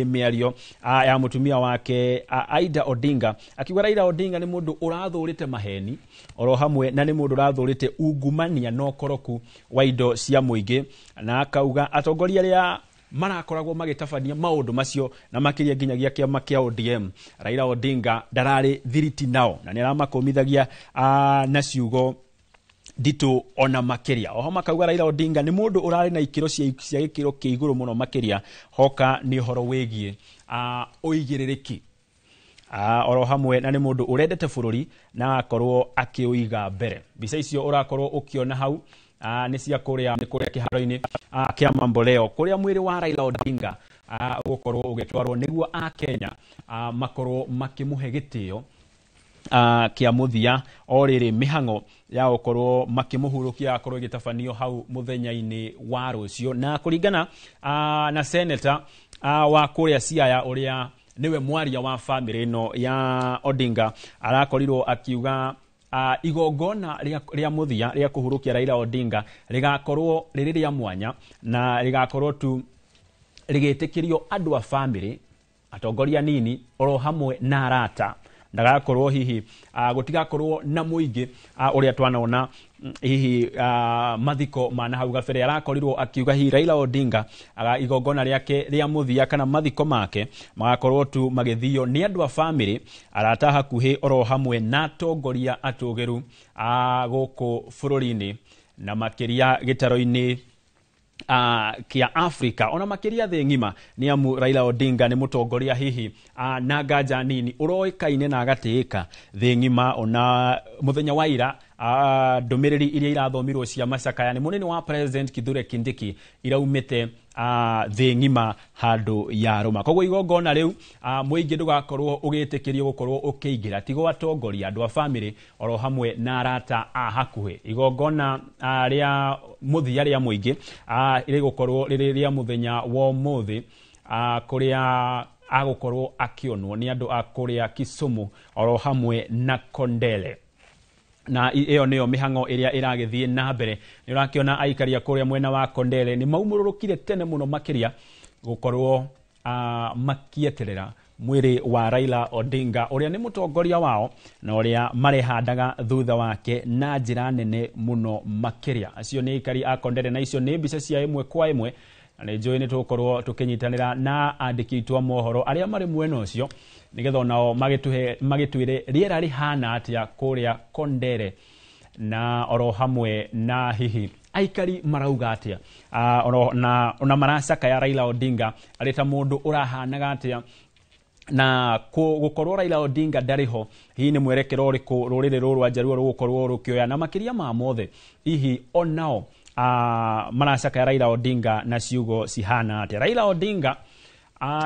mĩario ya mutumia wake Aida Odinga akiuga Raila Odinga ni mundu urathurite maheni oro hamwe na ni mundu urathurite ungumania no koroku wa indo cia muingi na akauga atongoria aria marakoragwo magitabania maundu macio na makiria nginyagia kiama kia ODM Raila Odinga ndarari thiriti nao na ni aramakomithagia na ciugo dito ona makeria oho makauga Raila Odinga ni mundu urari na ikiro cia gikiro kiiguru muno makeria hoka ni horo wegie oigiririki oro hamwe na ni mundu urendete bururi na akorwo akiuiga mbere bica icio urakorwo ukiona hau ni cia kuria kiharo-ini kia Mamboleo kuria mwiri wa Raila Odinga ukorwo ugitwarwo niguo a Kenya makorwo makimuhe gitio kia muthia oriri mihango ya ukorwo makimuhurukia akorwo gitafanio hau muthenya-ini wa rucio na kuringana na senator wa kuria Siaya uria niwe mwaria wa family no ya Odinga arakorirwo akiuga igongona ria muthia ria kuhurukia Raila Odinga rigakorwo riri ria mwanya na rigakorwo tu rigitikirio andu a family atongoria nini oro hamwe na arata ndagakorwo hihi gutigakorwo na muingi uria twanaona hihi mathiko mana hau gabere arakorirwo akiuga hi Raila Odinga igongona riake ria muthia kana mathiko make magakorwo tu magithio ni andu a family arata hakuhi oro hamwe na tongoria atugeru guku bururi-ini na makiria gitaro-ini kia Afrika ona makiria the ngima ni amu Raila Odinga ni mutongoria hihi na nganja nini uroikaine na agatika the ngima ona muthenya wa ira ndumiriri iria irathomirwo cia macakaya ni munene wa president Kithure Kindiki iraumite the ngima handu ya Roma koguo igongona riu muingi ndugakorwo ugitikirio gukorwo ukiingira tigo atongoria andu a family oro hamwe na arata hakuhi igongona ria muthia ria muingi iri gukorwo riri ria muthenya wa muthi kuria agukorwo akionwo ni andu a kuria Kisumu oro hamwe na Kondele na iyo niyo mihango iria iragithie na mbere ni urakiona aikaria kuria mwena wa Kondele ni maumururukire tene muno makiria gukorwo makieterera mwiri wa Raila Odinga uria ni mutongoria wao na uria marehandaga thutha wake na njira nene muno makiria acio ni aikari a Kondele na icio ni mbica cia imwe kwa imwe na njoi ni tukorwo tukinyitanira na andiki itwa mohoro aria mari mwena ucio nigetha nao magitwire riera rihana atia kuria Kondele na oro hamwe na hihi aikari marauga atia ona maracaka ya Raila Odinga arita mundu urahanaga atia na gukorwo Raila Odinga ndariho hihi ni mwerekero riku rurire rurwa Jaruo rukorwo rukioya na makiria ma mothe hihi onao maracaka ya Raila Odinga na ciugo cihana atia Raila Odinga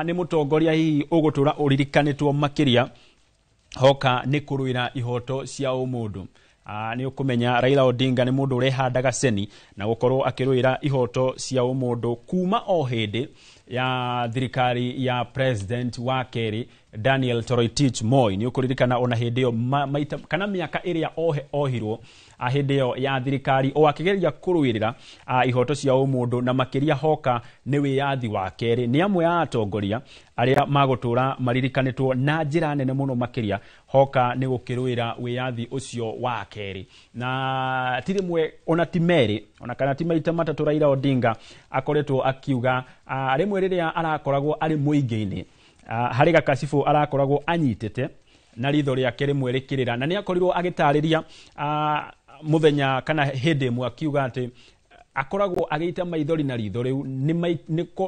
ni mutongoria hihi ugutura uririkanitwo makiria hoka ni kuruira ihoto cia umundu ni ukumenya Raila Odinga ni mundu urehandaga ceni na gukorwo akiruira ihoto cia umundu kuma o hindi ya thirikari ya president wa keri Daniel Toroitich Moi ni ukuririkana ona hindi yo kana miaka iria ohirwo hindi yo ya thirikari o akigeria kuruirira ihoto cia umundu na makiria hoka ni wiyathi wa keri ni amwe ya atongoria aria magutura maririkanitwo na njira nene muno makiria hoka ni gukiruira wiyathi ucio wa keri na tirimwe ona timeri ona kana timaita matatu Raila Odinga akoretwo akiuga rimwe riria arakoragwo ari muingi-ini hari gakasifu arakoragwo anyitete na ritho riake rimwe rikirira na ni akorirwo agitariria muthenya kana hindi mwe akiuga ati akoragwo agita maithori na ritho riu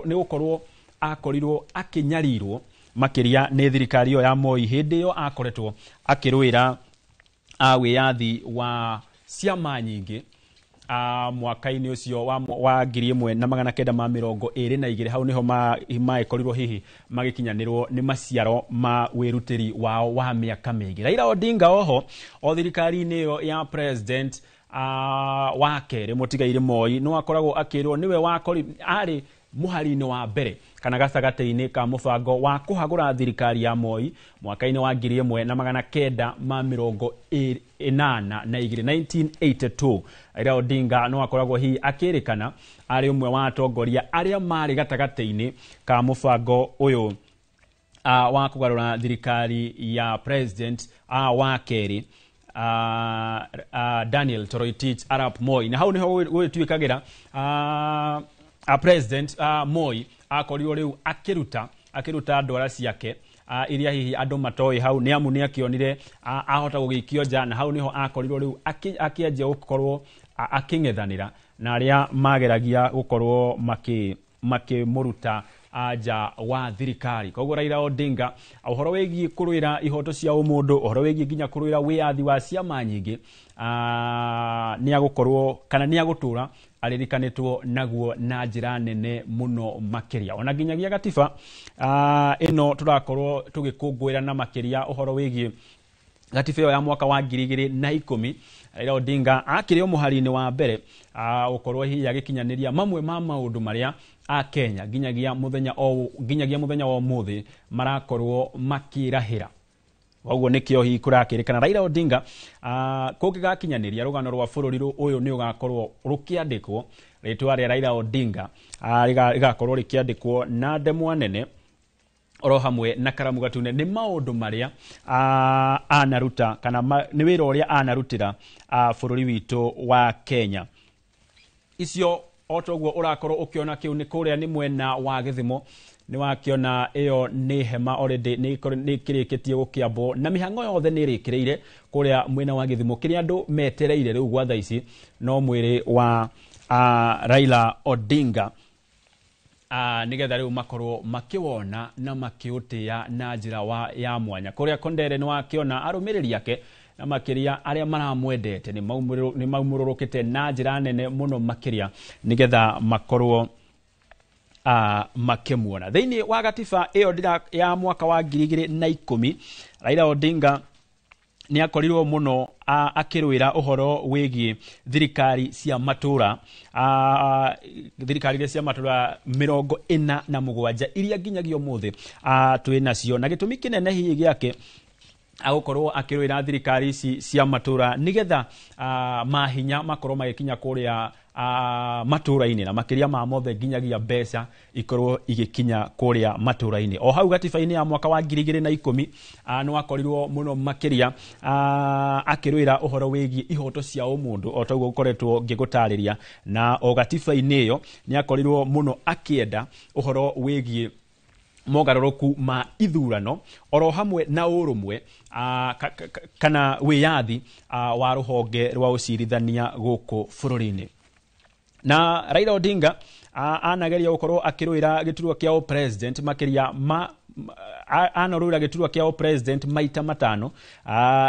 ni gukorwo akorirwo akinyarirwo makiria ni thirikari yo ya Moi hindi yo akoretwo akiruira wiyathi wa ciama nyingi mwaka-ini ucio wa 1922 hau niho maekorirwo hihi magikinyanirwo ni maciaro ma wirutiri wao wa miaka mingi Raila Odinga oho o thirikari-ini yo ya president wa keri mutigaire Moi no akoragwo akirwo niwe wakori ari muhari-ini wa mbere kana gacagate-inĩ ka mũbango wa kũhagũra thirikari ya Moi mwaka-inĩ wa 1982 1982. Raila Odinga no akoragwo hihi akĩrĩkana arĩ ũmwe wa atongoria arĩa marĩ gatagatĩ-inĩ ka mũbango ũyũ wa kũgarũra thirikari ya president wa kerĩ Daniel Toroitich arap Moi. Na hau niho gwĩtuĩkagĩra president Moi akorirwo rĩu akĩruta ndwara ciake iria hihi andũ matoĩ hau, nĩ amu nĩ akĩonire ahota gũgĩikio nja, na hau niho akorirwo rĩu akĩanjia gũkorwo akĩng'ethanĩra na arĩa mageragia gũkorwo makĩmũruta nja wa thirikari. Koguo Raila Odinga ũhoro wĩgiĩ kũrũĩra ihoto cia ũmũndũ, ũhoro wĩgiĩ nginya kũrũĩra wĩyathi wa ciama nyingĩ, nĩ agũkorwo kana nĩ agũtũra aririkanĩtwo naguo na njĩra nene mũno makĩria. Ona nginyagia gatiba ĩno tũrakorwo tũgĩkũngũĩra na makĩria ũhoro wĩgiĩ gatiba ĩyo ya mwaka wa 2010, Raila Odinga akĩrĩ mũhari-inĩ wa mbere gũkorwo hihi agĩkinyanĩria mamwe ma maũndũ marĩa a Kenya nginyagia mũthenya wa ũmũthĩ marakorwo makĩrahĩra. Koguo nĩkĩo hihi kũrakĩrĩkana Raila Odinga kũngĩgakinyanĩria rũgano rwa bũrũri ũyũ nĩ ũgakorwo rũkĩandĩkwo, rĩtwa rĩa Raila Odinga rĩgakorwo rĩkĩandĩkwo na ndemwa nene oro hamwe na karamu gatune. Nĩ maũndũ marĩa anaruta kana nĩ wĩra ũrĩa anarutĩra bũrũri witũ wa Kenya. Icio otoguo ũrakorwo ũkĩona kĩu nĩ kũrĩa nĩ mwena wa Gĩthumo, nĩ wakĩona ĩyo nĩ hema already nĩ kĩrĩkĩtie gũkĩambwo na mĩhang'o yothe nĩ ĩrĩkĩrĩire kũrĩa mwena wa Gĩthumo. Kĩrĩa andũ metereire rĩu gwa thaa ici no mwĩrĩ wa Raila Odinga nĩgetha rĩu makorwo makĩwona na makĩũtĩa na njĩra ya mwanya. Kũrĩa Kondere nĩ wakĩona arũmĩrĩri ake na makĩria arĩa maramwendete nĩ maumũrũrũkĩte na njĩra nene mũno makĩria nĩgetha makorwo makĩmuona. Thĩinĩ wa gatiba ĩyo ya mwaka wa 2010, Raila Odinga nĩ akorirwo mũno akĩrũĩra ũhoro wĩgiĩ thirikari cia matũra, thirikari iria cia matũra 47 iria nginyagia ũmũthĩ twĩ nacio, na gĩtũmi kĩnene hihi gĩake agũkorwo akĩrũĩra thirikari ici cia matũra nĩgetha mahinya makorwo magĩkinya kũrĩa matũra-inĩ na makĩria ma mothe nginyagia mbeca ikorwo igĩkinya kũrĩa matũra-inĩ. O hau gatiba-inĩ ya mwaka wa 2010 nĩ wakorirwo mũno makĩria akĩrũĩra ũhoro wĩgiĩ ihoto cia ũmũndũ o taguo gũkoretwo ngĩgũtarĩria, na o gatiba-inĩ ĩyo nĩ akorirwo mũno akĩenda ũhoro wĩgiĩ mogarũrũku ma ithurano oro hamwe na ũrũmwe kana wĩyathi wa rũhonge rwa ũcirithania gũkũ bũrũri-inĩ. Na Raila Odinga anageria gũkorwo akĩrũĩra gĩturwa kĩa president makĩria anarũĩra gĩturwa kĩa president maita matano.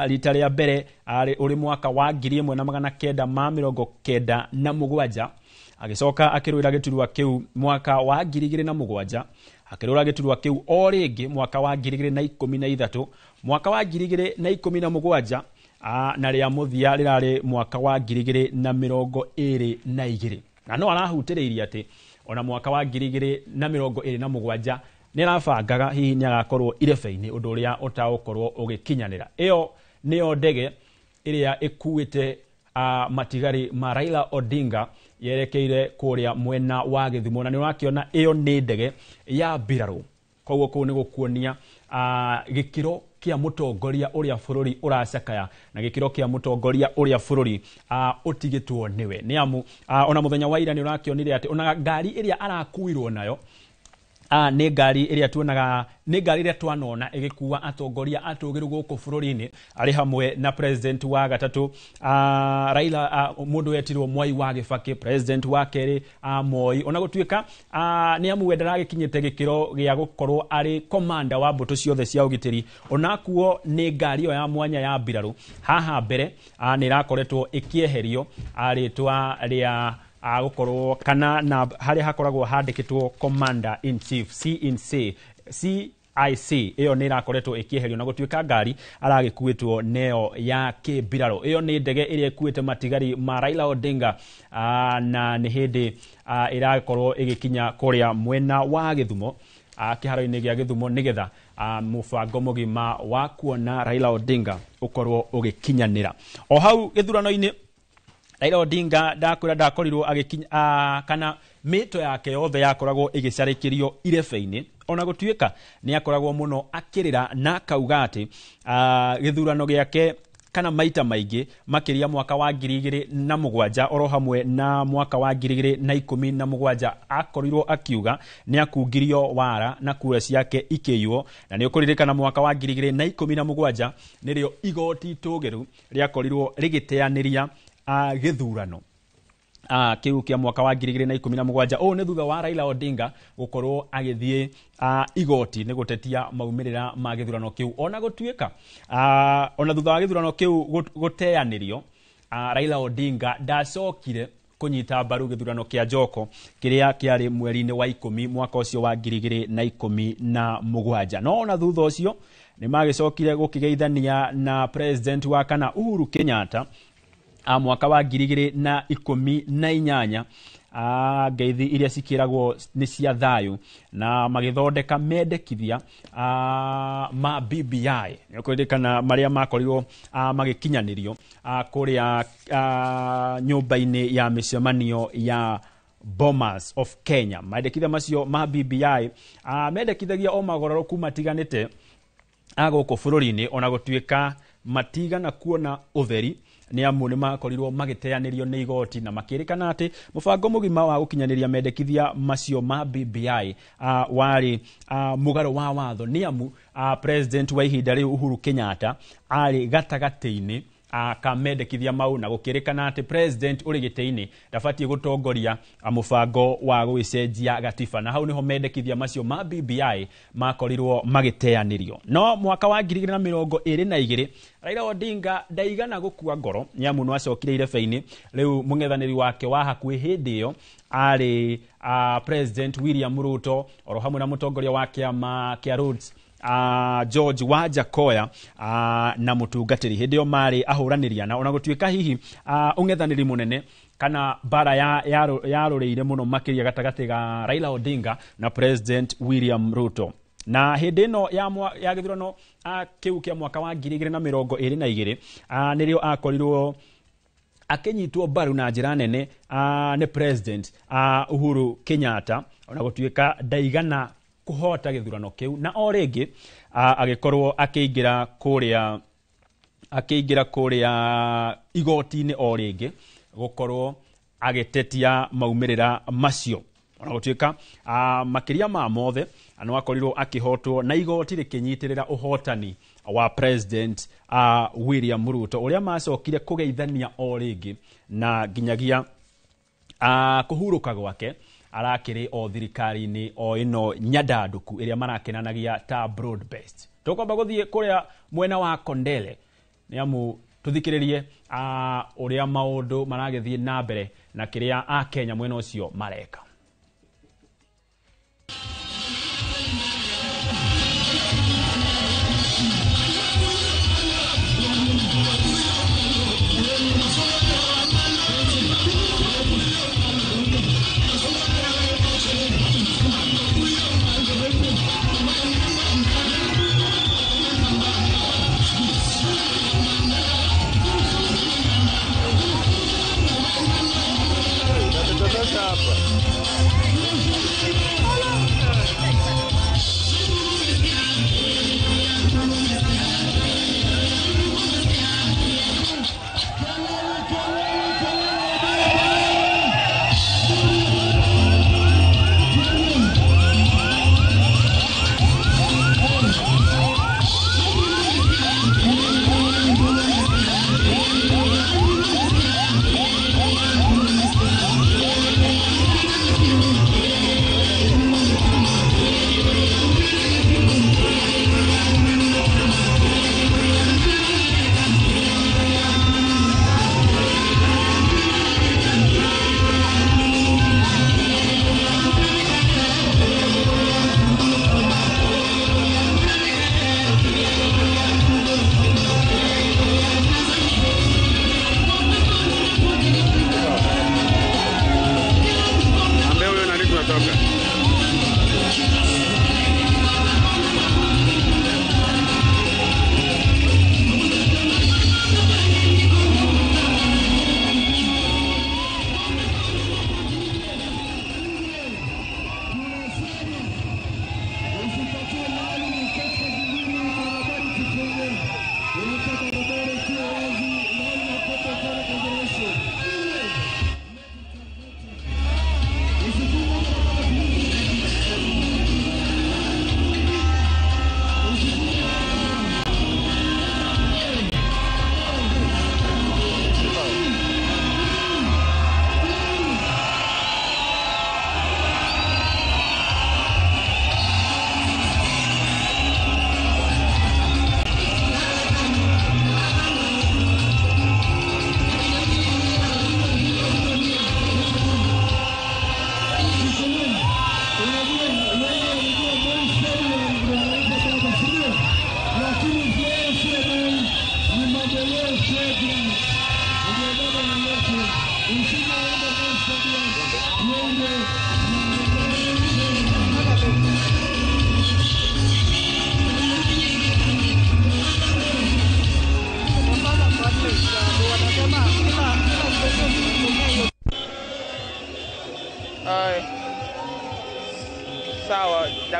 Rita rĩa mbere ũrĩ mwaka wa 1997, agĩcoka akĩrũĩra gĩturwa kĩu mwaka wa 2007, akĩrũĩra gĩturwa kĩu o rĩngĩ mwaka wa 2013, mwaka wa 2017 na rĩa mũthia rĩrarĩ mwaka wa 2022. Na no arahutĩrĩirie atĩ ona mwaka wa 2027 nĩ arabangaga hihi nĩ agakorwo irebe-inĩ, ũndũ ũrĩa ũtagũkorwo ũgĩkinyanĩra. Ĩyo nĩyo ndege ĩrĩa ĩkuĩte matigari ma Raila Odinga yerekeire kũrĩa mwena wa Gĩthumo, na nĩ ũrakĩona ĩyo nĩ ndege ya mbirarũ. Koguo kũu nĩ gũkuonia gĩkĩro kĩa mũtongoria ũrĩa bũrũri ũracakaya na gĩkĩro kĩa mũtongoria ũrĩa bũrũri ũtigĩtwo nĩwe. Nĩ amu ona mũthenya wa ira nĩ ũrakĩonire atĩ ona ngari ĩrĩa arakuirwo nayo nĩ ngari ĩrĩa twanona ĩgĩkua atongoria atũgĩru gũkũ bũrũri-inĩ, arĩ hamwe na president wa gatatũ Raila mũndũ wetirwo Mwai wa Kibaki, president wa kerĩ Moi, ona gũtuĩka nĩ amu we ndaragĩkinyĩte gĩkĩro gĩa gũkorwo arĩ komanda wa mbũtũ ciothe cia ũgitĩri, onakuo nĩ ngari ĩyo ya mwanya ya mbirarũ haha mbere nĩ ĩrakoretwo ĩkĩeherio rĩtwa rĩa gũkorwo kana na harĩa hakoragwo handĩkĩtwo commander in chief CNC IC iyo ni irakoretwo ikieherio na gutuika ngari aragikuitwo neo ya kibiraro. Iyo ni ndege iria ikuite matigari ma Raila Odinga na ni hindi irakorwo igikinya kuria mwena wa Githumo kiharo-ini gia Githumo nigetha mubango mugima wa kuona Raila Odinga ukorwo ugikinyanira. O hau githurano-ini Raila Odinga ndakorirwo agikinya kana mito yake yothe yakoragwo igicarikirio irebe-ini, ona gutuika ni akoragwo muno akirira na kaugati githurano giake kana maita maingi makiria mwaka wa 2007 oro hamwe na mwaka wa 2017 akorirwo akiuga ni akungirio wara na kura ciake ikiywo, na ni ukuririkana mwaka wa 2017 nirio igoti tugiru riakorirwo rigiteaniria githurano kiu kia mwaka wa 2017. O ne thutha wa Raila Odinga gukorwo agithie igoti ni gutetia maumirira ma githurano kiu, ona gutuika ona thutha wa githurano kiu guteanirio Raila Odinga ndacokire kunyita mbaru githurano kia Joko kiria kiari mweri-ini wa 10 mwaka ucio wa 2017. No ona thutha ucio ni magicokire gukigeithania na president wa kana Uhuru Kenyatta mwaka wa 2018 ngeithi iria cikiragwo ni cia thayu na magithondeka mendekithia ma BBI nikuririkana maria makorirwo magikinyanirio kuria nyumba-ini ya micemanio ya Bomas of Kenya. Mendekithia macio ma BBI mendekithagia o magororoku matiganite aguku bururi-ini, ona gutuika matigana kuona utheri ni amu ni makorirwo magiteanirio ni igoti na makirikana ati mubango mugima wa gukinyaniria mendekithia macio ma BBI wari mugaro wa watho, ni amu president wa ihinda riu Uhuru Kenyatta ari gatagati-ini ka mendekithia mau na gukirikana ati president uri gite-ini ndabatie gutongoria mubango wa gwicenjia gatiba, na hau niho mendekithia macio ma BBI makorirwo magiteanirio. No mwaka wa 2022 Raila Odinga ndaigana gukua ngoro ni amu no acokire irebe-ini riu mungethaniri wake wa hakuhi hindi iyo ari president William Ruto oro hamwe na mutongoria wake kia Roots George Wajakoya na mutungatiri hindi yo mari ahuraniria ona gutuika hihi ungethaniri munene kana bara ya roreire muno makiria gatagati ga Raila Odinga na president William Ruto. Na hindi no ya githurano kiu kia mwaka wa 2022 nirio akorirwo akinyitwo mbaru na njira nene ni president Uhuru Kenyatta, ona gutuika ndaigana kuhota githurano kiu, na o ringi agikorwo akiingira kuria igoti-ini o ringi gukorwo agitetia maumirira macio, ona gutuika makiria ma mothe no akorirwo akihotwo na igoti rikinyitirira uhotani wa president William Ruto uria macokire kugeithania o ringi na ginyagia kuhuruka gwake arakiri o thirikari-ini o ino nyadanduku iria marakenanagia ta broad based. Tukomba guthie kuria mwena wa Kondele ni amu tuthikiririe uria maundu maragithie na mbere na kiria Kenya mwena ucio mareka. Hapa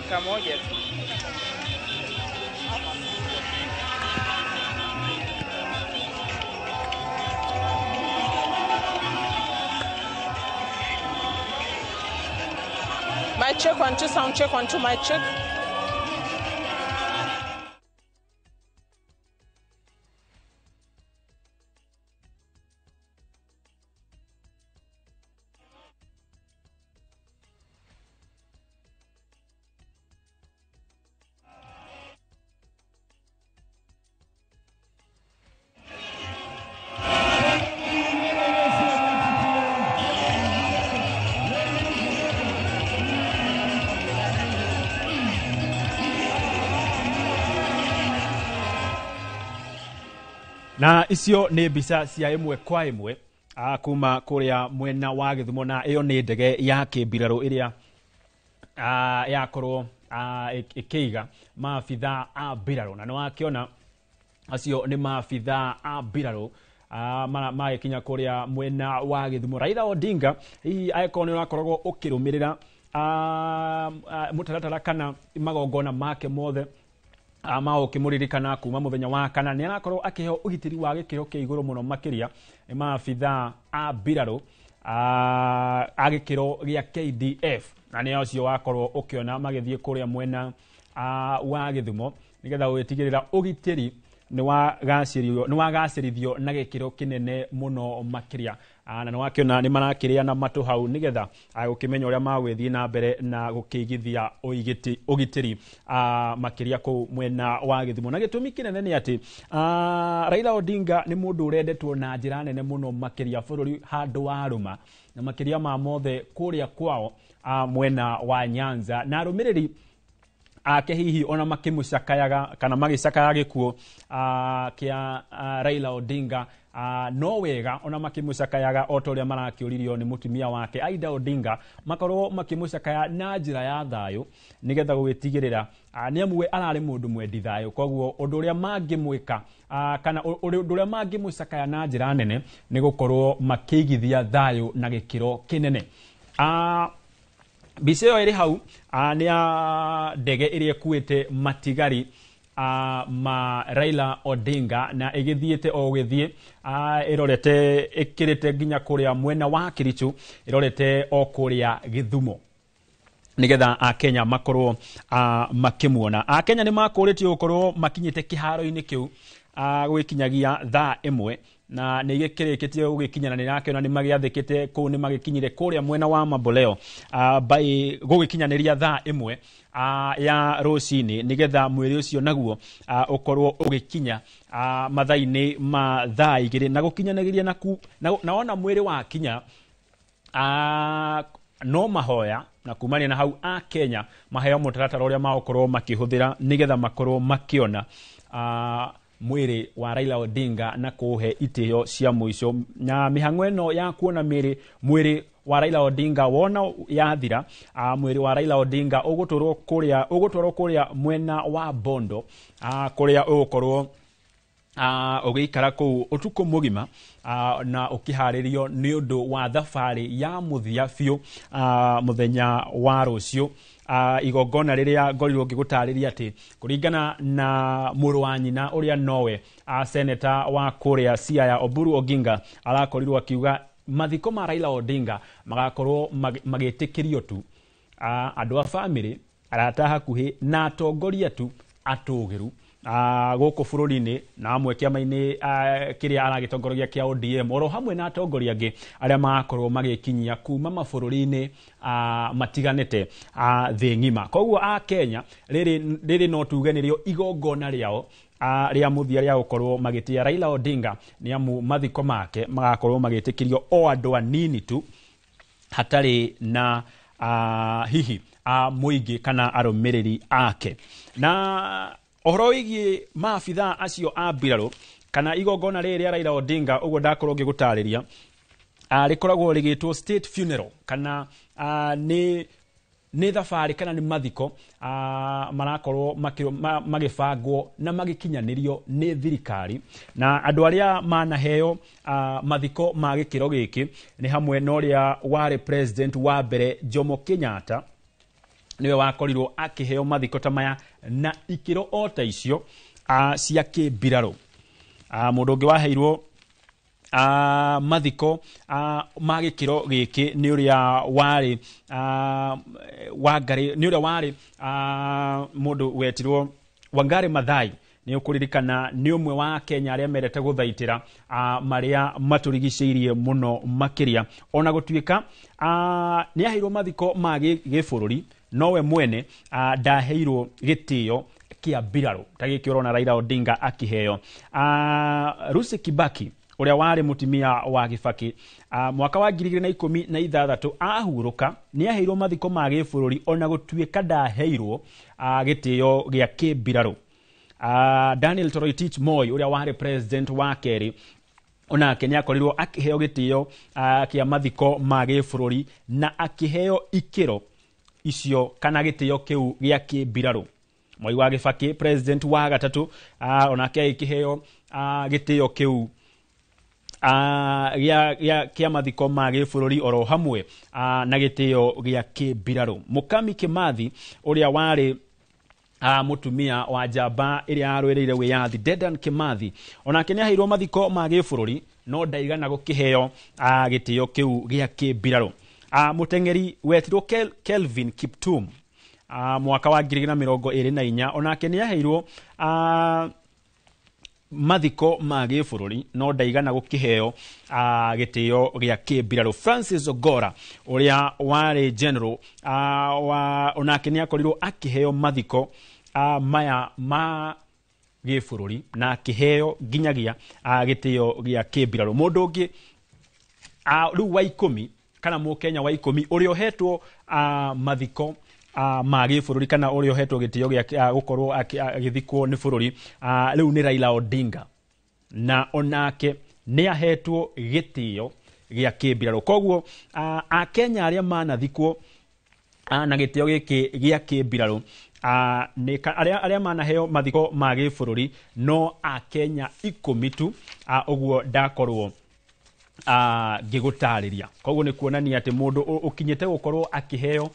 dakika moja tu. My check 1 2 sound check 1 2 my check. Na icio nĩ mbica cia ĩmwe kwa ĩmwe kuma kũrĩa mwena wa Gĩthumo, na ĩyo nĩ ndege ya kĩmbirarũ ĩrĩa yakorwo ĩkĩiga maabitha a mbirarũ, na nĩwakĩona acio nĩ maabitha a mbirarũ magĩkinya kũrĩa mwena wa Gĩthumo. Raila Odinga hihi agĩkorwo nĩ ũrakoragwo ũkĩrũmĩrĩra mũtaratara kana magongona make mothe mao kimuririkana kuma muthenya wa kana ni arakorwo akiheo ugitiri wa gikiro kia iguru muno makiria maabitha a mbirarũ a gikiro gia KDF, na ni acio wakorwo ukiona magithie kuria mwena wa Gĩthumo nigetha gwitigirira ugitiri ni wagacirithio na gikiro kinene muno makiria, na niwakiona ni marakiria na matu hau nigetha gukimenya uria magwithie na mbere na gukigithia ugitiri makiria ku mwena wa Gĩthumo. Na gitumi kinene ni ati Raila Odinga ni mundu urendetwo na njira nene muno makiria bururi handu wa ruma na makiria ma mothe kuria kwao mwena wa Nyanza, na arumiriri ake hihi ona makimucakayaga kana magicakayaga gikuo kia Raila Odinga no wega ona makimucakayaga otoria marakiuririo ni mutumia wake Aida Odinga makorwo makimucakaya na njira ya thayo nigetha gwitigirira ni amwe arari mundu mwendi thayo, koguo undu uria mangimwika kana undu uria mangimucakaya na njira nene ni gukorwo makigithia thayo na gikiro kinene. Mbica ĩyo ĩrĩ hau nĩ ya ndege ĩrĩa ĩkuĩte matigari ma Raila Odinga na ĩgĩthiĩte o gĩthiĩ ĩrorete ĩkĩrĩte nginya kũrĩa mwena wa Kericho, ĩrorete o kũrĩa Gĩthumo nigetha Akenya makorwo makimuona. Akenya nĩ makũrĩtio gũkorwo makinyĩte kĩharo-inĩ kĩu gũgĩkinyagia thaa ĩmwe na nĩ gĩkĩrĩkĩtie gũgĩkinyana nĩ rakĩona nĩ magĩathĩkĩte kũu nĩ magĩkinyire kũrĩa mwena wa Maboleo gũgĩkinyanĩria thaa ĩmwe ya rũcinĩ nigetha mwĩrĩ ũcio naguo ũkorwo ũgĩkinya mathaa-inĩ ma thaa igĩrĩ na gũkinyanĩria na ona mwĩrĩ wa kinya no mahoya na kumania na hau Akenya maheo mũtaratara ũrĩa magũkorwo makĩhũthĩra nigetha makorwo makĩona mwĩrĩ wa Raila Odinga na kuhe itĩo cia mũico. Na mĩhang'o ĩno ya kuona mwĩrĩ wa Raila Odinga wona yathira, mwĩrĩ wa Raila Odinga ũgũtwarwo kũrĩa mwena wa Bondo kũrĩa ũgũkorwo ũgĩikara kũu ũtukũ mũgima na ũkĩharĩrio nĩ ũndũ wa thabarĩ ya mũthia biũ mũthenya wa rũciũ. Igongona rĩrĩa ngorirwo ngĩgũtarĩria atĩ kũringana na mũrũ wa nyina ũrĩa nowe seneta wa kũrĩa Siaya Oburu Oginga arakorirwo akiuga mathiko ma Raila Odinga magakorwo magĩtĩkĩrio tu andũ a bamĩrĩ, arata hakuhĩ na atongoria tu atũgĩru gũkũ bũrũri-inĩ na amwe kĩama-inĩ kĩrĩa aragĩtongoragia kĩa ODM oro hamwe na atongoria angĩ arĩa magakorwo magĩkinyia kuma mabũrũri-inĩ matiganĩte thĩ ng'ima. Koguo Akenya rĩrĩ no tuge nĩrĩo igongona rĩao rĩa mũthia rĩa gũkorwo magĩtĩa Raila Odinga nĩ amu mathiko make magakorwo magĩtĩkĩrio o andũ anini tu hatarĩ na hihi mũingĩ kana arũmĩrĩri ake. Na ohoro wĩgiĩ maabitha acio a mbirarũ kana igongona rĩrĩ rĩa Raila Odinga ũguo ndakorwo ngĩgũtarĩria rĩkoragwo rĩgĩtwo state funeral kana nĩ thabarĩ kana nĩ mathiko marakorwo magĩbangwo na magĩkinyanĩrio nĩ thirikari, na andũ arĩa manaheo mathiko ma gĩkĩro gĩkĩ nĩ hamwe na ũrĩa warĩ president wa mbere Jomo Kenyatta, niwe wakorirwo akiheo mathiko ta maya na ikiro ota icio cia kĩmbirarũ. Mũndũ ũngĩ waheirwo mathiko ma gĩkĩro gĩkĩ nĩ ũrĩa warĩ Wangari, nĩ ũrĩa warĩ mũndũ wetirwo Wangari Maathai. Nĩ ũkũririkana nĩ ũmwe wa Kenya arĩa merete gũthaitĩra marĩa matũrigicĩirie mũno makĩria. Ona gũtuĩka nĩ aheirwo mathiko ma gĩbũrũri, nowe mwene ndaheirwo gĩtĩo kĩa mbirarũ ta gĩkĩ ũrona Raila Odinga akiheo. Lucy Kibaki ũrĩa warĩ mutumia wa Kibaki mwaka wa 2016 ahurũka, nĩ aheirwo mathiko ma gĩbũrũri ona gũtuĩka ndaheirwo gĩtĩo gĩa kĩmbirarũ. Daniel Toroitich Moi ũrĩa warĩ president wa kerĩ, onake nĩ akorirwo akiheo gĩtĩo kĩa mathiko ma gĩbũrũri na akiheo ikĩro icio kana gĩtĩo kĩu gĩa kĩmbirarũ. Moi wa Kibaki president wa gatatũ onake akiheo gĩtĩo kĩu kĩa mathiko ma gĩbũrũri oro hamwe na gĩtĩo gĩa kĩmbirarũ. Mukami Kimathi ũrĩa warĩ mutumia wa njamba ĩrĩa yarũĩrĩire wĩyathi Dedan Kimathi, onake nĩ aheirwo mathiko ma gĩbũrũri no ndaigana gũkĩheo gĩtĩo kĩu gĩa kĩmbirarũ. Muteng'eri wetirwo Kelvin Kiptum mwaka wa 2024 onake nĩ aheirwo mathiko ma gĩbũrũri no ndaigana gũkĩheo gĩtĩo gĩa kĩmbirarũ. Francis Ogora ũrĩa warĩ general onake nĩ akorirwo akĩheo mathiko maya ma gĩbũrũri na akĩheo nginyagia gĩtĩo gĩa kĩmbirarũ. Mũndũ ũngĩ rĩu wa 10 kana Mũkenya wa 10 ũrĩa ohetwo mathiko ma gĩbũrũri kana ũrĩa ohetwo gĩtĩo gĩa gũkorwo agĩthikwo nĩ bũrũri rĩu nĩ Raila Odinga, na onake nĩ ahetwo gĩtĩo gĩa kĩmbirarũ. Koguo Akenya arĩa manathikwo na gĩtĩo gĩkĩ gĩa kĩmbirarũ arĩa manaheo mathiko ma gĩbũrũri no Akenya 10 tu, ũguo ndakorwo ngĩgũtarĩria. Koguo nĩ kuonania atĩ mũndũ ũkinyĩte gũkorwo akiheo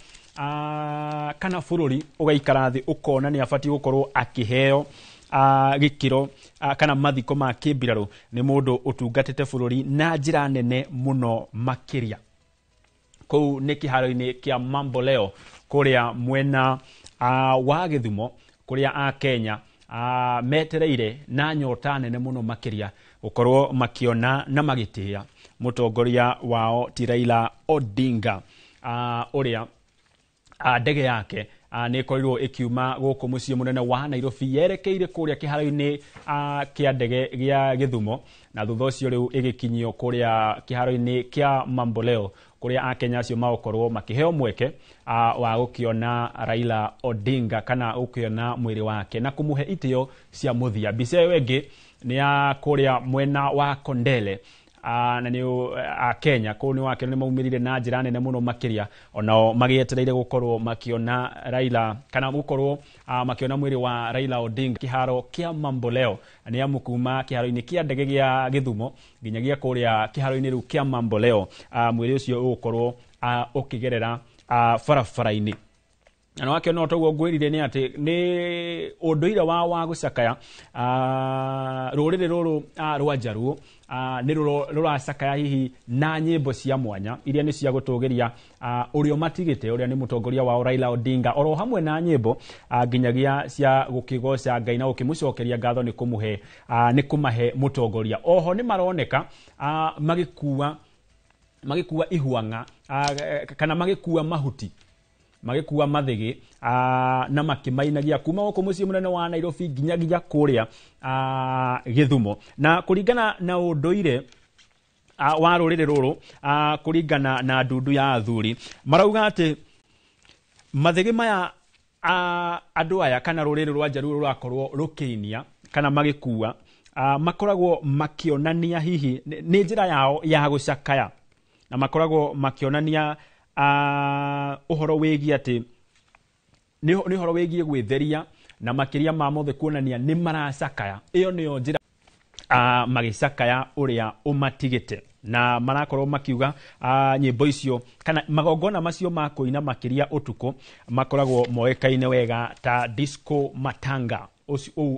kana bũrũri ũgaikara thĩ ũkona nĩ abatiĩ gũkorwo akiheo gĩkĩro kana mathiko ma kĩmbirarũ nĩ mũndũ ũtungatĩte bũrũri na njĩra nene mũno makĩria. Kũu nĩ kĩharo-inĩ kĩa Mamboleo kũrĩa mwena wa Gĩthumo, kũrĩa Akenya metereire na nyota nene mũno makĩria gũkorwo makiona na magĩtĩĩa mũtongoria wao ti Raila Odinga ũrĩa ndege yake nĩ ĩkorirwo ĩkiuma gũkũ mũciĩ mũnene wa Nairobi yerekeire kũrĩa kĩharo-inĩ kĩa ndege gĩa Gĩthumo, na thutha ũcio rĩu ĩgĩkinyio kũrĩa kĩharo-inĩ kĩa Mamboleo kũrĩa Akenya acio magũkorwo makĩheo mweke wa gũkĩona Raila Odinga kana gũkĩona mwĩrĩ wake na kũmũhe itĩo cia mũthia. Mbica ĩyo ĩngĩ nĩ ya kũrĩa mwena wa Kondele na nĩ Akenya kũu nĩ wake nĩ maumĩrire na njĩra nene mũno makĩria, onao magĩetereire gũkorwo makiona Raila kana gũkorwo makiona mwĩrĩ wa Raila Odinga kĩharo kĩa Mamboleo. Nĩ amu kuma kĩharo-inĩ kĩa ndege gĩa Gĩthumo nginyagia kũrĩa kĩharo-inĩ rĩu kĩa Mamboleo mwĩrĩ ũcio ũgũkorwo ũkĩgerera barabara-inĩ. Na wake no toguo ngwĩrire nĩ atĩ nĩ ũndũire wa gũcakaya rũrĩrĩ rũrũ rwa Njaruo nĩ rũracakaya hihi na nyĩmbo cia mwanya iria nĩ cia gũtũgĩria ũrĩa matigĩte ũrĩa nĩ mũtongoria wao Raila Odinga, oro hamwe na nyĩmbo nginyagia cia gũkĩgoca Ngai na gũkĩmũcokeria ngatho nĩ kũmahe mũtongoria. Oho nĩ maroneka magĩkua ihuanga kana magĩkua mahuti, magĩkua mathĩgĩ na makĩmainagia kuma gũkũ mũciĩ mũnene wa Nairobi nginyagia kũrĩa Gĩthumo. Na kũringana na ũndũire wa rũrĩrĩ rũrũ kũringana na ndundu ya athuri marauga atĩ mathĩgĩ maya andũ aya kana rũrĩrĩ rwa Njaruo rũrakorwo rũkĩinia kana magĩkua makoragwo makĩonania hihi nĩ njĩra yao ya gũcakaya, na makoragwo makĩonania ũhoro wĩgiĩ atĩ nĩ ũhoro wĩgiĩ gwĩtheria na makĩria ma mothe kuonania nĩ maracakaya. Ĩyo nĩyo njĩra magicakaya uria umatigite na marakorwo makiuga nyimbo icio kana magongona macio ma kuina makiria utuko makoragwo moekaine wega ta disco matanga.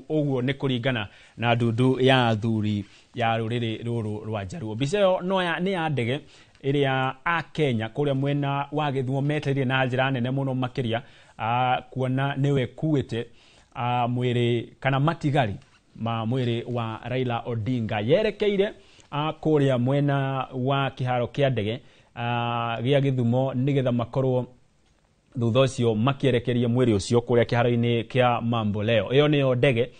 Uguo ni kuringana na ndundu ya athuri ya ruriri ruru rwa Jaruo. Mbica ĩyo nĩ ya ndege iria a Kenya kuria mwena wa Gĩthumo metereire na njĩra nene muno makiria kuona niwe kuite mwiri kana matigari ma mwiri wa Raila Odinga yerekeire kuria mwena wa kiharo kia ndege gĩa Gĩthumo nigetha makorwo thutha ucio makierekerie mwiri ucio kuria kiharo-ini kia Mamboleo. Iyo niyo ndege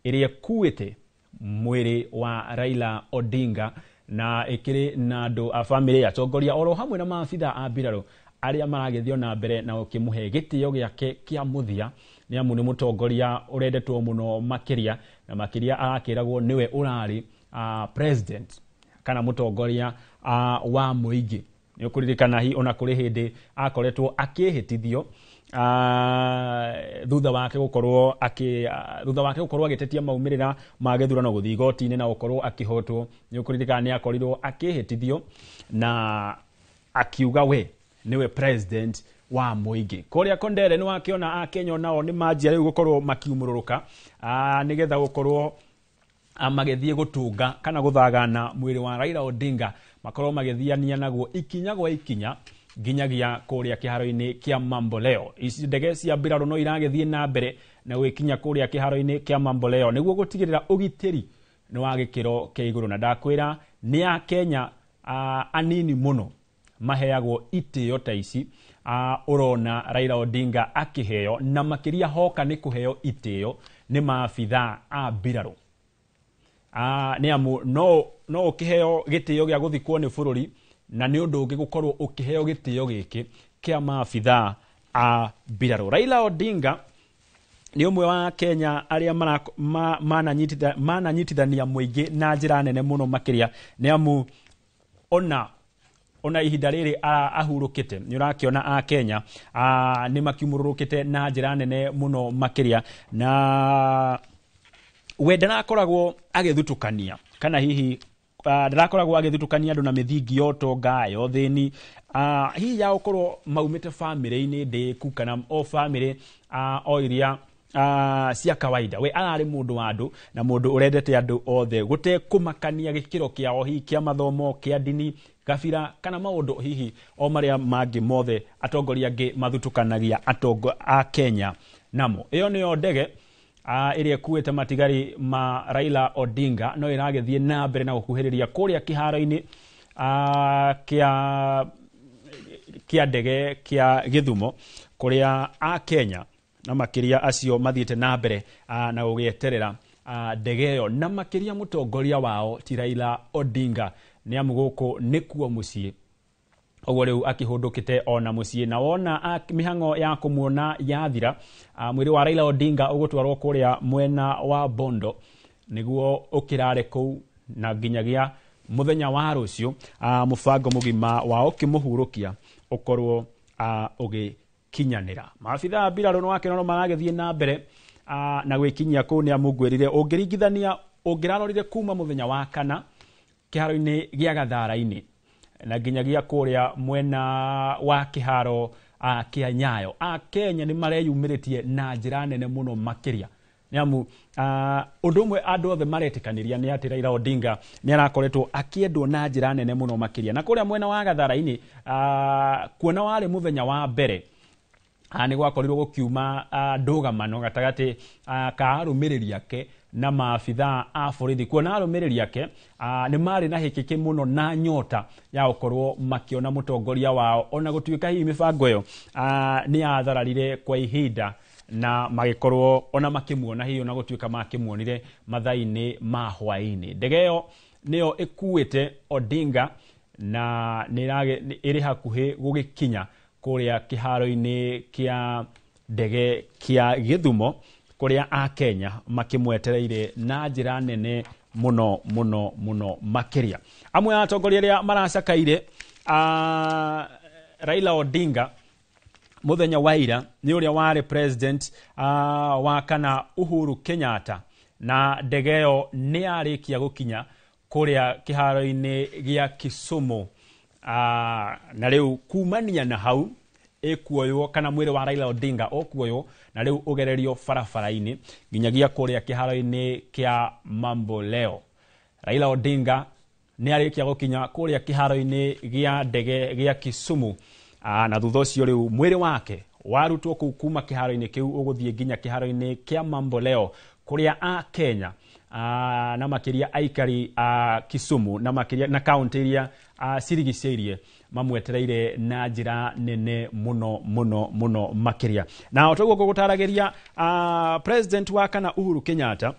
iria kuite mwiri wa Raila Odinga na ikiri na andu a family atongoria oro hamwe na maafitha a mbirarũ aria maragethio na mbere na ukimuhe gitio giake kia muthia ni amu ni mutongoria urendetwo muno makiria na makiria arakiragwo niwe urari president kana mutongoria wa muingi. Ni ukuririkana hi ona kuri hindi akoretwo akihitithio thutha wake gukorwo agitetia maumirira ma githurano guthii igoti-ini na gukorwo akihotwo. Ni ukuririkana ni akorirwo akihitithio na akiuga we niwe president wa muingi. Kuria Kondere ni wakiona a Kenya nao ni manjia riu gukorwo makiumururuka nigetha gukorwo magethie gutunga kana guthagana mwiri wa Raila Odinga makorwo magithiania naguo ikinya gwa ikinya nginyagia kuria kiharo-ini kia Mamboleo. Ici ndege cia mbirarũ no iragethie na mbere na gwikinya kuria kiharo-ini kia Mamboleo niguo gutigirira ugitiri ni wa gikiro kia iguru. Na ndakwira ni a Kenya anini muno maheagwo itio ta ici urona Raila Odinga akiheo na makiria hoka ni kuheo itio ni maafitha a mbirarũ. Ni amu no ukiheo gitio gia guthikwo ni bururi na ni undu ungi gukorwo ukiheo gitio giki kia maafitha a mbirarũ. Raila Odinga ni umwe wa Kenya aria mananyitithania muingi na njira nene muno makiria ni amu ona ihinda riri ahurukite ni urakiona a Kenya ni makiumururukite na njira nene muno makiria na we ndarakoragwo agithutukania kana hihi ndarakoragwo agithutukania andu na mithingi yo tonga yo thini hihi ya ukorwo maumite family-ini ndiku kana o family o iria cia kawaida. We arari mundu wa andu na mundu urendete andu othe gute kumakania gikiro kiao hihi kia mathomo kia dini gabira kana maundu hihi o maria mangi mothe atongoria angi mathutukanagia atongo a Kenya namo. Iyo niyo ndege iria kuite matigari ma Raila Odinga no iragethie na mbere na gukuhiriria kuria kiharo-ini kia ndege kia Githumo kuria a Kenya na makiria acio mathiite na mbere na gugieterera ndege iyo na makiria mutongoria wao ti Raila Odinga ni amu guku nikuo mucii. Oguo riu akihundukite ona mucii na wona mihango ya kumuona yathira mwiri wa Raila Odinga ugutwarwo kuria mwena wa Bondo niguo ukirare kou na nginyagia muthenya wa rucio mubango mugima wa ukimuhurukia ukorwo ugikinyanira. Maafitha mbirarũ no wakena no maragethie na mbere na gwikinyia kou ni amugwirire ungiringithania ungirarorire kuma muthenya wa kana kiharo-ini gia Gathara-ini na nginyagia kuria mwena wa kiharo kia Nyayo a Kenya ni mareyumiritie na njira nene muno makiria ni amu undu umwe andu othe maretikaniria ni ati Raila Odinga ni arakoretwo akiendwo na njira nene muno makiria. Na kuria mwena wa Gathara-ini kuona wari muthenya wa mbere ni gwakorirwo gukiuma ndugamano gatagati ka arumiriri ake na maafitha a borithi kuona arumiriri ake ni mari na hikiki muno na nyota ya ukorwo makiona mutongoria wao ona gutuika hihi mibango iyo ni athararire kwa ihinda na magikorwo ona makimuona hihi ona gutuika makimuonire mathaini ma hwaini. Ndege iyo niyo ikuite Odinga na iri hakuhi gugikinya kuria kiharo-ini kia ndege kia Githumo kuria a Kenya makimwetereire na njira nene muno makiria. Amwe atongoria aria maracakaire Raila Odinga muthenya wa ira ni uria wari president wa kana Uhuru Kenyatta na ndege ĩyo nĩ yarĩkia gũkinya kũrĩa kĩharo-inĩ gĩa Kisumu. Na rĩu kumania na hau ĩkuoywo kana mwĩrĩ wa Raila Odinga ũkuoywo na rĩu ũgererio barabara-inĩ nginyagia kũrĩa kĩharo-inĩ kĩa Mamboleo. Raila Odinga nĩ arĩkia gũkinya kũrĩa kĩharo-inĩ gĩa ndege gĩa Kisumu, na thutha ũcio rĩu mwĩrĩ wake warutwo kũu kuma kĩharo-inĩ kĩu ũgũthiĩ nginya kĩharo-inĩ kĩa Mamboleo kũrĩa a Kenya na makĩria aikari Kisumu na makĩria na kaunti iria cirigicĩirie mamwetereire na njĩra nene muno makĩria. Na otoguo gũgũtaragĩria president wa kana Uhuru Kenyatta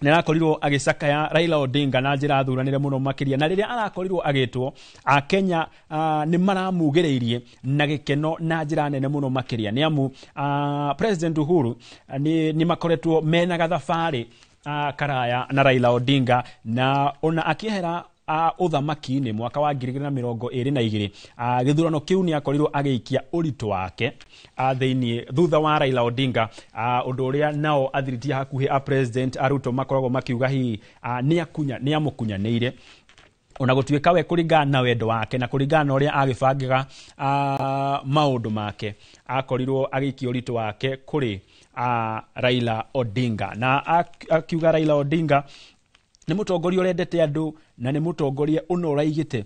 nĩarakorirwo agĩcakaya Raila Odinga na njĩra thuranĩre muno makĩria, na rĩrĩa arakorirwo agĩtwo Kenya nĩ maramugĩrĩirie na gĩkeno na njĩra nene muno makĩria, nĩamu president Uhuru nĩ makoretwo mena gathabarĩ karaya na Raila Odinga, na ona akĩehera uthamaki-inĩ mwaka wa 2022 gĩthurano kĩu nĩ akorirwo agĩikia ũritũ wake thĩinĩ thutha wa Raila Odinga, ũndũ ũrĩa nao athiriti hakuhĩ a president Ruto makoragwo makiuga hihi nĩ amũkunyanĩire, ona gũtuĩka we kũringana na wendo wake na kũringana na ũrĩa agĩbangaga maũndũ make akorirwo agĩikia ũritũ wake kũrĩ Raila Odinga, na akiuga Raila Odinga nĩ mũtongoria ũrendete andũ na nĩ mũtongoria ũnoraigĩte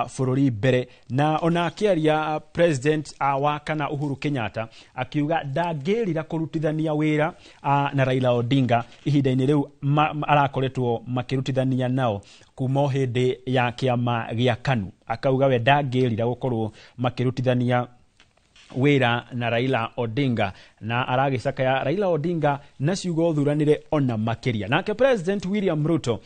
bũrũri mbere, na ona akĩaria president wa kana Uhuru Kenyatta akiuga ndangĩrira kũrutithania wĩra na Raila Odinga ihinda-inĩ rĩu arakoretwo makĩrutithania nao kuma hĩndĩ ya kĩama gĩa KANU. Akauga we ndangĩrira gũkorwo makĩrutithania wĩra na Raila Odinga, na aragĩcakaya Raila Odinga na ciugo thuranĩre ona makĩria. Nake president William Ruto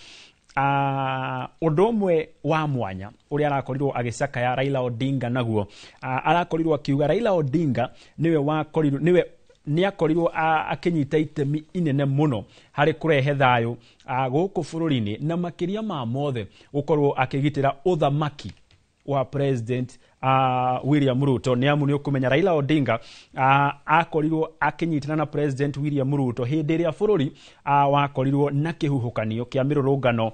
ũndũ ũmwe wa mwanya ũrĩa arakorirwo agĩcakaya Raila Odinga naguo, arakorirwo akiuga Raila Odinga nĩ akorirwo akĩnyita itemi inene muno harĩ kũrehe thayũ gũkũ bũrũri-inĩ, na makĩria ma mothe gũkorwo akĩgitĩra ũthamaki wa president William Ruto. Nĩamu nĩ ũkũmenya Raila Odinga akorirwo akĩnyitana na president William Ruto hĩndĩ ĩrĩa bũrũri wakorirwo na kĩhuhũkanio kĩa mĩrũrũngano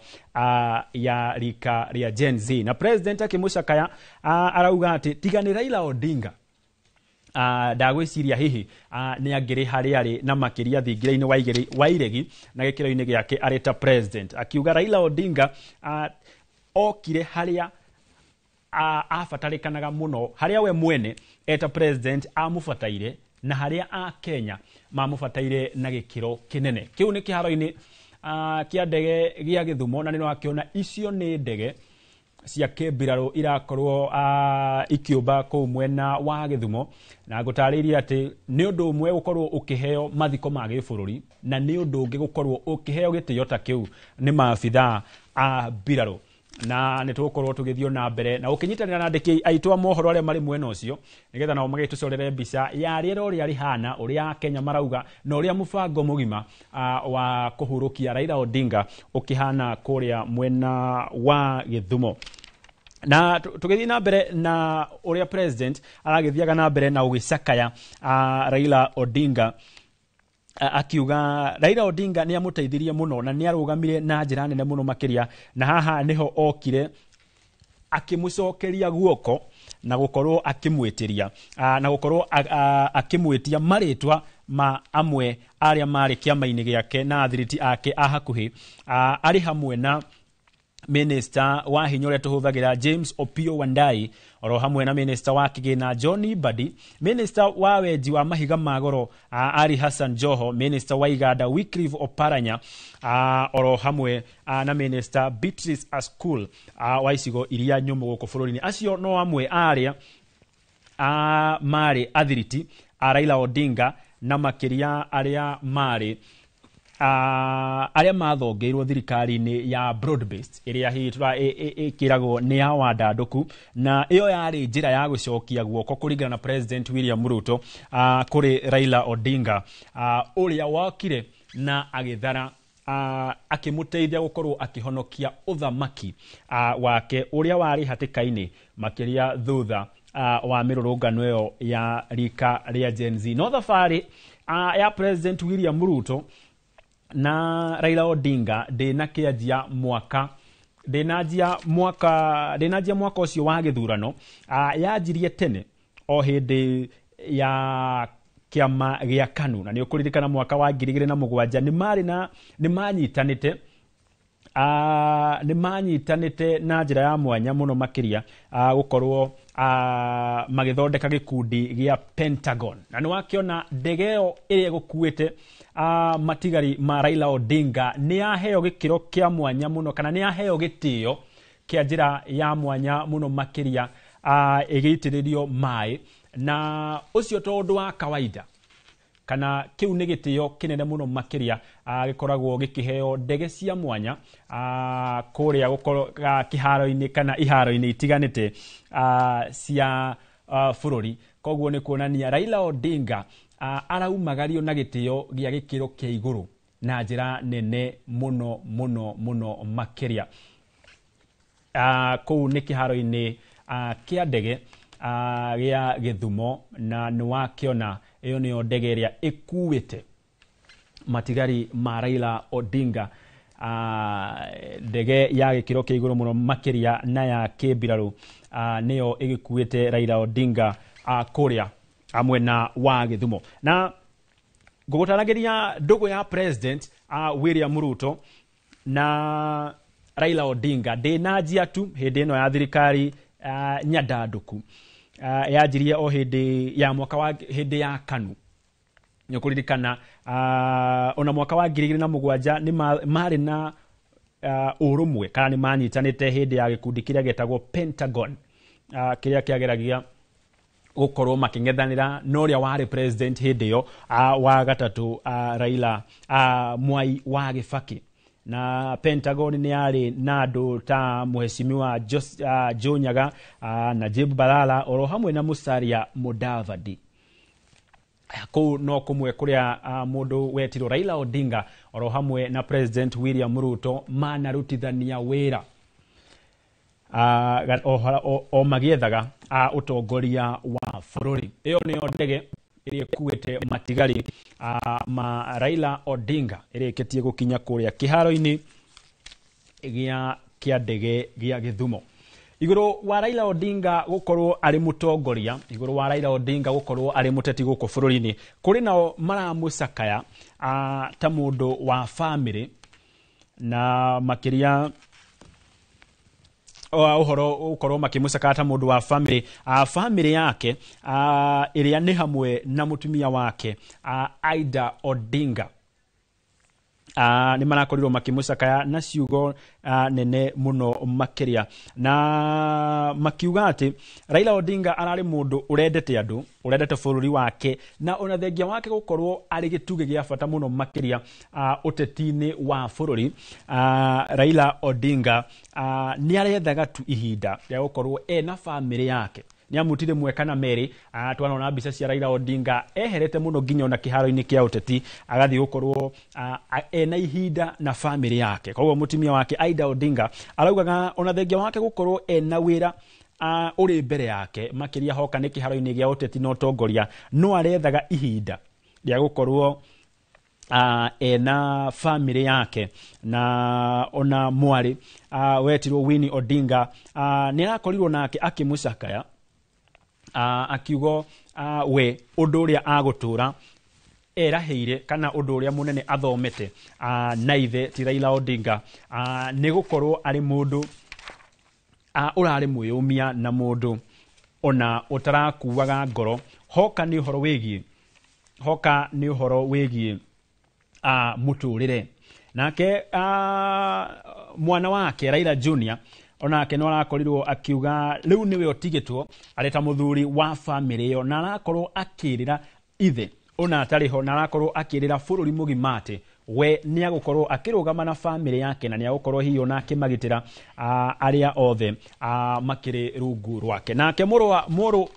ya rika rĩa Gen Z, na president akĩmũcakaya arauga atĩ tiga nĩ Raila Odinga ndagwĩciria hihi nĩ angĩrĩ harĩa arĩ na makĩria thingira-inĩ wa iregi na gĩkĩro-inĩ gĩake arĩ ta president. Akiuga Raila Odinga okire harĩa abatarĩkanaga muno, harĩa we mwene eta president amũbataire na harĩa a Kenya mamũbataire na gĩkĩro kĩnene. Kĩu nĩ kĩharo-inĩ kĩa ndege gĩa Gĩthumo, na nĩ wakĩona icio nĩ ndege cia kĩmbirarũ irakorwo ikĩũmba kũu mwena wa Gĩthumo, na ngũtarĩria atĩ nĩ ũndũ ũmwe gũkorwo ũkĩheo mathiko ma gĩbũrũri na nĩ ũndũ ũngĩ gũkorwo ũkĩheo gĩtĩo ta kĩu nĩ maabithaa a mbirarũ, na nĩ tũgũkorwo tũgĩthiĩ na mbere na ũkĩnyitanĩra na andĩki aitũ a mohoro arĩa marĩ mwena ũcio, nĩgetha nao magĩtũcorere mbica ya rĩera ũrĩa rĩhana, ũrĩa Kenya marauga na ũrĩa mũbango mũgima wa kũhurũkia Raila Odinga ũkĩhana kũrĩa mwena wa Gĩthumo. Na tũgĩthiĩ na mbere na ũrĩa president aragĩthiaga na mbere na ũgĩcakaya Raila Odinga, akiuga Raila Odinga nĩ amũteithirie muno na nĩ arũgamire na njĩra nene muno makĩria, na haha niho okire akĩmũcokeria guoko na gũkorwo akĩmwĩtĩria na gũkorwo akĩmwĩtia marĩtwa ma amwe arĩa marĩ kĩama-inĩ gĩake na athiriti ake a hakuhĩ, arĩ hamwe na Minister wa hinya ũrĩa tũhũthagĩra James Opiyo Wandayi, oro hamwe na Minister wa kĩgĩna John Mbadi, Minister wa wenji wa mahiga magoro Ali Hassan Joho, Minister wa iganda Wycliffe Oparanya, oro hamwe na Minister Beatrice Askul wa icigo iria nyũmũ gũkũ bũrũri-inĩ. Acio no amwe arĩa marĩ athiriti a Raila Odinga na makĩria arĩa marĩ arĩa mathongeirwo thirikari-inĩ ya broad based ĩrĩa hihi ĩkĩragwo nĩ ya wandandũku, na ĩyo yarĩ njĩra ya gũcokia guoko kũringana na president William Ruto kũrĩ Raila Odinga, ũrĩa wokire na agĩthara akĩmũteithia gũkorwo akĩhonokia ũthamaki wake ũrĩa warĩ hatĩka-inĩ makĩria thutha wa mĩrũrũngano ĩyo ya rika rĩa Gen Z. No thabarĩ ya president William Ruto na Raila Odinga ndina kianjia mwaka ndinajia mwaka ucio wa githurano yanjirie tene o hindi ya kiama gia KANU na ni ukuririkana mwaka wa 2007 ni manyitanite na njira ya mwanya muno makiria gukorwo magithondeka gikundi gia Pentagon na ni wakiona ndegeo iria gukuite matigari ma Raila Odinga ni yaheo gikiro kia mwanya muno kana ni yaheo gitio kia njira ya mwanya muno makiria igitiririo mai na ucio tondu wa kawaida kana kiu ni gitio kinene muno makiria gikoragwo gikiheo ndege cia mwanya kuria gukorwo kiharo-ini kana iharo-ini itiganite cia bururi koguo ni kuonania Raila Odinga araumagario na gitio gia gikiro kia iguru na njira nene muno makiria kou ni kiharo-ini kia ndege gia Githumo na ni wakiona iyo niyo ndege iria ikuite matigari ma Raila Odinga ndege ya gikiro kia iguru muno makiria na ya kibiraru niyo igikuite Raila Odinga kuria amwena wa Githumo na gugutaragiria ndugu ya president William Ruto na Raila Odinga ndinajia tu hindi ino ya thirikari nyadanduku yajirie o hindi ya mwaka wa hindi ya KANU nyokuririkana ona mwaka wa 2007 ni mari na urumwe kana ni manyitanite hindi ya gikundi kiria getagwo Pentagon kiria kiageragia gukorwo making'ethanira noria wari president hindi yo wa gatatu Raila Mwai wa Kibaki na Pentagon ni yari na andu ta muheshimiwa Joe Nyaga Najib Balala oro hamwe na Musalia Mudavadi kou no kumwe kuria mundu wetiro Raila Odinga oro hamwe na president William Ruto manarutithania wira o magiethaga utongoria wa bururi iyo niyo ndege iria kuete matigari ma Raila Odinga ireketie gukinya kuria kiharo-ini gia kia ndege gia Githumo iguru wa Raila Odinga gukorwo ari mutongoria iguru wa Raila Odinga gukorwo ari muteti guko bururi-ini kuri nao maramucakaya ta mundu wa family na makiria uhoro ukorwo makimucaka ta mundu wa family yake iria ni hamwe na mutumia wake Aida Odinga ni marakorirwo makimucaka na ciugo nene muno makiria na makiuga ati Raila Odinga arari mundu urendete andu urendete bururi wake na ona thengia wake gukorwo ari gituge gia bata muno makiria uteti-ini wa bururi Raila Odinga ni arethaga tu ihinda ya gukorwo na family yake ni amutire mwekana meri twanona mbica cia Raila Odinga eherete muno nginya na kiharo-ini kia uteti agathi gukorwo na ihinda na family yake koguo mutumia wake Aida Odinga araugaga ona thengia wake gukorwo na wira uri mbere yake makiria hoka ni kiharo-ini gia uteti no tongoria no arethaga ihinda ria gukorwo na family yake na ona mwari wetirwo Winnie Odinga ni arakorirwo nake akimucakaya akiugo we undu uria agutura eraheire kana undu uria munene athomete na ithe ti Raila Odinga ni gukorwo ari mundu urari mwiyumia na mundu ona utarakuwaga ngoro hoka ni uhoro wigie muturire nake mwana wake Raila Junior onake no arakorirwo akiuga riu niwe otigitwo areta muthuri wa family yo na arakorwo akirira ithe ona atariho na arakorwo akirira bururi mugimate we ni agukorwo akirugama na family yake na ni agukorwo hiyo na akimagitira aria othe makiri rungu rwake nake muru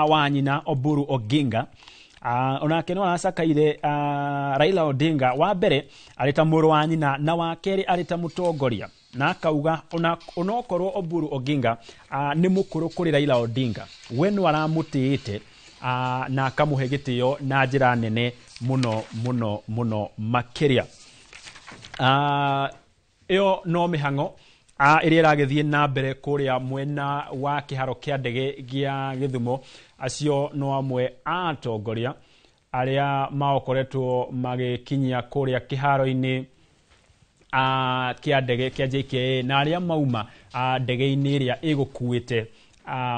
wa nyina Oburu Oginga onake no acakaire Raila Odinga wa mbere arita muru wa nyina na wa keri arita mutongoria na akauga onokorwo Oburu Oginga ni mukuru kuri Raila Odinga we no aramutiite na akamuhe gitio na njira nene muno makiria ĩyo no mĩhango ĩrĩa ĩragĩthiĩ na mbere kũrĩa mwena wa kĩharo kĩa ndege gĩa Gĩthumo. Acio no amwe a atongoria arĩa makoretwo magĩkinyia kũrĩa kĩharo-inĩ kĩa ndege kĩa JKA na arĩa mauma ndege-inĩ ĩrĩa ĩgũkuĩte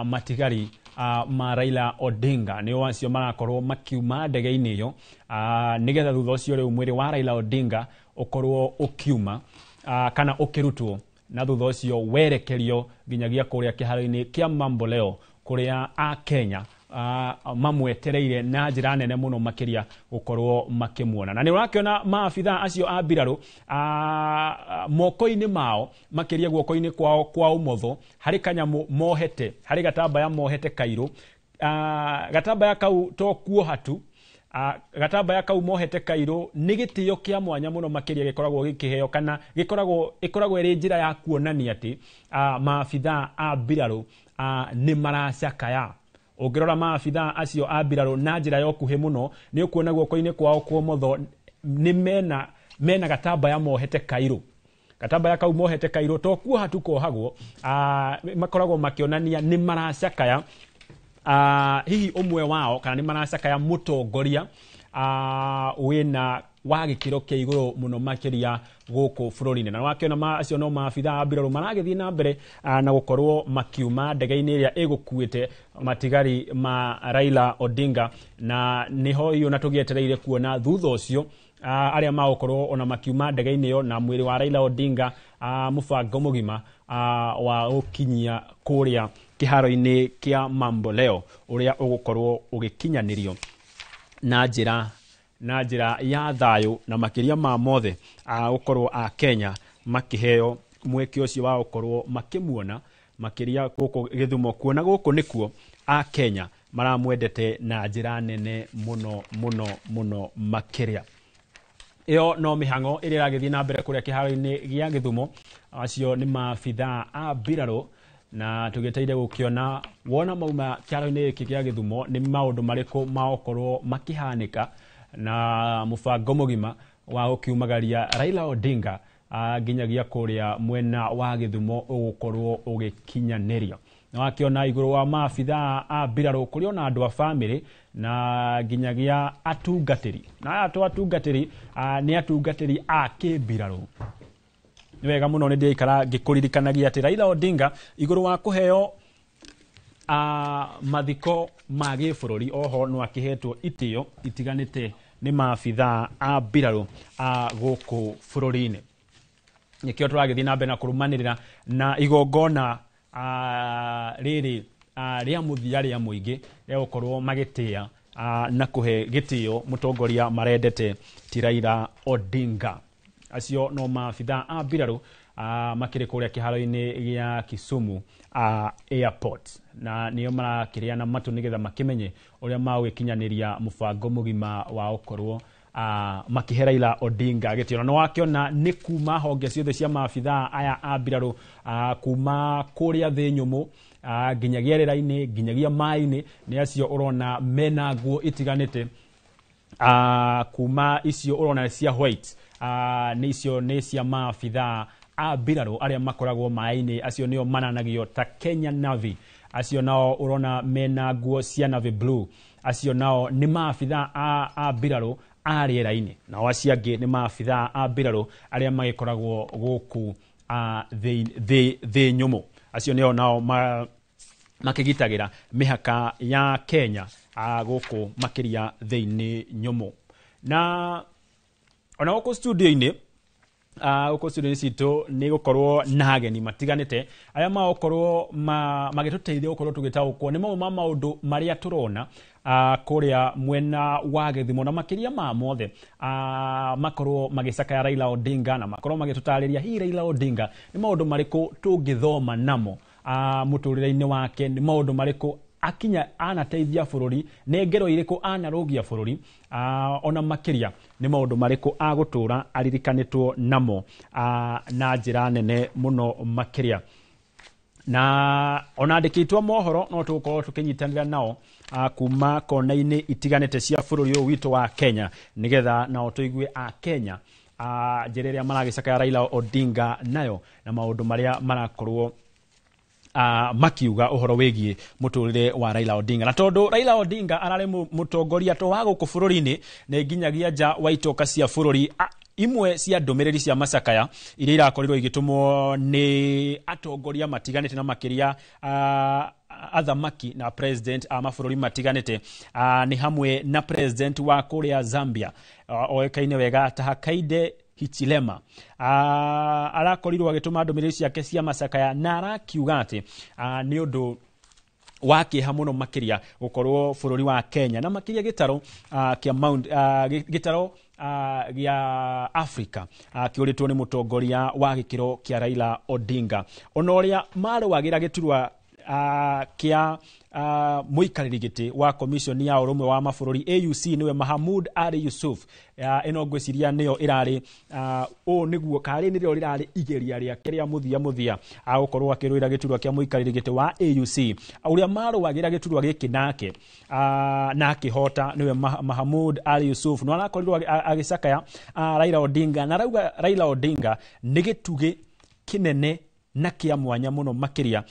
matigari ma Raila Odinga. Nĩo acio marakorwo makiuma ndege-inĩ ĩyo nĩgetha thutha ũcio rĩu mwĩrĩ wa Raila Odinga ũkorwo ũkiuma kana ũkĩrutwo na thutha ũcio werekerio nginyagia kũrĩa kĩharo-inĩ kĩa Mamboleo kũrĩa a Kenya mamwetereire na njĩra nene mũno makĩria gũkorwo makĩmuona. Na nĩ ũrakĩona maabitha acio a mbirarũ moko-inĩ mao makĩria guoko-inĩ kwao kwa ũmotho harĩ kanyamũ mohete, harĩ gatambaya mohete kairũ. Gatambaya kau to kuoha tu, gatambaya kau mohete kairũ nĩ gĩtĩo kĩa mwanya mũno makĩria gĩkoragwo gĩkĩheo kana ĩkoragwo ĩrĩ njĩra ya kuonania atĩ maabitha a mbirarũ nĩ maracakaya. Ũngĩrora maabitha acio a mbirarũ na njĩra ya ũkuhĩ mũno nĩ ũkuona guoko-inĩ kwao kwa ũmotho nĩ mena gatambaya mohete kairũ. Gatambaya kau mohete kairũ to kuoha tu kohagwo, makoragwo makĩonania nĩ maracakaya hihi ũmwe wao kana nĩ maracakaya mũtongoria wĩna wa gĩkĩro kĩa igũrũ mũno makĩria gũkũ bũrũri-inĩ. Na wakĩona acio no maabitha a mbirarũ maragĩthiĩ na mbere na gũkorwo makiuma ndege-inĩ ĩrĩa ĩgũkuĩte matigari ma Raila Odinga, na nĩho iyo na tũgĩetereire kuona thutha ũcio arĩa magũkorwo ona makiuma ndege-inĩ ĩyo na mwĩrĩ wa Raila Odinga mũbango mũgima wa gũkinyia kũrĩa kĩharo-inĩ kĩa Mamboleo ũrĩa ũgũkorwo ũgĩkinyanĩrio na njĩra ya thayũ na makĩria ma mothe gũkorwo a Kenya makĩheo mweke ũcio wa gũkorwo makĩmuona makĩria gũkũ Gĩthumo, kuona gũkũ nĩkuo a Kenya maramwendete na njĩra nene mũno mũno mũno makĩria. Ĩyo no mĩhango ĩrĩa ĩragĩthiĩ na mbere kũrĩa kĩharo-inĩ gĩa Gĩthumo. Acio nĩ maabitha a mbirarũ na tũgĩteire gũkĩona wona mauma kĩharo-inĩ gĩkĩ gĩa Gĩthumo nĩ maũndũ marĩkũ magũkorwo makĩhanĩka na mũbango mũgima wa gũkiumagaria Raila Odinga nginyagia kũrĩa mwena wa Gĩthumo ũgũkorwo ũgĩkinyanĩrio. Na wakĩona igũrũ wa maabitha a mbirarũ kũrĩ ona andũ a bamĩrĩ na nginyagia atungatĩri, na atungatĩri nĩ atungatĩri a kĩmbirarũ. Nĩ wega mũno nĩ ndĩraikara ngĩkũririkanagia atĩ Raila Odinga igũrũ wa kũheo mathiko ma gĩbũrũri, oho no akĩhetwo itĩo itiganĩte nĩ maabitha a mbirarũ gũkũ bũrũri-inĩ. Nĩkĩo tũragĩthiĩ na mbere na kũrũmanĩrĩra na igongona rĩrĩ rĩa mũthia rĩa mũingĩ rĩa gũkorwo magĩtĩa na kũhe gĩtĩo mũtongoria marendete ti Raila Odinga. Acio no maabitha a mbirarũ makĩrĩ kũrĩa kĩharo-inĩ gĩa Kisumu airport, na nĩo marakĩrĩana matũ nĩgetha makĩmenye ũrĩa magũgĩkinyanĩria mũbango mũgima wa gũkorwo makĩhe Raila Odinga gĩtĩo. Na wakĩona nĩ kuma honge ciothe cia maabitha aya a mbirarũ kuma kũrĩa thĩ nyũmũ nginyagia rĩera-inĩ nginyagia maĩ-inĩ, nĩ acio ũrona mena nguo itiganĩte kuma icio ũrona cia white nĩ cia maabitha a mbirarũ arĩa makoragwo maĩ-inĩ. Acio nĩo mananagio ta Kenya Navy. Acio nao ũrona mena nguo cia navy blue. Acio nao nĩ maabitha a mbirarũ a rĩera-inĩ. Nao acio angĩ nĩ maabitha a mbirarũ arĩa magĩkoragwo gũkũ thĩ nyũmũ. Acio nĩo nao makĩgitagĩra mĩhaka ya Kenya gũkũ makĩria thĩ-inĩ nyũmũ. Na ona gũkũ studio-inĩ citũ nĩ gũkorwo na ageni matiganĩte arĩa magũkorwo magĩtũteithia gũkorwo tũgĩtaũkwo nĩ mamwe ma maũndũ marĩa tũrona kũrĩa mwena wa Gĩthumo, na makĩria ma mothe makorwo magĩcakaya Raila Odinga na makorwo magĩtũtarĩria hihi Raila Odinga nĩ maũndũ marĩkũ tũngĩthoma namo mũtũrĩre-inĩ wake, nĩ maũndũ marĩkũ akinya anateithia bũrũri, nĩ ngero irĩkũ anarũgia bũrũri, ona makĩria nĩ maũndũ marĩkũ agũtũra aririkanĩtwo namo na njĩra nene mũno makĩria. Na ona andĩkĩtwo mohoro no tũgũkorwo tũkĩnyitanĩra nao kuma kona-inĩ itiganĩte cia bũrũri ũyũ witũ wa Kenya nĩgetha nao tũigue a Kenya njĩra ĩrĩa maragĩcakaya Raila Odinga nayo na maũndũ marĩa marakorwo makiuga uhoro wĩgiĩ mũtũrĩre wa Raila Odinga. Na tondũ Raila Odinga ararĩ mũtongoria to wa gũkũ bũrũri-inĩ nĩ nginyagia nja wa itoka cia bũrũri, imwe cia ndũmĩrĩri cia macakaya iria irakorirwo igĩtũmwo nĩ atongoria matiganĩte na makĩria athamaki na president a mabũrũri matiganĩte nĩ hamwe na president wa kũrĩa Zambia oĩkaine wega ta Hakainde Hichilema arakorirwo agĩtũma ndũmĩrĩri ciake cia macakaya na arakiuga atĩ nĩ ũndũ wa kĩeha mũno makĩria gũkorwo bũrũri wa Kenya na makĩria gĩtaro kĩa gĩtaro gĩa Africa kĩũrĩtwo nĩ mũtongoria wa gĩkĩro kĩa Raila Odinga, ona ũrĩa marũagĩra gĩturwa kĩa mũikarĩri gĩtĩ wa commission ya ũrũmwe wa mabũrũri AUC nĩwe Mahamud Ali Yusuf. Ĩno ngwĩciria nĩyo ĩrarĩ nĩguo karĩ nĩrĩo rĩrarĩ igeria rĩake rĩa mũthia gũkorwo akĩrũĩra gĩturwa kĩa mũikarĩri gĩtĩ wa AUC, ũrĩa marũagĩra gĩturwa gĩkĩ nake na akĩhota nĩwe Mahamud Ali Yusuf. No arakorirwo agĩcakaya Raila Odinga na rauga Raila Odinga nĩ gĩtugĩ kĩnene na kia mwanya muno makiria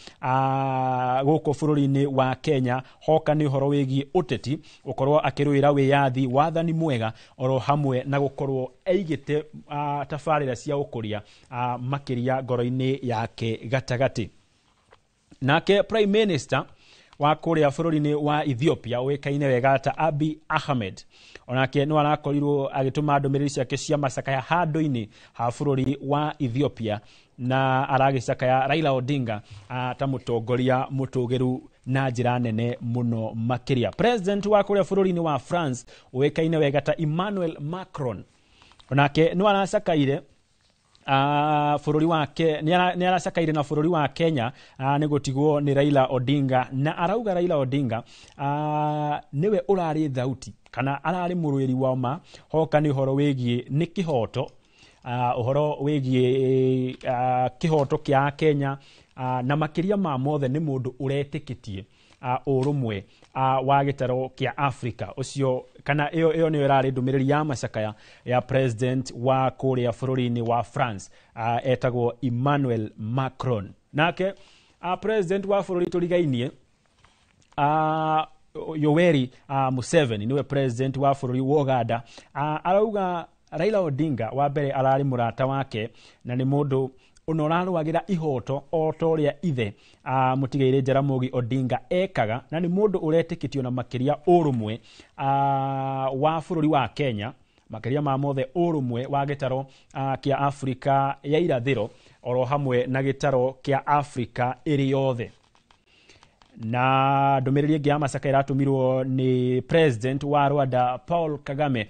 gũkũ bũrũri-inĩ wa Kenya hoka nĩ ũhoro wĩgiĩ ũteti gũkorwo akĩrũĩra wĩyathi wathani mwega oro hamwe na gũkorwo aigĩte tabarĩra cia ũkũria makiria ngoro-inĩ yake gatagati. Nake Prime Minister wa kũrĩa bũrũri-inĩ wa Ethiopia ũĩkaine wega ta Abiy Ahmed onake no arakorirwo agĩtũma ndũmĩrĩri ciake cia macakaya handũ-inĩ ha bũrũri wa Ethiopia na aragĩcakaya Raila Odinga ta mũtongoria mũtũgĩru na njĩra nene mũno makĩria. President wa kũrĩa bũrũri-inĩ wa France ũĩkaine wega ta Emmanuel Macron onake no aracakaire bũrũri wake nĩ aracakaire na bũrũri wa Kenya nĩ gũtigwo nĩ Raila Odinga na arauga Raila Odinga nĩwe ũrarĩ thauti kana ararĩ mũrũĩri wa ma hoka nĩ ũhoro wĩgiĩ nĩ kĩhoto ũhoro wĩgiĩ kĩhoto kĩa Kenya na makĩria ma mothe nĩ mũndũ ũretĩkĩtie ũrũmwe wa gĩtaro kĩa Africa ũcio kana ĩyo nĩyo ĩrarĩ ndũmĩrĩri ya macakaya ya president wa kũrĩa bũrũri-inĩ wa France etagwo Emmanuel Macron. Nake president wa bũrũri tũrigainie Yoweri Museveni niwe president wa bũrũri wa Uganda arauga Raila Odinga wa mbere ararĩ mũrata wake na nĩ mũndũ ũnorarũagĩra ihoto o ta ũrĩa ithe mũtigairĩ Jaramogi Odinga ekaga na nĩ mũndũ ũretĩkĩtio na makĩria ũrũmwe wa bũrũri wa Kenya makĩria ma mothe ũrũmwe wa gĩtaro kĩa Afrika ya irathĩro oro hamwe na gĩtaro kĩa Afrika ĩrĩ yothe. Na ndũmĩrĩri ĩngĩ ya macakaya iratũmirwo nĩ president wa Rwanda Paul Kagame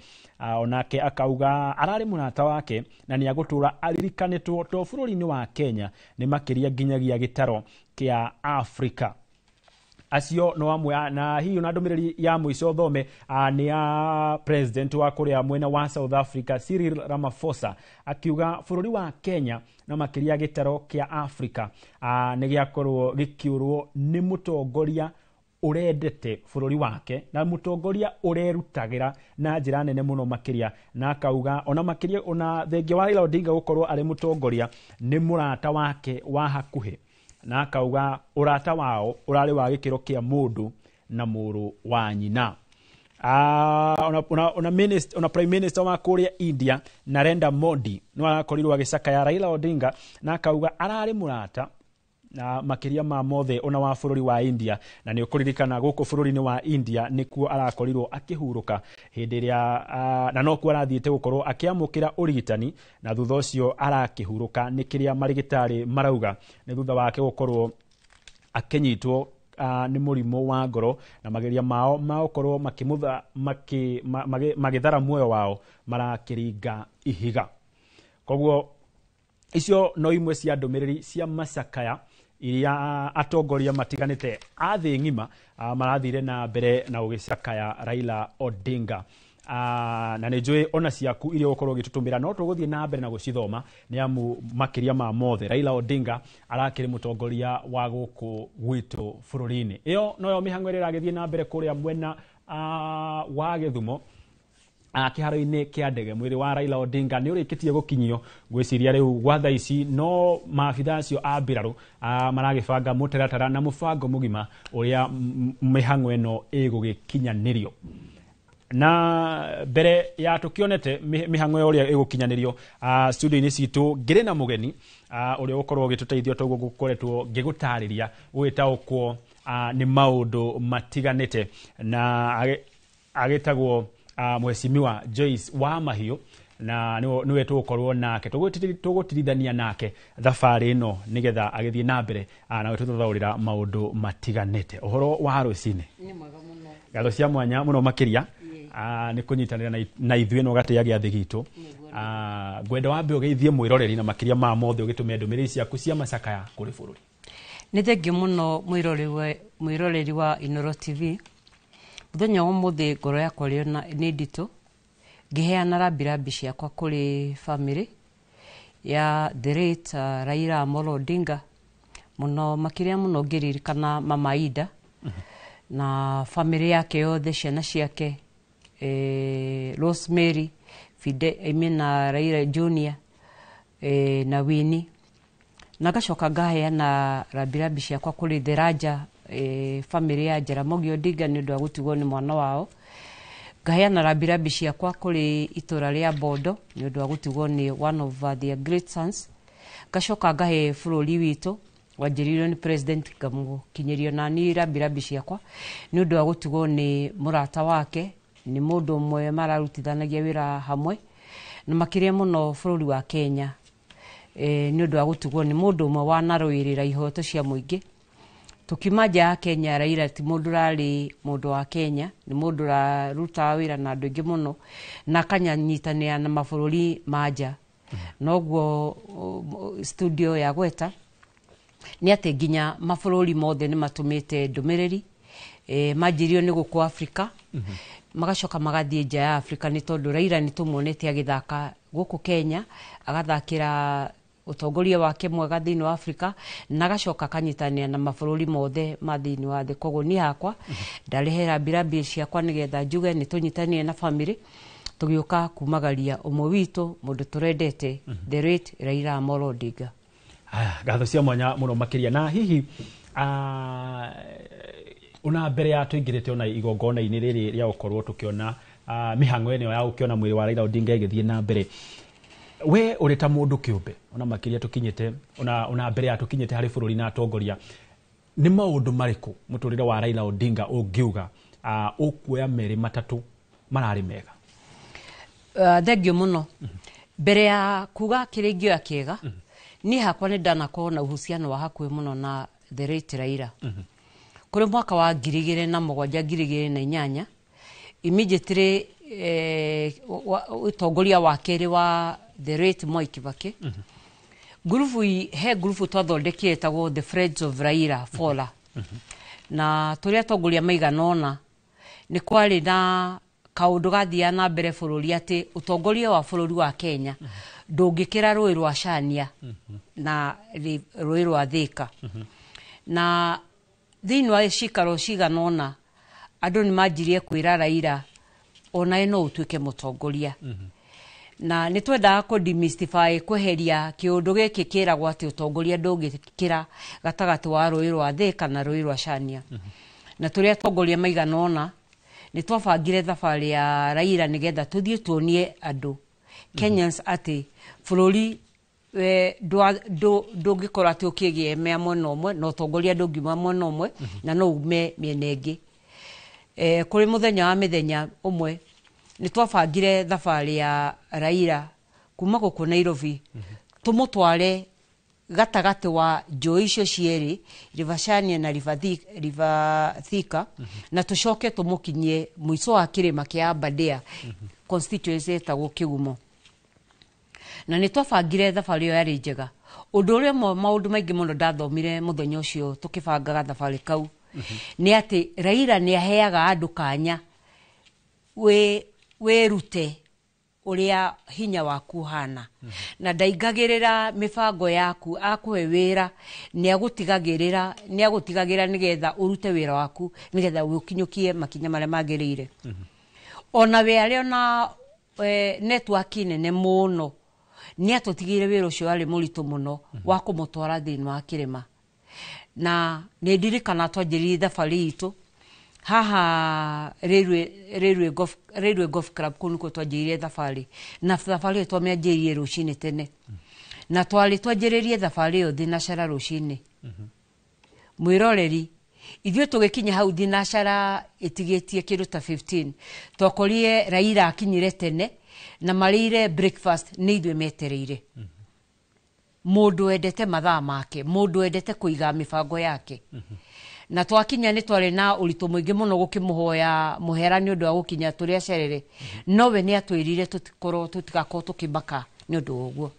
onake akauga ararĩ mũrata wake na nĩ agũtũra aririkanĩtwo to bũrũri-inĩ wa Kenya nĩ makĩria nginyagia gĩtaro kĩa Afrika. Acio no amwe na hiyo na ndũmĩrĩri ya mũico thome nĩ ya president wa kũrĩa mwena wa South Africa Cyril Ramaphosa akiuga bũrũri wa Kenya na makĩria gĩtaro kĩa Afrika nĩ gĩakorwo gĩkĩũrwo nĩ mũtongoria ũrendete bũrũri wake na mũtongoria ũrerutagĩra na njĩra nene mũno makĩria na akauga ona makĩria ona thengia wa Raila Odinga gũkorwo arĩ mũtongoria nĩ mũrata wake wa hakuhĩ na akauga ũrata wao ũrarĩ wa gĩkĩro kĩa mũndũ na mũrũ wa nyina. Ona prime minister wa kũrĩa India Narendra Modi no arakorirwo agĩcakaya Raila Odinga na akauga ararĩ mũrata na makĩria ma mothe ona wa bũrũri wa India na nĩ ũkũririkana gũkũ bũrũri-inĩ wa India nĩkuo arakorirwo akĩhurũka hĩndĩ ĩrĩa na nokuo arathiĩte gũkorwo akĩamũkĩra ũrigitani na thutha ũcio arakĩhurũka nĩ kĩrĩa marigĩtarĩ marauga nĩ thutha wake gũkorwo akĩnyitwo nĩ mũrimũ wa ngoro na mageria mao magũkorwo magĩthara muoyo wao marakĩringa ihiga. Koguo icio no imwe cia ndũmĩrĩri cia macakaya iria atongoria matiganĩte a thĩ ng'ima marathire na mbere na gũgĩcakaya Raila Odinga. Na nĩ njũĩ ona ciaku iria ũkorwo ũgĩtũtũmĩra no tũgũthiĩ na mbere na gũcithoma nĩ amu makĩria ma mothe Raila Odinga arakĩrĩ mũtongoria wa gũkũ gwitũ bũrũri-inĩ. Ĩyo noyo mĩhang'o ĩrĩa ĩragĩthiĩ na mbere kũrĩa mwena wa Gĩthumo kiharo-ini kia ndege mwiri wa Raila Odinga ni urikitie gukinyio gwiciria riu gwa thaa ici no maabitha acio a mbiraru maragibanga mutaratara na mubango mugima uria mihang'o ino igugikinyanirio na mbere ya tukionete mihang'o uria igukinyanirio studio-ini citu ngiri na mugeni uria ukorwo gituteithio toguo gukoretwo ngigutariria gwitaukwo ni maundu matiganite na agitagwo Mheshimiwa Joyce wa Mahiu na niwe tugukorwo nake tugutirithania nake thabari ino nigetha agithie na mbere na gututhaurira maundu matiganite uhoro wa rucini ni mwega muno galo cia mwanya muno makiria ni kunyitanira na ithuĩ no gatia gĩathĩ gitu gwenda wambe ũgeithie mwĩroreri na makiria ma mothe ũgĩtũme ndũmĩrĩri ciaku cia macakaya kũrĩ bũrũri nĩ thengiũ mũno mwĩroreri wa Inooro TV muthenya wa mũthĩ ngoro yakwa nĩ nditũ ngĩheana rambirambi ciakwa kũrĩ family ya the late Raila Amolo Odinga muno makiria muno ngĩririkana Mama Ida na family yake yothe ciana ciake Rosemary na Raila Junior na Winnie na gacoka ngaheana rambirambi ciakwa kũrĩ the Raja family ya Jaramogi Odinga nĩ ũndũ wa gũtigwo nĩ mwana wao ngaheana rambirambi ciakwa kũrĩ itura rĩa Bondo nĩ ũndũ wa gũtigwo nĩ one of their great sons gacoka ngahe bũrũri witũ wanjĩrĩirio nĩ president ngamũkinyĩrio na niĩ rambirambi ciakwa nĩ ũndũ wa gũtigwo nĩ mũrata wake nĩ mũndũ ũmwe mararutithanagia wĩra hamwe na makĩria mũno bũrũri wa Kenya nĩ ũndũ wa gũtigwo nĩ mũndũ ũmwe wanarũĩrĩra ihoto cia mũingĩ tukima nja ya Kenya Raila ti mũndũ rarĩ mũndũ wa Kenya nĩ mũndũ raruta wĩra na andũ aingĩ mũno na akanyitanĩra na mabũrũri ma nja noguo studio ya gweta nĩ atĩ nginya mabũrũri mothe nĩ matũmĩte ndũmĩrĩri manjirio nĩ gũkũ Afrika magacoka magathiĩ nja ya Afrika nĩ tondũ Raila nĩ tũmuonete agĩthaka gũkũ Kenya agathakĩra utongoria wake mwega thĩinĩ wa Afrika na agacoka kanyitanĩra na mabũrũri mothe ma thĩinĩ wa thĩ koguo niĩ hakwa ndarehe rambirambi ciakwa nĩgetha njuge nĩ tũnyitanĩre na family tũgĩũka kumagaria ũmwe witũ mũndũ tũrendete the late Raila Amolo Odinga. Ngatho cia mwanya muno makiria na hihi una mbere ya tuingirite ona igongona-inĩ rĩrĩ rĩa gũkorwo tukiona mihang'o ĩno ya gũkiona mwĩrĩ wa Raila Odinga ĩgĩthiĩ na mbere we ũrĩ ta mũndũ kĩũmbe ona makiria tukinyite ona mbere ya tukinyite harĩ bũrũri na atongoria nĩ maũndũ marĩkũ mũtũrĩre wa Raila Odinga ũngiuga ũkuoya merĩ matatũ mararĩ mega? Thengiũ mũno mbere ya kuga kĩrĩa ingĩoya kĩega niĩ hakwa nĩ ndanakorwo na uhusiano wa hakuhĩ mũno na the late Raila kũrĩ mwaka wa 2007-2008 immediately utongoria wa kerĩ wa the late Mwai Kibaki grupu twathondekire tagwo the Friends of Raila Fola na tũrĩa atongoria maigana ũna nĩ kwarĩ na kaũndũ gathiaga na mbere bũrũri atĩ utongoria wa bũrũri wa Kenya ndũngĩkĩra rũĩ rwa Chania na rũĩ rwa Thika na thĩinĩ wa cikaro cigana ũna andũ nĩ manjirie kwĩra Raila ona no ũtuĩke mũtongoria na nĩ twendaga kũ demystify kweheria kĩũndũ gĩkĩ kĩragwo atĩ ũtongoria ndũngĩkĩra gatagatĩ wa rũĩ rwa Thika na rũĩ rwa Chania na tũrĩa atongoria maigana ũna nĩ twabangire thabarĩ ya Raila nĩgetha tũthiĩ tuonie andũ Kenyans atĩ bũrũri ndũngĩkorwo atĩ ũkĩgĩa mwena ũmwe na ũtongoria ndũngiuma mwena ũmwe na no ume mĩena ĩngĩ. Kũrĩ mũthenya wa mĩthenya ũmwe nĩ twabangire thabarĩ ya Raila kuma gũkũ Nairobi tũmũtware gatagatĩ wa njũĩ icio cierĩ River Chania na River Thika na tũcoke tũmũkinyie mũico wa kĩrĩma kĩa Aberdare constituency etagwo Kĩgumo na nĩ twabangire thabarĩ ĩyo yarĩ njega. Ũndũ ũrĩa maũndũ maingĩ mũno ndathomire mũthenya ũcio tũkĩbangaga thabarĩ kau nĩ atĩ Raila nĩ aheaga andũ kanya wĩrute ũrĩa hinya waku hana na ndaingagĩrĩra mĩbango yaku akũhe wĩra nĩ agũtigagĩrĩra nĩgetha ũrute wĩra waku nĩgetha ũkinyũkie makinya marĩa magĩrĩire ona we arĩ ona network nene muno ni atutigire wira ucio ari muritu muno wa kumutwara thini wa kirima na ni ndirikana twanjiririe thabari itu haha Railway Golf Club kunuko twanjiririe thabari na thabari twamianjirie rucini tene na twanjiririe thabari yo thinacara rucini mwiroreri ithuĩ tũgĩkinya hau thinacara ĩtigĩtie kĩndũ ta 15 twakorire Raila akinyire tene na marĩire breakfast nĩ ithuĩ metereire mũndũ wendete mathaa make mũndũ wendete kũiga mĩbango yake na twakinya nĩ twarĩ na ũritũ mũingĩ mũno gũkĩmũhoya mũhera nĩ ũndũ wa gũkinya tũrĩ acerere nowe nĩ atwĩrire tũtigakorwo tũkĩmaka nĩ ũndũ wa ũguo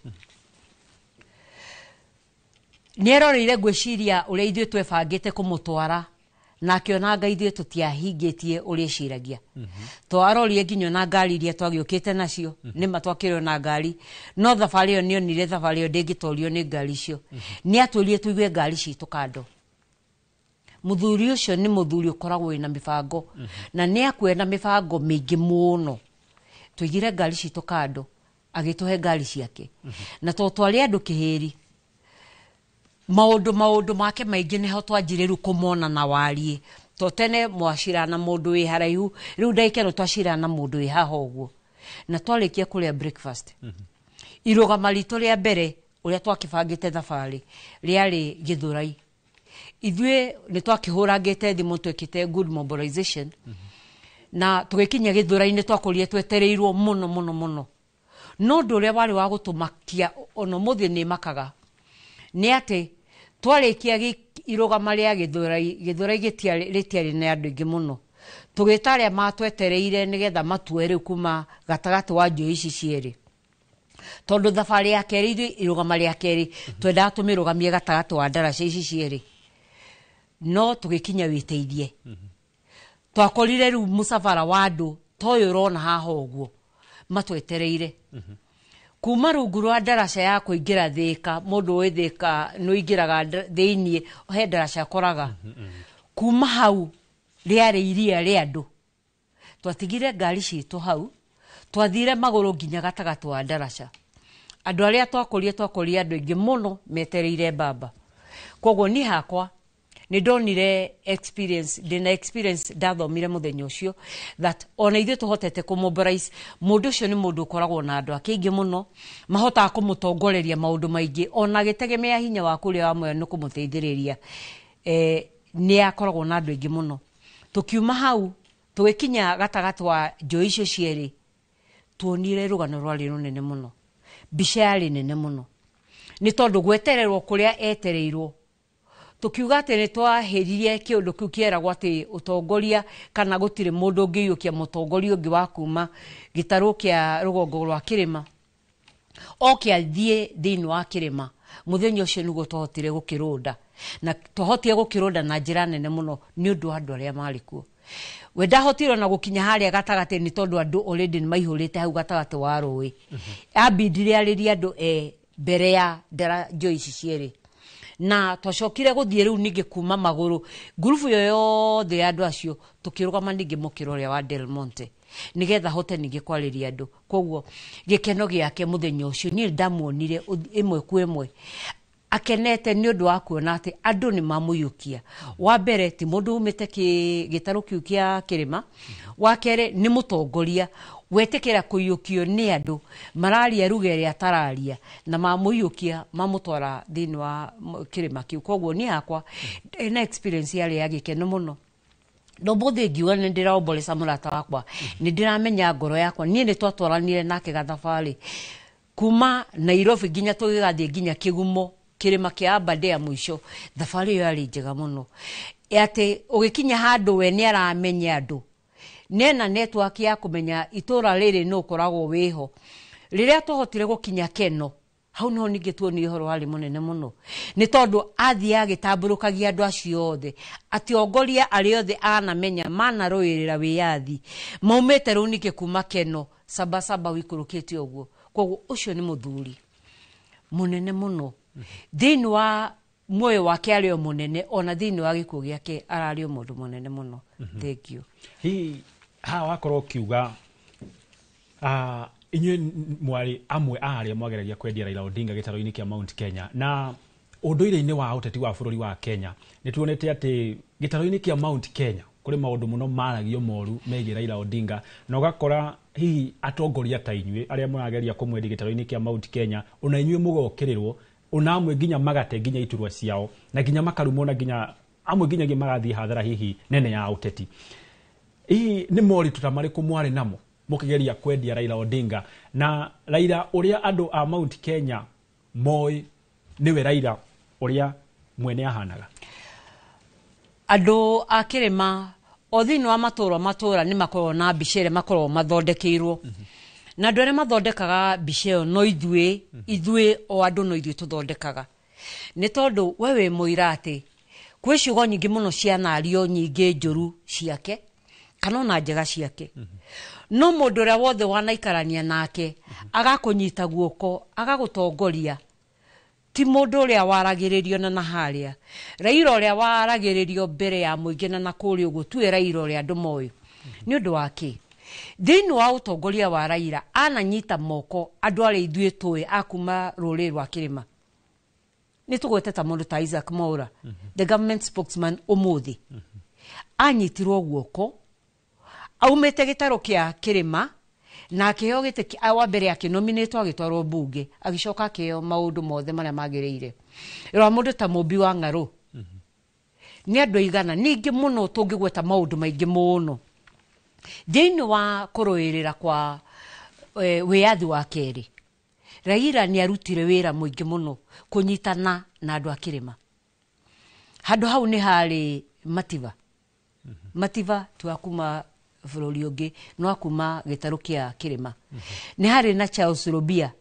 nĩeroreire ngwĩciria ũrĩa ithuĩ twebangĩte kũmũtwara na akĩonanga ithuĩ tũtiahingĩtie ũrĩa eciragia twarorire nginya na ngari iria twagĩũkĩte nacio nĩma twakĩrwo na ngari no thabarĩ ĩyo nĩonire thabarĩ ĩyo ndĩngĩtorio nĩ ngari icio nĩ atwĩrire tũigue ngari citũ kando mũthuri ũcio nĩ mũthuri ũkoragwo wĩna mĩbango na nĩ akwenda mĩbango mĩingĩ mũno tũigire ngari citũ kando agĩtũhe ngari ciake na twarĩ andũ kĩhĩri maũndũ make maingĩ nĩho twanjire rĩu kũmona na warie to tene mwacirana mũndũ wĩ haraihu rĩu ndagĩka ĩno twacirana mũndũ wĩ haha ũguo na twarĩkia kũrĩa breakfast irũgama ritũ rĩa mbere ũrĩa twakĩbangĩte thabarĩ rĩarĩ Gĩthũrai ithuĩ nĩ twakĩhũrangĩte thimũ twĩkĩte good mobilization na tũgĩkinya Gĩthũrai nĩ twakorire twetereirwo mũno no ũndũ ũrĩa warĩ wa gũtũmakia ona mũthĩ nĩ makaga nĩ atĩ twarĩkia irũgama rĩa Gĩthũrai rĩtiarĩ na andũ aingĩ mũno tũgĩta arĩa matwetereire nĩgetha matue rĩu kuma gatagatĩ wa njũĩ ici cierĩ tondũ thabarĩ ya kerĩ ithuĩ irũgama rĩa kerĩ twendaga tũmĩrũgamie gatagatĩ wa ndaraca ici cierĩ no tũgĩkinya wĩteithie twakorire rĩu mũcabara wa andũ toyũ ũrona haha ũguo matwetereire kuma rungu rwa ndaraca ya kũingĩra Thĩka mũndũ wĩ Thĩka nĩ ũingĩraga thĩiniĩ he ndaraca koraga kuma hau rĩarĩ iria rĩa andũ twatigire ngari citũ hau twathire magũrũ nginya gatagatĩ wa ndaraca andũ arĩa twakorire andũ aingĩ mũno metereire mbamba koguo niĩ hakwa nĩ ndonire experience ndathomire mũthenya ũcio that ona ithuĩ tũhotete kũmobilize mũndũ ũcio nĩ mũndũ ũkoragwo na andũ ake aingĩ mũno mahotaga kũmũtongoreria maũndũ maingĩ ona gĩtegemea hinya waku ũrĩa wamwe nĩ kũmũteithĩrĩria nĩ akoragwo na andũ aingĩ mũno tũkiuma hau tũgĩkinya gatagatĩ wa njũĩ icio cierĩ tuonire rũgano rwarĩ rũnene mũno mbica yarĩ nene mũno nĩ tondũ gwetererwo kũrĩa etereirwo tukiuga atĩ nĩ twahĩririe kĩũndũ kĩu kĩeragwo atĩ ũtongoria kana gũtirĩ mũndũ ũngĩiyũkia mũtongoria ũngĩ wa kuma gĩtarũ kĩa rũgongo rwa kĩrĩma oke athiĩ thĩinĩ wa kĩrĩma mũthenya ũcio nĩguo twahotire gũkĩrũnda na twahotire gũkĩrũnda na njĩra nene mũno nĩ ũndũ wa andũ arĩa marĩ kuo we ndahotirwo na gũkinya harĩa gatagatĩ nĩ tondũ andũ already nĩ maihũrĩte hau gatagatĩ wa rũĩ ambindire arĩria andũ mbere ya njũĩ ici cierĩ na twacokire gũthiĩ rĩu ningĩ kuma magũrũ ngurubu yo yothe ya andũ acio tũkĩrũgama ningĩ mũkĩro ũrĩa wa Del Monte nĩgetha hote ningĩ kwarĩria andũ koguo gĩkeno gĩake mũthenya ũcio niĩ ndamuonire ĩmwe kwa ĩmwe akenete nĩ ũndũ wa kuona atĩ andũ nĩ mamũiyũkia wa mbere ti mũndũ umĩte gĩtarũ kĩu kĩa kĩrĩma wa kerĩ nĩ mũtongoria wetĩkĩra kũiyũkio nĩ andũ mararia ruga ĩrĩa atararia na mamũiyũkia mamũtwara thĩinĩ wa kĩrĩma kĩu koguo niĩ hakwa na experience yarĩ ya gĩkeno mũno no mũthĩ ngiuga nĩ ndĩraomboleca mũrata wakwa nĩ ndĩramenya ngoro yakwa niĩ nĩ twatwaranire nake gathabarĩ kuma Nairobi nginya tũgĩgathiĩ nginya Kĩgumo kĩrĩma kĩa Aberdare mũico thabarĩ ĩyo yarĩ njega mũno atĩ ũgĩkinya handũ we nĩ aramenya andũ nena network ya kũmenya itũra rĩrĩ no ũkoragwo wĩho rĩrĩa twahotire gũkinya Keno hau no ningĩ tuonire ũhoro warĩ mũnene mũno nĩ tondũ athiaga agĩtambũrũkagia andũ acio othe atongoria arĩa othe anamenya manarũĩrĩra wĩyathi maumĩte rĩu ningĩ kuma Keno Sabasaba wikũrũkĩte ũguo koguo ũcio nĩ mũthuri mũnene mũno thĩinĩ wa muoyo wake arĩ o mũnene ona thĩinĩ wa gĩkuũ gĩake ararĩ o mũndũ mũnene mũno thank you haha wakorwo kiuga Inyuĩ mwari amwe arĩa mwageragia kwendia Raila Odinga gĩtaro-inĩ kĩa Mount Kenya, na ũndũire-inĩ wa ũteti wa bũrũri wa Kenya nĩ tuonete atĩ gĩtaro-inĩ kĩa Mount Kenya kũrĩ maũndũ mũno maragio moru megiĩ Raila Odinga, na ũgakora hihi atongoria ta inyuĩ arĩa mũrageria kũmwendia gĩtaro-inĩ kĩa Mount Kenya, ona inyuĩ mũgokĩrĩrwo, ona amwe nginya magate nginya iturwa ciao, na nginya makarumwo, na nginya amwe nginyagia magathiĩ hathara hihi nene ya ũteti. Hihi nĩ moritũ ta marĩkũ mwarĩ namo mũkĩgeria kwendia Raila Odinga, na Raila ũrĩa andũ a Mount Kenya moĩ nĩwe Raila ũrĩa mwene ahanaga? Andũ a kĩrĩma o thĩinĩ wa matũũra nĩ makoragwo na mbica ĩrĩa makoragwo mathondekeirwo, na andũ arĩa mathondekaga mbica ĩyo no ithuĩ o andũ no ithuĩ tũthondekaga. Nĩ tondũ we wĩ mũira atĩ kwĩ ciugo nyingĩ mũno cianario nyingĩ njũru ciake kana ona njega ciake, no mũndũ ũrĩa wothe wanaikarania nake agakũnyita guoko agagũtongoria ti mũndũ ũrĩa waragĩrĩrio na harĩa. Raila ũrĩa waragĩrĩrio mbere ya mũingĩ na nakũrĩa ũguo tuwe Raila ũrĩa andũ moĩ. Nĩ ũndũ wa kĩ? Thĩinĩ wa ũtongoria wa Raila ananyita moko andũ arĩa ithuĩ tũĩ akuma rũrĩrĩ rwa kĩrĩma. Nĩ tũgweteta mũndũ ta Isaac Mwaura, the government spokesman ũmũthĩ, anyitirwo guoko aumĩte gĩtaro kĩa kĩrĩma na akĩheo gĩtĩ wa mbere akĩnominĩtwo agĩtwarwo mbunge, agĩcoka akĩheo maũndũ mothe marĩa magĩrĩire. Rĩrĩa mũndũ ta Mũmbi wa Ng'arũ nĩ andũ aigana ningĩ mũno tũngĩgweta maũndũ maingĩ mũno thĩinĩ wa kũrũĩrĩra kwa wĩyathi wa kerĩ. Raila nĩ arutire wĩra mũingĩ mũno kũnyitana na andũ a kĩrĩma. Handũ hau nĩ harĩ Mativa twakuma bũrũri ũngĩ no akuma gĩtarũ kĩa kĩrĩma. Nĩ harĩ na Charles Robia.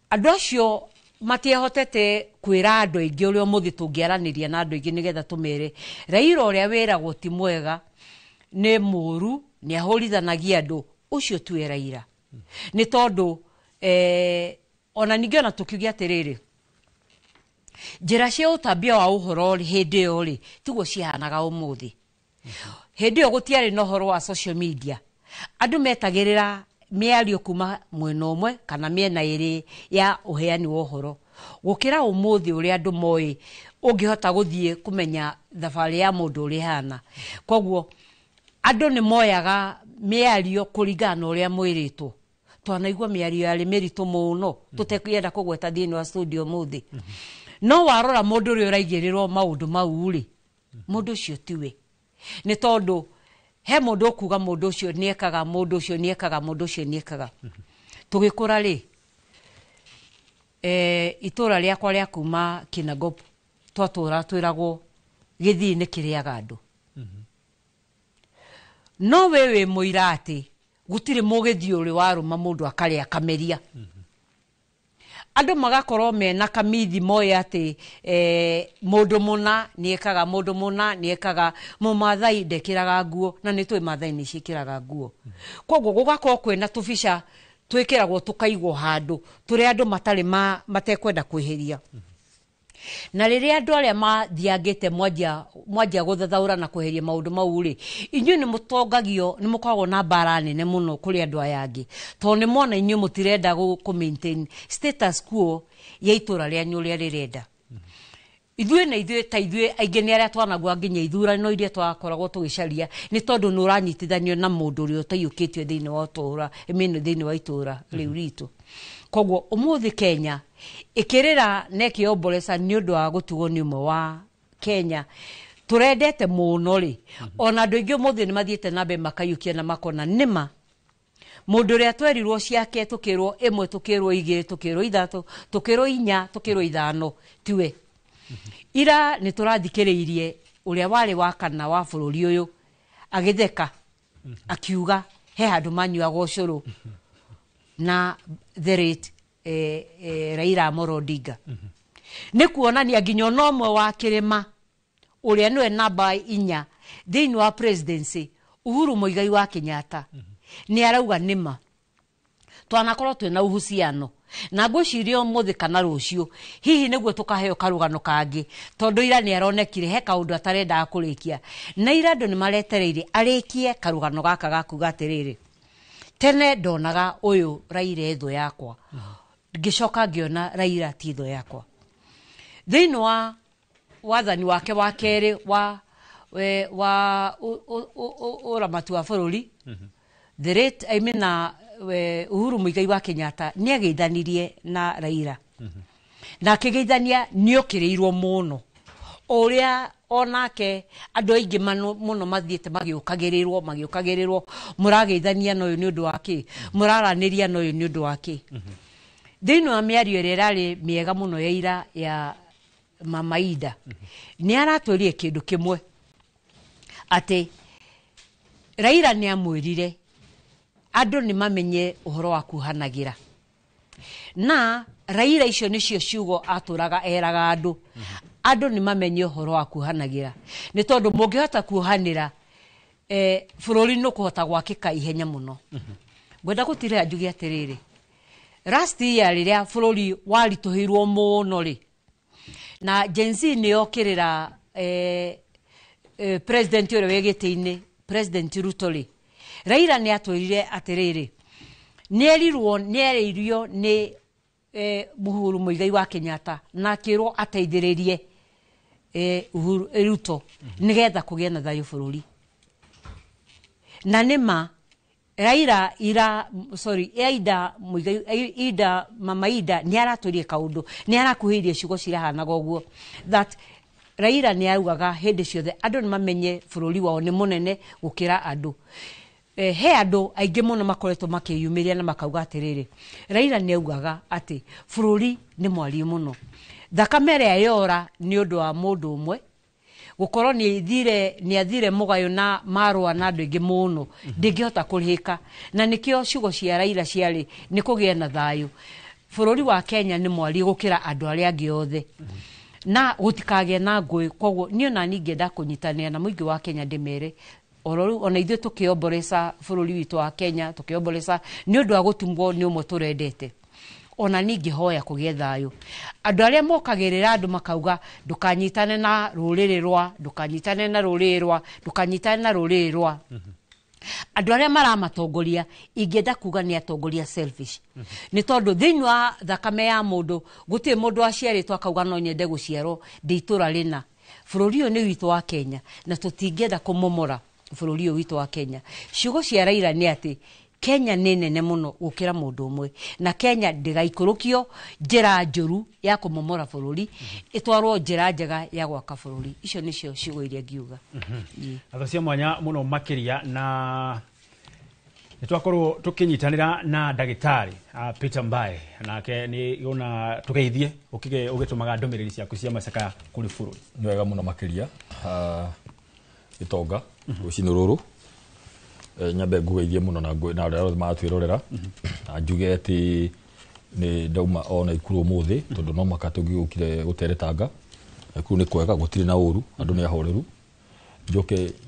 Andũ acio matiahotete kwĩra andũ aingĩ ũrĩa mũthĩ tũngĩaranĩria na andũ aingĩ nĩgetha tũmere Raila ũrĩa wĩragwo ti mwega, nĩ mũũru, nĩ ahũrithanagia andũ, ũcio tuwe Raila. Nĩ tondũ ona ningĩ ona tũkiugia atĩrĩrĩ, njĩra cia ũtambia wa ũhoro hĩndĩ ĩyo rĩ tiguo cihanaga ũmũthĩ. Hĩndĩ ĩyo gũtiarĩ na ũhoro wa social media, andũ metagĩrĩra mĩario kuma mwena ũmwe kana mĩena ĩrĩ ya ũheani wa ũhoro, gũkĩra ũmũthĩ ũrĩa andũ moĩ ũngĩhota gũthiĩ kũmenya thabarĩ ya mũndũ ũrĩa hana. Koguo andũ nĩ moyaga mĩario kũringana na ũrĩa mwĩrĩtwo. Twanaigua mĩario yarĩ mĩritũ mũno tũtekwenda kũgweta thĩinĩ wa studio mũthĩ. No warora mũndũ ũrĩa ũraigĩrĩrwo maũndũ mau rĩ, mũndũ ũcio tiwe. Nĩ tondũ he mũndũ ũkuga mũndũ ũcio nĩekaga, mũndũ ũcio nĩekaga, mũndũ ũcio nĩekaga. Tũgĩkũra rĩ, itũra rĩakwa rĩa kuma Kinangop twatũra twĩragwo Gĩthii nĩ kĩrĩaga andũ. No we wĩ mũira atĩ gũtirĩ mũgĩthii ũrĩ warũma mũndũ akarĩa kameria. Andũ magakorwo mena kamithi moya atĩ mũndũ mũna nĩekaga, mũndũ mũna nĩekaga. Mũmathai ndekĩraga nguo na nĩ tũĩ Mathai nĩ ciĩkĩraga nguo. Koguo gũgakorwo kwĩna tũbica twĩkĩragwo tũkaigwo handũ tũrĩa andũ matekwenda kwĩhĩria. Na rĩrĩa andũ arĩa mathiangĩte mwanjia gũthathaũra na kweheria maũndũ mau rĩ, inyuĩ nĩ mũtongagio, nĩ mũkoragwo na mbara nene mũno kũrĩ andũ aya angĩ, tondũ nĩ mona inyuĩ mũtirenda kũ-maintain status quo ya itũra rĩanyu ũrĩa rĩrenda. Ithuĩ na ithuĩ ta ithuĩ aingĩ nĩ arĩa twanagua nginya ithurano iria twakoragwo tũgĩcaria, nĩ tondũ nĩ ũranyitithanio na mũndũ ũrĩa ũtaiyũkĩtio thĩinĩ wa ũtũũra, thĩinĩ wa itũũra rĩu ritũ. Koguo ũmũthĩ Kenya ĩkĩrĩra na ĩkĩomboreca nĩ ũndũ wa gũtugwo nĩ ũmwe wa Kenya tũrendete mũno rĩ, ona andũ aingĩ ũmũthĩ nĩ mathiĩte na mbere makaiyũkia na makona nĩma mũndũ ũrĩa twerirwo ciake, tũkĩrwo ĩmwe, tũkĩrwo igĩrĩ, tũkĩrwo ithatũ, tũkĩrwo inya, tũkĩrwo ithano tiwe. Ira nĩ tũrathikĩrĩirie ũrĩa warĩ wa kana wa bũrũri ũyũ agĩtheka akiuga he handũ manyuaga ũcũrũ na the late Raila Amolo Odinga. Nĩ kuonania nginya ona ũmwe wa kĩrĩma ũrĩa nĩwe namba 4 thĩinĩ wa presidency, Uhuru Muigai wa Kenyatta, nĩ arauga nĩma twanakorwo twĩna uhusiano na ngwĩciria ũmũthĩ kana rũciũ hihi nĩguo tũkaheo karũgano kangĩ, tondũ ira nĩ aronekire he kaũndũ atarendaga kũrĩkia, na ira andũ nĩ maretereire arĩkie karũgano gaka gakuga atĩrĩrĩ, tene ndonaga uyu Raila etho yakwa ngicoka ngiona Raila ti etho yakwa thiini wa wathani wake wa keri wa uramatu wa bururi the rate Uhuru Muigai wa Kenyatta ni ageithanirie na Raila na akigeithania ni okireirwo muno uria onake andu aingi muno mathiete magiukagirirwo murageithania no ni undu wake muraraniria no ni undu wake thiini wa miario ire rari miega muno ya ira ya Mama Ida ni aratwirie kindu kimwe ati Raila ni amwirire andu ni mamenye uhoro wa kuhanagira na Raila icio nicio ciugo aturaga eraga andu ni mamenye uhoro wa kuhanagira ni tondu mungihota kuhanira bururi no kuhota gwakika ihenya muno gwenda gutire njugi atiriri last year riria bururi warituhirwo muno ri na Gen Z ni okirira president ure wegete-ini President Ruto ri Raila ni atwirire atiriri nierirwo ni Uhuru Muigai wa Kenyatta na kirwo ateithiririe Uhuru Ruto nigetha kugia na thayu bururi na nima Raila Ida Mama Ida ni aratwirie kaundu ni arakuhirie ciugo cirahana goguo that Raila ni arugaga hindi ciothe andu ni mamenye bururi wao ni munene gukira andu he andu aingi muno makoretwo makiyumiria na makauga atiriri Raila ni augaga ati bururi ni mwari muno thakame ya yora ni undu wa mundu umwe gukorwo ni athire mugayo na marwa na andu aingi muno ndingihota kurihika na nikio ciugo cia Raila ciari ni kugia na thayu bururi wa Kenya ni mwari gukira andu aria angi othe na gutikage na ngui koguo ni ona ningenda kunyitania na muingi wa Kenya ndimere ororu ona ithu tukioboresa bururi witu wa Kenya tukioboresa ni undu wa gutumwo ni umwe turendete ona ningi hoya kugia thayu andu aria mokagirira andu makauga ndukanyitane na ruriri rwa andu aria maramatongoria ingenda kuga ni atongoria selfish ni tondu thiini wa thakame ya mundu guti mundu aciaritwo akauga no nyende guciarwo ndiitura rina bururi uyu ni witu wa Kenya na tutingenda kumomora bururi uyu witu wa Kenya ciugo cia Raila ni ati Kenya ni nene muno gukira mundu umwe na Kenya ndigaikurukio njira njuru ya kumomora bururi itwarwo njira njega ya gwaka bururi icio nicio ciugo iria ngiuga athocia mwanya muno makiria na nitwakorwo tukinyitanira na ndagitari Peter Mbae nake ni yona tugeithie ugitumaga ndomereri ciaku cia macaka kuri bururi ni wega muno makiria itonga ucinururu nyabe ngugeithie muno na rero matwirorera njuge ati ni ndauma ona ikuru muthi tondu no makatugukire guteretanga ikuru ni kwega gutire na uru andu ni ahoreru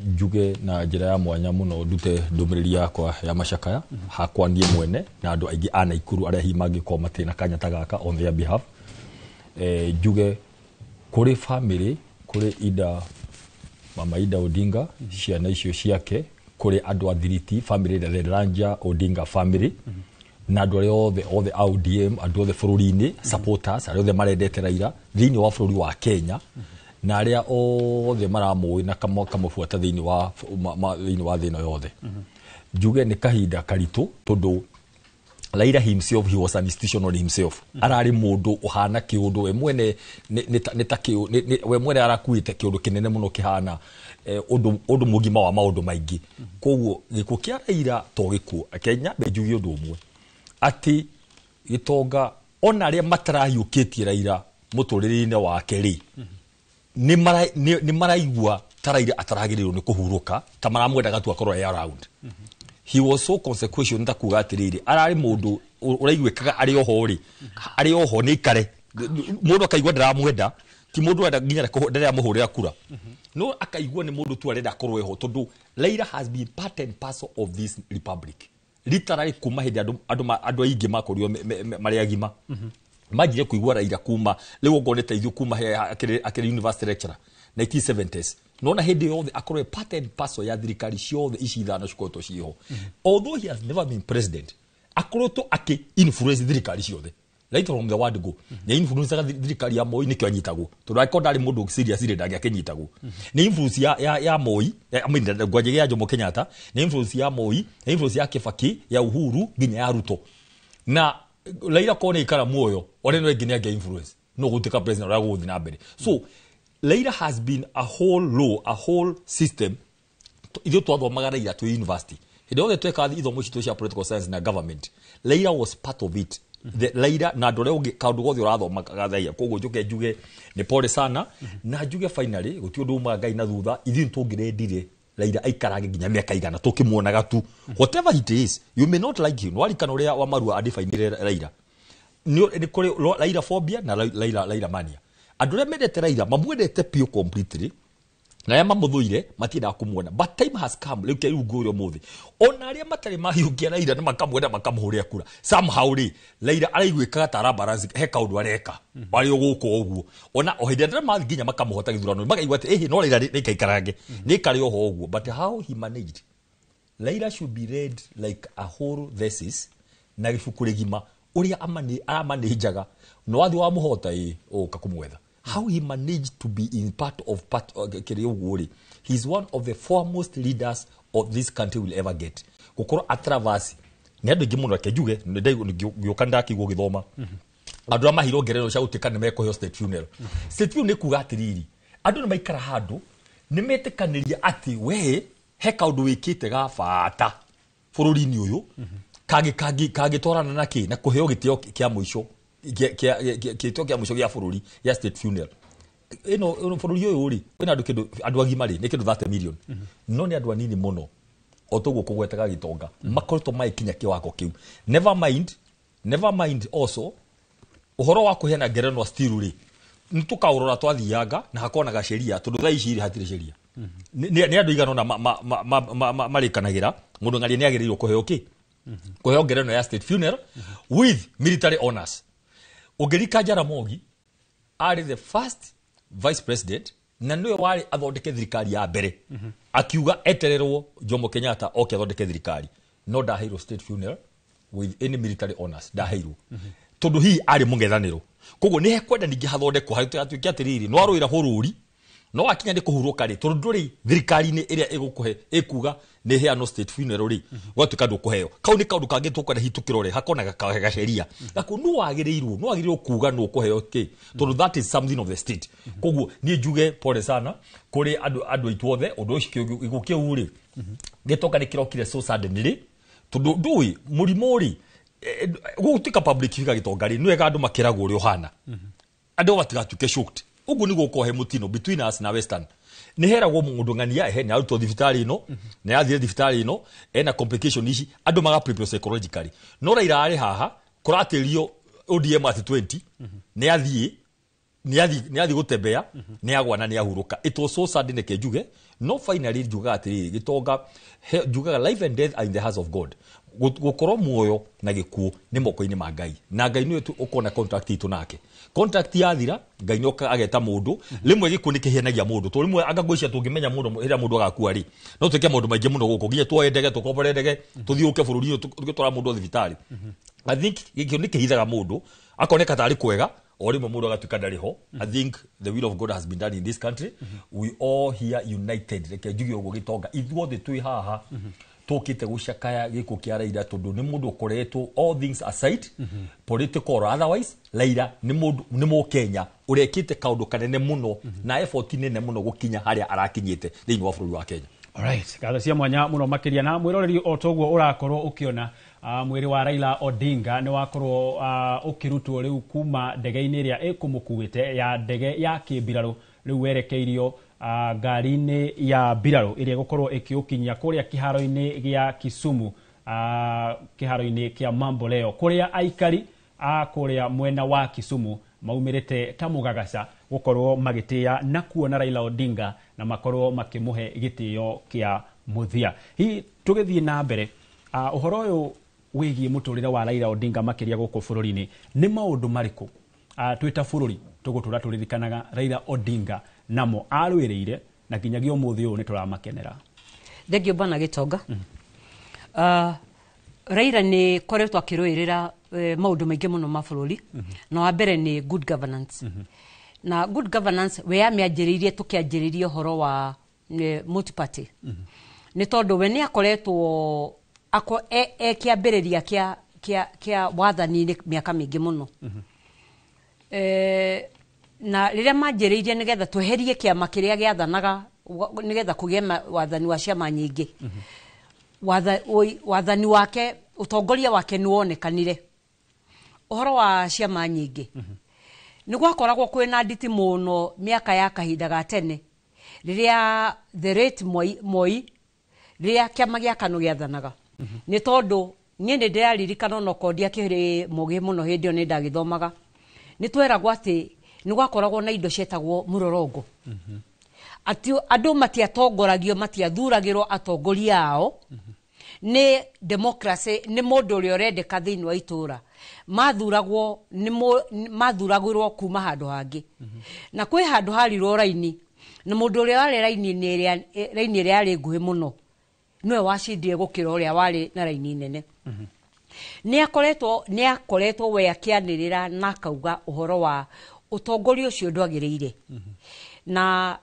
njuge na njira ya mwanya muno ndute ndumiriri yakwa ya macakaya hakwa nie mwene na andu aingi ana ikuru aria himangi ko matina kanya tagaka on their behalf njuge kuri family kuri Ida Mama Ida Odinga ciana icio ciake kuri andu athiriti family the Ranja Odinga family na andu othe ODM andu othe bururi-ini supporters aria othe marendete Raila thiini wa bururi wa Kenya na aria othe maramui na kamabuata thiini wa thino yothe njuge ni kahinda karitu tondu Raila himself, he was an institutional himself. Arari mundu uhana kiundu we mwene we mwene arakuite kiundu kinene muno kihana undu mugima wa maundu maingi. Koguo gikuo kia Raila to gikuo Kenya bejugi undu umwe ati gitonga ona aria matarayukitie Raila muturiri-ini wake ri ni maraigua Raila ataragirirwo ni kuhuruka tamaramwendaga tu akorwo around. He was so consequential ndakuga atiriri arari mundu uraigwikaga ari oho ni kare mundu akaigwa ndaramwenda ti mundu enda nginya ndara muhurira kura no akaigwa ni mundu tu arenda akorwo eho tondu Raila has been part and parcel of this republic literally kuma hindi andu aingi makorio mari agima majire kuigwa Raila kuma leo ngonete ithu kuma akiri university lecturer 1970s nona hindi yothe akorwe part and parcel ya thirikari ciothe ici ithano cikoretwo ciho. Although he has never been president, akoretwo aki influence thirikari ciothe right from the word go. Ni influence thirikari ya Moi nikyo anyitagwo tondu akorwo ndari mundu serious ire ndagi akinyitagwo. Ni influence ya Moi ngwaje ya Jomo Kenyatta, ni influence ya Moi, ni influence ya Kibaki, ya Uhuru nginya ya Ruto. Na Raila kone ikara muoyo ore no nginya ge influence no gutika president ora guthi na mbere. So Raila has been a whole law, a whole system ithu twathomaga Raila to university. Hĩndĩ yothe tweka ithomo citu cia political science na government, Raila was part of it. The Raila na ndore ungi kaundu gothe urathoma gathaia koguo njuke njuge ni pole sana na njuge finally guti undu uma Ngai na thutha ithu tungirendire Raila aikarage nginya miaka igana tukimuonaga tu whatever it is. You may not like him wali kanoria wa marua adefine Raila ni kuri Raila phobia na Raila mania. Andure medete Raila mamwendete pio completely na yama muthuire matira kumuona, but time has come leke ugurio muthi ona aria matari mahiukia Raila na makamwenda makamhuria kura somehow ri Raila araigwikaga tara balance he kaundu areka bari uguko uguo ona ohindira mathiginya makamuhota githurano magaigwa ati no Raila ni kaikarange ni kari oho uguo. But how he managed, Raila should be read like a whole thesis na gibuku rigima uria amanijaga no wathi wa muhota kakumwetha. How he managed to be in part of Kirioguri. He's one of the foremost leaders of this country will ever get. Kokoro atravasi. Ni andu ingi muno kejuge ndai giokanda kigo githoma. Andu amahiro ngerero cia gutikana meko hiyo state funeral. State funeral ni kuga atiriri. Andu ni maikara handu ni metekaniria ati we he kaundu wikite ga bata bururi-ini uyu kage twarana na ki na kuheo gitio kia muico kitio kia muico gia bururi ya state funeral. Ino bururi uyu ri wina andu agima ri ni kindu 30 million. No ni andu anini muno otoguo kugwetaga gitonga makorto maikinya kiwako kiu. Never mind also uhoro wa kuhena ngerenwa still ri nitukaurora twathianga na hakonaga sheria tondu thaa ici iri hatire sheria. Ni andu igana na marikanagira mundu ngari ni agirirwo kuheo ki kuheo ngerenwa ya state funeral with military honors. Ogerika Jaramogi ari the first vice president na niwe wari athondeke thirikari ya mbere akiuga etererwo Jomo Kenyatta oke athondeke thirikari no ndaheirwo state funeral with any military honors ndaheirwo tondu hi ari mungethaniro koguo ni hekwenda ningi hathondekwo hatuike atiriri no aruira bururi no akinya ndi kuhuruka ri tondu nduri thirikari-ini iria igukuhe ikuga ni heano state funeral ri gwatuika ndu kuheo kau ni kaundu kangi tukwenda hitukiro ri hakona ga sheria gako no agirirwo kuga no kuheo ki tondu that is something of the state. Koguo ni njuge pole sana kuri andu itwothe undu ucio igukiu ri gitoka ni kirokire so suddenly tondu ndui murimo ri gutika public figure gitonga ri niwega andu makiragwo uri uhana andu batigatuke shocked. Ugu ni gukohe mutino between us na western ni heragwo mundu ngania he ni aruto thibitari ino ni athire thibitari ino ena complication ici andu maga prepare psychologically no Raila ari haha kuratirio ODM at 20 ni athi gutembea ni agwa na ni ahuruka. It was so sad neke njuge no finally njuga atiri gitonga njuga life and death are in the hands of God. Gukoro muoyo na gikuo ni moko-ini ma Ngai na Ngai niwe ukona contract itu nake contract yathira Ngai nyoka ageta mundu limwe gikuo ni kihenagia mundu to limwe agagwicia tungimenya mundu ira mundu agakua ri no twike mundu maingi muno guko nginya tuoye ndege tukobore ndege tuthiuke bururi tugitwara mundu thibitari. I think gikio ni kihithaga mundu akoneka tari kwega o rimwe mundu agatuika ndariho. I think the will of God has been done in this country. We all here united reke njugi uguo gitonga ithuothe twi haha tukite gucakaya giko kia Raila tondu ni mundu ukoretwo all things aside political or otherwise Raila ni mu Kenya urekite kaundu kanene muno na effort nene muno gukinya haria arakinyite thiini wa bururi wa Kenya. Alright, gatha cia mwanya muno makiria na mwiroreri otoguo urakorwo ukiona mwiri wa Raila Odinga ni wakorwo ukirutwo riu kuma ndege-ini iria ikumukuite ya ndege ya kibiraro riu werekeirio ngari-ini ya biraro iria gukorwo ikiukinyia kuria kiharo-ini gia Kisumu kiharo-ini kia Mamboleo kuria aikari kuria mwena wa Kisumu maumirite ta mugagaca gukorwo magitia na kuona Raila Odinga na makorwo makimuhe gitio kia muthia. Hi tugithie na mbere uhoro uyu wigie muturire wa Raila Odinga makiria guko bururi-ini ni maundu mariku twita bururi tugutura turirikanaga Raila Odinga namo arwiriire na kinyagia umuthi uyu ni turamakenera. Thengio bana Gitonga. Raila ni koretwo akiruirira maundu maingi muno mabũrũri na wa mbere ni good governance. Na good governance we amianjiririe tukianjiririe horo wa multi-party. Ni tondu we ni akoretwo kiambiriria kia wathani miaka mingi muno. Na riria manjiririe nigetha tweherie kiama kiria giathanaga nigetha kugie wathani wa ciama nyingi. Wathani wake utongoria wake ni wonekanire. Uhoro wa ciama nyingi. Ni gwakoragwo kwina nditi muno miaka ya kahinda ga tene. Riria the rate Moi riria kiama gia KANU giathanaga. Ni tondu nie ndi ndiraririkana no kodia kiri mugi muno hindi oni ndagithomaga. Ni tweragwo ati ni gwakoragwo na indo cietagwo murorongo. Ati andu matiatongoragio matiathuragirwo atongoria ao. Ni democracy ni mundu uri urendeka thiini wa itura mathuragwo ni mathuragirwo kuma handu hangi na kwi handu harirwo raini na mundu uri wari raini ria ari nguhi muno niwe wacindire gukira uria wari na raini nene. Ni akoretwo we akianirira na kauga uhoro wa utongoria ucio ndwagiriire na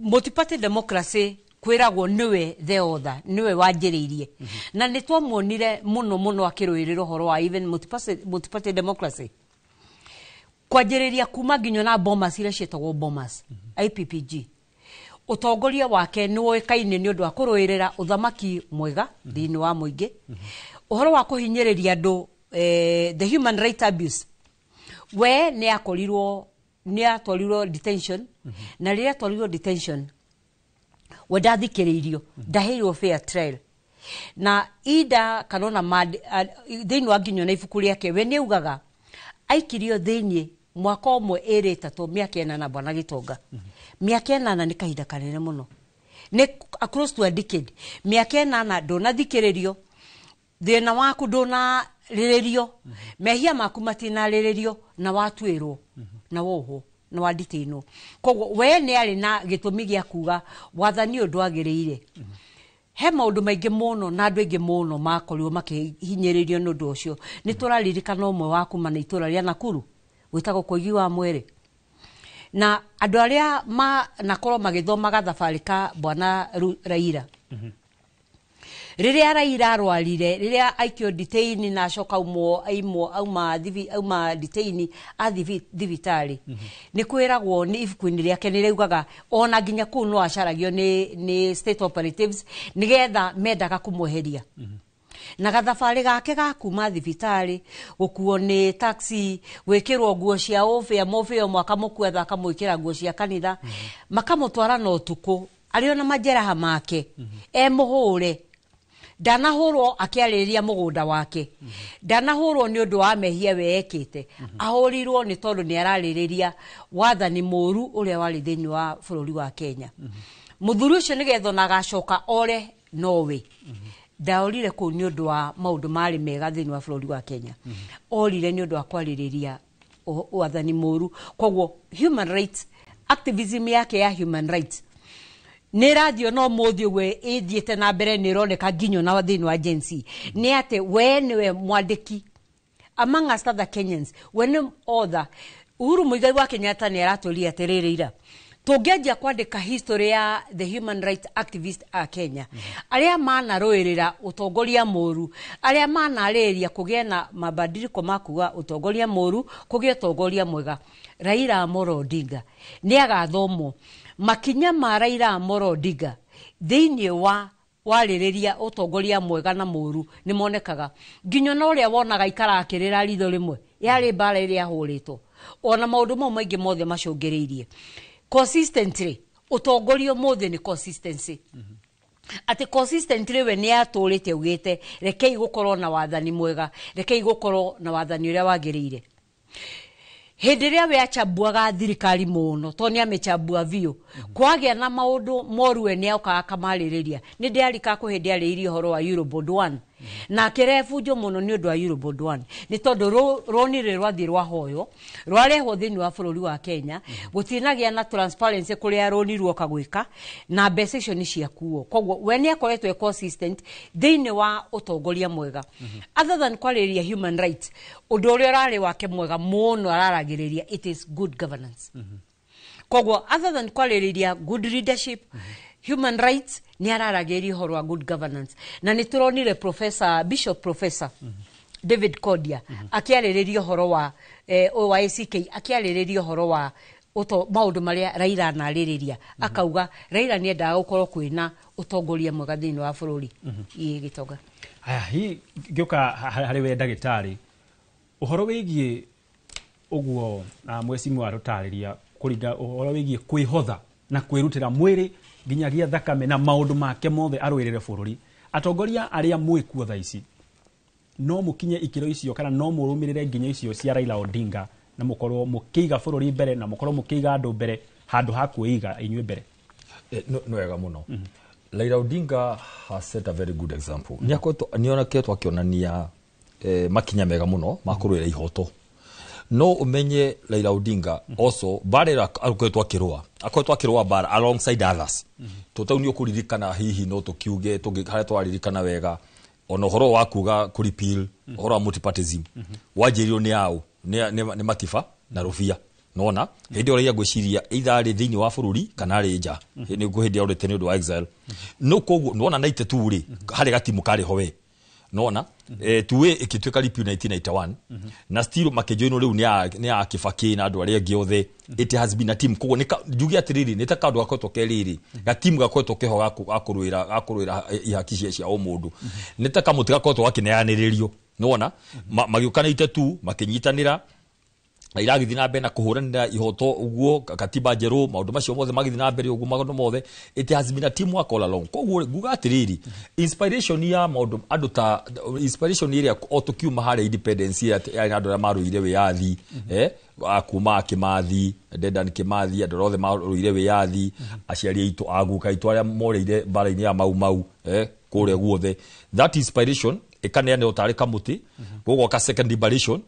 multi-party democracy kwiragwo niwe the other niwe wanjiriirie na nitwamuonire muno akiruirira horo wa even multi-party democracy kwanjiriria kuma nginyo na bombas ira cietagwo bombas IPPG utongoria wake ni woikaine ni undu wa kuruirira uthamaki mwega thiini wa muingi uhoro wa kuhinyiriria andu the human right abuse we ni atwarirwo detention na riria atwarirwo detention wadathikiririo ndaheirwo fair trial na ida kanona thiini wa nginyo na ibuku riake we ni ugaga aikirio thiini mwaka umwe iri tatu miaka 8 bwana Gitonga. Miaka 8 ni kahinda kanene muno ni across to a decade. Miaka 8 ndonathikiririo thina waku ndonariririo mehia maku matinariririo na watwirwo na woho na waditino koguo we ni ari na gitumi gia kuga wathani ndwagiriire. He maundu maingi muno na andu aingi muno makorirwo makihinyiririo ni undu ucio. Ni turaririkana umwe wa kuma na itura ria Nakuru witagwo Koigi wa Mwere na andu aria nakorwo magithomaga thabari ka bwana Raila. Riria Raila arwarire riria aikio detain na acoka auma detain thibitari ni kwiragwo ni ibuku-ini riake ni reugaga ona nginya kuu no acaragio ni state operatives nigetha mendaga kumweheria na gathabari gake ga kuma thibitari gukuo ni taxi gwikirwo nguo cia mofia mwaka mukwetha akamwikira nguo cia kanitha makamutwara na utuku ariona majeraha make muhure ndanahurwo akiaririria mugunda wake ndanahurwo ni undu wa mehia we ekite ahurirwo ni tondu ni araririria wathani muru uria wari thiini wa bururi wa Kenya. Muthuri ucio nigetho na gacoka ore Norway daorire ku ni undu wa maundu mari mega thiini wa bururi wa Kenya. Orire ni undu wa kwaririria wathani muru koguo human rights activism yake ya human rights ni radio no muthi we ithiete na mbere ni roneka nginyo na thiini wa agency ni ate we niwe mwandiki among us other Kenyans when other Uhuru Muigai wa Kenyatta ni aratũria atiririira tungeanjia kwandika history ya the human rights activist a Kenya aria manaruirira utongoria muru aria manariria kugia na mabadiliko makuga utongoria muru kugia utongoria mwega. Raila Amolo Odinga ni agathomwo makinya ma Raila Amolo Odinga thiini wa waririria utongoria mwega na muru ni monekaga nginyo na uria wonaga ikara akirira ritho rimwe yari bara iria ahuritwo ona maundu mo maingi mothe macungiriirie consistently utongoria mothe ni consistency ati consistently we ni aturite ugite rekei gukorwo na wathani mwega rekei gukorwo na wathani uria wagiriire. Hindi ria we achabuaga thirikari muno to ni amechambua vio kwagia na maundu moru we ni auka akamaririria ni ndiarika ku hindi ari horo wa Eurobond 1 na kerefujo muno ni undu wa Eurobond 1 ni tondu ronire rwathi rwahoyo rwareho thini wa bururi wa Kenya gutinagia na transparency kuria ronirwo kagwika na mbeca icio ni ciakuo kogwo we ni akoretwe consistent thini wa utongoria mwega other than kwariria human rights undu uria rari wake mwega muno araragiriria it is good governance kogwo other than kwariria good leadership human rights ni araragiriria horo wa good governance na ni turonire Bishop Professor David Kodia akiaririria horo wa OICK akiaririria horo wa maundu maria Raila anaririria akauga Raila ni endaga gukorwo kwina utongoria mwega thini wa bururi Gitonga. Aya hi gioka hari we ndagitari uhoro wigie uguo mwecimu wa rutariria kuringa uhoro wigie kwihotha na kwirutira mwiri ginyagia thakame na maundu make mothe arwirire bururi atongoria aria mwikuo tha ici no mukinye ikiro icio kana no murumirire nginya icio cia Raila Odinga na mukorwo mukiiga bururi mbere na mukorwo mukiiga andu mbere handu ha kuiga inywe mbere no wega muno Raila Odinga has set a very good example niona ketwa kionania makinya mega muno makurwira ihoto no umenye Raila Odinga also barera akwetwa kirwa bar alongside others tutauni ukuririkana hihi no tukiuge tugikare twaririkana wega ono horo wa kuga kuripil horo wa multipartyism wajirio ni ao ni matifa na rufia nona hindi ore yagwiciria either ari thini wa bururi kana ari nja ni guhindia ore tene wa exile no koguo nona naite turi hari gatimu kari howe nona tuwe ikitweka ripi 1991 na still makejoino riu ni ya Kibaki na andu aria giothe it has been a team koguo njugi atiriri ni takandu gakoto keriri gatimu gakoto keho akurwira ihaki cia o mundu ni takamuti gakoto gakineaniririo nona magiukanite tu makinyitanira iragithi na mbere na kuhuranira ihoto uguo katiba njeru maundu macio mothe magithi na mbere uguo maundu mothe it has been a team work all along koguo nguga atiriri inspiration ya maundu andu ta inspiration iria otukiuma hari independence ya andu aria maruire wiyathi akuma Kimathi Dedan Kimathi andu othe maruire wiyathi aciari aitu aguka itu aria moreire bara-ini ya mau kure guothe that inspiration ikaneane utari kamuti gogo ka second liberation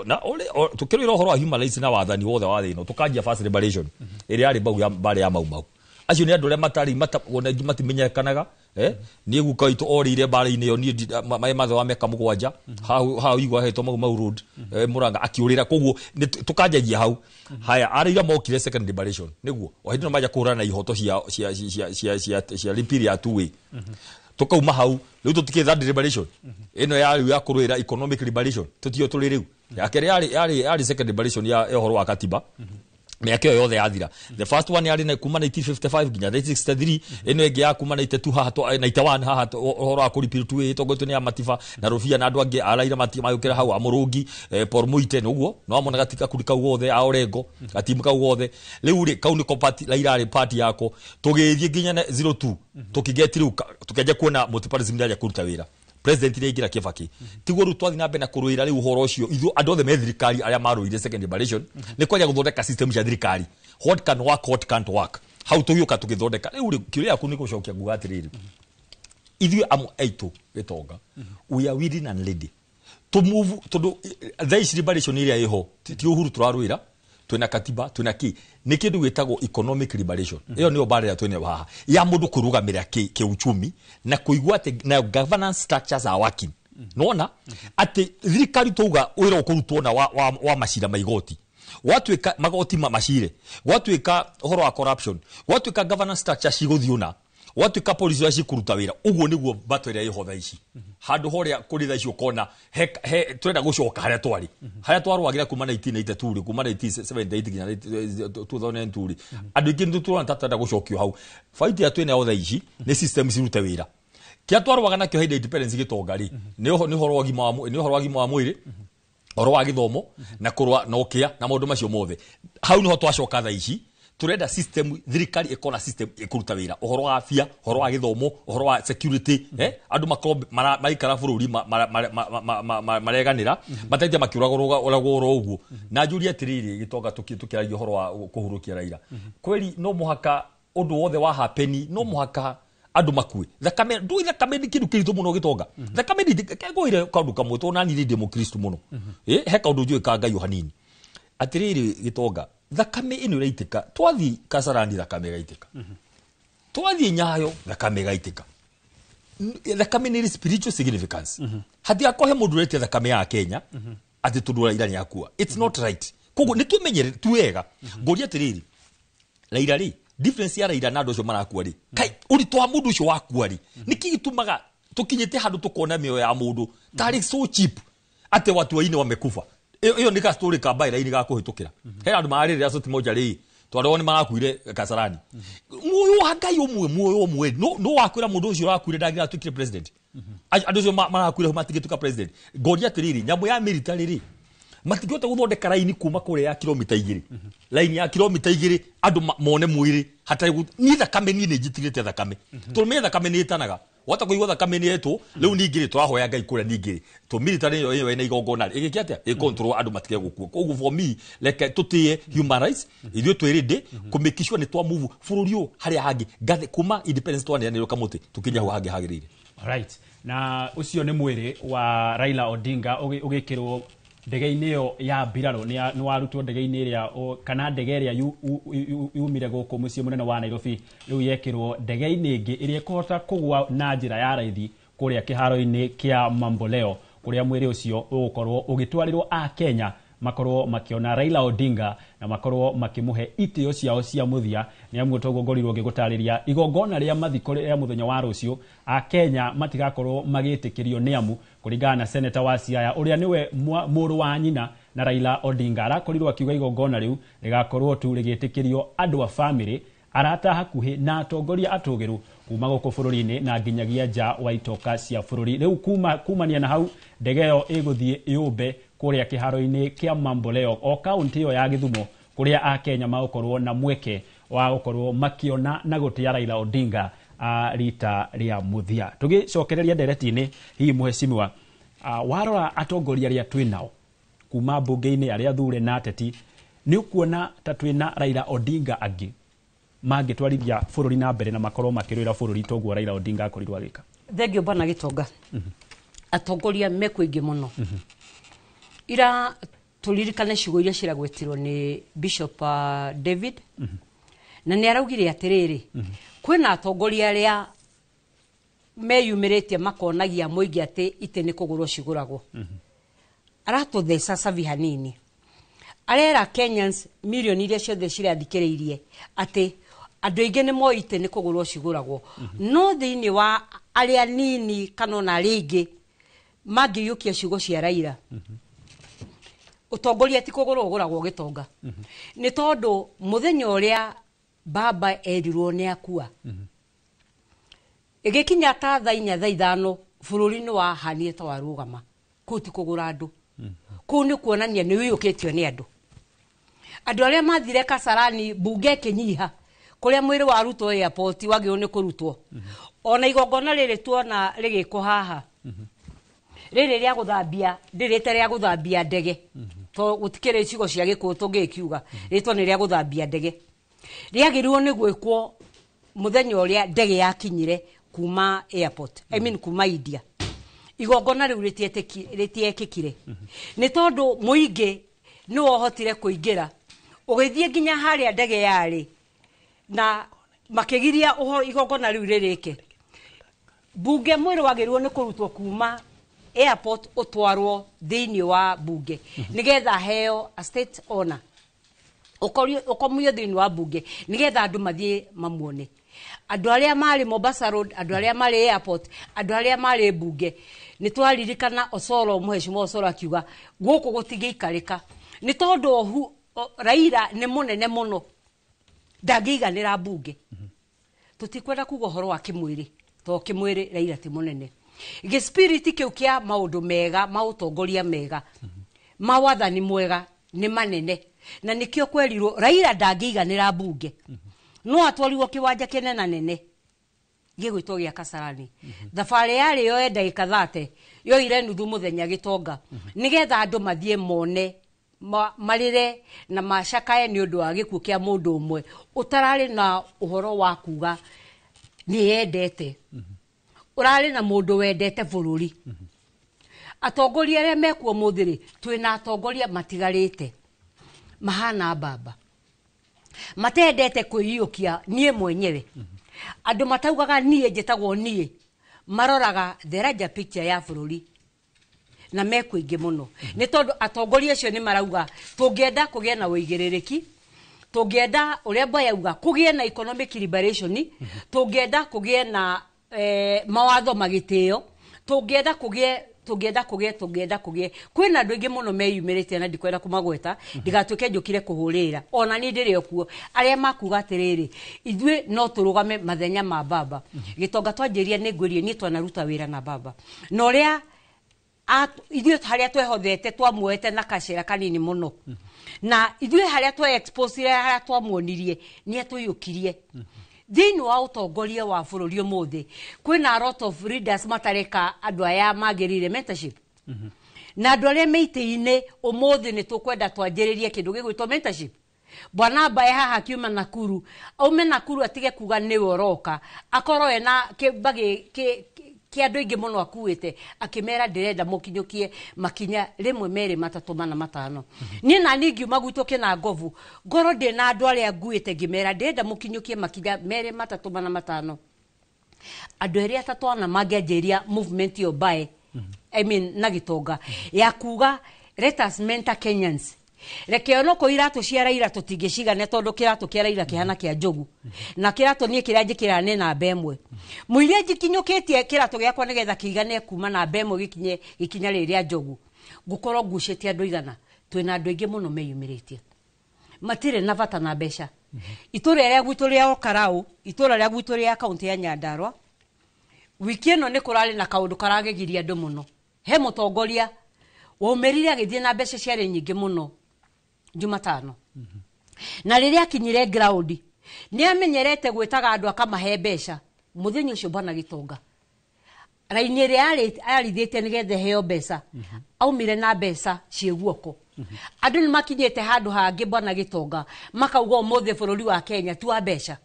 na ole tukirira horo wa human rights na wathani wothe wa thino tukanjia first liberation iri ari bau ya bare ya mau acio ni andu re matari matimenyekanaga ni guka itu orire bare-ini yo ni mai mathe wa meka mugwanja ha igwa heto mau road Muranga akiurira koguo tukanjagia hau haya arira mokire second liberation niguo ohindi no maja kurana ihoto cia ripiri ya two way tukauma hau riu tutike third liberation ino ya kurwira economic liberation tutio tuli riu yakere yari second liberation ya horo wa katiba miaka yothe yathira the first one yari na kuma 1955 ginya 1963 ino ege ya kuma 92 haha 91 haha horo wa kuripiri tu itogoto ni ya matifa na rufia na andu ange araira matima yukira hau amurungi por muite nuguo no amona gatika kurika wothe a orengo gatimka wothe riu ri kauni party Raila party yako tugithie ginya 02 tukigetiru tukeje kuona multipartyism ya kuruta wira president ni igira Kibaki tiguo rutwathi na bena kuruira riu horo ucio ithu andu othe me thirikari aria maruire second liberation ni kwaja guthondeka system cia thirikari what can work what can't work how to yuka tugithondeka riu kiuria yaku ni gucokia nguga atiriri ithu amu aitu Gitonga we are willing and ready to move to the liberation iria iho ti uhuru turaruira twina katiba twina ki ni kindu gitagwo economic liberation iyo niyo bare ya twene haha ya mundu kurugamira ki uchumi na kuigwa ati na governance structures are working nona ati thirikari tuga wira ukurutwo na wa mashira maigoti watwika magoti mashire watwika horo wa corruption watwika governance structure ciguthiuna watwika police ya cikuruta wira uguo niguo bato ira ihotha ici handu horia kuri tha icio kona twenda gucoka haria twari haria twarwagira kuma 1982 kuma 1978 ginya 2002 andu ingi ndu twenda gucokio hau fight ya twene othe ici ni system cirute wira kia twarwaga nakio hinde independence Gitonga ri ni horo wagima wa mwiri horo wa githomo na kurwa na ukia na maundu macio mothe hau niho twacoka tha ici turenda system thirikari ikona system ikuruta wira uhoro wa afya uhoro wa githomo uhoro wa security andu makombe maikara bururi mareganira mataite makiuragwo uguo na njuri atiriri Gitonga tukiragia uhoro wa kuhurukia Raila kweli no muhaka undu wothe wa hapeni no muhaka andu makue thakame ndu thakame ni kindu kiritu muno gitonga thakame ni kegoire kaundu kamwe to nani ndi mu Kristo muno he kaundu njui ka Ngai hanini atiriri gitonga thakame ino iraitika twathi Kasarani thakame gaitika twathi Nyayo thakame gaitika thakame ni spiritual significance hadi akohe mundu rete thakame ya Kenya ati tudura ira ni akua it's not right kogo ni tumenyere tuwega ngoria atiriri Raila ri difference ya Raila na ndo cio marakua ri kai uri twa mundu cio wakua ri niki gitumaga tukinyete handu tukona mioyo ya mundu tari so cheap ate watu waine wamekufa iyo ni ka story ka baira ini ga kuhitukira hera andu marire aso timoja ri twarone marakuire Kasarani muyo hagai umwe no wakwira mundu ucio wakuire ndagira tukire president andu cio marakuire matigituka president ngoria tiriri nyamu ya military ri matigota guthondeka raini kuma kure ya kilomita 2 raini ya kilomita 2 andu mone mwiri hatari ni thakame ni njitirite thakame tumenye thakame ni itanaga wata kuigwa thakame ni etu riu ningiri twahoya Ngai kure ningiri to military yo ina igongona igiki atia i control andu matige gukua kogu for me like tutie human rights ithio twirinde kumikishwa ni twa move fururio hari hangi gathe kuma independence twa ni kamuti tukinya ho hangi hagirire. Right, na ucio ni mwiri wa Raila Odinga ugikirwo ndege-ini yo ya mbiraro ni warutwo ndege-ini iria kana ndege iria yumire guku mucii munene wa Nairobi riu yekirwo ndege-ini ingi iria kuhota kugwa na njira ya raithi kuria kiharo-ini kia Mamboleo kuria mwiri ucio ugukorwo ugitwarirwo a Kenya makorwo makiona Raila Odinga na makorwo makimuhe itio ciao cia muthia ni amu togongorirwo ngigutariria igongona ria mathiko ria muthenya wa rucio a Kenya matigakorwo magitikirio ni amu kuringana na senator wa Siaya uria niwe muru wa nyina na Raila Odinga arakorirwo akiuga igongona riu rigakorwo tu rigitikirio andu a family arata hakuhi na atongoria atugiru kuma guku bururi-ini na nginyagia nja wa itoka cia bururi riu kumania na hau ndege yo iguthie iumbe kuria kiharo-ini kia Mamboleo o kaunti yo ya Githumo kuria a Kenya magukorwo na mweke wa gukorwo makiona na gutia Raila Odinga rita ria muthia. Tugicokereria ndereti-ini hii muheshimiwa warora atongoria ria twinao kuma bunge-ini aria thure na ateti ni ukuona ta twina Raila Odinga angi mangitwarithia bururi na mbere na makorwo makirwira bururi toguo Raila Odinga akorirwo agika. Thengio bana Gitonga atongoria mekuingi muno ira turirikane ciugo iria ciragwetirwo ni Bishop David na ni araugire atiriri kwina atongoria aria meyumiritie makonagia muingi ati ite ni kugurwo ciguragwo aratutheca savi hanini arera Kenyans milioni iria ciothe cirathikiriirie ati andu aingi ni moite ni kugurwo ciguragwo no thiini wa aria nini kana na ringi magiyukia ciugo cia Raila utongoria ti kugurwo guragwo Gitonga ni tondu muthenya uria baba erirwo ni akua igikinya ta thaa 4:05 bururi-ini wa hanie ta warugama kuti kugura andu ku ni kuonania ni wiyukitio ni andu aria mathire Kasarani bunge kinyiha kuria mwiri wa rutwo airport wagio ni kurutwo ona igongona riri tuona rigiko haha riri ria guthambia ndirite ria guthambia ndege to gutikire cigo cia gikuo tungikiuga ritwa ni ria guthambia ndege riagirwo ni gwikwo muthenya uria ndege yakinyire kuma airport I mean kuma India igongona riu ritiekikire ni tondu muingi ni wohotire kuingira ugithie nginya haria ndege yari na makigiria igongona riu ririke bunge mwiri wagirwo ni kurutwo kuma airport utwarwo thiini wa bunge nigetha heo a state honor ukomio thiini wa bunge nigetha andu mathie mamuone andu aria mari Mombasa Road andu aria mari airport andu aria mari bunge ni twaririkana Osoro muheshimiwa Osoro akiuga guku gutigiikarika ni tondu Raila ni munene muno ndagiganira bunge tutikwenda kuga horo wa kimwiri to kimwiri Raila ti munene ge spirit kiu kia maundu mega mautongoria mega mawathani mwega ni manene na nikio kwerirwo Raila ndagiganira bunge no atwarirwo kiwanja kinena nene gigwitwo gia Kasarani thabari yari yo ndagika 30 yo ire nuthu muthenya Gitonga nigetha andu mathie mone marire na mashakae ni undu wa gikuo kia mundu umwe utarari na uhoro wa kuga ni yendete urari na mundu wendete bururi atongoria aria mekuo muthiri twina atongoria matigarite mahana baba matendete kuiyukia nie mwenyewe andu mataugaga nie njitagwo nie maroraga the larger picture ya bururi na mekuingi muno ni tondu atongoria acio ni marauga tungienda kugia na uigiririki tungienda uria boya uga kugie na economic liberation tungienda kugie na mawatho magitio tungienda kugie kwina andu ingi muno meyumirite na ndikwenda kumagweta ndigatuke njukire kuhurira ona ni ndire okuo aria makuga atiriri ithwe no turugame mathenya ma baba gitonga twanjiria ni ngwirie ni twanaruta wira na baba no ria ithwe haria twehothete twamuete na kacira kanini muno na ithwe haria twe expose haria twamuonirie ni atuyukirie thini wa utongoria wa bururi umuthi kwina a lot of leaders matareka andu aya magirire mentorship na andu aria meite-ini umuthi ni tukwenda twanjiririe kindu gigwitwo mentorship bwana bae haha kiuma Nakuru aume Nakuru atige kuga ni woroka akoro ena kibagi ki andu ingi muno akuite akimera ndirenda mukinyukie makinya rimwe meri matatu mana matano ni na ningi magutuke na ngovu ngoro ndi na andu aria nguite ngimera ndirenda mukinyukie makinya meri matatu mana matano andu aria tatwana mangianjiria movement yo bae I mean na gitonga ya kuga let us mentor Kenyans reke ono ko iratu cia Raila tutingicigane tondu kiratu kia Raila kihana kia njogu na kiratu nie kiria njikira ne na bemwe muirie njikinyukitie kiratu giakwa nigetha kiigane kuma na bemwe gikinya riria njogu gukorwo ngucitie andu igana twina andu ingi muno meyumiritie matire na bata na besha itura ria gwitu ria Okarau itura ria gwitu ria kaunti ya Nyandarua wiki ino ni kurari na kaundu karagegiria andu muno he mutongoria womerire agithie na besha ciari nyingi muno Jumatano na riria akinyire ground ni amenyerete gwitaga andu akamahe besha muthenya ucio bwana Gitonga raini ria arithite nigethe heo besha aumire na besha cieguoko andu ni makinyete handu hangi bwana Gitonga makauga umuthe bururi wa Kenya tu besha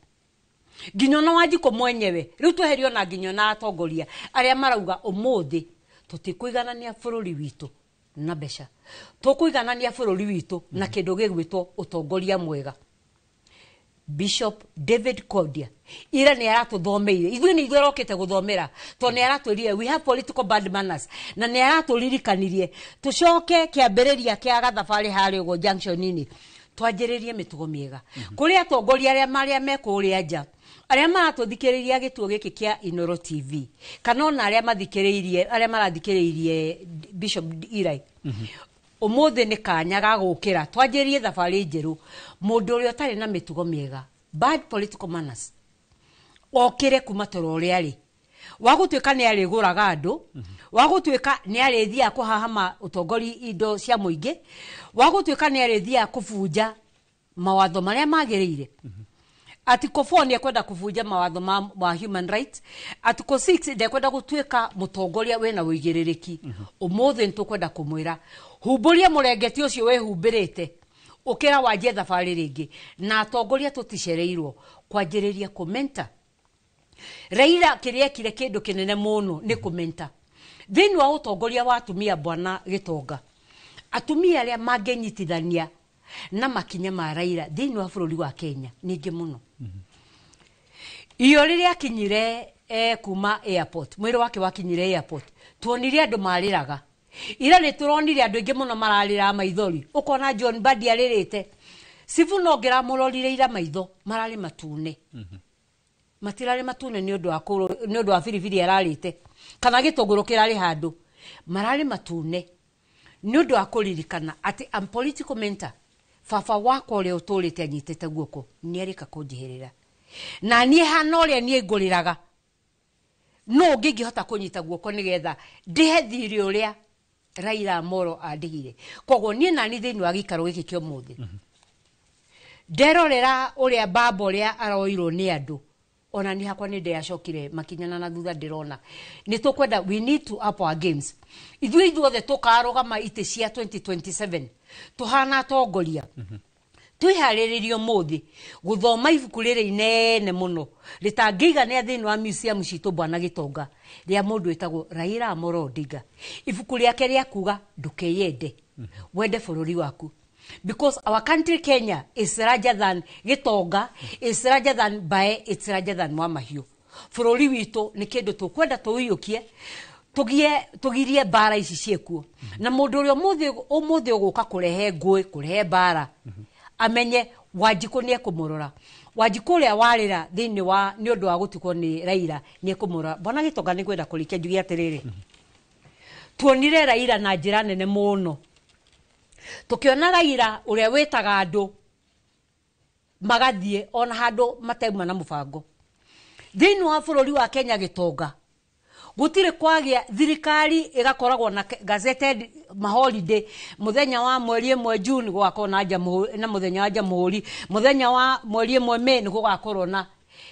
nginyona Wanjiku mwenyewe riu tweherio na nginyona atongoria aria marauga umuthe tutikuiganania bururi witu na besha tukuiganania bururi witu na kindu gigwitwo utongoria mwega Bishop David Kodia ira ni aratuthomeire ithwe ni ithwe rokete guthomera to ni aratwirire we have political bad manners na ni aratulirikanirie tucoke kiambiriria kia gathafari hari go junction nini twanjiririe mitugo miega kuri atongoria aria maria mekuria nja aria maratuthikiriria gituo giki kia Inoro TV kana ona aria marathikiririe Bishop Irai umuthi ni kanya ga gukira twanjirie thafari njeru mundu uria utari na mitugo miega bad political manners okire kuma toro uria ari wagutwika ni ari guraga andu wagutwika ni ari thia kuhahama utongori indo cia muingi wagutwika ni ari thia kubunja mawatho maria magirire Article 4 ni kwenda kuvunja mawatho ma human rights. Article 6 ni kwenda gutwika mutongoria wena wigiririki. Umuthi ntukwenda kumwira humburia murengeti ucio wehumbirite ukira wanjie thafari ringi na atongoria tuticereirwo kwanjiriria kumenta. Raila kiriekire kindu kinene muno ni kumenta thini wa utongoria wa atumia bwana Gitonga atumia aria mangenyitithania na makinya ma Raila thini wa bururi wa Kenya ningi muno iyo riria kinyire kuma airport mwiri wake wakinyire airport tuonire andu mariraga ira ni turonire andu ingi muno mararira maithori ukona John Badi aririte sifu no ngira murorire ira maitho marari matune matirari matune ni undu wa firifiri ararite kana gitunguru kirari handu marari matune ni undu wa kuririkana ati am political mentor fafa wako ule uturite anyitete guoko ni arika kunjihirira na nie hana uria nie nguriraga no ngingihota kunyita guoko nigetha ndihe thiri uria Raila Amolo andigire koguo nie nani thini wa gikaro giki kio muthi nderorera uria baba uria aroirwo ni andu ona ni hakwa ni ndeyacokire makinyana na thutha ndirona ni tukwenda we need to up our games ithuothe tukarugama ite cia 2027 tuhana atongoria twihariririo muthi guthoma ibuku riri inene muno ritangiga ne thini wa museum citu Bwana Gitonga ria mundu etagwo Raila Amolo Odinga. Ibuku riake ria kuga ndukeyende wende bururi waku, because our country Kenya is larger than Gitonga, is larger than Bae, it's larger than Mwamahiu. Bururi witu ni kindu tukwenda tuiyukie tugirie bara ici ciekuo na mundu uri umuthi uguka kurehe ngui kurehe bara amenye Wanjiku ni ekumurora. Wanjiku ria warira thini wa ni undu wa gutikwo ni Raila ni ekumurora. Bwana Gitonga ni kwenda kurikia njugi atiriri, tuonire Raila na njira nene muno, tukiona Raila uria wetaga andu magathie ona handu matauma na mubango thini wa bururi wa Kenya. Gitonga gutire kwagia thirikari igakoragwo na gazetted maholiday muthenya wa mweri 1 June gwakorwo na Jamhuri na muthenya wa Jamhuri, muthenya wa mweri 1 Mei ni gwakorwo na.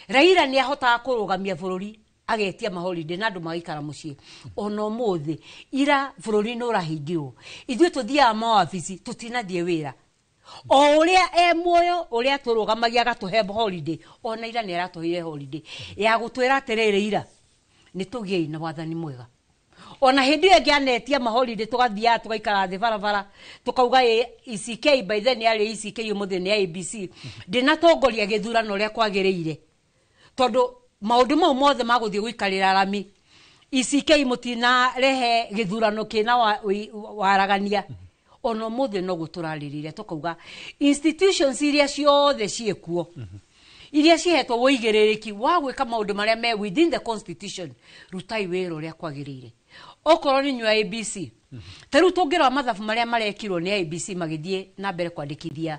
Raila ni ahota kurugamia bururi agetia maholiday na andu magikara mucii. Ono muthi ira bururi no rahingirwo ithwe tuthia mawabici tutinathie wira o uria muoyo uria turugamagia gatuhe holiday. Ona ira ni aratuhire holiday ya gutwira atiriri ira ni tugiei na wathani mwega. Ona hindi ngianetia maholiday tugathia tugaikara thi barabara tukauga ECK by then yari ECK umuthi ni ABC ndinatongoria githurano ria kwagiriire tondu maundu mau mothe maguthie guikarira rami. ECK mutina rehe githurano kina waragania. Ono muthi no guturaririire tukauga institutions iria ciothe ciekuo iria cihetwo woigererekĩ wa gwika maundu maria me within the constitution rutai wira uria kwagiriire. Okorwo ni nyua ABC taru tungira mathabu maria marekirwo ni ABC magithie na mbere kwandikithia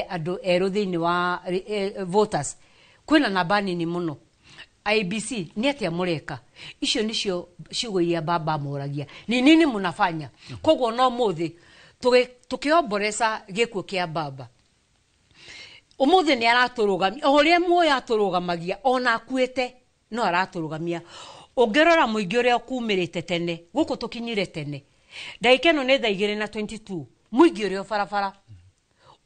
andu eru thini wa voters kwina namba nini muno. ABC ni atia mureka icio nicio ciugo iria baba moragia ni nini munafanya. Koguo no muthi tukiomboresa gikuo kia baba umuthi ni araturugamia oria muoyo aturugamagia ona akuite no araturugamia. Ungerora muingi uria ukumirite tene guku tukinyire tene ndaikeno ne 2:22 muingi uria barabara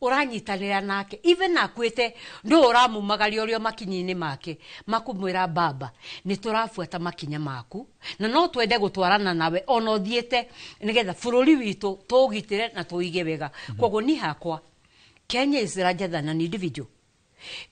uranyitanira nake even akuite ndo uramumagaria urio makinyini make makumwira baba ni turafuata makinya maku na no twende gutwarana nawe ona uthiete nigetha bururi witu tugitire na tuige wega. Koguo ni hakwa Kenya is larger than an individual.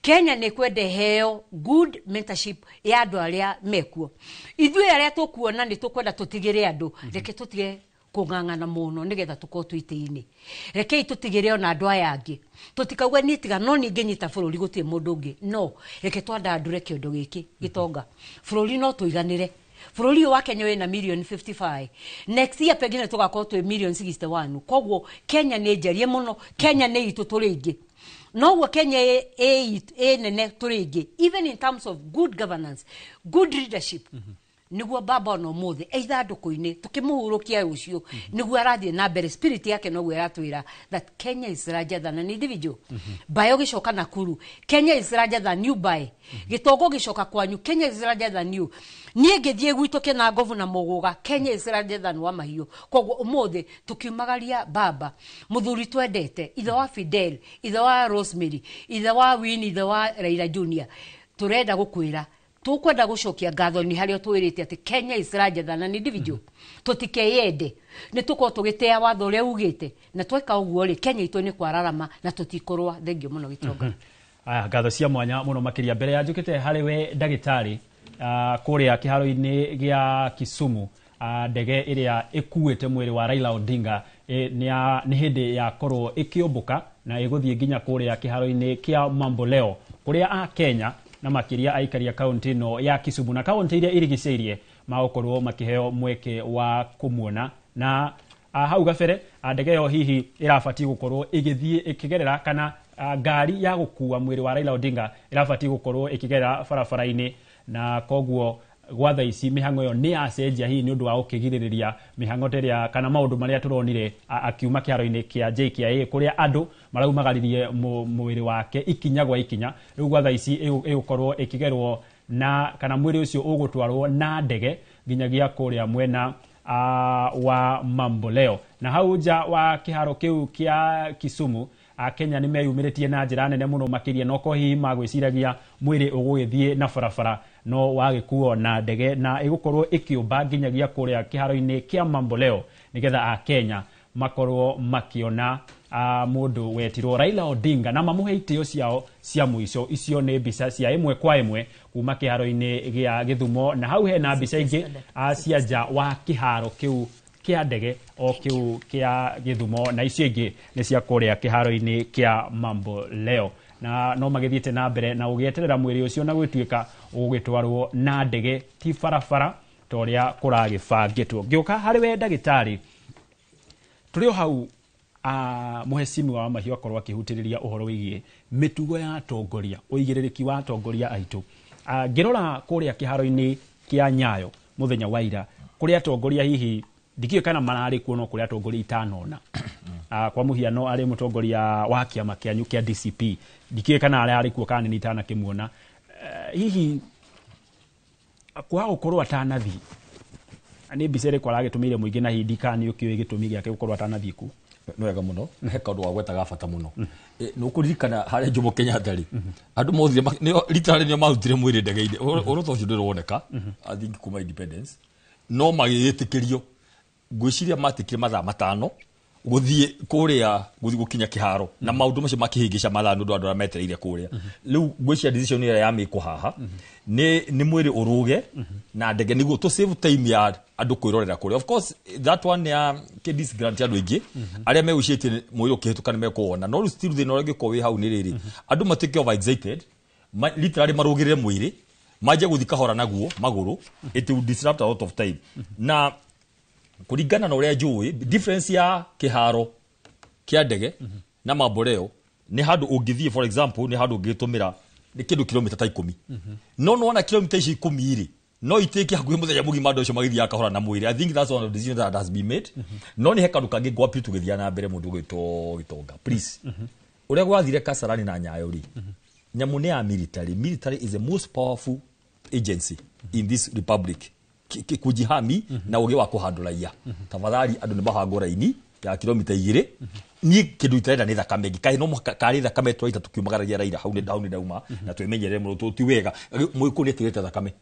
Kenya ni kwende heo good mentorship ya andu aria mekuo. Ithuĩ aria tukuona ni tukwenda tutigire andu reke tutige kungangana muno nigetha tukorwo twite-ini. Rekei tutigire ona andu aya angi tutikauga ni tiga no ninge nyita bururi gutie mundu ungi no reke twandandure kĩondo gĩkĩ Gitonga. Bururi no tuiganire. Bururi wa Kenya wena million 55 next year pengine tugakorwo twi million 61. Koguo Kenya ni njarie muno. Kenya ni itu turingi no Kenya nene turingi even in terms of good governance, good leadership. Niguo baba no muthi eithanduku-ini tukimuhurukia ucio niguo arathie na mbere spirit yake no gwe ratwira that Kenya is larger than an individual. Bayo gicoka Nakuru Kenya is larger than you. Bae Gitongo gicoka kwanyu Kenya is larger than you. Nie ngithie gwitu kina ngovu na muguga Kenya is larger than Wamahiu. Koguo umuthi tukiumagaria baba muthuri twendete ithe wa Fidel, ithe wa Rosemary, ithe wa Winnie, ithe wa Raila Junior turenda gukwira tukwenda gucokia ngatho ni hario twirite ati Kenya is larger than an individual. Tutikeyende ni tuko tugitea watho uria ugite na tweka uguo ri Kenya itu ni kwararama na tutikorwa. Thengio muno Gitonga. Aya ngatho cia mwanya muno makiria mbere ya njukite hariwe ndagitari kuria kiharo-ini gia Kisumu ndege iria ikuite mwiri wa Raila Odinga ni hindi ya korwo ikiomboka na iguthie nginya kuria kiharo-ini kia Mamboleo kuria a Kenya na makiria aikaria kaunti no ya Kisumu na kaunti iria irigiceirie maokorwo makiheo mweke wa kumuona na hau gabere ndege yo hihi irabati gukorwo igithie ikigerera kana ngari ya gukua mwiri wa Raila Odinga irabati gukorwo ikigerera barabara-ini na koguo gwatha ici mihango yo ni acenjia hihi ni undu wa ukigiriria mihango teria kana maundu maria turonire akiuma kiaro-ini kia JKIA kuria andu maraumagaririe mwiri wake ikinya gwa ikinya. Riu gwatha ici igukorwo ikigerwo na kana mwiri ucio ugutwarwo na ndege nginyagia kuria mwena wa Mamboleo na hau nja wa kiharo kiu kia Kisumu Kenya nĩ meyumĩrĩtie na njĩra nene mũno makĩria no ko hihi magwĩciragia mwĩrĩ ũgũgĩthiĩ na barabara no wagĩkuo na ndege na ĩgũkorwo ĩkĩũmba nginyagia kũrĩa kĩharo-inĩ kĩa Mamboleo nĩgetha Kenya makorwo makiona mũndũ wetirwo Raila Odinga na mamuhe itĩo ciao cia mũico. Icio nĩ mbica cia ĩmwe kwa ĩmwe kuma kĩharo-inĩ gĩa Gĩthumo, na hau hena mbica ingĩ cia nja wa kĩharo kĩu kĩa ndege o kĩu kĩa Gĩthumo, na icio ingĩ nĩ cia kũrĩa kĩharo-inĩ kĩa Mamboleo, na no magĩthiĩte na mbere na gũgĩeterera mwĩrĩ ũcio na gwĩtuĩka ũgĩtwarwo na ndege ti barabara ta ũrĩa kũragĩbangĩtwo. Ngĩũka harĩ we ndagĩtarĩ, tũrĩ o hau mũhecimi wa mahiũ akorwo akĩhutĩrĩria ũhoro wĩgiĩ mĩtugo ya atongoria, ũigĩrĩrĩki wa atongoria aitũ. Ngĩrora kũrĩa kĩharo-inĩ kĩa Nyayo mũthenya wa ira, kũrĩa atongoria hihi ndikiũĩ kana mararĩ kuo no kũrĩa atongoria itanona. Kwa mũhiano arĩ mũtongoria wa kĩama kĩanyu kĩa DCP, ndikiũĩ kana arĩ kuo kana nĩ itanakĩmuona. Hihi kwa gũkorwo atanathi nĩ mbica ĩrĩkũ aragĩtũmĩire mũingĩ na hindi kana nĩ ũkĩũĩ gĩtũmi gĩake gũkorwo atanathiĩ kuo? Nĩ wega mũno, he kaũndũ wa gwetaga bata mũno. Nĩ ũkũririkana harĩa Jomo Kenyatta rĩ, andũ mothire literally nĩo marutire mwĩrĩ ndege-inĩ. Ũhoro ta ũcio ndĩroneka I think kuma independence, no magĩĩtĩkĩrio ngwĩciria matĩkire mathaa 5 gũthiĩ kũrĩa gũkinya kĩharo na maũndũ macio makĩhĩngĩca mathaa nĩ andũ metereire kũrĩa. Rĩu ngwĩciria decision ĩrĩa ya mĩkwo haha nĩ mwĩrĩ ũrũge na ndege nĩguo to save time ya andũ kwĩrorera kũrĩa. Of course that one ya KDC grant andũ aingĩ arĩa megũcĩtie mwĩrĩ ũkĩhĩtũka nĩ mekuona, no still thĩna ũrĩa ũngĩkorwo wĩ hau nĩ rĩrĩ, andũ matuĩke over excited literally marũgĩrĩre mwĩrĩ manjie gũthiĩ kahora naguo magũrũ, it will disrupt a lot of time. Na kũringana na ũrĩa njũĩ difference ya kĩharo kĩa ndege na Mamboleo nĩ handũ ũngĩthiĩ, for example nĩ handũ ũngĩtũmĩra nĩ kĩndũ kilomita ta 10, no wona kilomita ici 10 rĩ no itĩke hakuhĩ mũthenya mũgima andũ acio magĩthiaga kahora na mwĩrĩ. I think that's one of the decisions that has been made. No nĩ he kaũndũ kangĩ ngwapire tũgĩthiana na mbere mũndũ ũgwĩtwo Gĩtonga please. Ũrĩa gwathire Kasarani na Nyayo rĩ, nyamũ nĩ ya military. Military is the most powerful agency in this republic. Kujihami na ũgĩ wa kũhandũraia. Tafadhali andũ nĩ mahangwo raini ya kilomita 2. Niĩ kĩndũ itarenda nĩ thakame ĩngĩ, kaĩ no karĩ thakame twaita tũkiumagaragia Raila hau nĩ dauma na twĩmenyerere mũno ti wega mũĩkũ nĩ tirete thakame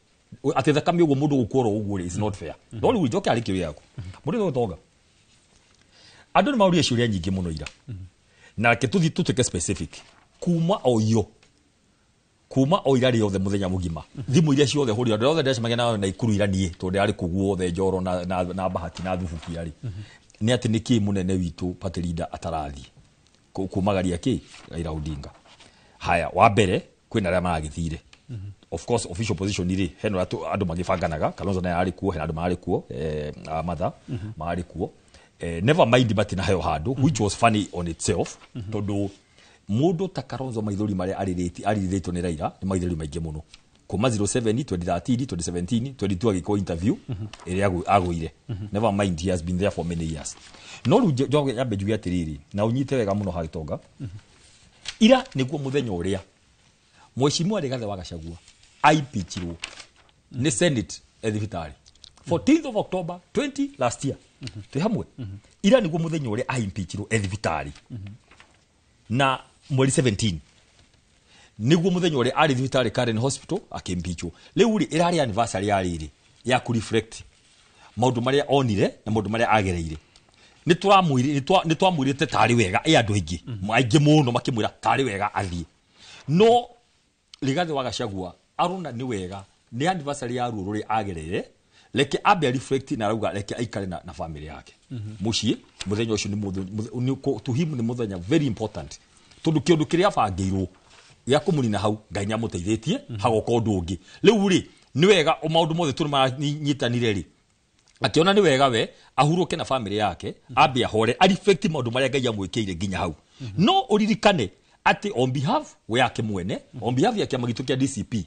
atĩ thakame ũguo mũndũ gũkorwo ũguo is not fair. No rĩu njoke arĩ kĩwĩ yaku mũndũ Gĩtonga, andũ nĩ maũria ciũria nyingĩ mũno ira na ke tũtuĩke specific kuma o ira rĩothe mũthenya mũgima thimũ iria ciothe hũrĩa andũ othe ndĩracemania nao na Ikuru ira niĩ tondũ arĩ kuguo othe Njoro na Bahati na Thubuki arĩ nĩ atĩ nĩkĩ mũnene witũ party leader atarathiĩ kumagaria kĩ Raila Odinga. Haya, wa mbere kwĩna arĩa maragĩthire, of course official position ĩrĩ hena andũ magĩbanganaga, Kalonzo naye arĩ kuo, hena andũ marĩ kuo, Matha marĩ kuo, never mind matinaheo handũ, which was funny on itself tondũ mũndũ ta Kalonzo maithori marĩa arĩrĩtwo nĩ Raila nĩ maithori maingĩ mũno kuma 07 2013 2017 22 agĩkwo interview ĩrĩa agũire. Never mind, he has been there for many years. No rĩu njoge nyambe njuge atĩrĩrĩ na ũnyite wega mũno ha Gĩtonga, ira nĩguo mũthenya ũrĩa Mheshimiwa Rigathi wa Gachagua aipichirwo nĩ Senate thibitarĩ 14th of October 20 last year. Twĩ hamwe, ira nĩguo mũthenya ũrĩa aipichirwo thibitarĩ na mweri 17 nĩguo mũthenya ũrĩa arĩ thibitarĩ Karen Hospital akĩmpichwo. Rĩu rĩ ĩrarĩ anniversary ya rĩrĩ ya kũreflect maũndũ marĩa onire na maũndũ marĩa agereire. Nĩ twamwĩrĩte tarĩ wega andũ aingĩ mũno makĩmwĩra tarĩ wega athiĩ, no Rigathi wa Gachagua arona nĩ wega nĩ anniversary ya ruo rũrĩa agereire, reke ambe reflect na rauga reke aikare na family yake mũciĩ. Mũthenya ũcio nĩ to him nĩ mũthenya very important tondũ kĩndũ kĩrĩa abangĩirwo gĩa kũmũnina hau Ngai nĩamũteithĩtie hagoka ũndũ ũngĩ. Rĩu rĩ nĩ wega maũndũ mothe tũrĩ manyitanire rĩ akiona nĩ wega we ahurũke na family yake ambe ahore reflect maũndũ marĩa Ngai amwĩkĩire nginya hau. No uririkane ati on behalf yake mwene, on behalf ya kĩama gitũ kĩa DCP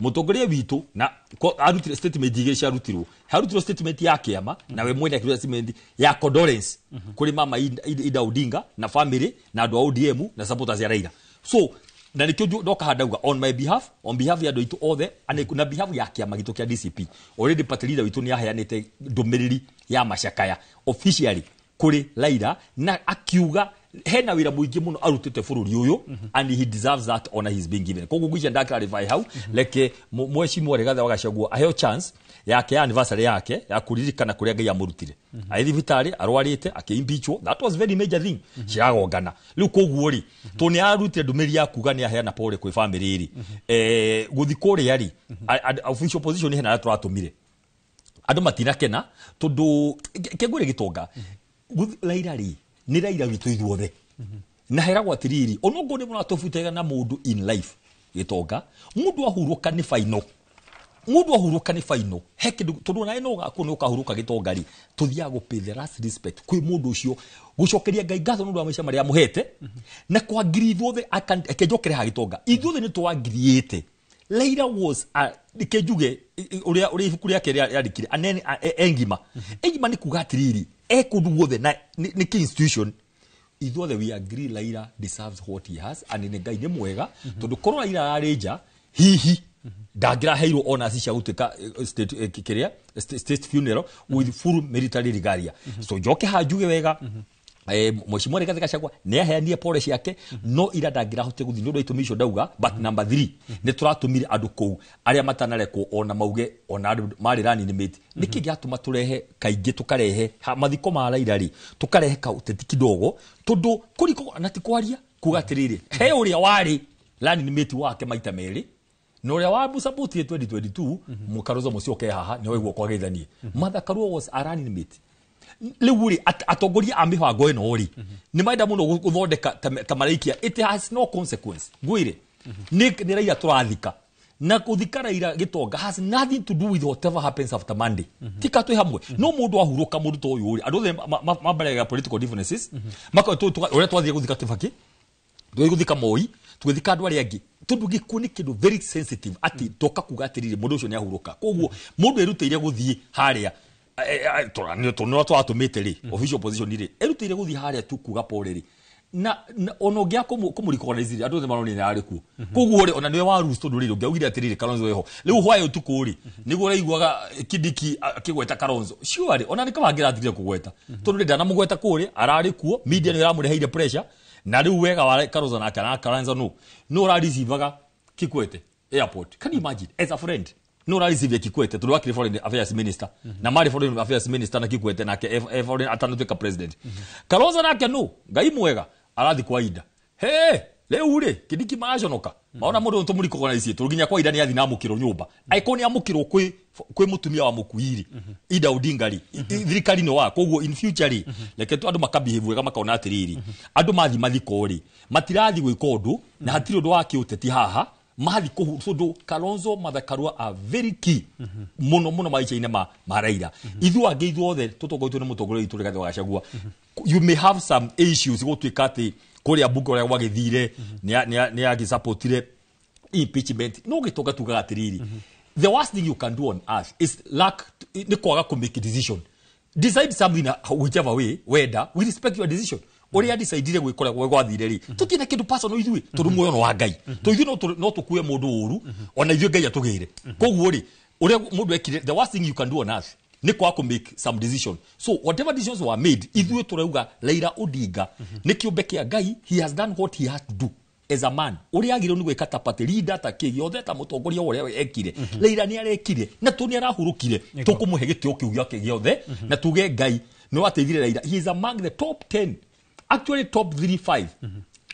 mũtongoria witũ na arutire statement igĩrĩ ciarutirwo, harutirwo statement ya kĩama na we mwene akĩruta statement ya condolence kũrĩ mama Ida Odinga na family na andũ a ODM na supporters ya Raila. So na nikio ndoka handauga on my behalf, on behalf ya andũ aitũ othe na behalf ya kĩama gitũ kĩa DCP already party leader witũ nĩ aheanĩte ndũmĩrĩri ya macakaya officially kuri Raila na akiuga hena wira muingi muno arutite bururi uyu and he deserves that honor he's been given koguo ngwija ndaklarify how like mweshimu Rigathi wa Gachagua aheo chance yake ya anniversary yake ya kuririkana kuria Ngai amurutire aithi vitari arwarite akiimbichwo that was very major thing ciagongana riu koguo ri to ni arutire ndumiri ya kuga ni aheana pole kwi family ri guthikuri yari official position hena turatumire andu matina kena tondu kegure gitonga Raila ri ni Raila witu ithuothe na heragwo atiriri onongo ni muna tofutega na mundu in life gitonga mundu ahuruka ni final mundu ahuruka ni final heke tondu na eno gako ni ukahuruka gitonga ri tuthia go pay the last respect kwi mundu ucio gucokeria Ngai ngatho nundu wa maisha maria muhete na kwa ngiri ithuothe akejokere ha gitonga ithuothe ni twangiriite Raila was kejuge uria ibuku riake riandikire anene engima ni kuga atiriri kundu guothe na ni institution ithuothe we agree Raila deserves what he has and ni Ngai ni mwega tondu korwo Raila areja hihi ndagira heiro honors cia gutuika state funeral with full military regalia so joke hajuge wega Mheshimiwa Rigathi Gachagua ni aheanie pole ciake no ira ndagira hote guthi ndu itumisho dauga but number 3 ni turatumire andu kou aria matanareko ona mauge ona andu mari rani ni mate niki giatuma turehe kaingi tukarehe mathiko ma Raila ri tukarehe kauteti kidogo tondu kuriko na tikwaria kugatiriri he uria wari rani ni mate wake maita meri no uria wa support 2022 mukarozo mucioke haha ni wiguo kwa geithanie Martha Karua was a running mate Leuri atongoria amihango eno ori ni maida muno guthondeka ta maraikia it has no consequence gwire ni Raila turathika na kuthika Raila gitonga has nothing to do with whatever happens after Monday tika tu hamwe no mundu ahuruka mundu to uyu ori andu mabarega political differences mako tu ore twathie guthika Kibaki guthika Moi tuthika andu aria angi tondu gikuni kindu very sensitive ati toka kugatirire mundu ucio ni ahuruka koguo mundu eruteire guthie haria no twatumite ri official position ri erutire guthi haria tu kuga pole ri na ono gya kumurikonize andu maroni na ari ku koguo ri ona niwe wa rusto nduri ngiaugire atirire Kalonzo weho riu hwayo tukuri niguo raiguaga Kidiki akigweta Kalonzo sure ona ni kabangira atirire kugweta tondu ndana mugweta kuri arari kuo media ni ramureheire pressure na riu wega wa Kalonzo na kana Kalonzo no rarisivaga Kikwete airport can you imagine as a friend no receive Kikwete to work foreign affairs minister na mari foreign affairs minister na Kikwete na foreign atanotuka president Kalonzo nake no Ngai mwega arathi kwa ida leo ure Kidiki maajonoka maona mundu ntumuriko kona isi turuginya kwa ida ni athi na mukiro nyumba aikoni amukiro kwi mutumia wa mukuiri Ida Odingari thirikari no wa koguo in future like tu andu makabehave kama kaona atiriri andu mathiko ri matirathi gwika undu na hatiri undu wa kiuteti haha mathi kuhusudu Kalonzo Martha Karua are very key muno maicha-ine ma Raila ithu angi ithuothe tutongoitwo ni mutongoreri itu Rigathi wa Gachagua you may have some issues gutwika ati kuria bunge uria wagithire ni agisupportire impeachment no gitonga tugaga atiriri the worst thing you can do on earth is lack ni kwaga to make a decision decide something whichever way whether we respect your decision ori adisaidire gwikora gwathire ri tutina kindu personal ithui tondu muoyo no wa Ngai to ithui no tukue mundu uru ona ithui Ngai atugire koguo ri uri mundu ekire the worst thing you can do on earth ni kwa to make some decision so whatever decisions were made ithui turauga Raila Odinga ni kiumbe kia Ngai he has done what he has to do as a man uri agire ni gwika tapate leader ta kigiothe ta mutongoria uria ekire Raila ni arekire na tu ni arahurukire tukumuhe gitio kiu giake giothe na tuge Ngai no ateithire Raila he is among the top 10 actually top 3-5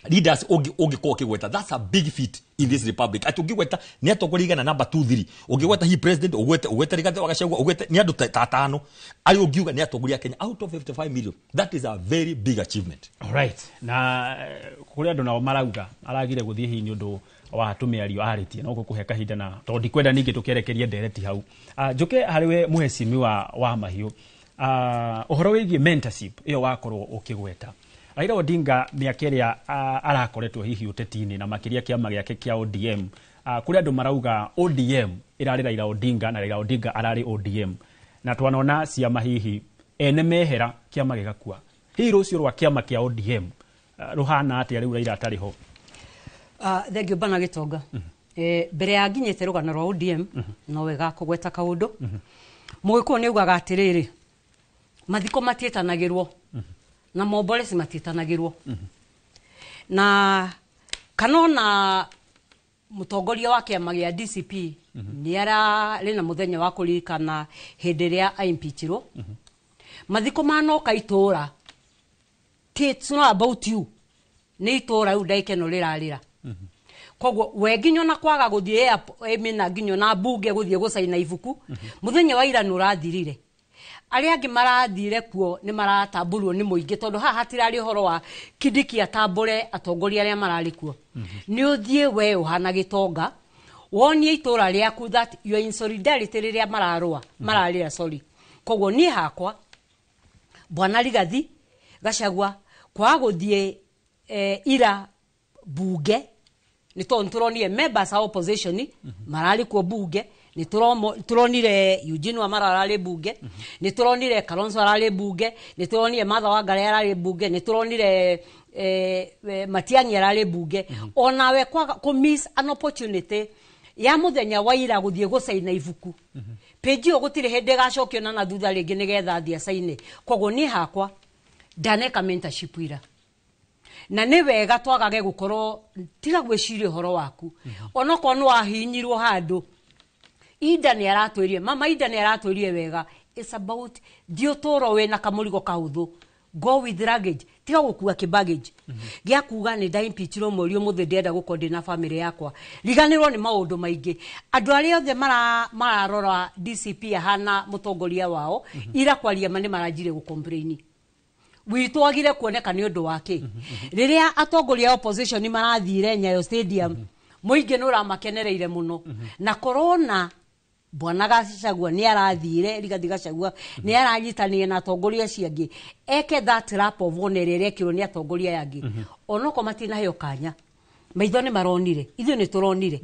leaders ogiko kigweta that's a big feat in this republic atugigweta ni atongoriga na number 2-3 ogigweta he president ogweta Rigathi wa Gachagua ogweta ni andu tatano ari ogiuga ni atongoria Kenya out of 55 million that is a very big achievement all right na kuri andu nao marauga aragire guthie hi ni undu wa tumiario aritie no gukuhe kahinda na tondi kwenda ningi tukerekerie ndereti hau njuke hariwe muhecimi wa mahiu uhoro wigie mentorship iyo wakorwo ukigweta Raila Odinga miakeria arakoretwo hihi utetini na makiria kiama giake kia ODM kuri andu marauga ODM irari Raila Odinga na Raila Odinga arari ODM na twanona ciama hihi ene mehera kiama gigakua hihi rucio rwa kiama kia ODM ruhana ati ari Raila atari ho thengio bana gitonga mbere ya nginyete rugano rwa ODM no wega kugweta kaundu mugikuo ni ugaga atiriri mathiko matietanagirwo na mombole simatitanagirwo na kanona mutongoria wa kiama gia DCP ni ara rena muthenya wa kuririkana hindi ria aimpeachirwo mathiko manoka itura it's not about you ni itura u ndaikeno rirarira koguo we nginyo na kwaga guthie emina nginyo na bunge guthie gucaina ibuku muthenya wa ira nurathirire aria angi marathire kuo ni maratamburwo ni muingi tondu haha hatirari horo wa Kindiki atambure atongoria aria marari kuo ni uthie we uhana gitonga wonie itura riaku that you are in solidarity riria mararira sorry koguo ni hakwa bwana Rigathi Gachagua kwa guthie ira bunge ni turonire members of opposition marari kuo bunge ni turonire Eugene wa mararari bunge ni turonire Kalonzo arari bunge ni turonire Martha Wangari arari bunge ni turonire Matiang'i arari bunge onawe kwa ku miss an opportunity ya muthenya wa ira guthie gucaina ibuku page yo gutire hende gacokio na thutha ringi nigetha thia caine koguo ni hakwa ndaneka mentorship ira na ni wega twagage gukorwo tiga gwiciria horo waku onoko no ahinyirwo handu Ida ni aratwirie mama Ida ni aratwirie wega it's about diotoro we na kamurigo kahuthu go with luggage tiga gukua kibaggage gia kuga ni ndaimpeachirwo morio muthe ndenda gukonde na family yakwa riganirwo ni maundu maingi andu ari othe mararora DCP hana mutongoria wao ira kwaria mane marajire gucomplain witwagire kuoneka ni undu wake riria atongoria opposition ni marathire Nyayo Stadium muingi nura makenereire muno na corona bwana Gachagua ni arathire Rigathi Gachagua ni aranyitanie na atongoria ciangi eke that rap of honor rekirwo ni atongoria yangi onoko matina heyo kanya maitho ni maronire ithuĩ ni turonire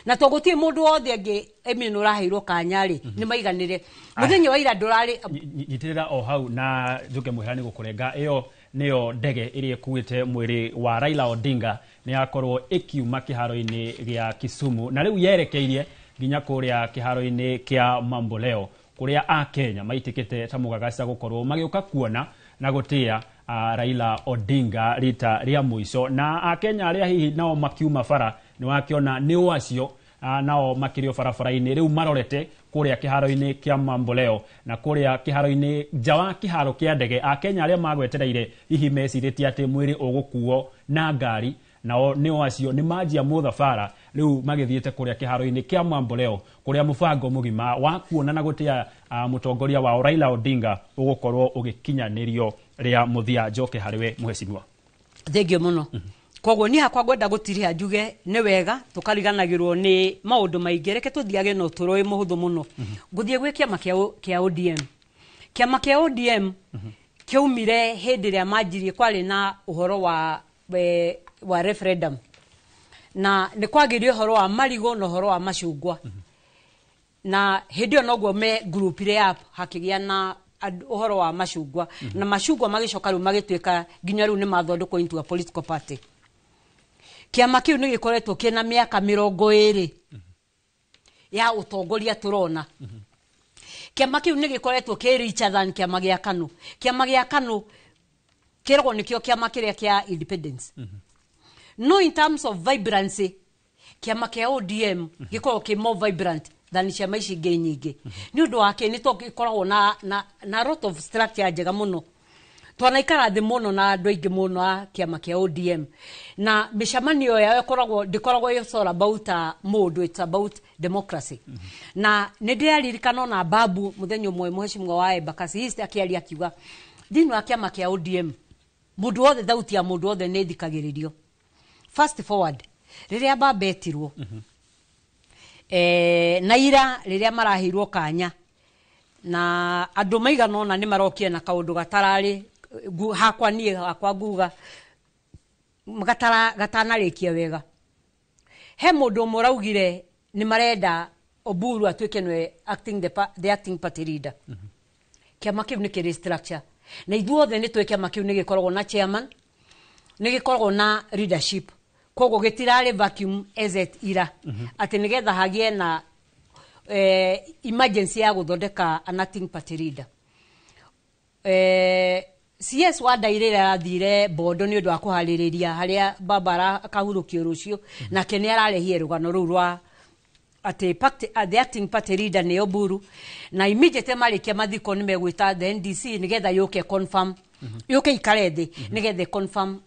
na togutie mundu wothe angi emino raheirwo kanya ri ni maiganire muthenya wa ira ndurari nyitirira o hau na njuke muherani gukurenga iyo niyo ndege iri ekuite mwiri wa Raila Odinga ni akorwo ikiuma kiharo-ini gia Kisumu na riu yerekeirie nginya kuria kiharo-ini kia Mamboleo kuria a Kenya maitikite ta mugagaca gukorwo magiuka kuona na gutia Raila Odinga rita ria muico na a Kenya aria hihi nao makiuma bara ni wakiona ni wacio nao makirio barabara-ini riu marorete kuria kiharo-ini kia Mamboleo na kuria kiharo-ini jawa kiharo kia ndege a Kenya aria magwetereire hihi meciritie ati mwiri ugukuo na ngari nao ni wacio ni majia muthabara riu magithiete kuria kiharo-ini kia Mamboleo kuria mubango mugima wa kuona na gutia mutongoria wa Raila Odinga ugukorwo ugikinyanirio ria muthia njoke hariwe muhecimwa thengio muno koguo ni hakwa gwenda gutiria njuge ni wega tukariganagirwo ni maundu maingi reke tuthiage no turoi muhuthu muno nguthie gwikia makia ODM kiama kia ODM kiumire hindi ria manjirie kwari na uhoro wa referendum na ni kwagirio uhoro wa marigo na uhoro wa macungwa na hindi ono gwo me group ire app hakigia na uhoro wa macungwa na macungwa magicoka riu magitwika nginya riu ni mathondekwo into a political party kiama kiu ni gikoretwo kina miaka 20 ya utongoria turona kiama kiu ni gikoretwo kiricha than kiama gia KANU kirego nikio kiama kiria kia independence no in terms of vibrancy kiama kia ODM gikorwo ki more vibrant than ciama ici ingĩ nyingĩ ni undu wake ni to gikoragwo na lot of structure njega muno twanaikara thĩ muno na andu aingĩ muno a kiama kia ODM na micamanio yao ndikoragwo it's all about mundu it's about democracy na nĩ ndĩraririkana na Babu muthenya ũmwe muheshimwa wa Embakasi East akiaria akiuga thĩinĩ wa kiama kia ODM mundu wothe thauti ya mundu wothe nĩ thikagĩrĩrio fast forward riria babetirwo na ira riria marahirwo kanya na andu maigana ona ni marokie na kaundu gatarari hakwa nie hakwa nguga gatanarikia wega he mundu muraugire ni marenda Oburu atwike nwe the acting party leader kiama kiu ni kiri structure na ithuothe ni twike kiama kiu ni gikoragwo na chairman ni gikoragwo na leadership kogo gitirari vacuum exit ira ati nigetha hagie na emergency ya guthondeka an acting party leader CS wa Ndairĩra arathire Bondo nĩ ũndũ wa kũharĩrĩria harĩa baba akahurũkio rũcio nake nĩ ararehie rũgano rũu rwa ati the acting party leader nĩ Oburu na immediately marĩkia mathiko nĩ megwĩta the NDC nigetha yũke confirm yũke ikare thĩ nigetha confirm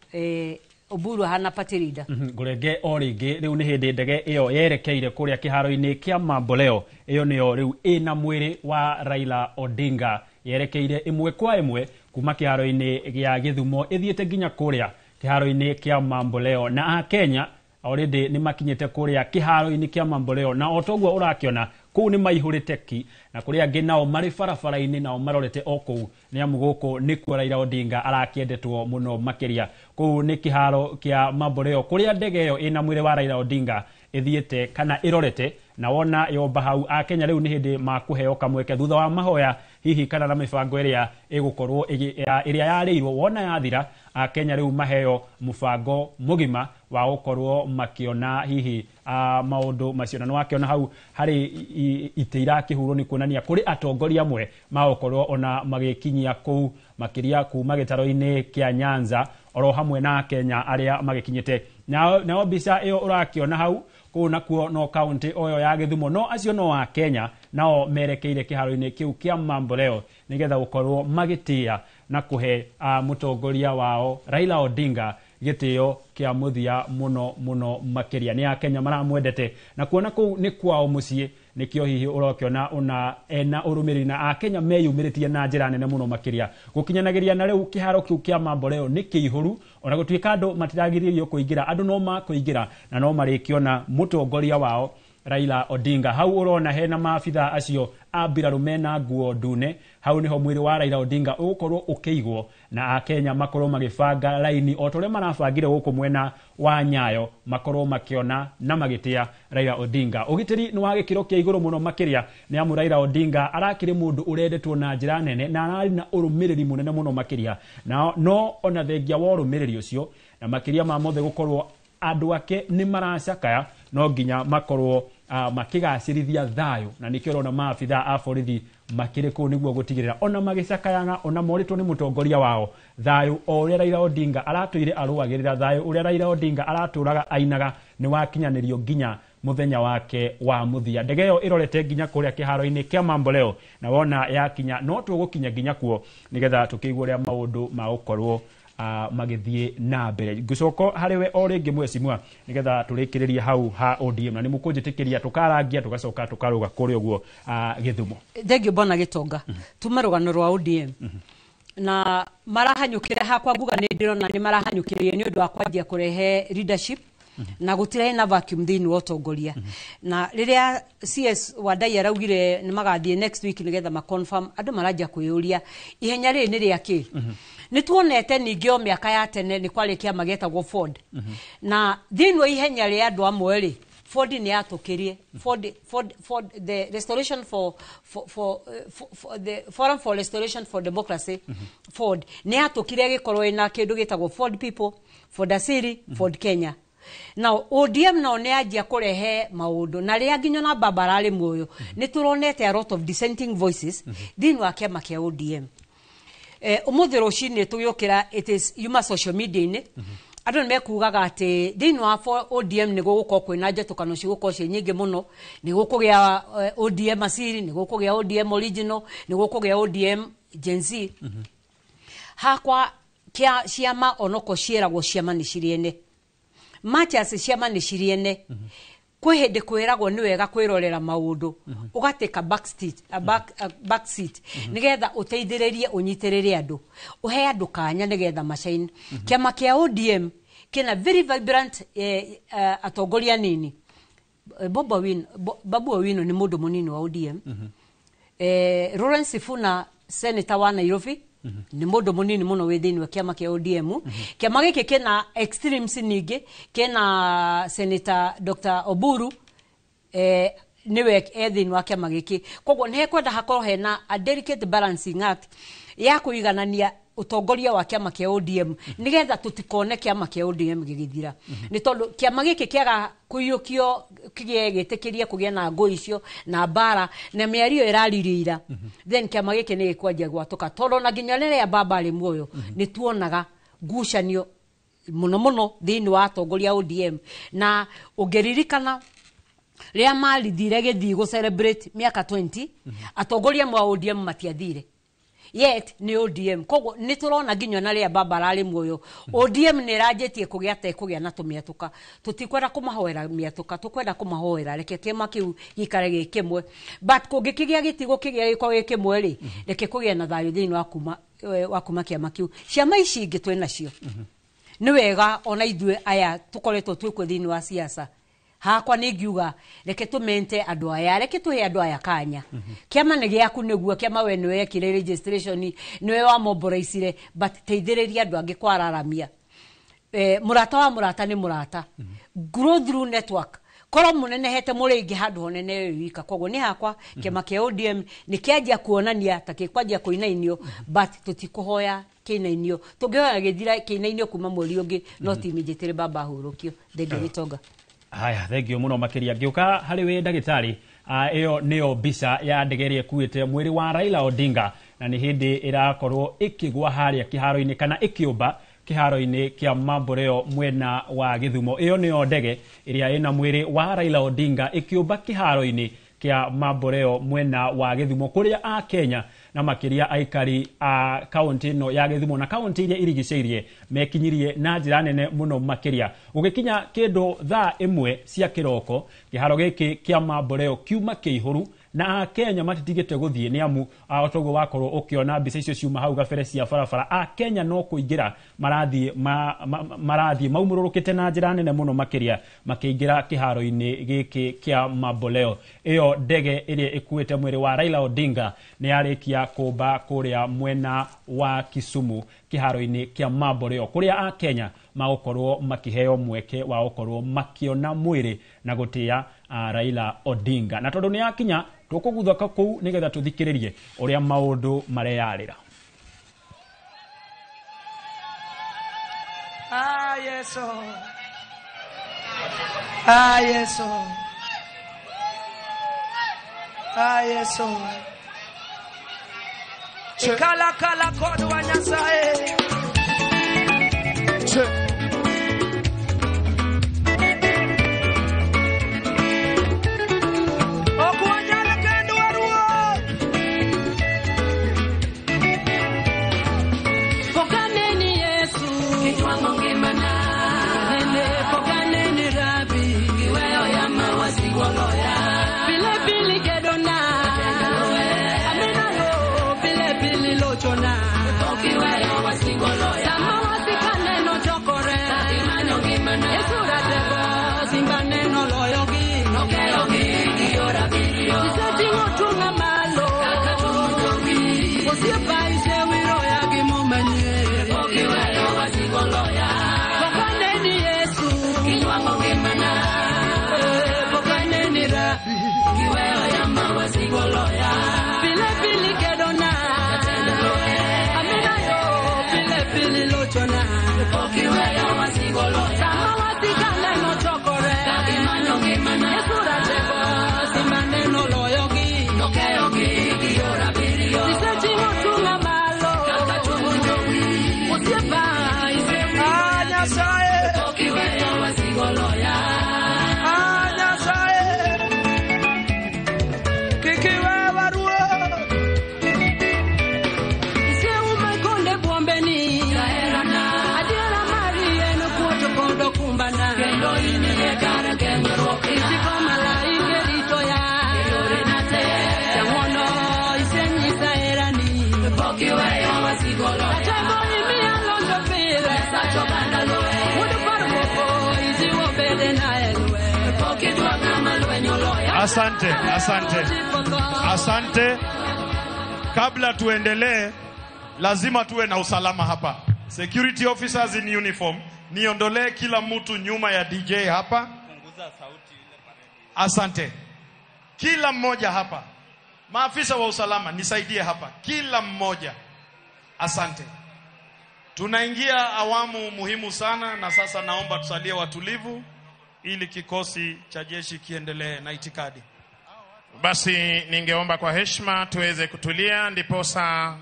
Oburu hana party leader ngurenge o ringi riu ni hindi ndege iyo yerekeire kuria kiharo-ini kia Mamboleo iyo niyo riu ina mwiri wa Raila Odinga yerekeire imwe kwa imwe kuma kiharo-ini gia Githumo ithiete nginya kuria kiharo-ini kia Mamboleo na a Kenya already ni makinyete kuria kiharo-ini kia Mamboleo na otoguo urakiona kuu ni maihurite ki na kuria angi nao mari barabara-ini nao marorete o kuu ni amu guku ni kuo Raila Odinga arakiendetwo muno makiria kuu ni kiharo kia Mamboleo kuria ndege iyo ina mwire wa Raila Odinga ithiete kana irorete na wona yomba hau a Kenya riu ni hindi makuheo kamweke thutha wa mahoya hihi kana na mibango iria igukorwo iria yareirwo wona yathira a Kenya riu maheo mubango mugima wa gukorwo makiona hihi maundu macio na wakiona hau hari iteira kihuro ni kuonania kuri atongoria amwe magukorwo ona magikinyia kuu makiria kuma gitaro-ini kia Nyanza oro hamwe na Kenya aria magikinyite nao bisa iyo urakiona hau kuu nakuo no county oyo ya Githumo no acio no wa Kenya nao merekeire kiharo-ini kiu kia Mamboleo nigetha gukorwo magitia na kuhe mutongoria wao Raila Odinga gitio kia muthia muno makiria ni a Kenya maramwendete na kuona kuu ni kwao mucie nikio hihi urokiona una ena urumiriri na a Kenya meyumiritie na njira nene muno makiria gukinyanagiria na riu kiharo kiu kia Mamboleo ni kiihuru ona gutuika andu matiragiririo kuingira andu no makuingira na no marikiona mutongoria wao Raila Odinga hau urona hena maafitha acio abiraru mena nguo ndune hau niho mwiri wa Raila Odinga ugukorwo ukiigwo na a Kenya makorwo magibanga laini otore marabangire guku mwena wa Nyayo makorwo makiona na magitia Raila Odinga ugitiri ni wa gikiro kia iguru muno makiria ni amu Raila Odinga arakiri mundu urendetwo na njira nene na arari na urumiriri munene muno makiria no ona thengia wa urumiriri ucio na makiria ma mothe gukorwo andu ake ni maracakaya no nginya makorwo makigacirithia thayo na nikio rona maafitha a borithi makire ku niguo gutigirira ona magicakayanga ona moritwo ni mutongoria wao thayo uria Raila Odinga aratuire aruagirira thayo uria Raila Odinga araturaga ainaga ni wakinyanirio nginya muthenya wake wa muthia ndege yo irorete nginya kuria kiharo-ini kia Mamboleo na wona yakinya no tugukinya nginya kuo nigetha tukigwa uria maundu ma gukorwo magithie na mbere gucoko hariwe o ringi mwecimwa nigetha turikiririe hau ha ODM na nimukunjitikiria tukarangia tugacoka tukaruga kuri uguo Githumo thengio bona Gitonga tumarugano rwa ODM na marahanyukire hakwa nguga ni ndirona ni marahanyukirie ni undu wa kwanjia kurehe leadership na gutire na vacuum thini wa utongoria na riria CS wa Ndai araugire ni magathie next week nigetha ma confirm andu marajia kuyuria ihenya ri ni riaki ni tuonete ningi o miaka ya tene ni kwarikia magetagwo Ford na thini wa ihenya ri andu amwe ri Ford ni atukirie Ford the restoration for the forum for restoration for democracy Ford ni atukire gikorwo ina kindu gitagwo Ford people for the city Ford Kenya. Now ODM no ne ajia kurehe maundu na ria nginyo na babarali muoyo ni turonete a lot of dissenting voices thini wa kiama kia ODM umuthi rucini tuyukira it is yuma social media ni andu ni mekugaga ati thini wa ODM ni gugukorwo kwina njetukano cigukorwo ci nyingi muno ni gukugia ODM asiri ni gukugia ODM original ni gukugia ODM Gen Z hakwa kia ciama onoko cieragwo ciama ni ciriene matches ciama ni ciriene kwi hindi kwiragwo ni wega kwirorera maundu ugateka back seat nigetha uteithiririe unyitiririe andu uhe andu kanya nigetha machain kiama kia ODM kina very vibrant atongoria nini Babu Owino ni mundu munini wa ODM Lawrence Sifuna senator wa Nairobi ni mundu munini muno withini wa kiama kia ODM kiama giki kina extremes ningi kina senator Dr. Oburu niwe ethini wa kiama giki koguo ni hekwenda hakorwo hena a delicate balancing act ya kuiganania utongoria wa kiama kia ODM nigetha tutikone kiama kia ODM gigithira ni tondu kiama giki kiaga kuyukio kigie gitikiria kugia na ngo icio na bara na miario iraririira then kiama giki ni gikwanjia gwatuka tondu na nginya riria baba ari muoyo ni tuonaga ngucanio muno thiini wa atongoria ODM na ungeririkana ria marithire githi go celebrate miaka 20 atongoria mwa ODM matiathire yet ni ODM kogo ni turona nginya na ria baba rari muoyo ODM ni rajetie kugia te kugia na tumiatuka tutikwenda kumahoera miatuka tukwenda kumahoera reke kiama kiu gikare gikimwe but kugikigia gitigo kigia giko gikimwe ri reke kugia na thayu thiini wa kuma kiama kiu ciama ici ingi twenacio ni wega ona ithue aya tukoretwo twikwe thiini wa siasa hakwa ningiuga reke tumente andu aya reke tuhe andu aya kanya kiama ni giaku niguo kiama we ni wekire registration ni we wa moboraicire but teithiriria andu angi kwararamia murata wa murata ni murata grow through network koro munene hete muringi handu honene wika kogo ni hakwa kiama kia ODM ni kianjia kuonania takikwanjia kuinainio but tutikuhoya kinainio tungihoya githira kinainio kuma mweri ungi no timijitire baba hurukio thenge gitonga. Haya, thengio muno makiria ngiuka hari we ndagitari iyo niyo bisa ya ndegeri ekuite mwiri wa Raila Odinga na ni hindi irakorwo ikigwa haria kiharo-ini kana ikiumba kiharo-ini kia Mamboreo mwena wa Githumo. Iyo niyo ndege iria ina mwiri wa Raila Odinga ikiumba kiharo-ini kia Mamboreo mwena wa Githumo kuria a Kenya na makiria aikari a kaunti no ya Githumo na kaunti iria irigiceirie mekinyirie na njira nene muno makiria ugikinya kindu thaa imwe cia kiroko kiharo giki kia Mamboreo kiuma kiihuru na Kenya matitigite guthie ni amu otogo wakorwo ukiona mbica icio ciuma hau gabere cia barabara a Kenya no kuingira marathie maumururukite na njira nene muno makiria makiingira kiharo-ini giki kia Mamboreo. Iyo ndege iria ikuite mwiri wa Raila Odinga ni yarikia kumba kuria mwena wa Kisumu kiharo-ini kia Mamboreo kuria a Kenya magokorwo makiheo mweke wa gokorwo makiona mwiri na gutia Raila Odinga na tondu ni yakinya tukuguthoka kuu nigetha tuthikiririe uria maundu mareyarira. Yeso kala kodu wa Nyasaye Asante. Kabla tuendelee, lazima tuwe na usalama hapa. Security officers in uniform, niondolee kila mtu nyuma ya DJ hapa. Asante. Kila mmoja hapa. Maafisa wa usalama nisaidie hapa. Kila mmoja. Asante. Tunaingia awamu muhimu sana, na sasa naomba tusalie watulivu ili kikosi cha jeshi kiendelee na itikadi. Basi ningeomba kwa heshima tuweze kutulia, ndiposa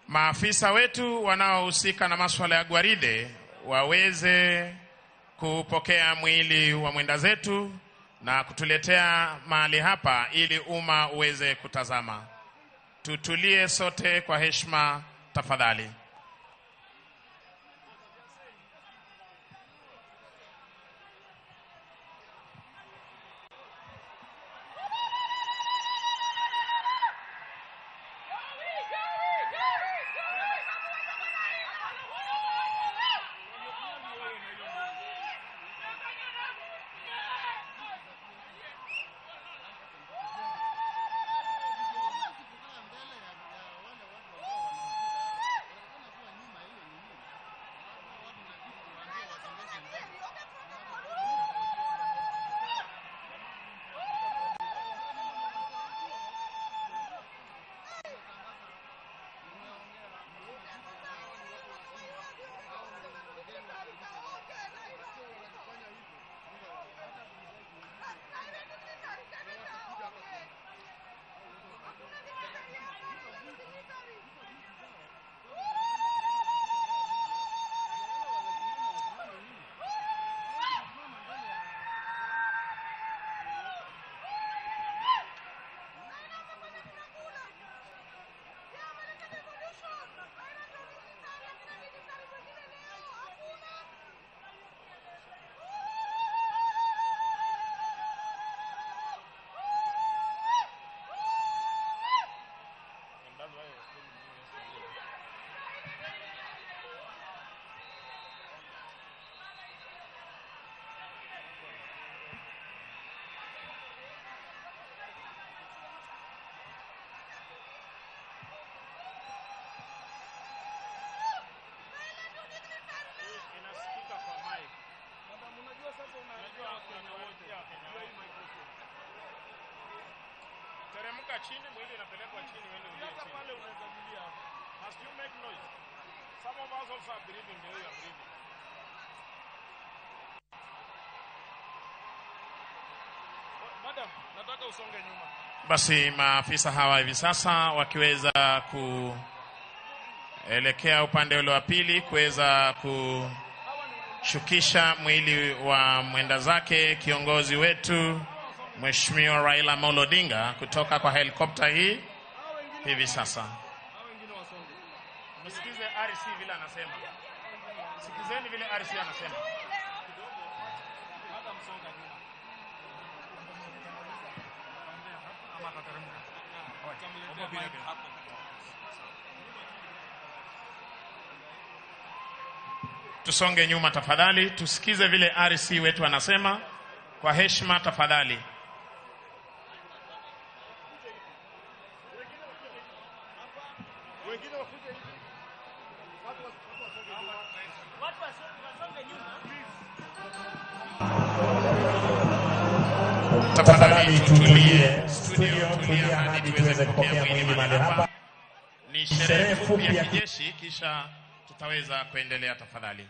maafisa wetu wanaohusika na masuala ya gwaride waweze kupokea mwili wa mwenda zetu na kutuletea mahali hapa ili umma uweze kutazama. Tutulie sote kwa heshima tafadhali. Teremka chini, mwili unapelekwa chini, wewe ndio unaweza pale unaweza kulia. Must you make noise? Some of us also are breathing the way you are breathing. Madam, nataka usonge nyuma. Basi maafisa hawa hivi sasa wakiweza kuelekea upande ule wa pili kuweza kushukisha mwili wa mwenda zake kiongozi wetu Mheshimiwa Raila Amolo Odinga kutoka kwa helikopta hii hivi sasa. Msikize RC vile anasema. Sikizeni vile RC anasema. Tusonge nyuma tafadhali, tusikize vile RC wetu anasema kwa heshima tafadhali. Tafadhali tutulie, studio tulia hadi tuweze kupokea mwili mahali hapa. Ni sherehe fupi ya kijeshi, kisha tutaweza kuendelea tafadhali.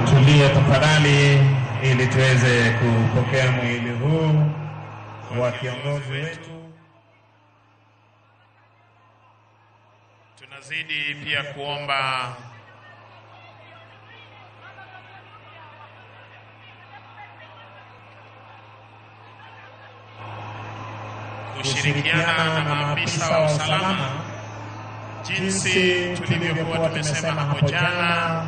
Tutulie tafadhali ili tuweze kupokea mwili huu wa kiongozi wetu. Tunazidi pia kuomba kushirikiana na maafisa wa usalama jinsi tulivyokuwa tumesema hapo jana.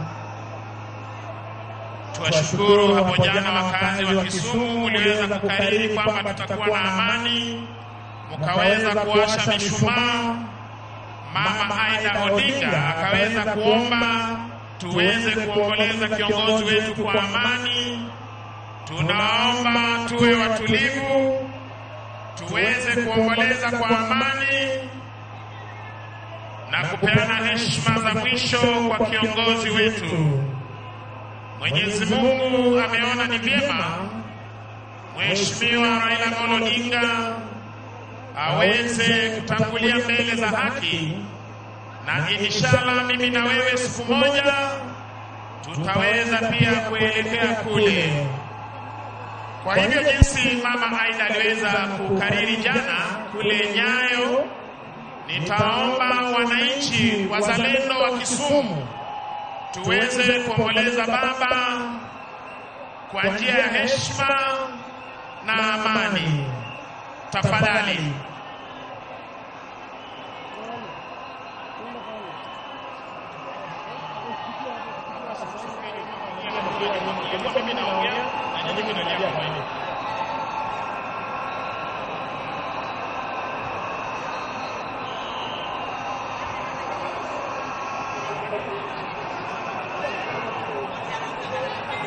Tuwashukuru hapo jana wakazi wa Kisumu, mliweza kukariri kwamba tutakuwa na amani, mkaweza kuwasha mishumaa. Mama Aida Odinga akaweza kuomba tuweze kuomboleza kiongozi wetu kwa amani. Tunaomba tuwe watulivu, tuweze kuomboleza kwa amani na kupeana heshima za mwisho kwa kiongozi wetu. Mwenyezi Mungu ameona ni vyema Mheshimiwa Raila Amolo Odinga aweze kutangulia mbele za haki, na inshallah mimi na wewe siku moja tutaweza pia kuelekea kule. Kwa hivyo jinsi Mama Aida aliweza kukariri jana kule Nyayo, nitaomba wananchi wazalendo wa Kisumu tuweze kuomboleza baba kwa njia ya heshima na amani. Tafadhali.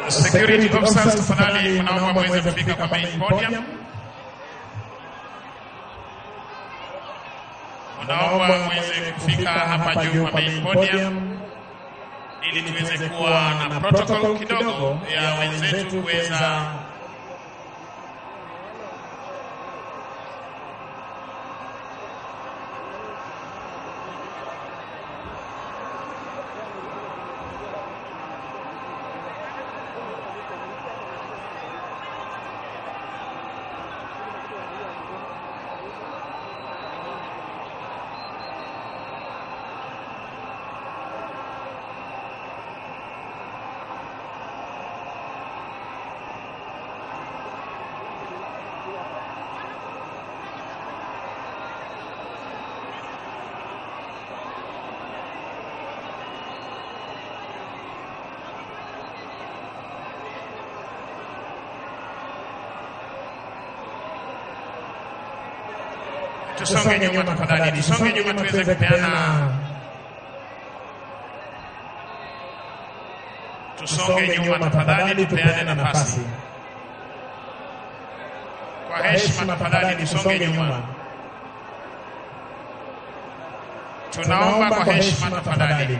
Security officers, tafadhali mnaomba muweze kufika kwa main podium. Mnaomba muweze kufika hapa juu kwa main podium ili tuweze kuwa na protocol kidogo ya wenzetu kuweza tusonge nyuma tafadhali, tusonge nyuma tuweze kupeana. Tusonge nyuma tafadhali, tupeane nafasi. Kwa heshima tafadhali, tusonge nyuma. Tunaomba kwa heshima tafadhali.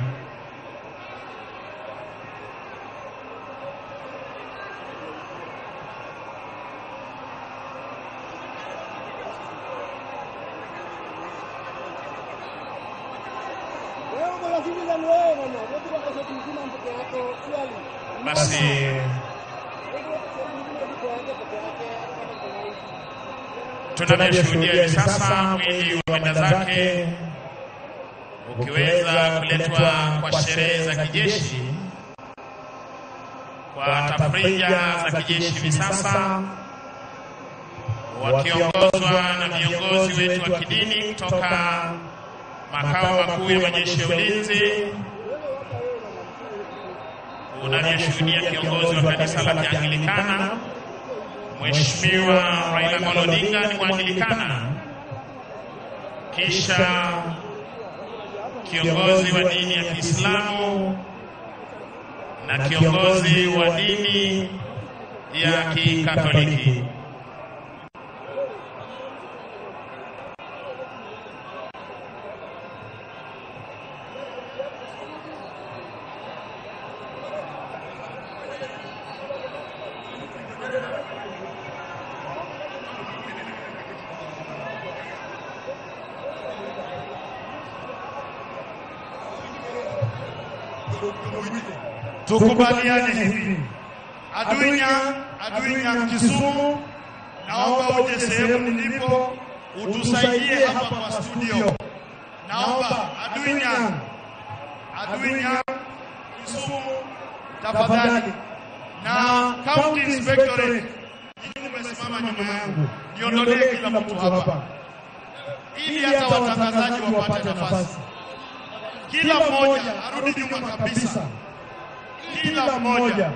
Basi tunashuhudia hivi sasa mwili wa mwenda zake ukiweza kuletwa kwa sherehe za kijeshi, kwa tafrija za kijeshi hivi sasa, wakiongozwa na viongozi wetu wa kidini kutoka makao makuu ya majeshi ya ulinzi. Unaniashuhudia kiongozi wa kanisa la Kianglikana, Mheshimiwa Raila Amolo Odinga ni Mwanglikana. Kisha kiongozi wa dini ya Kiislamu na kiongozi wa dini ya Kikatoliki. tukubaliane hivi. Aduinya Kisumu, naomba uje sehemu nilipo utusaidie hapa kwa studio. Naomba Aduinya Kisumu tafadhali. Na County Inspectorate, nyinyi mmesimama nyuma yangu, niondolee kila mtu hapa ili hata watangazaji wapate nafasi. Kila mmoja arudi nyuma kabisa. Kila mmoja.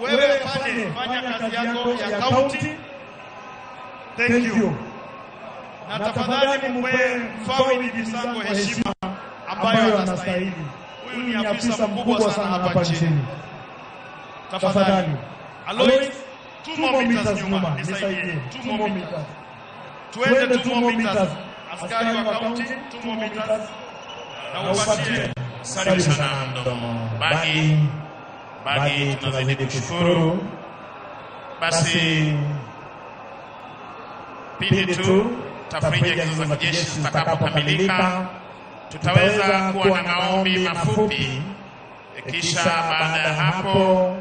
Wewe pale fanya kazi yako ya county. Thank you. Na tafadhali mpe Family Bisango heshima ambayo anastahili. Huyu ni afisa mkubwa sana hapa nchini. Tafadhali. Alois, 2 more meters nyuma, nisaidie. 2 more meters. Tuende 2 more meters. Askari wa county, 2 more meters. Na upatie. Asante sana mdomo. Bagi tunazidi kushukuru. Basi pindi tu tafrija hizo za kijeshi zitakapokamilika, tutaweza kuwa na maombi mafupi, kisha baada ya hapo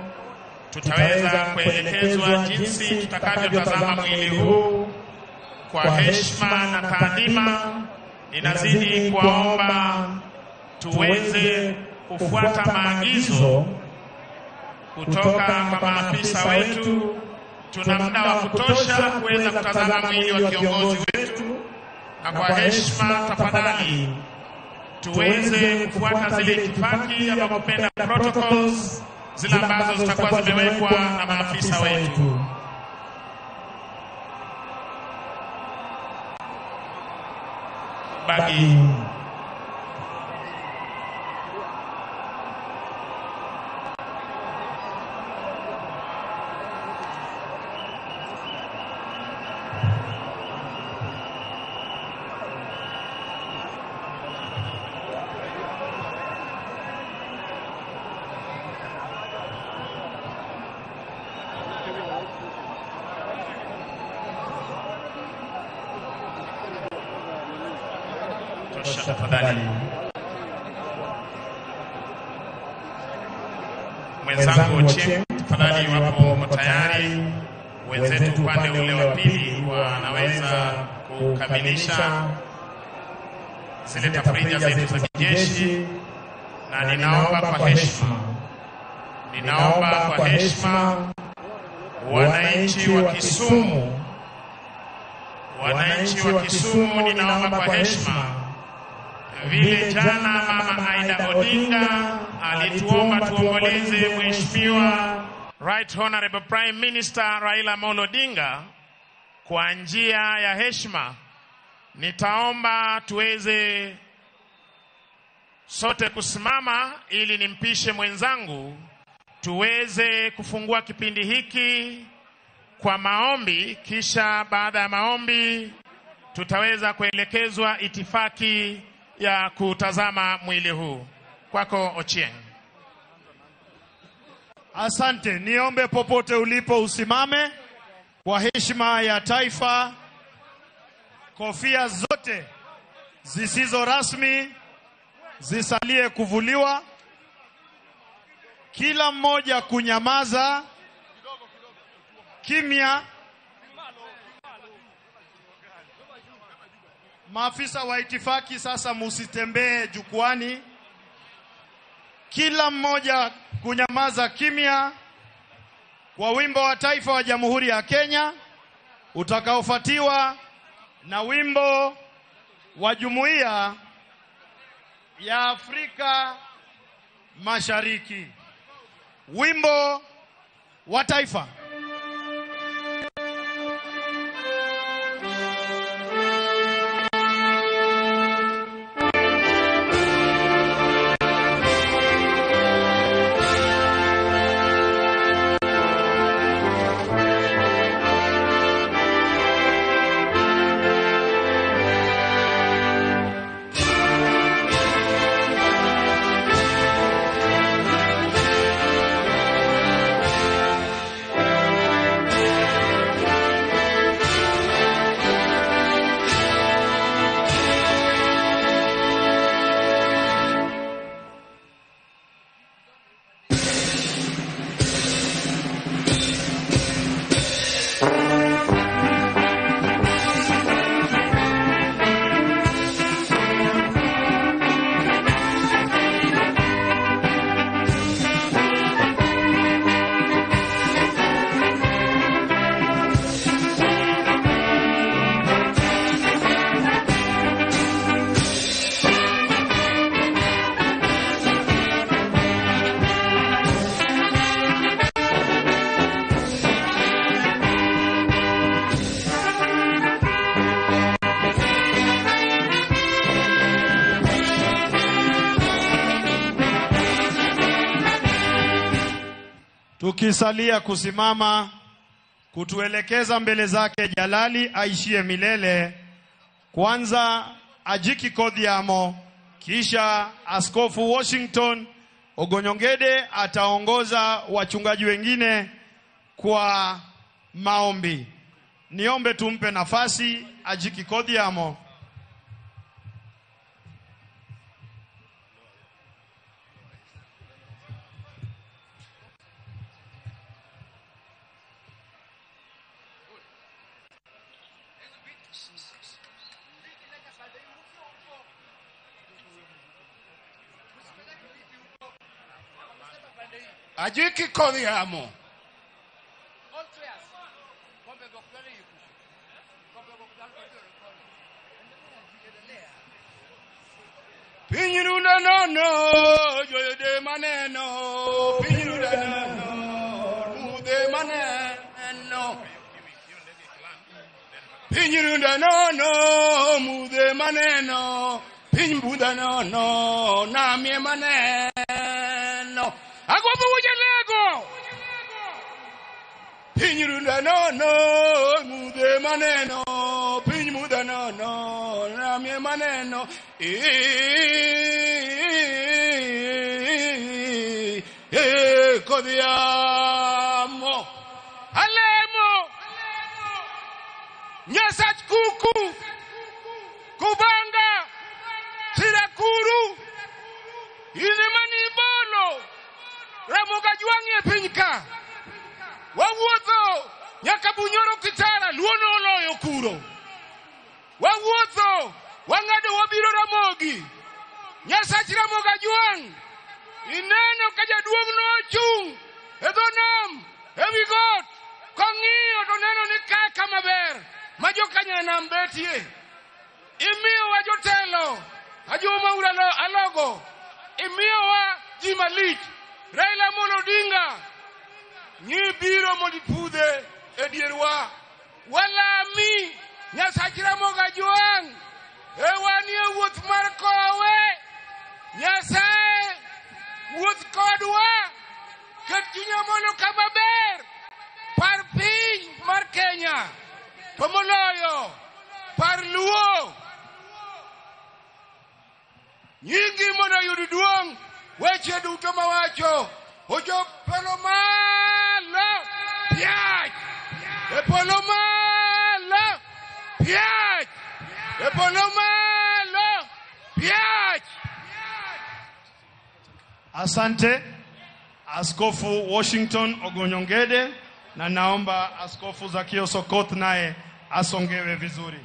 tutaweza kuelekezwa jinsi tutakavyotazama mwili huu kwa heshima na taadhima. Ninazidi kuwaomba tuweze kufuata maagizo kutoka kwa maafisa wetu. Tuna muda wa kutosha kuweza kutazama mwili wa kiongozi wetu, na kwa heshima tafadhali tuweze kufuata zile itifaki ama kupenda protocols zile ambazo zitakuwa zimewekwa na maafisa wetu. Bagi tafadhali. Mwenzangu Ochieng, tafadhali wapo tayari. Wenzetu upande ule wa pili wanaweza kukamilisha zile tafrija zetu za kijeshi, na ninaomba kwa heshima wananchi wa Kisumu, ninaomba kwa heshima, vile jana Mama Aida Odinga alituomba tuomboleze Mheshimiwa Right Honorable Prime Minister Raila Amolo Odinga kwa njia ya heshima, nitaomba tuweze sote kusimama ili nimpishe mwenzangu tuweze kufungua kipindi hiki kwa maombi, kisha baada ya maombi tutaweza kuelekezwa itifaki ya kutazama mwili huu. Kwako Ochieng. Asante. Niombe popote ulipo usimame kwa heshima ya taifa. Kofia zote zisizo rasmi zisalie kuvuliwa. Kila mmoja kunyamaza. Kimya. Maafisa wa itifaki sasa musitembee jukwani. Kila mmoja kunyamaza kimya kwa wimbo wa taifa wa Jamhuri ya Kenya utakaofuatiwa na wimbo wa Jumuiya ya Afrika Mashariki. Wimbo wa taifa. tukisalia kusimama kutuelekeza mbele zake Jalali aishie milele. Kwanza Ajiki Kodhiamo, kisha Askofu Washington Ogonyongede ataongoza wachungaji wengine kwa maombi. Niombe tumpe nafasi Ajiki Kodhiamo. Ajiki Kodhiamo. Pinyirunda nono, joyede maneno. Pinyirunda nono, mude maneno. Pinyirunda nono, mude maneno. Pinyirunda nono, namie maneno. Agwapo wujalego. Pinyirunda nono, mude maneno. Pinyirunda nono, namie maneno. Kodhiamo. Alemo. Nyasach kuku. Kubanga. Sirakuru. Inemanibolo. Ramoga juangi pinyka. Wawuotho. Nyaka Bunyoro Kitara. Luono oloyo kuro. Wawuotho. Wangado wabiro Ramogi. Nyasach Ramoga juang. Ineno kajaduong no chung. Edonam. Ewi got. Kong'iyo to neno ni kaka maber. Majokanya nambetie. Imiyo wa jotelo. Ajuma uralo alogo. Imiyo wa jimalich. Raila Amolo Odinga. Nyi biro modipude edierwa. Wala mi. Nyasach Ramoga juang. Ewani wuoth mar kowe. Nyasaye wuoth kodwa. Ket chunya mondo kama ber. Par piny mar Kenya. Pomoloyo. Par luo. Nyingi mondo yud duong'. Weche duto mawacho. Ojo polo malo. Piach. E polo malo. Piach. E polo malo. Piach. Asante Askofu Washington Ogonyongede, na naomba Askofu Zakio Sokoth naye asongewe vizuri.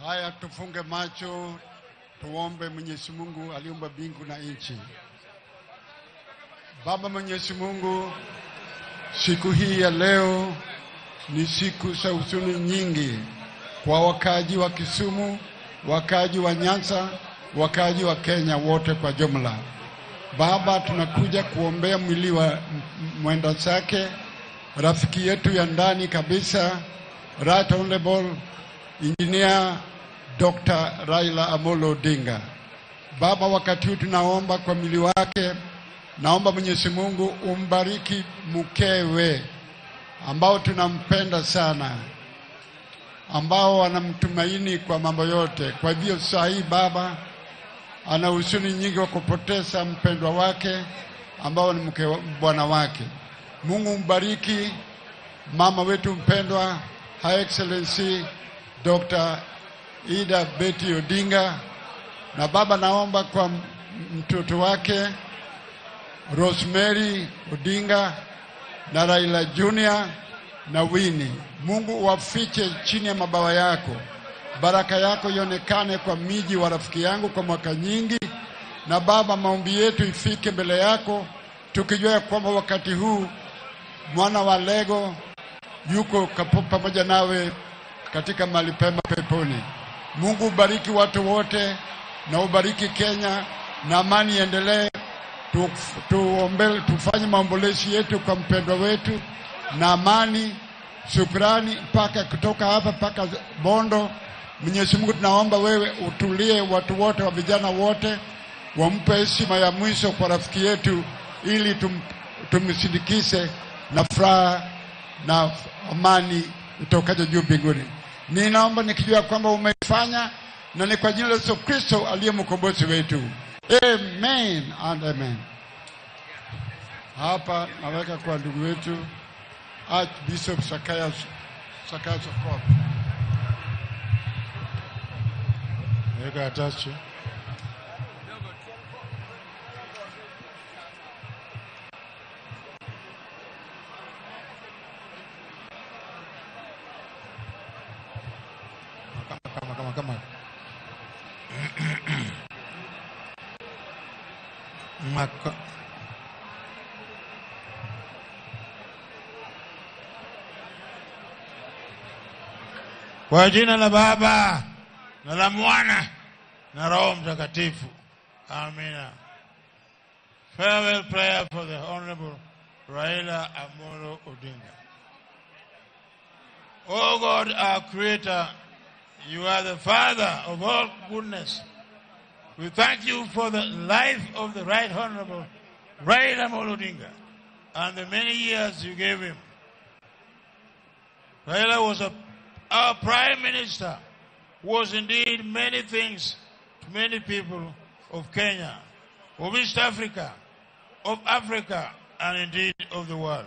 Haya, tufunge macho, tuombe. Mwenyezi Mungu aliumba mbingu na nchi. Baba Mwenyezi Mungu, siku hii ya leo ni siku za huzuni nyingi kwa wakaji wa Kisumu, wakaji wa Nyanza, wakaji wa Kenya wote kwa jumla. Baba, tunakuja kuombea mwili wa mwenda zake, rafiki yetu ya ndani kabisa, Right Honorable Engineer Dr. Raila Amolo Odinga. Baba, wakati huu tunaomba kwa mwili wake. Naomba Mwenyezi Mungu umbariki mkewe ambao tunampenda sana, ambao wanamtumaini kwa mambo yote. Kwa hivyo saa hii Baba ana huzuni nyingi wa kupoteza mpendwa wake ambao ni mke bwana wake. Mungu umbariki mama wetu mpendwa High Excellency Dr. Ida Betty Odinga. Na Baba, naomba kwa mtoto wake Rosemary Odinga na Raila Junior na Winnie. Mungu wafiche chini ya mabawa yako. Baraka yako ionekane kwa miji wa rafiki yangu kwa mwaka nyingi. Na Baba, maombi yetu ifike mbele yako, tukijua kwamba wakati huu mwana wa Lego yuko pamoja nawe katika mahali pema peponi. Mungu ubariki watu wote na ubariki Kenya, na amani endelee. Tuombe, tufanye maombolezi yetu kwa mpendwa wetu, na amani shukrani mpaka kutoka hapa mpaka Bondo. Mwenyezi Mungu tunaomba wewe utulie watu wote wa vijana wote, wampe heshima ya mwisho kwa rafiki yetu, ili tumsindikize na furaha na amani itokaje juu mbinguni. Ninaomba nikijua kwamba umefanya, na ni kwa jina la Yesu Kristo aliye mkombozi wetu. Amen and amen. Hapa naweka kwa ndugu wetu Archbishop Sakaya Sokob. Weka atache. Kama. Maka. Kwa jina la Baba na la Mwana na Roho Mtakatifu. Amina. Farewell prayer for the Honorable Raila Amolo Odinga. Oh God, our Creator, you are the Father of all goodness. We thank you for the life of the Right Honorable Raila Amolo Odinga and the many years you gave him. Raila was our Prime Minister, who was indeed many things to many people of Kenya, of East Africa, of Africa, and indeed of the world.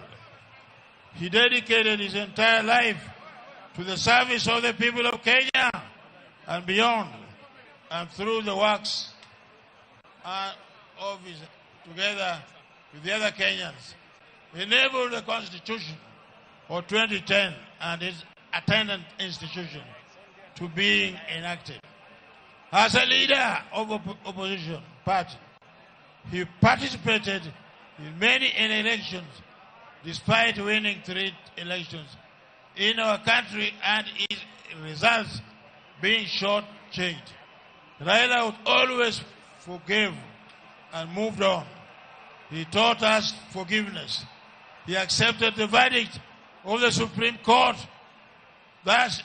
He dedicated his entire life to the service of the people of Kenya and beyond, and through the works of his, together with the other Kenyans, enabled the Constitution of 2010 and its attendant institution to being enacted. As a leader of opposition party, he participated in many elections, despite winning 3 elections in our country and its results being short-changed. Raila would always forgive and moved on. He taught us forgiveness. He accepted the verdict of the Supreme Court, thus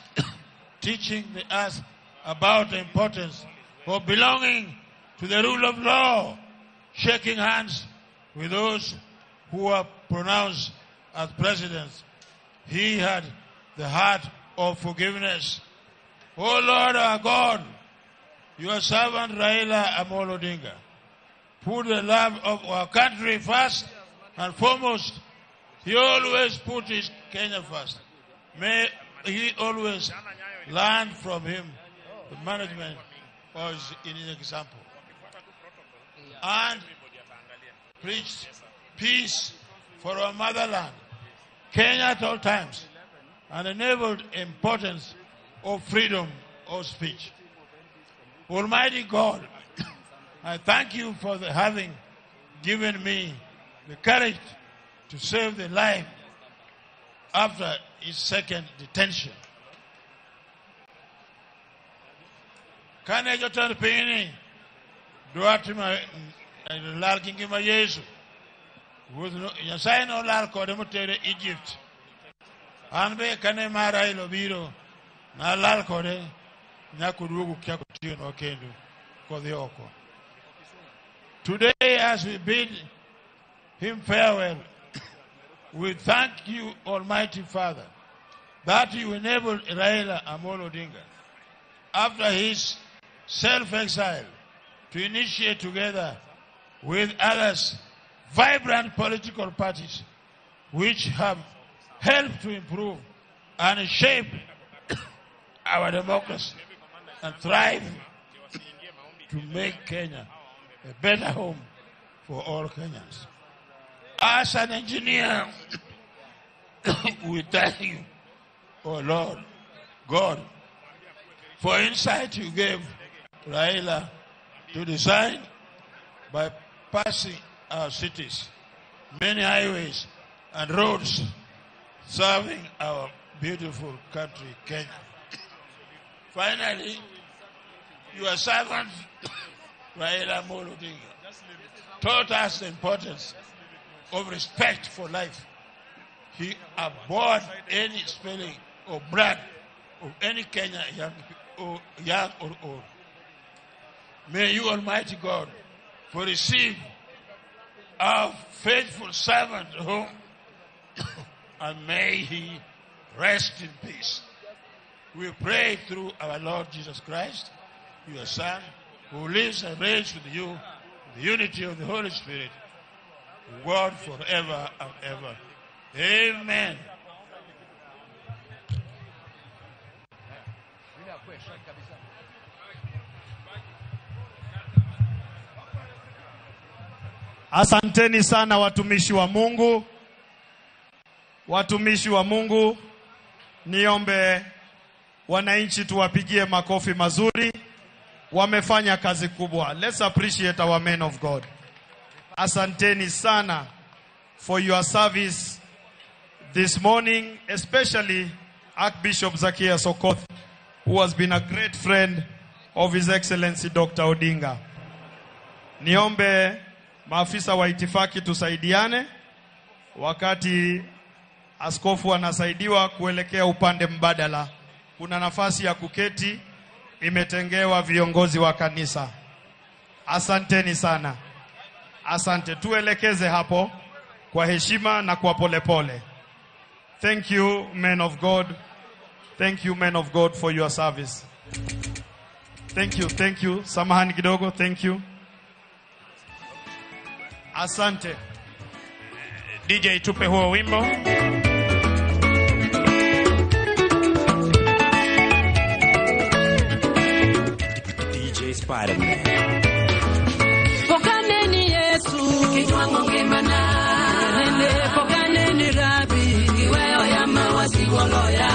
teaching us about the importance of belonging to the rule of law, shaking hands with those who were pronounced as presidents. He had the heart of forgiveness. O Lord our God, your servant Raila Amolo Odinga put the love of our country first and foremost. He always put his Kenya first. May he always learn from him the management was in his example. And preached peace for our motherland, Kenya at all times, and enabled importance of freedom of speech. Almighty God, I thank you for having given me the courage to save the life after his second detention. Kane jotan pini duati ma lal kingi ma Yesu. Nyasaye no lal kode motere Egypt. Anbe kane mara ilo biro na lal kode nyakudugu kya kutiyo no kendo kodhi oko. Today, as we bid him farewell, we thank you, Almighty Father, that you enabled Raila Amolo Odinga, after his self-exile, to initiate together with others vibrant political parties which have helped to improve and shape our democracy and thrive to make Kenya a better home for all Kenyans. As an engineer, we thank you, oh Lord God, for insight you gave Raila to design by passing our cities, many highways and roads serving our beautiful country, Kenya. Finally, your servant, Raila Amolo Odinga, taught us the importance of respect for life. he abhorred any spilling of blood of any Kenyan, young or old. May you, Almighty God, receive our faithful servant home, and may he rest in peace. We pray through our Lord Jesus Christ, your Son, who lives and reigns with you, the unity of the Holy Spirit, God forever and ever. Amen. Asanteni sana watumishi wa Mungu. Watumishi wa Mungu, niombe wananchi tuwapigie makofi mazuri. Wamefanya kazi kubwa. Let's appreciate our men of God. Asanteni sana for your service this morning, especially Archbishop Zacchaeus Okoth, who has been a great friend of His Excellency Dr. Odinga. Niombe maafisa wa itifaki tusaidiane wakati askofu anasaidiwa kuelekea upande mbadala. Kuna nafasi ya kuketi imetengewa viongozi wa kanisa. Asanteni sana. Asante, tuelekeze hapo kwa heshima na kwa polepole. Thank you, men of God. Thank you, men of God, for your service. Thank you. Samahani kidogo, thank you. Asante. DJ, tupe huo wimbo. DJ Spider-Man. Pokaneni Yesu, kichwangu kimana. Nende pokaneni Rabi, kiweo ya mawasiwoloya.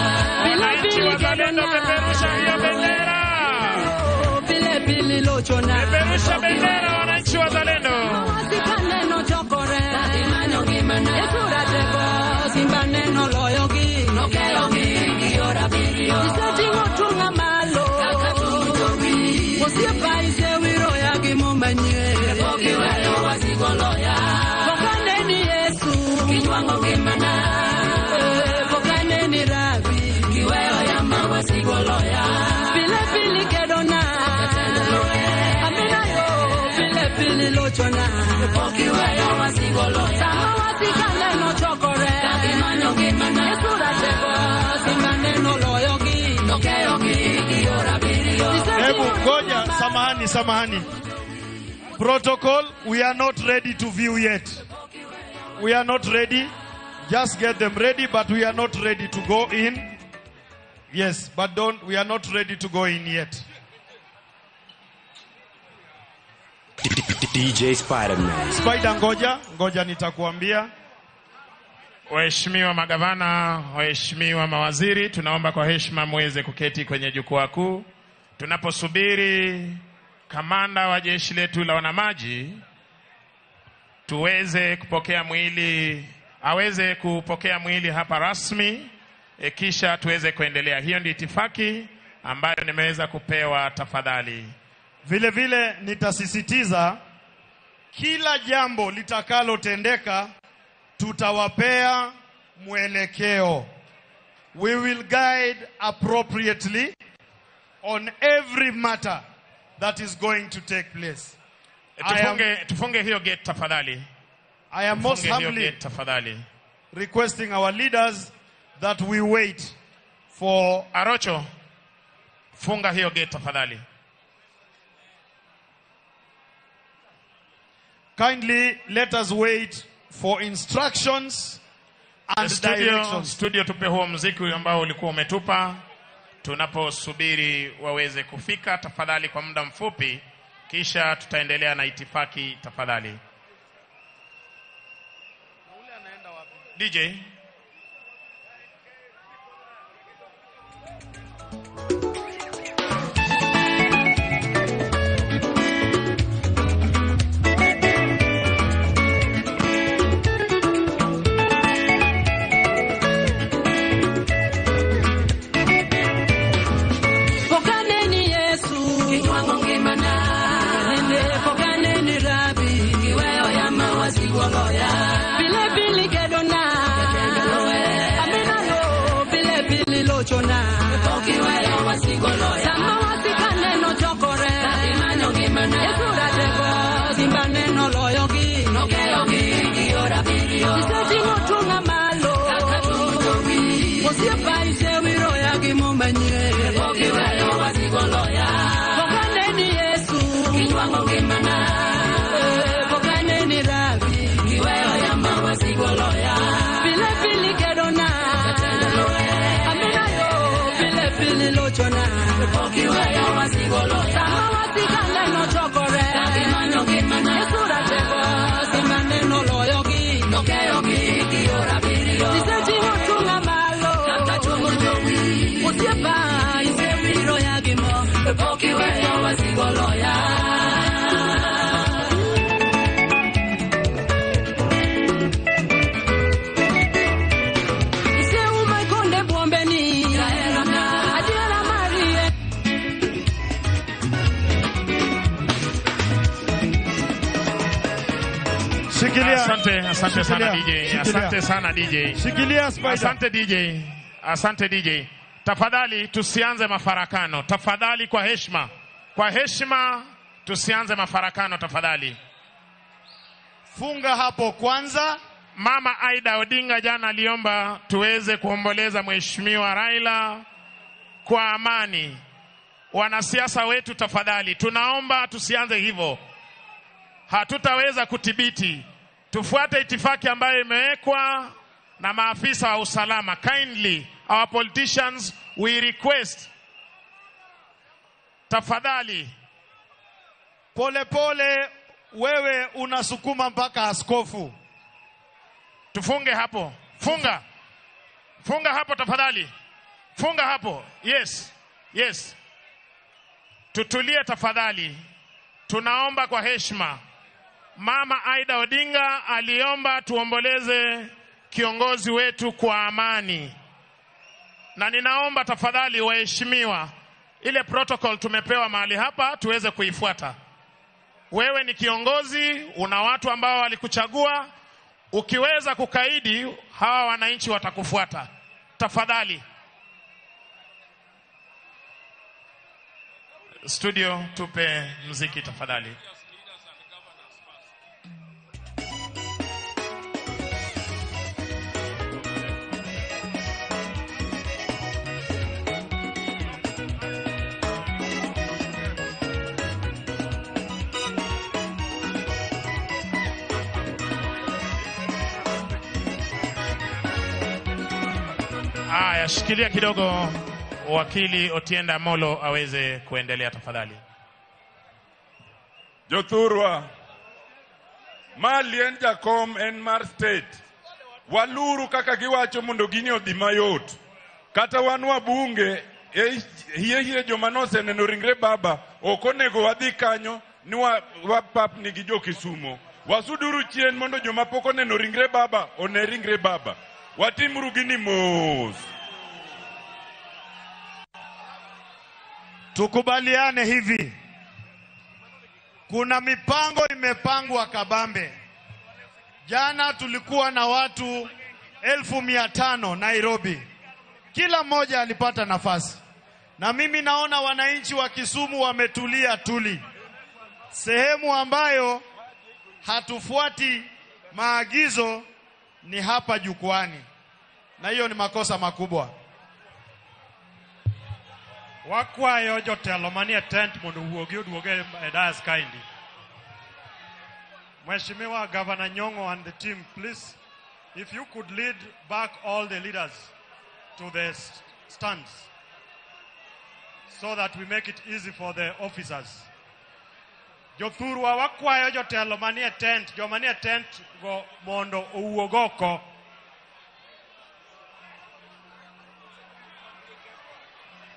Wananchi wazalendo, peperusha hiyo bendera. Pili lochona. Peperusha bendera, wananchi wazalendo. Sikaneno chokore, imanyo kimana. Ekura tego, simbaneno loyogi. Nokeyogi, kiora birio. Isati wotunga malo. Kakatutobi. Osipa ise wiro ya gimumanye. Pokiweyo wasigoloya. Pokaneni Yesu, kichwango kimana. Pokaneni Rabi, kiweyo ya mawasigoloya. Pili kedona. Amina yo, pili lochona. Pokiweyo wasigoloya. Sama wasikaneno chokore. Kakimanyo kimana. Esura tego, simbaneno loyogi. Nokeyogi, kiora birio. Hebu ngoja, samahani. Protocol, we are not ready to view yet. We are not ready. Just get them ready, but we are not ready to go in. Yes, but we are not ready to go in yet. DJ Spider-Man. Spider, ngoja nitakuambia. Waheshimiwa magavana, waheshimiwa mawaziri, tunaomba kwa heshima muweze kuketi kwenye jukwaa kuu. Tunaposubiri kamanda wa jeshi letu la wanamaji tuweze kupokea mwili, aweze kupokea mwili hapa rasmi, kisha tuweze kuendelea. Hiyo ndio itifaki ambayo nimeweza kupewa, tafadhali. Vile nitasisitiza kila jambo litakalotendeka tutawapea mwelekeo. We will guide appropriately on every matter that is going to take place. Tufunge hiyo gate tafadhali. I am most humbly requesting our leaders that we wait for Arocho. Funga hiyo gate tafadhali. Kindly let us wait for instructions and directions. Studio tupe huo muziki ambao ulikuwa umetupa. Tunaposubiri waweze kufika tafadhali kwa muda mfupi, kisha tutaendelea na itifaki tafadhali. DJ Pili kedona. Pokiweyo wasigoloya. Mawasigane no chokore. Gimano gimana. Esura chego. Simane no loyogi. Nokeyogi kiora birio. Siseji hotunga malo. Kakachumo jowi. Utieba isewiro yagimo. Pokiweyo wasigoloya. Asante sana DJ. Asante sana DJ. Shikilia Spider. Asante DJ. Asante DJ. Tafadhali tusianze mafarakano. Tafadhali kwa heshima. Kwa heshima tusianze mafarakano tafadhali. Funga hapo kwanza. Mama Aida Odinga jana aliomba tuweze kuomboleza Mheshimiwa Raila kwa amani. Wanasiasa wetu tafadhali, tunaomba tusianze hivyo. Hatutaweza kudhibiti. Tufuate itifaki ambayo imewekwa na maafisa wa usalama. Kindly, our politicians, we request. Tafadhali. Pole pole, wewe unasukuma mpaka askofu. Tufunge hapo. Funga. Funga hapo tafadhali. Funga hapo. Yes. Yes. Tutulie tafadhali. Tunaomba kwa heshima. Mama Aida Odinga aliomba tuomboleze kiongozi wetu kwa amani. Na ninaomba tafadhali waheshimiwa, ile protocol tumepewa mahali hapa tuweze kuifuata. Wewe ni kiongozi, una watu ambao walikuchagua. Ukiweza kukaidi, hawa wananchi watakufuata. Tafadhali. Studio, tupe muziki tafadhali. Haya, shikilia kidogo wakili Otienda Amolo aweze kuendelea tafadhali. Jothurwa, Malien Jakom en mar state. Waluru kaka giwacho mondo gini odhi mayot. Kata wan wabunge hie joma noseneno ringre baba ok onego wadhi kanyo ni wapap nigi jo Kisumo. Wasuduru chien mondo joma pok oneno ringre baba one ringre baba. Watimuru gini mos. Tukubaliane hivi. Kuna mipango imepangwa kabambe. Jana tulikuwa na watu 1,500 Nairobi. Kila mmoja alipata nafasi. Na mimi naona wananchi wa Kisumu wametulia tuli. Sehemu ambayo hatufuati maagizo ni hapa jukwani. Na hiyo ni makosa makubwa. Wakwayo jotelo manie tent mondo wuogi oduoge dais kaindi. Mheshimiwa Governor Nyong'o and the team, please, if you could lead back all the leaders to the stands so that we make it easy for the officers. Jothurwa wakwayo jotelo manie tent, jomanie tent go mondo owuog oko.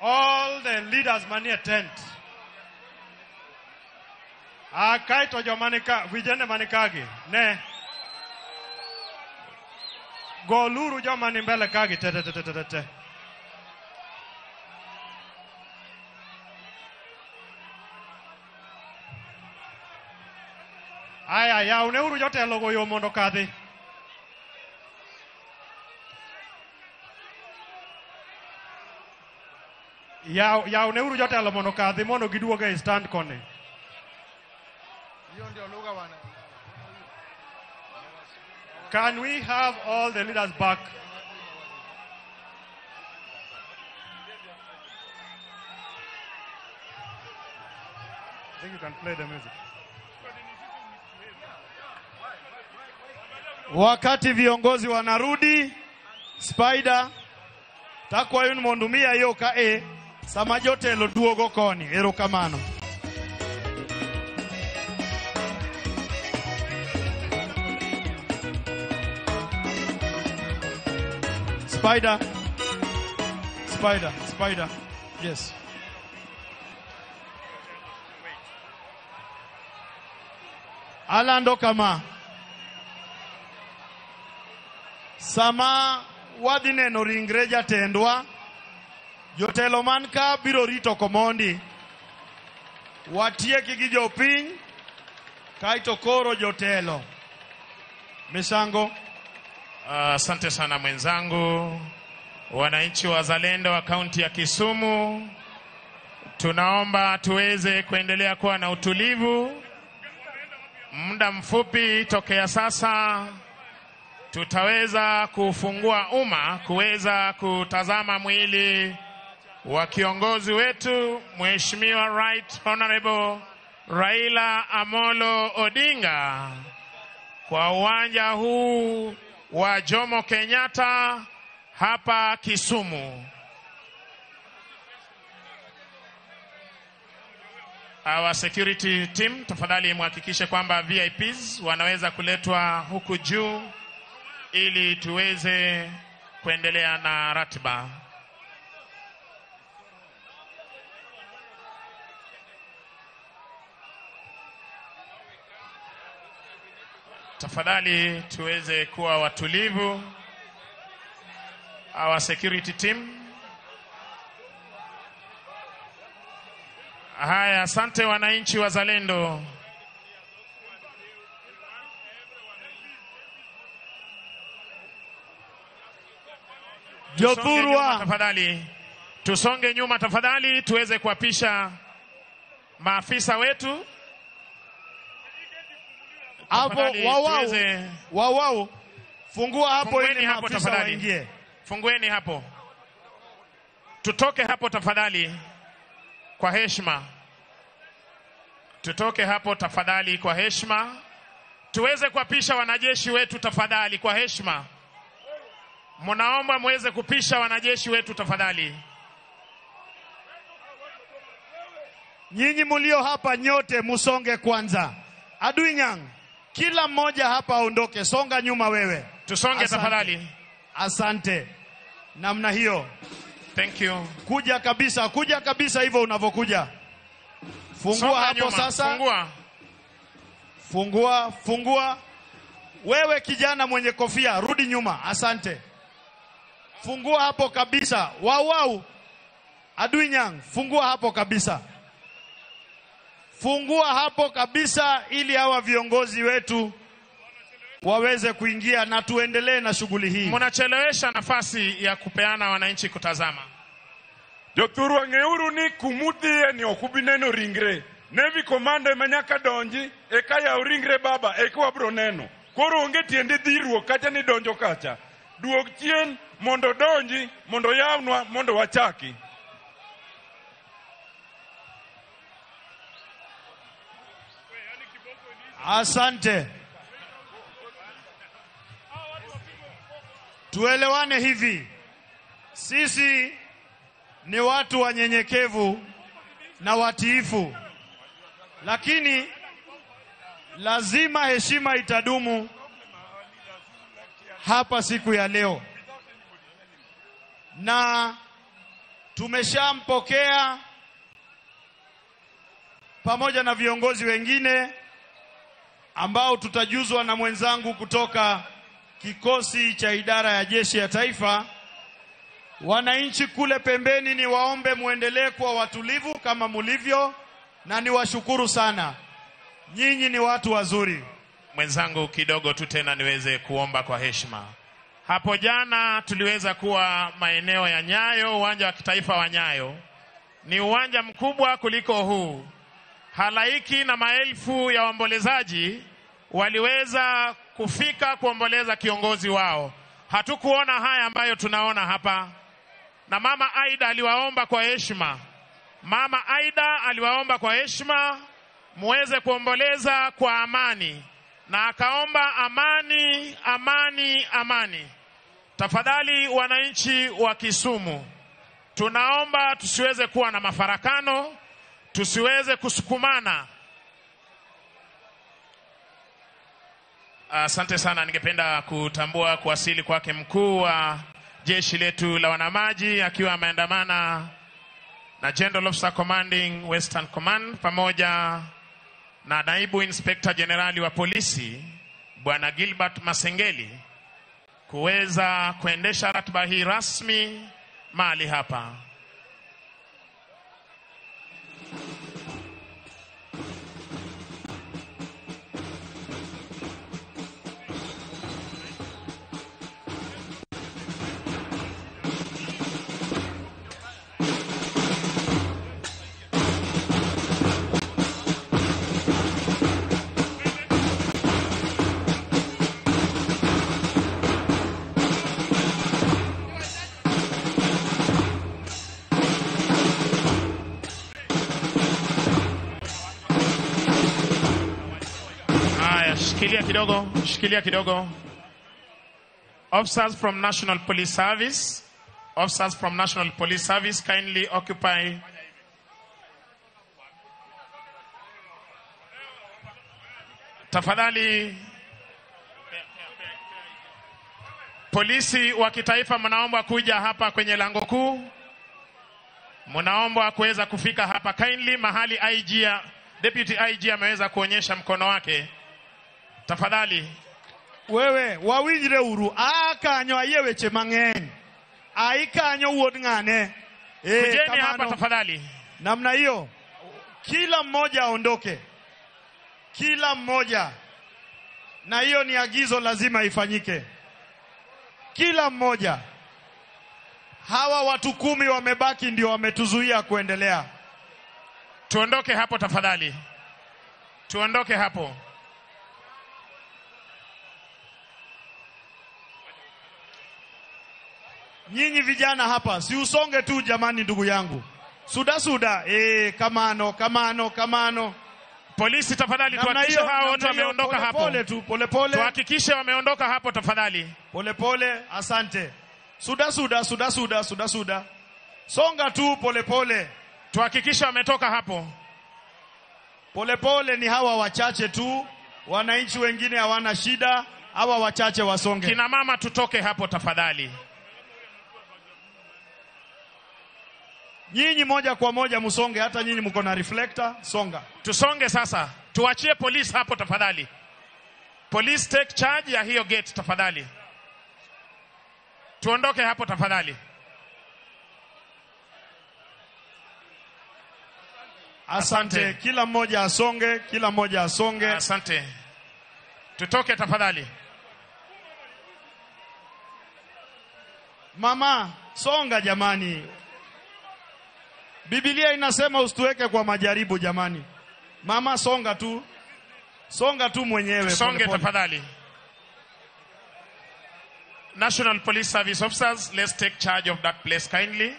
All the leaders manie tent. Kaito jomanika vijana manikagi ne goluru jomani mbele kagi te. Aya ya uneuru jotelo go yo mondo kadhi. Ya uneuru jotelo mondo kadhi mondo giduoga e stand kone. Can we have all the leaders back? I think you can play the music. Wakati viongozi wanarudi, Spider, takwa yun mondumia hiyo kae, Sama jotelo duogo koni, erokamano. Spider. Yes. Alando kama. Sama wadhi neno ringre jatendwa, jotelo man ka biro rito komondi. Watieki gi jopiny, kaito koro jotelo. Misango. Asante sana mwenzangu. Wananchi wazalendo wa kaunti ya Kisumu, tunaomba tuweze kuendelea kuwa na utulivu. Muda mfupi tokea sasa tutaweza kufungua umma kuweza kutazama mwili wa kiongozi wetu Mheshimiwa Right Honorable Raila Amolo Odinga kwa uwanja huu wa Jomo Kenyatta hapa Kisumu. Our security team, tafadhali muhakikishe kwamba VIPs wanaweza kuletwa huku juu ili tuweze kuendelea na ratiba. Tafadhali tuweze kuwa watulivu. Our security team. Haya, asante wananchi wazalendo. Jothurwa, tafadhali tusonge nyuma tafadhali tuweze kuapisha maafisa wetu. Hapo wawao. Fungua hapo ili maafisa waingie. Fungueni hapo. Tutoke hapo tafadhali kwa heshima. Tutoke hapo tafadhali kwa heshima. Tuweze kuapisha wanajeshi wetu tafadhali kwa heshima. Mnaomba muweze kupisha wanajeshi wetu tafadhali. Nyinyi mulio hapa nyote musonge kwanza. Adui Nyang, kila mmoja hapa aondoke. Songa nyuma wewe. Tusonge tafadhali. Asante. Namna hiyo. Thank you. Kuja kabisa hivyo unavokuja. Fungua hapo nyuma. Sasa. Fungua. Wewe kijana mwenye kofia, rudi nyuma. Asante. Fungua hapo kabisa. Wau. Adui Nyang, fungua hapo kabisa. Fungua hapo kabisa ili hawa viongozi wetu waweze kuingia na tuendelee na shughuli hii. Mnachelewesha nafasi ya kupeana wananchi kutazama. Jothurwa ngeuru ni kumuthie ni okubineno ringre. Navy commander manyaka donji eka ya ringre baba eka wabro neno. Koro onge tiende dhiruo kata ni donjo kacha. Duok chien mondo donji mondo yawnwa mondo wachaki. Asante. Tuelewane hivi. Sisi ni watu wanyenyekevu na watiifu. Lakini lazima heshima itadumu hapa siku ya leo. Na tumeshampokea pamoja na viongozi wengine ambao tutajuzwa na mwenzangu kutoka kikosi cha idara ya jeshi ya taifa. Wananchi kule pembeni ni waombe muendelee kuwa watulivu kama mulivyo, na ni washukuru sana. Nyinyi ni watu wazuri. Mwenzangu kidogo tu tena niweze kuomba kwa heshima. Hapo jana tuliweza kuwa maeneo ya Nyayo, uwanja wa kitaifa wa Nyayo. Ni uwanja mkubwa kuliko huu. Halaiki na maelfu ya waombolezaji waliweza kufika kuomboleza kiongozi wao. Hatukuona haya ambayo tunaona hapa. Na Mama Aida aliwaomba kwa heshima. Mama Aida aliwaomba kwa heshima muweze kuomboleza kwa amani. Na akaomba amani, amani, amani. Tafadhali wananchi wa Kisumu, tunaomba tusiweze kuwa na mafarakano, tusiweze kusukumana. Asante sana. Ningependa kutambua kuwasili kwake mkuu wa jeshi letu la wanamaji akiwa ameandamana na General Officer Commanding Western Command pamoja na naibu Inspector Generali wa polisi Bwana Gilbert Masengeli kuweza kuendesha ratiba hii rasmi mahali hapa. Shikilia kidogo. Officers from National Police Service, kindly occupy. Tafadhali, polisi wa kitaifa mnaomba kuja hapa kwenye lango kuu. Mnaomba kuweza kufika hapa kindly mahali Deputy IG ameweza kuonyesha mkono wake. Tafadhali wewe wawinjire uru akanyo ayeweche mang'eny aikanyo wuod ng'ane kujeni hapa tafadhali. Namna hiyo kila mmoja aondoke, kila mmoja, na hiyo ni agizo lazima ifanyike. Kila mmoja. Hawa watu 10 wamebaki ndio wametuzuia kuendelea. Tuondoke hapo tafadhali, tuondoke hapo. Nyinyi vijana hapa, si usonge tu jamani ndugu yangu. Suda. Kamano. Polisi tafadhali tuhakikishe hao wote wameondoka hapo. Pole. Tuhakikishe wameondoka hapo tafadhali. Pole. Asante. Suda. Songa tu pole. Tuhakikishe wametoka hapo. Pole ni hawa wachache tu. Wananchi wengine hawana shida. Hawa wachache wasonge. Kina mama tutoke hapo tafadhali. Nyinyi moja kwa moja musonge, hata nyinyi mko na reflector, songa. Tusonge sasa. Tuachie polisi hapo tafadhali. Police take charge ya hiyo gate tafadhali. Tuondoke hapo tafadhali. Asante. Kila mmoja asonge. Asante. Tutoke tafadhali. Mama, songa jamani. Biblia inasema usituweke kwa majaribu jamani. Mama, songa tu mwenyewe. Songe tafadhali. National Police Service officers, let's take charge of that place kindly.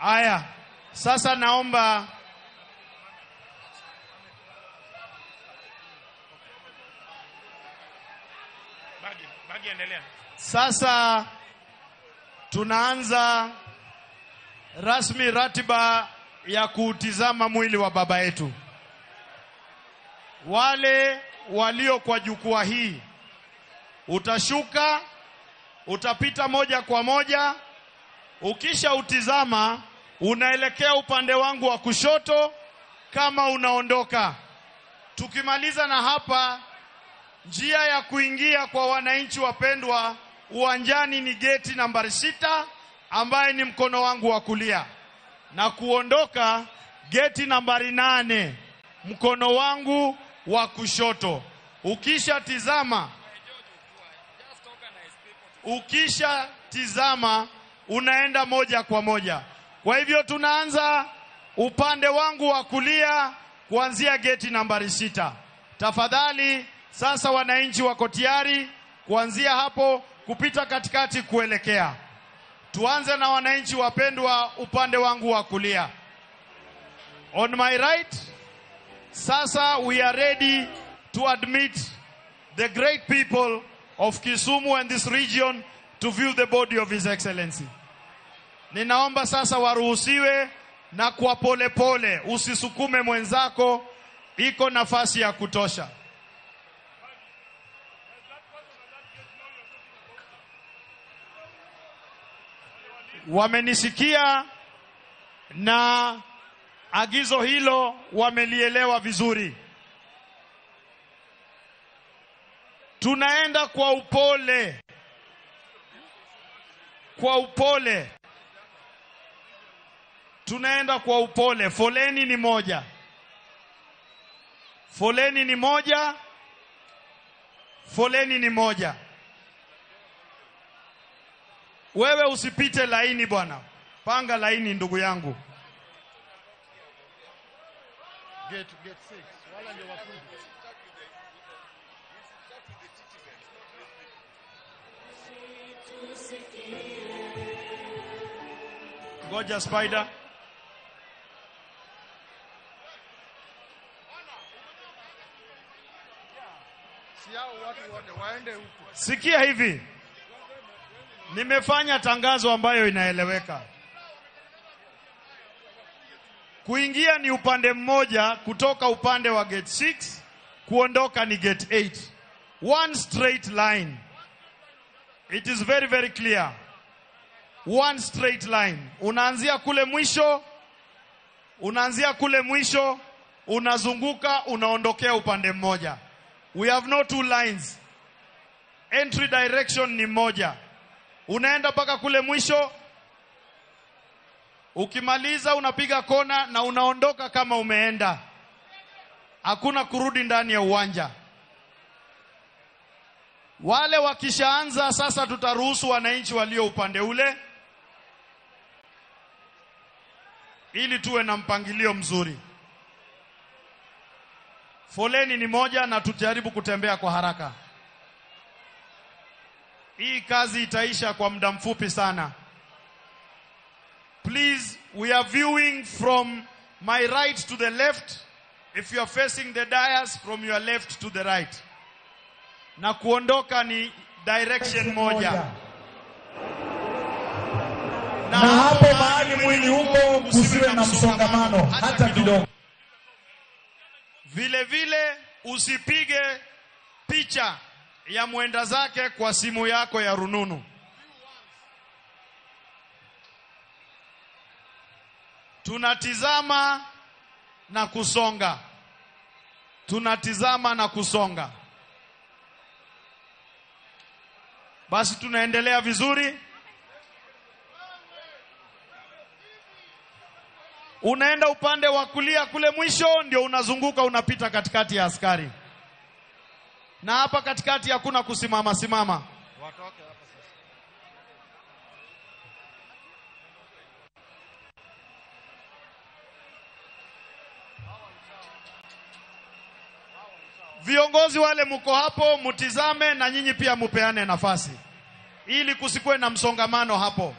Aya, sasa naomba bagi endelea. Sasa tunaanza rasmi ratiba ya kutizama mwili wa baba yetu. Wale walio kwa jukwaa hii, utashuka, utapita moja kwa moja. Ukisha utizama, unaelekea upande wangu wa kushoto kama unaondoka. Tukimaliza na hapa, njia ya kuingia kwa wananchi wapendwa uwanjani ni geti nambari 6 ambaye ni mkono wangu wa kulia, na kuondoka geti nambari 8 mkono wangu wa kushoto. Ukisha tizama unaenda moja kwa moja. Kwa hivyo tunaanza upande wangu wa kulia kuanzia geti nambari 6. Tafadhali sasa wananchi wako tayari kuanzia hapo kupita katikati kuelekea. Tuanze na wananchi wapendwa upande wangu wa kulia. On my right, sasa we are ready to admit the great people of Kisumu and this region to view the body of His Excellency. Ninaomba sasa waruhusiwe na kwa pole pole, usisukume mwenzako, iko nafasi ya kutosha. Wamenisikia na agizo hilo wamelielewa vizuri. Tunaenda kwa upole. Kwa upole. Tunaenda kwa upole. Foleni ni moja. Foleni ni moja. Foleni ni moja. Wewe usipite laini bwana. Panga laini ndugu yangu. Get 6. Wala ndio wakuja. Ngoja Spider. Sikia hivi. Nimefanya tangazo ambayo inaeleweka. Kuingia ni upande mmoja, kutoka upande wa gate 6, kuondoka ni gate 8. One straight line. It is very very clear. One straight line. Unaanzia kule mwisho, unazunguka, unaondokea upande mmoja. We have no two lines. Entry direction ni moja. Unaenda mpaka kule mwisho, ukimaliza unapiga kona na unaondoka kama umeenda. Hakuna kurudi ndani ya uwanja. Wale wakishaanza sasa, tutaruhusu wananchi walio upande ule ili tuwe na mpangilio mzuri. Foleni ni moja na tutajaribu kutembea kwa haraka. Hii kazi itaisha kwa muda mfupi sana. Please, we are viewing from my right to the left. If you are facing the dais, from your left to the right. Na kuondoka ni direction moja. Na hapo mahali mwili huko kusiwe na msongamano hata kidogo. Vile vile usipige picha ya mwenda zake kwa simu yako ya rununu. Tunatizama na kusonga. Tunatizama na kusonga. Basi tunaendelea vizuri. Unaenda upande wa kulia kule mwisho, ndio unazunguka, unapita katikati ya askari. Na hapa katikati hakuna kusimama simama. Watoke hapa sasa. Viongozi wale mko hapo, mutizame na nyinyi pia mupeane nafasi, ili kusikwe na msongamano hapo.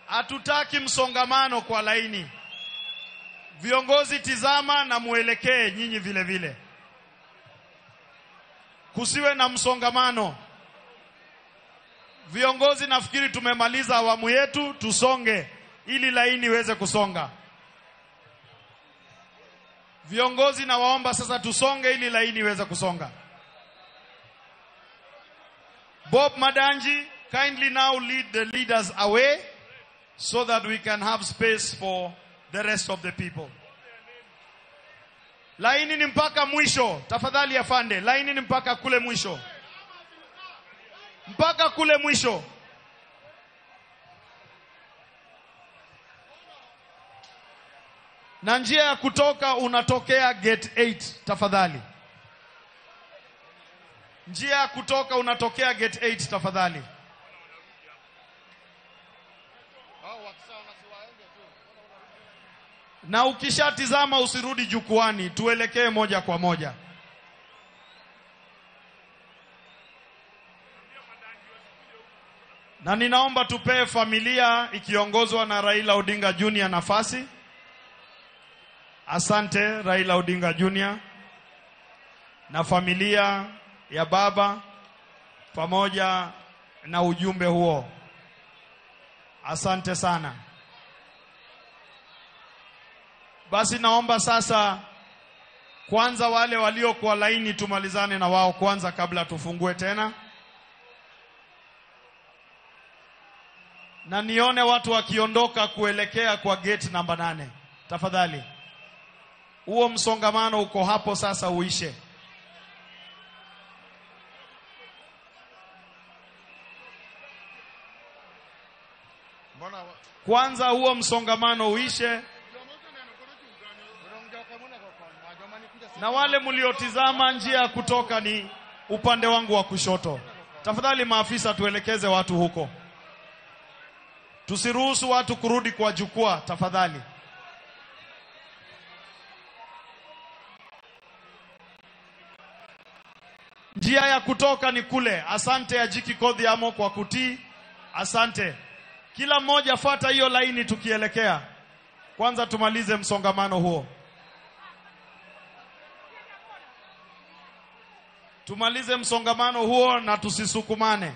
Hatutaki msongamano kwa laini. Viongozi tizama na muelekee nyinyi vile vile. Kusiwe na msongamano. Viongozi, nafikiri tumemaliza awamu yetu, tusonge ili laini iweze kusonga. Viongozi, na waomba sasa tusonge ili laini iweze kusonga. Bob Madanji, kindly now lead the leaders away so that we can have space for the rest of the people. Laini ni mpaka mwisho, tafadhali afande. Laini ni mpaka kule mwisho. Mpaka kule mwisho. Na njia ya kutoka unatokea gate 8 tafadhali. Njia ya kutoka unatokea gate 8 tafadhali. Na ukishatizama usirudi jukwani, tuelekee moja kwa moja. Na ninaomba tupee familia ikiongozwa na Raila Odinga Junior nafasi. Asante Raila Odinga Junior na familia ya baba pamoja na ujumbe huo. Asante sana. Basi naomba sasa kwanza wale walio kwa laini tumalizane na wao kwanza kabla tufungue tena. Na nione watu wakiondoka kuelekea kwa gate namba 8. Tafadhali. Huo msongamano uko hapo sasa uishe. Kwanza huo msongamano uishe. Na wale mliotizama njia ya kutoka ni upande wangu wa kushoto. Tafadhali maafisa tuelekeze watu huko. Tusiruhusu watu kurudi kwa jukwaa tafadhali. Njia ya kutoka ni kule. Asante Ajiki Kodhiamo kwa kutii. Asante. Kila mmoja fuata hiyo laini tukielekea. Kwanza tumalize msongamano huo. Tumalize msongamano huo na tusisukumane.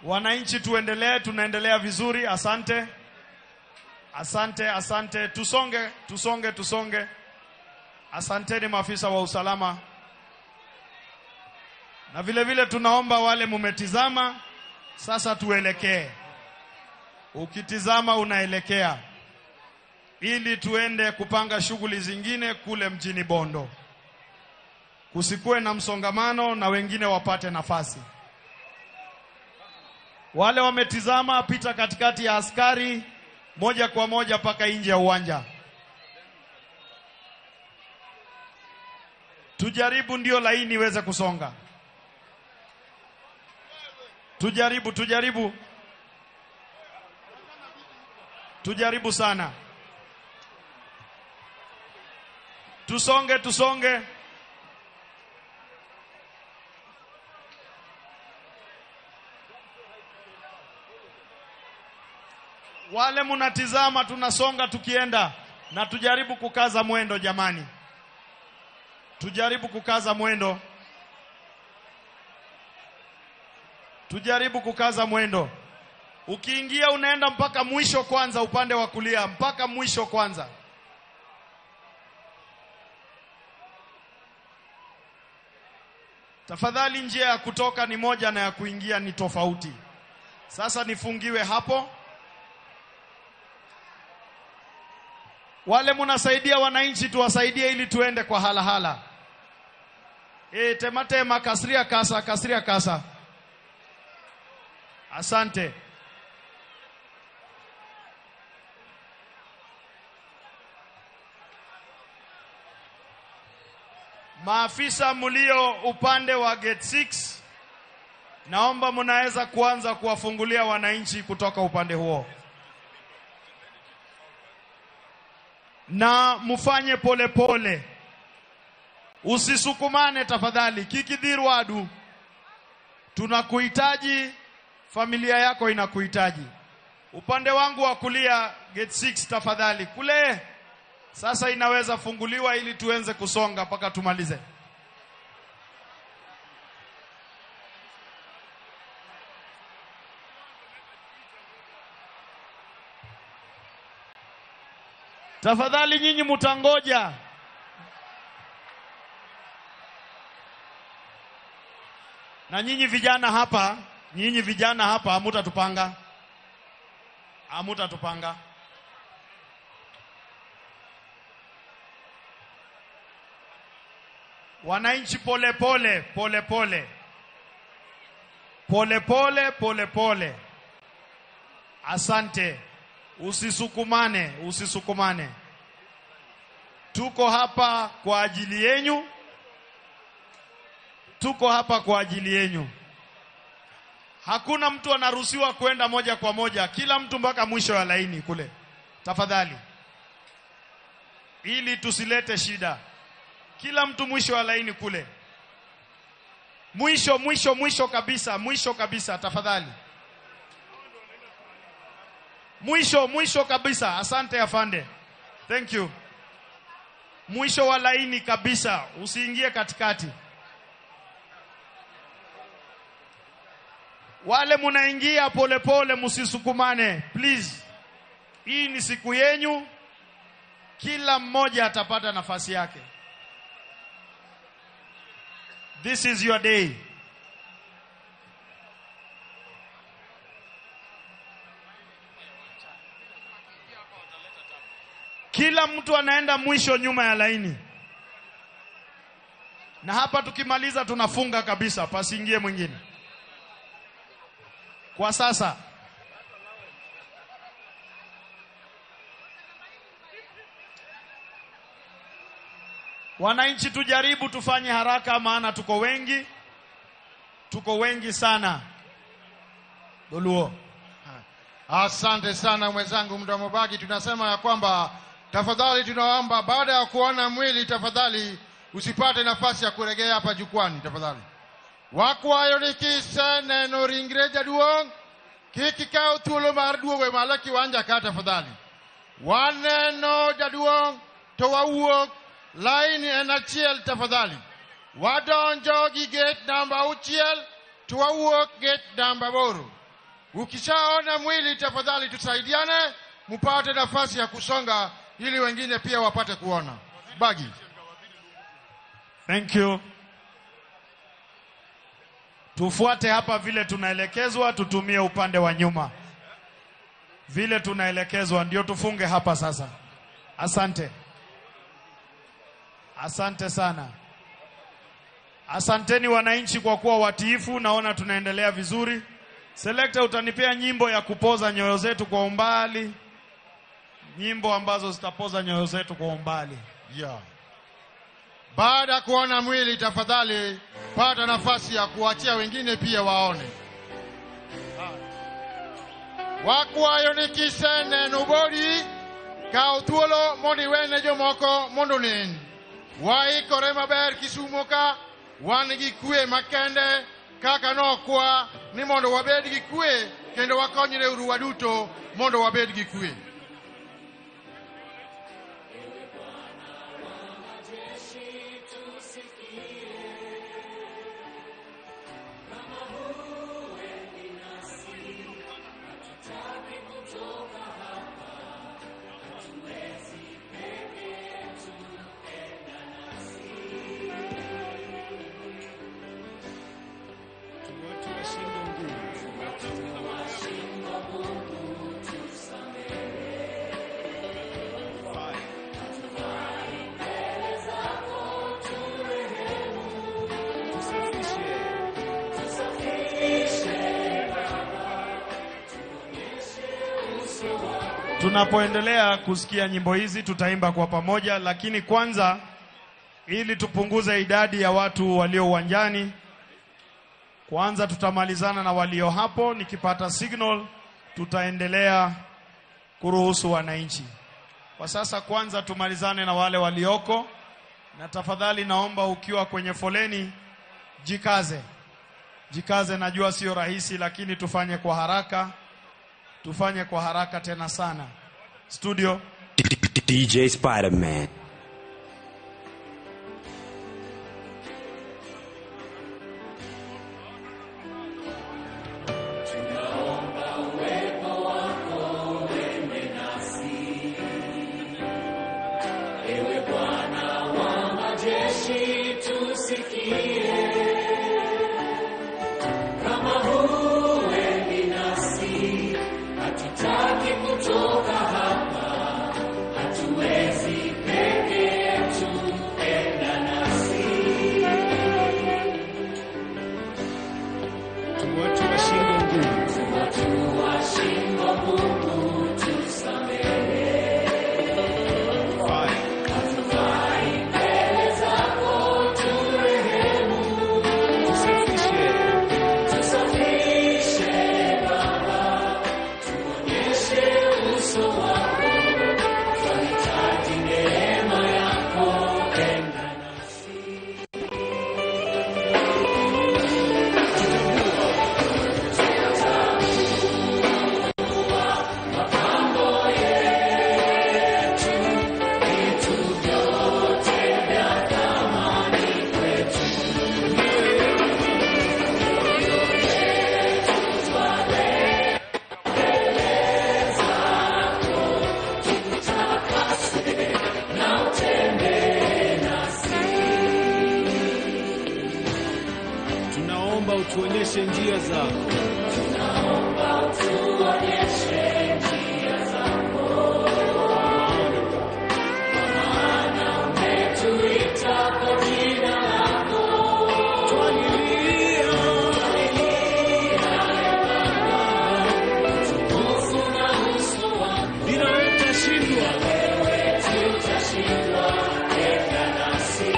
Wananchi tuendelee, tunaendelea vizuri. Asante. Asante, asante. Tusonge. Asanteni maafisa wa usalama. Na vile vile tunaomba wale mumetizama, sasa tuelekee. Ukitizama unaelekea. Ili tuende kupanga shughuli zingine kule mjini Bondo. Kusikue na msongamano na wengine wapate nafasi. Wale wametizama, pita katikati ya askari moja kwa moja paka nje ya uwanja. Tujaribu ndio laini iweze kusonga. Tujaribu sana. Tusonge. Wale munatizama tunasonga tukienda na tujaribu kukaza mwendo jamani. Tujaribu kukaza mwendo. Ukiingia unaenda mpaka mwisho kwanza upande wa kulia, mpaka mwisho kwanza. Tafadhali njia ya kutoka ni moja na ya kuingia ni tofauti. Sasa nifungiwe hapo. Wale munasaidia wananchi tuwasaidie ili tuende kwa hala. Tema kasiria kasa. Asante. Maafisa mulio upande wa gate 6, naomba munaweza kuanza kuwafungulia wananchi kutoka upande huo. Na mufanye pole. Usisukumane tafadhali. Kikidhirwadu. Tunakuhitaji, familia yako inakuhitaji. Upande wangu wa kulia gate 6 tafadhali. Kule sasa inaweza funguliwa ili tuenze kusonga mpaka tumalize. Tafadhali nyinyi mutangoja. Na nyinyi vijana hapa, hamutatupanga. Wananchi pole. Asante. Usisukumane. Tuko hapa kwa ajili yenyu. Hakuna mtu anaruhusiwa kwenda moja kwa moja. Kila mtu mpaka mwisho wa laini kule. Tafadhali. Ili tusilete shida. Kila mtu mwisho wa laini kule. Mwisho kabisa tafadhali. Mwisho kabisa. Asante afande. Thank you. Mwisho wa laini kabisa, usiingie katikati. Wale munaingia polepole, musisukumane please. Hii ni siku yenyu, kila mmoja atapata nafasi yake. This is your day. Kila mtu anaenda mwisho nyuma ya laini. Na hapa tukimaliza tunafunga kabisa, pasiingie mwingine. Kwa sasa wananchi, tujaribu tufanye haraka, maana tuko wengi sana. Doluo. Asante sana mwenzangu Mdomo Bagi. Tunasema ya kwamba tafadhali tunaomba baada ya kuona mwili tafadhali usipate nafasi ya kuregea hapa jukwani tafadhali. Wakwayo nikise neno ringre jaduong kiki kao thuolo mar duogo malo kiwanja ka tafadhali. Waneno jaduong to wawuok line en achiel tafadhali. Wadonjo gi gate namba 6 to wawuok gate namba 8. Ukishaona mwili tafadhali tusaidiane mupate nafasi ya kusonga ili wengine pia wapate kuona. Bagi. Thank you. Tufuate hapa vile tunaelekezwa, tutumie upande wa nyuma. Vile tunaelekezwa ndio tufunge hapa sasa. Asante. Asante sana. Asanteni wananchi kwa kuwa watiifu, naona tunaendelea vizuri. Selector, utanipea nyimbo ya kupoza nyoyo zetu kwa umbali. Nyimbo ambazo zitapoza nyoyo zetu kwa umbali. Yeah. Baada ya kuona mwili tafadhali pata nafasi ya kuachia wengine pia waone. Wakwayo nikise neno bodi kao thuolo mondi wene jomoko mondo nen. Waikore maber Kisumo ka wan gi kwe makende kaka nokwa ni mondo wabed gi kwe kendo wakonyre uru waduto mondo wabed gi kwe. Tunapoendelea kusikia nyimbo hizi tutaimba kwa pamoja, lakini kwanza ili tupunguze idadi ya watu walio uwanjani, kwanza tutamalizana na walio hapo. Nikipata signal tutaendelea kuruhusu wananchi. Kwa sasa kwanza tumalizane na wale walioko, na tafadhali naomba ukiwa kwenye foleni jikaze, najua sio rahisi lakini tufanye kwa haraka tena sana. Studio DJ Spider-Man. Hatutaki kutoka hapa, hatuwezi peke utuonyeshe njia zako. Tunaomba utuonyeshe njia zako. Kwa maana umetuita kwa jina lako. Twalilia utukufu na uso wako. Bila wewe tutashindwa. Wewe tutashindwa. Enda nasi.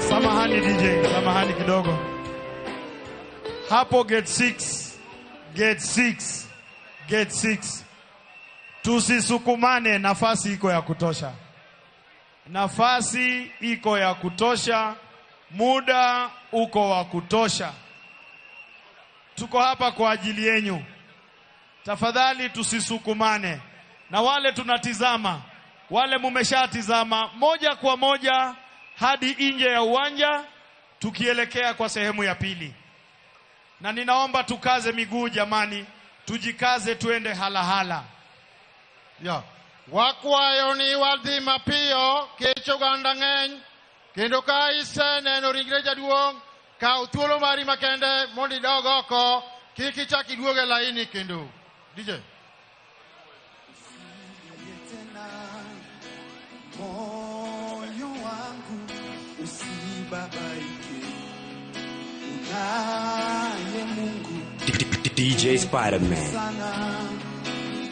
Samahani DJ, samahani kidogo. Hapo gate 6, gate 6, gate 6. Tusisukumane, nafasi iko ya kutosha. Nafasi iko ya kutosha. Muda uko wa kutosha. Tuko hapa kwa ajili yenu. Tafadhali tusisukumane. Na wale tunatizama, wale mumeshatizama moja kwa moja hadi nje ya uwanja tukielekea kwa sehemu ya pili. Na ninaomba tukaze miguu jamani, tujikaze tuende halahala. Ya. Wakwayo ni wadhi mapiyo kecho ganda ng'eny kendo ka iseneno ringre jaduong' kaw thuolo mari makende mondo idog oko kik ichak iduog e laini kendo. DJ. Moyo wangu usibabaike, unaye Mungu DJ Spider-Man.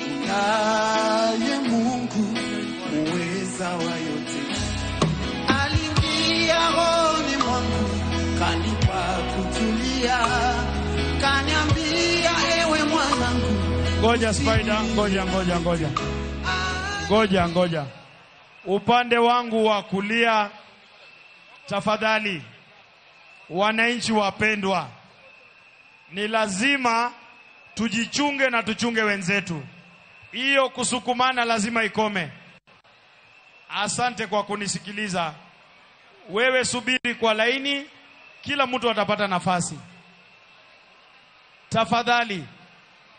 unaye Mungu muweza wa yote. Aliingia rohoni mwangu, kanipa kutulia, kaniambia ewe mwanangu. Ngoja Spider, ngoja. Upande wangu wa kulia, tafadhali, wananchi wapendwa, ni lazima tujichunge na tuchunge wenzetu. Hiyo kusukumana lazima ikome. Asante kwa kunisikiliza. Wewe subiri kwa laini, kila mtu atapata nafasi.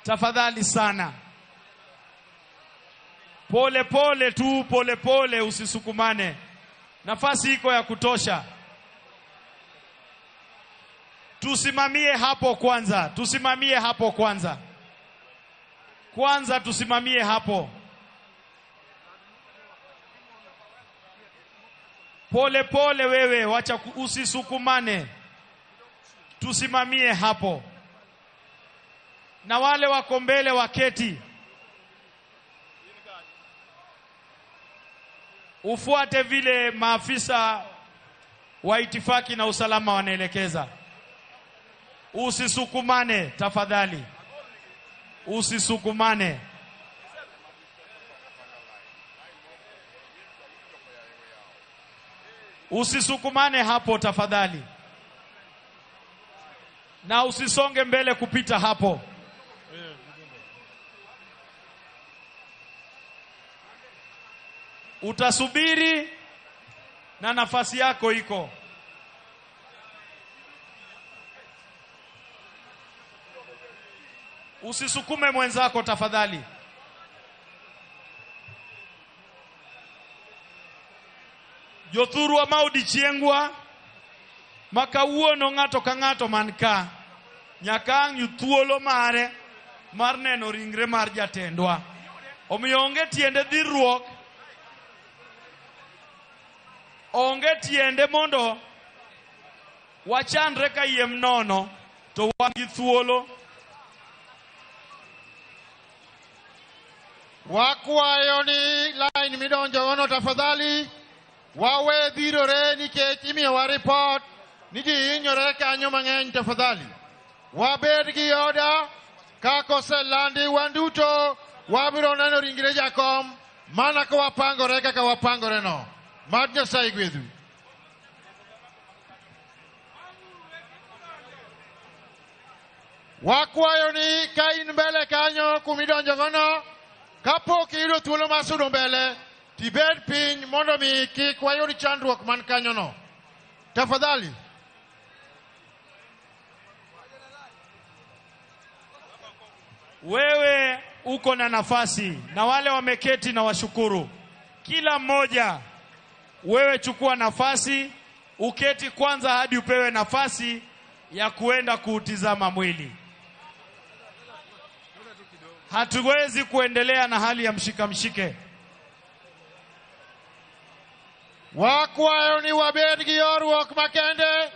Tafadhali sana. Pole pole, usisukumane. Nafasi iko ya kutosha. Tusimamie hapo kwanza. Tusimamie hapo. Pole wewe, wacha usisukumane. Tusimamie hapo. Na wale wako mbele waketi. Ufuate vile maafisa wa itifaki na usalama wanaelekeza. Usisukumane tafadhali. Usisukumane. Usisukumane hapo tafadhali. Na usisonge mbele kupita hapo. Utasubiri na nafasi yako iko. Usisukume mwenzako tafadhali. Jothuru wa maudi chiengwa makawuono ng'ato ka ng'ato manka nyaka ang' thuolo mare mar neno ringre mar jatendwa. Omiyo onge tiende dhirruok, onge tiende mondo wachandre ka yiem nono to wan gi thuolo. Wakwayo ni line midonjo gono tafadhali. Wawe dhirore nikech imiyowa report ni ji hinyore kanyo mang'eny tafadhali. Wabed gi oda kaka oselandi wanduto wabiro neno ringre jakom mana ka wapangore kaka wapangore no. Mad Nyasaye gwedhu. Wakwayo ni ka in mbele kanyo kumidonjo gono kapok iyudo thuolo mar sudo mbele tibed piny mondo mi kik wayud chandruok man kanyo no. Tafadhali. Wewe uko na nafasi na wale wameketi na washukuru. Kila mmoja wewe chukua nafasi, uketi kwanza hadi upewe nafasi ya kuenda kuutizama mwili. Hatuwezi kuendelea na hali ya mshike. Wakwayo ni wabed gi yorruok makende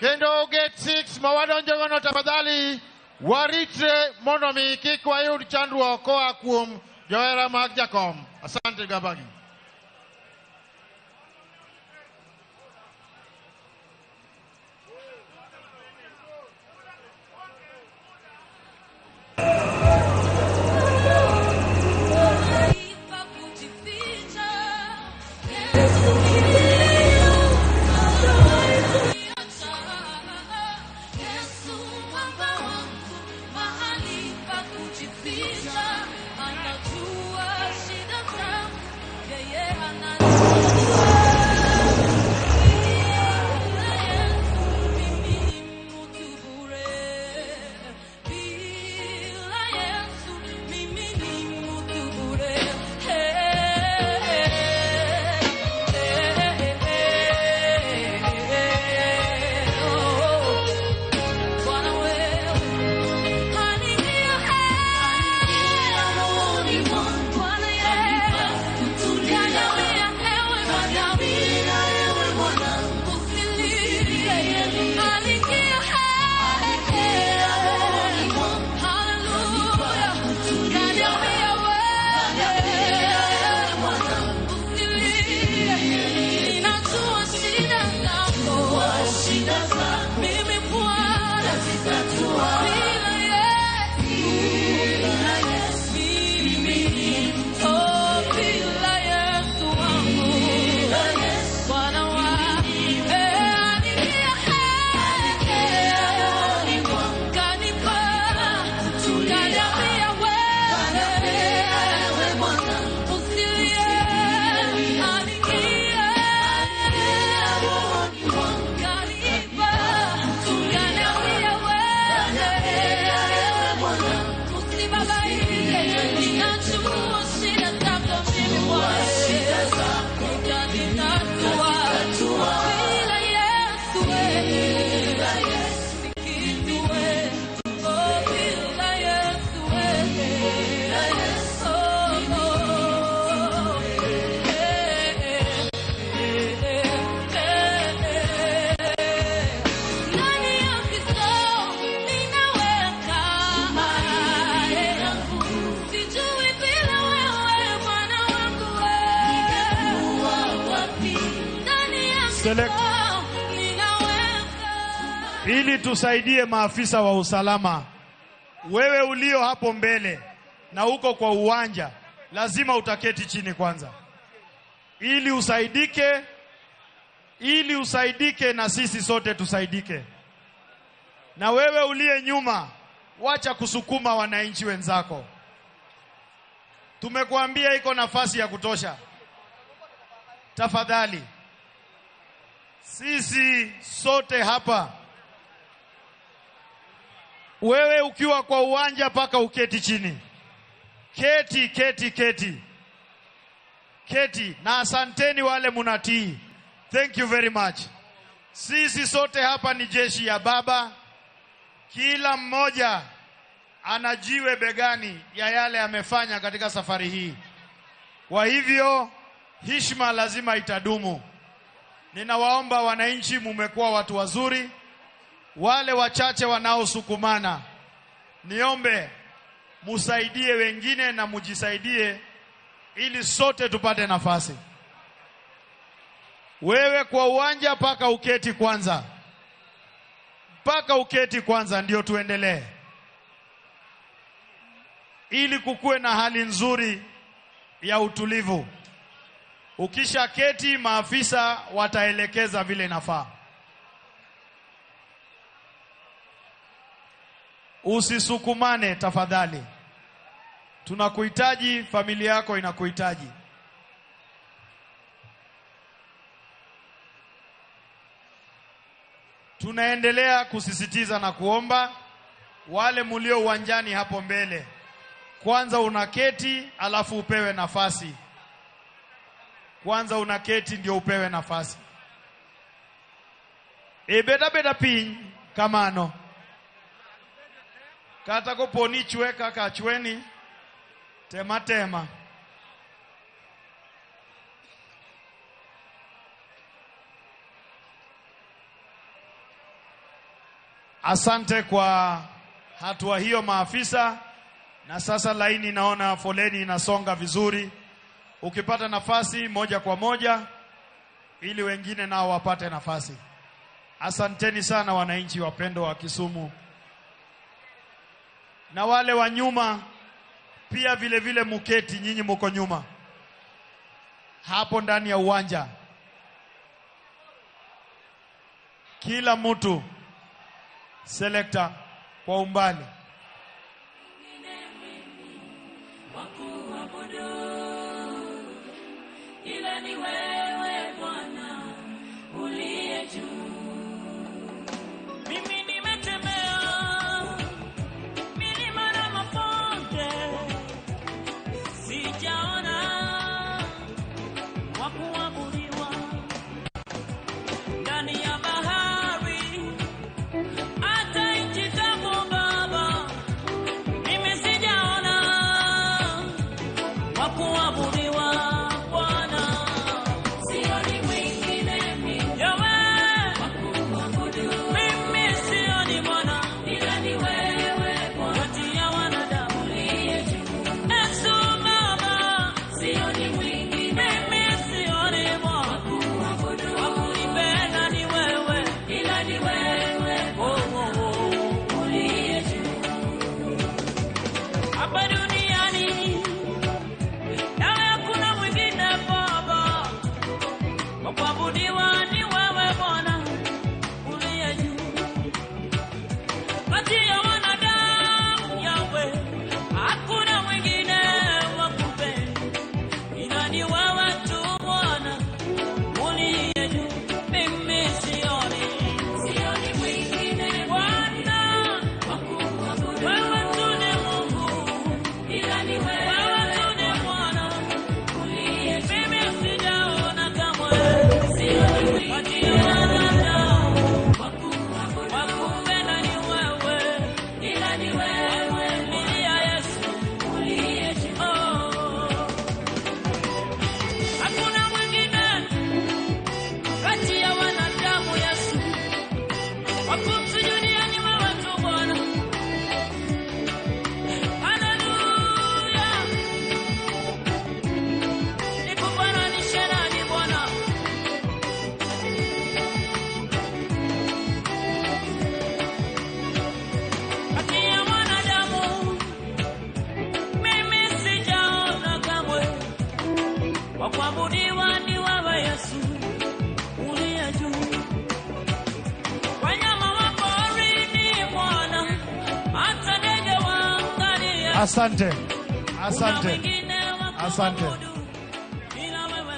kendo gate 6 mawadonjo gono tafadhali waritre mondo mi kik wayud chandruok koa kuom johera mag jakom. Asante Gabagi. Ili tusaidie maafisa wa usalama. Wewe ulio hapo mbele na uko kwa uwanja, lazima utaketi chini kwanza. Ili usaidike na sisi sote tusaidike. Na wewe uliye nyuma, wacha kusukuma wananchi wenzako. Tumekuambia iko nafasi ya kutosha. Tafadhali. Sisi sote hapa. Wewe ukiwa kwa uwanja paka uketi chini. Keti. Na asanteni wale munatii. Thank you very much. Sisi sote hapa ni jeshi ya Baba. Kila mmoja anajiwe begani ya yale amefanya katika safari hii. Kwa hivyo, heshima lazima itadumu. Ninawaomba wananchi, mumekuwa watu wazuri. Wale wachache wanaosukumana, niombe musaidie wengine na mujisaidie ili sote tupate nafasi. Wewe kwa uwanja paka uketi kwanza. mpaka uketi kwanza ndio tuendelee, ili kukue na hali nzuri ya utulivu. Ukisha keti, maafisa wataelekeza vile inafaa. Usisukumane tafadhali. Tunakuhitaji, familia yako inakuhitaji. Tunaendelea kusisitiza na kuomba wale mulio uwanjani hapo mbele, kwanza unaketi alafu upewe nafasi. Kwanza unaketi ndio upewe nafasi. Beda piny kamano. Kata ko poni chwe kaka chweni, tema. Asante kwa hatua hiyo maafisa. Na sasa laini, naona foleni inasonga vizuri. Ukipata nafasi moja kwa moja, ili wengine nao wapate nafasi. Asanteni sana wananchi wapendo wa Kisumu. Na wale wa nyuma pia vile muketi, nyinyi muko nyuma hapo ndani ya uwanja. Kila mtu selector kwa umbali. Ila ni wewe Bwana uliye juu. Mimi nimetembea milima na mabonde, sijaona wa kuabudiwa. Ndani ya bahari hata nchi kavu Baba, mimi sijaona wa kuabudiwa.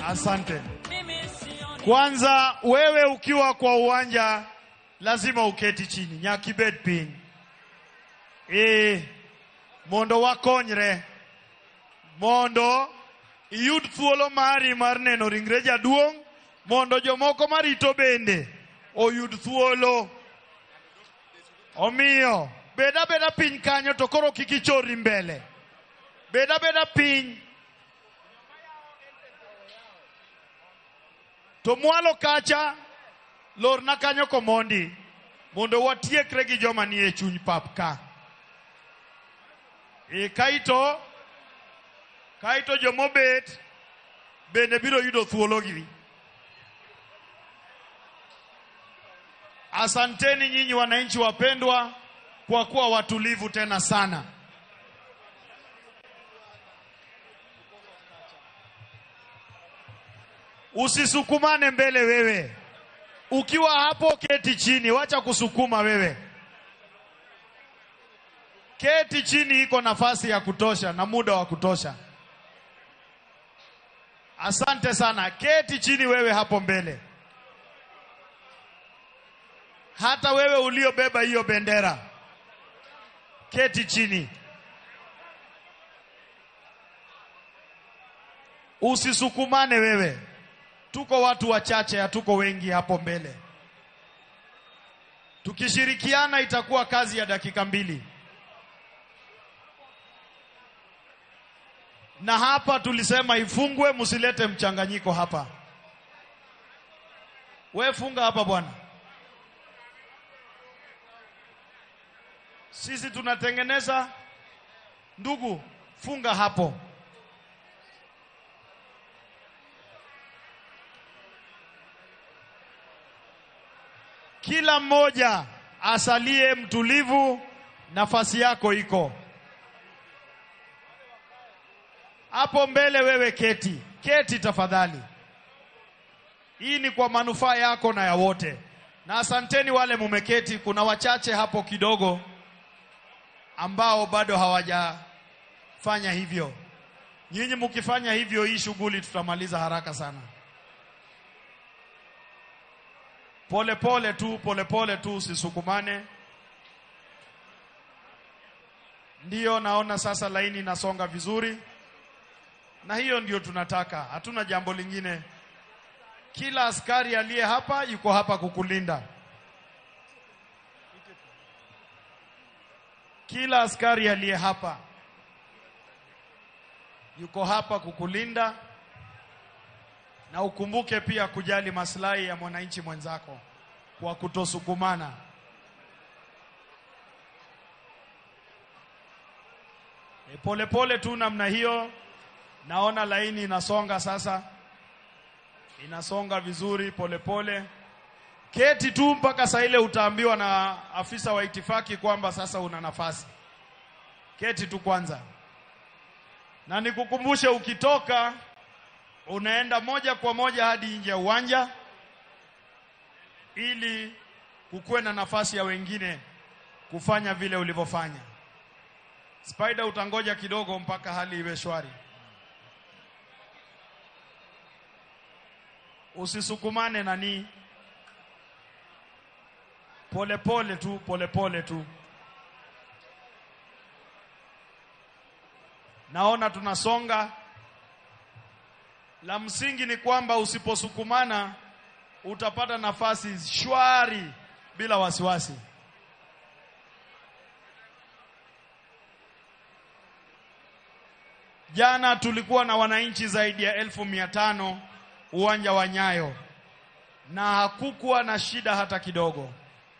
Asante. Kwanza wewe ukiwa kwa uwanja lazima uketi chini, nyakibed piny. Mondo wakonyre, mondo iyud thuolo mari mar neno ringre jaduong', mondo jomoko marito bende oyud thuolo. Omiyo beda piny kanyo, to koro kik ichori mbele. Beda piny. To mwalo kacha lorna kanyo komondi, mondo watiekre gi joma nie chuny pap ka. Kaito jomobet bende biro yudo thuolo gi. Asanteni nyinyi wananchi wapendwa kwa kuwa watulivu tena sana. Usisukumane mbele wewe. Ukiwa hapo keti chini, wacha kusukuma wewe. Keti chini, iko nafasi ya kutosha na muda wa kutosha. Asante sana. Keti chini wewe hapo mbele. Hata wewe uliobeba hiyo bendera, keti chini. Usisukumane wewe. Tuko watu wachache, hatuko wengi hapo mbele. Tukishirikiana itakuwa kazi ya dakika 2. Na hapa tulisema ifungwe, msilete mchanganyiko hapa. We funga hapa bwana. Sisi tunatengeneza. Ndugu, funga hapo. Kila mmoja asalie mtulivu, nafasi yako iko. Hapo mbele wewe keti. Keti tafadhali. Hii ni kwa manufaa yako na ya wote. Na asanteni wale mumeketi, kuna wachache hapo kidogo ambao bado hawajafanya hivyo. Nyinyi mkifanya hivyo, hii shughuli tutamaliza haraka sana. Pole pole tu, usisukumane. Ndiyo, naona sasa laini inasonga vizuri. Na hiyo ndio tunataka. Hatuna jambo lingine. Kila askari aliye hapa yuko hapa kukulinda. Kila askari aliye hapa yuko hapa kukulinda. Na ukumbuke pia kujali maslahi ya mwananchi mwenzako kwa kutosukumana. Pole tu namna hiyo. Naona laini inasonga sasa. Inasonga vizuri pole. Keti tu mpaka saa ile utaambiwa na afisa wa itifaki kwamba sasa una nafasi. Keti tu kwanza. Na nikukumbushe, ukitoka unaenda moja kwa moja hadi nje ya uwanja ili kukuwe na nafasi ya wengine kufanya vile ulivyofanya. Spider, utangoja kidogo mpaka hali iwe shwari. Usisukumane nani. Pole tu. Naona tunasonga. La msingi ni kwamba usiposukumana utapata nafasi shwari bila wasiwasi. Jana tulikuwa na wananchi zaidi ya 1500 uwanja wa Nyayo. Na hakukuwa na shida hata kidogo.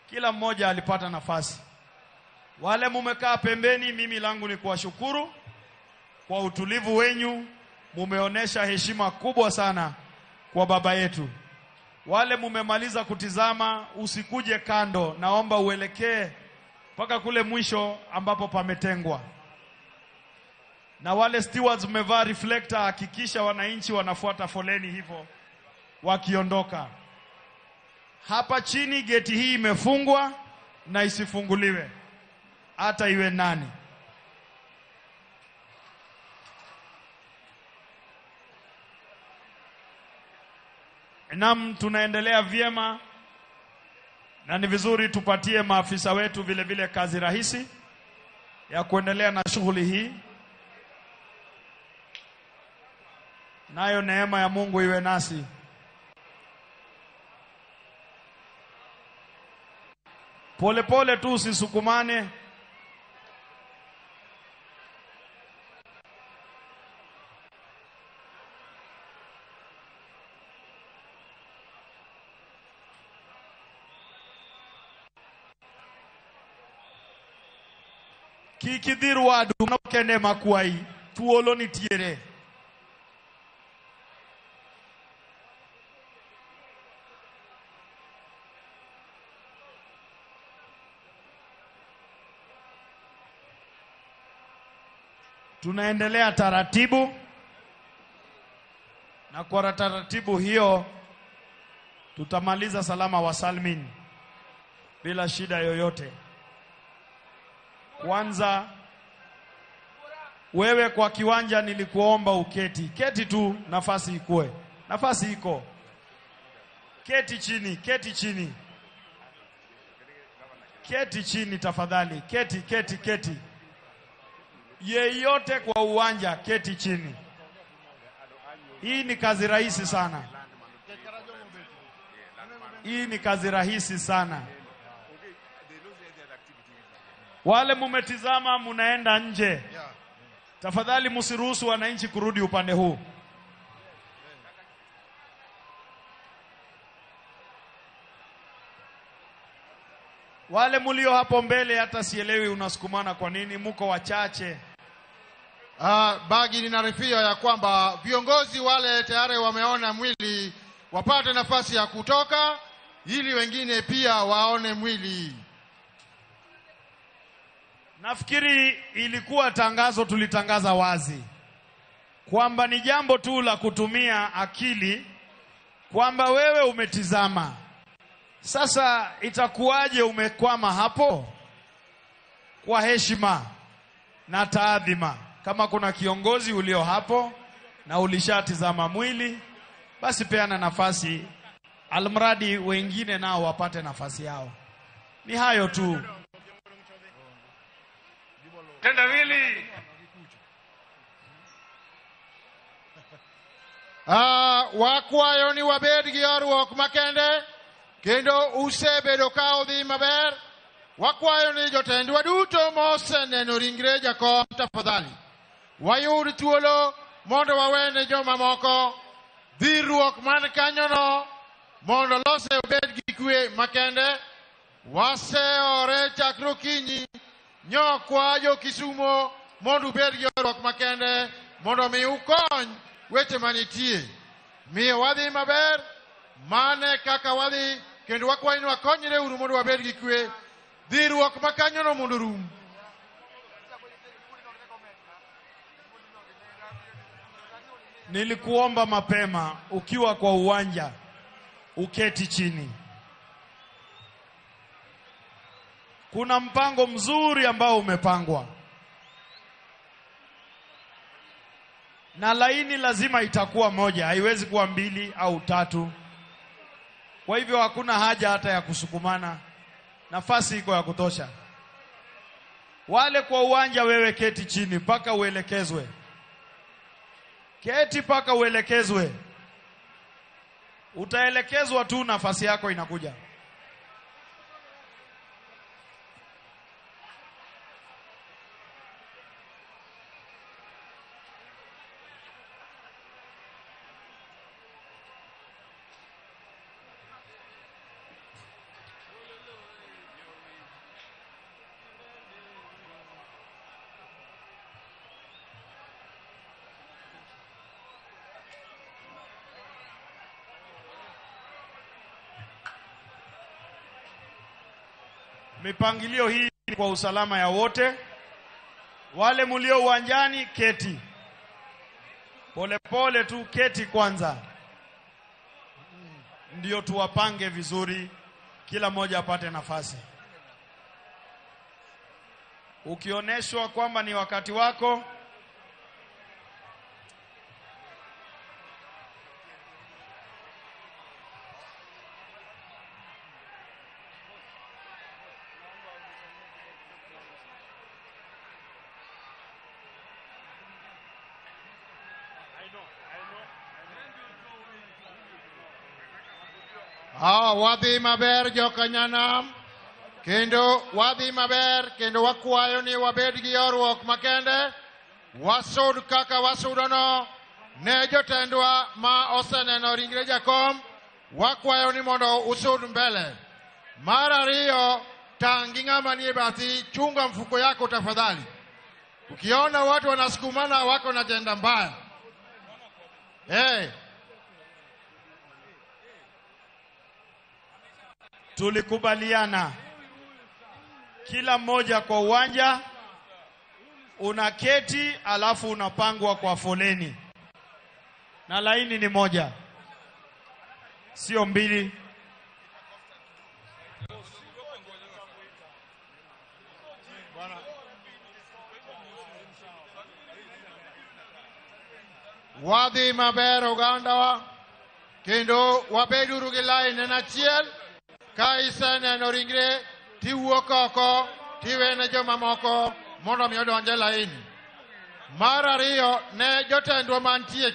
Kila mmoja alipata nafasi. Wale mumekaa pembeni, mimi langu ni kuwashukuru kwa utulivu wenyu. Mumeonesha heshima kubwa sana kwa baba yetu. Wale mumemaliza kutizama, usikuje kando. Naomba uelekee mpaka kule mwisho ambapo pametengwa. Na wale stewards mmevaa reflector, hakikisha wananchi wanafuata foleni hivyo wakiondoka. Hapa chini geti hii imefungwa na isifunguliwe hata iwe nani. Naam, tunaendelea vyema na ni vizuri tupatie maafisa wetu vile vile kazi rahisi ya kuendelea na shughuli hii. Nayo neema ya Mungu iwe nasi. Pole tu, usisukumane. Kikidhiru wadu nokende makwai tuolo nitiere. Tunaendelea taratibu, na kwa taratibu hiyo tutamaliza salama wa salmin bila shida yoyote. Kwanza wewe kwa kiwanja nilikuomba uketi. Keti tu, nafasi ikue. Nafasi iko. Keti chini, keti chini. Keti chini tafadhali. Keti. Yeyote kwa uwanja keti chini. Hii ni kazi rahisi sana. Hii ni kazi rahisi sana. Wale mumetizama munaenda nje, tafadhali msiruhusu wananchi kurudi upande huu. Wale mulio hapo mbele hata sielewi unasukumana kwa nini, muko wachache. Bagi ninarifia ya kwamba viongozi wale tayari wameona mwili wapate nafasi ya kutoka ili wengine pia waone mwili. Nafikiri ilikuwa tangazo tulitangaza wazi kwamba ni jambo tu la kutumia akili, kwamba wewe umetizama. Sasa itakuwaje umekwama hapo? Kwa heshima na taadhima, kama kuna kiongozi ulio hapo na ulishatizama mwili, basi peana nafasi, almradi wengine nao wapate nafasi yao. Ni hayo tu. Tendawili. Wakwayo ni wabed gi orruok makende kendo usebedo ka odhi maber. Wakwayo ni jotendwa duto moseneno ringre jakom, tafadhali wayud thuolo mondo wawene joma moko dhirruok man kanyono mondo lose obed gi kwe makende. Waseore chakre okinyi nyokwa jo Kisumo mondo ubed gi orruok makende mondo mi ukony weche manitie. Miyo wadhi maber, mane kaka wadhi, kendo wakwayo ni wakonyre uru mondo wabed gi kwe. Dhirruok makanyono mondo rum. Nilikuomba mapema ukiwa kwa uwanja uketi chini. Kuna mpango mzuri ambao umepangwa, na laini lazima itakuwa moja, haiwezi kuwa 2 au 3. Kwa hivyo hakuna haja hata ya kusukumana, nafasi iko ya kutosha. Wale kwa uwanja, wewe keti chini paka uelekezwe. Keti paka uelekezwe. Utaelekezwa tu, nafasi yako inakuja. Mipangilio hii ni kwa usalama ya wote. Wale mulio uwanjani keti. Pole pole tu, keti kwanza. Ndio tuwapange vizuri, kila mmoja apate nafasi. Ukioneshwa kwamba ni wakati wako, wadhi maber jokanyanam, kendo wadhi maber, kendo wakwayo ni wabed gi orruok makende. Wasud kaka wasudono ne jotendwa ma oseneno ringre jakom. Wakwayo ni mondo usud mbele. Mara ariyo, tangi ng'ama ni bathi, chunga mfuko yako tafadhali. Ukiona watu wanasukumana wako na jenda mbaya. Tulikubaliana kila mmoja kwa uwanja unaketi alafu unapangwa kwa foleni. Na laini ni moja, sio mbili. Wadhi maber oganda kendo wabeduru gi lain en achiel. Ka iseneno ringre tiwuok oko tiwene joma moko mondo mi odonje laini. Mar ariyo ne jotendwa mantie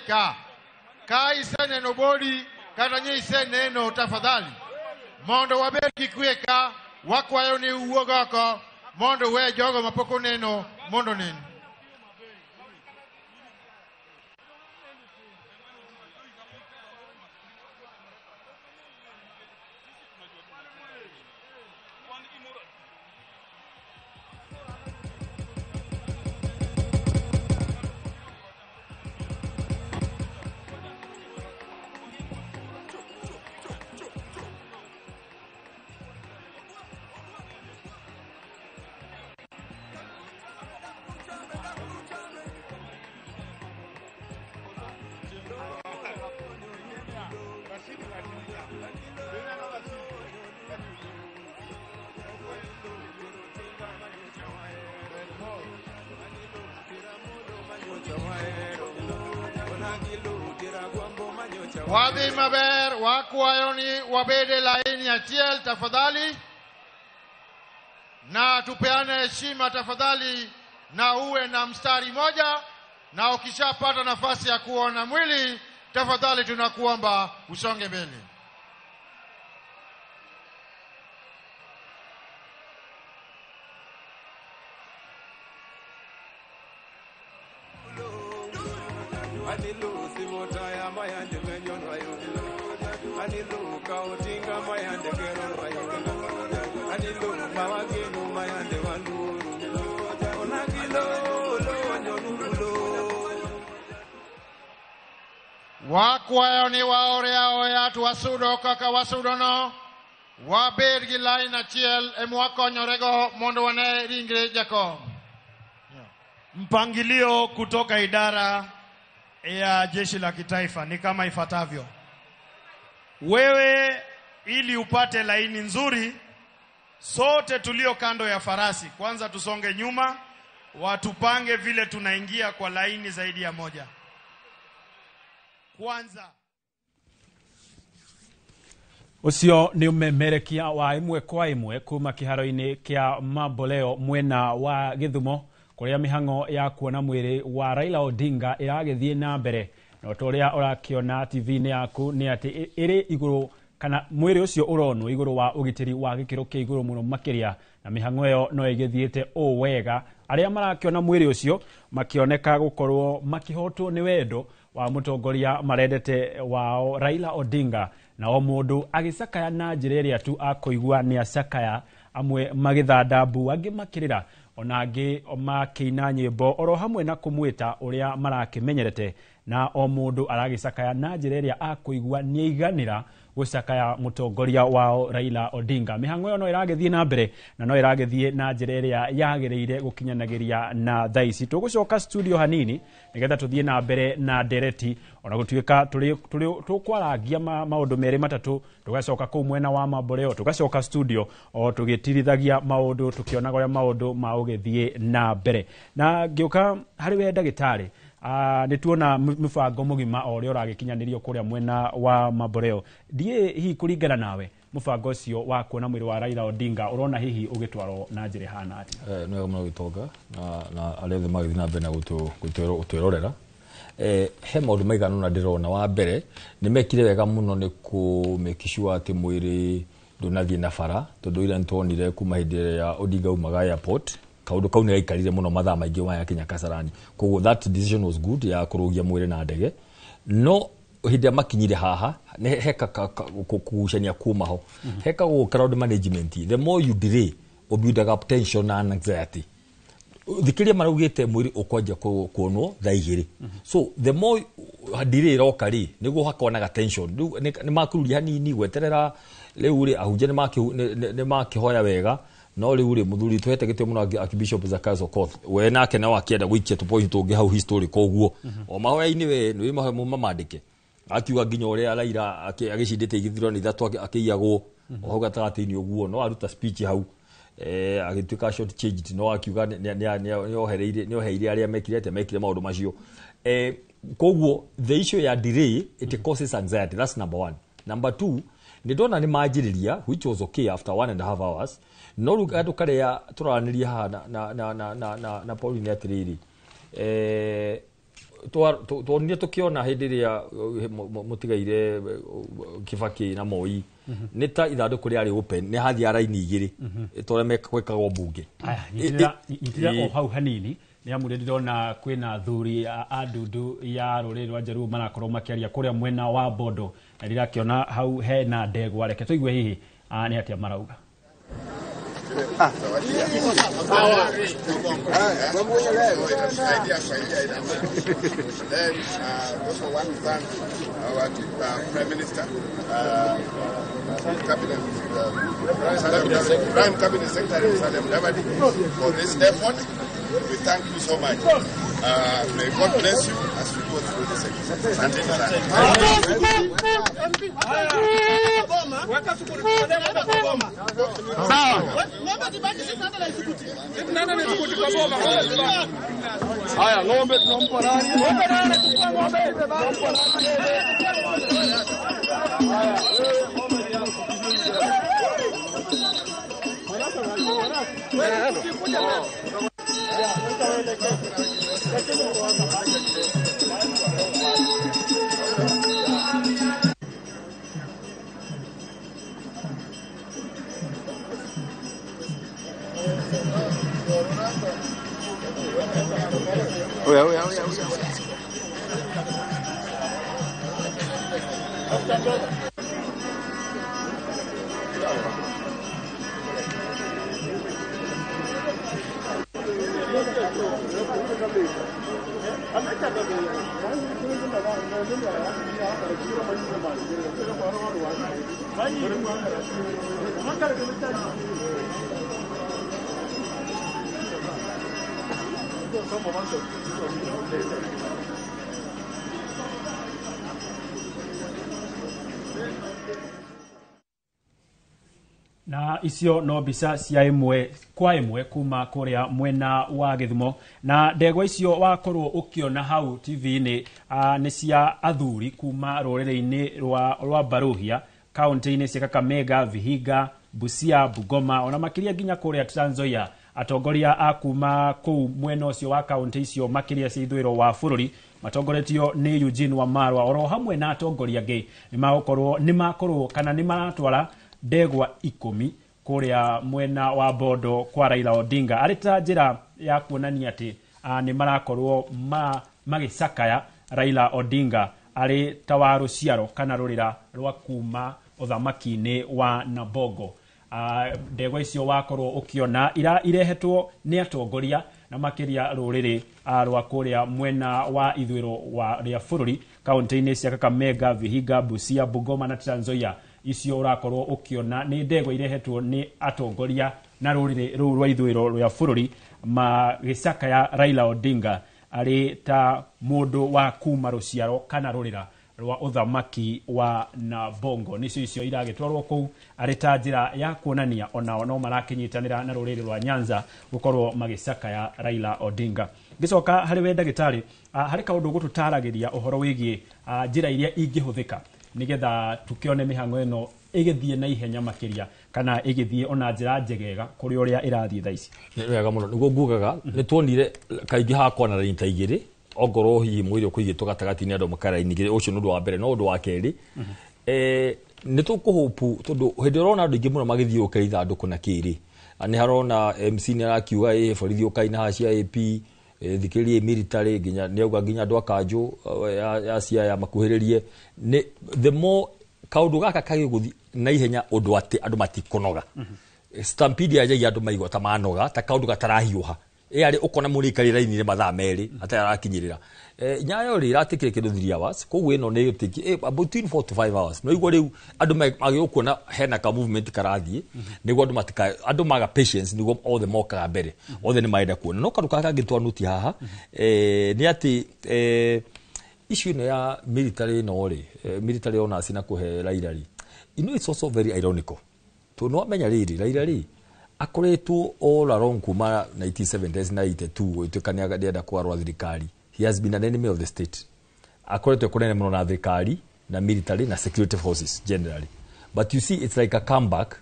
ka iseneno bodi kata nye iseneno tafadhali mondo wabed gi kwe ka, wakwayo ni uwuog oko mondo we jogo mapok oneno mondo nen. Wadhi maber, wakwayo ni wabede laini achiel tafadhali, na tupeane heshima tafadhali, na uwe na mstari moja, na ukishapata nafasi ya kuona mwili tafadhali tunakuomba usonge mbele. Wakwayo ni waorea oya tuwasudo kaka wasudo no, wabed gi lain achiel emwakonyorego mondo wane ringre Jacob. Mpangilio kutoka idara ya jeshi la kitaifa ni kama ifuatavyo. Wewe ili upate laini nzuri, sote tulio kando ya farasi kwanza tusonge nyuma, watupange vile tunaingia kwa laini zaidi ya moja. Kwanza ucio ni umemerekia wa imwe kwa imwe kuma kiharo-ini kia Mamboleo mwena wa Githumo, kuria mihango ya kuona mwiri wa Raila Odinga iragithie na mbere. No toria urakiona TV-ini yaku ni ati iri iguru kana mwiri ucio uronwo iguru wa ugitiri wa gikiro kia iguru muno makiria, na mihango yo no igithiete o wega. Aria marakiona mwiri ucio makioneka gukorwo makihotwo ni wendo wa mutongoria marendete wao Raila Odinga, na o mundu agisakaya na njira iria tu akoigua ni asakaya, amwe magithanda mbu, angi makirira, ona angi makiina nyimbo oro hamwe na kumwita uria marakimenyerete, na o mundu aragisakaya na njira iria akoigua ni iganira gusakaya mutongoria wao Raila Odinga. Mihango yo no iragithie na mbere na no iragithie na njira iria yagereire gukinyanagiria na thaici. Tugucoka studio hanini nigetha tuthie na mbere na ndereti, ona gutuika tukwaragia maundu meri matatu, tugacoka ku mwena wa Mamboleo, tugacoka studio o tugitirithagia maundu tukionaga uria maundu maugithie na mbere. Na ngiuka hari we ndagitari, nituona mubango mugima o ria uragikinyanirio kuria mwena wa Mamboleo. Die hihi kuringana nawe mubango ucio wa kuona mwiri wa Raila Odinga urona hihi ugitwaro na njire hana ati? No gamo gitonga na alethe magithina mbere na gutwirorera. He maundu maiganu na ndirona. Wa mbere ni mekire wega muno ni ku make sure ati mwiri ndunathie na bara, tondu ira ntonire kuma hindire ya Odinga umaga airport kaundu kau ni gaikarire muno mathaa maingi wa Kenya Kasarani. Koguo that decision was good ya kurugia mwiri na ndege. No hinde makinyire haha ne heka kugucania kuma ho. Heka go crowd management, the more you delay build up tension and anxiety. Thikiria marugite mwiri ukwanja kuonwo thaa igiri. So the more delay rokari niguo hakona tension. Ni makururia hanini gweterera riu ri ahunje ni makihoya wega no riu ri muthuri twete gitio muno Archbishop Zacharias Okoth we nake na wakienda guikia tupoint tungi hau history koguo o mahoya-ini we ni mahoya mamandike akiuga nginya uria Raila agicindite igithurano ithatu akiyagwo o hau gatagati-ini uguo no aruta speech hau agituika short change no akiuga ni ohereire aria mekire maundu macio koguo the issue ya delay it causes anxiety. That's number one. Number two, ni ndona ni majiriria which was okay after 1.5 hours no ruga karea turaniria ha na Pauline atiriri twonire tukiona hindi ria mutigaire Kibaki na Moi ni ta ithanduku ria ri open ni hathia raini igiri tore gwekagwo mbunge itira o hau hanini ni amure ndirona kwina thuri a ndundu ya ruriri rwa Jaruo marakorwo makiaria kuria mwena wa Bondo na ndirakiona hau hena ndegwa reke tuigue hihi ni atia marauga. Prime Minister, Prime Cabinet Secretary Musalia Mudavadi for this effort. We thank you so much. May God bless you as we go through this na icio no mbica cia imwe kwa imwe kuma kuria mwena wa Githumo na ndegwa icio wakorwo ukiona hau TV-ini ni cia athuri kuma ruriri-ini rwa Baruhia kaunti-ini cia Kakamega, Vihiga, Busia, Bungoma ona makiria nginya kuria Trans Nzoia. Atongoria akuma kuu mwena ucio wa kaunti icio makiria cia ithwiro wa bururi matongoretio ni Eugene Wamalwa oro hamwe na atongoria angi ni makorwo kana ni maratwara ndegwa 10 kuria mwena wa Bondo kwa Raila Odinga arita njira ya kuonania ati ni marakorwo magicakaya Raila Odinga ari tawaru ciaro kana rurira rwa kuma uthamaki-ini wa Nabongo. Ndegwa icio wakorwo ukiona irehetwo ni atongoria na makiria ruriri rwa kuria mwena wa ithwiro wa ria bururi kaunti-ini cia Kakamega, Vihiga, Busia, Bungoma na Trans Nzoia. Icio urakorwo ukiona ni ndegwa irehetwo ni atongoria na ruriri ruu rwa ithwiro rwa bururi magicakaya Raila Odinga ari ta mundu wa kuma ruciaro kana rurira rwa uthamaki wa Nabongo. Nicio icio iragitwarwo kuu ari ta njira ya kuonania ona no marakinyitanira na ruriri rwa Nyanza gukorwo magicakaya Raila Odinga. Gicoka hari we ndagitari hari kaundu gututaragiria uhoro wigie njira iria ingihuthika nigetha tukione mihango ino igithie na ihenya makiria kana igithie ona njira njegega kuri uria irathie thaici. Ni wega muno niguo ngugaga ni tuonire kaingi hakwa na rinta igiri ogoro hi mwiri kuigitwo gatagati-ini andu makara-ini igiri ucio nundu wa mbere no undu wa keri ni tukuhopu tondu hindi urona andu ingi muno magithie ukaitha andu kuna kiri ani harona MC ni arakiuga borithi ukaina ha cia AP thikirie military ginya niauga ginya andu akanju ya cia ya makuhiririe ni the more kaundu gaka kagiguthi na ihenya undu ati andu matikunoga stampede ya andu maigwa ta manoga ta kaundu gatarahiuha ari ukona murikari raini mathaa meri atarakinyirira nyayo ri ratikire kindu 3 hours koguo ino ne yotiki between 4 to 5 hours no igwo riu andu magikuona hena ka movement karathie niguo andu maga patience niguo all the more ka mbere othe ni maenda kuona no kandu kaka ngitwanuti haha ni ati issue no ya military no ri military ona sina kuhe Raila ri it's also very ironical to no menya riri Raila ri akoretwo all along kuma 1970s na 82 itukania ndienda kwarwa thirikari. He has been an enemy of the state. Akoretwo kunene muno na thirikari na military na security forces generally. But you see it's like a comeback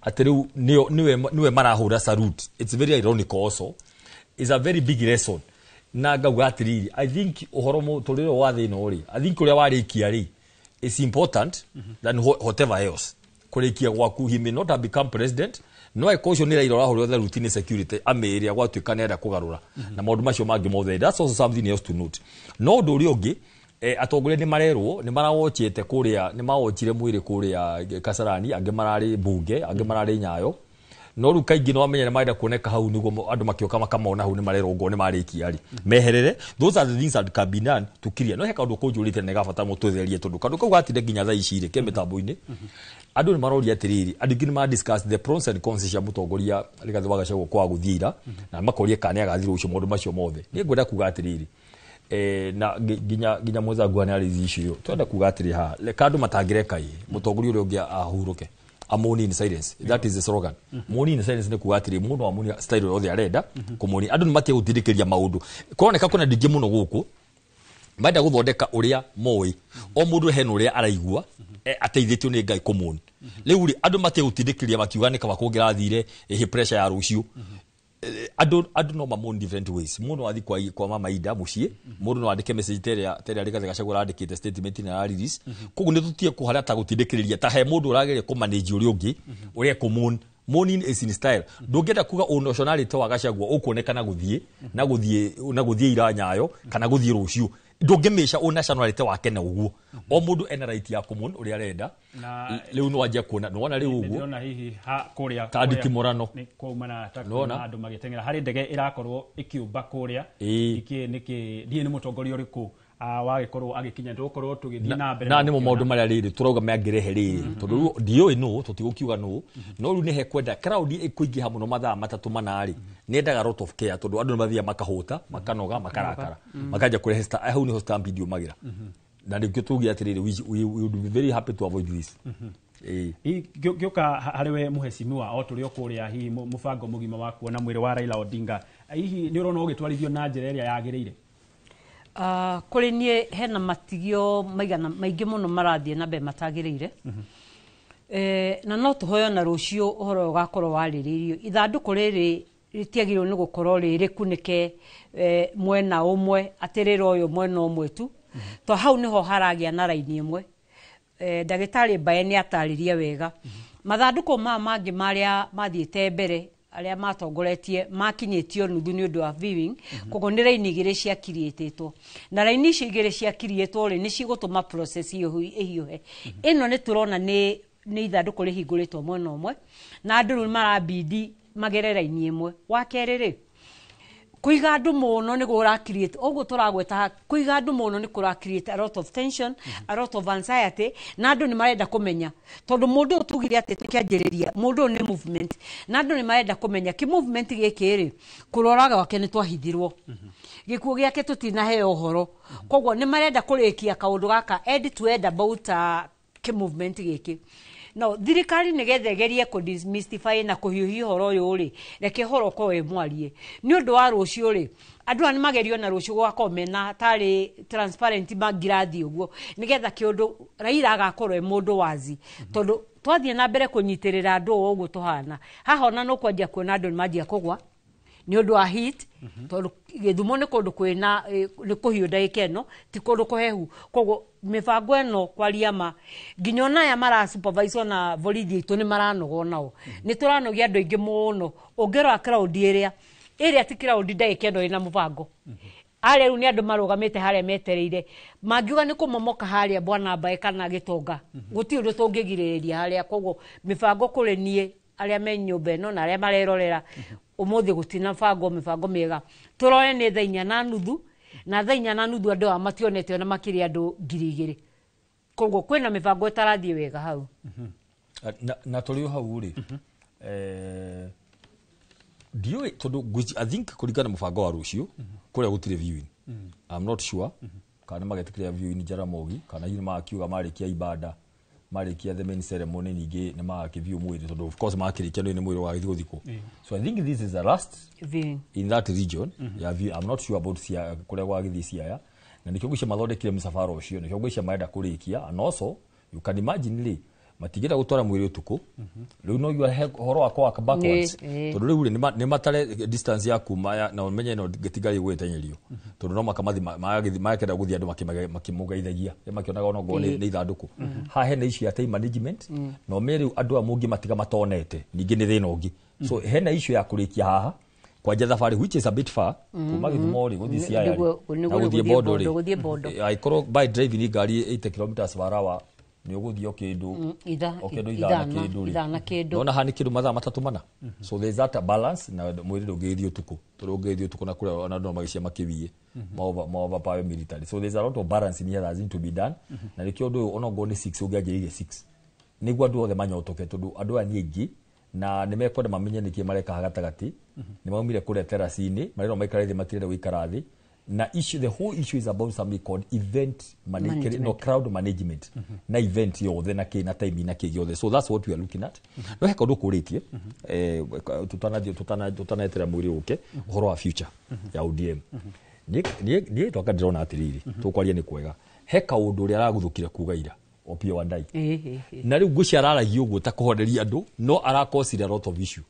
ateriu niwe marahura salute. It's very ironical also. It's a very big lesson. Na gaugatiriri I think uhoromo torero wa thina uri I think uria warikia ri is important than whatever else. Kurikia gwaku he may not have become president. No caution Raila rahoro the routine security ameria gwatuika nenda kugarura na maundu macio mangi mothe. That's also something else to note. No nduri ongi atongore ni marerwo ni marawochiete kuria ni mawochire mwiri kuria Kasarani ange marari bunge ange marari Nyayo no ru kaingi no amenyere maida kuoneka hau niguo andu makioka makamona hau ni marerwo ngo ni mariki ari meherere. Those are the things that can be done to clear no heka undu kunjurite ne gabata mututherie tondu kandu kau gatinde nginya tha ici ri ke mitambo-ini andu ni marori atiriri andu ngi ni ma discuss the pros and cons cia mutongoria Rigathi wa Gachagua kwa guthira na makorie kane agathira ucio mundu macio mothe ni ngwenda kuga atiriri na ginya mwaza gwana ali issue twenda kuga atiri ha le kandu matangireka yi mutongoria uri ungi ahuruke amoni in silence. That is the slogan. Moni in silence ne kuatiri mundu amoni style othe arenda kumoni andu nimate utirikiria maundu kuoneka kuna ndingi muno guku baada guthondeka uria moi o mundu heno uria araigua ateithitio ni Ngai kumoni riu ri andu mate utirikiria makiuga ni kaba kugira thire he pressure ya rucio andu no mamoni different ways. Mundu athi kwa mama ida mucie mundu no andike message tere Rigathi Gachagua andikite statement na release kogu ni tutie kuharia ta gutindikiriria ta he mundu urageria ku manage uri ungi uri kumoni morning is in style ndungenda kuga nationality wa Gachagua ukuonekana guthie na guthie ira Nyayo kana guthie rucio ndungimisha nationality wake na uguo o mundu ena right ya kumoni uri arenda riu no wajia kuona no wana riu uguo ndona hihi kuria tandiki morano ni kuumana takuna andu magitengera hari ndege irakorwo ikiumba kuria niki die ni mutongoria uriku wagikorwo agikinya ndukorwo tugithii na mbere na nimo maundu maria riri turauga meangirehe riri tondu dio ino tutigukiuga no ru ni he kwenda crowd ikuingiha muno mathaa matatu manari nendaga lot of care tondu andu mathia makahuta makanoga makarakara makaja kurehe hau ni hosta video magira na ndio tugia atiriri we would be very happy to avoid this. Gyoka hariwe muheshimiwa o turi okuria hihi mubango mugima wa kuona mwiri wa Raila Odinga hihi ni urona ugitwarithio na njira iria yagiriire kuri nie hena matigio maingi muno marathie na be matagiriire na no tuhoyo na rucio uhoro ugakorwo wariririo ithanduku riri ritiagirwo ni gukorwo riri kunike mwena umwe atirira uyu mwena umwe tu to hau niho haragia na raini imwe ndagitari Mbae ni atariria wega mathanduku mangi maria mathiete mbere aria matongoretie makinyitio nuthu ni undu wa viewing kogo ni raini igire cia kirietitwo na raini icio igire cia kirietwo ri ni cigutuma process ihiuhe ino ni turona ni ithanduku rihinguritwo mwena umwe na andu marabidi magere raini imwe wa kerere kuiga andu muno ni gura create oguo turagweta kuiga andu muno ni kura create a lot of tension a lot of anxiety na andu ni marenda kumenya tondu mundu tugire ati tikianjiriria mundu ni movement na andu ni marenda kumenya ki movement gikiri kuroraga wake ni twahithirwo gikuo giake tutina he ohoro koguo ni marenda kurikia kaundu gaka end to end about ki movement giki no thirikari nigethegerie ku demystify na kuhiuhi horo uyu ri reke horo ko we mwarie ni undu wa rucio ri andu ani magerio na rucio gwa komena tari transparent magirathi uguo nigetha kiundu Raila agakorwo e mundu wazi tondu twathie na mbere kunyitirira andu uguo tuhana haha ona no kwandia kuona andu manjia kugwa ni undu wa hit tondu Githumo ni kundu kwina ni kuhiu ndaikeno ti kundu kuhehu koguo mibango eno kwaria ma nginyona ya mara supervisor na volithi itu ni maranogo nao ni turanogia andu ingi muno ungero crowd area ti crowd ndaikeno ina mubango ale ni andu marugamite haria metereire mangiuga ni kumomoka haria bwana Mbae kana Gitonga guti undu tungigiriria haria koguo mibango kuri nie aria me nyumba eno na aria marerorera umuthi gutina mibango miega turoe ni thaa 4:30 na thaa 4:30 andu amationete ona makiri andu 2,000 koguo kwina mibango itarathie wega hau na tolio hau ri dio tondu I think kuringana mubango wa rucio kuria gutire viewing I'm not sure kana magetikira viewing Jaramogi kana yini makiuga marikia ibada marikia the main ceremony ningi ni makiview mwiri tondu of course makirikia ni mwiri wa githiko so I think this is the last viewing in that region ya view I'm not sure about sia kuria gwa githisia na nikyo gusha mathondekire musafara ucio nikyo gusha maenda kurikia and also you can imagine matigira gutwara mwiri utuku riu no you horo akwa backwards tondu riu ni matare distance ya kuma na umenye no getigari gwetenyerio tondu no makamathi magakenda guthia andu makimugeithagia makionaga ono go ni ithanduku ha hena issue ya time management no meri andu amungi matiga matonete ningi ni thina ungi so hena issue ya kurikia haha kwa jathafari which is a bit far kuma Githumo ri guthi Siaya na guthie Bondo I call by driving gari 80 km per hour ni uguthio kindu ithana kindu ona hani kindu mathaa matatu mana so there's that balance na mwiri ndungithio tuku turungithio tuku na kule ona ndo magishia makiwie maova power military so there's a lot of balance in here that needs to be done na nikio ndu ona ngo ni 6 ugajirire 6 nigwa andu othe manyotoke tondu andu anyingi na nimekwenda mamenye nikie mareka hagatagati ni maumire kule terasini marero maikara thi matirire guikara thi na issue the whole issue is about something called event management no crowd management na event yothe na kina time na kigothe so that's what we are looking at no heka ndu kuritie tutanetera mwiri uke uhoro wa future ya ODM ni twaka ndrona atiriri tukwaria ni kwega heka undu uri araguthukire kuga ira Opio Wandai na riu gucia araragio uguo ta kuhoreria andu no arakosire a lot of issue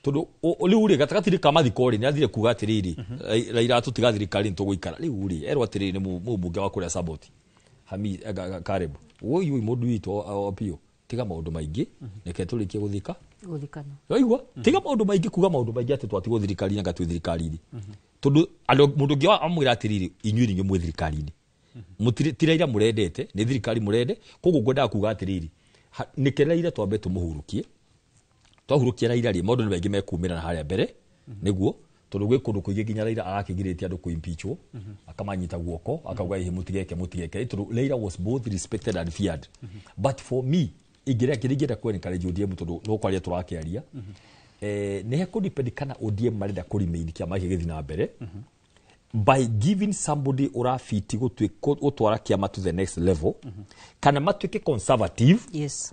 tondu riu ri gatagati kamathi kori ni athire kuga atiriri Raila tutiga thirikari ntuguikara riu ri erwa atiriri ni mumbunge wa kuria Saboti Hami Karibu uyu mundu witu Opio tiga maundu maingi neke turikie guthikana waigwa tiga maundu maingi kuga maundu maingi ati twati guthirikari nga twi thirikari tondu mundu ngi amwira atiriri inyuiri ngi muthirikari mutiraira murendete ni thirikari murende koguo ngwenda kuga atiriri nikeraire twambe tumuhurukie twahurukia Raila ri maundu ni maingi mekumira na haria mbere niguo tondu gwe kundu kuingi nginya Raila arakigiritie andu kuimpeachwo akamanyita guoko akauga ihe mutigeke tondu Raila was both respected and feared but for me igira kiringenda ku encourage ODM tondu no kwaria turakiaria ni heko depend kana ODM marenda kurimeini kia magigithi na mbere by giving somebody urafiti gutwara kiama to the next level kana matuike conservative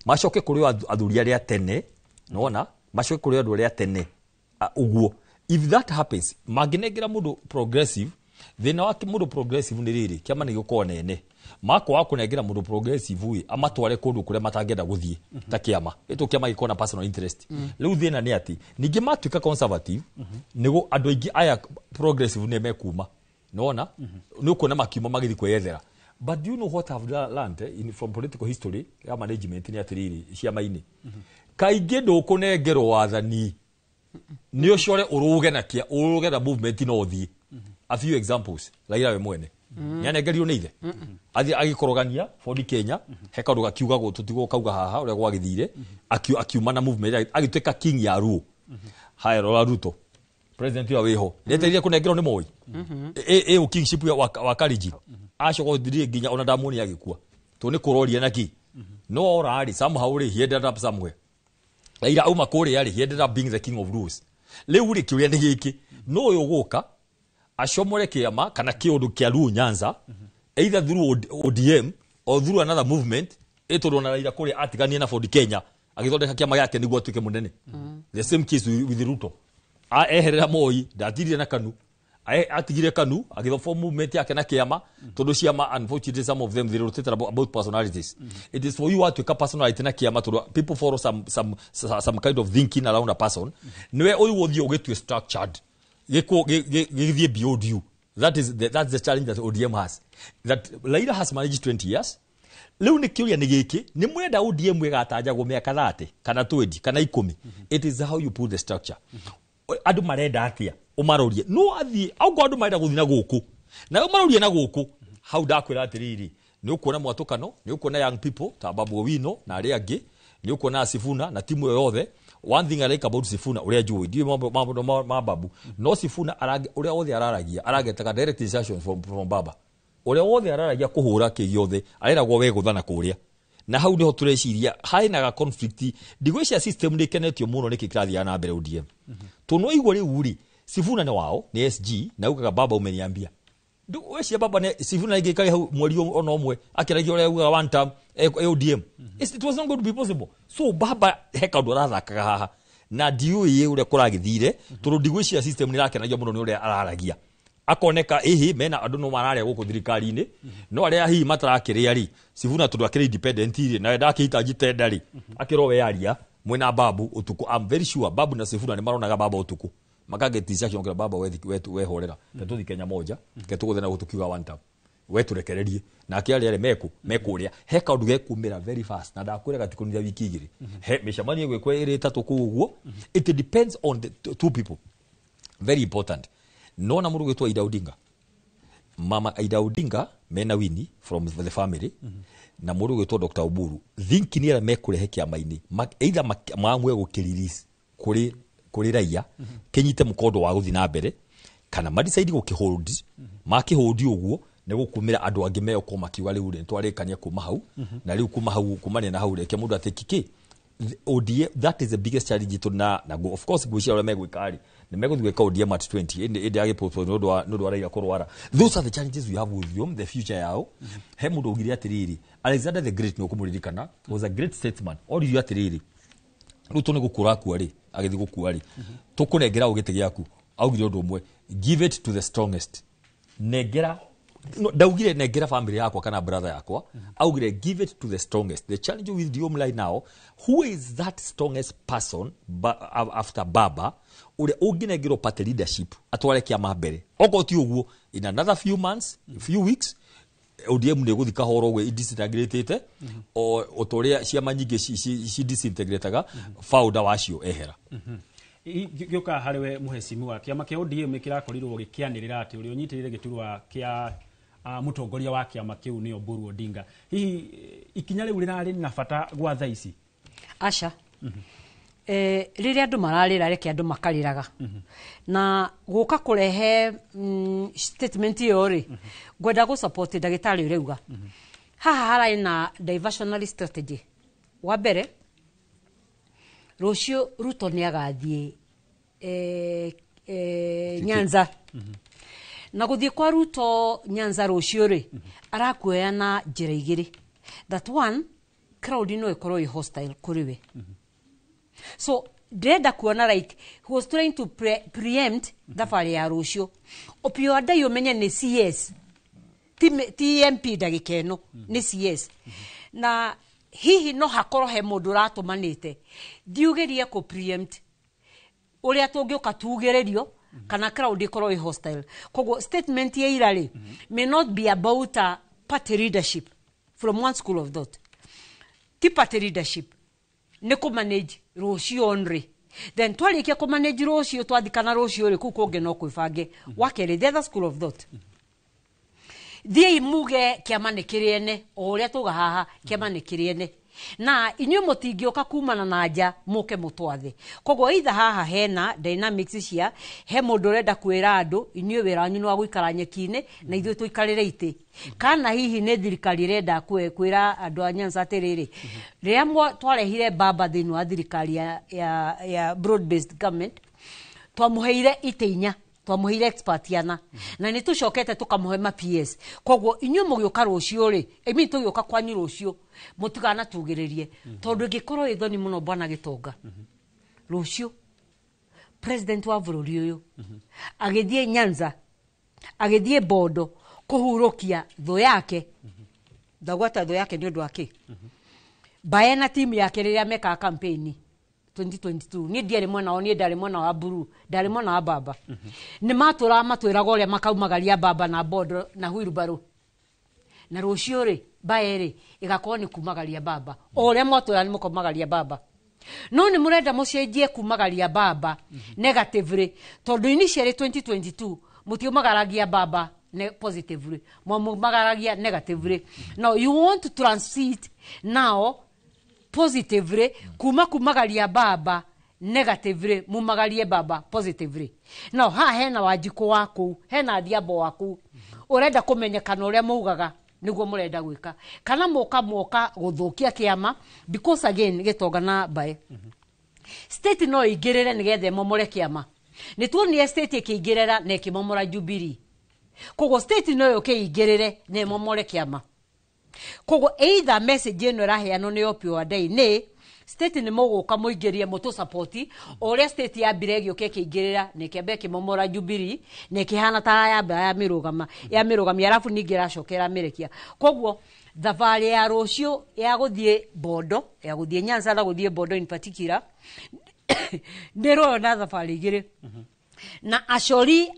macoke kuri athuri aria tene nona macoke kuri andu aria tene uguo if that happens maginegera mundu progressive thina wa mundu progressive ni riri kiama ni gukona nene mako wa kunegera mundu progressive wi amatware kundu kuria matangenda guthie ta kiama eto kiama gikona personal interest riu thina ni ati ningi matuika conservative nigo andu aingi aya progressive ne mekuma nona nuko na makiuma magithi kweyethera but do you know what I've learned from political history ya management ni atiriri ciama-ini kaingi ndukunengerwo wathani ni ucore uruge na movement no thie a few examples Raila we mwene nyanengerio ni ithe agikorogania Ford Kenya heka ndu gakiuga go tutigo kauga haha uria gwagithire akiuma na movement agitweka king ya Ruo haya Ruto president wa weho neteria kunengerwo ni Moi kingship wa Kariji acoko thirie nginya ona ndamuni agikua to ni kuroria naki no orari somehow he ended up somewhere Raila auma kuri ari he ended up being the king of rules riu ri kiuria ni giki no uyu guka acomore kiama kana kiundu kia Ruo Nyanza either through ODM or through another movement etorwo na Raila kuri atiganie na Ford Kenya agithondeka kiama yake niguo atuike munene the same case with Ruto eherera Moi ndatirire na Kanu atigire Kanu agithofo movement yake na kiama tondu ciama unfortunately some of them they rotate about personalities it is for you to make personality na kiama tondu people follow some kind of thinking around a person niwe uyu wothio ugitwe structured githie beyond you that's the challenge that ODM has that Raila has managed 20 years riu ni kiuria ni giki ni mwenda ODM igatanja go miaka 30 kana 20 kana 10 it is how you put the structure andu marenda atia umarorie no athie augo andu marenda guthina guku na umarorie na guku how dakwira atiriri ni ukuona mwatukano ni ukuona young people ta Babu Owino na ari angi ni ukuona Sifuna na timu yothe one thing I like about Sifuna uria juu ndio mambo babu no Sifuna uria wothe araragia aragetaga direct instructions from baba uria wothe araragia kuhura ki yothe areragwo we guthana kuria na hau niho tureciria hainaga conflict ndigwicia system ni kenetio muno ni kirathia na mbere ODM tuno igwo ri uri Sifuna ni wao ni SG na ukaga baba umeniambia weci baba ne Sifuna igikari hau mweri ono omwe akiragia uria uga one time ODM it was not going to be possible so baba heka ndurathakaga haha na ndiu ye uria kuragithire tondu ndigwicia system ni rakenagia muno ni uria araragia akoneka ehe mena andu no mararia guku thirikari-ini no aria hihi matarakiria ri Sifuna tondu akiri independent ri na ndakita jitenda ri akiro we aria mwena babu utuku I'm very sure babu na Sifuna ni maronaga baba utuku makagetisha kiongera baba we horera tuthi Kenya moja ketuguthena gutukiuga one time we turekererie na akiari ari meku ria heka undu gekumira very fast na ndakwira gatikunira wiki igiri he micamanie gwekwa iri tatu kuguo it depends on the two people very important nona mundu gwetwa Ida Odinga mama Ida Odinga mena Winnie from the family na mundu gwetwa Dr. Oburu thinking era mekurehe kiama-ini either mamwe gukiriris kuri raia kenyite mukondo wa guthi na mbere kana madecide gukihold makihold uguo ne gukumira andu angi meyo ko makiuga riu ri twarekania kuma hau na riu kuma hau kumane na hau reke mundu atekiki ODM that is the biggest challenge to na go of course gwishia ore megwikari ne meguthiweka ODM at 20 ende age popo no do araira korwara those are the challenges we have with them the future yao he mundu ugiri atiriri Alexander the Great no kumuririkana was a great statesman all you atiriri ruto ne gukura kwari agithi gukuari tukunengera ugite giaku augire undu umwe give it to the strongest negera no daugire negera family yako kana brother yako augire give it to the strongest the challenge with the home line now who is that strongest person after baba ule uginegiro party leadership atware kiama mbere okoti uguo in another few months few weeks ODM ne guthika horo we disintegrated o otoria ciama nyingi ci disintegrataga founder wacio ehera gioka hariwe muhesimu wa kiama kia ODM kirakorirwo gikianirira ati uri unyitirire giturwa kia mutongoria wa kiama kiu ni Oburu Odinga hihi ikinya riu rirari na bata gwa thaici acha riria andu mararira reke andu makariraga na guka kurehe statement iyo ri gwenda go support ndagitari ureuga haha harai na diversionary strategy wa mbere Rocio Ruto ni agathie Nyanza na guthie kwa Ruto Nyanza Rocio ri arakuoya na njira igiri that one crowd no ikorwo hostile kuriwe so Deda kuona like he was trying to preempt thafari ya Rocio opio adai umenye ni CS TMP dagikeno ni CS na hihi no hakoro he mundu ratumanite diugeria ko preempt uria tungioka tugererio kana crowd ikorwo hostile kogo statement ye irari may not be about a party leadership from one school of thought ti party leadership ne ko manage Rocio onri then twalikia ko manage Rocio twathikana Rocio ri kuko no kwifange wakere the other school of thought thie muge kiamanikiriene oria tuga haha kiamanikiriene na inyu mutingioka kumana na nja muke mutwathe kogo either haha hena dynamics cia he mundu renda kwira andu inyu wiranyu no guikara nyekine na ithu tuikarire ite kana hihi ne thirikari renda kwira andu a Nyanza atiriri riamwe twarehire baba thinu wa thirikari ya broad based government twamuheire iteinya twamuheire expert yana na ni tucokete tukamuhe ma PS koguo inyu mugioka Rocio ri emi tugioka kwanyu Rocio mutigana tugiririe tondu gikorwo ithoni muno bwana Gitonga Rocio president wa bururi uyu agithie Nyanza agithie Bondo kuhurukia tho yake dagwata tho yake ndio ndwake bayana timu yake riria meka campaign 2022 ni ndiare mwana oni ndare mwana wa Buru ndare mwana wa baba ni matura matwiraga uria makaumagaria baba na Bondo na Wheelbarrow na Rocio ri baere igakorwo ni kumagaria baba uria mwatwira ni mukomagaria baba no ni murenda mucenjie kumagaria baba negatively tondu initially 2022 mutiumagaragia baba positively mumagaragia negatively now you want to transit now positively kumagaria baba negatively mumagarie baba positively. Now ha hena Wanjiku waku, hena Thiambo waku, urenda kumenyekana uria mugaga niguo murenda gwika kana moka guthukia kiama, because again gitongana bae state no igirire nigethe momore kiama. Nituonie state ikigirira na ikimomora Jubilee, kogo state no yokigirire ne momore kiama. Kogo either message eno raheano ni Opiyo Wandayi ni state ni muguka muingirie mutu support oria state ya biregi ukekigirira ne kiambe kimomora Jubilee ne kihana ta ya mirugama arafu ningira cokera mirekia. Koguo thavari ya rucio ya guthie Bondo, ya guthie Nyanza na guthie Bondo in particular ndero na thavari igire na ashori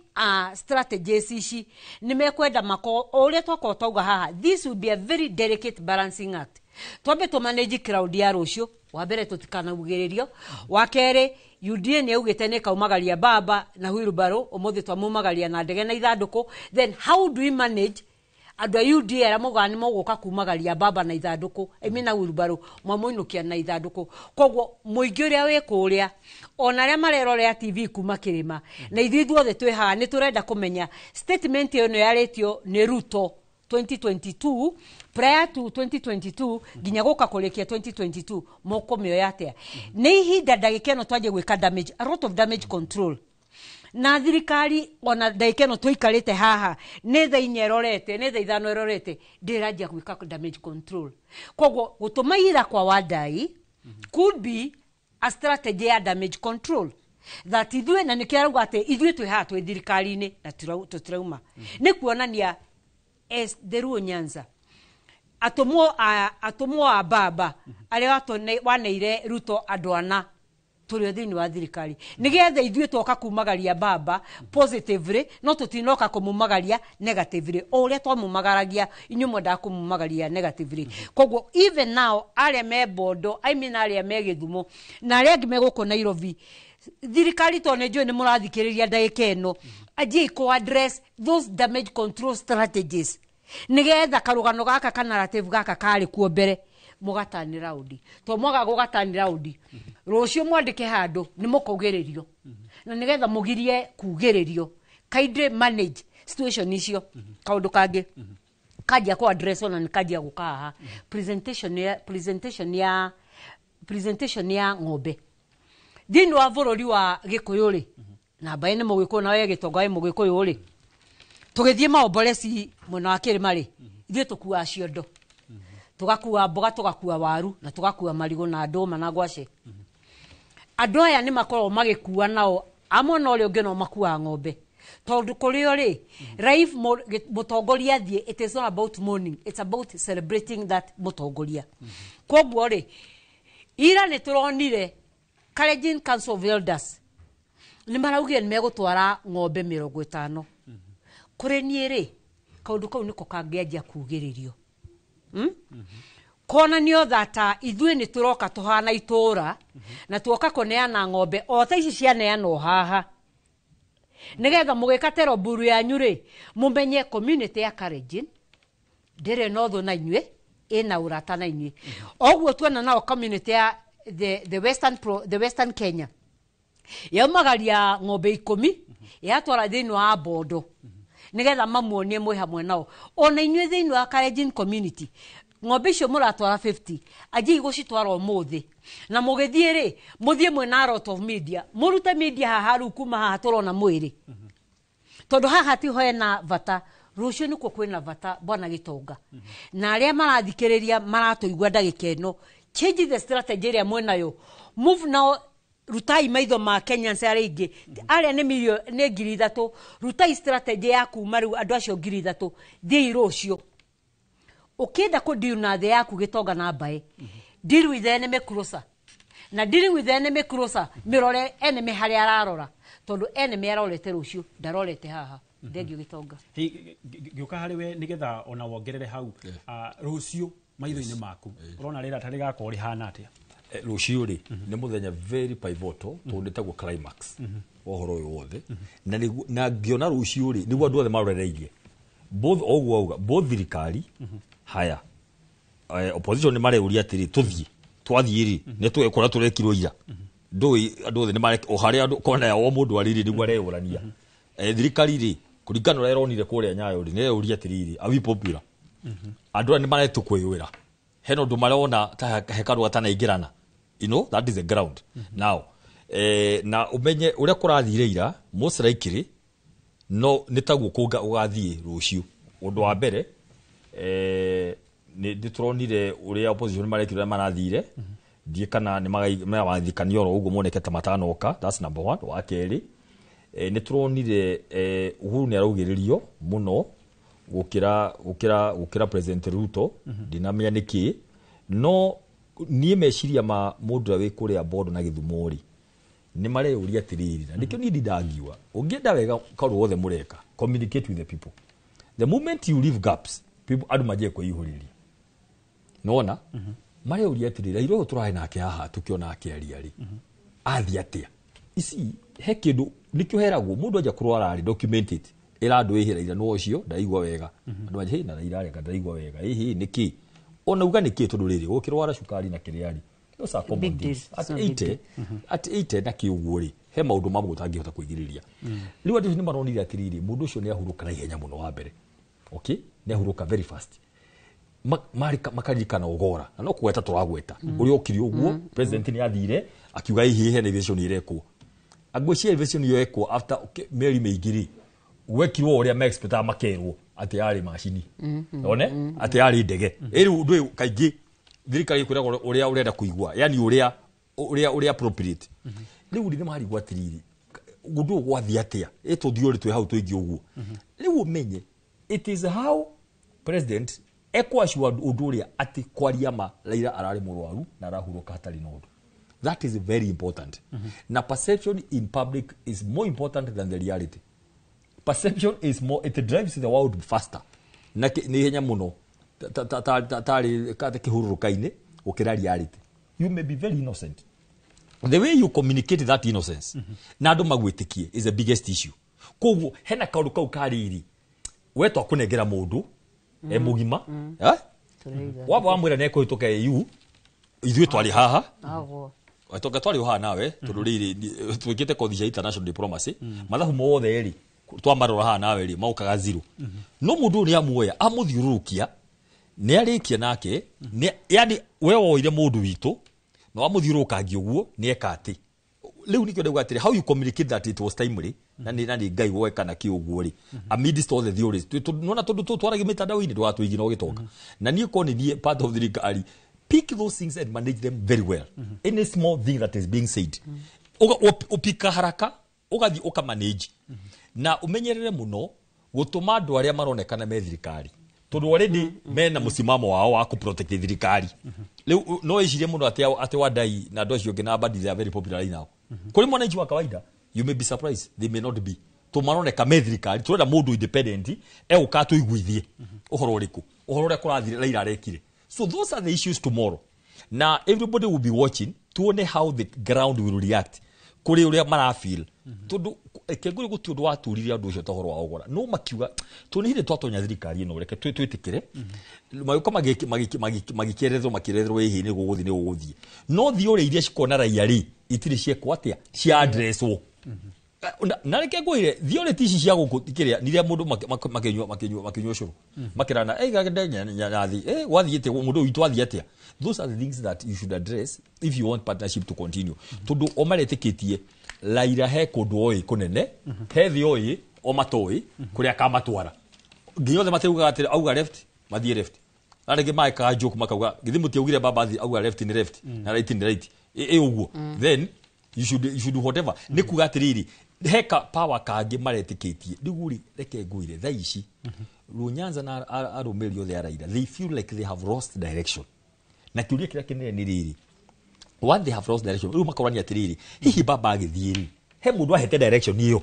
strategies ici nimekwenda mako oria twako tauga haha. This will be a very delicate balancing act. Twambe to manage crowd ya rucio, wa mbere tutikana ugiririo, wa kere UDA ne ugite ne kaumagaria baba na Wilbaro umuthi twamumagaria na ndege na ithanduku. Then how do we manage adwa UDA ara mugani muguka kumagaria baba na ithanduku, na Wilbaro mwamuinukia na ithanduku. Koguo muingi uria we kuria ona ria marerorea TV kuma kirima na ithui duothe twi haha ni turenda kumenya statement eno yaretio ni Ruto 2022 prior to 2022 ginya guka kurekia 2022 moko mioyo atia ni ihinda ndagika eno twaje gwika damage, a lot of damage control na thirikari ona ndagika eno twikarite haha ni tha inyerorete ni tha ithano erorete ndirajia gwika damage control. Koguo gutuma ira kwa Wandayi could be a strategy ya damage control that idwe na nikiaruga ate idwe twi haha twi thirikari ni na tutirauma ni kuonania as deruo Nyanza atomo a baba ale waneire Ruto adwana turi thini wa thirikari nigethe ithuĩ twoka kumagaria baba positively no tutinoka kumumagaria negatively oria twamumagaragia inyumo ndakumumagaria negatively. Koguo even now aria me Bondo aria me Githumo na aria meguko Nairobi thirikari to ne njui ni murathikiriria ndagika eno aje ko address those damage control strategies nigetha karugano gaka kana narrative gaka kari kuo mbere mugatani raundi to mwaga gugatani raundi rucio mwandike handu ni mukugiririo na nigetha mugirie kugiririo kaide manage situation icio kaundu kangi kajia ko address ona nikajia gukaha presentation ya ng'ombe dini wa bururi wa Gikuyu ri na bae ni mugiko na we gitonga we Mugikuyu ri tugithie maombolesi mwana wa Kirima ri ithuĩ tukua ciondo tugakua mboga tugakua waru na tugakua marigo na ndũma na ngwaci. Andũ aya ni makorwo magikua nao amwe na ũrĩa ũngĩ no makua ng'ombe tondu kũrĩ ri life mutongoria thie it is not about mourning, it's about celebrating that mutongoria. Koguo ri ira ni turonire Kalenjin Council of Elders ni maraugire ni megutwara ng'ombe 50 kuri nie ri kaundu kau niko kangianjia kugiririo kona nio thata ithuĩ ni turoka tuhana itura na tuoka kuneana ng'ombe o ta ici cianeanwo haha nigetha mugikatero buru yanyu ri mumenye community ya Kalenjin ndire notho na inywe ina urata na inywe oguo tuona nao community ya the western Kenya yaumagaria ng'ombe 10 yatwara thini wa Bondo nigetha mamuonie mwe hamwe nao ona inywe thini wa Kalenjin community ng'ombe icio muratwara 50 aje igocitwara umuthi na mugithie ri muthie mwe na lot of media muruta media haha ru kuma haha turona mwiri tondu haha ti hoena vata rucio niko kwina vata bwana Gitonga na aria marathikiriria maratuigwa ndagika eno change the strategy ya mwenayo move now rutai maitho ma Kenya nsare ingi aria ni milio ni 3,000 rutai strategy ya kuma riu andu acio 3,000 thii rucio ukenda ku deal na the yaku Gitonga na bae deal with the enemy closer na dealing with the enemy closer mirore enemy hari ararora tondu enemy arorete rucio ndarorete haha ndegio Gitonga giuka hari we nigetha ona wongerere hau rucio maitho-ini maku urona rira tari gako ri hana atia rucio ri ni muthenya very pivotal tunditagwo climax ohoro uyu wothe na ngiona rucio ri niguo andu othe marorereirie both ogwo auga both thirikari haya opposition ni mareuria atiri tuthie twathie ri ni twekora turekirwo ira ndoi andu ni mare o haria kona ya o mundu ariri niguo areurania thirikari ri kuringana na eronire kuria Nyayo ri ne uria tiriri awi popular andu ni mare tukwiyira heno ndu marona ta hekaru atana ingirana that is the ground now na umenye uria kurathire ira most likely no nitaguo kunga ugathie rucio undu wa mbere ni nditronire uria opposition marekire marathire die kana ni magathikania oro uguo monekete matanoka. That's number 1. Wa keri ni turonire Uhuru ni araugiririo muno gukira President Ruto dinamia niki no nie meciria ma mundu we kuria board na Githumo ri ni mare uria tiriri na ndikio ni ndidangiwa ungienda wega karu wothe mureka communicate with the people. The moment you leave gaps people adu maje ko ihuriria nona mare uria tirira iro turahe nake haha tukiona akiaria ri athi atia isi he kindu nikio heragwo mundu aja kurwara ari documented ira andu ihira ira no cio ndaigwa wega andu aje na ira ka ndaigwa wega hihi niki ona uga niki tondu riri gukirwara cukari na kiriari those are common things at 80 na kiuguo ri he maundu mamwe utangihota kuigiriria riu andu ni maronire atiriri mundu ucio ni ahuruka na ihenya muno wa mbere okay ni ahuruka very fast makarikana ugora na no kweta turagweta uri okiri uguo president ni athire akiuga hihi he elevation irekwo agweci elevation yo ekwo after Mary Meigiri wekirwo uria expect makerwo ati yari machini one ati yari ndege eri undu kaingi thirikari kwira uria urenda kuigwa yani uria appropriate riu ni mari gwatiriri gundu gwathi atia etothiori twe hau twingi uguo riu umenye it is how president ekwashwa undu uria ati kwaria ma Raila arari murwaru na arahuruka hatari nondu. That is very important. Na perception in public is more important than the reality. Perception is more, it drives the world faster. Na ni henya muno tari kihururukaine ukira reality. You may be very innocent. The way you communicate that innocence na andu magwitikie is the biggest issue. Koguo hena kaundu kau kariri wetwa kunengera mundu mugima waba wamwira neko hitoka EU ithuĩ twari haha watoka twari haha nawe tondu riri twikite kothi cia international diplomacy mathabu mothe eri twamarora haha nawe ri maukaga zero no mundu ni amuoya amuthiurukia ni arikia nake yani we woire mundu witu no amuthiurukangi uguo ni ekati riu nikio ndauga atiri how you communicate that it was timely nani ngai woeka na kiuguo ri amidst all the theories nona tondu twaragi mitandao-ini ndwatwigi no gitoka na nie ko ni part of the thirikari pick those things and manage them very well. Any small thing that is being said upika haraka ugathi uka manage na umenyerere muno gutuma andu aria maronekana me thirikari tondu already mena musimamo wao wa ku protect thirikari riu no ecirie muno ati wadai na andu acio ngina badi they are very popular right now kuri mwananchi wa kawaida you may be surprised they may not be tumaroneka me thirikari turenda mundu independent uka tuiguithie uhoro uriku uhoro uria kurathire Raila arekire. So those are the issues tomorrow. Now everybody will be watching to know how the ground will react. Kuri uria mara feel. Tondu keguri guti undu waturiria undu ucio tohoro wa ogora. No makiuga tunihire twatonya thirikari no reke twitikire. Mayuko magikierethwo makirethwo hihi ni guguthie. No thiore iria cikona raia ri itiri ciekwo atia cia addresswo. Na reke ngwire thiore tici cia gukiria niria mundu makinywa curu makirana nyathi wathiete mundu witu athi atia. Those are the things that you should address if you want partnership to continue. Tondu omaretikitie Raila he kundu oi kunene he thi oi o matoi kuria kamatwara nginyothe mateuga atiri auga left mathie left arege maika joke makauga githimu ti augire baba auga left ni left na right ni right uguo then you should do whatever ni kuga atiriri heka power kangi maretikitie ndiguri reke nguire thaici Runyanza na arumeri othe Raila they feel like they have lost direction na kiuria kira kinene ni riri when they have lost direction riu makorania atiriri hihi baba agithiiri he mundu ahete direction iyo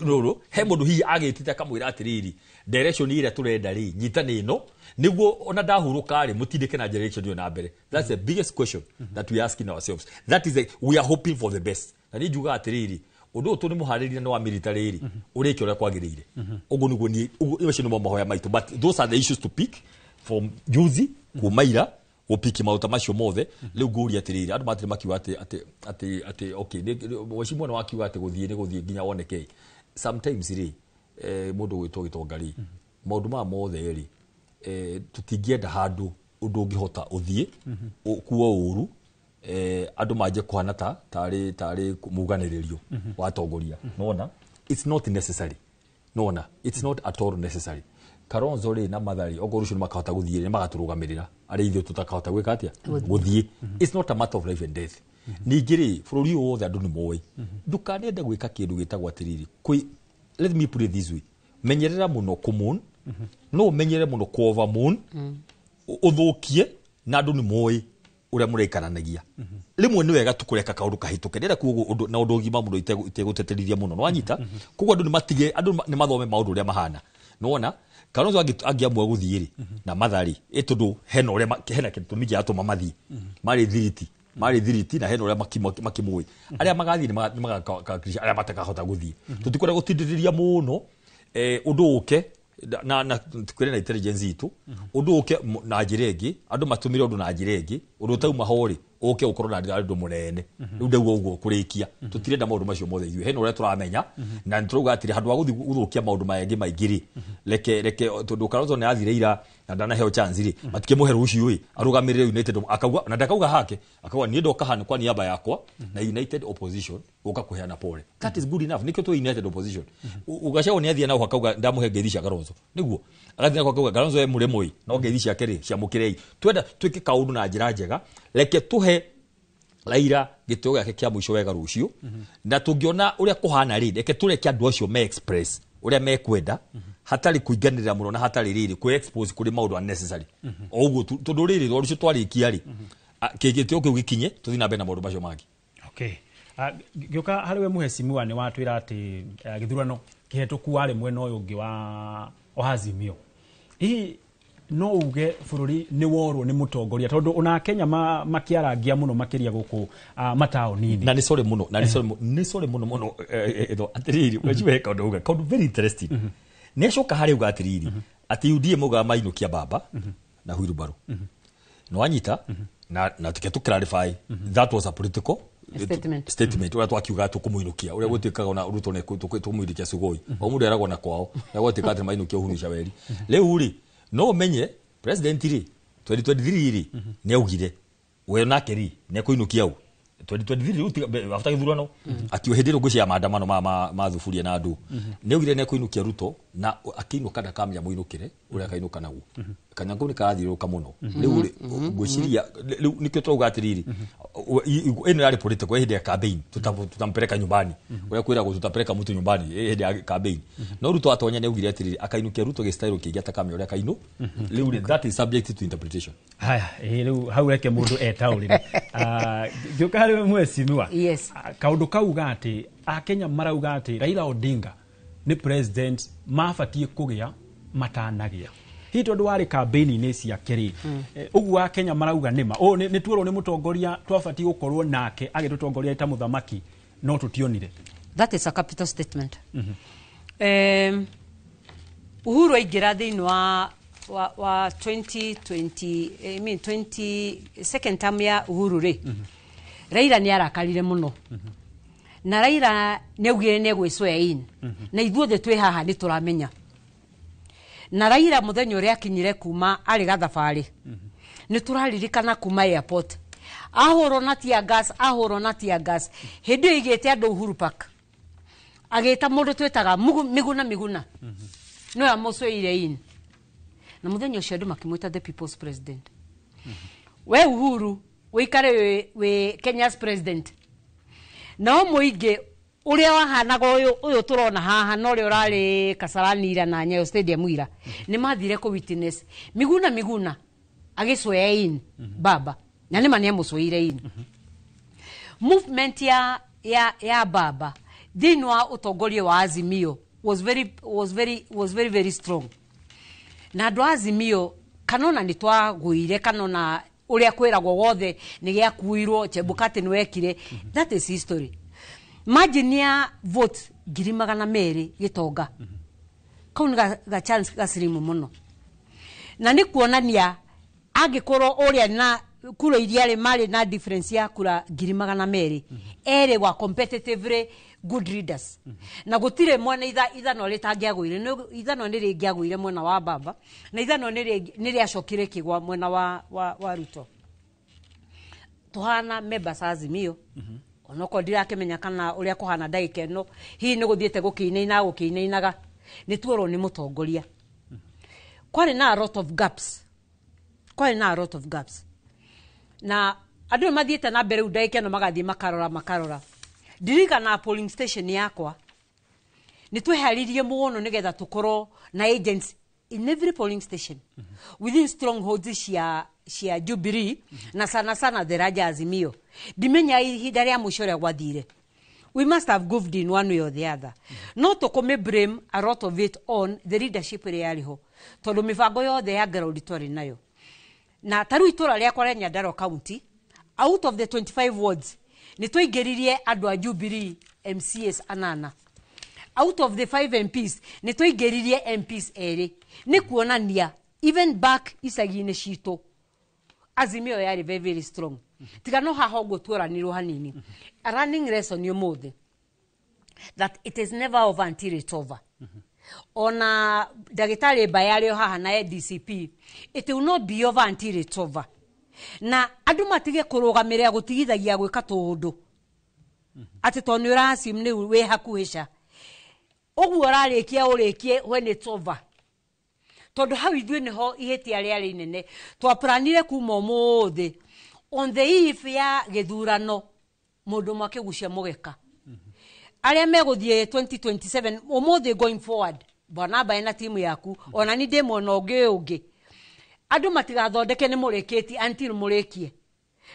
ruru he mundu hihi agitite kamwira atiriri direction ire turenda ri nyitani ino niguo ona ndahuruka ri mutindike na direction iyo na mbere. That's the biggest question that we are asking ourselves. That is we are hoping for the best. Na ni juga atiriri undu tu ni muhaririria no wa military ri urikio ria kwagirire ugu niguo ni icio no mahoya maitu but those are the issues to pick from juzi kumaira upiki mauta macio mothe leu nguri atiriri andu matire makiwa ati okay washi mwana wakiwa ati guthie nginya woneke sometimes ri mundu gwitwo gitongari maundu ma mothe ri tutingienda handu undu ngihota uthie kuo uru andu manje kuhana tari muganiririo watongoria nona it's not necessary nona it's not at all necessary Kalonzo ri na Mathari ogorucio makahota guthie ni magaturugamirira ari ithu tutakahota gwika atia guthie it's not a matter of life and death ningiri bururi wothe andu ni moyi ndukanende gwika kindu gitagwo atiriri let me put it this way menyerera muno kumun no menyere muno cover moon uthukie na andu ni moyi uria mureikaranagia rimwe ni wega tukureka kaundu kahituke ndira kugo na undu ngima muno iteguteterithia muno no anyita kugo andu ni matige andu ni mathome maundu uria mahana nona Kalonzo angiamua guthie na Mathari etundu hena uria hena kintu miji atuma mathi mari thiriti na hena uria makimui aria magathi ni magakakrisha aria matakahota guthie tutikora gutindiriria muno undu uke na tukwire na intelligence itu undu uke na njiregi andu matumire undu na njiregi undu tauma hori uke ukorwo na andu munene ndeguo uguo kurikia tutirenda maundu macio mothe ithuĩ hena uria turamenya na nituruga atiri handu wa guthi guthukia maundu maingĩ maingĩ reke tondu Kalonzo ni athire ira na ndana heo chance ri matike muheru ucio arugamirire United akauga na ndakauga hake akauga ni ndoka hanu kwa niaba yakwa na United opposition uka kuheana pole that is good enough nikyo tu United opposition ugashao ni athia na akauga ndamuhe ngeithisha Kalonzo niguo agathina kwa akauga Kalonzo mure moi no ngeithisha keri cia mukirei twenda twike kaundu na njira njega reke tuhe Raila gitio gake kia mwisho wega rucio na tungiona uria kuhana ri reke tureke andu acio me express uria mekwenda hatari kuinganira muno na hatari riri ku expose kuri maundu unnecessary oguo tondu riri rucio twarikia ri kigitio kiu gikinye tuthina mbere na maundu macio mangi okay gioka hariwe muhecimiwa ni watwira ati githurano kihetuku wari mwena uyu ungi wa Azimio hii no uge bururi ni worwo ni mutongoria tondu ona Kenya makiarangia muno makiria guku mataonini na ni sorry muno ni sorry muno etho atiriri wejiwe kaundu uga kaundu very interesting ni acoka hari uga atiriri ati UDA muga mainukia baba na Wilbaro no anyita na tiketu clarify that was a political statement uria twakiuga tukumuinukia uria gutikaga ona Ruto ne tukumuinukia Sugoi o mundu eragwo na kwao na gutikaga ati mainukia Uhuru Shaweri leo uri no menye president ri 2023 ri ne ugire we na keri ne kuinukia u 2023 after githurano akiuhindira gucia maandamano ma thufuria na andu ne ugire ne kuinukia Ruto na akiinuka na kamya muinukire uria kainuka naguo kanyango ni karathiruka muno riu guciria nikyo twauga atiriri eno yari political hinde ya campaign tutampeleka nyumbani uria kwira tutapeleka mtu nyumbani hinde ya campaign no Ruto atonya ne ugire atiriri akainukia Ruto ge style kingi atakamya uria kainu riu that is subject to interpretation haya riu hau reke mundu etaurire gioka hari mwecimiwa yes kaundu kauga ati Akenya marauga ati Raila Odinga ni president mafatie kugia matanagia hi tondu wari campaign ni cia keri uguo Kenya marauga nima ni tuoro ni mutongoria twafati gukorwo nake agitutongoria ita muthamaki no tutionire that is a capital statement Uhuru aingira thiini wa 20 second term ya Uhuru ri Raila ni arakarire muno na Raila ne ugire ne gwicwa in na ithuothe twi haha ni turamenya na Raila muthenya uria akinyire kuma ari gathabari ni turaririkana kuma airport ahoro na tia gas hindi igete andu Uhuru Park ageta mundu twetaga miguna no amosweire in na muthenya ucio andu makimwita the people's president we Uhuru wikare we Kenya's president no muingi uria wahanaga uyu turona haha no ri urari Kasarani ira na Nyayo stadium ira ni mathire ko witness miguna agiswea in baba na ni mania musweire in movement ya baba dinwa utongoria wa Azimio was very strong na andu Azimio kanona ni twagwire kanona uria kwiragwo wothe ni gia kuirwo Chebukati ni wekire that is history imagine ya vote 200 gitonga kauni ga chance ga sirimu muno na ni kuonania angĩkorwo ũrĩa na kura iria rĩ marĩ na difference ya kura 200,000 ere wa competitively good leaders na gutire mwena ithano ritangĩagũire ithano nĩ rĩngĩagũire mwena wa baba na ithano nĩ rĩacokire kĩgwa mwena wa Ruto tuhana members Azimio onoko ndirakĩmenya kana ũrĩa kũhana ndagĩka ĩno hihi nĩ gũthiĩte gũkĩinainaga nĩ tuorwo nĩ mũtongoria kwarĩ na a lot of gaps na andũ mathiĩte na mbere ndagĩka ĩno magathiĩ makarora ndirikana polling station yakwa nĩ tweharirie mũno nĩgetha tũkorwo na agents in every polling station within strongholds cia Jubilee na sana the Raja Azimio ndimenya ihinda rĩa mũico rĩa gwathire we must have goofed in one way or the other no tũkũme blame a lot of it on the leadership ĩrĩa yarĩho tondũ mĩbango yothe ya ground twarĩ nayo na tarũ itũra rĩakwa rĩa Nyandarua County out of the 25 wards ni tũingĩririe andũ a Jubilee MCAs anana out of the 5 MPs ni tũingĩririe MPs erĩ ni kuonania even back icagi-inĩ citũ Azimio yari very strong tiga no haha ũguo tuoranirwo hanini a running lesson ũmũthĩ that it is never over until it's over ona ndagĩtarĩ Bayarĩ haha na DCP it will not be over until it's over na andũ matige kũrũgamĩrĩra gũtigithagia gwĩka tũũndũ atĩ tondũ nĩ ũrasim nĩ wĩ hakuhĩca ũguo ũrĩkie when it's over tondũ hau ithuĩ nĩho ihĩtia rĩarĩ inene twaplanire kuma ũmũthĩ on the eve ya gĩthurano mũndũ makĩgucia mũgeka arĩa megũthiĩ 2027 ũmũthĩ going forward bwana Bae na timu yaku ona ni ndĩ mwena ũngĩ andũ matigathondeke nĩ mũrĩkĩti until mũrĩkie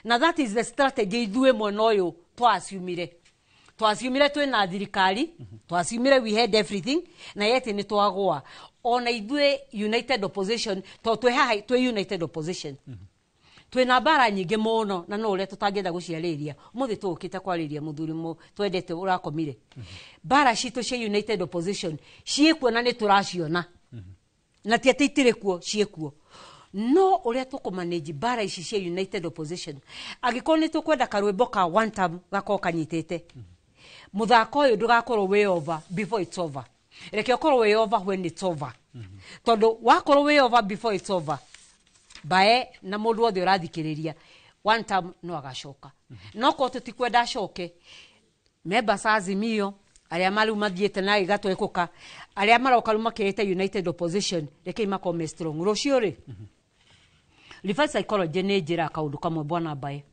na that is the strategy ithuĩ mwena ũyũ twasumire twĩna thirikari twasumire we had everything na yet nĩ twagũa ona ithuĩ united opposition twĩ united opposition twĩna mbara nyingĩ mũno na no ũrĩa tũtangĩenda gũciarĩria mũthĩ tũũkĩte kwarĩria mũthuri twendete ũrakomire mbara citũ cia united opposition ciĩkuo na nĩ tũraciona na ti atĩ itirĩ kuo ciĩkuo no ũrĩa tũkũmanage mbara ici cia united opposition angĩkorwo nĩ tũkwenda karwĩmbo ka one time gakorwo kanyitĩte mũthako ũyũ ndũgakorwo way over before it's over reke ũkorwo way over when it's over tondũ wakorwo way over before it's over Bae na mũndũ wothe ũrathikĩrĩria one time no agacoka no ko tũtikwenda acoke members Azimio arĩa maru mathiĩte na igatwekũka arĩa maroka makĩte united opposition reke imakome strong rũciũ rĩ reverse psychology nĩ njĩra kaũndũ kamwe bwana Bae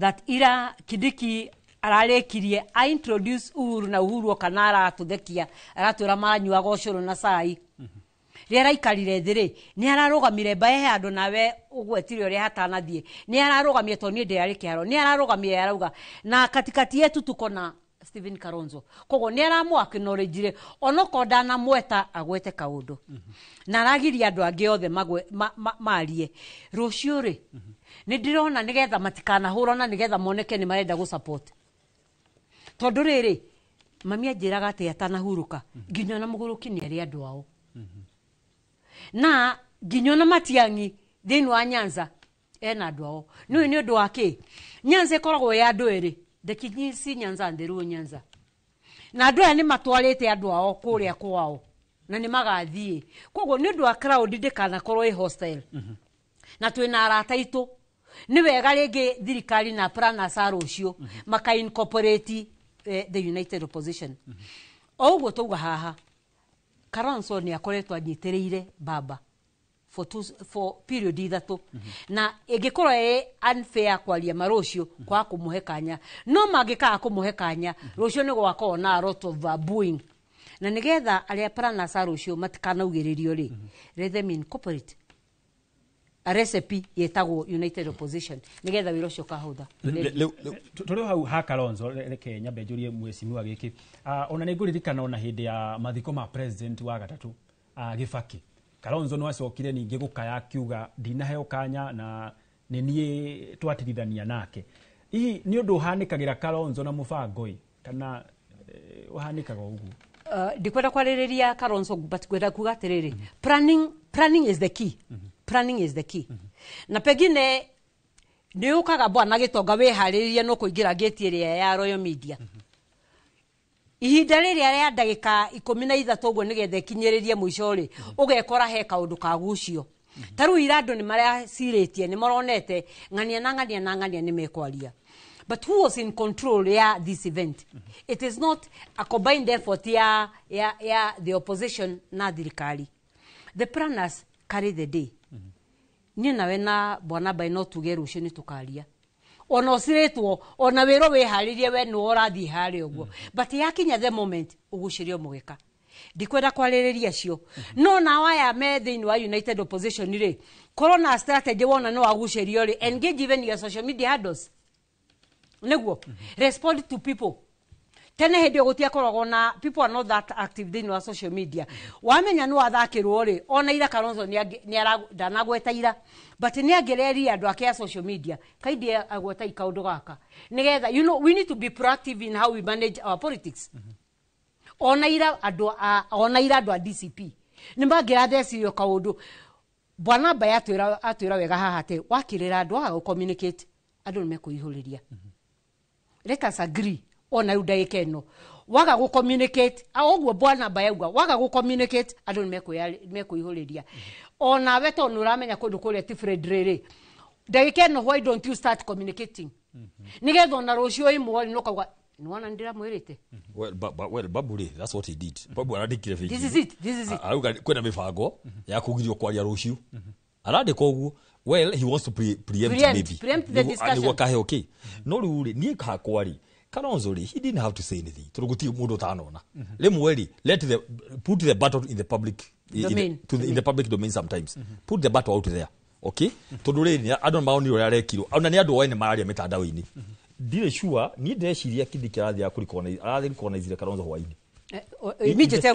that ira Kidiki ararĩkirie I introduce Uhuru na Uhuru okana aratũthekia aratwĩra manyuaga ũcũrũ na cai rĩera ikarire thĩrĩ nĩ ararũgamire Bae handũ nawe ũgwetire ũrĩa hatanathiĩ nĩ ararũgamie tondũ ndĩ arĩ kĩharo nĩ ararũgamie arauga na katikati yetu tuko na Stephen Kalonzo koguo nĩ aramũ acknowledge onoko ndanamweta agwete kaũndũ na aragiria andũ angĩ othe marie rũciũ rĩ nĩ ndĩrona nĩgetha matikanahũrwo na nĩgetha moneke nĩ marenda gũsupport tondũ rĩrĩ mami anjĩraga atĩ atanahurũka nginya na mũgũrũki nĩ arĩ andũ ao na nginya na Matiang'i thĩinĩ wa Nyanza ena andũ ao nĩ ũndũ wa kĩ Nyanza ĩkoragwo ya andũ erĩ Dekinyisi Nyanza nderuo Nyanza na andũ aya nĩ matwarĩte andũ ao kũrĩa kwao na nĩ magathiĩ koguo nĩ ũndũ wa crowd ndĩkanakorwo ĩ hostile na twĩna arata aitũ nĩ wega rĩngĩ thirikari na planners a rũciũ maka incorporate the united opposition ũguo tauga haha Kalonzo nĩ akoretwo anyitĩrĩire baba for period ithatũ na ĩngĩkorwo unfair kwaria marũciũ kwa kũmũhe kanya no mangĩkaga kũmũhe kanya rũciũ nĩ gwakorwo na a lot of booing na nĩgetha arĩa planners a rũciũ matikanaugĩrĩrio rĩ let them incorporate a recipe yetagwo united opposition nĩgetha wĩra ũcio kahũtha tũrĩ hau ha Kalonzo reke nyambe njũrie mwecimu agĩkĩ ona nĩ ngũririkana ona hĩndĩ ya mathiko ma president wa gatatũ Gĩbakĩ Kalonzo no acokire ningĩ gũkaya akiuga ndinaheo kanya na nĩ niĩ twatirithania nake hihi nĩ ũndũ ũhanĩkagĩra Kalonzo na mũbango kana ũhanĩkaga ũguo ndikwenda kwarĩrĩria Kalonzo but kwenda kuga atĩrĩrĩ planning is the key planning is the key na pengine nĩ ũkaga bwana Gĩtonga wĩharĩrĩrie no kũingĩra gate ĩrĩa ya Royal Media ihinda rĩrĩa rĩa ndagĩka 13 ũguo nĩgetha ikinyĩrĩrie mũico rĩ ũgekora he kaũndũ kagucio taru ira andũ nĩ marĩa cirĩtie nĩ maronete ng'ania nĩ mekwaria. But who was in control ya this event? It is not a combined effort ya the opposition na thirikari. The planners carry the day. Niĩ nawe na bwana Bai no tuge rũciũ nĩ tukaria. Ona ũcirĩtwo ona wĩro wĩharĩrie we nĩ ũrathiĩ harĩa ũguo. But yakinya the moment ũgucĩrio mũgeka. Ndikwenda kwarĩrĩria cio. No na waya me thĩinĩ wa United Opposition rĩ corona strategy wona no agucĩrio rĩ engage even your social media handles. Neguo respond to people. Tene hĩndĩ gũtiakoragwo na people are not that active thĩinĩ wa social media. Wamenya nĩ wathakĩrwo rĩ ona ira Kalonzo ndanagweta ira but nĩ angereria andũ ake a social media kaindi agweta ikaũndũ gaka nigetha you know we need to be proactive in how we manage our politics. Ona ira andũ a DCP nĩ mangĩrathecirio kaũndũ bwana Bai atwĩra wega haha te wakĩrĩra andũ aga communicate andũ nĩ mekũihũrĩria. Let us agree on a ndagĩka ĩno waga go communicate ogwo bwana Bai auga waga go communicate andũ nĩ mekũihũrĩria. Ona we to nĩ ũramenya kũndũ kũrĩa ti Fredrere ndagĩka ĩno why don't you start communicating nigetha ona rũciũ imwe no kauga nĩ wona ndĩra mwĩrĩte. Well Baburi, that's what he did. Babu arandikire video. This is it. Auga kwena mibango ya kugirio kwaria rũciũ arandika ũguo. Well, he wants to preempt the discussion. Okay. No rule ni kakwari. Kalonzo he didn't have to say anything. Turuguti mundu tanona. Lemweli put the battle in the public domain. In the public domain sometimes. Put the battle out there. Okay? Tondure ni adon maoni ro yarekiro. Ona ni andu oene mararia mitandao-ini. Dire sure ni ndeciria kindi kirathi ya kurikona izire Kalonzo hwaini. Immediate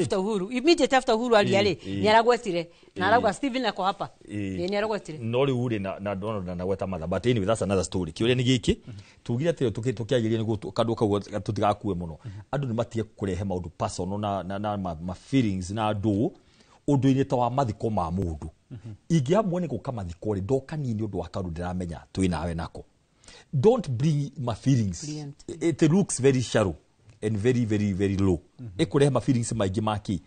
after Uhuru aliale ni aragwetire na arauga Steven ako hapa ni aragwetire no riu na Donald na gweta matha but anyway that's another story kiuria ni giki tugire atire tukiagiria ni kandu kau tutigakue muno andu ni matie kurehe maundu personal na ma feelings na andu undu-ini ta wa mathiko ma mundu ingiamwe ni guka mathiko ri ndoka nini undu wa kandu ndiramenya twinawe nako don't bring my feelings. It looks very shallow and very low. Ekurehe ma feelings maigi maki.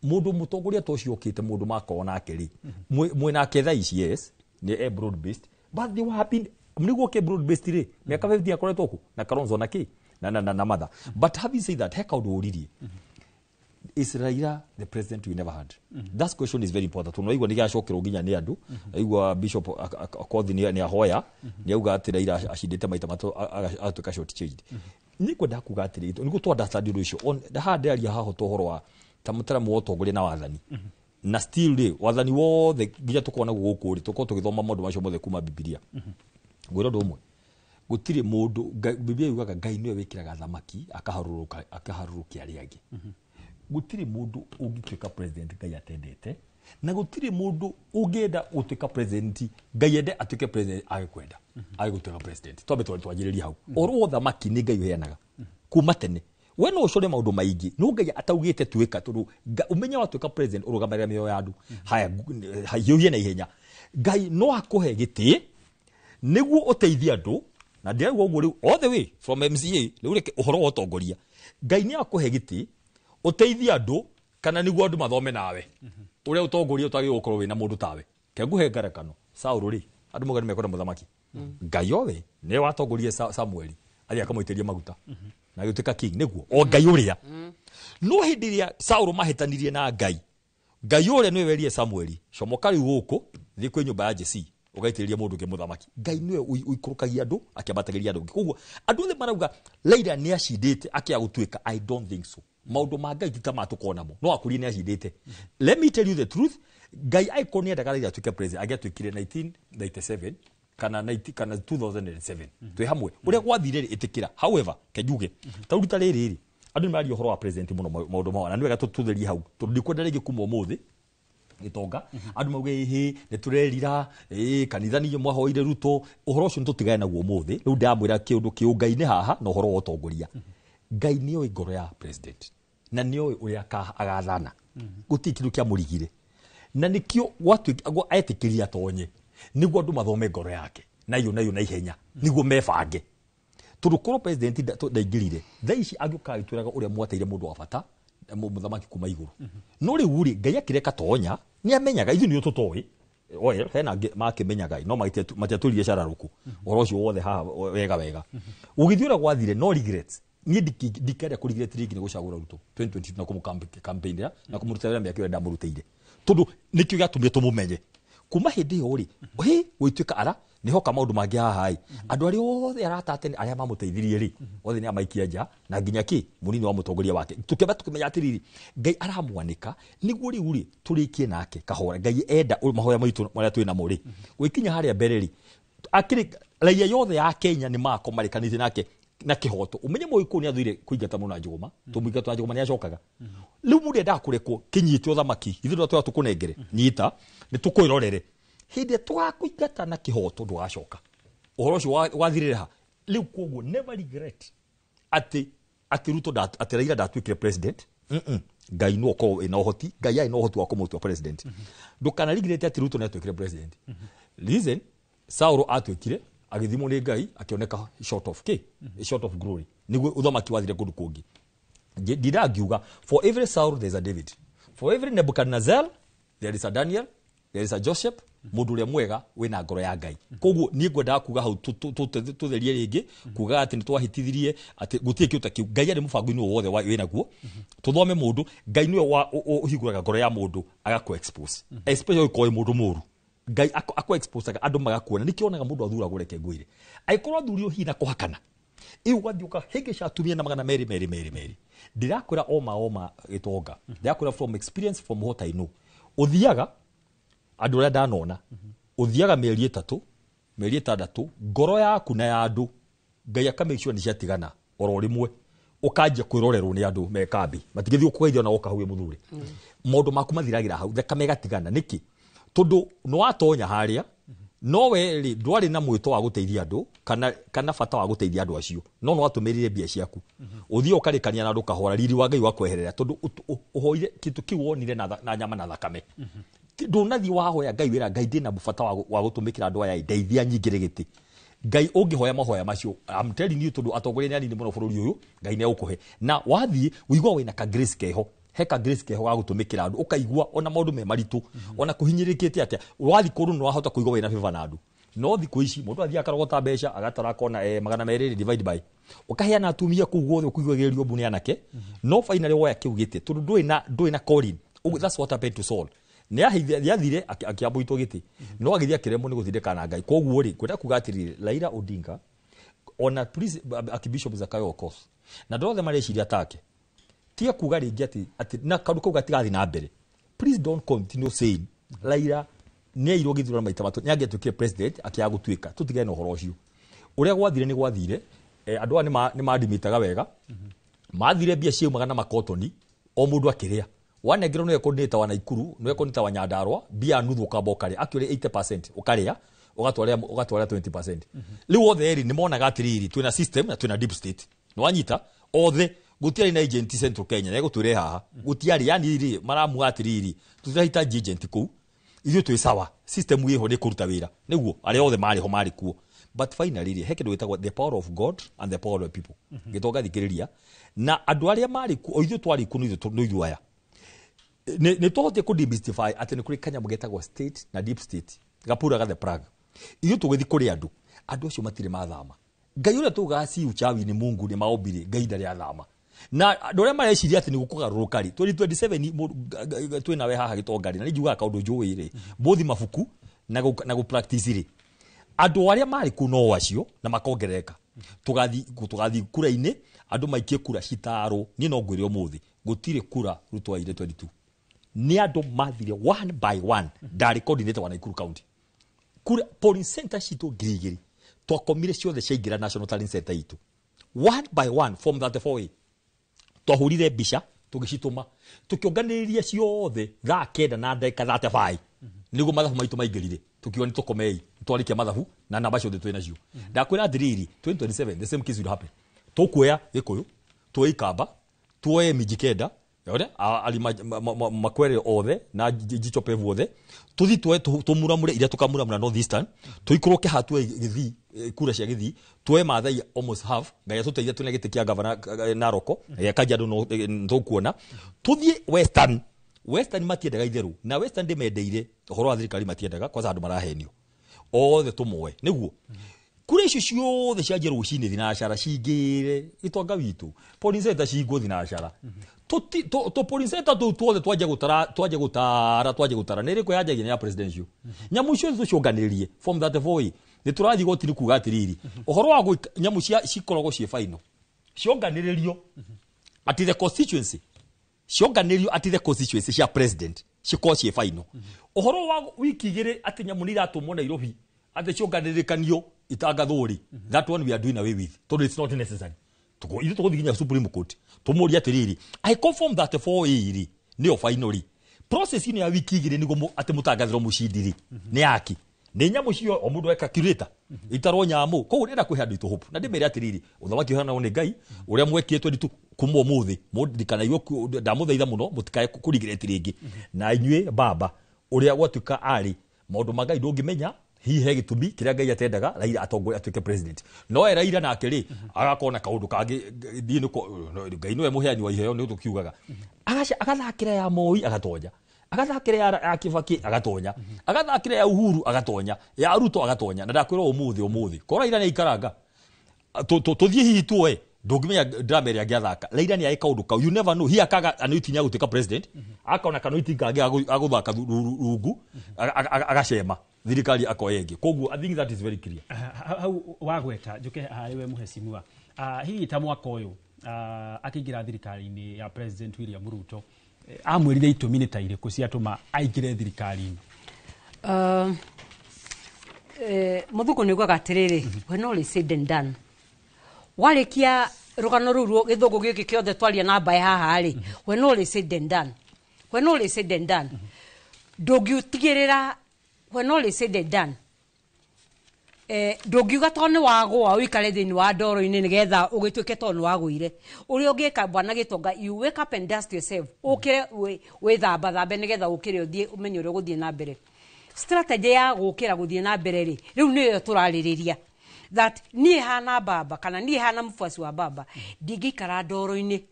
Mundu mutongoria tocio okite mundu makona akeri. Mwena aketha ici yes, ni broad based, but they were happy. Mnigo ke broad based ri. Miaka 50 akoretwo ku na Kalonzo naki na mother. But having said that, heka undu uriri. Is Raila the president we never had? That question is very important. Unaigwa ni gacokero nginya ni andu. Aigwa Bishop Akothi ni ahoya. Ni auga ati Raila ashindite maita mato atuka short change. Niko ndakuga ati niko to understand ucio on the hard area haho tohoro wa tamutara mu otongoria na wathani. Na still ri wathani wothe nginya tukona guku ri tuko tugithoma maundu macio mothe kuma Biblia. Gwiro ndomwe. Gutire mundu Biblia yugaga Ngai niwe wikiraga thamaki akaharurukia aria angi. Gutire mundu ungituika president Ngai atendete na gutire mundu ungenda gutuika president Ngai ende atuike president agikwenda agigutuika president tobe twajiriria hau oro thamaki ni Ngai heanaga kuma tene we no ucore maundu maingi no Ngai ataugite tuika tondu umenya watuika president urugamirira mioyo ya andu haya hiuhie na ihenya Ngai no akuhe giti niguo uteithia andu na ndirauga uguo riu all the way from MCA riu reke uhoro wa utongoria Ngai ni akuhe giti uteithia andu kana niguo andu mathome nawe uria utongoria utagi gukorwo wina mundu tawe ke nguhe ngarekano Saulu ri andu mugani mekora muthamaki Ngai owe ne watongorie Samueli ari akamuitiria maguta na gituika king niguo o Ngai uria no hindiria Saulu mahitanirie na Ngai uria niwe werie Samueli comokari guku thi kwi nyumba ya Jesse ugaitiriria mundu ke muthamaki Ngai niwe uikurukagia andu akiambatagiria andu koguo andu the marauga Raila ni acindite akia gutuika I don't think so maundu ma Ngai tamatukona mo no akuri ni acindite let me tell you the truth Ngai aikoni ndagararia tuike president agiatwikire 1997 kana 2007 twi hamwe uria gwathire itikira however kejuge tauruta riri andu ni mari uhoro wa president muno maundu ma na niwega tutherie hau tondu ndikwenda rigi kuma umuthi Gitonga andu mauge hi ne turerira kanitha ni mwahoire Ruto uhoro ucio ntutigane naguo umuthi riu ndamwira kiundu kiungai ni haha na uhoro wa utongoria Ngai ni oi ngoro ya president na ni oi uria agathana gutikiru kia murigire na nikio watu aetikiria tonye niguo andu mathome ngoro yake nayo na ihenya niguo mebange turukorwo president ndaingirire thaici angiuka itwiraga uria mwateire mundu wa bata muthamaki kuma iguru no ri uri ngai akireka tonya ni amenyaga ithu ni tutoi oye hena makimenyaga no matiaturirie cararuku orocio wothe ha wega ugithiura gwathire no regrets ni ndikere ku regret ringi ni gucagura Ruto 2022 na kumu campaign na kumurutira mya kiwe ndamurutire tondu nikio gatumie tumumenye kuma hindi yo ri gwituika ara niho ka maundu mangi haha andu ari othe aratate aria mamuteithirie ri othe ni amaikia nja na nginya ki munini wa mutongoria wake tukeba tukimenya atiriri ngai aramwanika niguo ri uri turikie nake kahora ngai enda mahoya maitu maria twina muri gwikinya haria mbere ri akiri raia yothe ya Kenya ni mako marikanite nake na kihoto umenye moiku ni athire kuingata muno Njuguma tumwingata Njuguma ni acokaga riu mundu enda kurekwo kinyite uthamaki ithu twa tukunengere nyita ni tukwirorere hindi twakuingata na kihoto ndwacoka uhoro ucio wathirire ha riu koguo never regret ati Ruto ati Raila ndatwikire president ngai no ko ina uhoti ngai ai no uhoti wa kumutua president ndukana regret ati Ruto natwikire president reason Sauro atwikire agithimo ni ngai akioneka short of short of glory niguo uthamaki wathire kundu kungi ndirangiuga for every Saul there is a David, for every Nebuchadnezzar there is a Daniel, there is a Joseph mundu ria mwega wina ngoro ya ngai koguo ni ngwenda kuga hau tutherie ringi kuga ati ni twahitithirie ati gutie kiuta kiu ngai ari mubango-ini wothe wina guo tuthome mundu ngai niwe wa uhiguraga ngoro ya mundu agako expose especially ko mundu muru ngai ako expose aga andu magakuona nikionaga mundu athuragwo reke ngwire aikorwo athurio hina kuhakana iu gathiuka hege shatumia na magana meri ndirakwira oma gitonga ndirakwira from experience from what I know uthiaga andu ria ndanona uthiaga mieri 3 mieri 6 ngoro yaku na ya andu ngai akamake sure ni ciatigana oro rimwe ukajia kwirorerwo ni andu mekambi matigithio kugeithio na okahuye muthuri maundu maku mathiragira hau thakame gatigana niki tondu no watonya haria no we ri ndwari na mwito wa guteithia andu kana bata wa guteithia andu acio no watumirire bia ciaku uthio ukarikania na andu kahora riri wa ngai wa kweherera tondu uhoire kitu kiwonire na nyama na thakame ndunathi wahoya ngai wira ngai ndina bata wa gutumikira andu aya ndeithia nyingire giti ngai ungihoya mahoya macio I'm telling you tondu atongoria ni anini muno bururi uyu ngai ne ukuhe na wathie wigwa wina ka grace keho heka grace keho ga gutumikira andu ukaigua ona maundu me maritu ona kuhinyirikite atia wathi kuru no wahota kuigwa wina favor na andu no thiku ici mundu athia akarogota mbeca agatara kona magana meri divide by ukaheana atumia kuguo thio kuigwagerio mbuni anake no finally woya kiugite tondu ndui na Colin that's what happened to Saul ne yathire akiambuitwo giti no agithia kiremo ni guthindika na ngai koguo ri kwenda kugatirire Raila Odinga ona please Archbishop Zakayo Okoth na ndothe mareciria take tia kuga ringi ati na kandu kau gatigathi na mbere please don't continue saying Raila ne iro githura maita matu nyange tukire president akia gutwika tutigene uhoro ucio uria gwathire ni gwathire andu ani ni madimitaga wega mathire bia ciumaga na makotoni o mundu akiria wanengero no ekonita wa Naikuru no ekonita wa Nyandarua bia nuthu ukambokare akire 80% ukaria ugatwara 20%. Riu othe eri ni monaga atiriri twina system na twina deep state no anyita othe gutiari na agent Central Kenya na gutwire haha gutiari yani iri maramu atiriri tutahitaji agent ku ithu twi sawa system wiho ni kuruta wira niguo ari othe mari ho mari kuo but finally heke ndwitagwa the power of God and the power of people gitonga thikiriria na andu aria mari ku ithu twari ku no ithu aya ne tohote ku demystify ati ni kuri Kenya mugetagwa state na deep state gapura ga the Prague ithu tugithi kuri andu acio matire mathama ngai uria tugasi uchawi ni Mungu ni maombire ngai ndari athama na ndore mareciria ati ni gukugaruruka ri 2027 twina we haha gitongari na njuga kaundu njuwire bothi mafuku na go practice ri andu aria mari kuno acio na makongereka tugathi kura-ini andu maikie kura citaro ni no ngwire umuthi gutire kura Ruto aire 22 ni andu mathire one by one ndari coordinator wa Naikuru county kura polling center cito girigiri twakomire ciothe ciaingira national talent center itu one by one from 34A twahurire mbica tugicituma tukionganiriria ciothe thaa 9 na ndeka 35 niguo mathabu maitu maingirire tukioni tukomei twarikia mathabu na namba ciothe twina cio ndakwira ndiriri 2027 the same case will happen tukuya Gikuyu tuwe Ikamba tuwe Mijikenda yone ali makwere othe na jichopevu othe tuthi tumuramure ira tukamuramura North Eastern tuikoroke hatu githi kura cia githi tuwe mathai almost half ngaya tuteithia tuna gite kia governor Naroko ya Kajiado no ntukuona tuthi Western matiendaga itheru na Western ndimendeire horo wa thirikari matiendaga kwa sababu marahenio othe tumwe niguo kure icio ciothe cia njeru cini thinacara cingire itonga witu police center cingo thinacara to police center tuothe twaje gutara nere ko yaje ya presidential nyamu cio tucionganirie from that voy ni turathi gotiri kuga atiriri uhoro wa nyamu cia cikorogo cie final cionganiririo ati the constituency cionganirio ati the constituency cia president ciko cie final uhoro wa wiki igire ati nyamu ni ratumwo Nairobi ati cionganirikanio itagathuri that one we are doing away with so it's not necessary tuko ile tuko diginya Supreme Court tumuri atiriri I confirm that for iri ni finally process ni ya wiki igire nigo ati mutagathiro mushindiri ni yaki ni nyamu cio o mundu eka curator itaro nyamu ko urenda kwihandu itu hope na ndimere atiriri uthamaki hana one ngai uria mwekitwe nditu kumwo muthi mudikana yo ndamuthaitha muno mutikae kurigireti ringi na inywe baba uria gwatuka ari maundu magai ndungimenya he gitumi kiria ngai atendaga Raila atongoria atuike president no Raila nake ri agakona kaundu kangi thii niko ngai no muheani wa iheo ni tukiugaga agathakira ya Moi agatonya agathakira ya Kibaki agatonya agathakira ya Uhuru agatonya ya Ruto agatonya na ndakwira umuthi ko Raila ni ikaranga tuthie hihi tuwe ndungimenya drama ya giathaka Raila ni aika undu ka you never know he akaga anoitinya gutika president akaona kanoiti kangi aguthaka rungu agacema thirikari akoyenge koguo I think that is very clear hau wagweta njuke hariwe muhecimwa hihi ta mwaka uyu akigira thirikari-ini ya president William Ruto amwirire itumi ni ta iriku ciatuma aingire thirikari-ini muthuko ni gwaga atiriri when all is said and done warikia rugano ruru githungu giki kiothe twaria na mbae haha ri when all is said and done ndungiutigirira when all is said and done ndungiuga tone wagwa wikare thini wa ndoro-ini nigetha ugituike tone wagwire uri ungika bwana Gitonga you wake up and dust yourself ukire withambe nigetha ukire uthie umenye uri guthie na mbere strategy ya gukira guthie na mbere ri riu niyo turaririria that nie hana baba kana nie hana mfuasi wa baba ndingikara ndoro-ini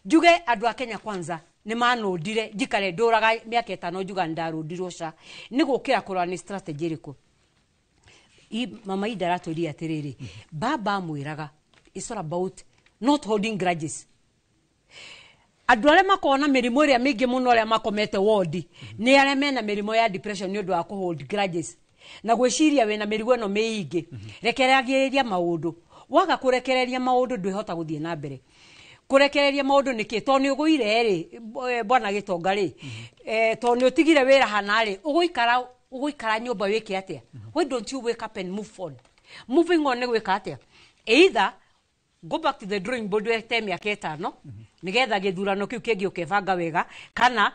njuge andu a Kenya kwanza ni manondire jikare ndoraga miaka 5 njuga ndarundirwo ca ni gukira kurwa ni strategy riku mama idara tori atiriri baba mwiraga it's all about not holding grudges andu arĩa makona mĩrimũ ĩrĩa mĩingĩ mũno arĩa makomete ward nĩ arĩa mena mĩrimũ ya depression nĩ ũndũ wa hold grudges na gwĩciria wĩna mĩrimũ ĩno mĩingĩ rekeragĩrĩria maũndũ waga kũrekereria maũndũ ndwĩhota gũthiĩ na mbere kurekereria maundu niki to ni uguire ri bwana Gitonga ri to ni utigire wira hana ri uguikara nyumba wiki atia why don't you wake up and move on moving on ni gwika atia either go back to the drawing board we time ya ketano nigetha githurano kiu kingi ukebanga wega kana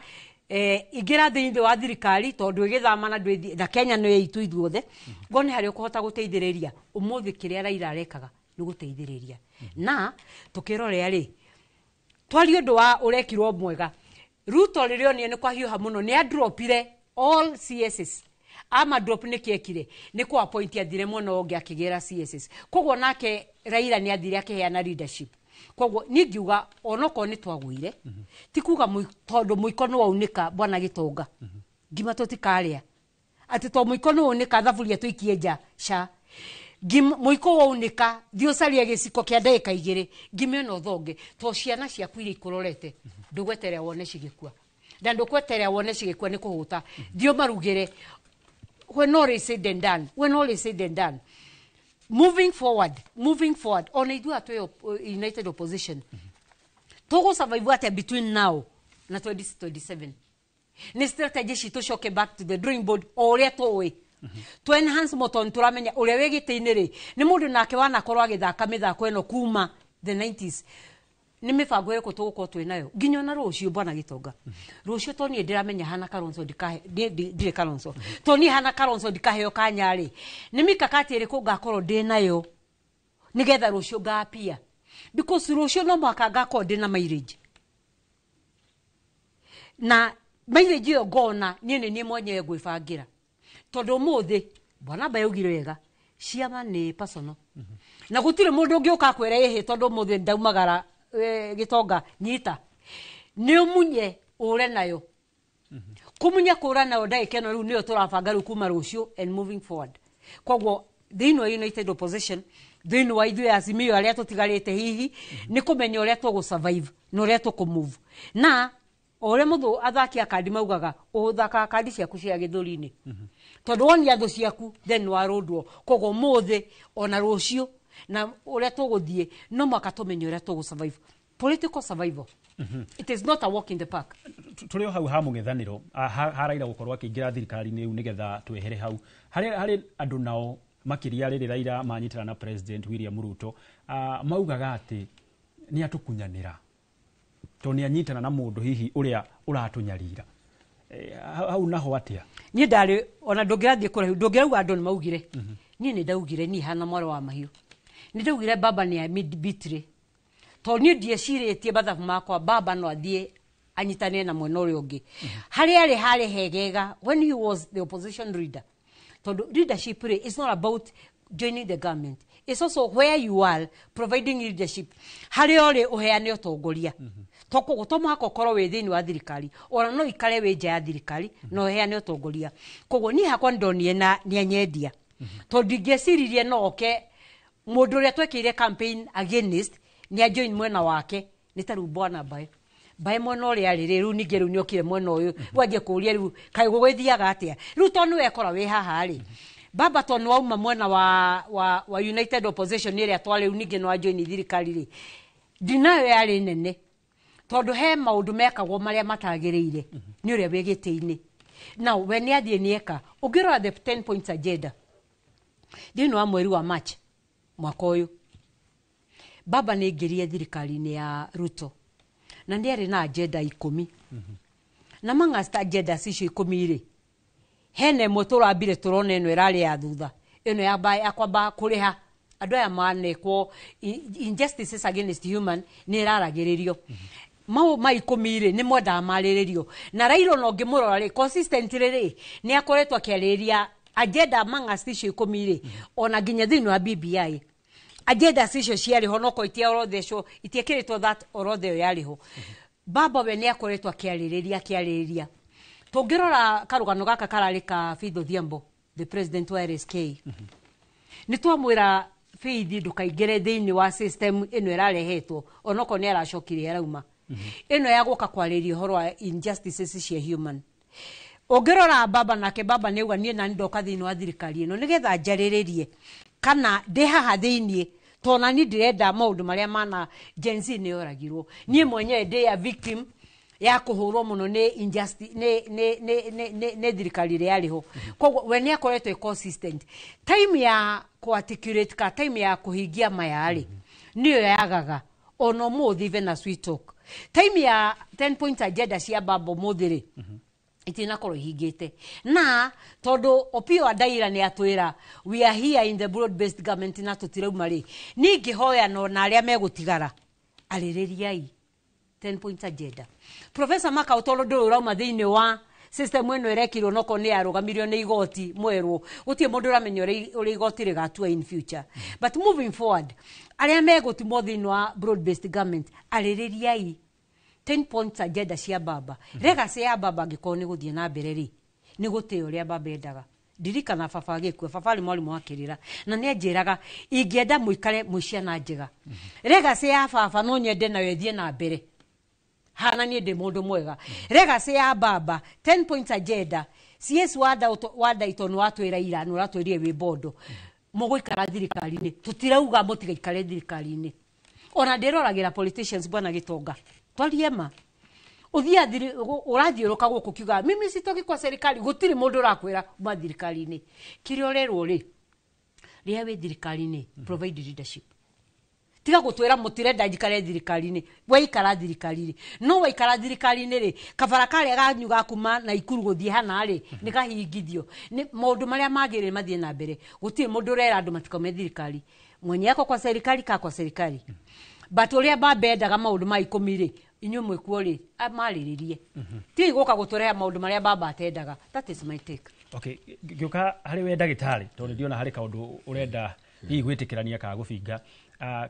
igira thiini wa thirikari tondu igithamana ndwi na Kenya no yitu ithuothe ngone hari ukuhota guteithiriria umuthi kiria Raila arekaga ni guteithiriria na tukirore ri twali undu wa urekirwo mwega Ruto ririo ni kwa hiuha muno ni adropire all CSS ama drop ni kiekire ni kwa point ya dire muno onge akigera CSS koguo nake Raila ni athire akiheana leadership koguo ni ngiuga onoko ni twagwire tikuga tondu muikono waunika bwana Gitonga ngima tutikaria ati to muikono waunika thaburia tuikie nja sha muiko waunika thiocaria giciko kia ndagika igiri ngime no thonge to ciana ciaku iri ikurorete ndugweterera wone cigikua na ndukweterera wone cigikua ni kuhuta thio marugire when all is said and done moving forward on idu atwe united opposition togo survive at between now na 2027 ni strategy citucoke back to the drawing board oria towe to enhance moton turamenya uria wegite-ini ri ni mundu nake wana korwa githaka mithako eno kuma the 90s ni mifango ire kutuguko twinayo nginya na rucio bwana Gitonga rucio to ni ndiramenya hana Kalonzo ndire Kalonzo to ni hana Kalonzo ndikaheo kanyari ni mikakati ire ko ngakoro ndinayo nigetha rucio ngapia because rucio no mwaka ngakoro ndina mileage na mileage yo gona ni mwenye gwifangira tondu muthi bona ba yugire wega ciama ni personal na gutire mundu ungiuka kwera ihi tondu muthi ndaumagara gitonga nyita ni umunye ure nayo kumunya kura nayo ndaikeno riu niyo turabanga riu kuma rucio and moving forward kogwo thino united opposition thino wa ithu Azimio aria tutigarite hihi ni kumenya uria tugu survive no uria tuku move na ore muthu athaki akadi maugaga uthaka kadi ciaku cia githuri-ini tondu wonia thu ciaku then warundwo kogo muthi ona rucio na uria tuguthie no maka tumenye uria tugu survive political survival. It is not a walk in the park. Tulio hau ha mung'ethaniro haraira gukorwa kingira thirikari-ini riu nigetha twehere hau hari andu nao makiria riri Raila manyitira na President William Ruto maugaga ati ni atukunyanira to ni anyitana na mundu hihi uria uratunyarira hau naho atia ni ndari ona ndongirathie kurahiu ndongirauga andu ni maugire ni ndaugire ni hana mwaro wa mahiu ni ndaugire baba ni midbitri to ni ndieciritie bathabu makwa baba no athie anyitane na mwena uri ungi hari hegega when he was the opposition leader. So leadership is not about joining the government. It's also where you are providing leadership. Hari ore uheane utongoria. Toko gutoma hakokoro we thini wa thirikari. Ora no ikare we nja ya thirikari no uheane utongoria. Kogo ni hakwa ndonie na ni anyendia. To digeciririe no oke mundu ria twekire campaign against ni join mwena wake ni taru bwana bae mwena uri ari riu ninge riu niokire mwena uyu wange kuria riu kai gugwithiaga atia riu tonu wekora we haha ari baba tonu wauma mwena wa united opposition area twale riu ninge no join thirikari ri dinayo yari nene tondu he maundu mekagwo maria matagiriire ni uria wegite-ini now when yathie nieka ugirwa the 10 points agenda thini wa mweri wa March mwaka uyu baba ni ngirie thirikari-ini ya Ruto na ndiari na agenda 10 na mangasta agenda cicio 10 ri hene motora mbire turone eno irari ya thutha eno ya bai akwamba kuriha andu aya manekwo injustices against human ni raragiririo mau mai 10 ri ni mwenda mariririo na Raila no ngimurora ri consistently ri ni akoretwa kiariria agenda mangasta cicio 10 ri ona ginya thini wa BBI agenda cicio ciari honoko itia orothesho itiekiritwo that orothe yariho baba we ni akoretwa kiaririria tungirora karugano gaka kararika Fidho Thiambo the president wa RSK ni twamwira Fidhi ndukaingire thini wa system ino irarehetwo onoko ni aracokire arauma ino ya guka kwariria horo wa injustices cia human ungirora baba nake baba neuga nie na ndoka thini wa thirikari ino nigetha njariririe kana de haha thini tona ni direnda maundu maria mana Gen Z ni oragirwo nie mwenye de ya victim ya kuhurwo muno ni injustice ne thirikari ri ariho kogwo we ni akoretwo consistent time ya articulate ka time ya kuhingia mayari niyo yagaga ono muthi vena sweet talk time ya 10 points agenda cia babo muthiri itina koro higete na todo Opio Adaira ni atwira we are here in the broad based government na tutirauma ri ningi hoya no na aria megutigara ariririai 10 points agenda Professor Maka utolo ndo urauma thini wa system eno irekirwo noko ni arugamirio ni igoti mwerwo utie mundu ramenyo uri igoti rigatua in future but moving forward aria megutimwo thini wa broad based government ariririai 10 points agenda cia baba legacy ya baba ngikoni guthie na mbere ri ni guteo ria baba endaga ndirikana baba agikue baba ari mwalimu wakirira na ni anjiraga ingienda muikare muciana njega legacy ya baba no nyende na wethie na mbere hana ni ndi mundu mwega legacy ya baba 10 points agenda CS wada itonu watwira ira no ratwirie wi bondo muguikara thirikari-ini tutirauga mutigaikare thirikari-ini ona ndiroragira politicians bwana Gitonga twaliema uthia urathiuruka guku kiuga mimi sitoki kwa serikali gutiri mundu rakwira uma thirikari-ini kiri orerwo ri ria we thirikari-ini provide leadership tiga gutwira mutirenda njikare thirikari-ini we ikara thirikari-ini no we ikara thirikari-ini ri kabara kare ganyuga kuma na ikuru guthie hana ri ni kahingithio ni maundu maria magire mathie na mbere gutiri mundu rera andu matikome thirikari mwenye yako kwa serikali ka kwa serikali but uria baba endaga maundu ma 10 ri inyo mwekuo ri amariririe ti goka gutorea maundu maria baba atendaga. That is my take. Okay, gioka hari we ndagitari tondu ndiona hari kaundu urenda hihi gwitikirania ka gubinga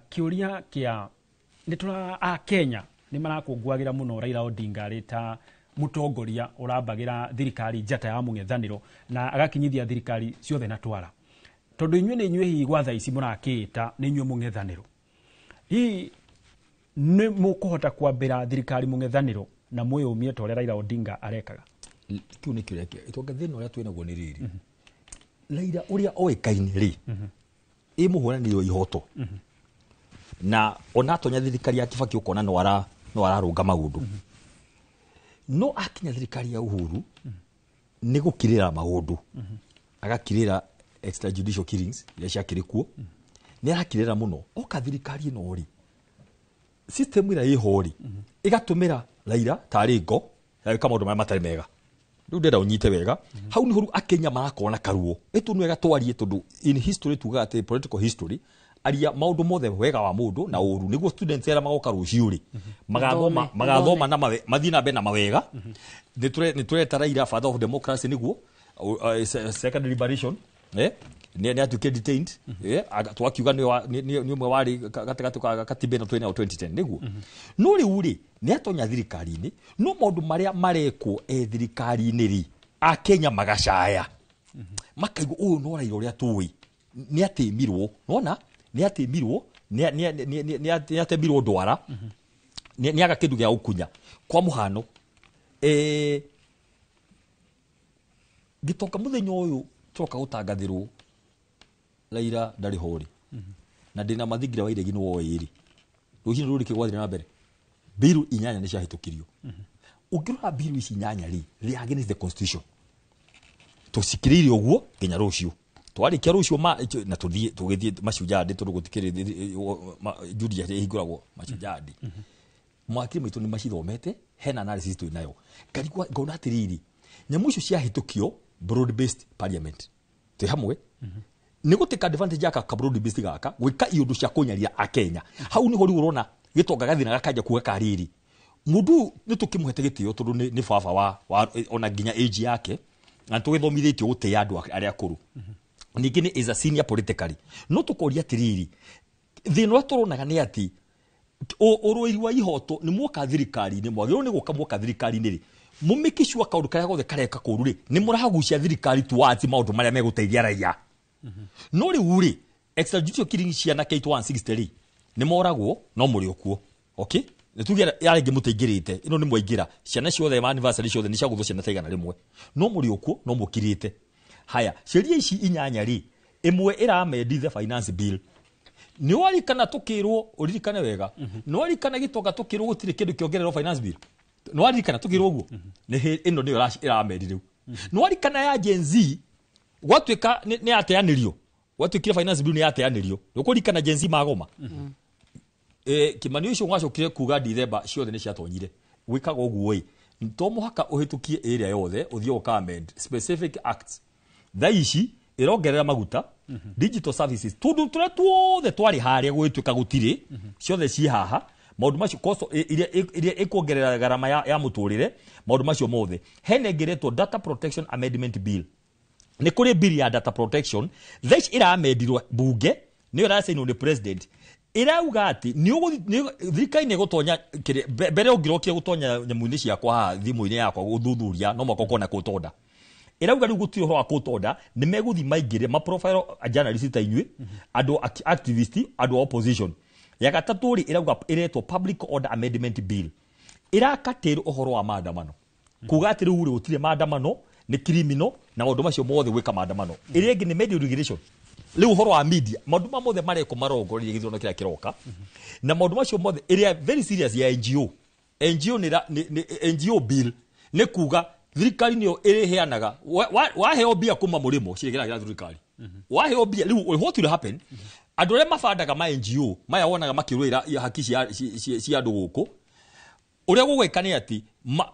kiuria kia nitura a Kenya ni marakungwagira muno Raila Odinga rita mutongoria urabagira thirikari njata ya mung'ethaniro na agakinyithia thirikari ciothe na twara tondu inywe ni inywe hihi gwatha ici murakita ni inywe mung'ethaniro hihi ni mukuhota kwambira thirikari mung'ethaniro na mwiyumie tore Raila Odinga arekaga kiu ni kiria itonga thina uria twinaguo ni riri Raila uria oikaine ri imuhũranĩrio ihoto na ona tonya thirikari ya Kibaki ukona no ararunga maundu no akinya thirikari ya Uhuru ni gukirira maundu agakirira extrajudicial killings ya ciakirikuo ni arakirira muno oka thirikari ino ri system ira ihori igatumira Raila tari ngo kama maundu maya matari mega riu ndenda unyite wega hau ni horu Akenya marakona karuo etu ni wega twarie tondu in history tuga ati political history aria maundu mothe wega wa mundu na uru niguo students era magoka ruciuri magathoma na mathina be na mawega ni tureta Raila father of democracy niguo second liberation ni atuke detained twakiuga ni umwe wari gatigati ka katibe na 2010 niguo no riu ri ni atonya thirikari-ini no maundu maria mareko thirikari-ini ri a Kenya magacaya makaigo uyu no Raila uria tuwi ni atimirwo nona ni atimirwo ni atimirwo ndwara ni aga kindu gia ukunya kwa muhano gitonga muthenya uyu toka gutangathirwo Raila ndari hori na ndina mathingira wa iregi no iri ruhini ruri kigwathira na mbere biru inyanya ni ciahitukirio ukirora biru ici inyanya ri against the constitution tusikirire uguo nginya rucio twarikia rucio na tugithie macujadi tondu gutikiri judia ihinguragwo macujadi mwakiri maitu ni macithomete hena analysis tu nayo karigwa ngona atiriri nyamu icio ciahitukio broad based parliament te hamwe ni guteka advantage ya ka broad based gaka gwika iundu cia kunyaria a Kenya hau ni hori urona gitonga gathina gakaja kuga kariri mundu ni tukimuhete gitio tondu ni baba wa ona ginya age yake na tugithomithitio gutia andu aria akuru ningine is a senior politically no tukoria tiriri thina wa turonaga ni ati uruiri wa ihoto ni mwoka thirikari ni mwagiro ni guka mwoka thirikari ni ri mumikishwa kaundu kaya gothe kareka kuru ri ni murahagucia thirikari tuwati maundu maria meguteithia raia no ri uri extrajudicial killing ciana K163 ni moragwo no muri okuo okay ni tugira yarenge muteingirite ino ni mwaingira ciana ciothe ma anniversary ciothe ni ciagutho ciana taigana rimwe no muri okuo no mukirite haya sheria ici inyanya ri imwe iramendithe finance bill ni wali kana tukirwo uririkane wega no wali kana gitonga tukirwo gutire kindu kiongererwo finance bill no wali kana tukirwo uguo ni ino ni iramendithe no wali kana ya Gen Z gwatwika ni ateanirio gwatwikire finance bill ni ateanirio ukurikana Gen Z magoma Kimani ucio gwacokire kuga December ciothe ni ciatonyire wikaga uguo to muhaka uhitukie area yothe uthio comment specific acts thaici irongerera maguta digital services tundu tuothe twari haria gwitwika gutire ciothe ci haha maundu macio cost iria ikuongerera garama ya muturire maundu macio mothe henengeretwo data protection amendment bill ni kuri bill ya data protection thaici iramendirwo bunge ni irasainwo ni president irauga ati ni thirikari ni gutonya mbere ungirokire gutonya nyamu-ini ciakwa thimu-ini yakwa guthuthuria no mwako kona kutonda irauga riu gutiro ho akutonda ni meguthi maingire ma profile journalist ta inywe andu activist andu opposition ya gatatu ri irauga iretwo public order amendment bill irakatira uhoro wa maandamano kuga ati riu ri gutire maandamano ni criminal na maundu macio mothe gwika maandamano irengi ni media regulation riu uhoro wa media maundu mothe mareko marongoreria githono kiria kiroka na maundu macio mothe iria very serious ya NGO ni NGO bill ni kuga thirikari niyo iriheanaga waheo bia kuma murimo ciregira thirikari waheo bia riu what will happen andu aria mabandaga ma NGO maya wonaga makirwira haki cia andu guku uria gugwikane ati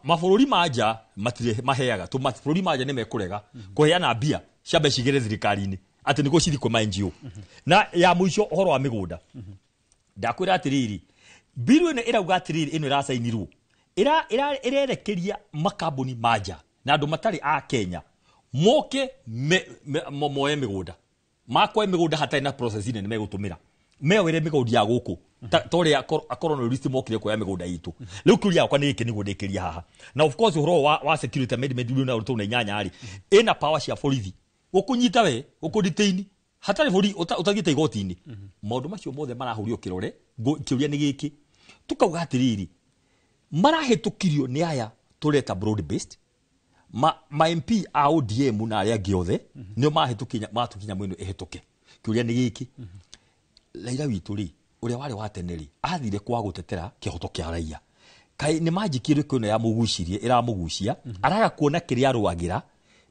mabururi manja matire maheaga tu mabururi manja ni mekurega kuheana bia ciambe cigire thirikari-ini ati niguo cithikwe ma NGO na ya muico horo wa migunda ndakwira atiriri biru ino irauga atiriri ino irasainirwo irerekeria makambuni manja na andu matari a Kenya moke moe migunda makoe migunda hatari na process ine megutumira mewere migunda ya guku tore akorona list mokire ko ya migunda itu riu kuria kwa niki nigo ndekeria haha na of course horo wa security amendment na uruto na nyanya ari ina power cia borithi ukunyita we ukuditeini hatari bori utagite igoti-ini maundu macio mothe marahurio kirore kiuria ni giki tukauga atiriri marahitukirio ni aya tureta broad based ma MP a ODM na aria giothe nio mahitukinya mwino ehituke kiuria ni giki Raila witu ri uria wari wa teneri athire kwa gutetera kihoto kia raia kai ni majikire kuno ya mugucirie iramugucia araga kuona kiria rwagira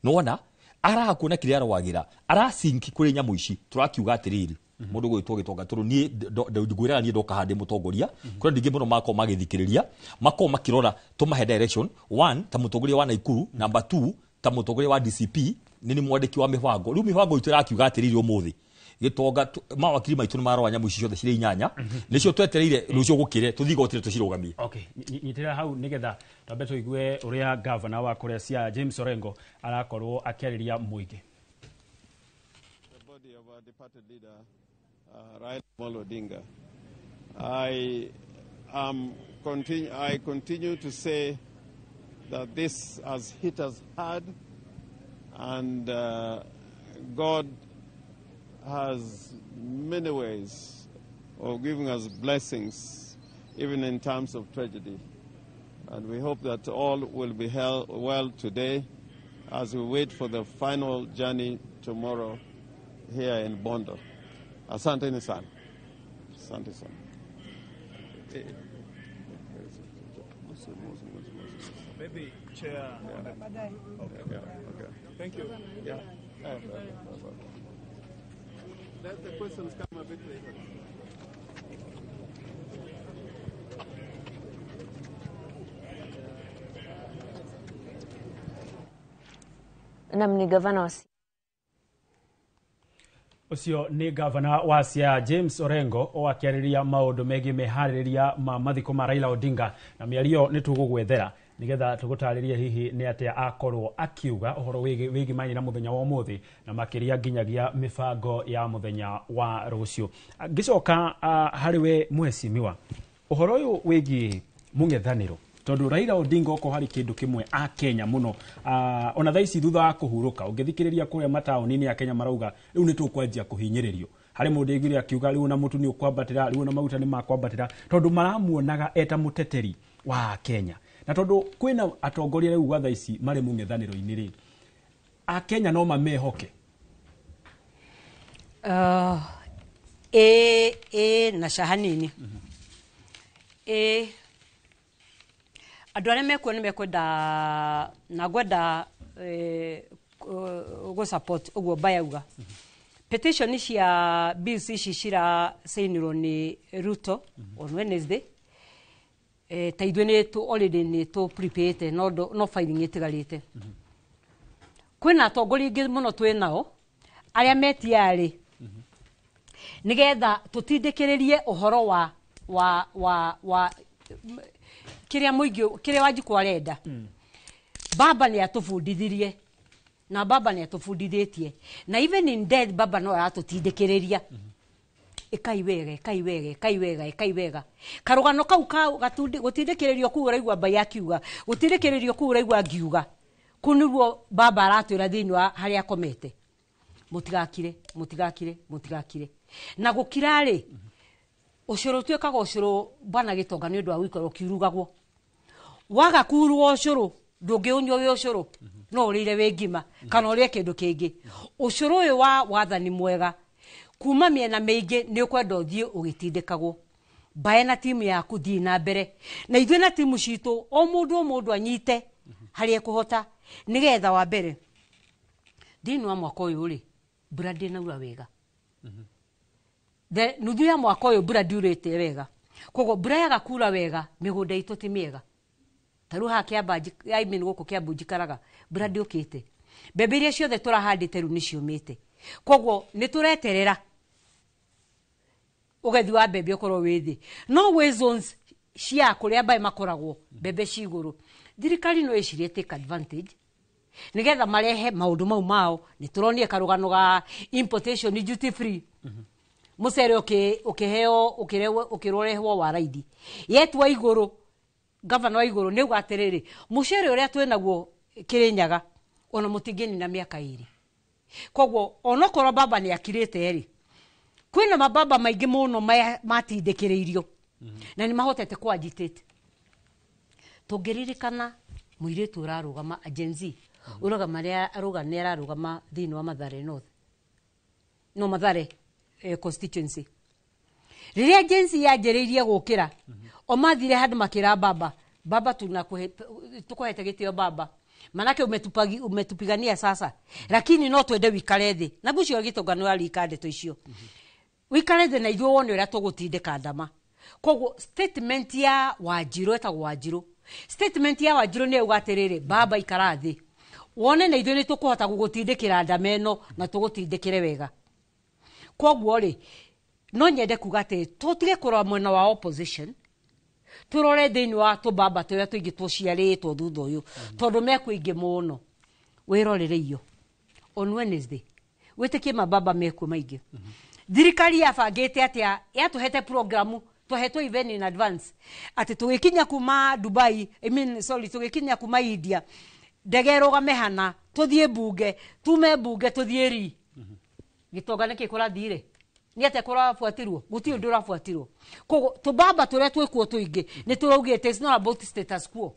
nona araga kuona kiria rwagira arasinki kuri nyamu ici turakiuga atiriri mundu gwitwo gitonga turu ni ngwira ni ndoka hande mutongoria kuri ndingi muno mako magithikiriria mako makirora tumahe direction 1 ta mutongoria wa Naikuru number 2 ta mutongoria wa DCP nini mwandiki wa mibango riu mibango itu irakiuga atiriri umuthi gitonga mawakiri maitu marwa nyamu ici ciothe cire inyanya nicio twetereire rucio gukire tuthigotire tucirugamie. Okay, nyitira hau nigetha tambe tuigue uria governor wa Kuria Cia James Orengo arakorwo akiariria muingi. The body of our departed leader Raila Amolo Odinga. I continue to say that this has hit us hard, and God has many ways of giving us blessings, even in times of tragedy. And we hope that all will be held well today as we wait for the final journey tomorrow here in Bondo. Asante ni sana. Asante sana. Maybe chair. Okay. Thank you. Yeah. Let the questions come a bit later. Namni gavana wa ucio ni gavana wa Cia James Orengo o akiariria maundu megi mehariria ma mathiko ma Raila Odinga na miario ni tugugwethera nigetha tugutaririe hihi ni atia akorwo akiuga uhoro wigi manyi na muthenya wa umuthi na makiria nginyagia mibango ya muthenya wa rucio gicoka hariwe mwesimiwa uhoro uyu wigi mungethaniro tondu Raila Odinga oko hari kindu kimwe a Kenya muno ona thaici thutha wa kuhuruka ungithikiriria kuria mataoni-ini ya Kenya marauga riu ni tukwanjia kuhinyiririo hari mundu igire akiuga riu na mutu ni ukwambatira riu na maguta ni makwambatira tondu maramuonaga eta muteteri wa Kenya na tondu kwina atongoria riu gwa thaici mari mungethaniro-ini ri a Kenya no mamehoke na shahanini andu aria mekuo ni mekwenda na gwenda go support uguo bayauga petition cia bills ici cira sainirwo ni Ruto on Wednesday ta ithwe ni tu already ni tu prepared no filing itigarite kwina atongoria ingi muno twinao aria metiari nigetha tutindikiririe uhoro wa kiria muingi kiria Wanjiku arenda baba ni atufundithirie na baba ni atufundithitie na even in death baba no aratutindikiriria ikaiwega karugano kau gutindikiririo ku uraigua mbai akiuga gutindikiririo ku uraigua ngiuga kunirwo baba aratwira thiini wa haria akomete mutigakire na gukirari ucuru twekaga ucuru bwana Gitonga ni undu wa guikara ukiurugagwo waga kurwo ucuru ndungiunywa wi ucuru no urire wi ngima kana urie kindu kingi ucuru uyu wa wathani mwega kuma miena mingi ni ukwenda uthie ugitindikagwo bae na timu yaku thii na mbere na ithwe na timu citu o mundu anyite hari ekuhota nigetha wa mbere thini wa mwaka uyu ri mbura ndinaura wega the nuthu ya mwaka uyu mbura ndiurite wega kogo mbura yaga kura wega migunda itu ti miega taru ha kiamba yaimini guku kiambu njikaraga mbura ndiukite mbembe iria ciothe turahandite riu ni ciumite kogo ni tureterera ugethi wa mbembe ukorwo withi no we zones cia kuria mbae makoragwo mbembe ciguru thirikari no icirie take advantage nigetha marehe maundu mau mao ni turonie karugano ga importation duty free musere ukiheo ukirorehwo wa raidi yetu wa iguru governor wa iguru ni ugatiriri mushere uria twenaguo Kirinyaga ona mutigeni na miaka 2 kogwo onokoro baba ni akirite ri kwina mababa maingi muno matindikireirio na ni mahotete kwa agitate tugiririkana muiritu urarugama agency uraga maria aruga ni ararugama thini wa Mathare North no Mathare constituency riria agency yajereirie gukira o mathire handu makira baba tukuhete gitio baba manake umetupigania sasa lakini no twende wikare thi na gucio gitongano ali kande to icio wikare thi na ithuo wone uria tugutindika ndama kogwo statement ya Wanjiru etagwo Wanjiru statement ya Wanjiru ni ugatiriri baba ikara thi wone na ithuo ni tukuhota gugutindikira ndameno na tugutindikire wega kogwo ri no nyende kugate tutige kurwa mwena wa opposition turore thini wa tubaba turia tuingi tuciaritwo thutha uyu tondu mekuingi muno wirorere iyo on Wednesday witikie mababa meku maingi thirikari yabangite atia yatuhete programu tuhetwo even in advance ati tugikinya kuma Dubai tugikinya kuma India ndegero gamehana tuthie bunge tume bunge tuthie ri gitonga nikikura thire ni ate kora fuatirwo guti undu rafuatirwo kogo tubaba turia twikuo tuingi ni turaugite it's not about status quo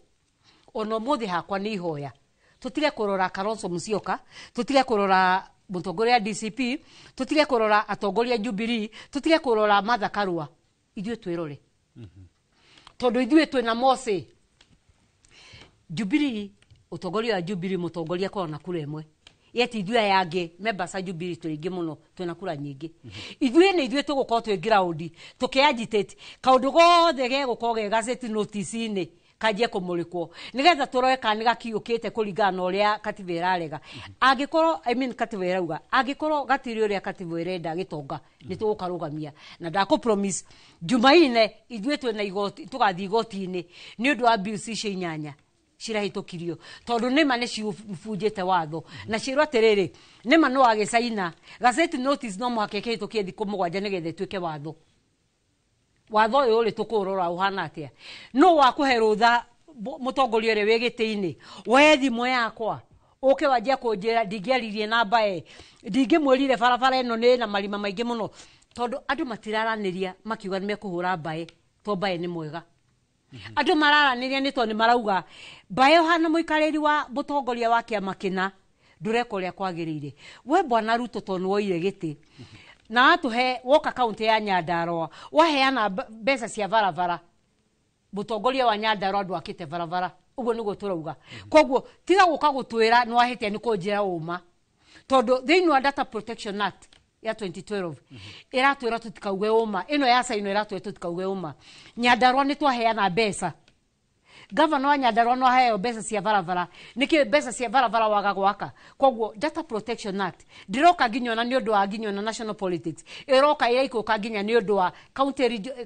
ono muthi hakwa ni ihoya tutire kurora Kalonzo Musyoka tutire kurora mutongoria DCP tutire kurora atongoria Jubilee tutire kurora Martha Karua ithue twirore tondu ithue twina Mose Jubilee utongoria wa Jubilee mutongoria kona kura imwe yeti ithue yange members a Jubilee tuingi muno twina kura nyingi ithue ni ithue tugukorwo twi ground tukiagitate kaundu gothe gegukorwo ge gazette notice ini kajie kumurikwo nigetha turoe kani gakiukite kuringana uria katiba irarega angikorwo katiba irauga angikorwo gatiri uria katiba irenda gitonga ni tugukarugamia na ndako promise Jumaine ithue twina igoti tugathi igoti-ini ni undu wa abuse cia inyanya cirahitukirio tondu nima ni cibunjite watho na cirwa tiriri nima no agicaina gazette notice no muhakeke hitukie thiku 7 nigethe tuike watho uyu uri tukurora uhana atia no wakuhe rutha mutongoria ri wigiti-ini we thimo yakwa uke wajia kunjira ndingiaririe na mbae ndingimwirire barabara ino ni na marima maingi muno tondu andu matiraraniria makiuga ni mekuhura mbae to mbae ni mwega andu mararaniria ni to ni marauga mbae hana muikariri wa mutongoria wa kiama kina ndureka uria kwagirire we bwana Ruto tonu woire giti na atuhe woka kaunti ya Nyandarua waheana mbeca cia varavara mutongoria wa Nyandarua andu akite varavara uguo niguo turauga kogwo tiga guka gutwira ni wahite ni kunjira uma tondu thini wa Data Protection Act ya 2012 iratwira tutikauge uma ino ya saino iratwira tutikauge uma Nyandarua ni twaheana mbeca governor wa Nyandarua no heo mbeca cia varavara niki mbeca cia varavara waga gwaka kogwo Data Protection Act ndiroka ginyona ni undu wa ginyona national politics iroka iraikuka ginya ni undu wa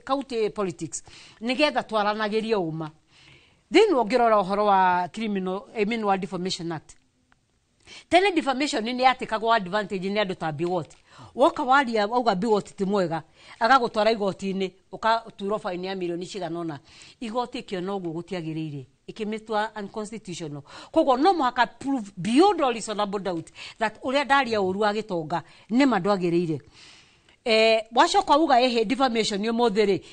county politics nigetha twaranagirie uma thini ongirora uhoro wa criminal wa Defamation Act tene defamation ni yatikagwo advantage ni andu ta Biwott woka waria auga Biwott ti mwega agagutwara igoti-ini ukaturo fine ya milioni ciganona igoti kio no gutiagirire ikimitwa unconstitutional kogwo no muhaka prove beyond all reasonable doubt that uria daria uru agitonga ni mandwagirire wacoka uga ehe defamation ni muthiri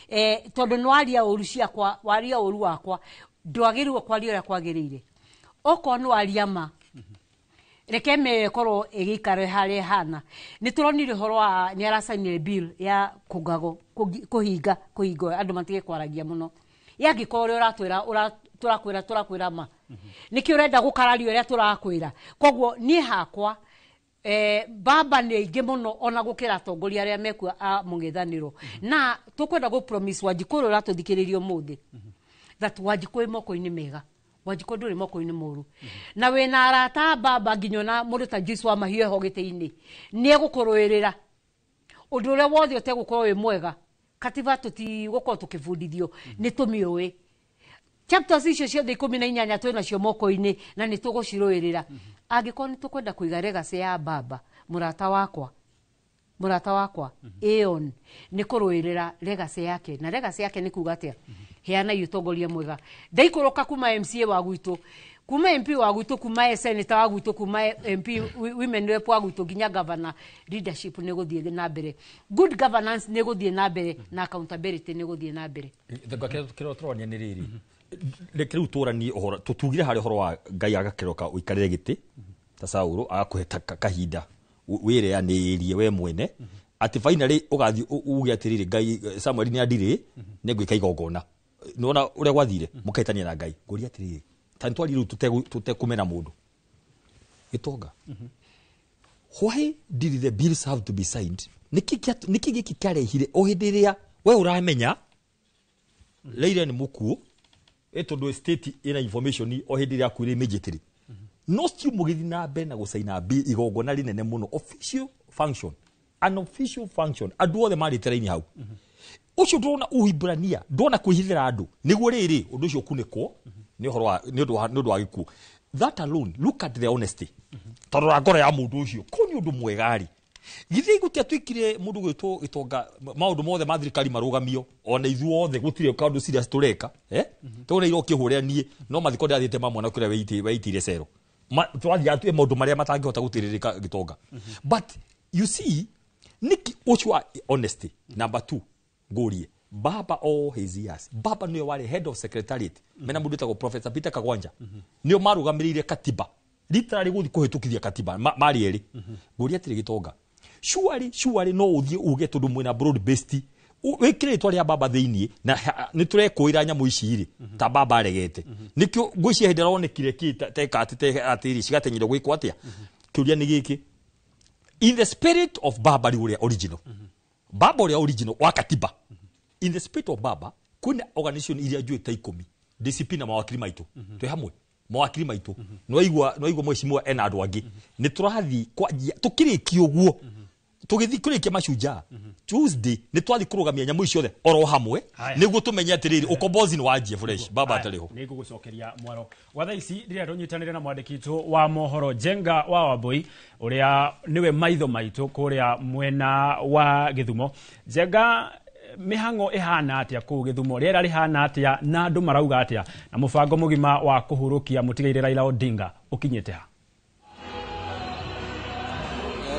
tondu nwaria uru ciakwa waria uru wakwa ndwagirwo kwaria uria kwagirire oko no ariama reke me koro egikare hale hana ni turonire horo wa ni arasainire bill ya kugago kuhingo andu matige kwaragia muno yagikore turakwira ma niki urenda gukarario uria turakwira kogwo ni hakwa baba ni ingi muno ona gukira tongoria aria meku a mungithaniro na tukwenda go promise Wanjikuru ratuthikiririo muthi that Wanjikuru moko-ini mega Wanjikuru nduri moko-ini moru na wina arata baba ginyona mundu ta Jesu wa mahio ho gite-ini ni egukuruirira undu uria wothe utegukorwo wi mwega katiba tuti goko tukibundithio ni tumioi chapters icio ciothe 18 twina cio moko-ini na ni tuguciruirira angikorwo ni tukwenda kuiga legacy ya baba murata wakwa Aeon ni kuruirira legacy yake na legacy yake ni kuga atia heana utongoria mwega ndaikuruka kuma MCA wa gwitu kuma MP wa gwitu kuma senator wa gwitu kuma MP women rep wa gwitu ginya governor leadership ni guthie na mbere good governance ni guthie na mbere na accountability ni guthie na mbere kiro toronia ni riri reke riu turani ohoro tutugire hari horo wa Ngai agakiroka uikarire giti ta Sauro agakuhe kahinda wire yanĩrie we mwene ati finally ugathi uge atiriri Ngai Samuel ni andire ne gwika igongona nona uria gwathire mukaitania na Ngai ngori atiriri tantwari riu tutekumena mundu gitonga why did the bills have to be signed niki giki karehire ohindiria we uramenya leire ni mukuo etondu state ina information ohindiria akuire immediately no still mugithi na mbe na gusaina bill igongona rinene muno official function an official function adu othe mari teraini hau ucio ndona uhibrania ndona kuhithira andu niguo riri undu ucio kuniko ni horo wa ni undu wa giku that alone look at the honesty torora ngoro ya mundu ucio kuni undu mwegari githi gutia twikire mundu gwitwo gitonga maundu mothe ma thirikari marugamio ona ithuo othe gutire kaundu serious tureka tore iro kihurira nie no mathiko ndathite mamwe na kuria weitire cero twathia tu maundu maria matangihota gutiririka gitonga but you see niki ucio honesty number 2 ngurie baba all his years baba niwe wari head of secretariat mena mundu etagwo Professor Peter Kagwanja niyo marugamirire katiba literally guthi kuhitukithia katiba mari eri ngurie atiri gitonga surely no uthie uge tondu mwina broad based wikire itwa ria baba thiini na ni turekuira nyamu ici ri ta baba aregete nikio ngwici hindira onekire ki teka atiri cigatenyire gwikwo atia kiuria ni giki in the spirit of baba ria original baba ria original wa katiba in the spirit of baba kuna organization iria njui ta 10 discipline mawakili maitu twe hamwe mawakili maitu no igwa mweshimwa ena andu angi ni turathi kwa tukiriki uguo tugithi kurikia mashujaa Tuesday ni twathi kurugamia nyamu icio the oro hamwe niguo tumenye atiriri ukombozi ni wajie fresh baba atariho ni gugucokeria mwaro watha ici ndiria runyitanire na mwandikitwo wa mohoro Jenga wa Wambui uria niwe maitho maitu kuria mwena wa Githumo Jenga mihango ihana atia ku Githumo riera rihana atia na andu marauga atia na mubango mugima wa kuhurukia mutigaire Raila Odinga ukinyete ha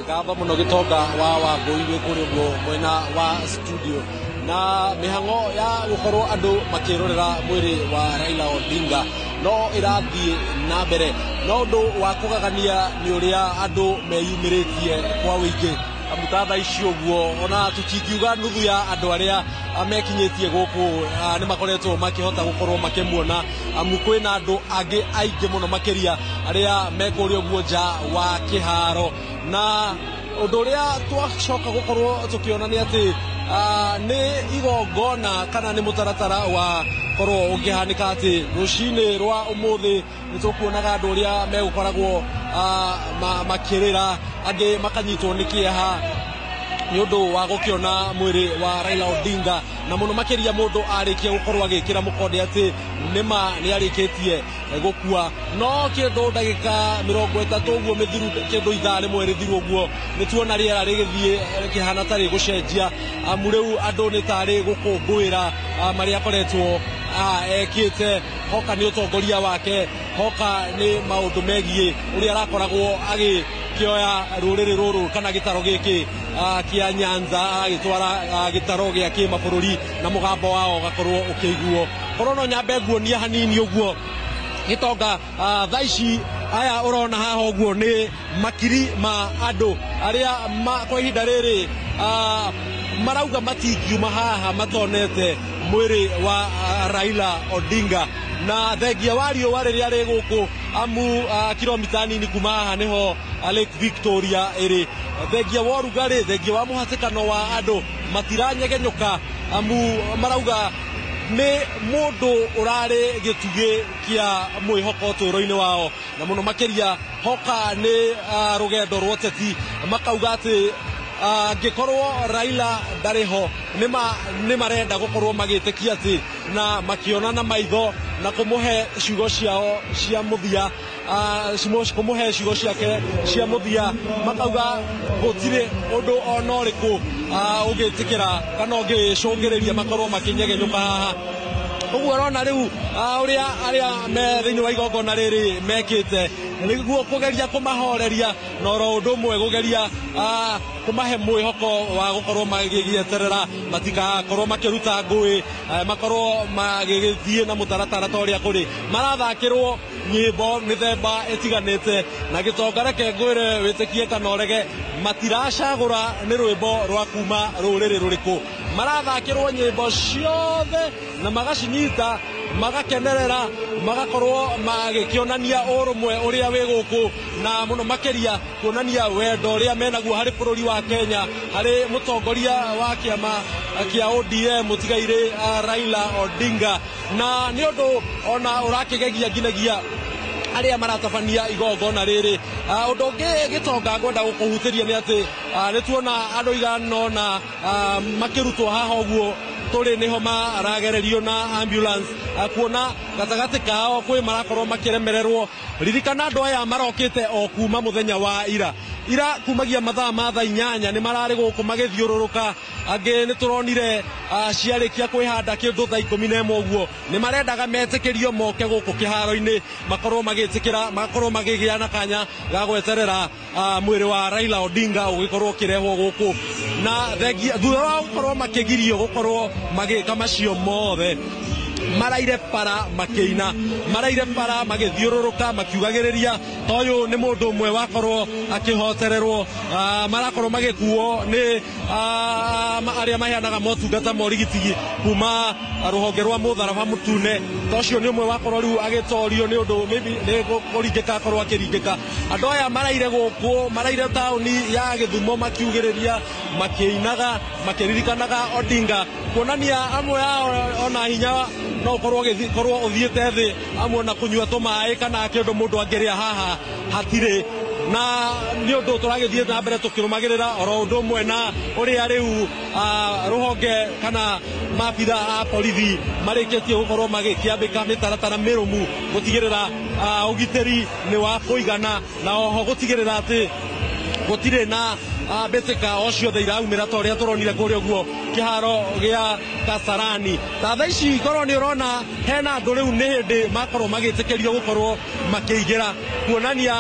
gaba muno gitonga wa Wambui wikurirwo mwena wa studio na mihango ya gukorwo andu makirorera mwiri wa Raila Odinga no irathie na mbere no ndu wa kugagania ni uria andu meyumiritie kwa wingi amutatha icio guo ona tutingiuga nuthu ya andu aria mekinyitie guku ni makoretwo makihota gukorwo makimuona kwina andu angi aingi muno makiria aria mekurio guo nja wa kiharo na undu uria twacoka gukorwo tukiona ni ati ni igongona kana ni mutaratara wa korwo ungihanika ati rucini rwa umuthi nitukuonaga andu uria megukoragwo makirira angi makanyitwo ni kieha ni undu wa gukiona mwiri wa Raila Odinga na muno makiria mundu arikia gukorwo agikira mukonde ati nima ni arikitie gukua no kindu ndagika 30 uguo mithiru kindu ithare mweri thiru uguo nituona riera rigithie kihana tari gucenjia amureu andu ni tari gukungwira maria koretwo ekite hoka ni utongoria wake hoka ni maundu megie uria arakoragwo agikioya ruriri ruru kana gitaro giki kia Nyanza agitwara gitaro gia kimabũrũri na mugambo wao gakorwo ukiguo korono nyambe guonia hanini uguo gitonga thaici aya urona haha uguo ni makiri ma andu aria kwa ihinda riri marauga matingiuma haha matonete mwiri wa Raila Odinga na thengia wario wariria ri guku amu kilomita nini kuma haha niho Lake Victoria iri thengia wa rugari thengia wa muhatikano wa andu matiranyegenyuka amu marauga ni mundu urari gitugi kia mwihoko turo-ini wao na muno makiria hoka ni rugendo rwoteti makauga ati ngikorwo Raila ndariho nĩ marenda gũkorwo magĩtĩkia atĩ na makiona na maitho na kumuhe ciugo ciao cia muthia kumuhe ciugo ciake cia muthia makauga gũtirĩ ũndũ ona ũrĩkũ ũgĩtĩkĩra kana ũngĩcũngĩrĩria makorwo makinyegenyũka haha ũguo rona rĩu ũrĩa arĩa me thĩinĩ wa igongona rĩrĩ mekĩte nĩguo kũgeria kũmahoreria na oro ũndũ ũmwe kũgeria kũmahe mwĩhoko wa gũkorwo magĩgĩeterera matikakorwo makĩruta ngũĩ makorwo magĩgĩthiĩ na mũtaratara ta ũrĩa kũrĩ marathakĩrwo nyĩmbo mĩthemba ĩtiganĩte na gĩtonga reke ngwĩre wĩtĩkie kana ũrege matiracagũra nĩ rwĩmbo rwa kuma rũrĩrĩ rũrĩkũ marathakĩrwo nyĩmbo ciothe na magacinyita magakenerera magakorwo magĩkĩonania ũrũmwe ũrĩa wĩ gũkũ na mũno makĩria kuonania wendo ũrĩa menaguo harĩ bũrũri wa Kenya harĩ mũtongoria wa kĩama kĩa ODM mũtigairĩ Raila Odinga na nĩ ũndũ ona ũrakĩgegia nginagia arĩa maratabania igongona rĩrĩ ũndũ ũngĩ gĩtonga ngwenda gũkũhutĩria nĩ atĩ nĩ tuona andũ igana na makĩrutwo haha ũguo tũrĩ nĩho maragererio na ambulance kuona gatagatĩ kao kwĩ marakorwo makĩremererwo ririkana andũ aya marokĩte o kuma mũthenya wa ira kumagia mathaa ma thaa 8 nĩ mararĩ gũkũ magĩthiũrũrũka angĩ nĩ tũronire ciarĩkia kwĩhanda kĩndũ thaa 11 ũguo nĩ marendaga metĩkĩrio moke gũkũ kĩharo-inĩ makorwo magĩtĩkĩra makorwo magĩgĩa na kanya ga gweterera mwĩrĩ wa Raila Odinga ũgĩkorwo ũkĩrehwo gũkũ na thutha wa gũkorwo makĩgirio gũkorwo magĩka macio mothe maraire para makĩina maraire para magĩthiũrũrũka makiugagĩrĩria toyũ nĩ mũndũ ũmwe wakorwo akĩhotererwo marakorwo magĩkuo nĩ arĩa maheanaga motungata ma ũrigiti kuma rũhonge rwa mũtharaba mũtune tocio nĩ ũmwe wakorwo rĩu agĩtorio nĩ ũndũ nĩ kũringĩka akorwo akĩringĩka andũ aya maraire gũkũ maraire taũni ya Gĩthumo makiugĩrĩria makĩinaga makĩririkanaga Odinga kuonania amwe ona hinya no korwo ũthiĩte thĩ amwe na kũnyua tũmaĩ kana kĩndũ mũndũ angĩrĩa haha hatirĩ na nĩ ũndũ tũragĩthiĩ na mbere tũkĩrũmagĩrĩra oro ũndũ ũmwe na ũrĩa rĩu rũhonge kana maabitha a borithi marĩkĩtie gũkorwo magĩkĩambĩka mĩtaratara mĩrũmu gũtigĩrĩra ũgitĩri nĩ wa kũigana na oho gũtigĩrĩra atĩ gũtirĩ na mbĩtĩka o ciothe iraumĩra ta ũrĩa tũronire kũrĩa ũguo kĩharo gĩa Kasarani tha ici korwo nĩ ũrona hena andũ rĩu nĩ hĩndĩ makorwo magĩtĩkĩrio gũkorwo makĩingĩra kuonania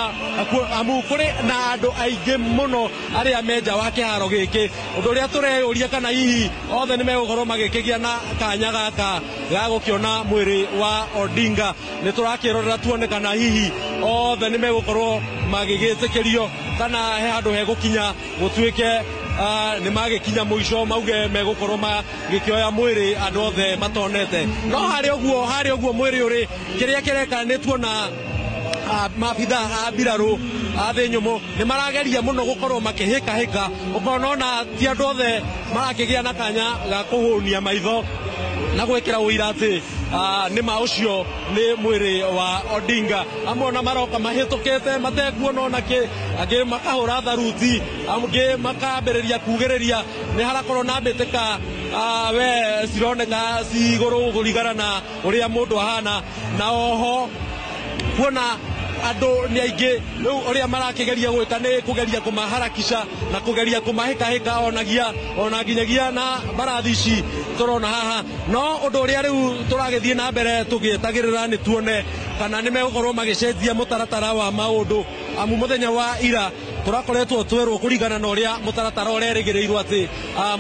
amu kũrĩ na andũ aingĩ mũno arĩa menja wa kĩharo gĩkĩ ũndũ ũrĩa tũreyũria kana hihi othe nĩ megũkorwo magĩkĩgĩa na kanya gaka ga gũkĩona mwĩrĩ wa Odinga nĩ tũrakĩrorera tuone kana hihi othe nĩ megũkorwo magĩgĩtĩkĩrio kana he handũ hegũkinya gũtuĩke nĩ magĩkinya mũico mauge megũkorwo magĩkĩoya mwĩrĩ andũ othe matonete no harĩ ũguo mwĩrĩ ũrĩ kĩrĩa kĩreka nĩ tuona maabitha a mbirarũ a thĩ nyũmũ nĩ marageria mũno gũkorwo makĩhĩkahĩka ũkona ona ti andũ othe marakĩgĩa na kanya ga kũhũnia maitho na gwĩkĩra ũira atĩ nĩ ma ũcio nĩ mwĩrĩ wa Odinga amwe ona maroka mahĩtũkĩte matekuona ona kĩ angĩ makahũra tharuti angĩ makambĩrĩria kugĩrĩria nĩ harakorwo na mbĩtĩka we cironeka cigũrũ kũringana na ũrĩa mũndũ ahana na oho kuona andũ nĩ aingĩ rĩu ũrĩa marakĩgeria gwĩka nĩ kũgeria kũmaharakisha na kũgeria kũmahĩkahĩka ona nginyagia na mbarathi ici tũrona haha no ũndũ ũrĩa rĩu tũragĩthiĩ na mbere tũgĩetagĩrĩra nĩ tuone kana nĩ megũkorwo magĩcenjia mũtaratara wa maũndũ amu mũthenya wa ira tũrakoretwo twerwo kũringana na ũrĩa mũtaratara ũrerĩgĩrĩirwo atĩ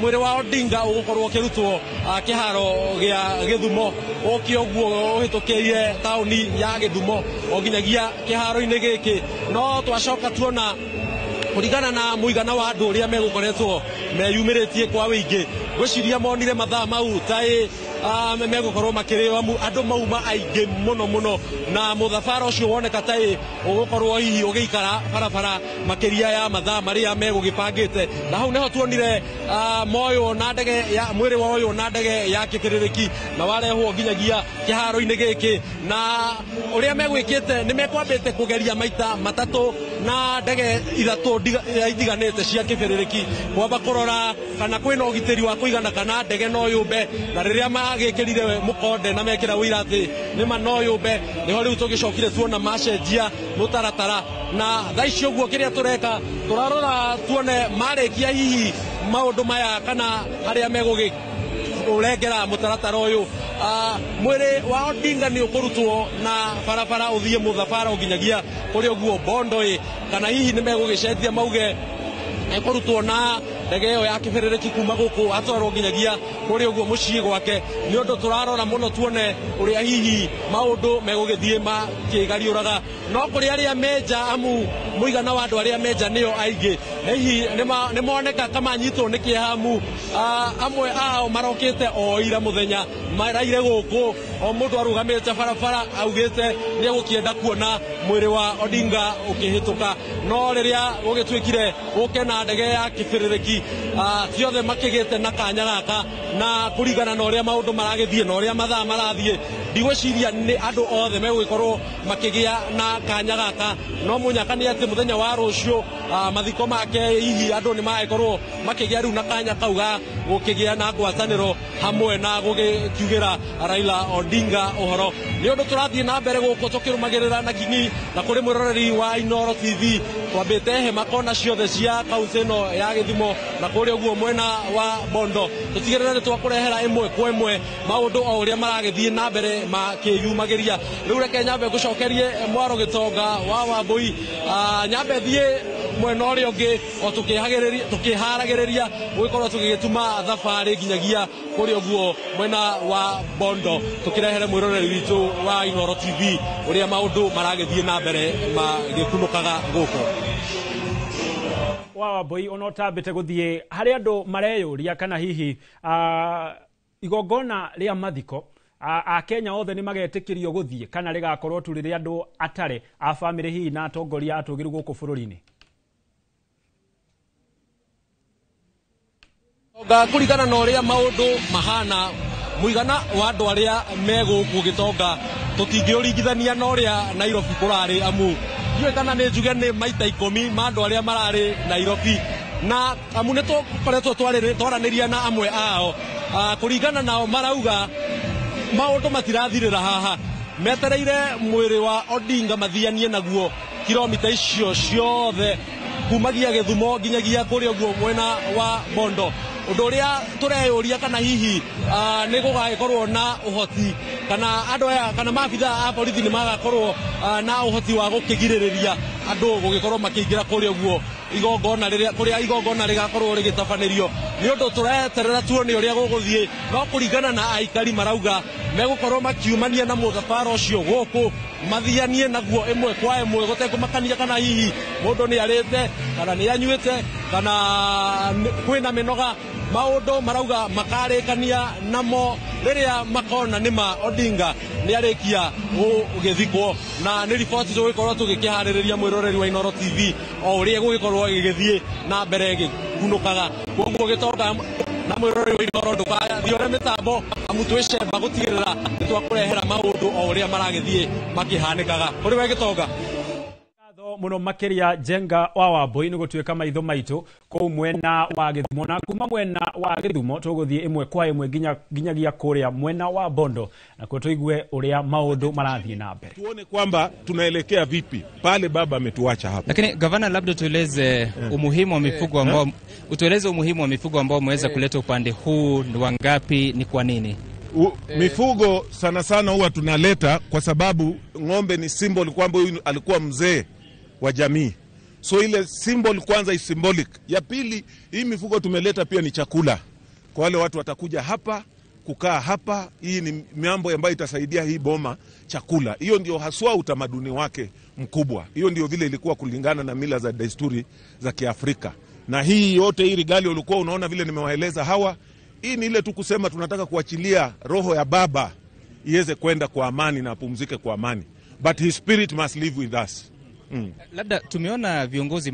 mwĩrĩ wa Odinga ũgũkorwo ũkĩrutwo kĩharo gĩa Gĩthumo ũkĩ ũguo ũhĩtũkĩire taũni ya Gĩthumo o nginyagia kĩharo-inĩ gĩkĩ no twacoka tuona kũringana na mũigana wa andũ ũrĩa megũkoretwo meyumĩrĩtie kwa wĩingĩ gwĩciria monire mathaa mau taĩ megũkorwo makĩrĩo amu andũ mauma aingĩ mũno na mũthabara ũcio woneka taĩ ũgũkorwo hihi ũgĩikara barabara makĩria ya mathaa marĩa megũgĩbangĩte na hau nĩho tuonire moyo na ndege ya mwĩrĩ wa ũyũ na ndege ya kĩbĩrĩrĩki na warehwo nginyagia kĩharo-inĩ gĩkĩ na ũrĩa megwĩkĩte nĩ mekwambĩte kũgeria maita matatũ na ndege ithatu itiganite cia kibiririki kwamba kurora kana kwina ugitiri wa kuigana kana ndege no yumbe na riria magikirire mukonde na mekira wira ati nima no yumbe niho riu tugicokire tuona macenjia mutaratara na thaici uguo kiria tureka turarora tuone marekia hihi maundu maya kana haria megugi urengera mutaratara uyu mwiri wa Odinga ni ukurutwo na barabara uthie muthafara uginyagia kuri uguo Bondo kana hihi ni megugicenjia mauge ekurutwo na ndege iyo ya kibiririki kuma guku atwarwo nginyagia kuri uguo mucii gwake ni undu turarora muno tuone uria hihi maundu megugithie makigariuraga no kuri aria meja amu muigana wa andu aria meja niyo aingi hihi ni moneka kama nyitwo ni kihamu amwe ao marokite o ira muthenya maraire guku o mundu arugamite barabara augite ni gukienda kuona mwiri wa Odinga ukihituka no riria gugitwikire gukena ndege ya kibiririki ciothe makigite na kanya gaka na kurigana na uria maundu maragithie na uria mathaa marathie ndigwiciria ni andu othe megwikorwo makigia na kanya gaka no munyaka ni ati muthenya wa rucio mathiko make hihi andu ni magaikorwo makigia riu na kanya kauga gukigia na ngwataniro hamwe na gugikiugira Raila Odinga uhoro ni undu turathie na mbere guku tukirumagirira na kinyi na kuri mwiroreri wa Inooro TV twambite hema kona ciothe cia kaunti no ya Githumo na kuri uguo mwena wa Bondo tutigirira ni twakurehera imwe kwa imwe maundu o uria maragithie na mbere makiyumagiria riu reke nyambe gucokerie Mwaro Gitonga wa Wambui nyambe thie mwena uria ungi o tukiharagiriria gugikorwo tugigituma thabari nginyagia kuri uguo mwena wa Bondo tukirehere mwiroreri witu wa Inooro TV uria maundu maragithie na mbere magikunukaga guko wa Boy onotambite guthie hari andu mareyuria kana hihi igongona ria mathiko a Kenya othe ni magetikirio guthie kana rigakorwo tu riria andu atare a family hihi na atongoria atugiru guku bururi-ini kurigana na uria maundu mahana muigana wa andu aria meguku Gitonga tutingiuringithania na uria Nairobi kurari amu ndiwe kana ni njuge ni maita 10 ma andu aria marari Nairobi na amu ni tukoretwo twaraniria na amwe ao kurigana nao marauga maundu matirathirira haha metereire mwiri wa Odinga mathianie naguo kilomita icio ciothe kumagia Githumo nginyagia kuri uguo mwena wa Bondo undu uria tureyuria kana hihi ni gugaikorwo na uhoti kana andu aya kana maabitha a borithi ni magakorwo na uhoti wa gukigiririria andu gugikorwo makiingira kuri uguo igongona riria kuria igongona rigakorwo rigitabanirio ni undu tureterera tuone uria guguthie no kuringana na aikari marauga megukorwo makiumania na muthafara ucio guku mathianie naguo imwe kwa imwe gutekumakania kana hihi mundu ni arite kana ni anyuite kana kwina minoga maundu marauga makarikania namo riria makona nima Odinga ni arikia ugithikwo na ni report tugikorwo tugikihaririria mwiroreri wa Inooro TV o uria gugikorwo gigithie na mbere gikunukaga koguo Gitonga na mwiroreri wa Inooro ndukathiore mitambo amu twicemba gutigirira twakurehera maundu o uria maragithie makihanikaga kuri we Gitonga muno makiria Jenga wa Wambui ni gutuika maitho maitu ko mwena wa Githumo na kuma mwena wa Githumo tuguthie imwe kwa imwe nginyagia kuria mwena wa Bondo na kutuigue uria maundu marathie na mbere tuone kwamba tunaelekea vipi pale baba ametuacha hapa. Lakini gavana, labda tueleze umuhimu wa mifugo ambao utueleze umuhimu wa mifugo ambao umeweza kuleta upande huu, ni wangapi, ni kwa nini? Mifugo sana sana huwa tunaleta kwa sababu ng'ombe ni symbol kwamba huyu alikuwa mzee wa jamii. So ile symbol kwanza is symbolic. Ya pili, hii mifugo tumeleta pia ni chakula. Kwa wale watu watakuja hapa, kukaa hapa, hii ni mambo ambayo itasaidia hii boma chakula. Hiyo ndio haswa utamaduni wake mkubwa. Hiyo ndio vile ilikuwa kulingana na mila za desturi za Kiafrika. Na hii yote hii rigali ulikuwa unaona vile nimewaeleza hawa, hii ni ile tu kusema tunataka kuachilia roho ya baba iweze kwenda kwa amani na apumzike kwa amani. But his spirit must live with us. Labda tumeona viongozi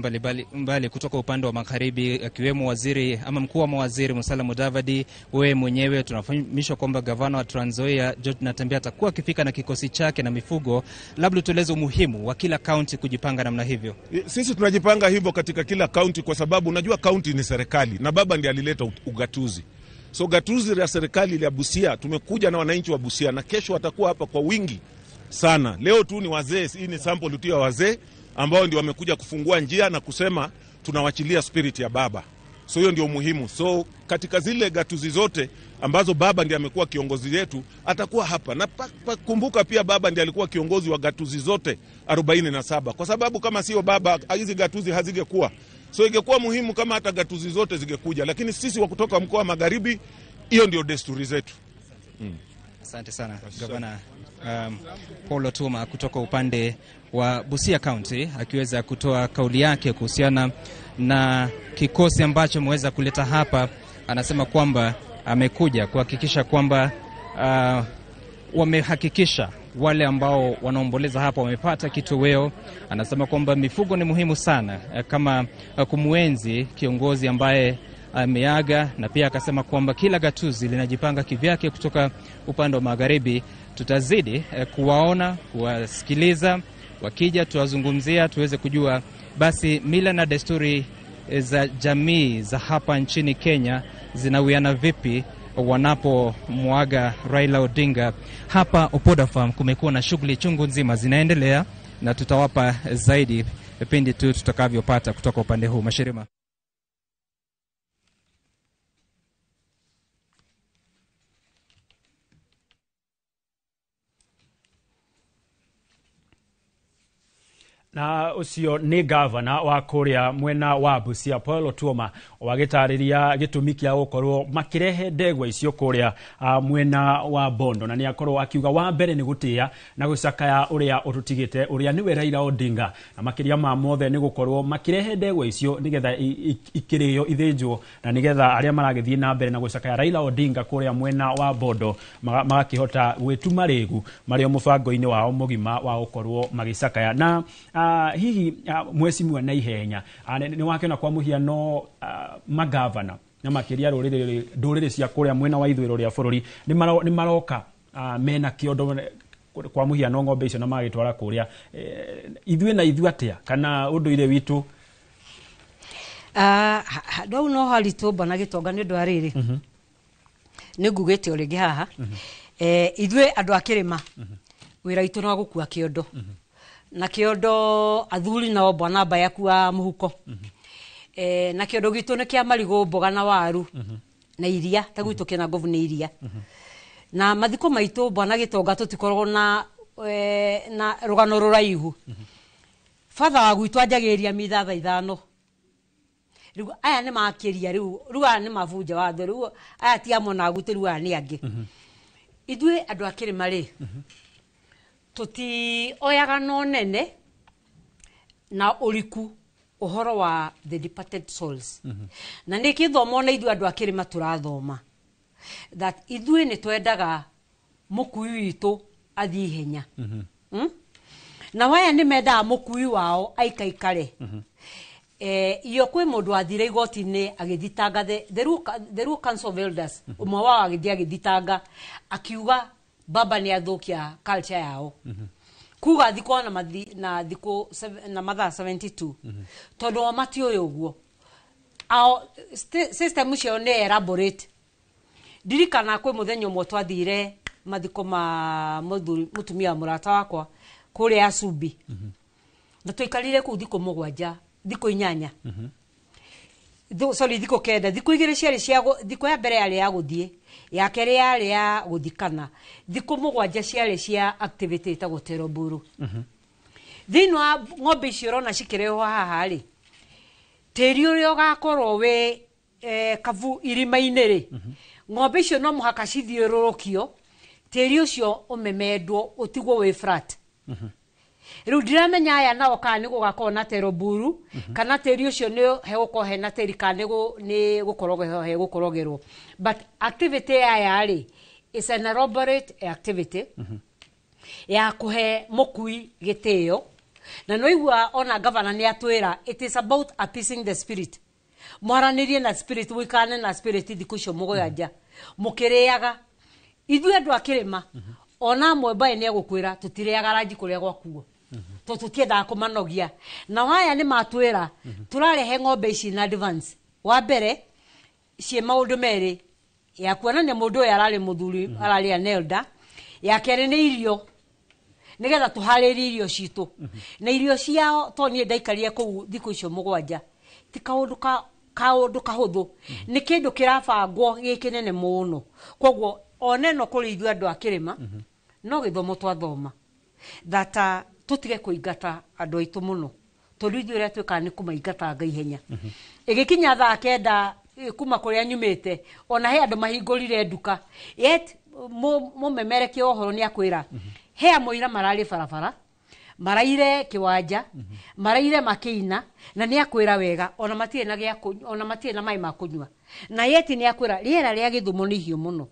mbali kutoka upande wa magharibi akiwemo waziri ama mkuu wa mawaziri Musalia Mudavadi, wewe mwenyewe, tunafahamishwa kwamba gavana wa Trans Nzoia George Natembeya atakuwa akifika na kikosi chake na mifugo. Labda tueleze umuhimu wa kila kaunti kujipanga namna hivyo. Sisi tunajipanga hivyo katika kila kaunti kwa sababu unajua kaunti ni serikali na baba ndiye alileta ugatuzi. So gatuzi ya serikali ya Busia, tumekuja na wananchi wa Busia na kesho watakuwa hapa kwa wingi sana. Leo tu ni wazee, hii ni sample tu ya wazee ambao ndio wamekuja kufungua njia na kusema tunawachilia spirit ya baba. So hiyo ndio muhimu. So katika zile gatuzi zote ambazo baba ndiye amekuwa kiongozi wetu, atakuwa hapa. Na kumbuka pia baba ndiye alikuwa kiongozi wa gatuzi zote 47. Kwa sababu kama sio baba hizi gatuzi hazingekuwa. So ingekuwa muhimu kama hata gatuzi zote zingekuja, lakini sisi wa kutoka mkoa wa Magharibi, hiyo ndio desturi zetu. Asante sana Gavana Paul Otuoma kutoka upande wa Busia County akiweza kutoa kauli yake kuhusiana na kikosi ambacho mweza kuleta hapa. Anasema kwamba amekuja kuhakikisha kwamba wamehakikisha wale ambao wanaomboleza hapa wamepata kitoweo. Anasema kwamba mifugo ni muhimu sana kama kumuenzi kiongozi ambaye ameaga, na pia akasema kwamba kila gatuzi linajipanga kivyake. Kutoka upande wa magharibi tutazidi kuwaona, kuwasikiliza, wakija tuwazungumzia, tuweze kujua basi mila na desturi za jamii za hapa nchini Kenya zinawiana vipi wanapomwaga Raila Odinga. Hapa Opoda Farm kumekuwa na shughuli chungu nzima zinaendelea, na tutawapa zaidi pindi tu tutakavyopata kutoka upande huu. Mashirima. Na ucio ni gavana wa kuria mwena wa Busia Paul Otuoma wagitariria gitumi kia gukorwo makirehe ndegwa icio kuria mwena wa Bondo, na ni akorwo akiuga wa mbere ni gutia na gucakaya uria ututigite uria niwe Raila Odinga, na makiria ma mothe ni gukorwo makirehe ndegwa icio nigetha ikirio ithinjwo, na nigetha aria maragithie na mbere na gucakaya Raila Odinga kuria mwena wa Bondo magakihota gwituma rigu mario mubango-ini wao mugima wa gukorwo magicakaya. Na hihi mwesimu na ihenya ni wakena kwa muhiano magavana na makiria rurire cia kuria mwena wa ithwiro ria bururi ni maroka mena kiondo kwa muhiano ng'ombe icio na magitwara kuria ithwe na ithwe atia kana unduire witu do no halitu bana gitonga ni ndo ariri ni ngugete uringi haha ithwe andu akirima wira itu no gukua kiondo na kiondo athuri na bwana baya kuwa muhuko na kiondo gitu ne kia marigo mboga na waru na iria tagwito kina ngovu ni iria na mathiko maitu bwana gitonga tutikorwo na rugano ruraihu father wa gwitu ajagiria mithatha ithano riu aya ni makiria riu ni mavunja watho riu aya ti amwe na gutiru ani angi ithwe andu akirima ri tuti oyaga no nene na uriku uhoro wa the departed souls na nikithomo na ithu andu akirima turathoma that ithu ni twendaga mukui witu athii henya na waya ni menda mukui wao aikaikare iyo kwi mundu athire igoti-ini agithitanga the Rural Council of Elders umwe wao agithitanga akiuga baba ni athukia culture yao kuga thiko na thiko na mathaa 72 tondu mati uyu uguo system cio ne elaborate dirikana kwi muthenya umwe twathire mathiko ma mutumia murata wakwa kuri Asubi na twikarire ku thiko mugwanja thiko 8 sorry thiko 9 thiko igire ciari cia thiko ya mbere yari ya guthie ya kere yari ya guthikana thiko mugwanja ciari cia activity ta gutero buru thino ng'ombe icio rona cikireho haha ri teri uria ugakorwo we kavu irima-ini ri ng'ombe icio no muhaka cithiururukio teri ucio umemendwo utigwo we flat riu ndiramenya aya nao kana ni gugakorwo na tero buru kana teri ucio ni hegukwo hena teri kana ni gukorwo hegukorogerwo but activity aya ri is an elaborate activity ya kuhe mukui gitio na no igua ona governor ni atwira it is about appeasing the spirit mwaranirie na spirit wikane na spirit thikusho mugoyanja mukiriaga ithu andu akirima ona mwemba ni egukwira tutiriaga ranji kuria gwakuo to tutienda kumanogia na waya ni matwira turarehe ng'ombe ici na advance wa mbere cie maundu meri ya kuonania mundu uyu arari muthuri arari anelda ya kere ni irio nigetha tuharĩrie irio citu na irio ciao to nie ndaikaria kuu thiku icio mugwanja ti kaundu kahuthu ni kindu kirabangwo gikinene muno koguo oneno kuri ithu andu akirima no githomo twathoma that tutige kuingata andu aitu muno tondu ithu ria twika ni kumaingata Ngai ihenya igikinya thaa kenda kuma kuria nyumite ona he andu mahingurire nduka yet mumemereke ohoro ni akwira he amoira marari barabara maraire kiwanja maraire makiina na ni akwira wega ona matie na gya ona matie na mai makunywa na yeti ni akwira riera ria Githumo ni hiu muno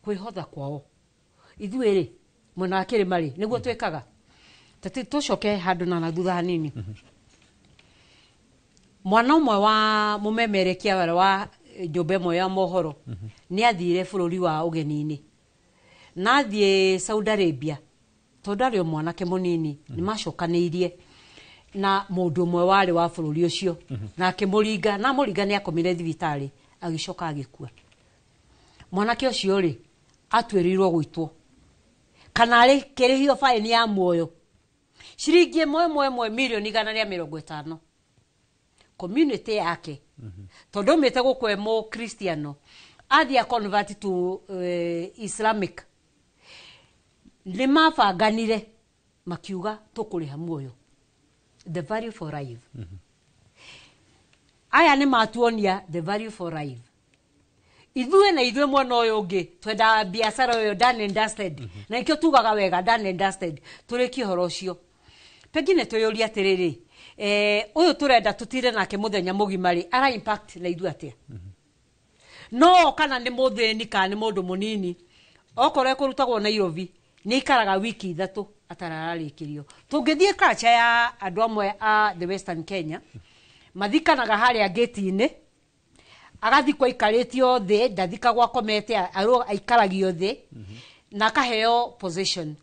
kwihotha kwao ithuiri muna akiri mari niguo twekaga tati tucoke handu na thutha hanini mwana umwe wa mumemerekia wa njombe mo ya mohoro ni athire bururi wa ugenini na thie Saudi Arabia tondari mwanake munini ni macokaniirie na mundu umwe wari wa bururi ucio na akimuringa na muringa ni akomire thibitari agicoka agikua mwanake ucio ri atwirirwo gwitwo kana ari kirihio fine ya muoyo shiringi mwe milioni 150 community yake tondu mete gukwe mo Cristiano athia convert to Islamic ni mabanganire makiuga tukuriha muoyo the value for life aya ni matuonia the value for life ithue na ithue mwana uyu ungi twenda biashara uyu done and dusted na ikio tugaga wega done and dusted turiki horo ucio pengine tuyuria atiriri uyu turenda tutire nake muthenya mugimari ara impact na ithue atia no kana ni mutheni kana ni mundu munini okore kurutagwo Nairobi ni ikaraga wiki 3 atarararikirio tungithie culture ya andu amwe a the Western Kenya mathikanaga haria gate-ini agathi kwa ikaritio the ndathika gwa komete aro aikaragio the na kaheo position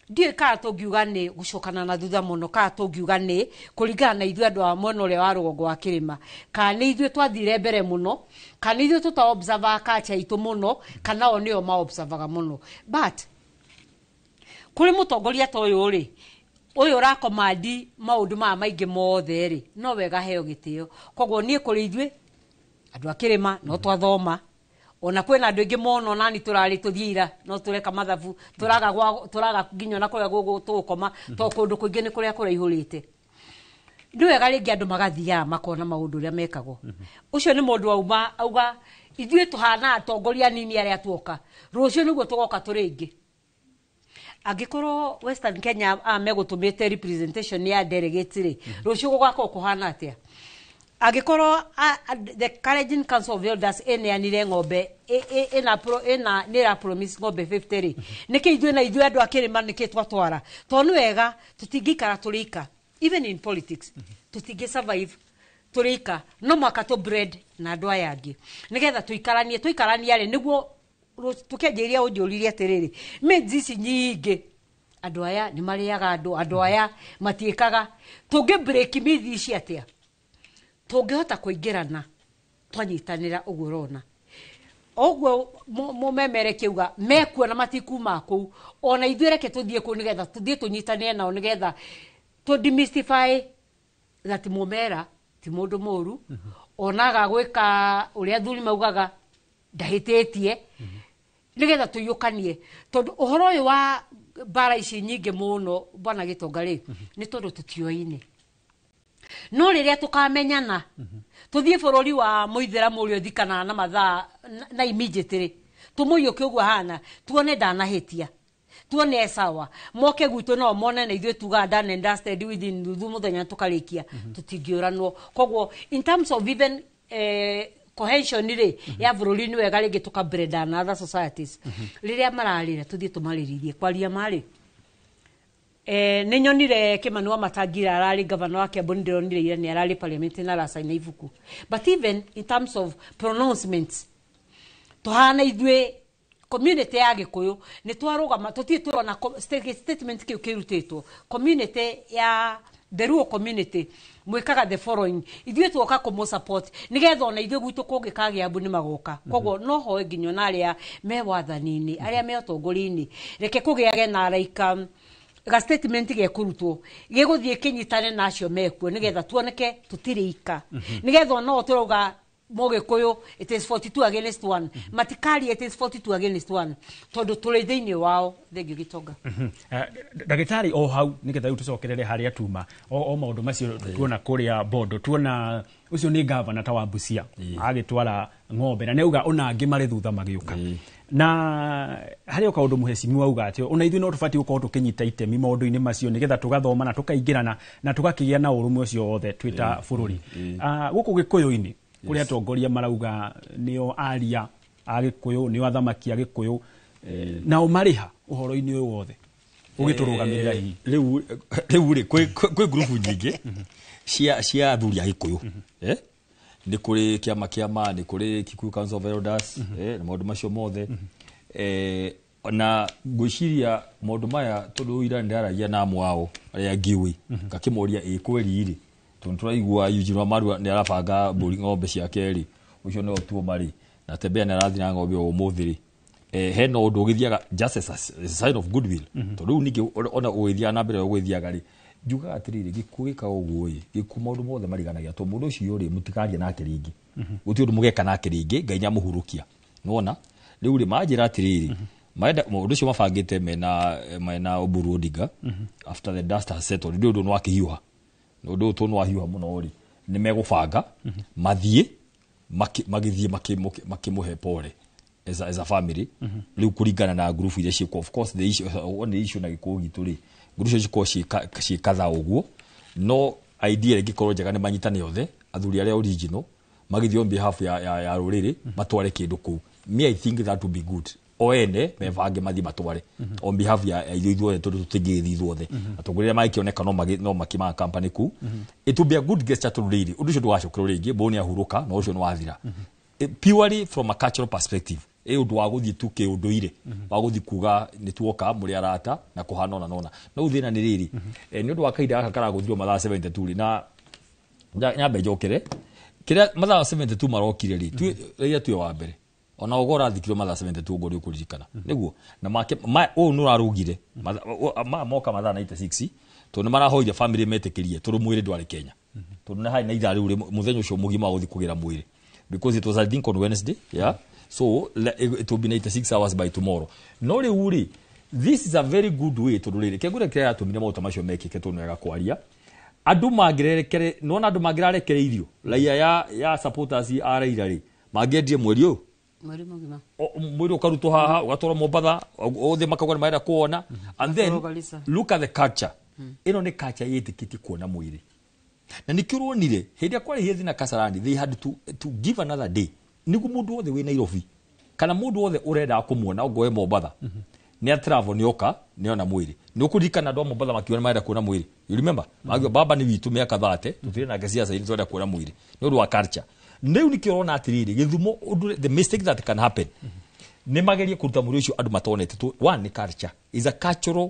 ndiye ka tungiuga ni gucokana na thutha muno ka tungiuga ni kuringana na ithu andu a mwena uria wa rugongo wa kirima kana ithu twathire mbere muno kana ithu tuta observe culture itu muno kana onio ma observaga muno but kuri mutongoria to uyu ri uyu rakomandi maundu ma maingi mothe ri no wega heo gitio koguo nie kuri ithu andu akirima no twathoma ona kwena andu ingi mono nani turari tuthiira no tureka mathabu turaga nginya na kuria gugu tukoma to kundu kuingi ni kuria kuraihurite ndu wega ringi andu magathia makona maundu ria mekagwo ucio ni mundu auma auga ithue tuhana atongoria nini aria tuoka rucio niguo tugoka turingi agikoro Western Kenya megutumite representation ya delegate ri rucio gugako kuhana atia agikoro the Kalenjin Council of Elders ene ng'ombe nira promise ng'ombe 50 niki ithue na ithue andu akirima niki twatwara tonu wega tutingikara turika even in politics tutingi survive turika no mwaka to bread na andu aya angi nigetha tuikaranie ari niguo tukenjeria unjuririe atiriri medzisi nyingi andu aya ni mariaga andu aya matiikaga tungi break mithi ici atia tungihota kuingirana twanyitanira uguo rona oguo mumemere kiuga mekuona matiku maku ona ithuereke tuthie ku nigetha tuthie tunyitanire nao nigetha to demystify that mumera ti mundu moru onaga gwika uria thuri maugaga ndahitetie nigetha tuyukanie tondu uhoro uyu wa bara ici nyingi muno bwana Gitonga ri ni tondu tutioine no riria tukamenyana tuthie bururi wa muithira muri thikana na mathaa na immediately tumuyo kiugwa hana tuone ndanahitia tuone sawa moke gwitu no mone na ithue tuga done and dusted within thuthu muthenya tukarikia tutingioranwo koguo in terms of even cohesion ri ya bururi ni wega ringi tukabreda na other societies riria mararira tuthie tumariririe kwaria mari nĩ nyonire Kimani Wamatangira ararĩ governor wa Kiambu, ndironire ira nĩ ararĩ parliament na racaina ibuku, but even in terms of pronouncements tuhana ithuĩ community ya Gikuyu nĩ twarũgama tũtirĩ tũrona statement kĩu kĩrutĩtwo. Community ya the Luo community mwikaga the following: ithuĩ tuoka kũmũ support nigetha ona ithuĩ gwitũ kũngĩkagĩa Embu nĩ magoka. Koguo no hoe nginya na arĩa me wathani-inĩ arĩa me ũtongoria-inĩ reke kũgĩage na araika ga statement gekũrutwo gĩgũthiĩ kĩnyitane nacio mekuo nigetha tuoneke tũtirĩ ika, nigetha no tũrauga Mũgĩkũyũ it is 42 against 1, matikari it is 42 against 1 tondu tũrĩ thĩinĩ wao. Thengio Gitonga. Ndagĩtarĩ o hau nigetha tucokerere harĩa tuma o maũndũ macio tuona kũrĩa Bondo, tuona ucio nĩ governor ta wa Busia agĩtwara ng'ombe na neuga ona angĩ marĩ thutha magĩũka na harĩ kaũndũ mũhecimi wauga atĩ ona ithuĩ no tũbatiĩ gũkorwo tũkĩnyita itemi maũndũ-inĩ macio nigetha tũgathoma na tũkaingĩrana na tũgakĩgĩa na ũrũmwe ũcio wothe twĩta bũrũri. Gũkũ Gĩkũyũ-inĩ kũrĩa atongoria marauga nĩo aria a Gĩkũyũ, nĩo athamaki a Gĩkũyũ, nao marĩha ũhoro-inĩ ũyũ wothe ũgĩtũrũgamĩrĩra hihi rĩu kwĩ grupu nyingĩ cia athuri a Gĩkũyũ. Nĩ kũrĩ kĩama nĩ kũrĩ Kikuyu Council of Elders, na maũndũ macio mothe. Na ngwĩciria maũndũ maya tondũ ira ndaragia na amwe ao arĩa ngiũĩ ngakĩmoria kweri-rĩ tondũ tũraigua Eugene Wamalwa nĩ arabanga mbũri ng'ombe ciake rĩ, ũcio nĩ otuo marĩ na Tembea nĩ arathi na ng'ombe o ũmũthĩ rĩ. Hena ũndũ ũgĩthiaga just as a sign of goodwill, tondũ rĩu ningĩ ona ũgĩthiaga na mbere ũgĩthiaga rĩ, njugaga atĩrĩrĩ Gĩkũyũ gĩkaga ũguo ĩ Gĩkũyũ maũndũ mothe mariganagia tondũ mũndũ ũcio rĩ mũtikaria nake rĩngĩ, gũtirĩ ũndũ mũgeka nake rĩngĩ, Ngai nĩamũhurũkia. Nĩwona rĩu rĩ manjĩra atĩrĩrĩ maenda mũndũ ũcio mabangĩte mena Oburu Odinga after the dust has settled, nĩ ũndũ nĩwakĩhiũha ũndũ ũtũ nĩwahiũha mũno rĩ, nĩ megũbanga mathiĩ magĩthiĩ makĩmũhe pole as a family. Rĩu kũringana na group iria ciĩkuo, of course the issue na Gĩkũyũ gitũ rĩ, group icio cikorwo ciĩkatha ũguo, no idea ĩngĩkorwo njega nĩ manyitane othe athuri arĩa original magĩthiĩ on behalf ya rũrĩrĩ matware kĩndũ kũu. Me I think that would be good. O ene mebange mathiĩ matware on behalf ya ithuothe tondũ tũtingĩgĩthiĩ ithuothe atongoria magĩkĩoneka no makimaga company kũu. It will be a good gesture to rũrĩrĩ, ũndũ ũcio ndũgacokerwo rĩngĩ, mbũũ nĩ ahurũka na ũcio nĩ wathira. Purely from a cultural perspective ũndũ wa gũthiĩ tu kĩũndũire wa gũthiĩ kuga nĩ tuoka mũrĩ arata na kũhana ona nona no thĩna nĩ rĩrĩ nĩ ũndũ wa kahinda gaka karagũthirwo mathaa 72 na nyambe njokere kĩrĩa mathaa 72 marokire rĩ rĩrĩa tuyo wa mbere ona ũgora thikiro mathaa 72 ngori ũkũririkana nĩguo na ũũ nĩ ũrarugire moka mathaa 96 tondũ nĩ marahoire family metĩkĩrie tondũ mwĩrĩ ndwarĩ Kenya tondũ nĩ harĩ na ithaa rĩu mũthenya ũcio mũgima gũthiĩ kũgĩra mwĩrĩ because it was I think on Wednesday, yeah. So it will be 96 hours by tomorrow. No rĩu this is a very good way to rũrĩrĩ kĩgũre kĩrĩa yatũmire maũndũ macio mekĩke tondũ wega kwaria andũ mangĩrerekere nona andũ mangĩrarekereirio raia ya supporters a Raila rĩ mangĩendie mweri ũyũ mweri ũkarutwo haha ũgatwarwo Mombatha othe makauga nĩ marenda kuona and then look at the culture ĩno nĩ culture yĩtĩkĩtie kuona mwĩrĩ na nĩkĩronire hĩndĩ kwarĩ hithi na Kasarani they had to give another day nĩguo mũndũ wothe wĩ Nairobi kana mũndũ wothe ũrenda kũmuona ũgoe Mombatha nĩ a travel nĩ oka nĩ ona mwĩrĩ nĩ ũkũririkana andũ a Mombatha makiona marenda kuona mwĩrĩ you remember magio baba nĩ witũ mĩaka 30 tũtirĩ na gĩciaca iria twenda kuona mwĩrĩ nĩ ũndũ wa culture rĩu nĩkĩrona atĩrĩrĩ Gĩthumo the mistake that can happen nĩ magerie kũruta mwĩrĩ ũcio andũ matonete one culture is a cultural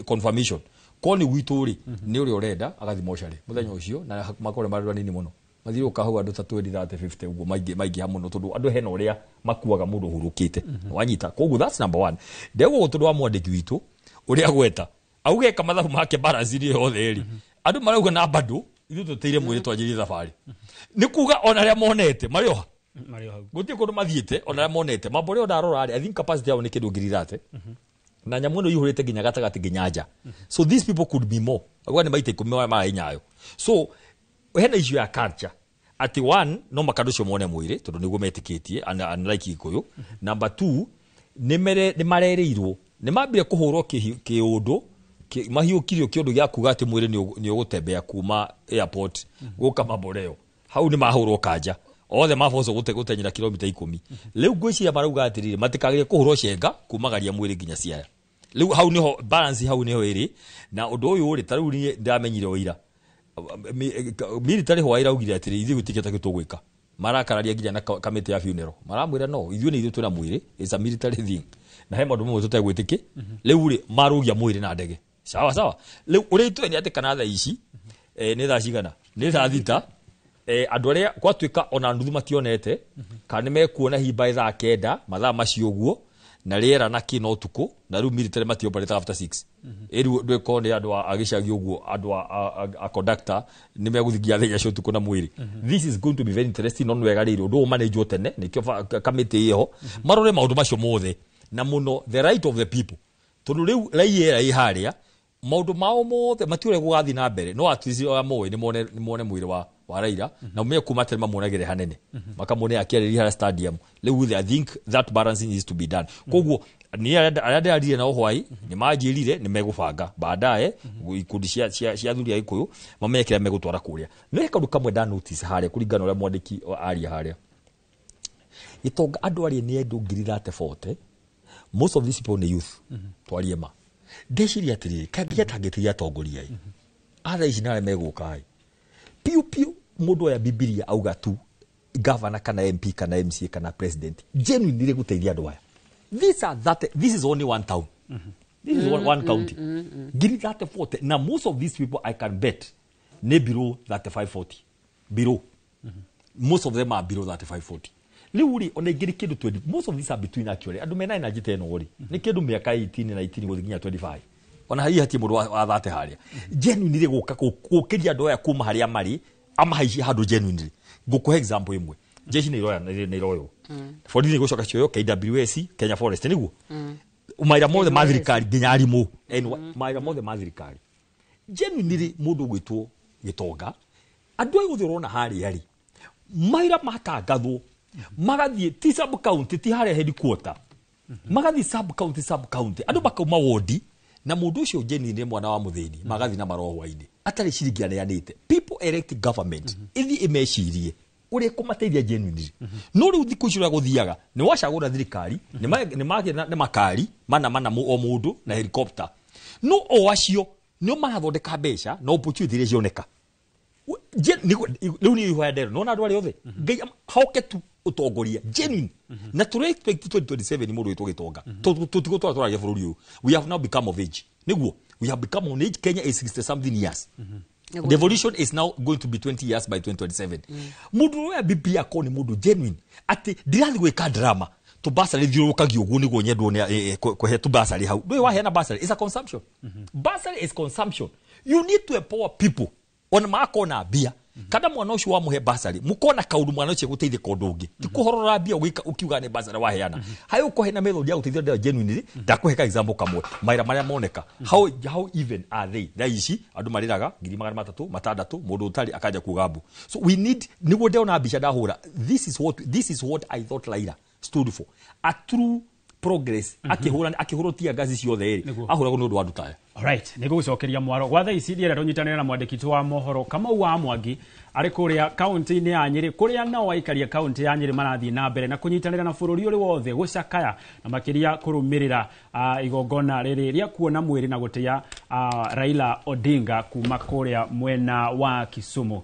confirmation koni gwitũ rĩ nĩ ũrĩa ũrenda agathi mocarĩ mũthenya ũcio na makore marũa nini mũno mathiro kahau andũ 20-50 uguo maingĩ mũno tondũ andũ hena ũrĩa makuaga mũndũ hurũkĩte wanyita koguo that's number 1 ndego tondũ wa mwandĩki witũ ũrĩa gweta augeka mathabu make balance ri yothe ri andũ marauga na bado ithu tũteire mwĩrĩ twanjĩrie thabarĩ nĩ kuga ona arĩa monete marĩoha gũtirĩ kũndũ mathiĩte ona arĩa monete mambore ndarora I think capacity yao nĩ kĩndũ ngiri thate na nyamu ĩno ihũrĩte nginya gatagatĩ nginya nja so these people could be more agwa nĩ maita 10 marainyayo so hena issue ya culture ati one no makandũ cio mone mwĩrĩ tondũ nĩguo metĩkĩtie unlike Gĩkũyũ number 2 nĩ marereirwo nĩ mambire kũhũrwo kĩũndũ mahiũkirio kĩũndũ gĩa kuga atĩ mwĩrĩ nĩ ũgũtembea kuma airport gũka Mamboreo hau nĩ mahũrwo kanja othe maboco gũtenyera kilomita 10 rĩu ngwĩciria marauga atĩrĩrĩ matikagĩre kũhũrwo cenga kumagaria mwĩrĩ nginya Siaya Riu hau niho balance hau niho iri na undu uyu ri tariu ni ndamenyire oira military ho ira ugire atiri ithi gutiketa gitugwika marakararia nginya na committee ya funeral maramwira no ithuĩ ni ithuĩ twina mwiri is a military thing na he maundu mamwe tutegwitiki riu ri marugia mwiri na ndege sawa riu uri itwe ni ati kana tha ici ni tha cigana ni tha thita andu aria gwatuika ona nduthu mationete kana ni mekuona himba thaa 9 mathaa macio guo na riera na kino tuko na riu military matioperate after 6 riu ndweko ni andu agicagi uguo andu a conductor ni meguthigia thenya cio tuko na mwiri this is going to be very interesting on wega riru ndu manage tene nikio committee iyo marore maundu macio mothe na muno the right of the people tondu riu raiera iharia maundu mao mothe matiure gugathi na mbere no atizi ya moe ni mone mwiri wa Raila na ume kuma tena mamonagire hanene makamone akiarira stadium riu I think that balancing is to be done koguo ni arade arire na ohwai ni majirire ni megubanga baadaye ikundi cia thuria ikuyu mamekira megutwara kuria no kandu kamwe da notice haria kuringana ule mwandiki aria haria itonga andu ari ni andu 30-40 most of these people ni youth twarie ma ndeciria atiri kabia tangetiria tongoria atha ici nare megukai piu mundu ya Biblia auga tu governor kana MP kana MCA kana president genuinely guteithia andu aya this is only one town this is one county give it that 40 now most of these people I can bet ne below that 540 below most of them are below that 540 liuri on egiri kidu 20 most of these are between actually andu mena na jite no ori ni kidu miaka 18 na 18 guthinya 25 ona hai hati mundu wa thate haria genuinely gukiria andu aya kuma haria mari ama haishi handu genuinely ngukuhe example imwe jeshi ni royo for thini gucoka cioyo KWS Kenya Forest niguo umaira mothe mathirikari nginya arimu maira mothe mathirikari genuinely mundu gwitwo gitonga andu ayo thirona haria ri maira matangathwo magathie ti sub county ti haria headquarter magathie sub county andu bakauma wodi na mundu ucio genuinely mwana wa muthini magathie na marohwa-ini atari ciringi aneanite people elect government ithi imecirie uri kumateithia genuinely no riu thiku icio guthiaga ni wacagura thirikari ni makari mana o mundu na helicopter no o acio ni marathondeka mbeca na opportunity iria cioneka riu ni ihoyandero no na andu ari othe ngai hauke tu utongoria genuine na to expect 2027 mundu witwo gitonga tutigutwara turagia bururi uyu we have now become of age niguo we have become on age. Kenya is 60 something years the evolution is now going to be 20 years by 2027 mundu ya BBI akoni mundu genuine ati ndirathi gwika drama to basari thiurukagio guo niguo nyendwo ni kuhe tu basari hau ndoi wa hena basari is a consumption basari is consumption you need to empower people on makona bia kada mwana ucio wa muhe basari mukona kaundu mwana ucio guteithia kondu ungi ti kuhorora bia ukiuga ni basari wa heana hayo ko hena method ya guteithia ndio genuinely ndakuheka example kamwe maira maria moneka how even are they thaici andu mariraga 3,300 mundu utari akaja kugabu so we need niguo ndeona mbica ndahura this is what I thought Raila stood for a true progress akihurotia gazi ciothe ri ahura gundu wa ndutaya. Alright, nigucokeria mwaro gwa tha ici ndiera runyitanira na mwandiki wa mohoro Kamau wa Mwangi ari kuria county ni ya Nyeri kuria nao aikaria county ya Nyeri marathi na mbere na kunyitanira na bururi uri wothe gucakaya na makiria kurumirira igongona riri ria kuona mwiri na gutia Raila Odinga kuma kuria mwena wa Kisumu.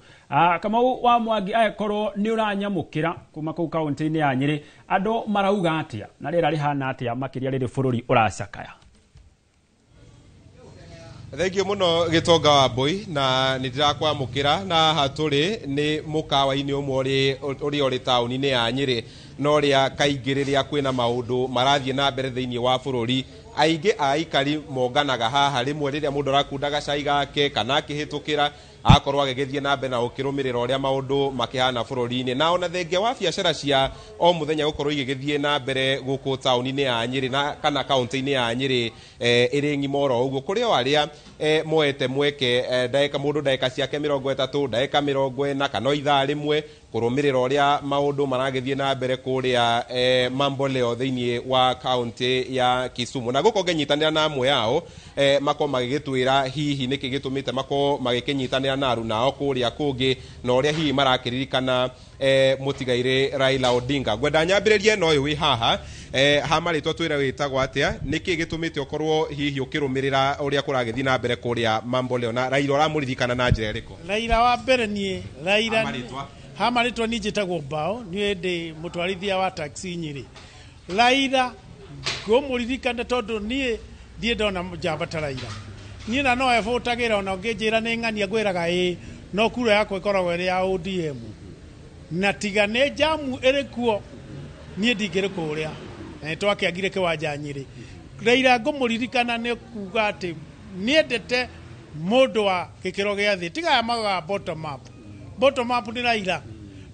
Kamau wa Mwangi akorwo ni uranyamukira kuma ku county ni ya Nyeri andu marauga atia na rira rihana atia makiria riri bururi uracakaya. Thank you muno gitonga wa boy na nitirakwa mukira na haturi ni mukawa-ini umwe uri tauni-ini ya Nyeri no ria kaingiriria kwina maundu marathie na mbere thiini wa bururi aingi aikari monganaga haha rimwe riria mundu arakundaga cai gake kana akihitukira akorwo agigithie na mbere na ukirumirira uria maundu makihana bururi-ini na ona thenge wa biacara cia o muthenya gukorwo igigithie na mbere guku tauni-ini ya Nyeri na kana county-ini ya Nyeri iri ngimoro uguo kuri o aria moete mweke ndaika mundu ndaika ciake 30 ndaika 40 kana ithaa rimwe kurumirira uria maundu maragithie na mbere kuria mambo leo thiini wa county ya Kisumu na guko ngenyitanira na amwe yao mako magigitwira hihi niki gitumite mako magikinyitanira na aru nao kuria kungi na uria hihi marakiririkana mutigaire Raila Odinga gwenda nyambiririe no uyu wi haha hamaritwa twira witagwo atia niki gitumite okorwo hihi ukirumirira uria kuragithii na mbere kuria mambo leo na Raila ramuririkana na njira iriko Raila wa mbere nie Raila hamaritwa ni njitagwo Mbao ni ndi mutwarithia wa taxi Nyeri Raila ngumuririkana tondu nie ndie ndona njamba ta Raila nie na no ebutagira ona nginjira ni ng'ania ngwiraga no kura yakwa ikoragwo iri ya ODM na tiga ne jamu irikuo nie ndingire kuria twakiagire kiwanja Nyeri Raila ngumuririkana ni kuga ati niendete mundu wa gikiro gia thi tiga maga bottom up ni Raila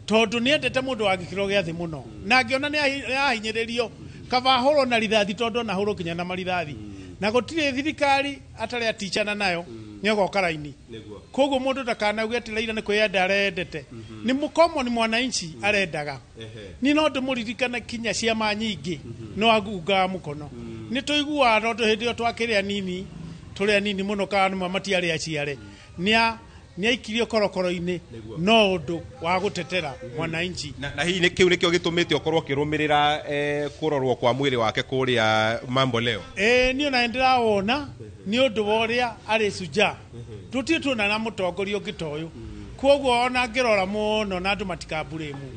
tondu niendete mundu wa gikiro gia thi muno na ngiona ni ahinyiririo kava horo na rithathi tondu na horo kinya na marithathi na gutire thirikari atari atichana nayo nyogoka raini koguo mundu takanauge ati Raila ni kwiyenda arendete ni mukomo ni mwananchi arendaga ni no ndumuririkana kinya ciama nyingi no agunga mukono ni tuigua ndo hindi twakiria nini turia nini muno kana matiari aciare ni aikirio korokoro-ini no undu wa gutetera mwananchi na hihi ni kiu nikio gitumite okorwo kirumirira kurorwo kwa mwiri wake kuria mambo leo ni ona ndirawona ni undu woria ari suja tutie tuna na mutongoria ungitoyu koguo ona ngirora muno na andu matikamburimu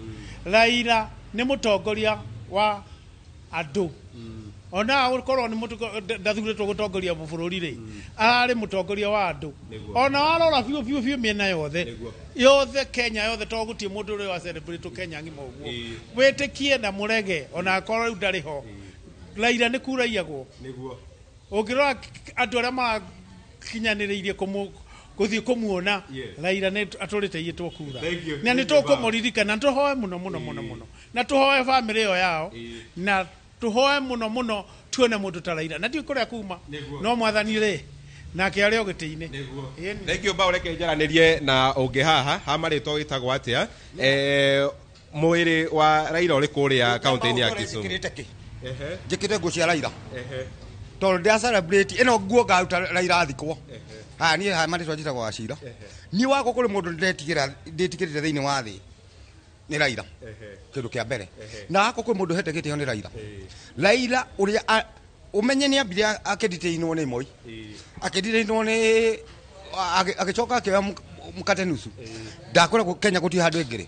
Raila ni mutongoria wa andu ona ukorwo ni mutu ndathuritwo gutongoria bururi ri ari mutongoria wa andu ona warora fiu miena yothe Kenya yothe to gutie mundu ri wa celebrate Kenya ngimo guo wetikie na murege ona akorwo riu ndari ho Raila ni kuraiagwo niguo ungirora andu aria makinyaniriirie kuthii kumuona Raila ni aturite yitwo kura na ni tukumuririkana tuhoe muno na tuhoe family yo yao na tuhoe muno tuone mundu ta Raila na ndio kuria kuma no mwathani ri nake ari ogitini thank you Mbao reke njaranirie na ungi haha hamaritwo witagwo atia mwiri wa Raila uri kuria county-ini ya Kisumu njikite nguo cia Raila tondu ndia celebrate ino nguo ngauta Raila athikwo ni hamaritwo njitagwo Wachira ni wako kuri mundu ndetigirire thiini wa thi ni Raila kindu kia mbere na ako kwi mundu hete gitio ni Raila uria umenye ni ambia akiditeinwo ni Moi akiditeinwo ni agicoka akioya mukate nusu ndakora Kenya guti handu ingire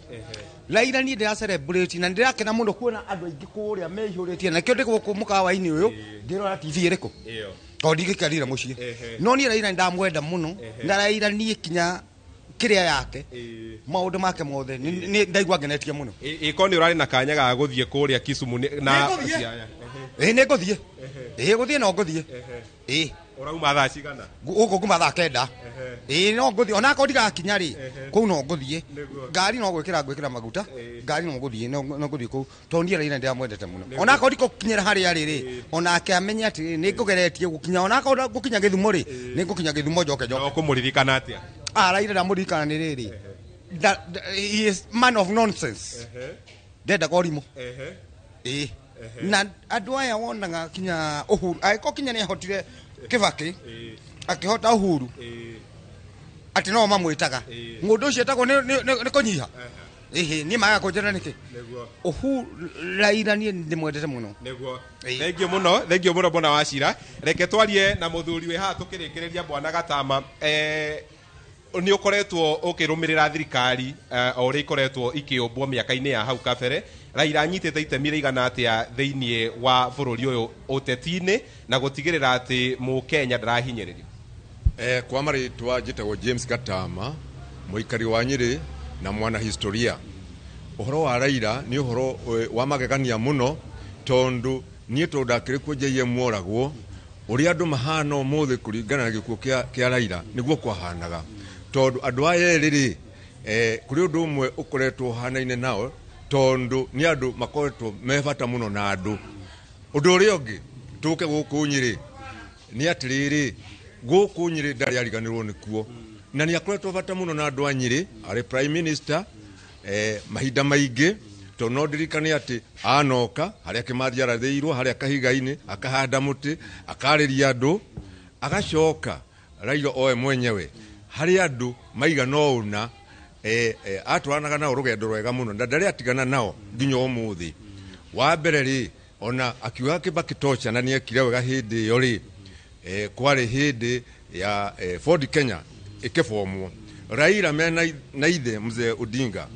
Raila ni ndira celebrate na ndirakena muno kuona andu aingi kuria mehuritie na kio ndiguku mukawa-ini uyu ndirora TV iriku to ndigikarira mucii no ni Raila ndamwenda muno na Raila ni kinya kiria yake maundu make mothe ni ndaigua ngenetie muno ikoni urari na kanya ga guthie kuria Kisumu na ni nguthie guthie no nguthie urauma thaa cigana guku kuma thaa kenda no nguthie ona ko ndigakinya ri kuu no nguthie ngari no gwikira maguta ngari no nguthie no nguthie kuu to ndie Raila ndiamwendete muno ona ko ndikokinyira hari ari ri ona akamenya ati ni ngugeretie gukinya ona ko gukinya Githumo ri ni ngukinya Githumo njoke kumuririkana atia Raila ndamuririkana ni riri he is man of nonsense ndenda korimo na andu aya wonaga kinya Uhuru aiko kinya ni ahotire Kibaki akihota Uhuru ati no mamwitaga mundu ucio etagwo ni kunyiha ni maga kunjera niki Uhuru Raila ni ndimwendete muno niguo thank you muno Bwana Wachira reke twarie na muthuri we ha tukirikireria Bwana Gatama ni ukoretwo ukirumirira thirikari ori ikoretwo ikiumbwo miaka-ini ya hau kabere Raila anyitite itemi rigana atia thiini wa bururi uyu uteti-ini na gutigirira ati Mukenya ndarahinyiririo kwa maritwa njitagwo James Gatama muikari wa Nyeri na mwana historia uhoro wa Raila ni uhoro wa magegania muno tondu nie tondakire kwenjeie moragwo uri andu mahana umuthi kuringana na gikuo kia Raila niguo kwahanaga tondu andu aya eri kuri undu umwe ukoretwo hanaine nao tondu ni andu makoretwo mebata muno na andu undu uri ungi tuke guku Nyeri ni atiriri guku Nyeri ndari ariganirwo nikuo na ni akoretwo bata muno na andu a Nyeri ari prime minister mahinda maingi to no ndirikane ati anoka haria Kimathi arathiirwo haria Kahiga-ini akahanda muti akariria andu agacoka Raila oe mwenyewe hari andu maiga no una atwaranaga nao rugendo rwega muno na ndari atigana nao nginya umuthi wa mbere ri ona akiuga Kibaki tocha na niekire wega hindi yori kwari hindi ya Ford Kenya ikifomwo Raila mena na ithe mzee Odinga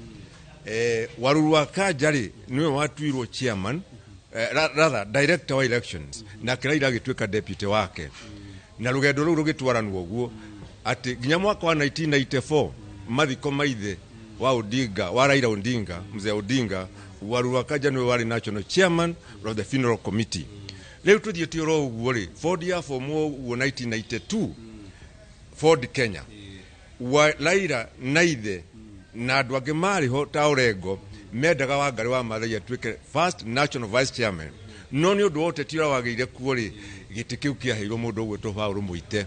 Waruru Kajari niwe watuirwo chairman rather director wa elections na Raila agituika deputy wake na rugendo ruru rugitwaranwo guo ati ginya mwaka wa 1994 mathiko maithe wa Odinga wa Raila Odinga mzee Odinga Waruru Kajari niwe wari national chairman of the funeral committee leo tuthie ro uguo ri Ford ya formo 1992 Ford Kenya wa Raila naithe na andu angi mariho ta Orengo mendaga Wangari wa Maathai atuike first national vice chairman no ni undu wote tira wageire kuo ri giti kiu kia heirwo mundu gwetwo Paul Muite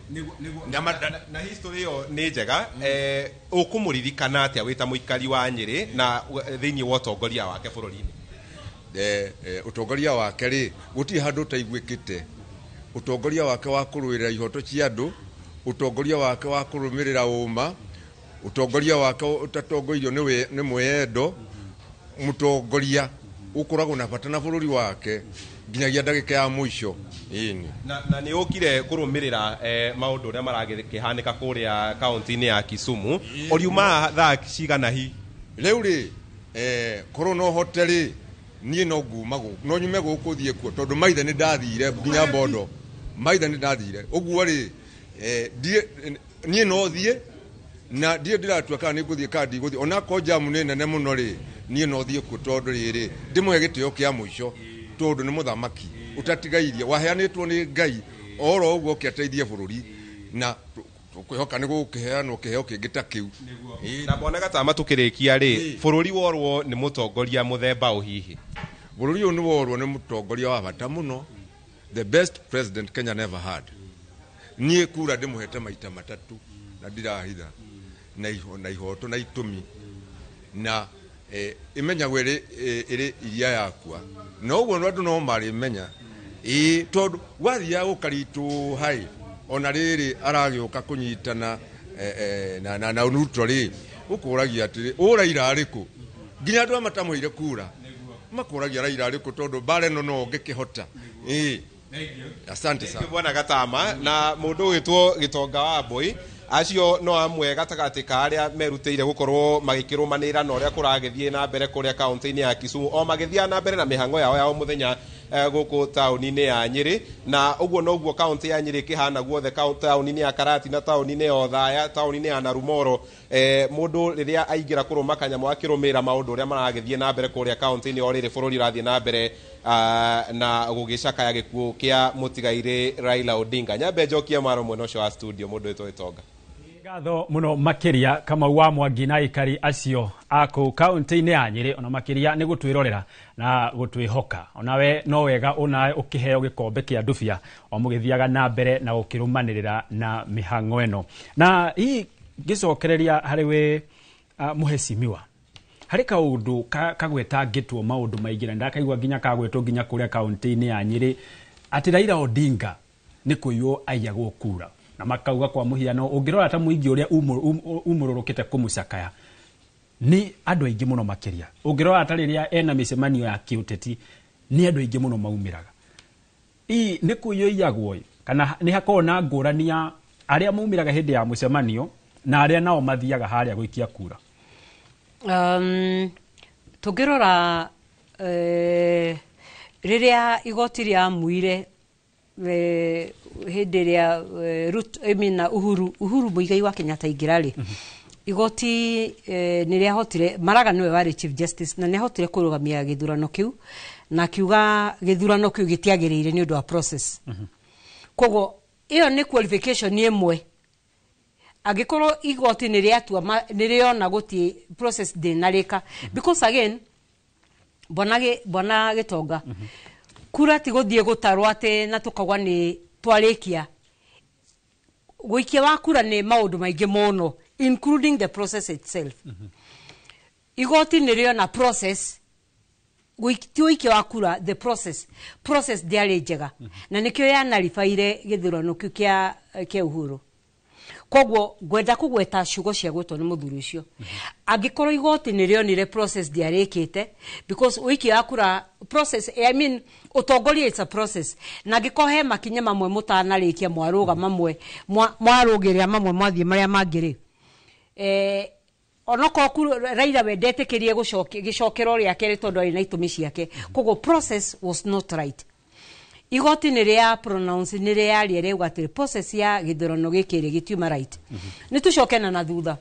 na history yo ni njega ukumuririkana atia wita muikari wa Nyeri na thiini wa utongoria wake bururi-ini utongoria wake ri guti handu taiguikite utongoria wake wa kuruirira ihoto cia andu utongoria wake wa kurumirira uma utongoria wake utatongoirio ni mwendo mutongoria ukoragwo na bata na bururi wake nginyagia ndagika ya mwisho ini na ni ukire kurumirira maundu uria maragikihanika kuria county-ini ya Kisumu oriuma thaa cigana hi riu ri korona hoteli nie no nguma no nyume gukuthie kuo tondu maithe ni ndathire nginya Bondo maithe ni ndathire uguo ri nie no thie na die ndiratua kana ni nguthie kandi guthie ona ko jamu ni nene muno ri nie no thie ku tondu riri ndimwe gitio kia mwisho tondu ni muthamaki utatigairie waheanitwo ni Ngai oro uguo kiateithie bururi na kwihoka ni gukiheanwo kiheo kingita kiu na bona Gatama tukirikia ri bururi worwo ni mutongoria muthemba uhihi bururi ni worwo ni mutongoria wa bata muno the best president Kenya never had nie kura ndimuhete maita matatu na ndirahitha na ihoto na itumi na imenya gwere iri iria yakwa no uguo andu no mari menya tondu wathia ukaritu hai ona riri aragiuka kunyitana na unutro ri ukuragia atiri uraira ariku nginya andu amatamuire kura makuragia raira ariku tondu bare no ngikihota asante sana bwana Gatama na mundu witwo Gitonga wa Boy acio no amwe gatagati ka aria meruteire gukorwo magikirumanira na uria kuragethie na mbere kuria county-ini ya Kisumu o magethia na mbere na mihango yao ya muthenya guku tauni-ini ya Nyeri na uguo no uguo county ya Nyeri kihana guothe tauni-ini ya Karati na tauni-ini ya Othaya tauni-ini ya Narumoro mundu riria aingira kuruma kanyamo akirumira maundu uria maragethie na mbere kuria county-ini o riri bururi rathie na mbere na gugicaka ya gikuo kia mutigaire Raila Odinga nyambe njokia maro mweno wa studio mundu witwo Itonga Gatho muno makiria kama wa Mwangi na ikari acio ako county-ini ya Nyeri ona makiria ni gutwirorera na gutwihoka onawe no wega ona ukiheo gikombe kia ndubia o mugithiaga na mbere na ukirumanirira na mihango eno na hii gicokereria hariwe muhecimiwa hari kaundu kagweta ngitwo maundu maingira ndakaigwa nginya kagwetwo nginya kuria county-ini ya Nyeri ati Raila Odinga ni kuyo ayagwo kura na makauga kwa muhiano ungirora ta muingi uria umururukite kumucakaya ni andu aingi muno makiria ungirora atariria ena micemanio ya kiuteti ni andu aingi muno maumiraga ni kuyo iyagwo kana ni hakona ngurania aria maumiraga hindi ya mucemanio na aria nao mathiaga haria gwikia kura tungirora riria igoti ria muire hindi ria Uhuru Muigai wa Kenyatta ingirari igoti ni ria hotire Maraga niwe wari chief justice na ni hotire kurugamia githurano kiu na kiuga githurano kiu gitiagirire ni undu wa process kogo iyo ni qualification ni imwe agikoro igoti ni ria atua ni riona guti process dinarika because again bona Gitonga kura ti guthie gutarwo ate na tukagwa ni twarikia guikia wa kura ni maundu maingi muno including the process itself igoti ni rio na process guikia wa kura the process diari njega na nikio yana rifaire githurano kia Uhuru Kogwo gwenda kugweta ciugo cia gwetwo ni muthuri ucio angikorwo igoti ni rionire process diarikite because wiki yakura process I mean utongoria it's a process na ngikohe makinya mamwe mutanarikia mwaruga mamwe mwarugiria mamwe mwathie maria mangiri onoko Raila wendete kirie gicokero ria kere tondu ari na itumi ciake kogo process was not right igoti ni ria pronounce ni ria ria gwatire process ya githurano gikiri gitiuma right ni tucokena na thutha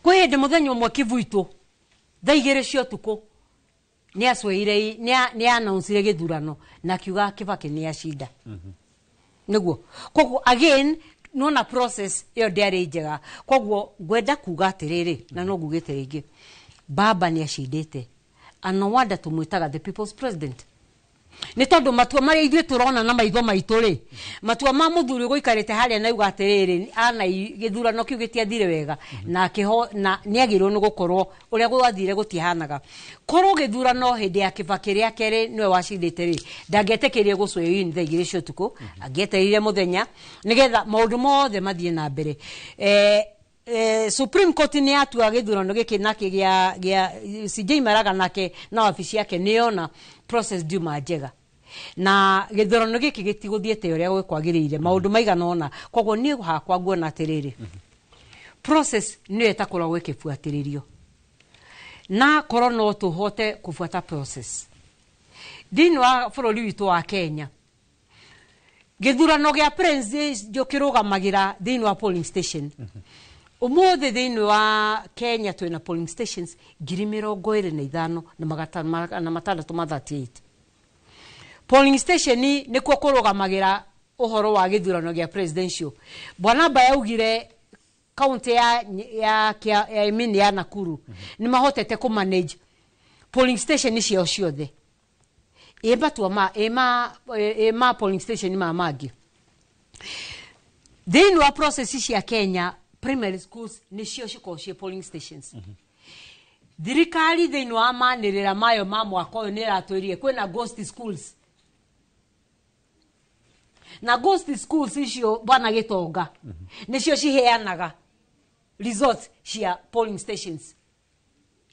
kwa hende muthenya umwe kivuito thaigire cio tuko ni asweire ni announce githurano na kiuga Kibaki ni ashinda niguo kogo again nona process yo ndiari njega kogwo gwenda kuga atiriri na no ngugite ringi baba ni ashindite ano wanda tumwitaga the people's president ni tondu matua mari ithuĩ turona na maitho maitũ ri matua ma muthuri guikarite haria na uga atiriri ana githurano kiu gitiathire wega na kiho na niagirwo ni gukorwo uria gwathire gutihanaga korwo githurano hindi ya Kibaki ria keri niwe wacindite ri ndangetekerie gucweyo ni thaigire cio tuko angieterire muthenya nigetha maundu mothe mathie na mbere Supreme Court ni atua githurano giki nake gia CJ Maraga nake na ofisi yake niona process duma njega na githurano giki gitiguthiete uria gwekwagirire maundu maigana ona kogwo ni hakwa nguona atiriri process ni etakura gwekifuatiririo na korona tuhote kufuata process dini wa bururi witu wa Kenya githurano gia president jokiruga dini wa polling station umothe thini wa Kenya twina polling stations 25,000 na matandatu ma 38 polling station ni kuo kurugamagira uhoro wa githurano gia presidential bwana Baya ugire county ya Emini ya Nakuru ni mahotete ku manage polling station cio ciothe ema polling station magi thini wa process cia Kenya primary schools ni cio cikocie polling stations thirikari thini wa manirira mayo ma mwaka uyu ni ratwirie kwina ghost schools na ghost schools icio bwana Gitonga ni cio ciheanaga results cia polling stations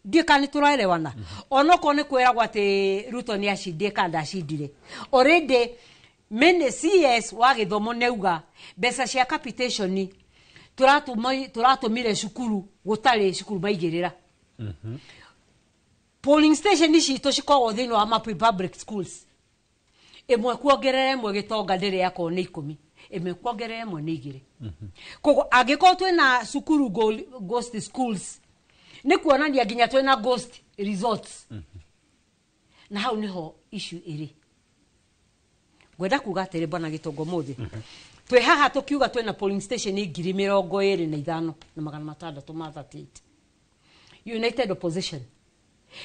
ndikani turaelewana onoko ni kwera gwate Ruto ni ashindie kada ashindire already mene CS wa githomo neuga besa cia capitation turatumire cukuru gutari cukuru maigirira polling station ici tucikogo thini wa public schools imwe kuongerere imwe Gitonga ndire yako ni 10 imwe kuongerere imwe ni 2 kogo agiko twina cukuru ghost schools ni kuonania ginya twina ghost resorts na hau niho issue iri gwenda kuga atiri bwana Gitongo muthi twe haha tukiuga twina polling station 25,000 na 638 United Opposition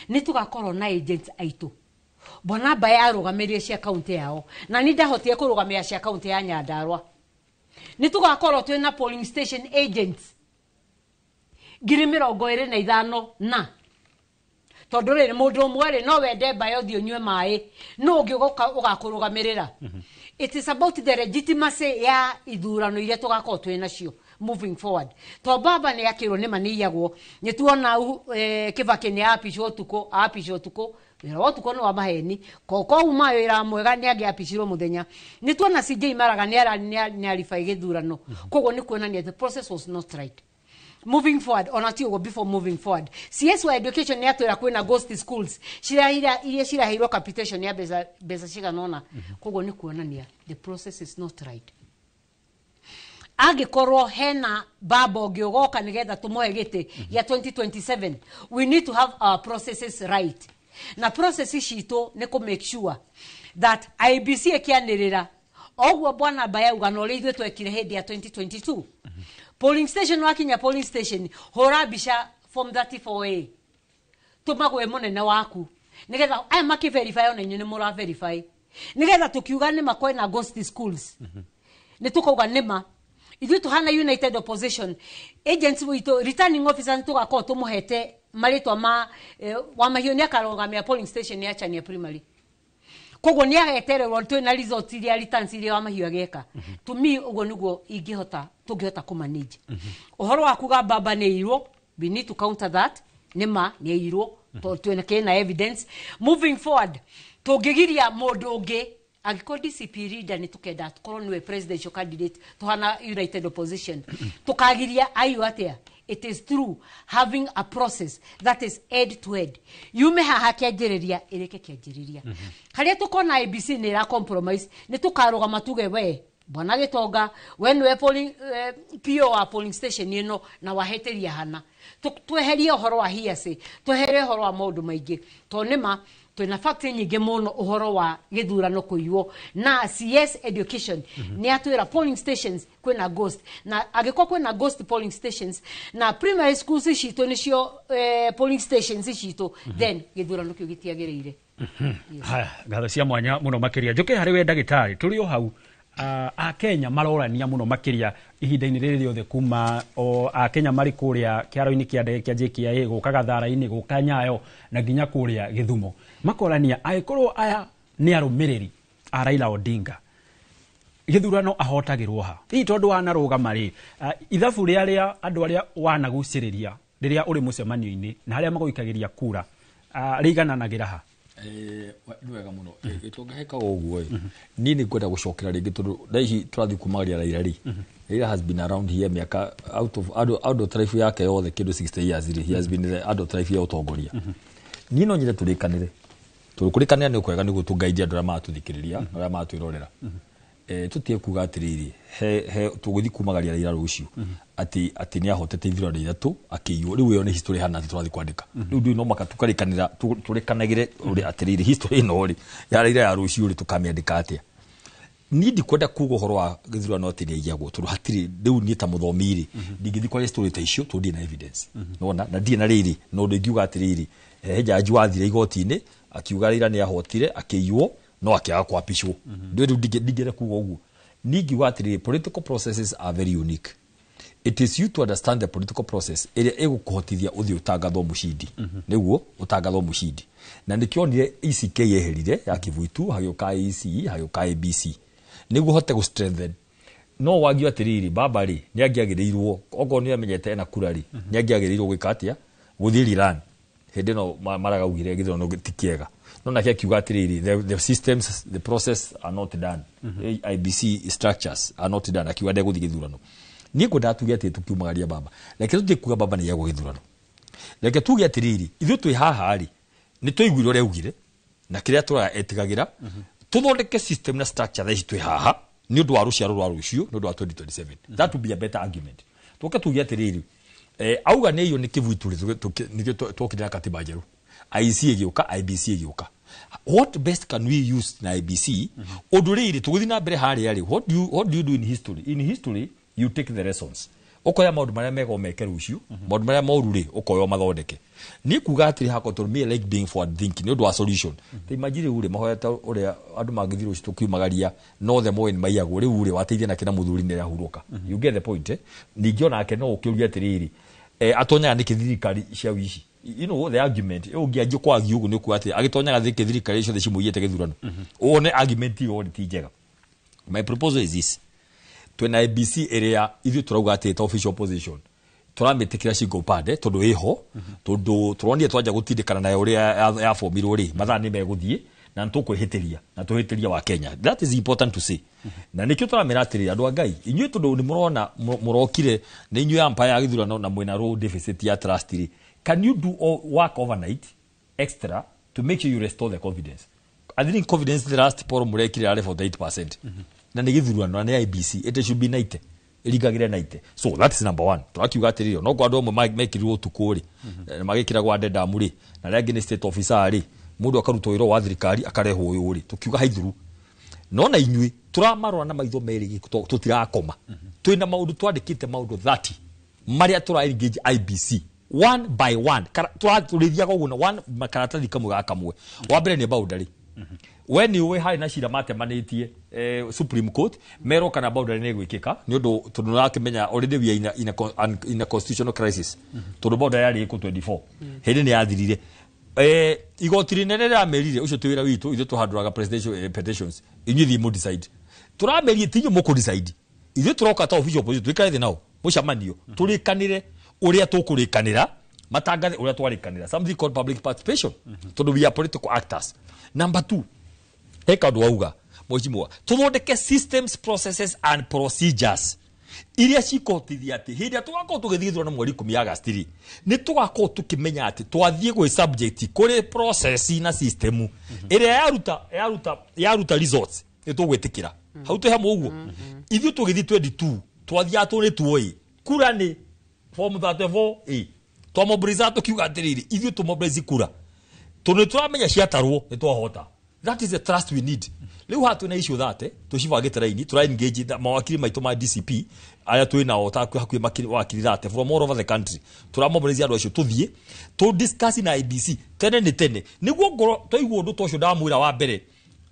ni tugakorwo na agents aitu bwana Baya arugamirie cia county yao na ni ndahotie kurugamia cia county ya Nyandarua ni tugakorwo twina polling station agents 25,000 na tondu riri mundu umwe no wende Baya thio nywe mai no ngiugoka ugakurugamirira it is about the legitimacy ya ithurano iria tugakorwo twina cio moving forward to baba ni akirwo ni maniyagwo ni tuona Kibaki ni apichwo tuko wira tuko no amaheni koko umayo ira mwega ni agiapishirwo muthenya ni tuona CJ Maraga ni arifa githurano kogo ni kuonania the process was not right moving forward on atiugo before moving forward CS wa education ni atwira kwina ghost schools iria cirahirwo capitation ya beza ciganona kogo ni kuonania the process is not right agikorwo hena babo giogoka nigetha tumoe giti ya 2027 we need to have our processes right na process citu ni ku make sure that IBC ekianirira ogwo bwana Baya ugano ule ithu twekire hindi ya 2022 polling station wakinya polling station hora bisha form 34A tumagwe munene waku nigetha aya maki verify ona nyune mura verify nigetha tukiuga ni makoi na ghost schools ni tukauga nima ithu tuhana United Opposition agents witu returning officers tugakoo tumuhete maritwa wa mahio ni akarogamia polling station ya Chania primary kogo ni agetererwo twina result iria returns iria wa mahiũ ageka to me ugo niguo ingihota tungihota ku manage uhoro wa kuga baba ni irwo we need to counter that nima ni irwo to twena na evidence moving forward tungigiria mundu ungi agiko DCP leader ni tukenda tukorwo niwe presidential candidate tuhana united opposition tukagiria ayu atia. It is true having a process that is head to head. Yume haha kianjiriria ireke kianjiriria. Haria tukona ABC ni ra compromise ni tukaruga matuge we bwana Gitonga when we polling PO wa polling station ino na waheteria hana. Tweherie uhoro wa hiase, tweherie uhoro wa maundu maingi. To nima twina fact nyingi muno uhoro wa githurano kuiwo na CS education ni atwira polling stations kwina ghost na agiko kwina ghost polling stations na primary schools cito nicio polling stations cito then githurano kio gitiagirire. Haya gatho cia mwanya muno makiria njuke hari we ndagitari turi o hau a Kenya marorania muno makiria ihinda-ini riri riothe kuma o a Kenya mari kuria kiaro-ini kia ndege kia JKIA gukaga thara-ini guka Nyayo na nginya kuria Githumo makorania aikorwo aya ni arumiriri a Raila Odinga githurano ahotagirwo ha ii tondu wanaruga mari ithabu ria andu aria wanaguciriria riria uri mucemanio-ini na aria magoikagiria kura rigananagira ha wega muno Gitonga heka uguo ni ni kwenda gucokera ringi tondu ndaici turathi kumagaria Raila ri Raila has been around here miaka out of tribe yake yothe kindu 60 years he has been the out of tribe ya utongoria ni no nyire turikanira ni kwega niguo tungaidia andu aria matuthikiriria aria matwirorera tutie kuga atiriri he tuguthi kumagaria Raila rucio ati ni ahotete ithurano ithatu akiyo riu yo ni history hana turathi kwandika riu ndu no maka tukarikanira turikanagire uri atiriri history no ri ya Raila ya rucio ri tukamiandika atia ni ndikwenda kuga uhoro wa githurano ati ni igagwo turu hatiri riu ni ta muthomiri ndingithi kwa story ta icio tu na evidence nona na ndie na riri no ndingiuga atiriri jaji wathire igoti-ini akiuga Raila ni ahotire akiywo no akiaga kwapishwo ndio ndigere kuga uguo ningi watiri political processes are very unique. It is you to understand the political process ere egukuhotithia uthi utangatho mushindi niguo utangatho mushindi na nikionire ECK yeherire ya Kivuitu hagioka EC hagioka ABC niguo hote gu strengthen no wagio atiriri baba ri ni angiagirirwo ogo ni amenyete na kurari ni angiagirirwo gwikatia guthiri ran hindi no maraga ugire githurano tikiega no na kiuga atiriri the systems the process are not done IBC structures are not done akiwa ndego githurano ni ko ndatuge ati tukiumagaria baba leke tutikuga baba ni yago githurano leke tuge atiriri ithu twi haha ari ni tuiguire ore ugire na kiria tura etigagira tuthondeke system na structure thaici twi haha ni undu wa ruciaro rwa rucio ni undu wa 2027 that would be a better argument tuke tuge atiriri auga ne yo ni Kivuitu ni tukira katiba njeru IC igioka IBC igioka what best can we use na IBC oduriri tuguthi na mbere hari ari what do you do in history you take the lessons okoya maundu maria mego meke rucio maundu maria moru ri okoyo mathondeke ni kuga atiri hako to me like being forward thinking no do a solution te imagine ure mahoyata ure andu mangithiro ci tukiumagaria no the moen maiago ri ure wateithia na kina muthuri ne yahuruka you get the point ningiona ake no ukiuria atiriri atonya ni kithirikari cia wici you know the argument ungiaje kwa giugo ni kuati agitonyaga thike thirikari cio thicimuyite githurano one argument yo ti njega. My proposal is this twena ABC area ithu turauga ati ta official opposition turamitikira cingo pande tondu iho tondu turonie twanja gutindikana nayo ria ya formirwo ri mathaa ni meguthie na ntukwihitiria na tuhitiria wa Kenya that is important to say na nikyo turamira atiri andu Ngai inyuĩ tondu ni murona murokire ni inyuĩ empire ya githurano na mwena road deficit ya trust ri can you do work overnight extra to make sure you restore the confidence? I think confidence the last poll murekire ale 48% na ni githurano na IBC it should be 90 irigagire 90 so that is number 1 turakiuga atiriyo no kwa andu amwe mekirwo tukuri magikira gwa ndenda muri na rĩa ngine state officer ri mundu akaruto wiro wa thirikari akarehwo uyu ri tukiuga haithuru no na inyuĩ turamarwa na maitho meri tutirakoma twina maundu twandikite maundu 30 maria tura engage IBC one by one turathiaga uguo na one makaratathi kamwe ga kamwe wa mbere ni boundary when you hari na cira matemanitie Supreme Court mero kana boundary ne gwikika ni undu tunakimenya already we in a constitutional crisis tondu boundary yari ku 24 hindi ni yathirire igoti rinene rĩramerire ũcio tĩ wĩra witũ ithuĩ tũhandũraga presidential petitions inyuĩ thiĩ mũ decide tũramerie tinyo mũkũ decide ithuĩ tũroka ta official opposition twĩkare thĩ nao mũcamanio tũrĩkanĩre ũrĩa tũkũrĩkanĩra matangathe ũrĩa twarĩkanĩra something called public participation tondũ we are political actors. Number 2 heka ũndũ wauga mheshimiwa tũthondeke systems processes and procedures iria cikotithia atĩ hĩndĩ tũgakorwo tũgĩthiĩ ithurano mweri 10 Agosti nĩ tũgakorwo tũkĩmenya atĩ twathiĩ gwĩ subject kũrĩ process na system ĩrĩa yaruta results nĩ tũgwĩtĩkĩra hau tũ hamwe ũguo ithuĩ tũgĩthiĩ 22 twathiĩ atũ nĩ tuoĩ kura nĩ form 34 twamobiliza tũkiuga atĩrĩrĩ ithuĩ tũmobilize kura tondũ tũramenya ciatarwo nĩ twahota. That is the trust we need. Leo hatu na issue that tushivagete raini tura engage mawakili maitũ ma DCP aya twĩ nao ta hakuhĩ makiri wakili that from all over the country turamobilize andũ acio tuthie to discuss na IBC tene niguo ngoro twaigua ũndũ tocio ndamwĩra wa mbere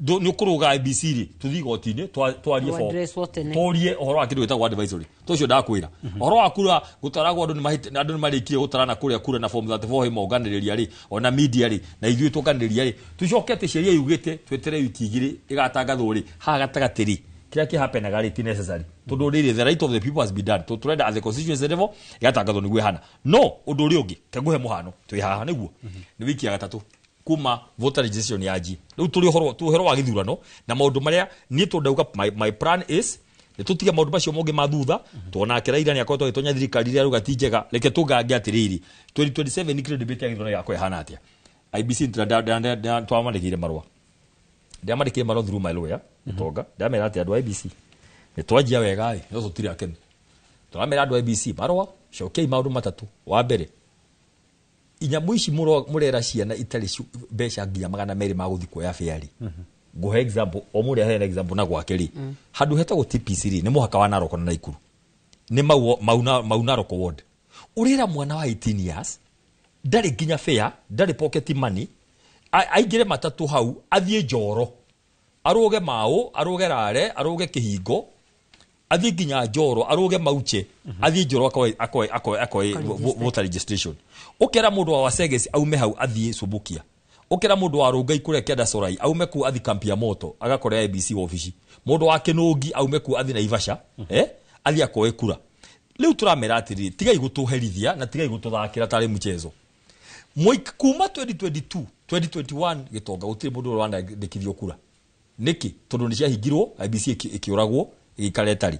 nĩ ũkũrũga IBC ri tuthii goti-inĩ twarie fo torie ũhoro wa kĩndũ gĩtagwo advisory tocio ndakwĩra ũhoro wa kura gũtaragwo andũ nĩ marĩkire gũtarana kũrĩa kura na form 34 moganĩrĩria ri ona media ri na ithuĩ tũganĩrĩria ri tucokete ciĩria yugĩte twetere wiki igĩrĩ ĩgatangathwo ri haha gatagatĩ ri kĩrĩa kĩhapenaga ri ti necessary tondũ rĩrĩ the right of the people has been done tũrenda at the constituency level ĩgatangathwo nĩguo hana no ũndũ ũrĩa ũngĩ kangũhe mũhano twĩ haha nĩguo nĩ wiki ya gatatũ kuma voter registration yaji rĩu tũrĩ ũhoro wa gĩthurano na maũndũ marĩa niĩ tũndauga my plan is nĩ tũtige maũndũ macio mongĩ ma thutha tuona Raila nĩ akoretwo agĩtonya thirikari ĩrĩa rũga ti njega reke tũngange atĩrĩrĩ 2027 nĩ kĩrĩa debate ya gĩthurano gĩgakorwo ĩhana atĩa. IBC twamandĩkĩire marũa ndiamandĩkĩire marũa through my lawyer Gitonga ndamera atĩ andũ IBC nĩ twanjia wega no tũtirĩ akenu tũramera andũ IBC marũa cokei maũndũ matatũ wa mbere inyamu ici murera ciana itarĩ mbeca nginya 200 magũthi kuoya fare nguhe example o mũrĩa he example na gwake ri handũ hetagwo TPC ri nĩ mũhaka wa Narok na Naikuru nĩ mau Narok ward urĩra mwana wa 18 years ndarĩ nginya fare ndarĩ pocket money aingĩre matatũ hau athiĩ Njoro aroge Mau aroge Rare aroge Kĩhingo athiĩ nginya Njoro aroge Mauche athiĩ Njoro akoe voter registration ukera mundu wa Wasegesi aume hau athiĩ Subukia ukera mundu wa Rongai kũrĩa Kĩanda Sorai aume ku athi kampi ya moto agakora IBC office mundu wa Kĩnũngi aume ku athi Naivasha athi akoe kura rĩu turamera atĩrĩ tigai gũtũherithia na tigai gũtũthakĩra tarĩ mchezo kuma 2022 2021 Gitonga gũtirĩ mundu ũrandĩkithio kura niki tondũ nĩ ciahingirwo IBC ĩkĩũragwo ĩikare tari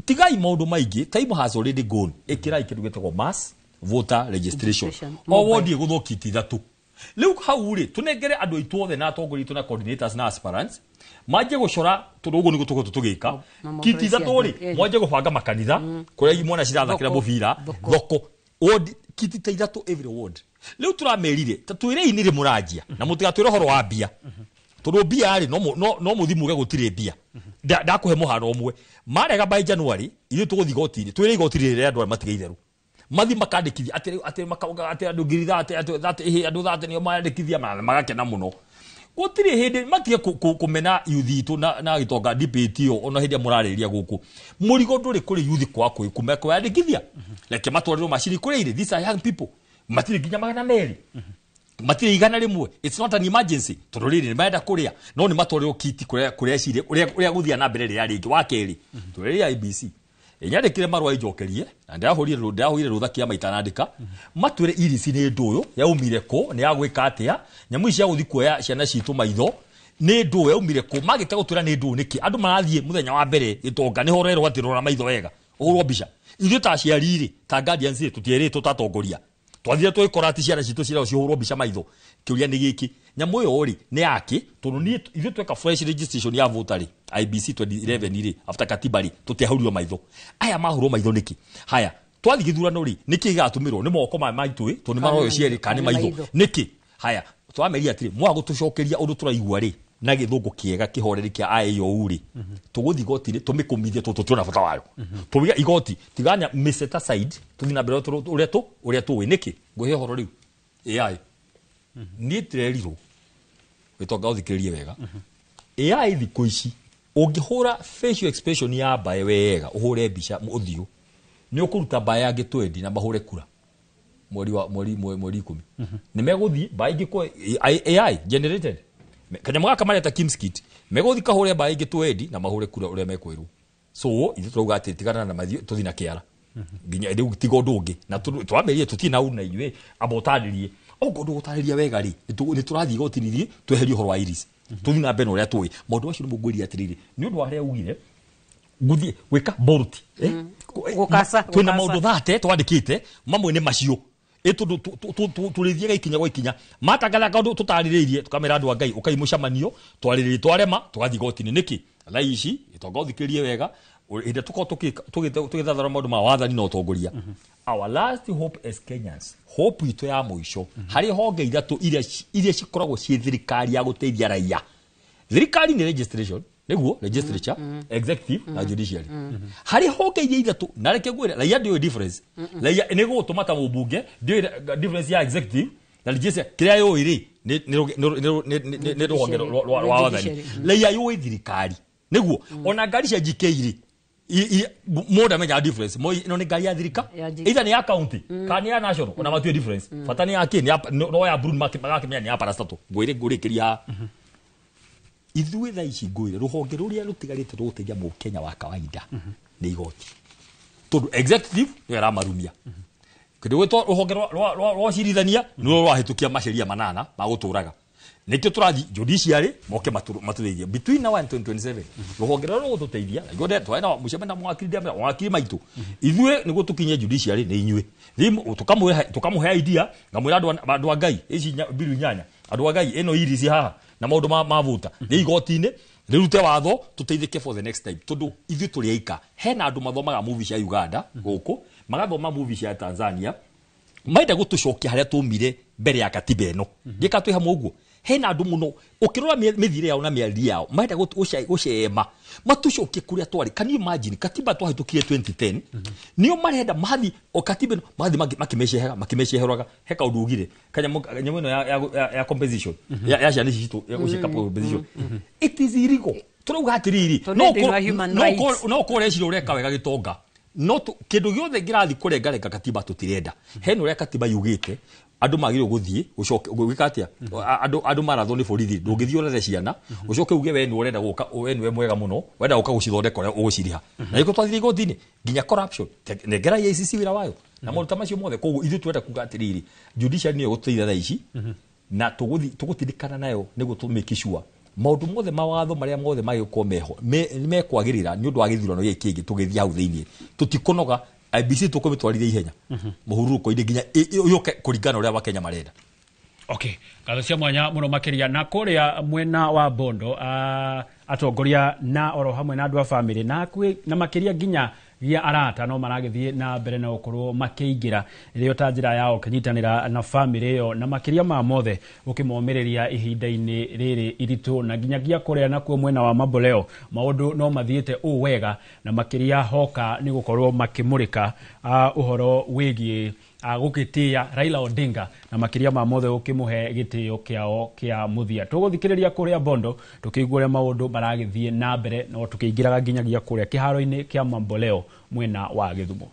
tigai maũndũ maingĩ time has already gone ĩkĩra kĩndũ gĩtagwo mass voter registration o wodi gũthokiti thatu rĩu hau rĩ tunengere andũ aitũ othe na atongoria aitũ na coordinators na aspirants manje gũcora tondũ ũguo nĩ gũtũko tũgĩka kiti thatu rĩ manje gũbanga makanitha kũrĩa mwana cirathakĩra mũbira thoko ward kiti ta ithatu every ward rĩu turamerire ta twĩre-inĩ rĩ mũranjia na mũtigatwĩre ũhoro wa mbia tondũ mbia rĩ no mũthimuge gũtirĩ mbia ndakũhe mũhano ũmwe marega by January ithuĩ tũgũthi goti-inĩ twĩre igoti rĩrĩa andũ matigĩitherũ mathi makandĩkithia atĩ makauga atĩ andũ ngiri andũ thate nĩo mandĩkithia magakena mũno gũtirĩ hĩndĩ matige kũmena yuthi itũ na Gitonga debate ĩyo ona hĩndĩ mũrarĩria gũkũ mũrigo ndũrĩ kũrĩ yuthi kwa kwandĩkithia reke matwarĩrwo maciri kũrĩa irĩ these are young people matirĩ nginya 200 matirĩ igana rĩmwe it's not an emergency tondũ rĩrĩ nĩ marenda kũrĩa no nĩ matwarĩrwo kiti kũrĩa ciri ũrĩa gũthia na mbere rĩrĩa rĩngĩ wa kerĩ twĩrĩria IBC nyandĩkire marũa ijokerie na ndahũrire rũtha kĩama itanandĩka matwĩre irisi nĩ ndũyũ yaumire kũ nĩ yagwĩka atĩa nyamũ ici gũthi kuoya ciana citũ maitho nĩ ndũyũ yaumire kũ magĩka gũtwĩra nĩ ndũyũ nĩkĩ andũ marathiĩ mũthenya wa mbere Gitonga nĩ horerwo atĩ rora maitho wega ũhũrwo mbica ithuĩ ta aciari ta guardians tũtierĩtwo tatongoria twathire twĩkora atĩ ciana citũ cirao cihũrwo mbica maitho kĩũria nĩ gĩkĩ nyamũ ĩyo rĩ nĩ yake tondũ niĩ ithuĩ tweka fresh registration ya voter rĩ IBC 2011 rĩ after katiba rĩ tũtiahũrirwo maitho aya mahũrwo maitho nĩkĩ haya twathi gĩthurano rĩ nĩkĩ gĩgatũmĩrwo nĩ moko maitũ tondũ maroyo cierĩ kana maitho nĩkĩ haya twameria atĩrĩ mwaga gũtũcokeria ũndũ tũraigua rĩ na gĩthũngũ kĩega kĩhoreri kĩa IAO rĩ tũgũthi igoti-inĩ tũmĩkũmithie tũtũtũna bata wayo tũbiga igoti tiganya miseta side tũthi na mbere ũrĩa tũĩ nĩkĩ ngũhe ũhoro rĩu AI niĩ tĩrerirwo Gitonga ũthikĩrĩrie wega AI thikũ ici ũngĩhũra facial expression ya mbae wega ũhũre mbica ũthiũ nĩ ũkũruta mbae ya gĩtwendi na mahũre kura mweri 10 nĩ megũthiĩ baingi kwa AI generated kanya mwaka mareta Kimskit megũthiĩ kahũre baingi twendi na mahũre kura ũrĩa mekwĩrwo so ithu turauga atĩ tigana na mathio tuthi na kĩara nginya rĩu tiga ũndũ ũngĩ na twamĩrĩe tũtirĩ na una inyuĩ abotarĩrie ũndũ gũtarĩria wega rĩ nĩ tũrathiĩ gotinirie tweherie ũhoro wa iris tuthi na mbere ũrĩa tũĩ maũndũ acio nĩ mũngwĩria atĩrĩrĩ nĩ ũndũ wa harĩa ugire guthie gwika bolt gukasa twina maundu thate twandikite mamwe ni macio etu turithiega ikinya gwa ikinya matagala kaundu tutaririirie tukamera andu Ngai ukaimucamanio twariririe twarema tugathi gotini niki laici itongothikirie wega inde tugithathara maundu ma wathani no tongoria our last hope as Kenyans hope itu ya muico hari honge ithatu iria cikoragwo cie thirikari ya guteithia raia thirikari ni registration niguo legislature executive na judiciary hari honge iria ithatu na reke gwira raia ndio difference raia ni gutuma ta mubunge ndio difference ya executive na legislature kiria yo iri ni ruhonge rwa wathani raia yo thirikari niguo ona ngari cia jikeiri moda menya difference mo no ni ngari ya thirika either ni ya county kana ya national ona matue difference fatani yake no ya Bruno magakimenya ni ya parastato ngwire kiria ithuĩ tha ici ngwĩre rũhonge rũrĩa rũtigarĩte rũgũteithia mũkenya wa kawaida nĩ igoti tondũ executive nĩ aramarumia kĩndũ gwĩtwo rũhonge rwa cirithania nĩ rwahĩtũkia maceria manana ma gũtũraga nĩkĩo tũrathiĩ judiciary moke matũteithie between now and 2027 rũhonge rũrĩa rũgũtũteithia igode twena mũcemania mwakiri maitũ ithuĩ nĩguo tũkinye judiciary nĩ inyuĩ tukamũhe idea ngamwĩra andũ a Ngai ici bill 8 andũ a Ngai ĩno irisi haha na maundu mavuta ni igoti-ini rirute watho tuteithike for the next time tondu ithu turiaika hena andu mathomaga movie cia Uganda guku magathoma movie cia Tanzania maida gutucokia haria tumire mbere ya katiba eno ndika twi hamwe uguo hena andu muno ukirora mithire yao na miari yao maida gucema matucokie kuria twari can you imagine katiba twahitũkire 2010 nio marenda mathi o katiba mathi makimeceheraga heka undu ugire kanya nyamwe no ya composition ya ciana citu ya gucika composition it is illegal turauga atiriri no kore ciro reka wega gitonga no kindu giothe ngirathi kurengareka katiba tutirenda hena uria katiba yugite andu magire guthie gucoke gwikatia andu marathon ni borithi ndungithio na ciana ucoke uge we ni urenda guka we ni mwega muno wenda guka gucithondeka uria uguciriha na iko twathiri gotini nginya corruption negera ya ICC wira wayo na maruta macio mothe koguo ithu twenda kuga atiriri judiciary ni guteithia thaici na tugutindikana nayo ni gutumiki sure maundu mothe mawatho maria mothe magiko meho me kwagirira ni undu wa githurano giki kingi tugithia hau thiini tutikonoga IBC tukumitwarithia ihenya muhuruko inde nginya yoke kuringana uria Wakenya marenda. Okay, ngatho cia mwanya muno makiria na kuria mwena wa Bondo atongoria na oro hamwe na andu a family na makiria nginya ya arata no maragithie na mbere na ukorwo makiingira rio ta njira yao kinyitanira na family yo na makiria ma mothe ukimomereria ihinda-ini riri iritu na nginyagia kuria na kuo mwena wa Mamboleo maundu no mathiete wega na makiria hoka ni gukorwo makimurika uhoro wigie gukitia Raila Odinga na makiria ma mothe ukimuhe gitio kiao kia muthia tuguthikiriria kuria Bondo tukigura maundu maragithie na mbere no tukiingiraga nginyagia kuria kiharo-ini kia Mamboleo mwena wa Githumo.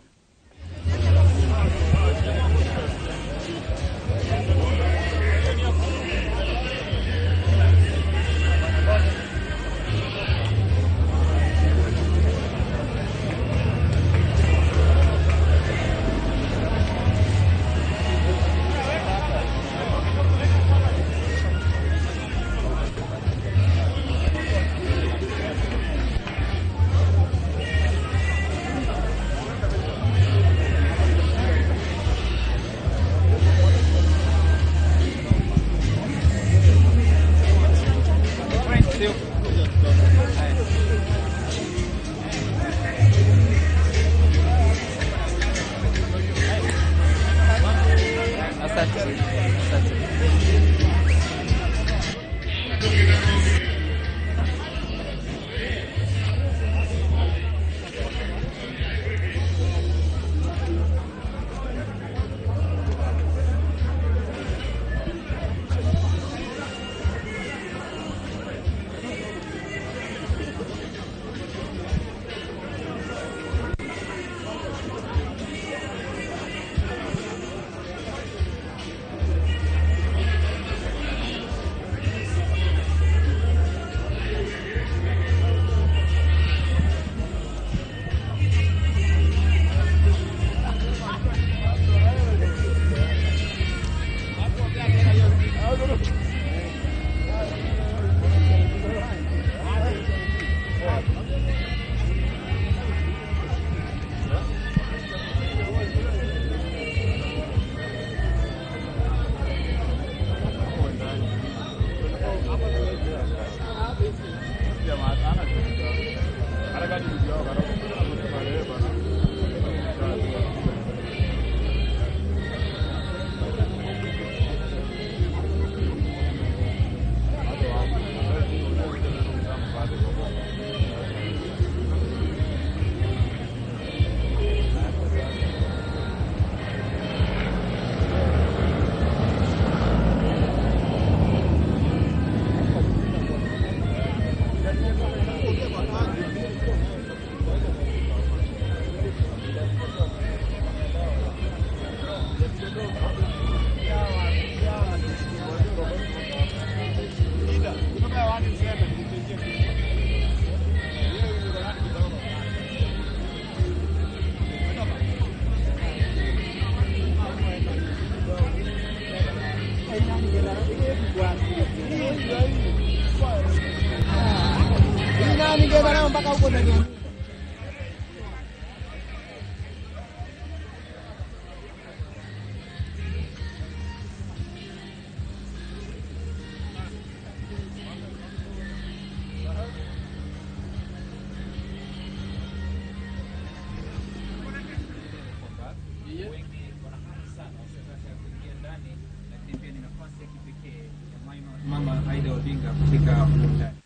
Mama Aida Odinga kufika huko ndani.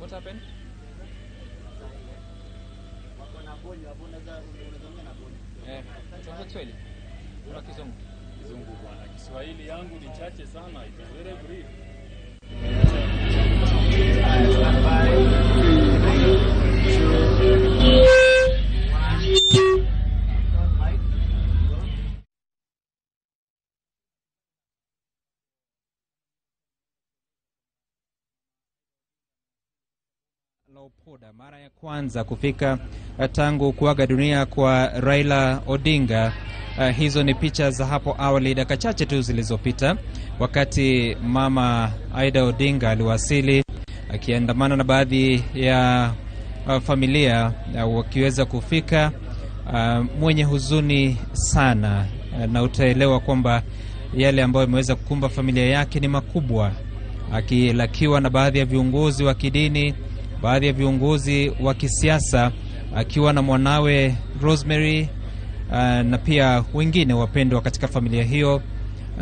What happened? Kiswahili. Kuna Kizungu. Kizungu bwana. Kiswahili yangu ni chache sana. It is very brief. Leopolda mara ya kwanza kufika tangu kuaga dunia kwa Raila Odinga. Hizo ni picha za hapo awali dakika chache tu zilizopita, wakati mama Aida Odinga aliwasili akiandamana na baadhi ya familia wakiweza kufika. Mwenye huzuni sana, na utaelewa kwamba yale ambayo yameweza kukumba familia yake ni makubwa, akilakiwa na baadhi ya viongozi wa kidini, baadhi ya viongozi wa kisiasa, akiwa na mwanawe Rosemary na pia wengine wapendwa katika familia hiyo.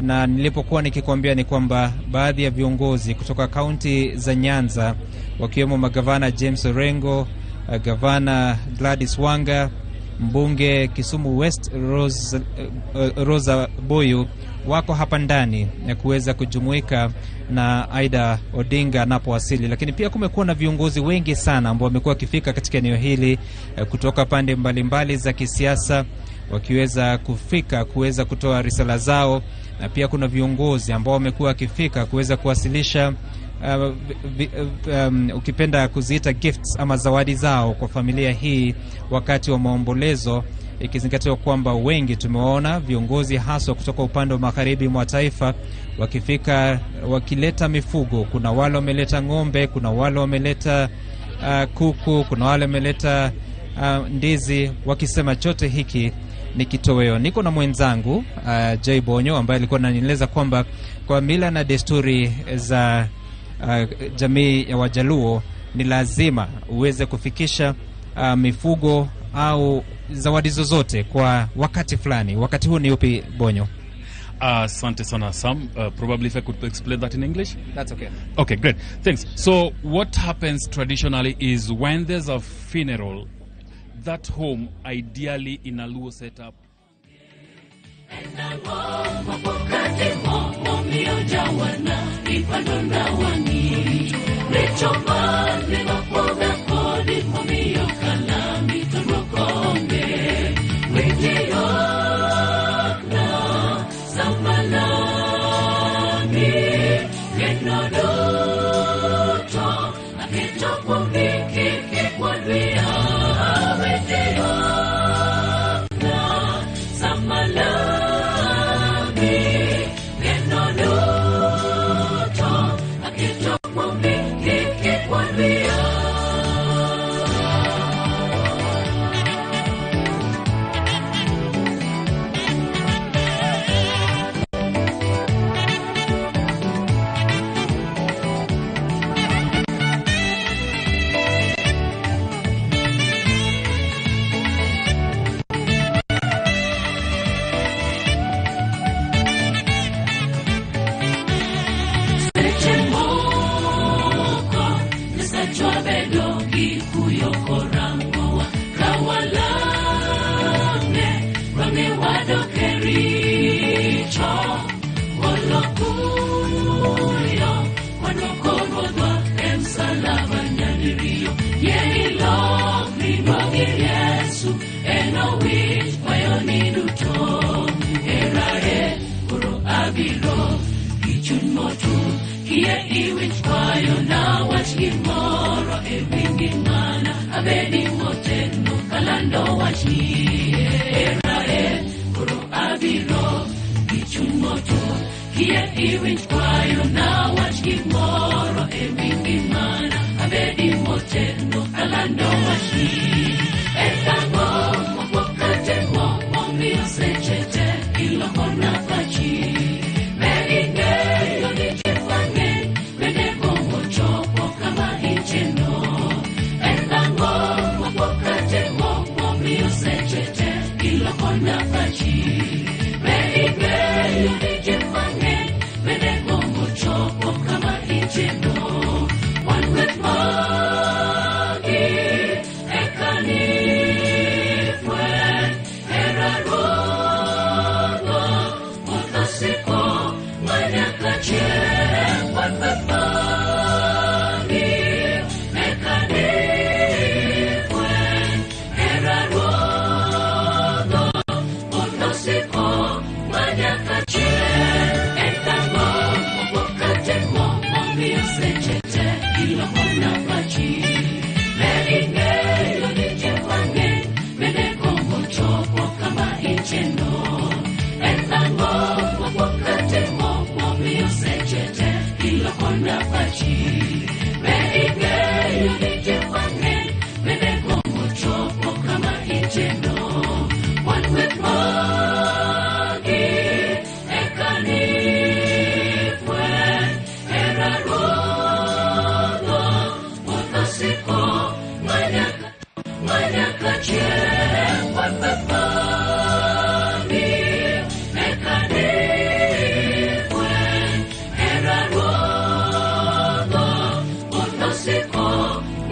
Na nilipokuwa nikikwambia ni kwamba baadhi ya viongozi kutoka kaunti za Nyanza, wakiwemo magavana James Orengo, gavana Gladys Wanga, mbunge Kisumu West Rosa Boyu, wako hapa ndani ya kuweza kujumuika na Aida Odinga anapowasili. Lakini pia kumekuwa na viongozi wengi sana ambao wamekuwa wakifika katika eneo hili kutoka pande mbalimbali za kisiasa, wakiweza kufika kuweza kutoa risala zao. Na pia kuna viongozi ambao wamekuwa wakifika kuweza kuwasilisha ukipenda kuziita gifts ama zawadi zao kwa familia hii wakati wa maombolezo, ikizingatiwa kwamba wengi tumeona viongozi haswa kutoka upande wa magharibi mwa taifa wakifika wakileta mifugo. Kuna wale wameleta ng'ombe, kuna wale wameleta kuku, kuna wale wameleta ndizi, wakisema chote hiki ni kitoweo. Niko na mwenzangu Jay Bonyo ambaye alikuwa ananieleza kwamba kwa mila na desturi za jamii ya Wajaluo ni lazima uweze kufikisha mifugo au zawadi zozote kwa wakati fulani. Wakati huu ni upi, Bonyo? Asante sana Sam. Probably if I could explain that in English. That's okay. Okay, great. Thanks. So what happens traditionally is when there's a funeral, that home ideally in a Luo setup. Kie iwich kwayo na wach gimoro e wingi mana abedi motegno kalando wach ni Erae koro abiro gi chuny motur. Kie iwich kwayo na wach gimoro e wingi mana abedi motegno kalando wach ni Etango mopokate momiyo seche te iloko na pachi. Meing'eyo ni ji mang'eny bende gombo chopo kama ichendo. Etango mopokate momiyo seche te iloko na pachi. Meing'eyo ni ji mang'eny bende gombo chopo kama ichendo. Wan weth magi e kanifwe heraruodho mothosiko manyaka chieng'. Wan weth magi e kanifwe heraruodho mothosiko manyaka chieng'. Etango mopokate momiyo seche te iloko na pachi. Meing'eyo ni ji mang'eny bende gombo chopo kama ichendo. Etango mopokate momiyo seche te iloko na pachi. Meing'eyo ni ji mang'eny bende gombo chopo kama ichendo. Wan weth magi e kanifwe heraruodho mothosiko manyaka chieng'. Wan weth magi e kanifwe heraruodho mothosiko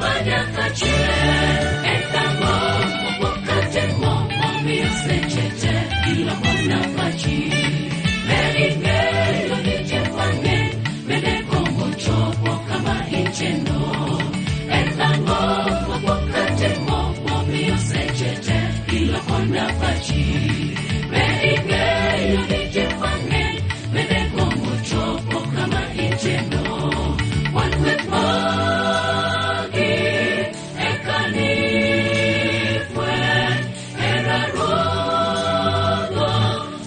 manyaka chieng'. Etango mopokate momiyo seche te iloko na pachi. Meing'eyo ni ji mang'eny bende gombo chopo kama ichendo. Etango mopokate momiyo seche te iloko na pachi. Meing'eyo ni ji mang'eny bende gombo chopo kama ichendo. Wan weth magi e kanifwe heraruodho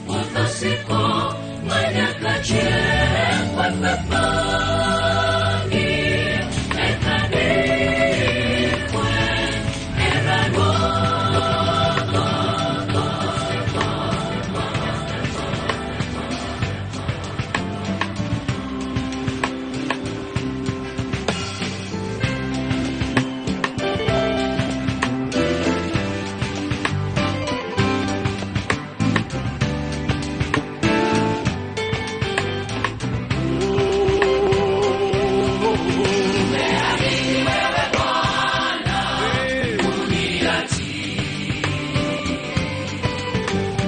mothosiko manyaka chieng'. Wan weth magi e kanifwe heraruodho.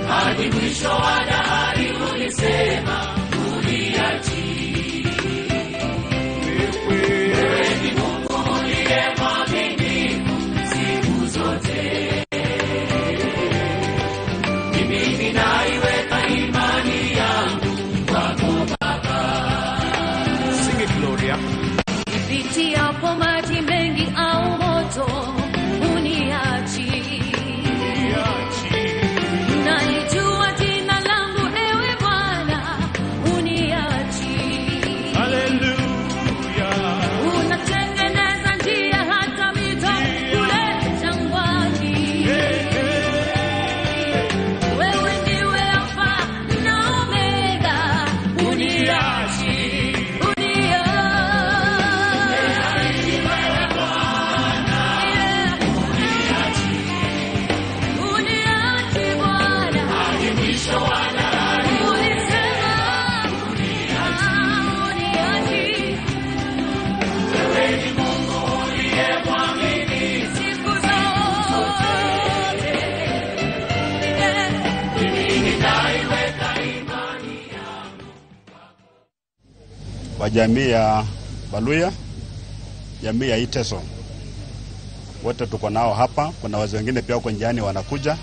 Hadi mwisho wa dahari ulisema uniachi. Wewe ni Mungu uliye mwaminifu siku zote. Mimi ninaiweka imani yangu kwako Baba. Sing it, Gloria. Nipitiapo maji mengi au moto uniachi. Nalijua jina langu ewe Bwana uniachi. Hallelujah. Unatengeneza njia hata mito kule jangwani. Wewe ndiwe Alfa na Omega uniachi. wa jamii ya Baluya, jamii ya Iteso. Wote tuko nao hapa. Kuna wazee wengine pia huko njiani wanakuja,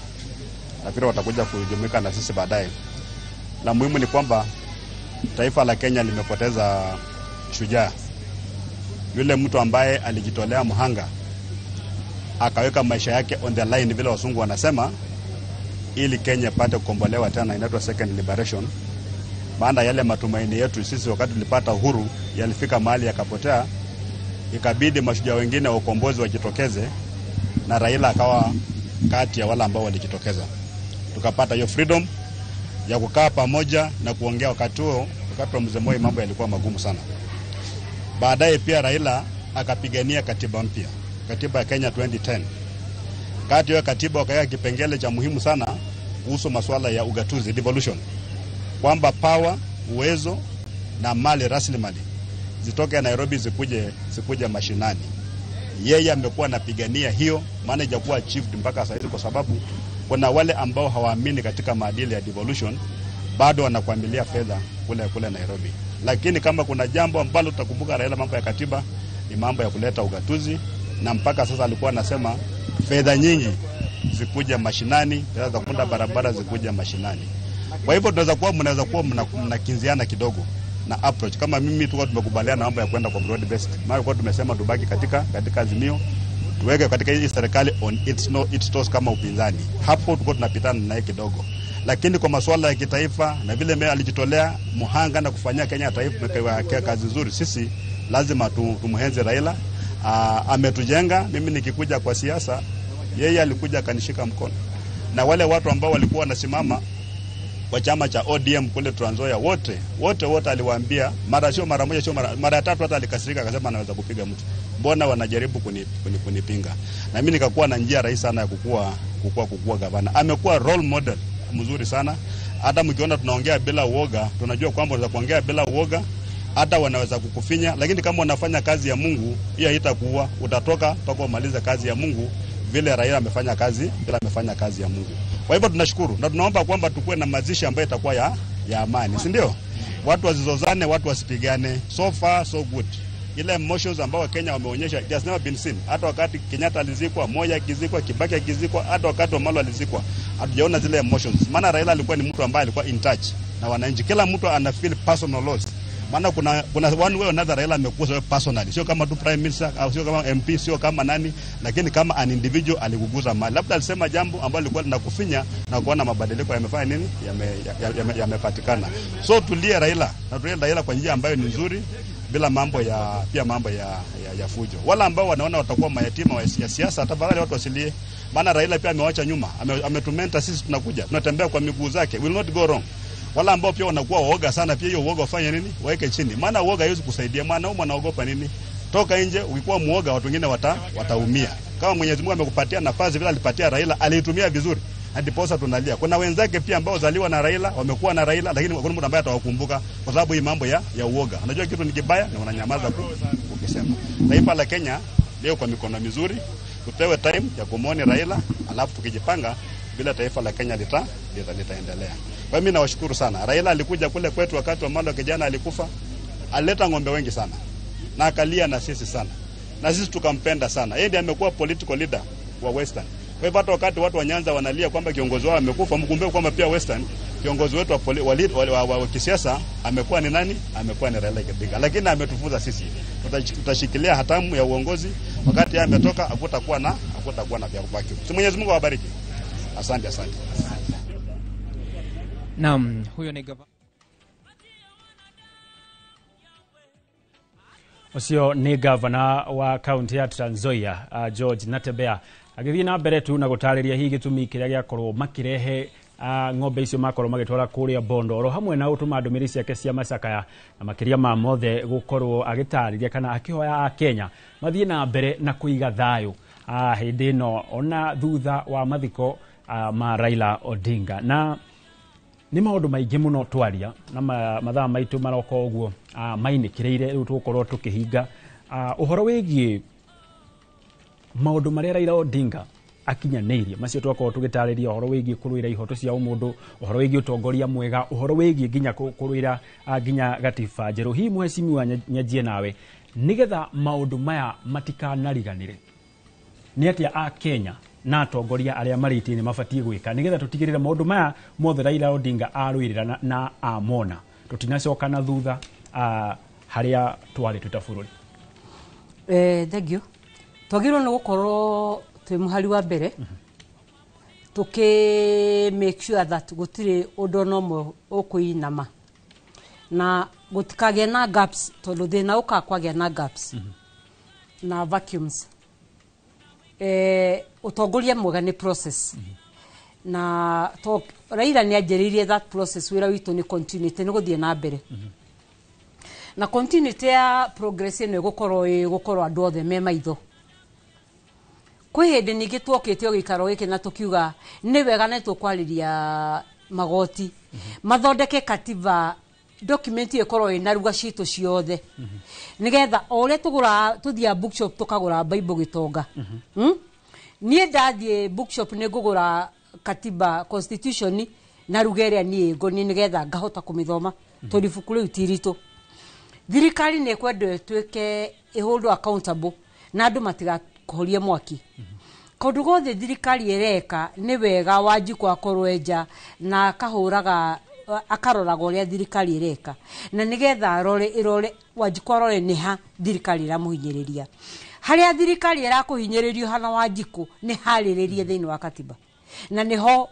na pia watakuja kujumuika na sisi baadaye. La muhimu ni kwamba taifa la Kenya limepoteza shujaa, yule mtu ambaye alijitolea mhanga akaweka maisha yake on the line, vile wasungu wanasema, ili Kenya ipate kukombolewa tena, inaitwa second liberation. Maana yale matumaini yetu sisi wakati tulipata uhuru yalifika mahali yakapotea, ikabidi mashujaa wengine wa ukombozi wajitokeze, na Raila akawa kati ya wale ambao walijitokeza. Tukapata hiyo freedom ya kukaa pamoja na kuongea. Wakati huo, wakati wa Mzee Moi, mambo yalikuwa magumu sana. Baadaye pia Raila akapigania katiba mpya, katiba ya Kenya 2010. Kati ya katiba wakaweka kipengele cha muhimu sana kuhusu masuala ya ugatuzi, devolution, kwamba power, uwezo na mali rasilimali zitoke Nairobi zikuje mashinani. Yeye amekuwa anapigania hiyo, maana haijakuwa achieved mpaka sasa hivi, kwa sababu kuna wale ambao hawaamini katika maadili ya devolution, bado wanakuamilia fedha kule Nairobi. Lakini kama kuna jambo ambalo tutakumbuka Raila, mambo ya katiba, ni mambo ya kuleta ugatuzi, na mpaka sasa alikuwa anasema fedha nyingi zikuja mashinani, fedha za kuunda barabara zikuja mashinani. Kwa hivyo mnaweza kuwa mnakinziana kidogo na approach. Kama mimi tulikuwa tumekubaliana mambo ya kwenda kwa broad based, maana kwa tumesema tubaki katika azimio, tuweke katika hii serikali on its toes kama upinzani. Hapo tulikuwa tunapitana naye kidogo, lakini kwa masuala ya kitaifa na vile mimi alijitolea muhanga na kufanyia Kenya taifa kazi nzuri, sisi lazima tumhenze Raila. Ametujenga. Mimi nikikuja kwa siasa, yeye alikuja akanishika mkono, na wale watu ambao walikuwa wanasimama kwa chama cha ODM kule Trans Nzoia, wote aliwaambia, mara moja sio mara ya tatu, hata alikasirika akasema anaweza kupiga mtu. Mbona wanajaribu kunipinga? Na mimi nikakuwa na njia rahisi sana ya kukua gavana. Amekuwa role model mzuri sana. Hata mkiona tunaongea bila uoga, tunajua kwamba unaweza kuongea bila uoga, hata wanaweza kukufinya, lakini kama unafanya kazi ya Mungu, hiyo haitakuua. Utatoka umalize kazi ya Mungu vile Raila amefanya kazi ya Mungu. Kwa hivyo tunashukuru na tunaomba kwamba tukue na mazishi ambayo itakuwa ya amani, si ndio? Watu wasizozane, watu wasipigane. So far so good. Ile emotions ambao Kenya wameonyesha, it has never been seen. Hata wakati Kenyatta alizikwa, Moi akizikwa, Kibaki akizikwa, hata wakati Omolo alizikwa, hatujaona zile emotions. Maana Raila alikuwa ni mtu ambaye alikuwa in touch na wananchi. Kila mtu ana feel personal loss. Maana kuna one way or another Raila amekuza personally. Sio kama tu prime minister au sio kama MP, sio kama nani, lakini kama an individual aliguguza mali. Labda alisema jambo ambalo lilikuwa linakufinya na kuona mabadiliko yamefanya nini? Yamepatikana. So tulie Raila, na tulie Raila kwa njia ambayo ni nzuri, bila mambo ya fujo. Wala ambao wanaona watakuwa mayatima ya siasa, tafadhali watu wasilie. Maana Raila pia amewacha nyuma. Ametumenta sisi tunatembea kwa miguu zake. Will not go wrong. Wala ambao pia wanakuwa uoga sana, pia hiyo uoga wafanye nini? Waeke chini. Maana uoga haiwezi kusaidia. Maana anaogopa nini? Toka nje, ukikuwa muoga watu wengine wataumia. Kama Mwenyezi Mungu amekupatia nafasi vile alipatia Raila, aliitumia vizuri. Ndiposa tunalia. Kuna wenzake pia ambao zaliwa na Raila, wamekuwa na Raila, lakini kuna mtu ambaye atawakumbuka kwa sababu hii mambo ya uoga. Unajua kitu ni kibaya na unanyamaza ukisema. Taifa la Kenya leo kwa mikono mizuri, tutewe time ya kumwona Raila, alafu tukijipanga bila taifa la Kenya litaendelea. Kwa mimi nawashukuru sana. Raila alikuja kule kwetu wakati wa Malo kijana alikufa. Alileta ng'ombe wengi sana. Na akalia na sisi sana. Na sisi tukampenda sana. Yeye ndiye amekuwa political leader wa Western. Kwa hivyo hata wakati watu wa Nyanza wanalia kwamba kiongozi wao amekufa, mkumbuke kwamba pia Western kiongozi wetu wa kisiasa amekuwa ni nani? Amekuwa ni Raila Odinga. Lakini ametufunza sisi. Tutashikilia hatamu ya uongozi. Wakati yeye ametoka hakutakuwa na vya kubaki. Si Mwenyezi Mungu awabariki. Asante. Naam, huyo ni gavana. Ucio ni gavana wa kaunti ya Trans Nzoia, George Natembeya. Agithii na mbere tu na gutariria hi gitumi kiria giakorwo makirehe ng'ombe icio makorwo magitwara kuria Bondo, oro hamwe na utuma ndumiri ciake cia macakaya na makiria ma mothe gukorwo agitariria kana akihoya a Kenya mathie na mbere na kuiga thayo hindi no ona thutha wa mathiko ma Raila Odinga. Na ni maundu maingi muno twaria na mathaa maitu maroka uguo mainikiriire riu tukorwo tukihinga uhoro wigie maundu maria Raila Odinga akinyaneirie macio twakorwo tugitariria uhoro wigie kuruira ihoto cia umundu, uhoro wigie utongoria mwega, uhoro wigie nginya kuruira nginya gatiba njeru. Hi mheshimiwa nyajie nawe nigetha maundu maya matikanariganire, ni atia a Kenya na atongoria aria maritini mabatie gwika nigetha tutigirire maundu maya mothe Raila Odinga arwirira na amona tutinacoka na thutha haria twari tutabururi thengio twagirwo ni gukorwo twi muhari wa mbere tuki make sure that gutire undu no ukuinama na gutikage na gaps tondu thina ukakwage na gaps na vacuums utongoria mwega ni process na to Raila ni ajeririe that process wira witu ni continuity ni guthie na mbere na continuity ya progress ni gukorwo andu othe me maitho kwi hindi ningi twokite ogikaro giki na tukiuga ni wega na tukwariria magoti mathondeke katiba document ikorwo ina ruga citu ciothe nigetha ore tugura tuthia bookshop tukagura Bible Gitonga nie ndathie bookshop ni ngugura katiba constitution na ruga iria nie ngoni nigetha ngahota kumithoma tondu ibuku riu tirito thirikari ni kwenda tweke iholdo accountable na andu matigakorie mwaki kondu gothe thirikari ereka ni wega Wanjiku akorwo enja na akahuraga akaroraga uria thirikari ereka na nigetha irore Wanjiku arore ni ha thirikari iramuhinyiriria haria thirikari irakuhinyiririo hana Wanjiku ni hariririe thiini wa katiba na niho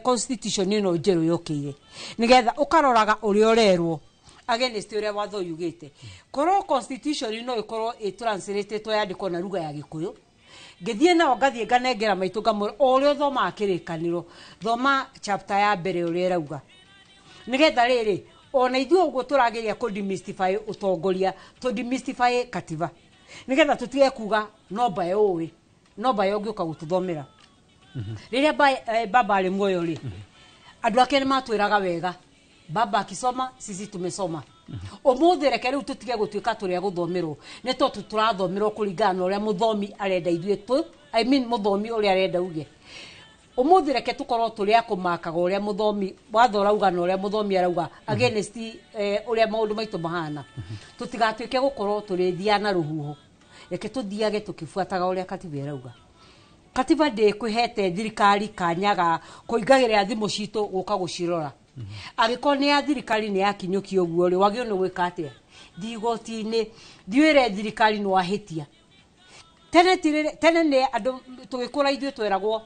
constitution ino njeru yokire nigetha ukaroraga uria urerwo against uria watho yugite korwo constitution ino ikorwo translated to yandikwo na ruga ya Gikuyu ngithie na ngathie nganengera maitu ngamura uria thoma akirikaniro thoma chapter ya mbere uria rauga nigetha riri ona ithuĩ uguo turageria ku demystify utongoria to demystify katiba nigetha tutige kuga no bae uwi no bae ungiuka gututhomera riria baba ari muoyo ri andu ake ni matwiraga wega baba akisoma sisi tumesoma umuthi reke riu tutige gutuika turia guthomerwo ni to turathomerwo kuringana uria muthomi arenda ithuĩ tu muthomi uria arenda uge umuthi reke tukorwo turia kumakaga uria muthomi watho rauga na uria muthomi arauga against uria maundu maitu mahana tutigatuike gukorwo turithia na ruhuho reke tuthiage tukifuataga uria katiba irauga katiba ndikwihete thirikari kanyaga kuingagira thimu citu guka gucirora agiko ni ya thirikari ni yakinyuki oguo ri wagio ni gwika atia ndigoti-ini ndiwire thirikari no ahitia tene ni andu tugikura ithuĩ tweragwo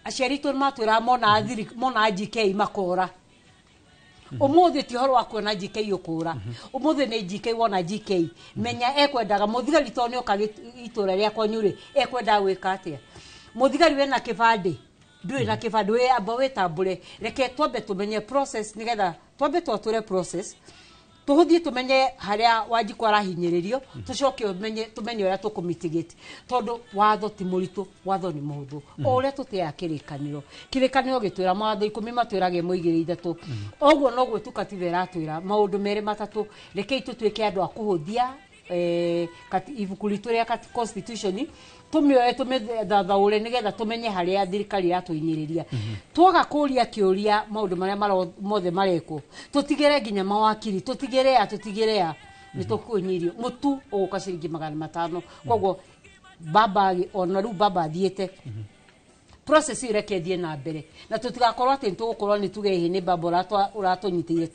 aciari tu matwira mona GK makora umuthi ti horo wakwo na GK ukura umuthi ni GK wona GK menya ekwendaga muthigari to ni ukagitura ria kwanyure ekwenda gwika atia muthigari wena kibandi ndui na kibandi we amba wetambure reke twambe tumenye process nigetha twambe twature process tuhuthie tumenye haria Wanjiku arahinyiririo tucoke tumenye uria tukumitigate tondu watho ti muritu watho ni muhuthu uria tutea kirikaniro gitwira mawatho 10 matwirage muigire ithatu oguo noguo tukativera twira maundu mere matatu reke tutwike andu akuhuthia ibuku ritu ria constitution tumioe tumethathaure nigetha tumenye haria thirikari yatuinyiriria twaga kuria kiuria maundu maria mothe mareko tutigere nginya mawakiri tutigere ni tukunyirio mutu uguka ciringi 500 koguo baba ona ru baba thiete process ireke thie na mbere na tutigakorwo ati tugukorwo ni tuge hi ni baba uratunyitire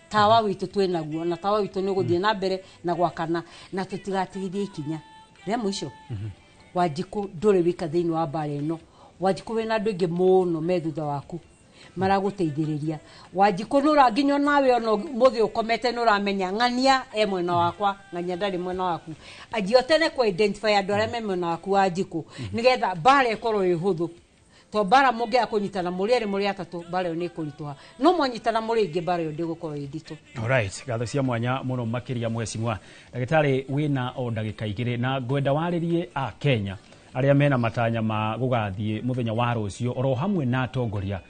tawa witu twenaguo na tawa witu ni guthie na mbere na gwakana na tutigatigithie ikinya ria mwisho Wanjiku nduri wika thiini wa bare ino Wanjiku wena andu ingi muno methutha waku maraguteithiriria Wanjiku nura nginyo nawe ono muthi ukomete nuramenya ng'ania mwena wakwa ng'ania ndari mwena waku ajiotene ku identify andu aria me mwena waku Wanjiku nigetha bare ikorwo ihuthu to bara mungi akunyitana muri atatu bare ni kurituha no mwanyitana muri ingi bare ndi gukorwo inditu. Alright, gatho cia mwanya muno makiria mwecimwa ndagitari wina o ndagika igiri na ngwenda waririe a Kenya aria mena matanya ma gugathie muthenya wa rucio oro hamwe na atongoria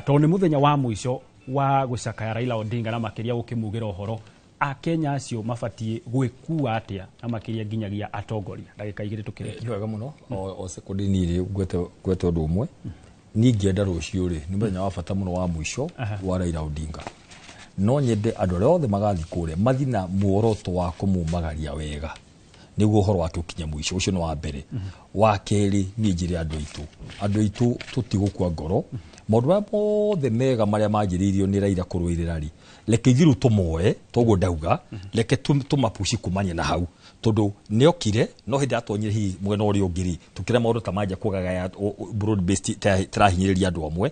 to ni muthenya wa mwisho wa gucakaya Raila Odinga na makiria gukimugira uhoro a Kenya acio mabatie gwikua atia na makiria nginyagia atongoria ndagika igiri tukireki wega muno o sekondi niri gwete undu umwe ningienda rucio ri ni muthenya wa bata muno wa mwisho wa Raila Odinga no nyende andu aria othe magathi kuria mathina muoroto wa kumumagaria wega niguo uhoro wake ukinya mwisho ucio no wa mbere wa keri ni njire andu itu tutigukua ngoro maundu mothe mega maria manjiririo ni Raila kuruirira ri leke ithiru tumoe toguo ndauga leke tumapushi kumania na hau tondu niokire no hindi atonyire hi mwena uri ungiri tukire maundu ta manja kugagaya broad based tirahinyiriria andu amwe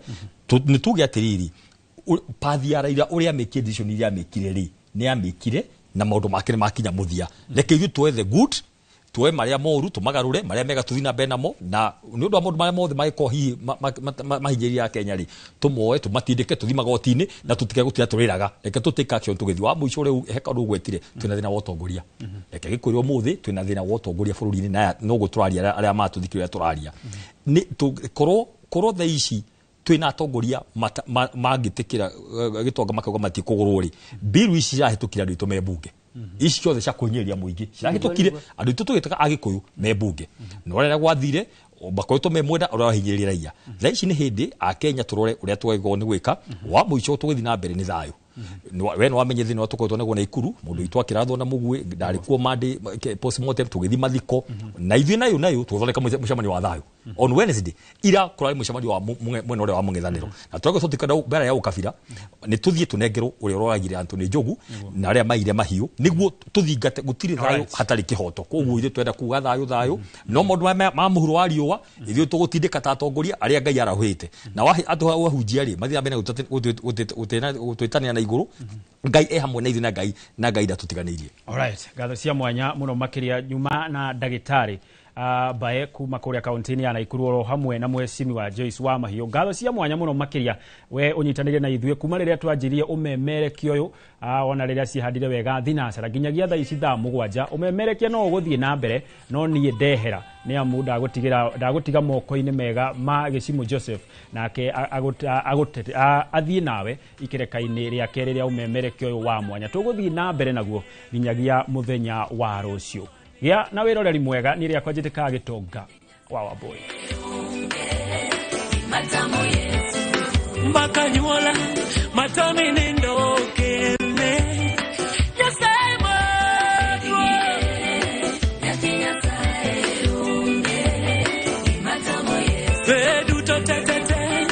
ni tuge atiriri pathi ya Raila uria amekire decision iria amekire ri ni amekire na maundu make makinya muthia leke ithu twethe good tuwe maria moru tumagarure maria mega tuthina benamo na ni undu wa maundu maria mothe magiko hi mahinjiria ya Kenya ri tumoe tumatindike tuthi magoti-ini na tutike gutira turiraga leke tutake action tugithi wa muico riu heka ndu gwetire twina thina wa utongoria leke gikwiri muthi twina thina wa utongoria bururi-ini na no guturaria aria matuthikiria turaria ni korwo tha ici twina atongoria magitikira gitonga makauga matikugurwo ri biru ici irahitukira ndu itume bunge ici ciothe cia kunyiria muingi cirahitukire andu itu tugitaka agikuyu me bunge no rera gwathire bakoito me mwenda ora hinyiriria raia tha ici ni hindi a Kenya turore uria twego ni gwika wa muico tugithi na mbere ni thayo we no wamenye thina tukoitwo naguo na Ikuru mundu itu akirathwo na mugwe ndari kuo mandi postmortem tugithi mathiko na ithui nayo tuthondeka mucemani wa thayo on Wednesday ira kurari mucemani wa mwena ore wa mungithaniro na twego tutikada mbere ya ukabira ni tuthie tunengerwo uri uragire Anthony Njogu na aria maire mahiu niguo tuthingate gutiri thayo hatari kihoto koguo ithu twenda kuga thayo no mundu ma muhuro wa riuwa ithu tugutindika ta atongoria aria Ngai arahwite na wahi atu wahunjia ri mathira bene gutwitania na iguru Ngai hamwe na ithu na Ngai datutiganirie. Alright, gatho cia mwanya muno makiria nyuma na ndagitari bae kuma kuria kaunti-ini ya Nakuru oro hamwe na mwecimi wa Joyce wa Mahio. Gatho cia mwanya muno makiria we unyitanire na ithuĩ kuma riria twanjirie umemerekia uyu ona riria cihandire wega thinacara nginyagia thaa ici thaa 7 umemerekia no uguthie na mbere no nie ndehera ni amu ndagutiga moko-ini mega ma Gĩchimũ Joseph nake athie nawe ikereka-ini ria keri ria umemerekia uyu wa mwanya tuguthie na mbere naguo nginyagia muthenya wa rucio ya na wiroreri mwega ni ria kwanjitĩka Gitonga wa Wambui Makanyuola matami nindokene Yasema Vedu totetete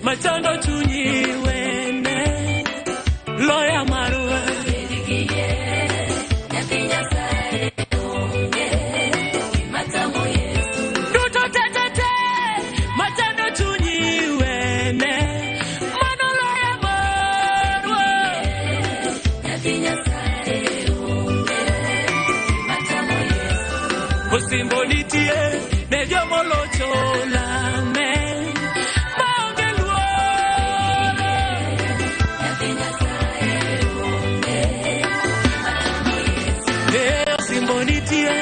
Matando tunyiwene Loya marua Simbolitie ne jomolocho la me Mangelwo Simbolitie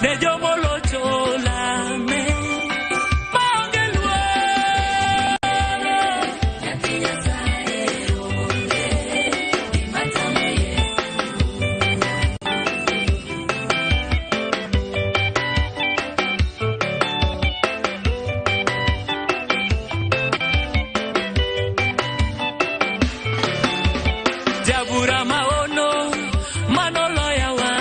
ne jomolocho la me Mangelwo Jabura maono manoloya wa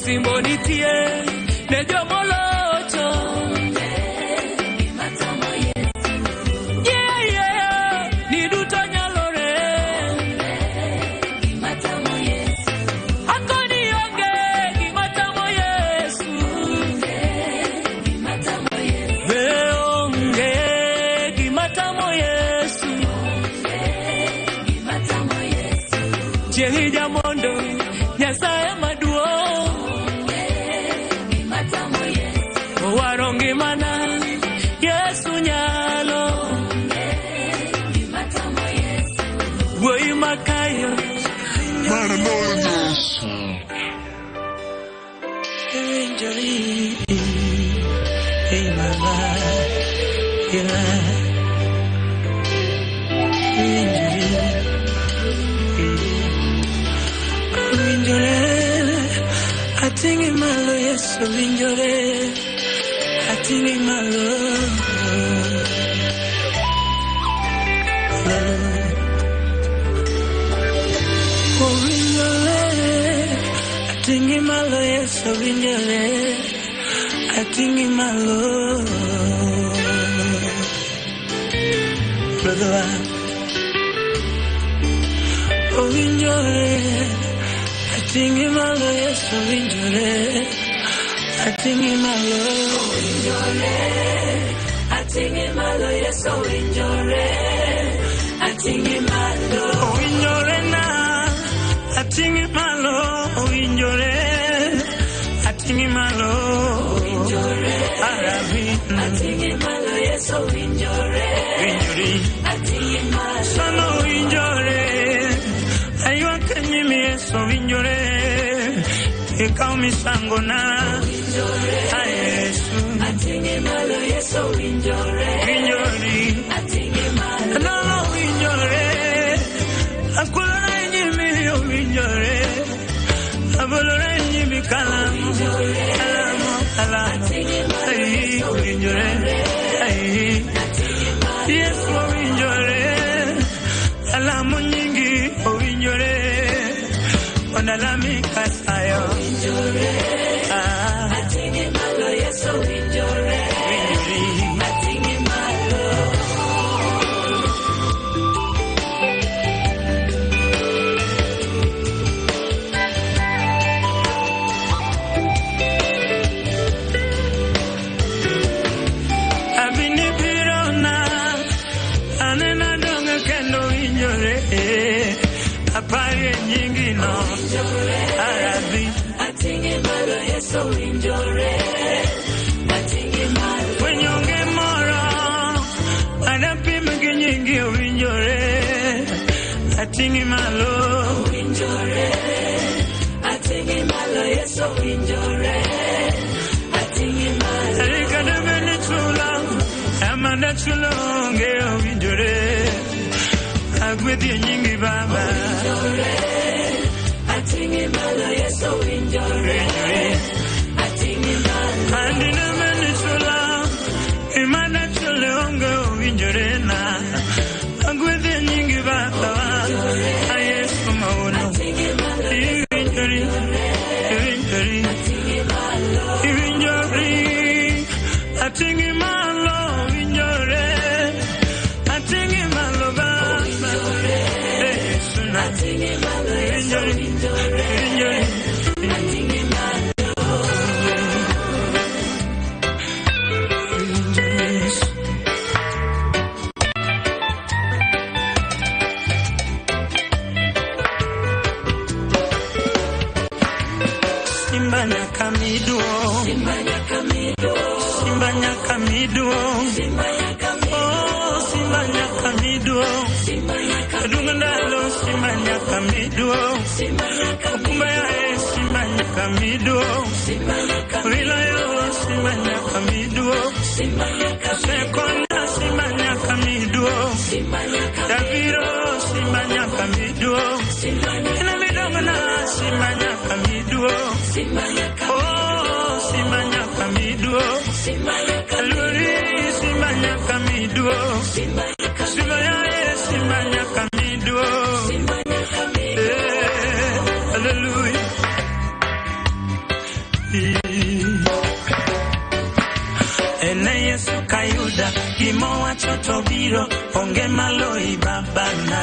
Simbonitie ne jomolocho Yeah ni duto nyalore Akoni onge gimatamo Yesu Onge gimatamo Yesu Chieng'i jamondo Nyasaye maduong' Owaro ngimana Yesu nyalo Wuoyi makayo Mana moro Yesu Injury in my life Atingi malo Yesu vinjore Atingi malo Atingi malo Yesu vinjore Atingi malo brother. Oh, enjoy it. I think in my love, yes, oh, enjoy it. I think in my love, oh, enjoy it. I think in my love, yes, oh, enjoy it. I think in my love, oh, enjoy it now. I think in my love, oh, enjoy it. I think in my love, oh, enjoy it. I think in my love, yes, oh, enjoy it. I think in my love, son, oh, enjoy it. I want to give me a so enjoy it. You call me Sangona. I think in my love, yes, so enjoy it. I think in my love, no, enjoy it. I'm going to give me your enjoy it. I'm going to give me Kalam. I think in my love, yes, so enjoy it. Yes, so enjoy it. Alamu nyingi, oh, enjoy it. Onalami kasayo. Enjoy it. I think in my love, yes, so enjoy it. I think in my I've been a pirona, and then I don't know enjoy it. A party nyingi no. I think in my love, yes, so enjoy it. I think in my love. When you get more on, I be making you enjoy it. I think in my love, enjoy it. I think in my love, yes, so enjoy it. I think in my love. I got a minute too long. I'm a natural girl, enjoy it. I'm with you, Yingi Baba. Enjoy it. I think in my love, yes, so enjoy it. I think in my love. And in a minute too long, in my natural young girl, enjoy it now. I'm with you, Yingi Baba. I yes, come on. I think in my love, yes, so enjoy it. I think in my love. Enjoy it. I think in my love, enjoy it. I think in my love, enjoy it. I think in my love, yes, so enjoy it. I think in my love. Simba nyakamiduo. Simba nyakamiduo. Simba nyakamiduo. Simba nyakamiduo. Oh, Simba nyakamiduo. Simba nyakamiduo. Dungandalo Simba nyakamiduo. Simba nyakamiduo. Kumbaya Simba nyakamiduo. Simba nyakamiduo. Wilayo Simba nyakamiduo. Simba nyakamiduo. Sekona Simba nyakamiduo. Simba nyakamiduo. Daviro Simba nyakamiduo. Simba nyakamiduo. Simba nyakamiduo. Simba nyakamiduo. Oh, Simba nyakamiduo. Simba nyakamiduo. Simba nyakamiduo. Simba nyakamiduo. Simba nyakamiduo. Simba nyakamiduo. Hallelujah. Ene Yesu kayuda gimo wachoto biro onge maloi babana.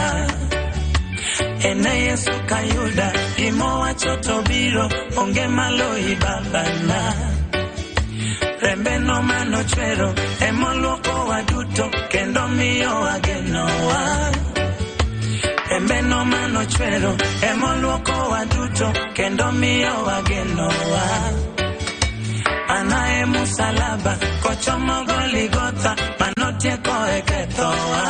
Ene Yesu kayuda gimo wachoto biro onge maloi babana. Rembe no mano chwero emoluoko waduto kendo miyo agenowa. Rembe no mano chwero emoluoko waduto kendo miyo agenowa. Anae musalaba kochomo Goligotha manotieko ekethowa.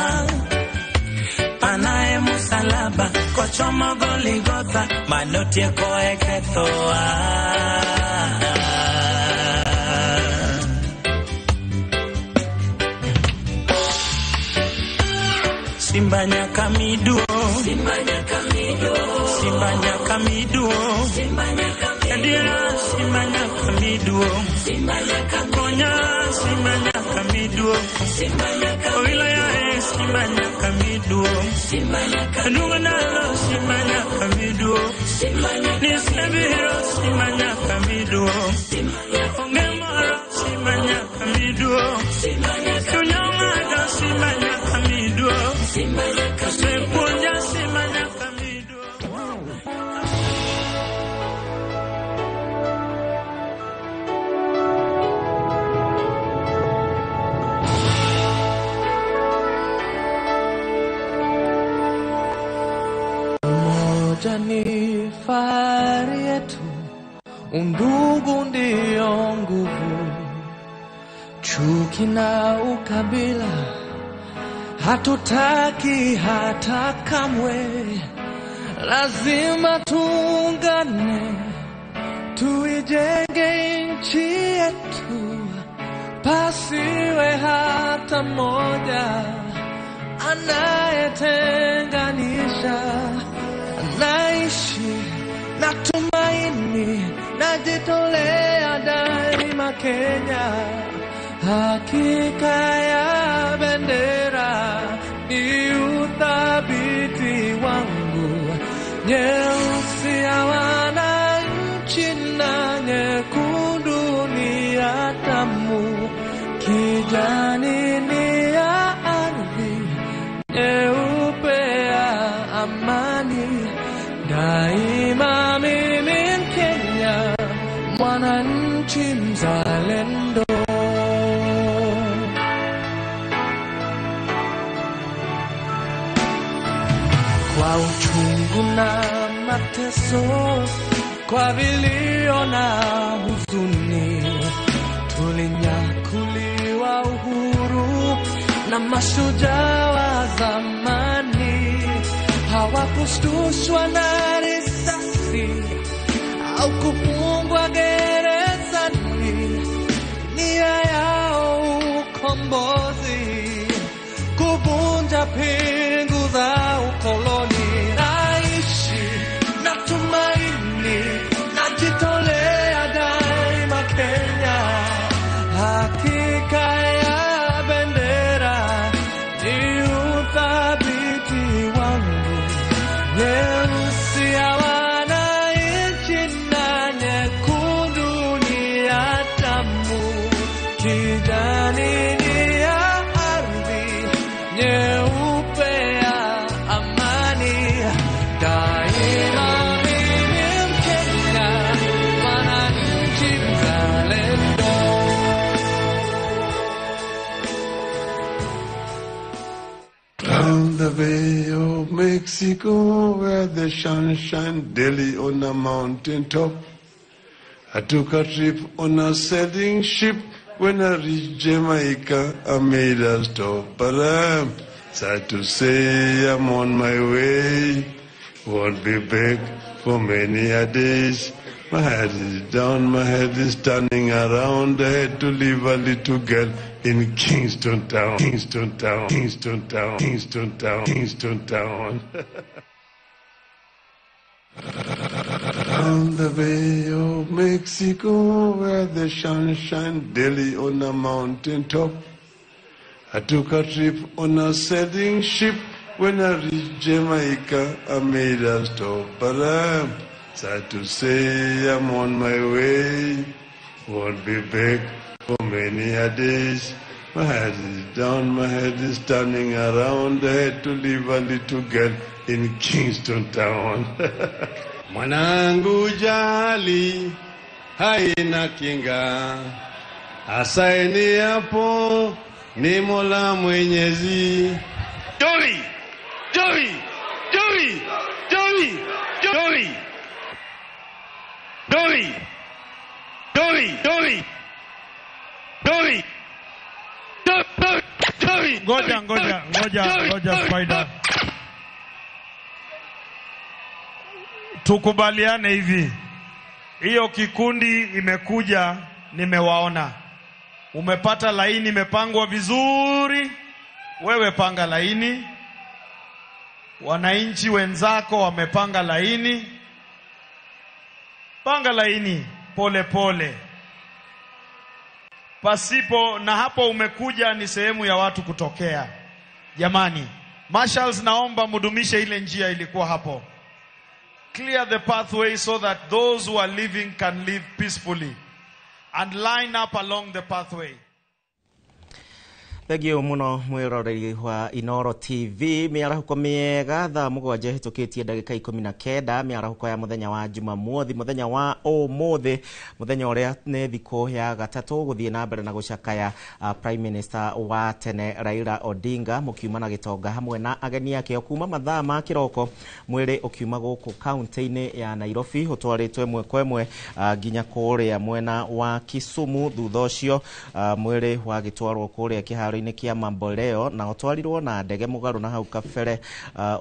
Anae musalaba kochomo Goligotha manotieko ekethowa. Simba nyakamiduo. Simba nyakamiduo. Simba nyakamiduo. Simba nyakamiduo. Simba nyakamiduo. Simba nyakakonya. Simba nyakamiduo. Simba nyakamiduo. Wilaya Simba nyakamiduo. Simba nyakamiduo. Nunganalo Simba nyakamiduo. Simba nyakamiduo. Nisebiro Simba nyakamiduo. Simba nyakamiduo. Simba nyakamiduo. Simba nyakamiduo. Simba nyakamiduo. osepuonja sima nyaka mido. Umoja ni fahari yetu, undugu ndio nguvu. Chuki na ukabila hatutaki hata kamwe. Lazima tuungane, tuijenge nchi yetu. Pasiwe hata mmoja anayetenganisha. Naishi na tumaini, najitolea daima Kenya. Hakika ya bendera ni uthabiti wangu. Nyeusi ya wananchi na nyekundu ni ya damu. Kijani ni ya ardhi, nyeupe ya amani. Daima mimi Mkenya, mwananchi mzalendo. Kwa uchungu na mateso, kwa vilio na huzuni, tulinyakuliwa uhuru na mashujaa wa zamani. Hawakushtushwa na risasi au kufungwa gerezani. Nia yao ukombozi, kuvunja pingu za ukoloni. Naishi na tumaini, najitolea daima Kenya. Hakika ya bendera ni uthabiti wangu. Nyeusi ya wananchi na nyekundu ni ya damu. Kijani ni ya ardhi, nyeupe ya amani. Daima mimi Mkenya, mwananchi mzalendo. Down the Bay of Mexico, where the sun shines daily on a mountain top, I took a trip on a sailing ship. When I reached Jamaica, I made a stop. But I'm sad to say I'm on my way. Won't be back for many a days. My head is down, my head is turning around. I had to leave a little girl in Kingston Town, Kingston Town, Kingston Town, Kingston Town, Kingston Town. Down the Bay of Mexico, where the sun shines daily on a mountain top, I took a trip on a sailing ship. When I reached Jamaica, I made a stop. But I'm sad to say I'm on my way. Won't be back for many a days. My head is down, my head is turning around. I had to leave a little girl in Kingston Town. Mwanangu jali haina kinga, asaini hapo ni Mola Mwenyezi. Joey! Joey! Joey! Joey! Joey! Joey! Joey! Joey! Joey! Joey! Ngoja Spider. Tukubaliane hivi. Hiyo kikundi imekuja, nimewaona. Umepata laini imepangwa vizuri. Wewe panga laini. Wananchi wenzako wamepanga laini. Panga laini pole pole. Pasipo na hapo umekuja ni sehemu ya watu kutokea. Jamani, marshals naomba mudumishe ile njia ilikuwa hapo. Clear the pathway so that those who are living can live peacefully and line up along the pathway. Thegio muno mwiroreri wa Inoro TV miarahuko miega thaa mugwanja hitukitie ndagika 19 miarahuko ya muthenya wa Jumamothi muthenya wa umuthi muthenya uria ni thiko ya gatatu guthie na mbere na gucakaya Prime Minister wa tene Raila Odinga mukiuma na gitonga hamwe na ageni yake kuma mathaa ma kiroko mwiri ukiuma guku county-ini ya Nairobi utwaritwe mwe kwa mwe ginya kuria mwena wa Kisumu thutha ucio mwiri wa gitwarwo kuria kiharo-ini kia Mamboleo na utwarirwo na ndege mugaru na hau kabere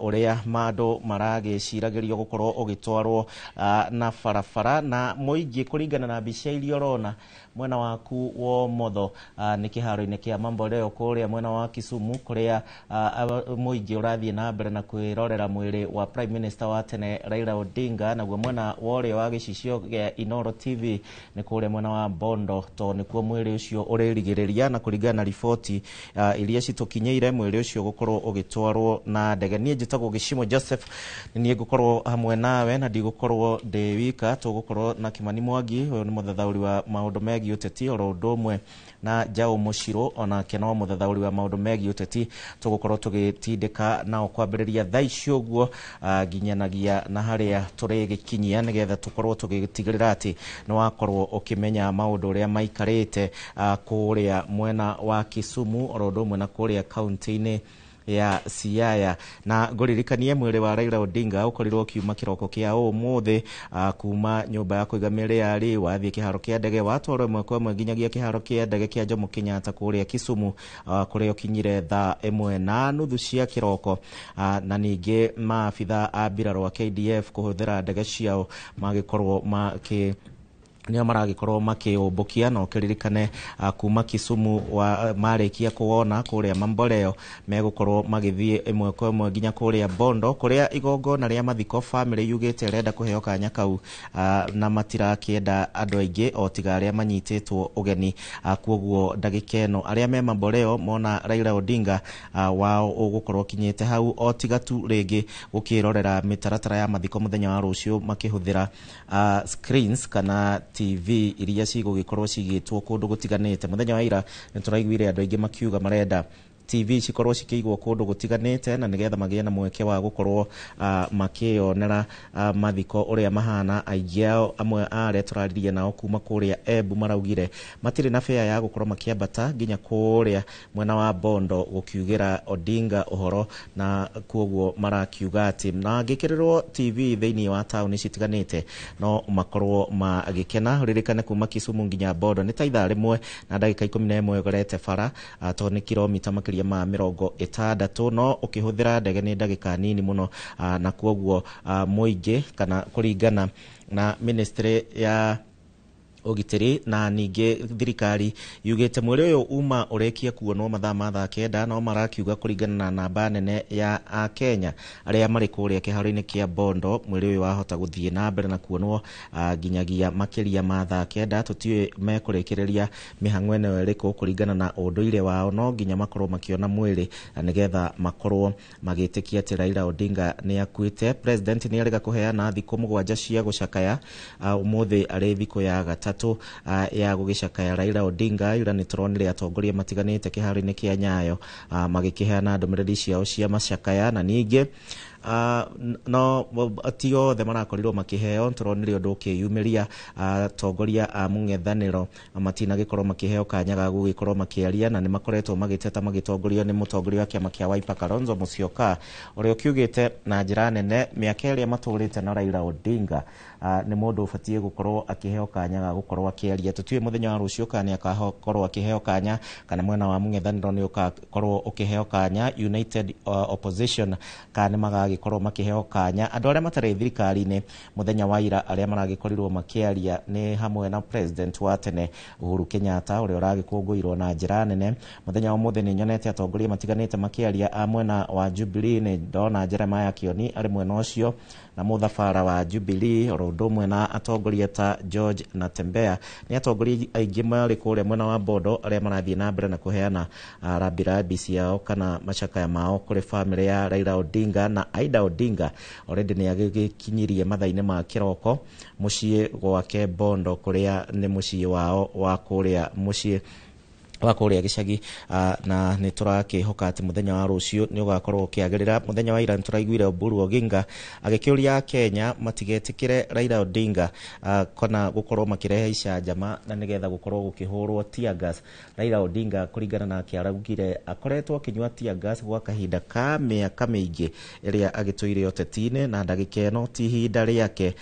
uria mandu maragiciragirio gukorwo ugitwarwo na farafara na muingi kuringana na mbica iria urona mwena waku wa motho ni kiharo-ini kia Mamboleo kuria mwena wa Kisumu kuria muingi urathie na mbere na kwirorera mwiri wa Prime Minister wa tene Raila Odinga na gwa mwena wore wa gicicio ya Inoro TV ni kuria mwena wa Bondo to ni kuo mwiri ucio urigiriria na kuringana na ripoti iria citukinyeire mwiri ucio gukorwo ugitwarwo na ndege. Nie njitagwo Gishimo Joseph nie gukorwo hamwe nawe na ndigukorwo ndi wika tugukorwo na Kimani Mwangi uyu ni muthathauri wa maundu megi uteti oro ndomwe na Jao Mushiro ona keno muthathauri wa maundu megi uteti tugukorwo tugitindika nao kwambiriria thaa icio guo ginyanagia na haria turigikinyia nigetha tukorwo tugitigirira ati no wakorwo ukimenya maundu uria maikarite kuria mwena wa Kisumu oro ndomwe na kuria county-ini ya Siaya na ngoririkanie mwiri wa Raila Odinga ukorirwo kiuma kiroko kia umuthi kuma nyumba ya kuigamira yari wathie kiharo kia ndege watwarwo mwe kwa mwe nginyagia kiharo kia ndege kia Jomo Kenyatta kuria Kisumu kuria kinyire thaa 1:30 cia kiroko na ningi maabitha a mbirarũ wa KDF kuhuthira ndege ciao magikorwo nio maragikorwo makiumbukia no kiririkane kuma Kisumu wa marikia kuona kuria Mamboleo megukorwo magithie imwe kwa imwe nginya kuria Bondo kuria igongona ria mathiko family yugite renda kuheo kanya kau na matira kienda andu aingi o tiga aria manyititwo ugeni kuoguo ndagika eno aria me Mamboleo mona Raila Odinga wao ugukorwo kinyite hau o tiga tu ringi gukirorera mitaratara ya mathiko muthenya wa rucio makihuthira screens kana TV iria cigugikorwo cigitwo kundu gutiganite. Muthenya wa ira nituraiguire andu aingi makiuga marenda TV cikorwo cikigwo kundu gutiganite na nigetha magie na mweke wa gukorwo makionera mathiko uria mahana aingi ao amwe aria turaririe nao kuma kuria Embu maraugire matire na fair ya gukorwo makiambata nginya kuria mwena wa Bondo gukiugira Odinga uhoro na kuoguo marakiuga ati na gikirirwo TV thiini wa town citiganite no makorwo magikena ririkane kuma Kisumu nginya Bondo ni taitha rimwe na ndagika 11 gorete fara to ni kilomita makiria ma 60 no ukihuthira ndege ni ndagika nini muno na kuoguo muingi kana kuringana na ministry ya ugitiri na ninge thirikari yugite mwiri uyu uma urekia kuonwo mathaa ma thaa 9 no marakiuga kuringana na namba nene ya Kenya aria mari kuria kiharo-ini kia Bondo mwiri uyu wahota guthie na mbere na kuonwo ginyagia makiria ma thaa 9 tutiwe mekurekereria mihang'o eno iriku kuringana na unduire wao no ginya makorwo makiona mwiri nigetha makorwo magitikia ati Raila Odinga ni akuite. President ni arega kuheana thiko mugwanja cia gucakaya umuthi ari thiko ya gatatu ya gugicakaya Raila Odinga ira ni turonire atongoria matiganite kiharo-ini kia Nyayo magikiheana ndumiriri ciao cia macakaya na ningi no atio the marakorirwo makiheo turonire undu ukiyumiria tongoria a mung'ethaniro matina gikorwo makiheo kanya ga gugikorwo makiaria na ni makoretwo magiteta magitongorio ni mutongoria wa kiama kia Wiper Kalonzo Musyoka uria ukiugite na njira nene miaka iria maturite na Raila Odinga ni mundu ubatie gukorwo akiheo kanya ga gukorwo akiaria tutiwe muthenya wa rucio kana akakorwo akiheo kanya kana mwena wa mung'ethaniro ni ukakorwo ukiheo kanya United Opposition kana magagikorwo makiheo kanya andu aria matare thirikari-ini muthenya wa ira aria maragikorirwo makiaria ni hamwe na president wa tene Uhuru Kenyatta uria uragikungũirwo na njira nene. Muthenya wa muthe ni nyonete atongoria matiganite makiaria a mwena wa Jubilee ni ndona Jeremiah Kioni ari mwena ucio na muthabara wa Jubilee oro ndomwe na atongoria ta George Natembeya ni atongoria aingi mari kuria mwena wa Bondo aria marathie na mbere na kuheana rabirabi ciao kana macakaya mao kuri family ya Raila Odinga na Aida Odinga already ni agikinyirie mathaine ma kiroko mucii gwake Bondo kuria ni mucii wao wa kuria mucii wa kuria gicagi na ni turakihoka ati muthenya wa rucio ni ugakorwo kiagirira. Muthenya wa ira turaiguire Oburu Oginga agikiuria Kenya matigetikire Raila Odinga kona gukorwo makirehe icanjama na nigetha gukorwo gukihurwo tear gas. Raila Odinga kuringana na kiaragugire akoretwo akinywa tear gas gwa kahinda ka miaka mingi iria agituire otetine na ndagika eno ti hinda riake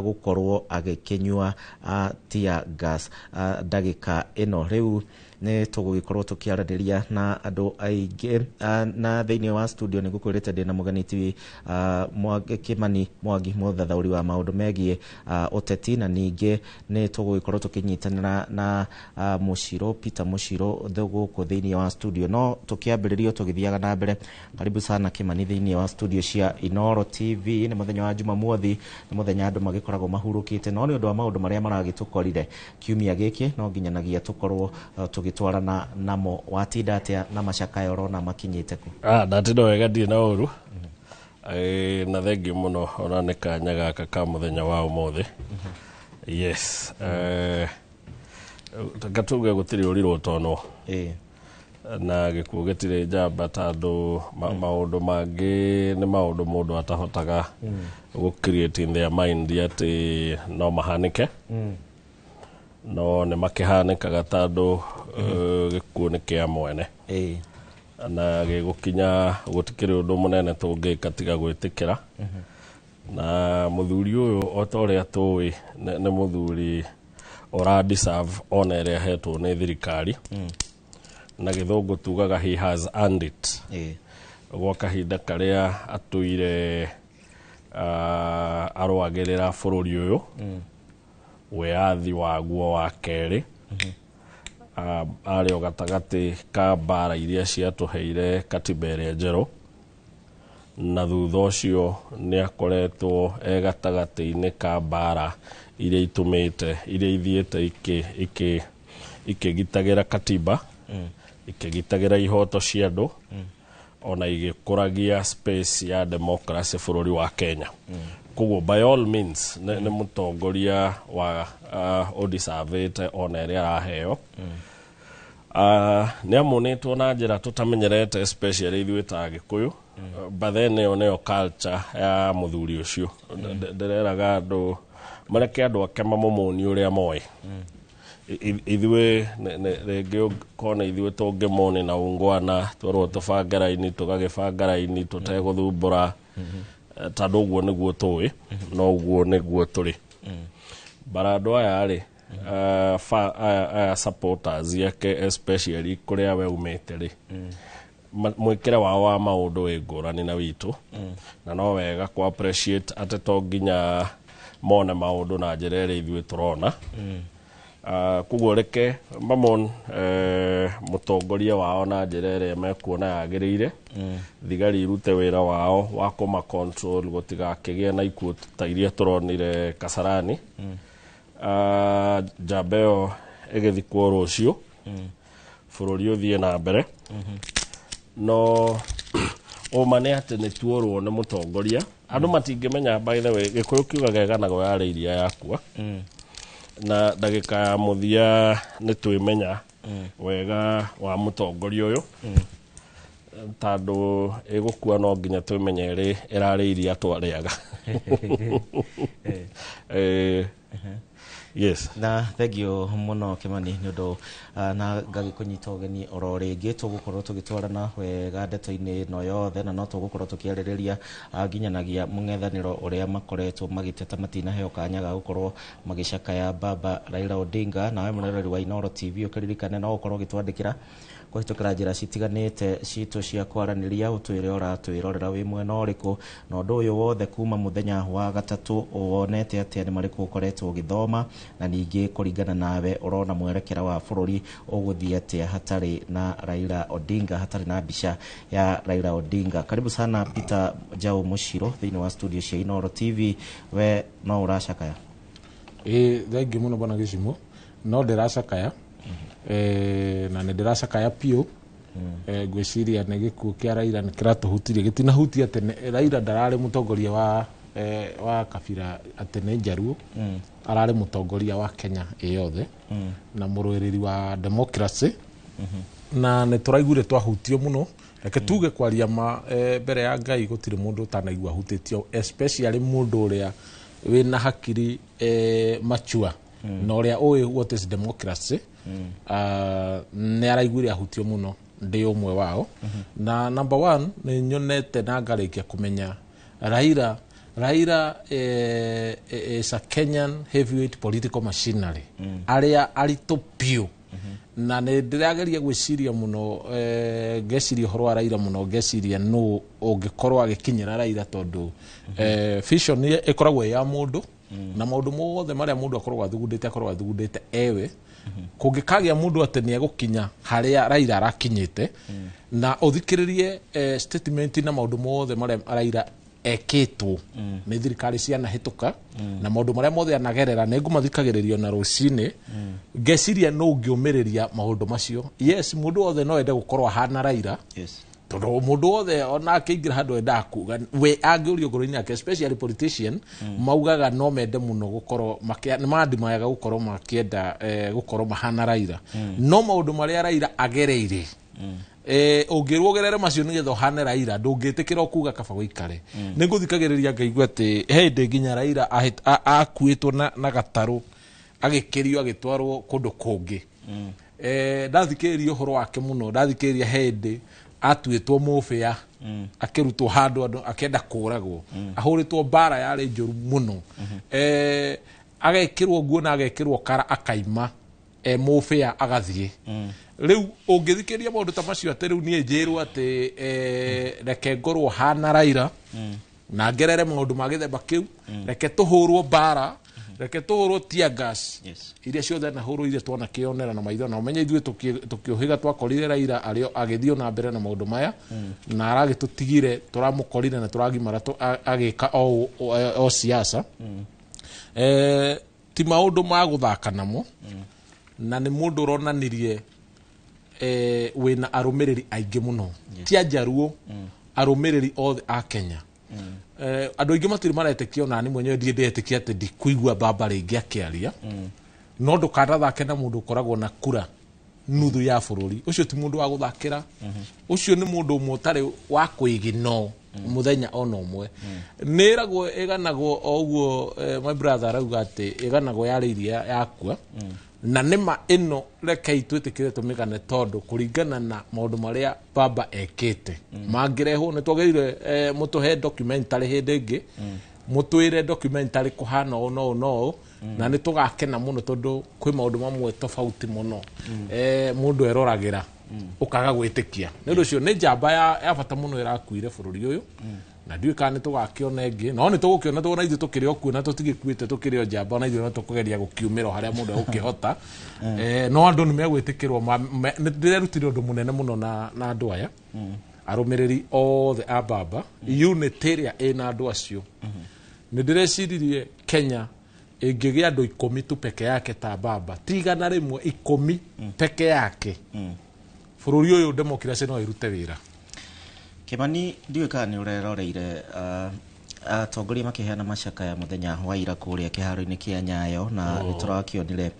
gukorwo agikinywa tear gas ndagika eno. Riu ne tugugikorwo tukiaradiria na andu aingi na thiini wa studio ni gukwirite ndina mugani TV Kimani Mwangi muthathauri wa maundu megie uteti na ningi ni tugugikorwo tukinyitanira na Mushiro Peter Mushiro guku thiini wa studio no tukiambiririo tugithiaga na mbere. Karibu sana Kimani thiini wa studio cia Inoro TV. ni muthenya wa Jumamothi, ni muthenya andu magikoragwo mahurukite no ni undu wa maundu maria maragitukorire kiumia giki no nginyanagia tukorwo tugitwarana namo. Watinda atia na macakaya urona makinyite ku? Ndatindo wega ndi na uru na thengi muno ona ni kanya gaka ka muthenya wa umuthi. Yes gatuge gutiri urirwo tono na gikuo gitire njamba tondu maundu mangi ni maundu mundu atahotaga gu create in their mind ati no mahanike no ne makihanikaga tondu gikuo ni kia mwene na gigukinya gutikiri undu munene tungika tiga gwitikira na muthuri uyu otoria tuwi ni muthuri ora deserve ona ria hetwo ni thirikari na githungu tugaga he has earned it gwa kahinda karia atuire arwagirira bururi uyu wiathi waguo wa keri ario gatagati ka bara iria ciatuheire katiba iria njeru na thutha ucio ni akoretwo gatagati-ini ka bara iria itumite iria ithiete ikigitagira katiba ikigitagira ihoto cia andu ona igikuragia space ya democracy bururi wa Kenya. Koguo by all means ni mutongoria wa odisavete ona iria araheo ni amunitwo na njira tutamenyerete especially ithuĩ ta Gikuyu but then neo culture ya muthuri ucio ndereraga andu mareke andu ake mamomoni uria moe ithuĩ rĩngĩ kona ithuĩ tũngĩmoni na ungwana twerwo tũbange raini tũgagĩbanga raini tũtegũthumbũra tondũ ũguo nĩguo tũĩ no ũguo nĩguo tũrĩ bara andũ aya rĩ aya supporters yake especially kũrĩa we umĩte rĩ mwĩkĩre wao wa maũndũ wĩ ngũrani na witũ na no wega ku appreciate atĩ to nginya mone maũndũ na njĩra ĩrĩa ithuĩ tũrona koguo reke mamon mutongoria wao na njĩra ĩrĩa mekuona yagĩrĩire thigari irute wĩra wao wa kũma control gũtigakĩgĩe na ikuũ ta iria tũronire Kasarani njamba ĩyo ĩgĩthikwo rũciũ bũrũri ũthiĩ na mbere no ũma nĩ atĩ nĩ tuorwo nĩ mũtongoria andũ matingĩmenya by the way Gĩkũyũ kiugaga ĩganagwo yarĩ iria yakua na ndagika ya muthia ni twimenya wega wa mutongoria uyu tondu igukua no nginya twimenye irari iria twariaga yes na thank you muno Kimani ni undu na ngagikunyita ugeni oro ringi tugukorwo tugitwarana wega ndeto-ini no yothe na no tugukorwo tukiaririria nginyanagia mung'ethaniro uria makoretwo magiteta matinaheo kanya ga gukorwo magicakaya baba Raila Odinga. Nawe murereri wa Inoro TV ukiririkane no ukorwo gitwandikira kuhitukira njira citiganite citu cia kwaraniria utwire uratwirorera wi mwena uriku na undu uyu wothe kuma muthenya wa gatatu wonete atia ni mariku ukoretwo ugithoma na ningi kuringana nawe urona mwerekera wa bururi uguthie atia hatari na Raila Odinga, hatari na mbica ya Raila Odinga. Karibu sana Peter Njau Mushiro thiini wa studio cia Inoro TV. We no uracakaya? Thengi muno bwana Gicimo, no ndiracakaya na ndiracakaya pio gwiciria nĩ gĩkuũ kĩa Raila nĩ kĩratuhutirie gĩtinahutia atĩ Raila ndararĩ mũtongoria wa kabira atĩ nĩ Njaruo, ararĩ mũtongoria wa Kenya yothe na mũrũĩrĩri wa democracy na nä tå raiguire twahutio må no reke tuge kwaria ma mbere ya Ngai gũtirĩ mũndũ ũtanaigua hutĩtio especially mũndũ ũrĩa wĩna hakiri mature na ũrĩa ũĩ what is democracy nĩ araiguire ahutio mũno ndĩ ũmwe wao na number one nĩ nyonete na ngarĩkia kũmenya Raila is a Kenyan heavyweight political machinery arĩa aritũ piũ na nä ndĩrageria gwĩciria mũno ngeciria ũhoro wa Raila mũno ngeciria nũ ũngĩkorwo agĩkinyĩra Raila tondũ vision ĩkoragwo ya mũndũ na maũndũ mothe marĩa mũndũ akoragwo athugundĩte ewe kũngĩkagĩa mũndũ atĩ nĩ egũkinya harĩa Raila arakinyĩte na ũthikĩrĩrie statement na maũndũ mothe marĩa Raila ekĩtwo nĩ thirikari cia nahĩtũka na maũndũ marĩa mothe anagerera nĩ ngũmathikagĩrĩrio na rũcinĩ ngeciria no ũngĩũmĩrĩria maũndũ macio yes mũndũ wothe no ende gũkorwo ahana Raila tondũ mũndũ wothe ona akĩingĩra handũ endaga kuga we angĩũrio ngoro-inĩ yake especially politician maugaga no mende mũno gũkorwo nĩ mandimayaga gũkorwo makĩenda gũkorwo mahana Raila no maũndũ marĩa Raila agereire ũngĩrwo ũgerere macio nĩgetha ũhane Raila ndũngĩtĩkĩra kuga kaba gũikare nĩ ngũthikagĩrĩria ngaigua atĩ hĩndĩ nginya Raila akuĩtwo na gatarũ agĩkĩrio agĩtwarwo kũndũ kũngĩ ndathikĩrĩria ũhoro wake mũno ndathikĩrĩria hĩndĩ atuĩtwo mũbĩa akĩrutwo handũ andũ akĩenda kũragwo ahũrĩtwo mbara yarĩ njũru mũno agekĩrwo nguo na agekĩrwo kara akaima mũbĩa agathiĩ rĩu ũngĩthikĩria maũndũ ta macio atĩ rĩu niĩ njĩrwo atĩ reke ngorwo hana Raila na ngerere maũndũ ma gĩthemba kĩu reke tũhũrwo mbara reke tũhũrwo tear gas iria ciothe nahũrũire twanakĩonera na maitho na ũmenye ithuĩ tũkĩũhĩga twakorire Raila arĩo agĩthiĩ na mbere na maũndũ maya na aragĩtũtigire tũramũkorire na tũragimara agĩka o siasa ti maũndũ ma gũthaka namo na nĩ mũndũ ũronanirie wĩna arũmĩrĩri aingĩ mũno ti Ajaruo arũmĩrĩri othe a Kenya andũ aingĩ matirĩ maretĩkia ona niĩ mwenyewe ndĩetĩkia atĩ ndikũigua Baba rĩngĩ akĩaria no ndũkanathake na mũndũ ũkoragwo na kura nuthu ya bũrũri ũcio ti mũndũ wa gũthakĩra ũcio nĩ mũndũ ũmwe ũtarĩ wa kwĩgino muthenya ona ũmwe nĩragwo ĩganagwo ũguo my brother arauga atĩ ĩganagwo yarĩ iria yakua na nĩma ĩno rekei twĩtĩkĩre tũmĩgane tondũ kũringana na maũndũ marĩa Baba ekĩte mangĩrehwo nĩ twagĩrĩire mũtũhe documentary hĩndĩ ĩngĩ mũtwĩre documentary kũhana ũũ no na nĩ tũgakena mũno tondũ kwĩ maũndũ mamwe tofauti mũno mũndũ eroragĩra ũkaga gwĩtĩkia nĩ ũndũ ũcio nĩ njamba ya bata mũno ĩrakuire bũrũri ũyũ na ndiũĩ kana nĩ tũgakĩona ĩngĩ no nĩ tũgũkĩona tũgona ithuĩ tũkĩrĩ o kuo na tũtigĩkuĩte tũkĩrĩ o njamba na ithuĩ no tũkũgeria gũkiumĩra harĩa mũndũ egũkĩhota no andũ nĩ megwĩtĩkĩrwo nĩ ndĩrerutire ũndũ mũnene mũno na andũ aya arũmĩrĩri othe a Baba unity ĩrĩa ĩna andũ acio nĩ ndĩreciririe Kenya ĩngĩgĩa andũ 10 tu peke yake ta Baba tigana rĩmwe 10 peke yake bũrũri ũyũ democracy no ĩrute wĩra Kimani ndiũĩ kana nĩ ũreroreire atongoria makĩheana macakaya mũthenya wa ira kũrĩa kĩharo-inĩ kĩa Nyayo na nĩ tũrakĩonire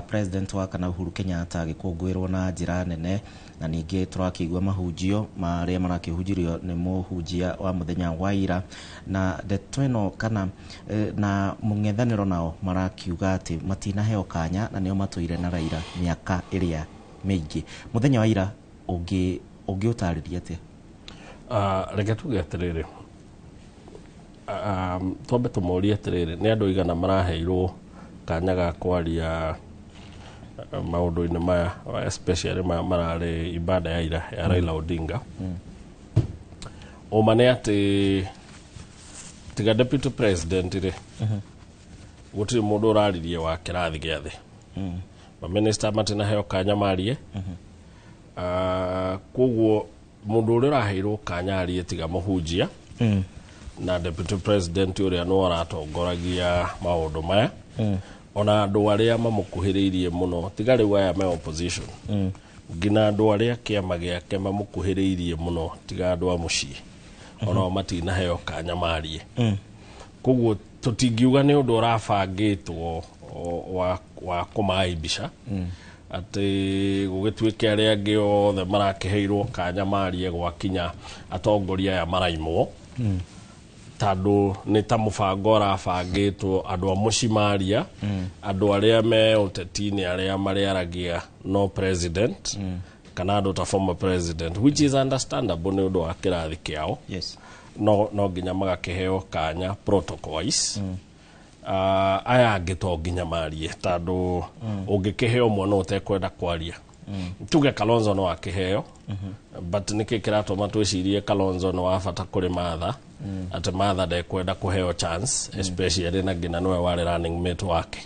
president wa kana Uhuru Kenyatta agĩkũngũĩrwo na njĩra nene na ningĩ tũrakĩigua mahunjio marĩa marakĩhunjirio nĩ mũhunjia wa mũthenya wa ira na ndeto ĩno kana na mũng'ethanĩro nao marakiuga atĩ matinaheo kanya na nĩo matũire na Raila mĩaka ĩrĩa mĩingĩ mũthenya wa ira ũngĩũtarĩria atĩa reke tuge atĩrĩrĩ twambe tũmorie atĩrĩrĩ nĩ andũ igana maraheirwo kanya ga kwaria maũndũ-inĩ maya especially mararĩ ibada ya ira ya Raila Odinga ũma nĩ atĩ tiga deputy president rĩ gũtirĩ mũndũ ũraririe wa kĩrathi gĩa thĩ maminista matinaheo kanya marie koguo mũndũ ũrĩa ũraheirwo kanya arie tiga mũhunjia na deputy president ũrĩa no aratongoragia maũndũ maya ona andũ arĩa mamũkuhĩrĩirie mũno tiga rĩu aya me opposition ngina andũ arĩa kĩama gĩake mamũkuhĩrĩirie mũno tiga andũ a mũciĩ ona matinaheo kanya marie koguo tũtingiuga nĩ ũndũ ũrabangĩtwo wa kũmaĩmbisha atä gå gä tuä ke arä a angä othe marakä heirwo kanya marie gwakinya atongoria aya maraimwo tandå nä ta må bango å two andå a må cimaria andå arä a me å teti-inä arä a marä aragia no president kana andå ta former president which is understandable nä å ndå wa kä rathi kä ao no nginya magakä heo kanya protocol-wise aya angä to nginya marie tandå å ngä kä heo mwana å tekwenda kwaria tuge Kalonzo no akä heo but nä kä kä ratåma twä cirie Kalonzo no wabata kå rä Martha atä Martha ndekwenda kå heo chance especially na ngina nwe warä running mate wake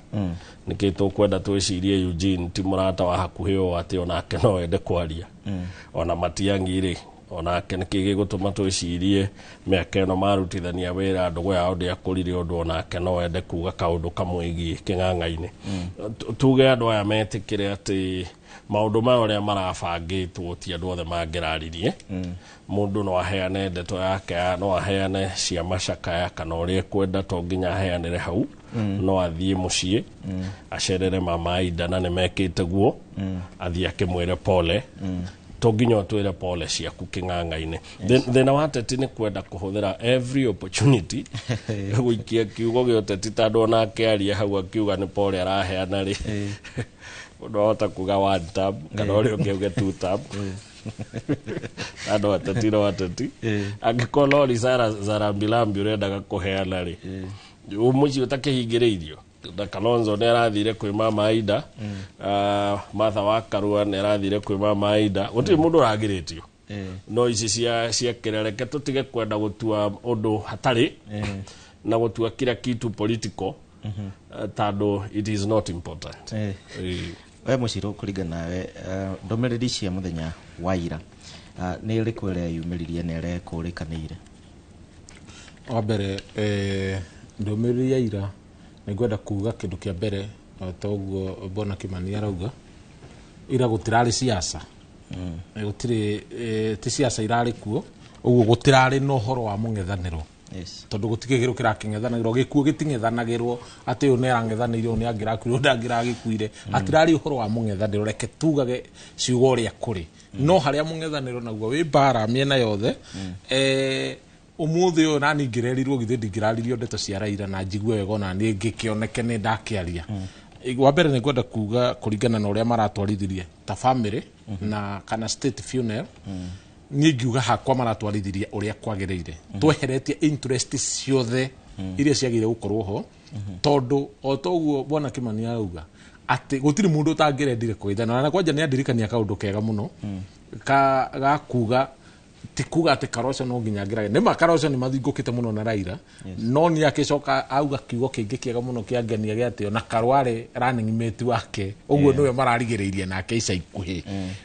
nä kä tå kwenda twä cirie Eugene ti må rata wa hakuhä o atä onake no ende kwaria ona Matiang'i rä onake nä kä gä gå tå ma twä cirie mä aka ä no marutithania wä ra ndå yao ndä akå rire å ndå onake no ende kuga kaå ndå kamwägiä kä ng'ang'a-inä tuge andå aya metä kä re atä maundu maya uria marabangitwo ti andu othe mangiraririe mundu no aheane ndeto yake no aheane cia macakaya kana uria kwenda to nginya aheanire hau no athie mucii acerere mama Aida na nimekite guo athie akimwire pole to nginya twire pole ciaku king'ang'a-inĩ thina wa teti ni kwenda kuhuthira every opportunity guikia kiugo gä oteti tandå ona akäaria hau akiuga nä pole araheana rĩ no hota kuga one tab kana å rä å ngä uge two tab andå ateti no ateti angä korwo Lori Zarambilambi å rendaga kå heana rĩ å må cio å takä hingä rä irio na Kalonzo nä arathire kwä mama Aida Martha wa Karua nä arathire kwä mama Aida gå tirä må ndå å ragä rä tio no ici cia kä rereke tå tige kwenda gå tua å ndå hatarä na gå tua kä kitu political tandå it is not important we Mucirũ kũringana nawe ndũmĩrĩri cia mũthenya wa ira nĩ ĩrĩkũ ĩrĩa yumĩririe na ĩrĩa ĩkũrĩkanĩire? Wa mbere ndũmĩrĩri ya ira nĩ ngwenda kuga kĩndũ kĩa mbere toguo Bona Kĩmani arauga ira gũtirarĩ siasa gũtirĩ ti siasa irarĩ kuo ũguo gũtirarĩ na ũhoro wa mũng'ethanĩro tondu gutigä kä raking'ethanagä gikuo giting'ethanagä atä å nä arang'ethanä å nä angärakuire å ndangäragäkuire atirarä å horo wa mũng'ethanĩro reke tugage ciugo å rä a kå rä no harä a mũng'ethanĩro naguo wä mbara mĩena yothe ũmũthĩ ũyũ nani ngĩrerirwo githĩ ndingĩraririo ndeto cia Raila na njigue wega ona nĩ ngĩkĩoneke nĩ ndakĩaria wa mbere nĩ ngwenda kuga kũringana na ũrĩa maratwarithirie ta family na kana state funeral niĩ ngiuga hakwa maratwarithirie ũrĩa kwagĩrĩire tweheretie interest ciothe iria ciagĩrĩire gũkorwo ho tondũ o toguo Bona Kĩmani arauga atĩ gũtirĩ mũndũ ũtangĩrendire kũgeithana na kwanja nĩ andirikania kaũndũ kega mũno ga kuga ti kuga atĩ Kalonzo no nginya ngĩrage nĩ ma Kalonzo nĩ mathingũkĩte mũno na Raila no nĩ agĩcoka auga kiugo kĩngĩ kĩega mũno kĩangenia gĩa atĩ ona Karwarĩ running mate wake ũguo nĩwe mararigĩrĩirie nake ica ikuhĩ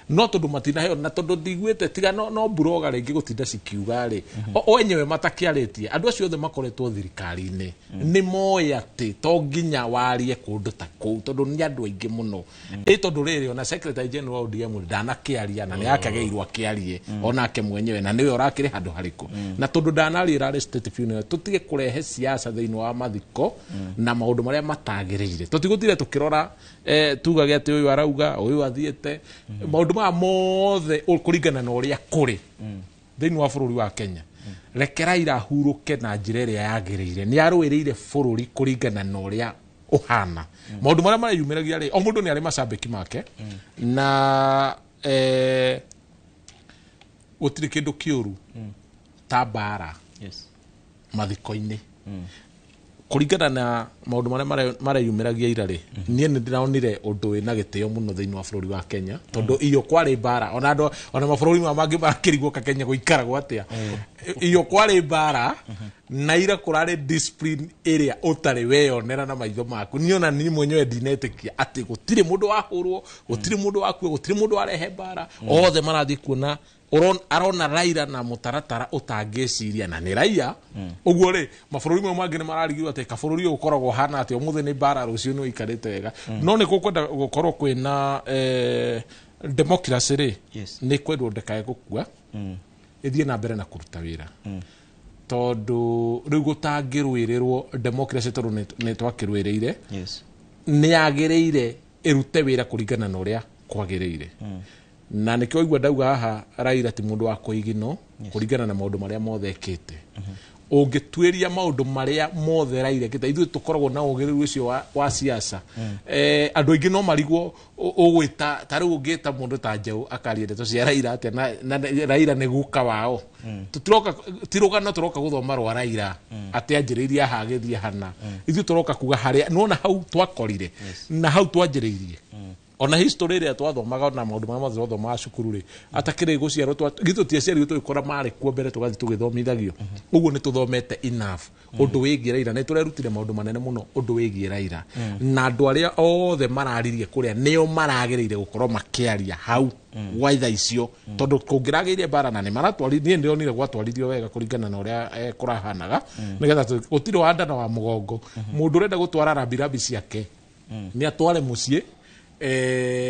no tondũ matinaheo na tondũ ndigwĩte tiga no buroga rĩngĩ gũtinda cikiuga rĩ o enyewe matakĩarĩtie andũ acio othe makoretwo thirikari-inĩ nĩ moĩ atĩ to nginya warie kũndũ ta kũu tondũ nĩ andũ aingĩ mũno tondũ rĩrĩ ona secretary general wa ODM ndanakĩaria na nĩ akĩgeirwo akĩarie onake mwenyewe na niwe urakire handu hariku na tondu ndanarira state funeral tutige kurehe siasa thiini wa mathiko na maundu maria matagiriire tutigutire tukirora tugage ati uyu arauga uyu athiete maundu ma mothe kuringana na uria kuri thiini wa bururi wa Kenya rekera ira huruke na njira iria yagiriire ni arwiriire bururi kuringana na uria uhana maundu maria mareyumiragia ri o mundu ni ari macambiki make na gũtirĩ kĩndũ kĩũru ta mbara mathiko-inĩ kũringana na maũndũ marĩa mareyumĩragia ira rĩ niĩ nĩ ndĩronire ũndũ wĩna gĩtĩo mũno thĩinĩ wa bũrũri wa Kenya tondũ iyo kwarĩ mbara ona mabũrũri mangĩ makĩrigwo Kenya gũikaragwo atĩa iyo kwarĩ mbara na ira kũrarĩ discipline ĩrĩa ũtarĩ weyonera na maitho maku niĩ ona niĩ mwenyewe ndinetĩkia atĩ gũtirĩ mũndũ wahũrwo gũtirĩ mũndũ wakuo gũtirĩ mũndũ warehe mbara othe marathiĩ kuona arona Raila na mutaratara utangĩciria na nĩ raia ũguo rĩ mabũrũri mamwe mangĩ nĩ mararigirwo atĩ kabũrũri ũyũ ũkoragwo hana atĩ ũmũthĩ nĩ mbara rũciũ nĩ ũikarĩte wega no nĩ gũkwenda gũkorwo kwĩna democracy rĩ nĩ kwendwo ndekae gũkua ĩthiĩ na mbere na kũruta wĩra tondũ rĩu gũtangĩrũĩrĩrwo democracy tondũ nĩ twakĩrũĩrĩire nĩ yagĩrĩire ĩrute wĩra kũringana na ũrĩa kwagĩrĩire na nĩkĩo igua ndauga haha Raila ti mũndũ wa kũigino kũringana na maũndũ marĩa mothe ekĩte ũngĩtuĩria maũndũ marĩa mothe Raila ekĩte ithuĩ tũkoragwo na ũgĩrĩru ũcio wa siasa andũ aingĩ no marigwo ũgwĩta ta rĩu ũngĩta mũndũ ta Njaũ akaria ndeto cia Raila atĩa na Raila nĩ guka wao tũtiroka tirũgano tũroka gũthoma rwa Raila atĩ anjĩrĩirie aha agĩthiĩ hana ithuĩ tũroka kuga harĩa nona hau twakorire na hau twanjĩrĩirie ona history ĩrĩa twathomaga na maũndũ marĩa mothe twathomaga cukuru rĩ atakĩrĩ gũciarwo gitũ tiaciarirwo tũgĩkora marĩ kuo mbere tũgathiĩ tũgĩthomithagio ũguo nĩ tũthomete enough ũndũ wĩgiĩ Raila nĩ tũrerutire maũndũ manene mũno ũndũ wĩgiĩ Raila na andũ arĩa othe mararirie kũrĩa nĩo maragĩrĩire gũkorwo makĩaria hau waitha icio tondũ kũngĩragĩire bara na nĩ maratwarithia ndio nire gwatwarithio wega kũringana na ũrĩa kũrahanaga nĩgetha gũtirĩ wa ndana wa mũgongo mũndũ ũrenda gũtwara rambirambi ciake nĩ atware mũciĩ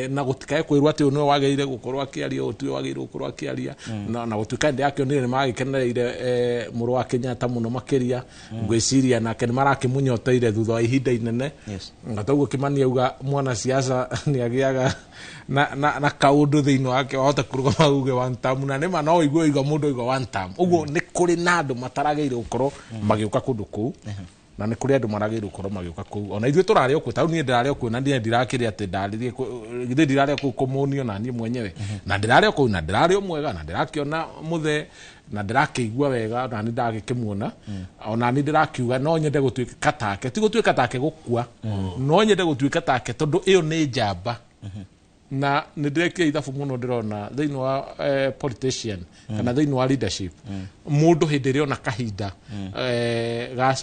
na gutikae kwirwo ati uno wagirire gukorwa akiaria utu wagirire gukorwa akiaria na gutuika ndi akio nire magikenereire muru wa Kenyatta muno makiria ngwiciria nake ni marakimunyoteire thutha wa ihinda inene ngataguo Kimani auga mwana siasa ni agiaga na kaundu thiini wake wahota kuruga mauge one time na nima no igwe iga mundu iga one time uguo ni kuri na andu matarageire gukorwo magiuka kundu kuu na nĩ kũrĩ andũ maragĩrĩirwo gũkorwo magĩũka kũu ona ithuĩ tũrarĩ okuo tau niĩ ndĩrarĩ okuo na ndirakĩrĩ atĩ ndarĩrie githĩ ndirarĩ kũu kũmonio na niĩ mwenyewe na ndĩrarĩ kũu na ndĩrarĩ mwega na ndĩrakĩona mũthe na ndĩrakĩigua wega na nĩ ndagĩkĩmuona ona nĩ ndĩrakiuga no nyende gũtuĩka take ti gũtuĩka take gũkua no nyende gũtuĩka take tondũ ĩyo nĩ njamba na nĩ ndĩrekire ithabu mũno ndĩrona thĩinĩ wa politician kana thĩinĩ wa leadership mũndũ hĩndĩ ĩrĩa ona kahinda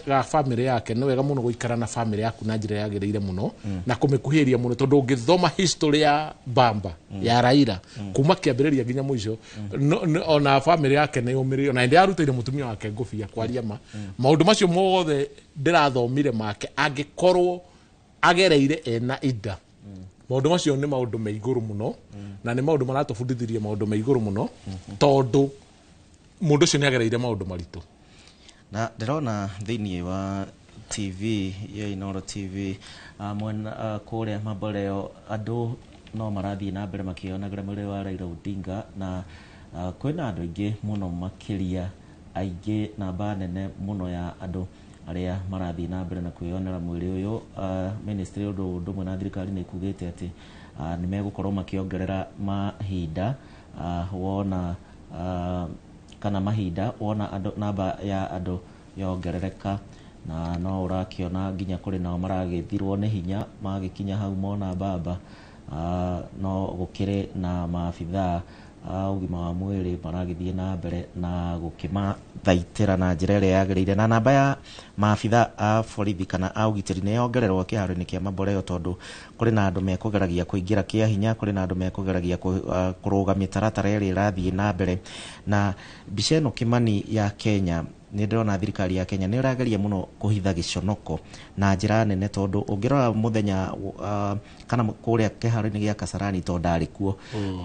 ga family yake nĩ wega mũno gũikara na family yaku na njĩra yagĩrĩire mũno na kũmĩkuhĩrĩria mũno tondũ ũngĩthoma history ya Bamba ya Raila kuma kĩambĩrĩria nginya mũico ona family yake nĩ yũmĩrĩire ona ndĩ arutĩire mũtumia wake ngũbia kwaria maũndũ macio mothe ndĩrathomire make angĩkorwo agereire ena ida maũndũ macio nĩ maũndũ me igũrũ mũno na nĩ maũndũ maratũbundithirie maũndũ me igũrũ mũno tondũ mũndũ ũcio nĩ agereire maũndũ maritũ na ndĩrona thĩinĩ wa TV ya Inooro TV mwena kũrĩa Mamboleo andũ no marathiĩ na mbere makĩonagĩra mwĩrĩ wa Raila Odinga na kwĩna andũ aingĩ mũno makĩria aingĩ namba nene mũno ya andũ aria marathiĩ na mbere na kwĩyonera mwĩrĩ ũyũ ministry ũndũ ũmwe na thirikari nĩ kugĩte atĩ nĩ megũkorwo makĩongerera mahinda wona kana mahinda wona andũ namba ya andũ yongerereka na no ũrakĩona nginya kũrĩ nao maragĩthirwo nĩ hinya magĩkinya hau mona Baba no gũkĩrĩ na maabithaa ugima wa mwĩrĩ maragĩthiĩ na mbere na gũkĩmathaitĩra na njĩra ĩrĩa yagĩrĩire na namba ya maabithaa a borithi kana a ũgitĩri nĩ yongererwo kĩharo-inĩ kĩa Mamboleo tondũ kũrĩ na andũ mekũgeragia kũingĩra kĩa hinya kũrĩ na andũ mekũgeragia kũrũga mĩtaratara ĩrĩa ĩrathiĩ na mbere na mbica ĩno Kimani ya Kenya nĩ ndĩrona thirikari ya Kenya nĩ ĩrageria mũno kũhitha gĩconoko na njĩra nene tondũ ũngĩrora mũthenya kana kũrĩa kĩharo-inĩ gĩa Kasarani to ndarĩ kuo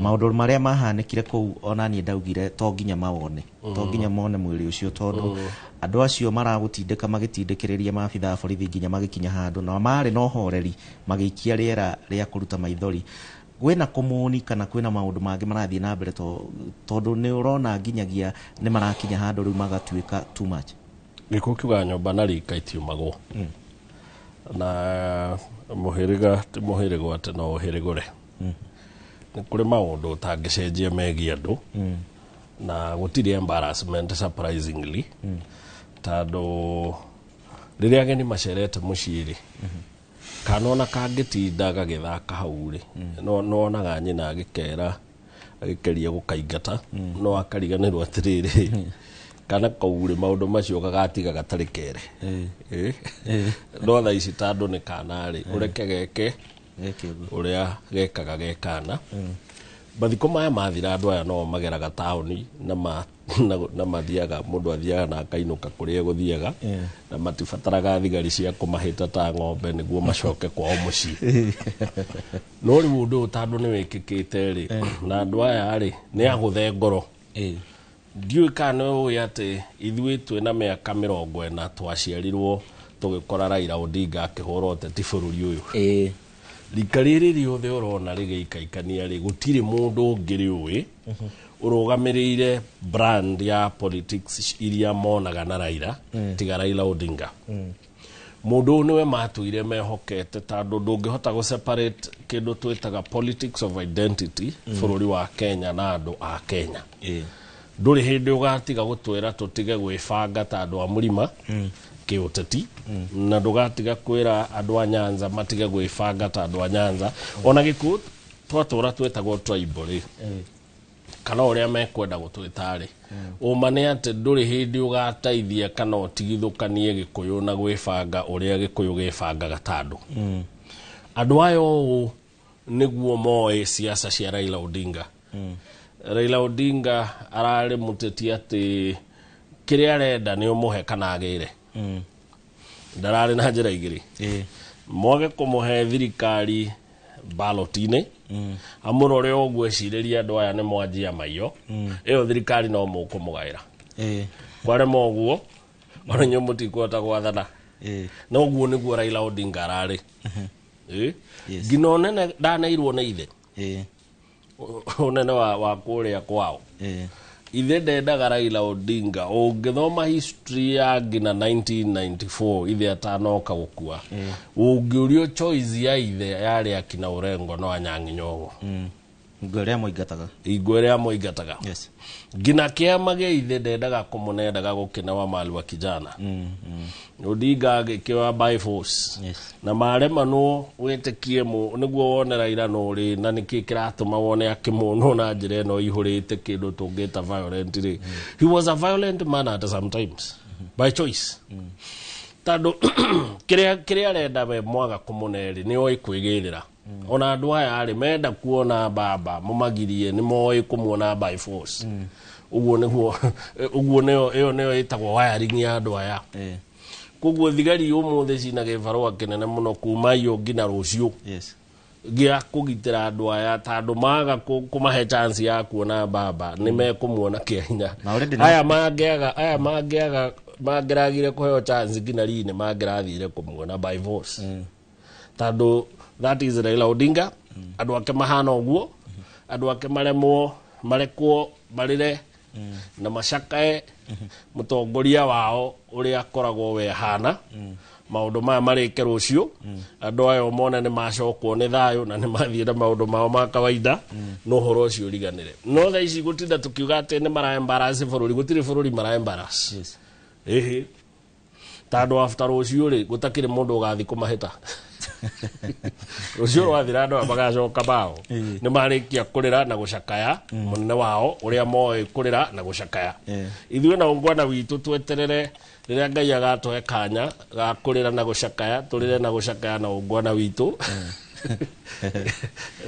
maũndũ marĩa mahanĩkire kũu ona niĩ ndaugire to nginya mawone to nginya mone mwĩrĩ ũcio tondũ andũ acio maragũtindĩka magĩtindĩkĩrĩria maabithaa borithi nginya magĩkinya handũ na marĩ na ũhoreri magĩikia rĩera rĩa kũruta maithori kwĩna komuni kana kwĩna maũndũ mangĩ marathiĩ na mbere tondũ nĩ ũrona nginyagia nĩ marakinya handũ rĩu magatuĩka too much gĩkuũ kiuga nyũmba na rika itiumagwo na mũhĩrĩga ti mũhĩrĩgo atĩ no ũhĩrĩgũre nĩ kũrĩ maũndũ ũtangĩcenjia megiĩ andũ na gũtirĩ embarrassment surprisingly tondũ rĩrĩa ageni macerete mũciĩ-rĩ kanona kangĩtinda gagĩthaka hau-rĩ nonaga nyina agĩkeria gũkaingata no akariganĩrwo atĩrĩrĩ kana kau-rĩ maũndũ macio gagatiga gatarĩ kere no thaa ici tondũ nĩ kana-rĩ ũreke geke ũrĩa gekaga gekana mathiko maya mathira andũ aya no mageraga taũni na mathiaga mũndũ athiaga na akainũka kũrĩa egũthiaga na matibataraga thigari cia kũmahĩta ta ng'ombe nĩguo macoke kwao mũciĩ no rĩu ũndũ ũyũ tondũ nĩ wĩkĩkĩte-rĩ na andũ aya-rĩ nĩ agũthe ngoro ndiũĩ kana nĩ ũĩ atĩ ithuĩ twĩna mĩaka 40 twaciarirwo tũgĩkora Raila Odinga akĩhũra ũteti bũrũri ũyũ rika rĩrĩ rĩothe ũrona rĩgĩikaikania rĩ gũtirĩ mũndũ ũngĩ rĩũĩ ũrũgamĩrĩire brand ya politics iria monaga na Raila tiga Raila Odinga. Mũndũ nĩwe matũire mehokete tondũ ndũngĩhota gũ-separate kĩndũ twĩtaga politics of identity bũrũri wa Kenya na andũ a Kenya. Ndũrĩ hĩndĩ ũgatiga gũtwĩra tũtige gwĩbanga ta andũ a mũrima kĩũteti na ndũgatiga kwĩra andũ a Nyanza matige gwĩbanga ta andũ a Nyanza ona Gĩkũyũ twatũra twĩtagwo tribal kana ũrĩa mekwenda gũtwĩta rĩ ũma nĩ atĩ ndũrĩ hĩndĩ ũgateithia kana ũtigithũkanie Gĩkũyũ na gwĩbanga ũrĩa Gĩkũyũ gĩbangaga ta andũ. Andũ aya ũũ nĩguo moĩ siasa cia Raila Odinga. Raila Odinga ararĩ mũteti atĩ kĩrĩa arenda nĩ ũmũhe kana agĩre. Ndararĩ na njĩra igĩrĩ. Mwage kũmũhe thirikari ballot-inĩ amũrore ũguo ecirĩria andũ aya nĩ mwanjia maiyo ĩyo thirikari no mũkũmũgaĩra. Kwarema ũguo ona nyuĩ mũtikũhota gwathana. Na ũguo nĩguo Raila Odinga ararĩ. Ngina ũnene ndanairwo nĩ ithe ũnene wa kũrĩa kwao. Ithe ndendaga Raila Odinga ũngĩthoma history ya ngina 1994 ithe atanoka gũkua ũngĩũrio choice ya ithe yarĩ akina Orengo no Anyang'i Nyong'o. Igwe rĩa Mũingataga. Ngina kĩama gĩa ithe ndendaga kũmũnendaga gũkena wa Mali wa Kijana. Odinga agĩkĩoya by force. Na maremanwo wĩtĩkie nĩguo wone Raila nũrĩ na nĩkĩ kĩratũma wone akĩmũnwo na njĩra ĩno ihũrĩte kĩndũ tũngĩta violent rĩ. He was a violent man at sometimes by choice. Tondũ kĩrĩa arenda we mwaga kũmũnerĩ nĩ oĩ kwĩgĩrĩra. Ona andũ aya arĩ menda kuona baba mũmagirie nĩ moĩ kũmuona by force. Ũguo nĩyo ĩtagwo wiring ya andũ aya. Koguo thigari ũmũthĩ cina gĩbarũa kĩnene mũno kuma iyo ngina rũciũ gĩa kũgitĩra andũ aya tondũ maga kũmahe chance ya kuona baba nĩ mekũmuona kĩhinya. Aya mangĩragire kũheo chance ngina rini mangĩrathire kũmuona by force. Tondũ that is Raila Odinga. Andũ ake mahana ũguo, andũ ake marekwo marĩre na macakae mũtongoria wao ũrĩa akoragwo we hana maũndũ maya marĩke rũciũ andũ aya mona nĩ macokwo nĩ thayũ na nĩ mathiĩ na maũndũ mao ma kawaida no ũhoro ũcio ũriganĩre. No thaa ici gũtinda tũkiuga atĩ nĩ mara-embarrass bũrũri, gũtirĩ bũrũri mara-embarrass. Tondũ after rũciũ rĩ gũtakĩrĩ mũndũ ũgathiĩ kũmahĩta. Rũciũ rwathira andũ magacoka bao nĩ marĩkia kũrĩra na gũcakaya mũnene wao ũrĩa moĩ kũrĩra na gũcakaya. Ithuĩ na ũngwana witũ tweterere rĩrĩa Ngai agatũhe kanya ga kũrĩra na gũcakaya tũrĩre na gũcakaya na ũngwana witũ.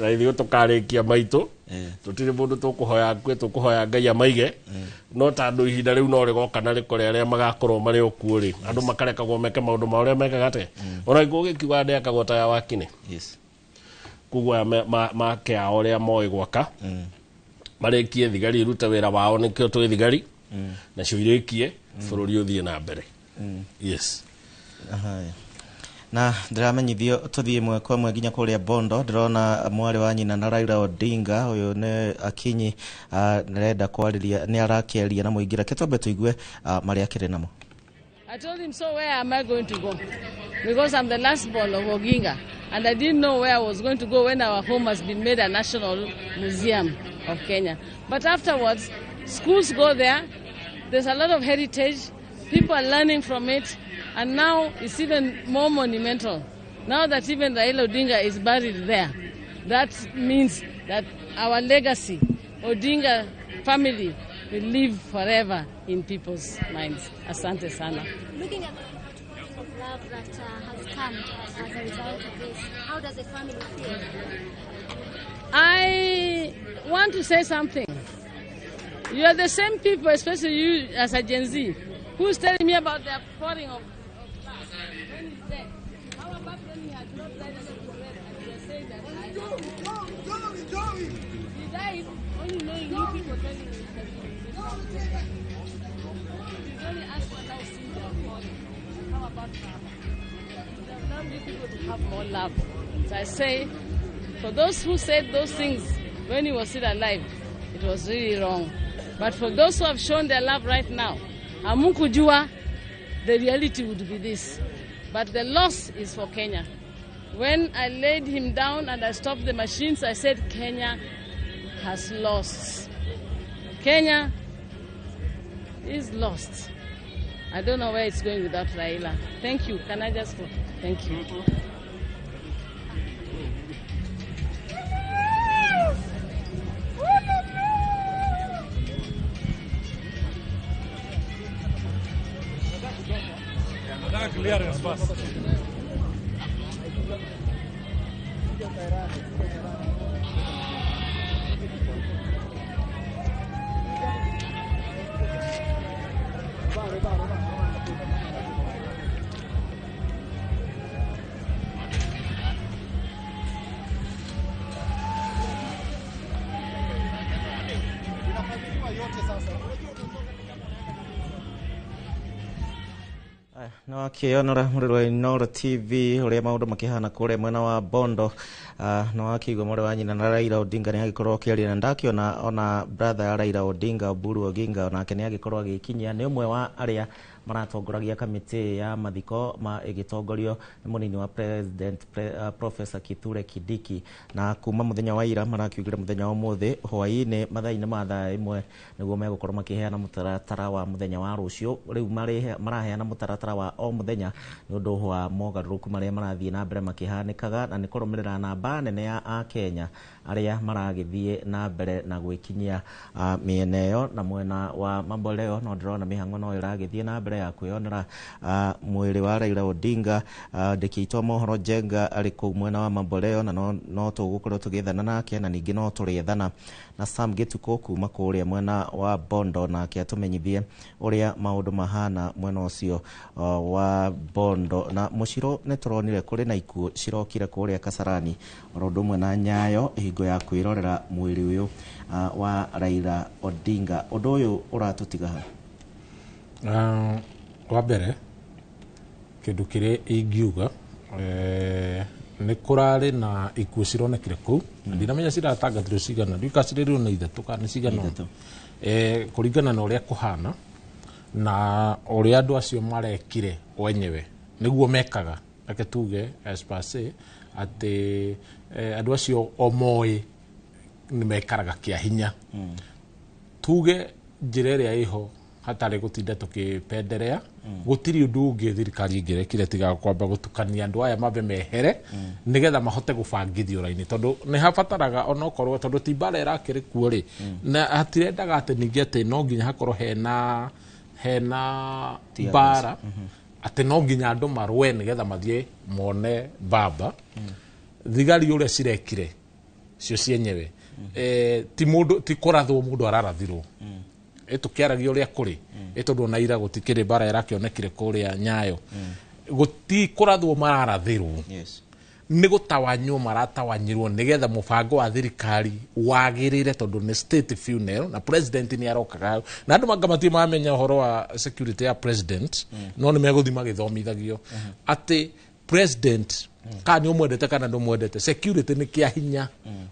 Na ithuĩ tũkarĩkia maitũ tũtirĩ mũndũ tũkũhoya kwe tũkũhoya Ngai amaige no tondũ ihinda rĩu no rĩgoka na rĩkore arĩa magakorwo marĩ okuo rĩ andũ makarekagwo meke maũndũ ma ũrĩa mekaga te ona gũgĩkiuga ndekagwo ta ya wakinĩ. Koguo make ao ũrĩa moĩ gwaka marĩkie thigari irute wĩra wao nĩkĩo twĩ thigari nacio irĩkie bũrũri ũthiĩ na mbere. Na ndiramenyithio tuthie mwe kwa mwe nginya kuria Bondo ndirona mwari wa nyina na Raila Odinga uyu ne Akinyi nirenda kwariria ni arakieria na muingira ketombe tuigue mari akire namo. I told him, so where am I going to go? Because I'm the last born of Oginga and I didn't know where I was going to go when our home has been made a national museum of Kenya. But afterwards schools go there, there's a lot of heritage, people are learning from it. And now it's even more monumental. Now that even Raila Odinga is buried there, that means that our legacy, Odinga family, will live forever in people's minds. Asante sana. Looking at the of love that has come as a result of this, how does the family feel? I want to say something. You are the same people, especially you as a Gen Z, who's telling me about the pouring of when he's dead. How about when he had not died and he was dead and you're saying that he died only knowing you people telling him that he's only asked for now seen their body. How about Mama? Now we need people to have more love. So I say, for those who said those things when he was still alive, it was really wrong. But for those who have shown their love right now, Amukujua, the reality would be this. But the loss is for Kenya. When I laid him down and I stopped the machines, I said Kenya has lost. Kenya is lost. I don't know where it's going without Raila. Thank you. Can I just go? Thank you. Clearance first. No akionora muriro Inoro TV uria maundu makihana kure mwena wa Bondo no akigwa muri wa nyina na Raila Odinga ni agikorwo kiaria na ndakiona ona brother ya Raila Odinga Oburu Oginga ona kene agikorwo agikinyia ni umwe wa aria maratongoragia kamiti ya mathiko ma igitongorio ni munini wa president Professor Kithure Kindiki na kuma muthenya wa ira marakiugira muthenya wa muthi hwaini mathaini ma thaa imwe niguo megukorwo makiheana mutaratara wa muthenya wa rucio riu maraheana mutaratara wa o muthenya ni undu wa mogaruku maria marathie na mbere makihanikaga na ni kurumirira namba nene ya a Kenya aria maragithie na mbere na gwikinyia mieneo na mwena wa Mamboleo no ndirona mihango no iragithie na mbere ya kwionera mwiri wa Raila Odinga ndikitwa mohoro Jenga ari ku mwena wa Mamboleo na no tugukorwo tugithana nake na ningi no turiethana na Sam Gituko kuma kuria mwena wa Bondo na kiatumenyithie uria maundu mahana mwena ucio wa Bondo na muciro ne turonire kuri na ikuo cirokire kuria Kasarani orondo mwena Nyayo hingo ya kwirorera mwiri uyu wa Raila Odinga undu uyu uratutiga wa mbere kindu kire ingiuga ni kurari na ikuo cironekire ku ndinamenya ciratangathirwo cigana ndikaciririo na ithatu kana cigana kuringana na uria kuhana na uria andu acio marekire wenyewe niguo mekaga ake tuge espase ati andu acio omoi ni mekaraga kia hinya tuge njira iria iho hatari gutinda tukipenderea gutiri undu ungi thirikari ingirekire tiga kwamba gutukania andu aya mabe mehere nigetha mahote gubangithio raini tondu ni habataraga onokorwo tondu timbara irakiri kuo ri na hatirendaga ati ningi ati no nginya hakorwo hena bara ati no nginya andu marwe nigetha mathie mone baba thigari uria cirekire cio cienyewe ti mundu ti kurathwo mundu ararathirwo tukiaragia uria kuri tondu na ira gutikire bara irakionekire kuria Nyayo guti kurathwo mararathirwo ni gutawanywo maratawanyirwo nigetha mubango wa thirikari wagirire tondu ni state funeral na president ni arokaga na andu mangamatie mamenya uhoro wa security ya president no ni meguthima githomithagio ati president kana umwendete kana ndumwendete security ni kia hinya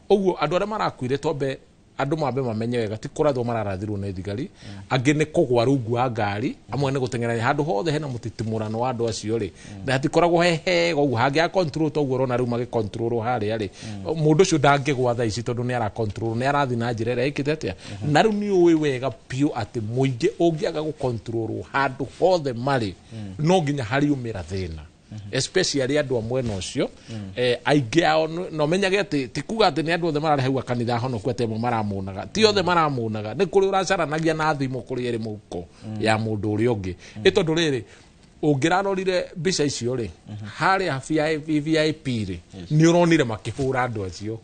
uguo andu aria marakuire tombe andu mambe mamenye wega ti kurathwo mararathirwo ni thigari angi ni kugwa rungu wa ngari amwe ni gutengerania handu hothe hena mutitimurano wa andu acio ri na hatikoragwo hehe uguo hangi a control to uguo rona riu magi control haria ri mundu ucio ndangigwa thaa ici tondu ni ara control ni arathi na njira iria ikite atia na riu ni uwi wega pio ati muingi ungiaga gu control handu hothe mari no nginya hari umira thina especially andu amwena ucio aingi ao no menyage ati tikuga ati ni andu othe mararehe kanitha hono kwete mo maramunaga ti othe maramunaga ni kuri uracaranagia na thimu kuri eri muko ya mundu uri ungi itondu riri ungirarorire mbica icio ri hari VIP ri ni uronire makihura andu acio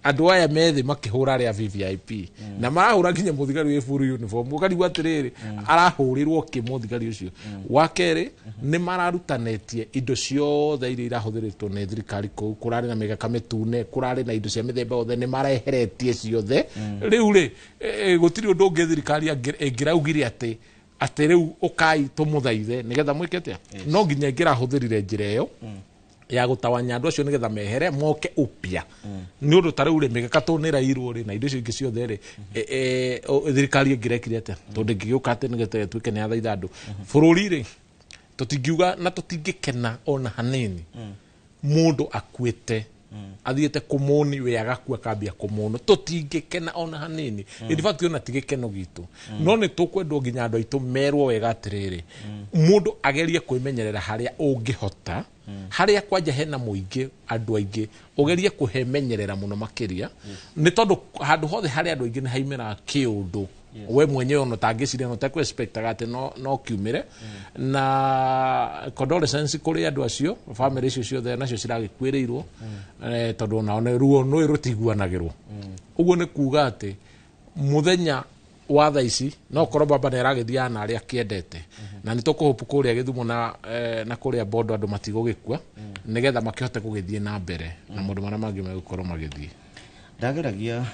andu aya methi makihura ria VIP na marahura nginya muthigari wi full uniform ukarigwa atiriri arahurirwo ki muthigari ucio wakeri ni mararutanetie indo ciothe iria irahuthiritwo ni thirikari kurari na mega kametune kurari na indo cia mithemba othe ni mareheretie ciothe riu ri gutiri undu ungi thirikari ingiraugire ati riu ukai tumuthaithe nigetha mwikete no nginya ingirahuthirire njira iyo ya gutawanya andu acio nigetha mehere moke upya ni undu tare ure migeka tunirairwo ri na indo icio ingi ciothe ri thirikari ngirekire ate tondu ngiuka ate nigete twike ni athaitha andu bururi ri tutingiuga na tutingikena ona hanini mundu akuite athiete kumuni we agakua kambia kumuno tutingikena ona hanini in fact ona tigikeno gitu no ni tukwendwo nginya andu aitu merwo wega atiriri mundu agerie kwimenyerera haria ungihota haria kwanja hena muingi andu aingi ugerie kuhemenyerera muno makiria ni tondu handu hothe haria andu aingi ni haimera kiundu we mwenyewe ono tangiciria no takwe expectagate no kiumire na condolences kuri andu acio family icio ciothe nacio ciragikwirirwo tondu naone ruo no irutiguanagirwo uguo ni kuuga ati muthenya wa thaici no korwo baba ne ragithia na aria kiendete na ni tukuhopu kuria Githumo na kuria Bondo andu matigugikua nigetha makihote kugithie na mbere na mundu mara mangi megukorwo magithie ndageragia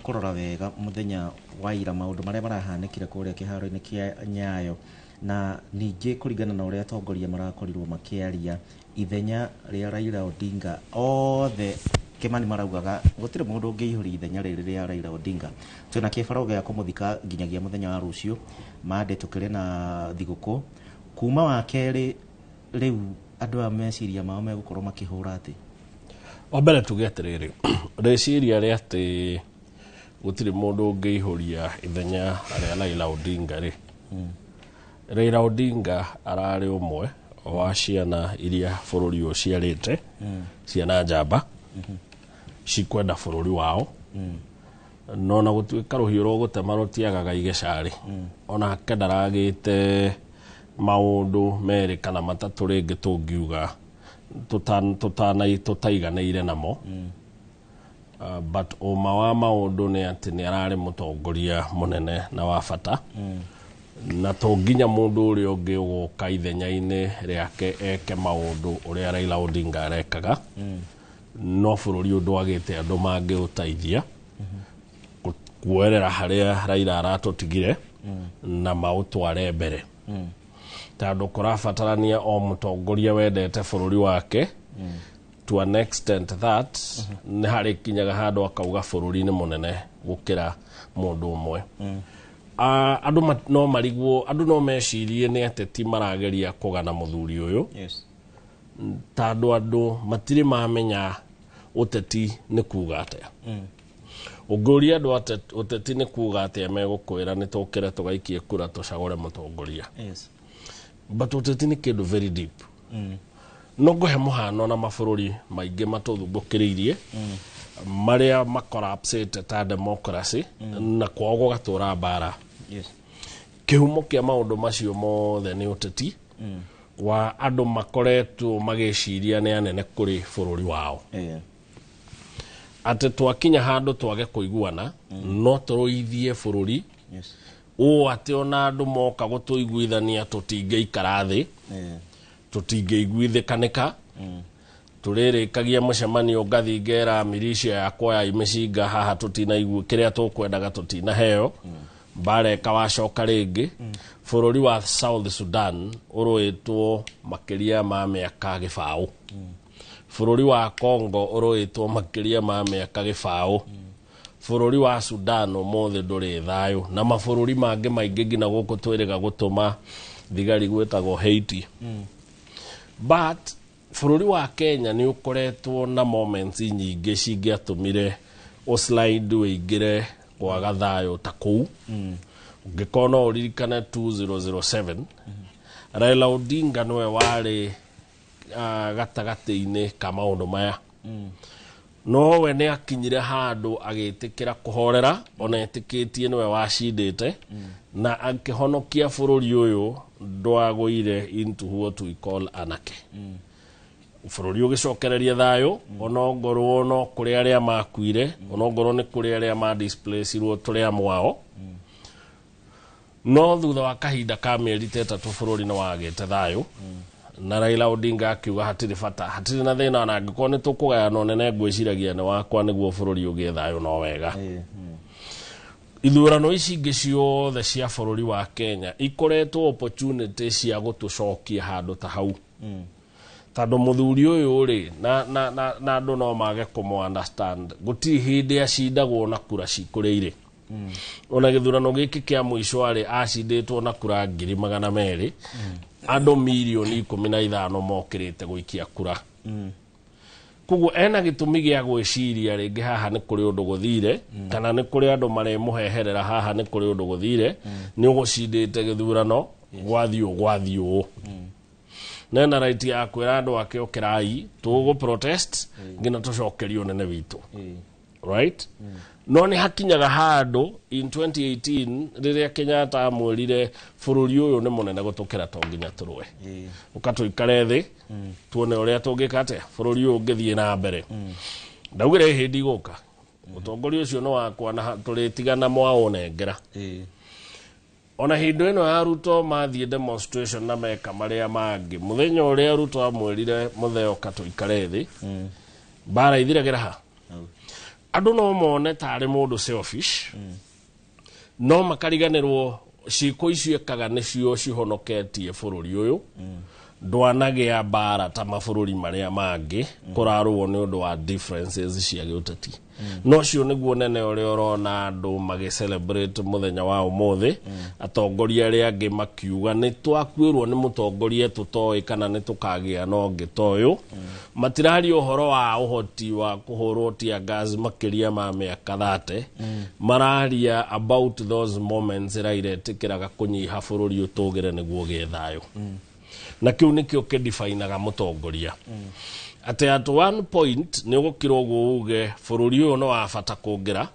kurora wega muthenya wa ira maundu maria marahanikire kuria kiharo-ini kia Nyayo na ningi kuringana na uria atongoria marakorirwo makiaria ithenya ria Raila Odinga othe Kimani maraugaga gutire mundu ungiihuri ithenya riri ria Raila Odinga twina kibaro gia kumuthika nginyagia muthenya wa rucio mande tukire na thiguku kuma wa keri riu andu a meciria mao megukorwo makihura ati wambere tugeterere reciria ria ati gutire mundu ungiihuria ithenya ria Raila Odinga ri Raila Odinga arari umwe wa ciana iria bururi uciarite ciana njamba cikwenda bururi wao no na gutwika ruhiu ro gutema rutiagaga igecari ona kendaragite maundu meri kana matatu ringi tungiuga tutaiganeire namo but uma wa maundu ni ati ni arari mutongoria munene na wa bata na tonginya mundu uri ungi uguka ithenya-ini riake eke maundu uria Raila Odinga arekaga no bururi undu agite andu mangi utaithia kuerera haria Raila aratutigire na mautware mbere tondu kurabatarania o mutongoria wendete bururi wake to an extent that ni hari kinyaga handu akauga bururi ni munene gukira mundu umwe andu no marigwo andu no mecirie ni ateti marageria kugana muthuri uyu tondu andu matiri mamenya uteti ni kuga atia uguria andu uteti ni kuga atia megukwira ni tukire tugaikie kura tucagure mutongoria but uteti ni kindu very deep no nguhe muhano na mabururi maingi matuthumbukireirie maria makorapsate ta democracy na kwao gugatura mbara kihumo kia maundu macio mothe ni uteti wa andu makoretwo magiciria ni anene kuri bururi wao ati twakinya handu twage kuiguana no turuithie bururi ati ona andu moka gutuiguithania tutingeikara thi tutingeiguithikanika turirikagia mucemanio ngathi ngera milicia yakwa ya imicinga haha tutinaigua kiria tukwendaga tutinaheo bareka wacoka ringi bururi wa South Sudan uruitwo makiria ma miaka gibau bururi wa Congo uruitwo makiria ma miaka gibau bururi wa Sudan umothe nduri thayo na mabururi mangi maingi ngina guku twiriga gutuma thigari gwetagwo Haiti but bururi wa Kenya ni ukoretwo na moments nyingi cingiatumire slide wingire kwaga thayo ta kuu ngikona uririkana 2007 Raila Odinga niwe wari gatagati-ini ka maundu maya no we ni akinyire handu agitikira kuhorera ona etikitie niwe wacindite na akihonokia bururi uyu ndwaguire into what we call anarchy bururi ugicokereria thayo onongorwo no kuri aria makuire onongorwo ni kuri aria ma displacirwo turi amwao no thutha wa kahinda ka mieri 3 bururi ni wagite thayo na Raila Odinga akiuga hatiri bata hatiri na thina na ngiko ni tukugayana onene ngwiciragia ni wakwa niguo bururi ugie thayo no wega ithurano ici ingi ciothe cia bururi wa Kenya ikoretwo opportunity cia gutucokia handu ta hau tando muthuri uyu ri na andu no mage kumo understand guti hindi acindagwo na kura cikureire ona githurano giki kia muico ari acinditwo na kura 200,000 andu milioni 15 mokirite guikia kura kugu ena gitumi gia gwiciria ringi haha ni kuri undu guthire kana ni kuri andu maremuheherera haha ni kuri undu guthire ni ugucindite githurano gwathio nena right ya kwira andu ake okirai tugu protest ngina tucokerio nene witu right no ni hakinyaga handu in 2018 riria Kenyatta amwirire bururi uyu ni munene gutukira to nginya turwe ukatuikare thi tuone uria tungikate bururi uyu ngithie na mbere ndaugire hindi guka utongoria ucio no wakwa na turitigana mwaonengera ona hindu ino ya Ruto mathie demonstration na meka maria mangi muthenya uria Ruto amwirire mutheo katuikare thi bara ithiragira ha andu no mone tari mundu selfish no makariganirwo ciko icio ekaga nicio cihonoketie bururi uyu ndwanagia bara ta mabururi maria mangi kurarwo ni undu wa differences cia giuteti no cio niguo nene uria urona andu magi celebrate muthenya wa umuthi atongoria ria angi makiuga ni twakwirwo ni mutongoria tutoi kana ni tukagia no ngitoyu matirari uhoro wa uhoti wa kuhurwo tia gas makiria ma miaka 30 mararia about those moments rairetikiraga kunyiha bururi utugire niguo githayo na kiu nikio kidefineaga mutongoria ate at one point ni gukirwo guuge bururi uyu no wabata kungira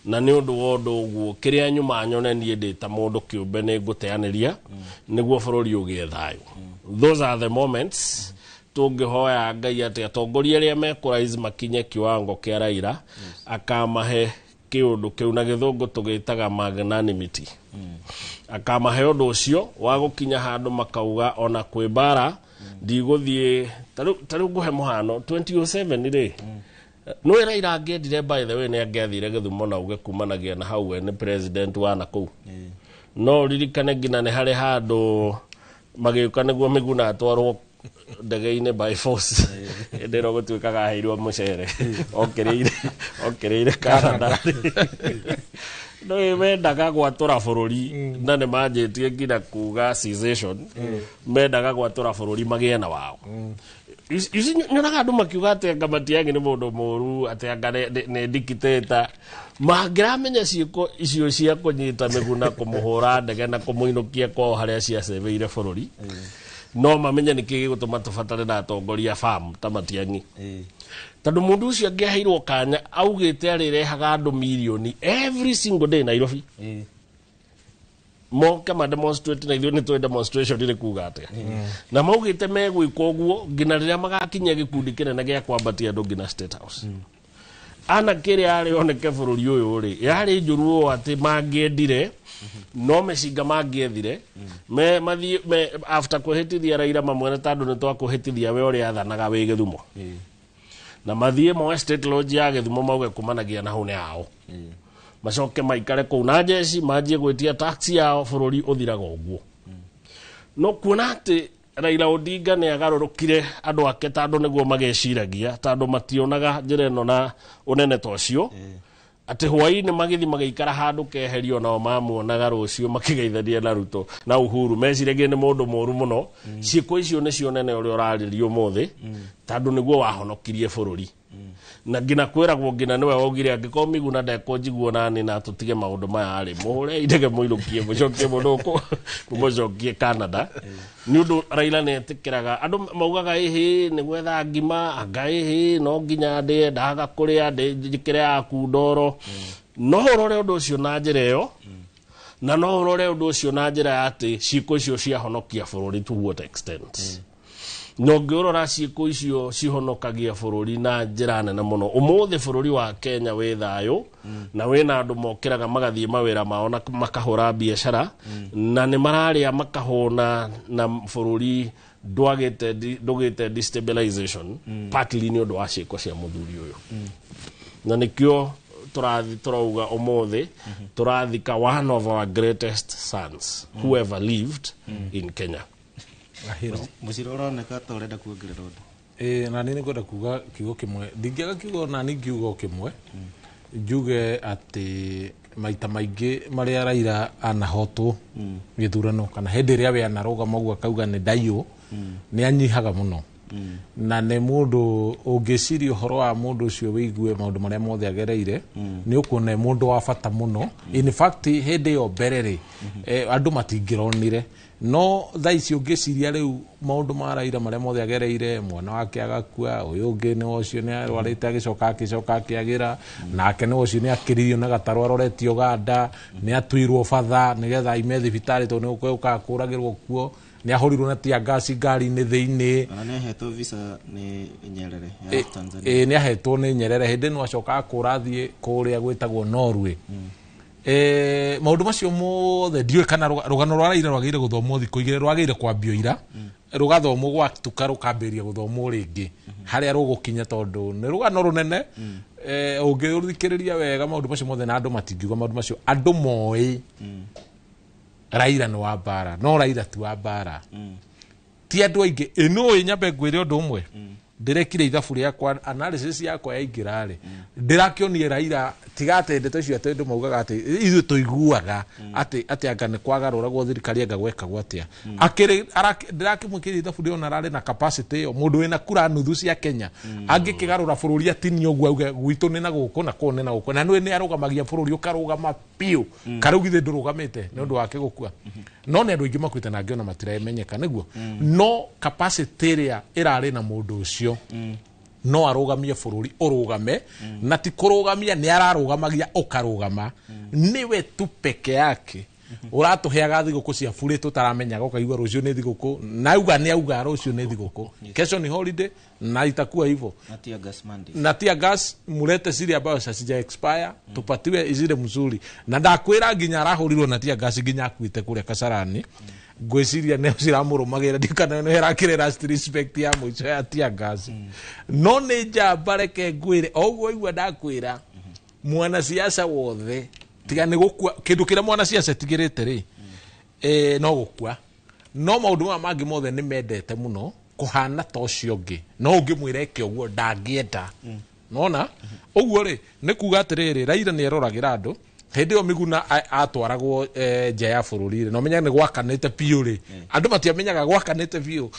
na ni undu wondu uguo kiria nyuma nyone nie ndita mundu kiumbe ni guteaniria niguo bururi ugethayo those are the moments tungihoya Ngai ate atongoria ria mekurize makinye kiwango kia Raila akamahe kiundu kiu na githungu tugitaga magnanimity akamahe undu ucio wa gukinya handu makauga ona kwibara ndiguthie taru guhe muhano 2007 ri no Raila angendire by the way ni angathire Githumo na uge kumanagia na hau ni president wa naku no ririkane ngina ni hari handu magiuka niguo Miguna atwarwo ndege-ini by force ndero gutuikaga hairwo mucere okereire Canada no mendaga gwatura bururi na ne manjitie ngina kuga cessation mendaga gwatura bururi magie na wao isi nyonaga andu makiuga ate ngamati yangi ni mundu muru ate anga ne dictator magramenya ciiko icio cia kunyita Miguna kumuhura ndege na kumuinukia ko haria cia seveire bururi no mamenya niki gutuma tufatane na atongoria farm ta Matiang'i tondu mundu ucio angiaheirwo kanya augite arirehaga andu milioni every single day Nairobi moke ma demonstrate na ithuĩ nĩ twĩ demonstration ĩrĩ kuga atĩa na maugĩte megwĩka ũguo ngina rĩrĩa magakinya gĩkundi kĩnene gĩa kwambatia andũ ngina State House ana kĩrĩa arĩ oneke bũrũri ũyũ rĩ yarĩ njũru ũũ atĩ mangĩendire no mecinga mangĩethire me after kũhĩtithia Raila mamwe na tondũ nĩ twakũhĩtithia we ũrĩa athanaga wĩ Gĩthumo na mathiĩ moe State Lodge ya Gĩthumo mauge kumanagia na hau nĩ hao macoke maikare kũu na njeci manjie gwĩtia taxi yao bũrũri ũthiraga ũguo no kuona atĩ Raila Odinga nĩ agarũrũkire andũ ake tondũ nĩguo mageciragia tondũ mationaga njĩra ĩno na ũnene ta ũcio atĩ hwaĩ-inĩ magĩthi magĩikara handũ keherio nao mamuonaga rũciũ makĩgeithania na Ruto na Uhuru meciragia nĩ mũndũ mũru mũno ciĩko icio nĩcio nene ũrĩa ũrarĩrio ũmũthĩ tondũ nĩguo wahonokirie bũrũri na ngina kwĩragwo ngina nĩwe waugire angĩkorwo Miguna ndekũnjiguo nani na tũtige maũndũ maya rĩ mũhũre indege mũinũkie mũcokie mũndũ mũcokie Canada nĩ ũndũ Raila nĩ etĩkĩraga andũ maugaga ĩhĩ nĩ gwetha ngima anga ĩhĩ no nginya ndĩe ndaga kũrĩa njĩkĩre yaku ndoro no ũrore ũndũ ũcio na njĩra ĩyo na no ũrore ũndũ ũcio na njĩra ya atĩ ciĩko icio ciahonokia bũrũri to what extent no ngĩrora ciĩko icio cihonokagia bũrũri na njĩra nene mũno ũmũthĩ bũrũri wa Kenya wĩ thayũ na wĩna andũ mokĩraga magathiĩ mawĩra mao na makahũra biacara na nĩ mararĩa makahũna na bũrũri ndũgĩte destabilization partly nĩ ũndũ wa ciĩko cia mũthuri ũyũ na nĩkĩo turauga ũmũthĩ tũrathika one of our greatest sons who ever lived in Kenya Muciro uroneka ta urenda kuongerera undu. Na nini ngwenda kuga kiugo kimwe ndingiaga kiugo na ningi kiugo kimwe njuge ati maita maingi maria Raila anahotwo githurano kana hindi ria we anarugama uguo akauga ni ndaiywo ni anyihaga muno na nä må ndå å ngä ciria å horo wa må ndå å cio wä igue maå ndå marä a mothe agereire nä å kuona må ndå wa bata må no hä ndä ä yo mbere rä andå matingä ronire no tha ici å ngä ciria rä u maå ndå ma Raila marä a mothe agereire mwana wake agakua å yå å ngä nä wocio nä arwarä te agä coka akä agä ra nake nä wocio nä akä ririo na gatarå aroretio Uganda nä atuirwo batha nä getha ime thibitarä tondå nä gå ka kå ragä rwo kuo nä ahorirwo na tia ngasi ngari-inä thä-inä nä ahetwo visa nä Nyerere ya Tanzania nä ahetwo nä Nyerere hä ndä no acoka akå rathiä kå rä a gwä tagwo Norway maå ndå macio mothe ndiå kana rå gano rwa Raila rwagä ire gå thomwo thikå igä rä rwagä ire kwambio ira rå gathomwo gwatuka rå kambä ria gå thomwo rä ngä harä a rå gå kinya tondå nä rå gano rå nene å ngä thikä rä ria wega maå ndå macio mothe na andå matingiuga maå ndå macio andå moä Raila nä wa mbara no Raila ti wa mbara ti andå aingä ä nyambe ngwä re å ndå å mwe ndä rekire ithabu rä akwa analysis yakwa yaingä rarä ndä rakä Raila tiga atä ndeto cio atä ndå maugaga atä ithuä tå iguaga atä anga nä kwagarå ragwo thirikari anga gwekagwo atä a ndä rakä mwä kä re ithabu rä ona rarä na capacity ä yo må ndå wä na kura nuthu cia Kenya angä kä garå ra bå rå ri atinio guo auge gwitå nä na gå kå na kå nä na gå kå na nä arå gamagia bå rå ri å karå gama piå karä u githä ndå rå gamä te nä å ndå wake gå kua no nä andå aingä makuä te na ngä ona matiraemenyeka nä guo no capacity ä rä a ä rarä na må ndå å cio no arogamie bururi urugame na ti kurugamia ni ararugamagia ukarugama niwe tu peke yake uratuheaga thiguku cia buri tutaramenya gokaigua rucio ni thiguku nauga ni auga rucio ni thiguku kesho ni holiday na itakuwa hivyo na tia gas mulete siri ambayo sasija expire tupatiwe izile mzuri na ndakwira nginya arahurirwo na tia gas nginya akuite kuria Kasarani gwiciria ne ciramũrũmagĩra ndikana no herakire last respect ya mũico ya tia gas no nĩ njamba reke ngwĩre oguo igua ndakwĩra mwana siasa wothe tiga nĩ gũkua kĩndũ kĩrĩa mwana siasa tigĩrĩte rĩ no gũkua no maũndũ maya mangĩ mothe nĩ mendete mũno kũhana ta ũcio ũngĩ no ũngĩmwĩra eke ũguo ndangĩenda nona ũguo rĩ nĩ kuga atĩrĩrĩ Raila nĩ eroragĩra andũ hindi yo Miguna atwaragwo nja ya bururi no menya ni gwakanite piu ri andu matiamenyaga gwakanite piu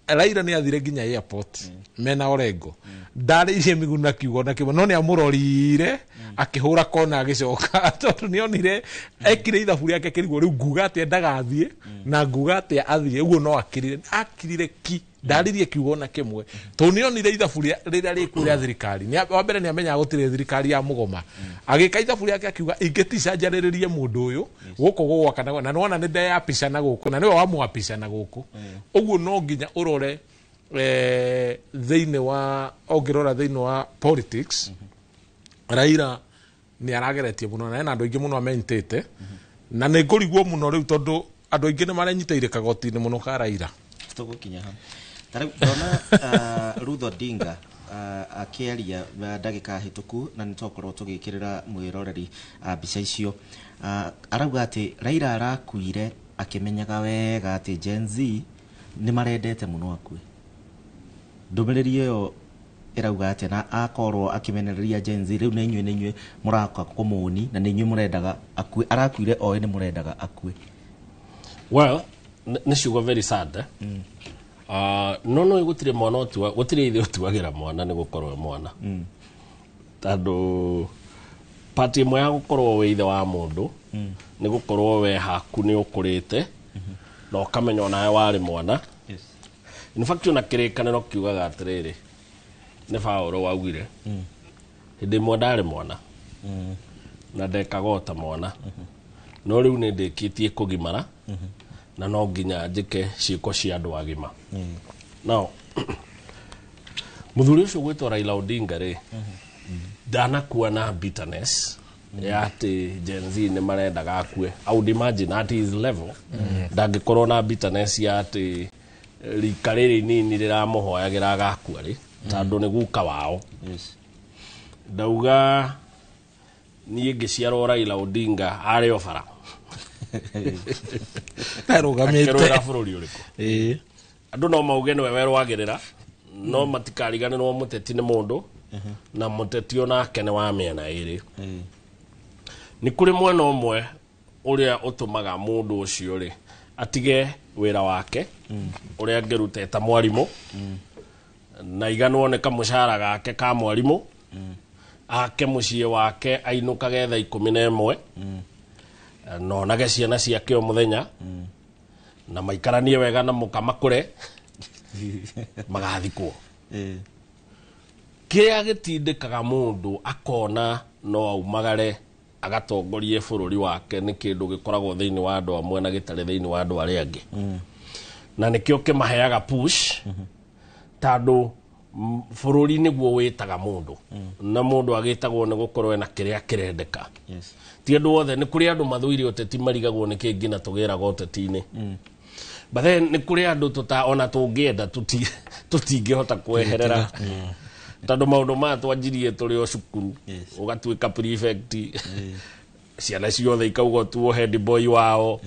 Raila ni athire nginya airport mena Orengo ndaririe Miguna kiugo na kiugo no ni amurorire akihura kona agicoka tondu ni onire ekire ithabu riake kirigwo riu nguga ati ndagathie na nguga ati athie uguo no akirire ki ndaririe kiugo na kimwe to ni onire ithabu riria rikwira thirikari ni wa mbere ni amenya gutire thirikari ya mugoma agika ithabu riake akiuga ingeticanjariririe mundu uyu guko gwakana na nona ni nda ya pica na guko na niwe wamwapica na guko uguo no nginya urore thiini wa ongirora thiini wa politics Raila ni arageretie muno na andu aingi muno amentete na ni ngurigwo muno riu tondu andu aingi ni marenyiteire kagoti-ini muno ka Raila tugukinya ha tari ndona Ruth Odinga akiaria ndagika hituku na nitokorwo tugikirira mwiroreri mbica icio arauga ati Raila arakuire akimenyaga wega ati Gen Z ni marendete muno akue ndumiriri iyo irauga ati na akorwo akimenereria Gen Z riu na inyue muraka kumuni na inyue murendaga akue arakuire oe ni murendaga akue well ni ciugo very sad no gutire mwana otua gutire ithe otuagira mwana ni gukorwo mwana tando pati mwe gukorwo we ithe wa mundu ni gukorwo we haku ni ukurite na ukamenya nawe wari mwana in fact una kirekaniro kiugaga atiriri ni Paulo waugire hindi mwe ndari mwana na ndekagota mwana no riu ni ndikitie kugimara na no nginya njike ciiko cia andu agima now muthuri ucio gwitwo Raila Odinga ri ndanakuwa na bitterness ya ati Gen Z ni marendaga akue I would imagine at his level ndangikorwo na bitterness ya ati rika riri nini riramuhoyagira agakua ri tondu ni guka wao ndauga nie ngiciarwo Raila Odinga ari ofara arugamite akirora bururi uriku andu no mauge niwe werwagirira no matikariganirwo muteti ni mundu na muteti onake ni wa miena iri ni kuri mwena umwe uria utumaga mundu ucio ri atige wira wake uria ngeruta ta mwarimu na iganwo ne kamushara gake ka mwarimu ake mucie wake ainuka getha 11 no nage ciana ciake o muthenya na maikaranie wega na mukamakure magathikwo kiria gitindikaga mundu akona no aumagare agatongorie bururi wake ni kindu gikoragwo thiini wa andu amwe na gitari thiini wa andu aria angi na nikio kimaheaga push tando bururi niguo witaga mundu na mundu agitagwo ni gukorwo na kiria kirendeka ti andu othe ni kuri andu mathuire uteti marigagwo ni kingi na tugeraga uteti-ini but then ni kuri andu ona tungienda tutingihota kweherera tando maundu ma twanjirie turi o cukuru ugatwika prefect ciana ciothe ikauga tuo head boy wao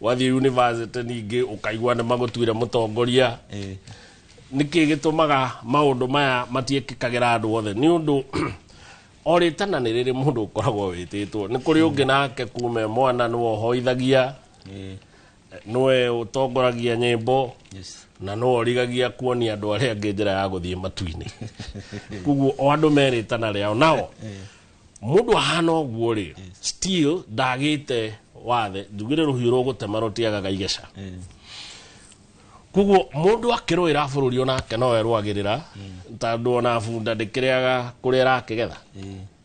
wathi university ningi ukaigwa ni magutwire mutongoria niki gitumaga maundu maya matiekikagira andu othe ni undu oritana ni riri mundu ukoragwo wititwo ni kuri ungi nake kume mwana no hoithagia noe utongoragia nyimbo na no origagia kuonia andu aria angi njira ya guthie matuini kuguo o andu meritana riao nao mundu ahana uguo ri still ndagite wathe njugire ruhiu rugutema rutiagaga igeca kuguo mundu akirwira bururi onake no erwagirira tandu ona bunda ndikiriaga kurira akigetha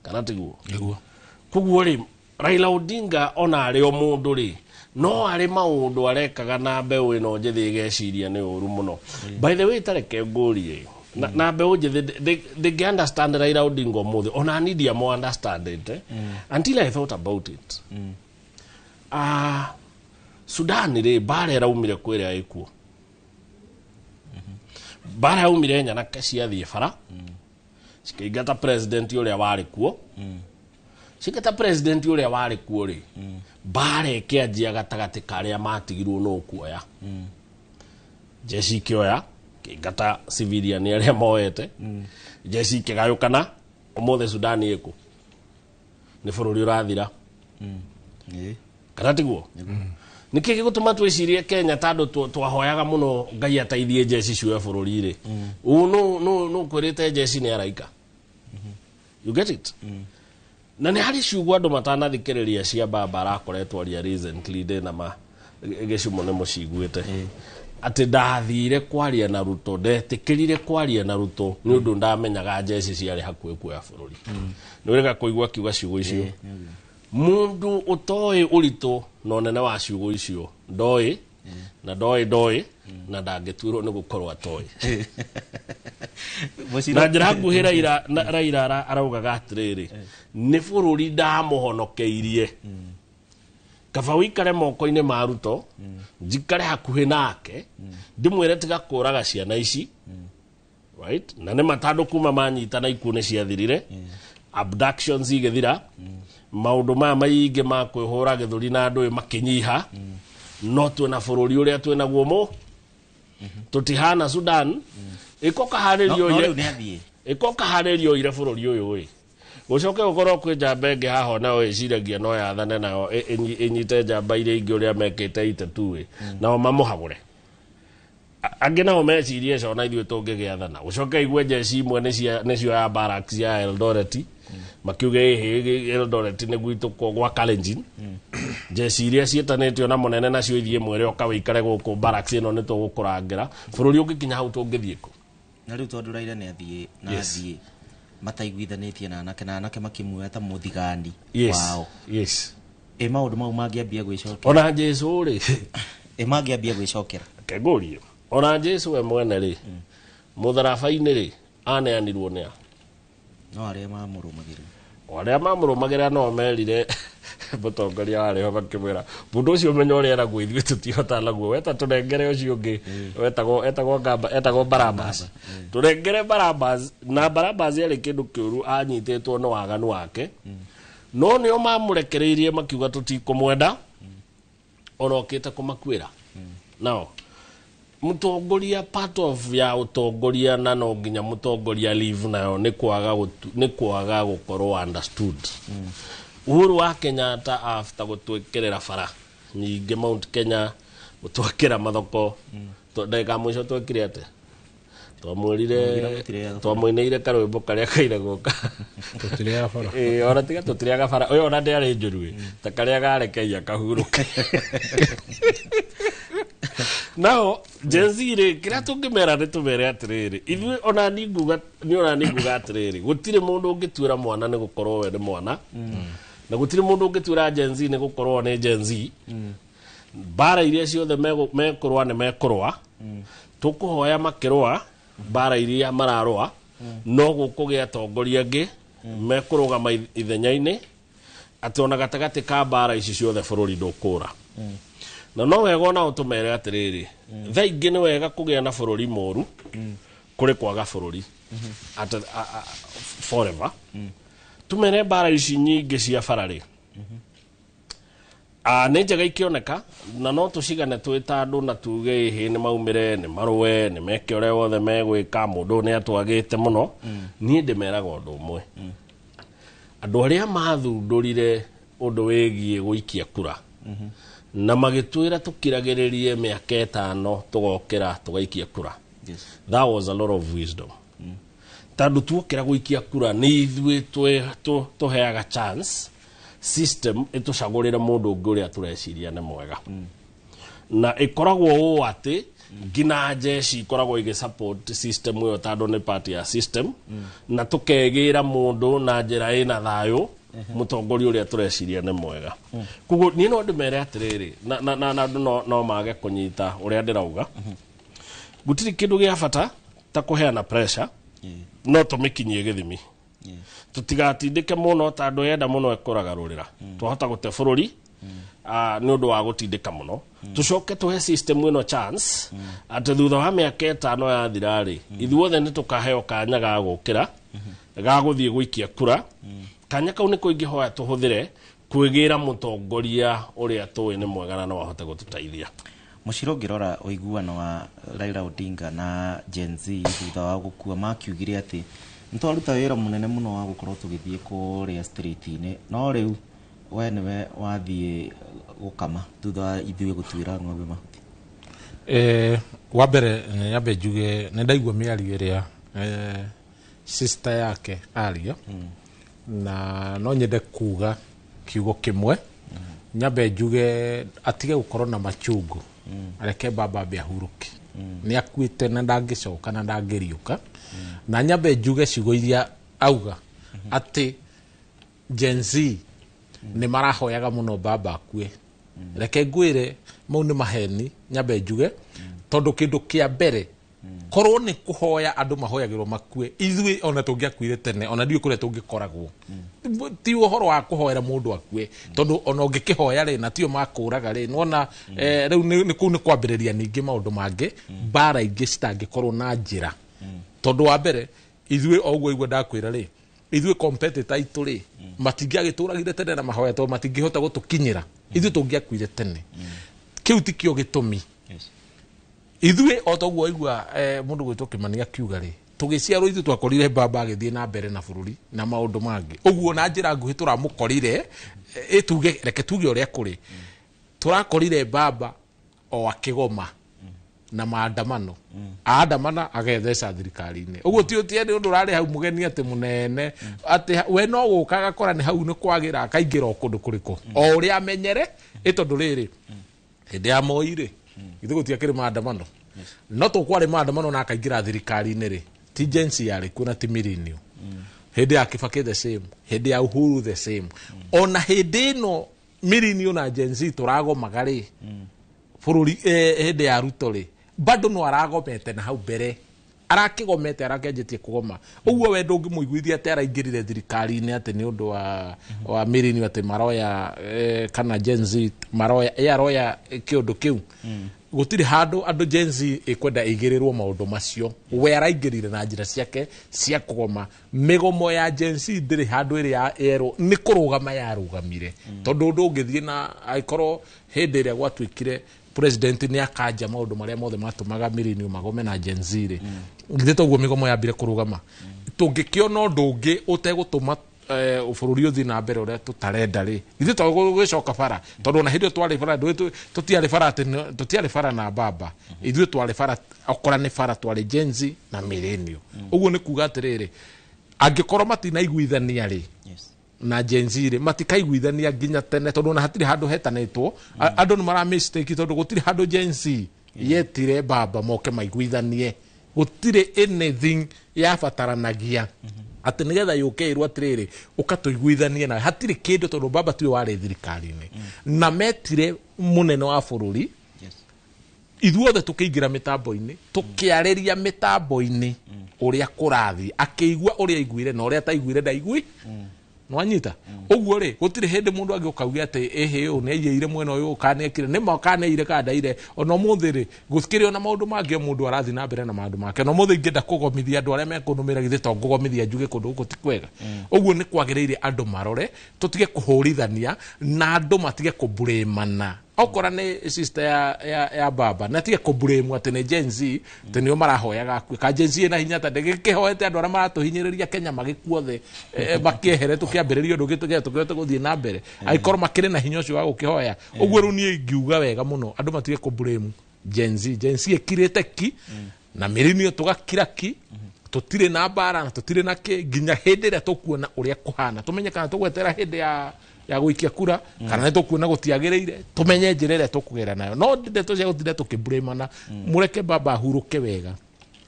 kana tiguo kuguo ri Raila Odinga ona ari o mundu ri no ari maundu arekaga na mbeu ino njithi geciria ni uru muno by the way tareke ngurie na mbeu njithi they understand Raila Odinga muthi ona need ya more understand it until I thought about it Sudan ri bare raumire kwira ikuo bara raumire nyana cia thie bara cikigata president uria wari kuo cikata president uria wari kuo ri bare kianjia gatagati karia matigirwo no kuoya jeshi kioya kigata civilian aria moete jeshi kigayukana omothe Sudan iko ni bururi urathira kana tiguo niki gigutuma twicirie Kenya tando twahoyaga muno Ngai ataithie jeshi cio bururi ri no kwirite jeshi ni araika you get it na ni hari ciugo andu matanathikiriria cia baba arakoretwo aria recently de na gicimu ne muciguite ati ndathire kwaria na Ruto ndetikirire kwaria na Ruto ni undu ndamenyaga jeshi ciari hakuhe kuoya bururi ni wega kuigua kiuga ciugo icio mundu utoi urito no nene wa ciugo icio ndoi na ndoi na ndangitwirwo ni gukorwo atoi na njira nguhira Raila araugaga atiriri ni bururi ndamuhonokeirie kaba wikare moko-ini ma Ruto njikare hakuhi nake ndimwire tiga kuraga ciana ici right na ne matando kuma manyitana ikune ciathirire abductions igethira maundu ma maingi ma kwihura githuri na andu makinyiha no twena bururi uria twena guo tutihana Sudan ikoka haririo ire bururi uyu wi gucoke gukorwo kwi njamba ingi haho nao iciragia no yathane nayo inyite njamba iria ingi uria mekite itetu wi nao mamuhagure angi nao mecirie cona ithuĩ tũngĩgĩathana gucoke igue jeshi imwe nĩcio ya barracks ya Eldoret makiuge Eldoret nĩ gwitũ gwa Kalenjin jeshi iria ciĩtanĩtio na mũnene nacio ithiĩ mwere ũkawĩikare gũkũ barracks ĩno nĩ tũgũkũrangĩra bũrũri ũngĩkinya hau tũngĩthiĩ kũ na rĩu tondũ Raila nĩ athiĩ mataiguithanĩtie na anake makimuoya ta mũthigani wao maũndũ mau mangĩambia gwĩcokera ona Jesu rĩ mangĩambia gwĩcokera kengũrio ona Jesu we mwene rĩ mũtharaba-inĩ rĩ aneanirwo nĩa no arĩa mamũrũmagĩrĩra no merire mũtongoria warĩho makĩmwĩra mũndũ ũcio ũmenya ũrĩa eragwo ithuĩ tũtihota naguo weta tũrengere ũcio ũngĩ etagwo Barabas tũrengere Barabas na Barabas yarĩ kĩndũ kĩũru anyitĩtwo nĩ waganu wake no nĩo mamũrekereirie makiuga tũtikũmwenda ona okĩte kũmakuĩra nao mutongoria part of ya utongoria na no nginya mutongoria live nayo ni kwaga gukorwo understood. Uhuru wa Kenyatta after gutwekerera bara nyingi Mount Kenya gutwekera mathoko ndeka mwico twekire ate twamwinire karwimbo karia kaire guka tutiriaga bara ona tiga tutiriaga bara uyo ona ndiari njurui ta karia garekeia kahuruke nao jenzire kira tungimera nitumere atiriri ithui ona ninguga atiriri gutire mundu ungituira mwana ni gukorwo we ni mwana na gutire mundu ungituira jenzi ni gukorwo ni jenzi bara iria ciothe mekurwa ni mekurwa tukuhoya makirwa bara iria mararwa no gukugia tongoria ngi mekurugama ithenya-ini ati ona gatagati ka bara ici ciothe bururi ndukura na no wega ona utumere atiriri thaingi ni wega kugia na bururi moru kuri kwaga bururi forever tumere bara ici nyingi cia barari nä njega ikioneka na no tucigane twita andu na tuge hi ni maumire ni marwe ni meke ore wothe megwika mundu ni atwagite muno nie ndimeraga undu umwe andu aria mathundurire undu wigie guikia kura na magitwira tukiragiririe miaka 5 tugokira tugaikia kura. That was a lot of wisdom. Tandu tuokira guikia kura ni ithui tuheaga chance system itucagurira mundu ungi uria tureciria ni mwega na ikoragwo u ati ngina jeshi ikoragwo igi support system yo tandu ni part ya system na tukegira mundu na njira ina thayo mutongoria uria tureciria ni mwega kugo ni no ndimere atiriri na no mage kunyita uria ndirauga gutiri kindu gia bata ta kuheana pressure no tumikinyie githimi tutigatindike muno tandu yenda muno ekuragarurira twahota gute bururi ni undu wa gutindika muno tucoke tuhe system ino chance ati thutha wa miaka 5 ya thirari ithuothe ni tukaheo kanya ga gukira ga guthie guikia kura kanya kau ni kuingihoya tuhuthire kwigira mutongoria uria tuwi ni mwega na no ahote gututaithia. Muciro ngirora uiguano wa Raila Odinga na Gen Z thutha wa gukua makiugire ati ntwaruta wira munene muno wa gukorwo tugithie kuria street-ini no riu we niwe wathie gukama thutha ithuĩ gutwira ng'ombe mahuti. Wa mbere nyambe njuge nĩ ndaigua mĩario ĩrĩa sister yake aria na no nyende kuga kiugo kimwe nyambe njuge atige gukorwo na machungu areke baba ambe ahuruke ni akuite na ndangicoka na ndangiriuka na nyambe njuge ciugo iria auga ati Gen Z ni marahoyaga muno baba akue reke ngwire mau ni maheni nyambe njuge tondu kindu kia mbere korwo ni kuhoya andu mahoyagirwo makue ithui ona tungiakuire tene ona ndiu kuria tungikoragwo ti uhoro wa kuhoera mundu akue tondu ona ungikihoya ri na tio makuraga ri nona riu ni kwambiriria ningi maundu mangi bara ingi citangikorwo na njira tondu wa mbere ithui ogwo igwe ndakwira ri ithui competitor itu ri matingiagituragire tene na mahoya to matingihota gutukinyira ithui tungiakuire tene kiu tikio gitumi ithui otogwo igwa mundu gwitwo Kimani akiuga ri tugiciarwo ithu twakorire baba agithie na mbere na bururi na maundu mangi ugwo na njira nguhi turamukorire ituge reke tuge uria kuri turakorire baba o akigoma na maandamano aandamana agetheca thirikari-ini ugwo ti ni undu rari hau mugeni ati munene ati we no gukaga kora ni hau ni kwagira akaingira okundu kuriko o uria amenyere itondu riri hindi ya moire ithu gutiakire maandamano no tukwari maandamano na akaingira thirikari-ini ri ti jensi yari kuna ti mirinio hindi ya Kibaki the same hindi ya Uhuru the same ona hindi no mirinio na jensi turagomaga ri bururi hindi ya Ruto ri bado no aragomete na hau mbere arakigomete arakenjetie kugoma ugwo we ndungimuiguithia ati araingirire thirikari-ini ati ni undu wa mirinio ati maroya kana Gen Z maroya yaroya kiundu kiu gutiri handu andu Gen Z ikwenda igirirwo maundu macio we araingirire na njira ciake cia kugoma migomo ya Gen Z ndiri handu iri yero ni kurugama yarugamire tondu ndungithie na aikorwo hindi iria gwatwikire president ni akanja maundu maria mothe matumaga Millennium magome na Gen Z ngithe toguo migomo yambire kurugama tungikiona undu ungi utegutuma bururi uthi na mbere uria tutarenda ri ithe twagicoka bara tondu na hindi twari bara tutiari bara tutiari bara na baba ithe twari bara okora ni bara twari Gen Z na Millennium uguo ni kuga atiriri angikorwo matina iguithania ri na Gen Z ri matikaiguithania nginya tene tondu na hatiri handu hetanetwo andu ni mara mistake tondu gutiri handu Gen Z yetire baba moke maiguithanie gutire anything ya bataranagia ati nigetha yuke irwa atiriri ukatuiguithanie na hatiri kindu tondu baba tiwe wari thirikari-ini na metire munene wa bururi ithuothe tukiingira mitambo-ini tukiareria mitambo-ini uria kurathi akiigua uria aiguire na uria taiguire ndaigui nwanyita uguo ri gutire hindi mundu angiokaugia ati ehe u neyeire mwena uyu kanekire nima kaneire kandaire ona muthi ri guthikire ona maundu mangi mundu arathi na mbere na maundu make no muthi ngenda kugomithia andu aria mekunumira githe to ngugomithia njuge kundu guku ti kwega uguo ni kwagiriire andu marore tutige kuhurithania na andu matige kubrimana okora ni sister ya baba na tige kublame ati ni Gen Z ati nio marahoyaga ka Gen Z na hinya ta ndegikihoete andu aria maratuhinyiriria Kenya magikuothe bakiehere tukiambiririo ndu gituge guthie na mbere aikorwo makire na hinya ucio wa gukihoya uguo ru ni ngiuga wega muno andu matige kublame Gen Z ekirite ki na Millennium tugakira ki tutire na bara na tutire na ki ginya hindi ria tukuona uria kuhana tumenye kana tugwetera hindi ya guikia kura kana ni tukuona gutiagiriire tumenye njira ria tukugera nayo no ndeto cia gutinde tukibrimana mureke baba huruke wega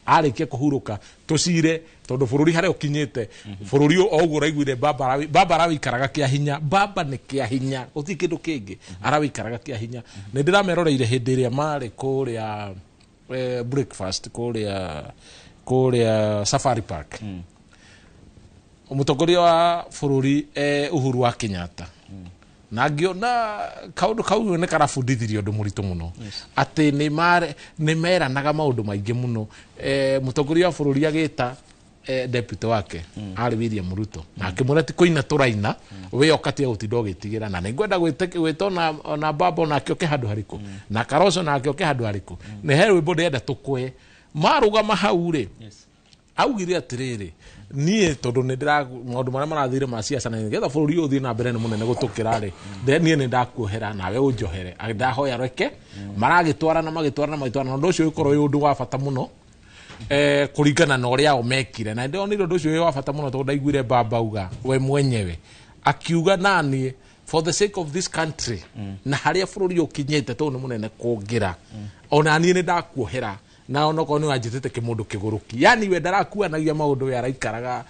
arikie kuhuruka tucire tondu bururi haria ukinyite bururi oguo raiguire baba arawikaraga kia hinya baba ni kia hinya uti kindu kingi arawikaraga kia hinya ni ndirameroreire hindi ria mari kuria breakfast kuria Safari Park umutongoria wa bururi Uhuru wa Kenyatta na ngiona kaundu kau ne karabundithirio ndu muritu muno ati ni meranaga maundu maingi muno mutongoria wa bururi agita deputy wake ari William Ruto na akimura ti koina turaina we okati gutinda ugitigira na ningwenda gwitona na baba na akioke handu hariku na Karoso na akioke handu hariku ni hewe bode enda tukwe marugama hau ri augire atiriri nie tondu ni ndira maundu maria marathire ma siasa na nigetha bururi uthie na mbere ni munene gutukira ri nie ni ndakuohera nawe unjohere ndahoya reke maragitwarana magitwarana ndu ucio ukorwo wi undu wa bata muno kuringana na uria o mekire na ndionire undu ucio wi wa bata muno tondu ndaiguire baba uga we mwenyewe akiuga nani for the sake of this country na haria bururi ukinyete tondu ni munene kungira ona nie ni ndakuohera na onoko ni wajitete kimundu kiguruki yani we ndarakuanagia maundu we araikaraga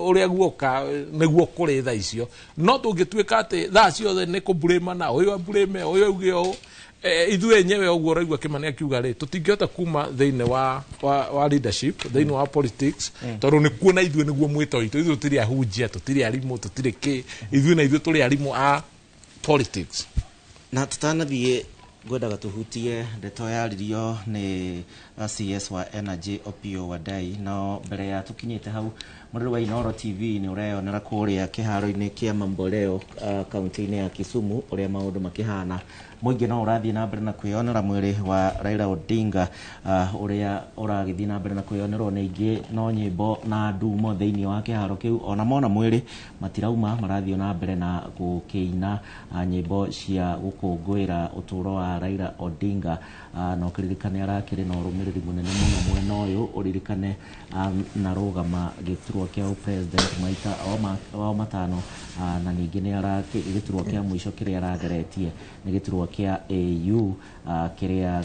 uria guoka niguo kuri tha icio no tungituika ati tha ciothe ni kublame na uyu ablame uyu auge o ithu enyewe uguo raigua Kimani akiuga ri tutingihota kuma thiine wa leadership thiine wa politics tondu ni kuona ithu niguo mwito itu ithu tiri ahunjia tutiri arimu tutiri ki ithu na ithu turi arimu a politics na tutanathie gwenda gatuhutie ndeto yaririo ni CS wa Energy Opiyo Wandayi no mbere ya tukinyite hau muriro wa Inooro TV ni ureyonera kuria kiharo-ini kia Mamboleo kaunti-ini ya Kisumu uria maundu makihana muingi no urathie na mbere na kwiyonera mwiri wa Raila Odinga uria uragithie na mbere na kwiyonerwo ni ingi no nyimbo na ndumo thiini wa kiharo kiu ona mona mwiri matirauma marathie na mbere na gukiina nyimbo cia gukungwira uturo wa Raila Odinga no kiririkane arakiri no rumiriri munene muno mwena uyu uririkane na rugama giturwa kia president maita o matano na ningi ni giturwa kia mwisho kiria arageretie ni giturwa kia AU kiria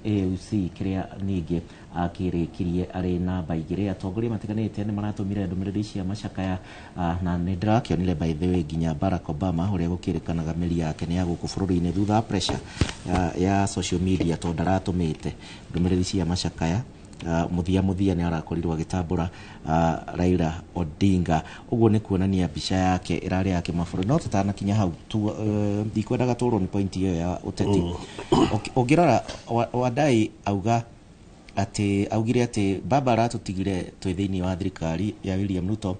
AUC kiria ningi akirikirie ari namba igiri atongoria matiganite ni maratumire ndumiriri cia macakaya na ni ndirakionire by the way nginya Barack Obama uria gukirikanaga meri yake ni ya guku bururi-ini thutha pressure ya social media to ndaratumite ndumiriri cia macakaya muthia ni arakorirwo agitambura Raila Odinga uguo ni kuonania bica yake irari yake maburu no tutanakinya hau ndikwenda gaturwo ni point iyo ya uteti ongirora Wandayi auga ati augire ati baba aratutigire twi thiini wa thirikari ya William Ruto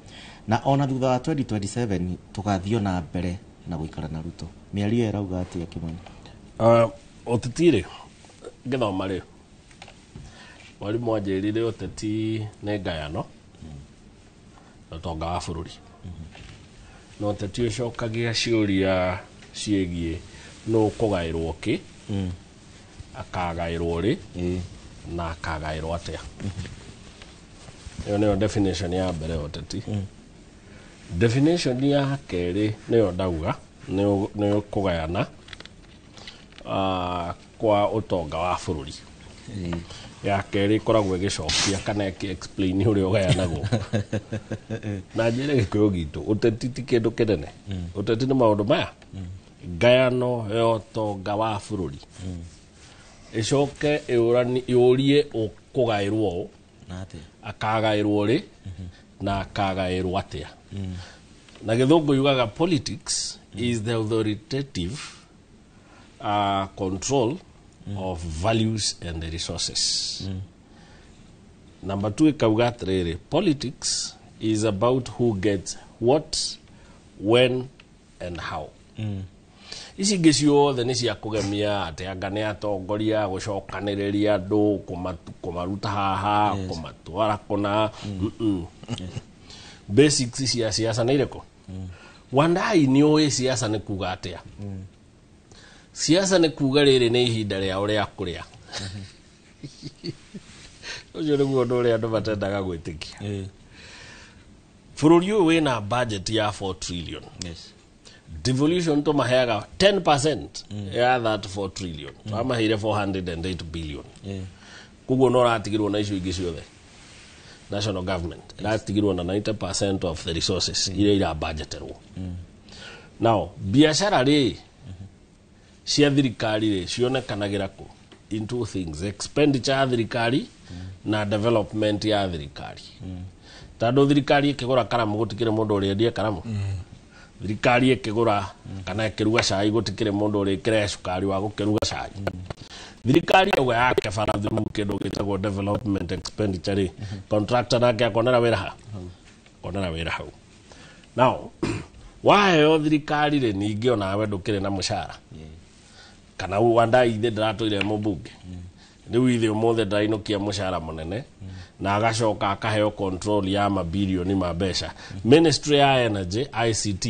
na ona thutha wa 2027 tugathio na mbere na guikara na Ruto miario erauga ati Kimani Oteti ngithoma ri mwarimu anjirire oteti nĩ ngayano na ũtonga wa bũrũri no oteti ũcokagia ciũria ciĩgiĩ no kũgaĩrwo kĩ akagaĩrwo rĩ na akagaĩrwo atĩa. Ĩyo nĩyo definition ya mbere oteti. Definition ya kerĩ nĩyo ndauga nĩ kũgayana kwa ũtonga wa bũrũri. Ya kerĩ koragwo ĩgĩcokia kana explain ũrĩa ũgayanagwo na njĩra gĩkũyũ gitũ. Ũteti ti kĩndũ kĩnene. Ũteti nĩ maũndũ maya ngayano ya ũtonga wa bũrũri ĩcoke yũrie ũkũgaĩrwo akagaĩrwo rĩ na akagaĩrwo atĩa. Na gĩthũngũ yugaga politics is the authoritative control of values and resources. Number 2 ikauga atĩrĩrĩ, politics is about who gets what, when and how. Ici ingĩ ciothe nĩ cia kũgemia atĩ anga nĩ atongoria gũcokanĩrĩria andũ kũmaruta haha kũmatwara kũna. Basics cia siasa nĩ irĩkũ? Wandai nĩ ũĩ siasa nĩ kuga atĩa? Siasa nĩ kuga rĩrĩ nĩ ihinda rĩa ũrĩa kũrĩa. Ũcio nĩguo ũndũ ũrĩa andũ matendaga gwĩtĩkia. Bũrũri ũyũ wĩna budget ya 4 trillion. Devolution tũmaheaga 10% ya that 4 trillion. Twamaheire 408 billion. Koguo no ratigirwo na icio ingĩ ciothe. National government ratigirwo na 90% of the resources iria irabudgeterwo. Now biashara rĩ cia thirikari rĩ cionekanagira ku in two things: expenditure ya thirikari na development ya thirikari. Tondũ thirikari ĩkĩgũra karamu gũtikĩrĩ mũndũ ũrĩa endia karamu. Thirikari ĩkĩgũra kana ĩkĩruga cai gũtikĩrĩ mũndũ ũrĩa ĩkĩrehe cukari wa gũkĩruga cai. Thirikari yauga yake barathimu kĩndũ gĩtagwo development expenditure, contractor nake akonera wĩra ha konera wĩra hau. Now waheo thirikari rĩ ningĩ onawe ndũkĩrĩ na mũcara kana Wandai ithe ndaratũire mũmbunge rĩu ithe ũmũthĩ ndarainũkia mũcara mũnene na agacoka akaheo control ya mabilioni ma mbeca. Ministry ya Energy ICT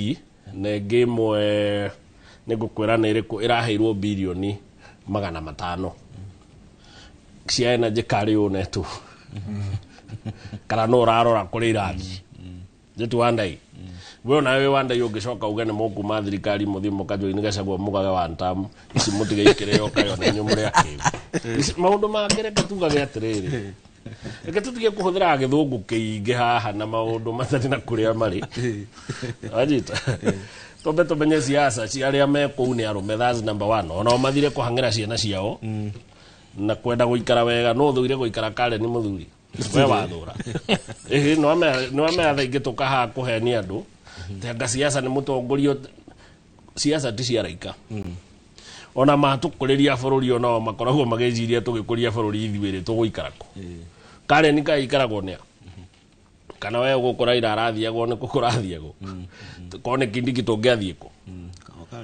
nĩ ĩmwe nĩngũkwĩra nĩ ĩrĩkũ ĩraheirwo bilioni 500 cia energy kari unetu kana no rarora kũrĩ irathi jetu Wandai. Wewe na wewe Wandai ũngĩcoka uge nĩ mũkuma thirikari mũthimo kajoini gacagwo mugage wa ntamu ici mutige ikĩrĩo kayo na nyumũrĩa kĩu maũndũ mangĩreke tugage atĩrĩrĩ reke tutige kũhũthĩra gĩthũngũ kĩingĩ haha na maũndũ matarĩ na kũrĩa marĩ ajita tobe tumenye siasa ci arĩa me kũu nĩ arũme. That's number 1. Ona mathire kũhang'ĩra ciana ciao na kwenda gũikara wega no thũire gũikara kare nĩ mũthuri we wathũra no ame athaingĩ tũkaha kũhenia andũ tenga siasa nĩ mũtongorio. Siasa ti ciaraika ona matũkũrĩria bũrũri ona makoragwo magĩciria tũgĩkũria bũrũri ithuĩ tũgũikara kũ. Kare nĩ kaikaragwo nĩa kana wewe gũkora ira arathiagwo nĩ kũkũrathiagwo kone kindiki tũngĩathiĩ kũ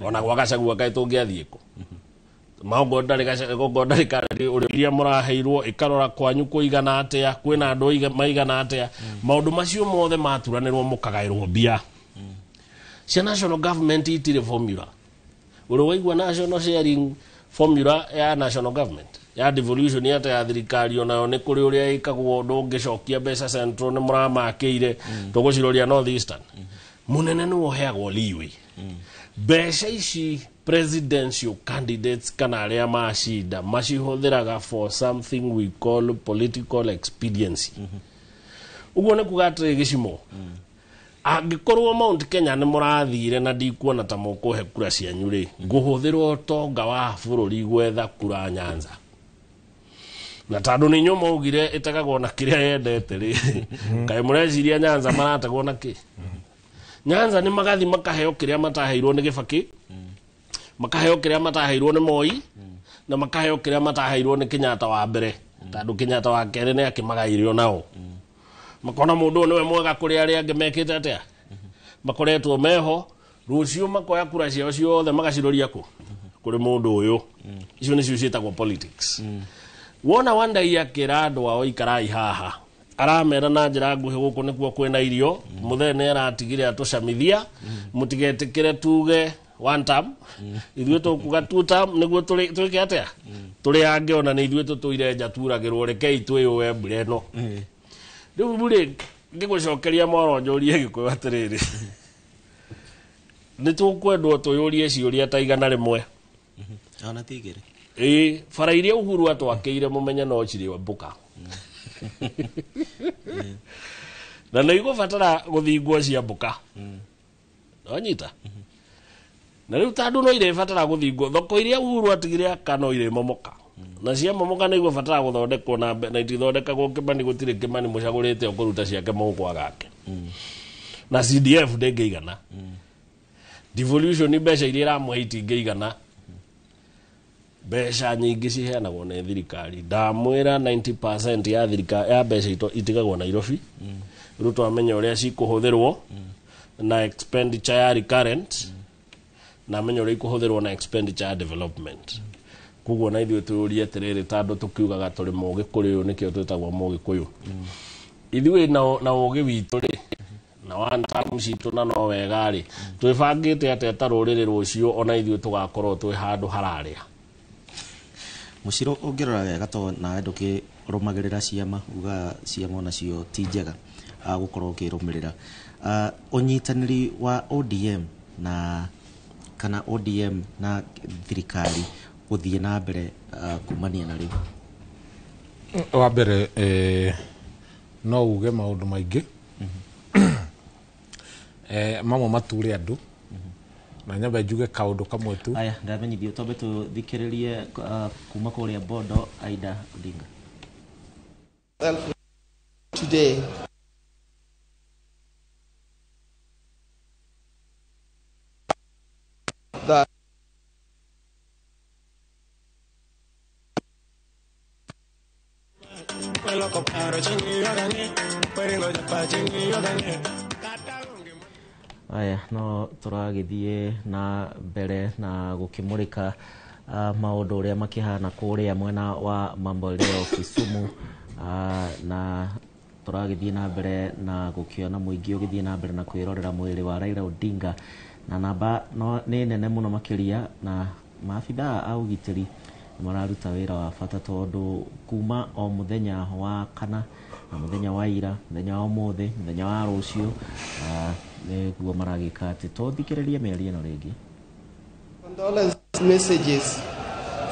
ona gwa Gachagua kaĩ tũngĩathiĩ kũ. Maũndũ ndarĩ kare ũrĩa mũraheirwo ikarora kwanyu kũigana atĩa kwĩna andũ maigana atĩa maũndũ macio mothe maturanĩrwo mũkagaĩrwo mbia. Cia national government itirĩ formula. Ũrĩ waigua national sharing formula ya national government ya devolution ya thirikari onayo nĩ kũrĩ ũrĩa ĩkagwo ũndũ ũngĩcokia mbeca central nĩ mũramakĩire tũgũciroria North Eastern. Mũnene nĩ woheagwo leeway. Mbeca ici presidential candidates kana arĩa macinda macihũthĩraga for something we call political expediency. Ũguo nĩ kuga atĩ gĩcimo angĩkorwo Mount Kenya nĩ mũrathire na ndikuona ta mũkũhe kura cianyu rĩ ngũhũthĩrwo ũtonga wa bũrũri gwetha kura Nyanza na tondũ nĩ nyũmũ ugire ĩtegagwo na kĩrĩa yendete rĩ kaĩ mũreciria Nyanza marategwo na kĩ. Nyanza nĩ magathi makaheo kĩrĩa mataheirwo nĩ Gĩbakĩ makaheo kĩrĩa mataheirwo nĩ Moi na makaheo kĩrĩa mataheirwo nĩ Kenyatta wa mbere tondũ Kenyatta wa kerĩ nĩ akĩmagaĩrio nao makona mũndũ nĩwe mwega kũrĩ arĩa angĩ mekĩte atĩa makoretwo meho rũciũ makoya kura ciao ciothe magaciroria kũ kuri mundu uyu icio nicio cietagwo politics wona Wandai akira andu ao ikarai haha aramera na njira nguhi guku nikuo kwina irio muthene aratigire atucamithia mutigetikire tuge one term ithuĩ tũkuga two term nĩguo tũrĩ atia tũrĩ angĩona nĩ ithuĩ tũtũire nja turagĩrwo rekei twĩyũe mbura ĩno rĩu rĩ ngĩgũcokeria moro njũrie Gĩkũyũ atĩrĩrĩ nĩ tũkwendwo tũyũrie ciũria ta igana rĩmwe ona tigĩrĩ bara iria Uhuru atwakĩire mũmenye no cirĩ mbuka na nĩ igũbatara gũthingwo cia mbuka onyita na rĩu tandũ no irebatara gũthingwo thoko iria Uhuru atigire akano ire momoka na cia momoka nĩ igũbatara gũthondekwo na itithondekagwo Kĩmani gũtirĩ Kĩmani mũcagũrĩte ũkũruta ciake mũhuko gake na CDF ndĩngĩigana devolution mbeca iria iramũhe itingĩigana mbeca nyingĩ ciheanagwo nĩ thirikari ndamwĩra 90% ya thirikari ya mbeca itigagwo Nairobi rĩu twamenya ũrĩa cikũhũthĩrwo na expenditure ya recurrent na menya ũrĩa ikũhũthĩrwo na expenditure ya development koguo na ithuĩ tũyũrie atĩrĩrĩ tandũ tũkiugaga tũrĩ Mũgĩkũyũ nĩkĩo twĩtagwo Mũgĩkũyũ ithuĩ na ũgĩ witũ rĩ na one term citũ na no wega rĩ twĩbangĩte atĩa ta rũrĩrĩ rũcio ona ithuĩ tũgakorwo twĩ handũ hararĩa Muciro ũngĩrora wega to nawe ndũkĩrũmagĩrĩra ciama uga ciama onacio ti njega gũkorwo ũkĩrũmĩrĩra ũnyitanĩri wa ODM na kana ODM na thirikari gũthiĩ na mbere kumania na rĩu wa mbere no uge maũndũ maingĩ mamwe mature andũ na nyambe njuge kaũndũ kamwe tu aya ndamenyithio tombe tũthikĩrĩrie kuma kũrĩa Bondo Aida Odinga today that aya no tũragĩthiĩ na mbere na gũkĩmũrĩka maũndũ ũrĩa makĩhana kũrĩa mwena wa Mamboleo Kisumu na tũragĩthiĩ na mbere na gũkĩona mũingĩ ũgĩthiĩ na mbere na kwĩrorera mwĩrĩ wa Raila Odinga na namba no nĩ nene mũno makĩria na maabithaa a ũgitĩri mararuta wĩra wa bata tondũ kuma o mũthenya wa kana na mũthenya wa ira mũthenya wa ũmũthĩ mũthenya wa rũciũ nĩguo maragĩka atĩ tũthikĩrĩrie mĩario ĩno rĩngĩ. Condolence messages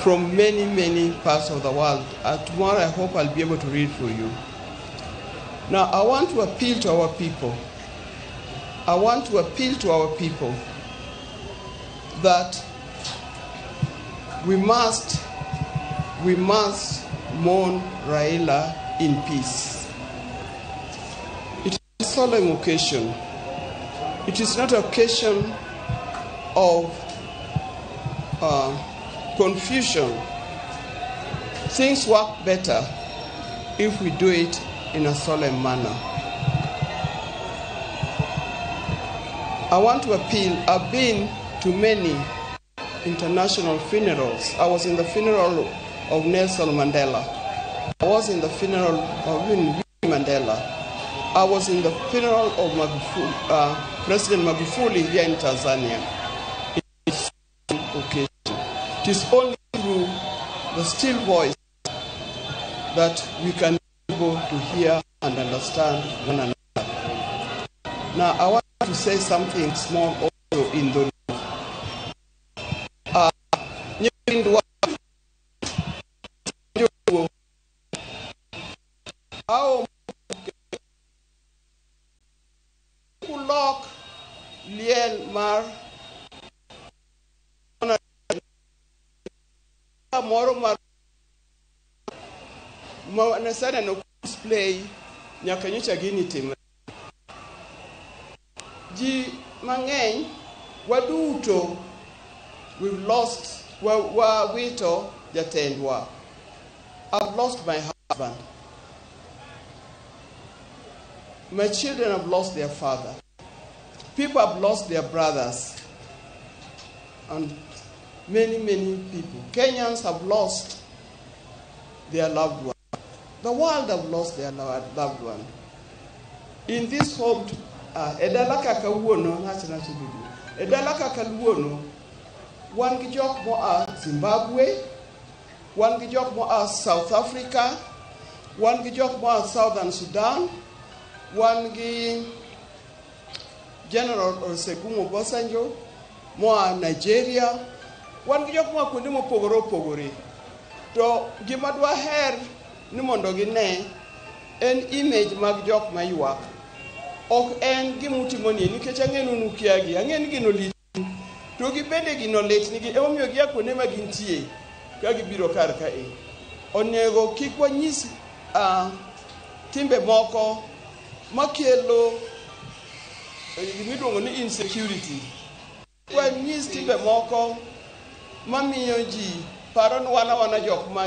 from many parts of the world. Tomorrow I hope I'll be able to read for you. Now I want to appeal to our people. I want to appeal to our people that we must mourn Raila in peace. It is a solemn occasion. It is not an occasion of confusion. Things work better if we do it in a solemn manner. I want to appeal. I've been to many international funerals. I was in the funeral of Nelson Mandela. I was in the funeral of Winnie Mandela. I was in the funeral of President Magufuli here in Tanzania. It is only through the still voice that we can be able to hear and understand one another. Now, I want to say something small also in the Kulok Liel Mar Moro Mar Nasana no display nyakanyucha gini tim ji mang'eny waduto we've lost wa wito jatendwa. I've lost my husband. My children have lost their father. People have lost their brothers. And many people. Kenyans have lost their loved one. The world have lost their loved one. In this home, edalaka kawuono national subudu. Edalaka kawuono, one gijok mo Zimbabwe, one gijok mo South Africa, one gijok mo Southern Sudan, one gi General Olusegun Obasanjo, mo Nigeria, one gijok mo kundi mo pogore. To gimadwa her ni mondo gine en image mag jok mayuak. Ok en gimutimoni nikech ang'enu nukiagi, ang'en gino lit. To gibende gino lit nigi emomiyo gia kuonde ma gintie ka gibiro kar ka e. Onego kik wanyis timbe moko makelo gimiluongo ni insecurity. Wanyis timbe moko mamiyo ji paro ni wana jok ma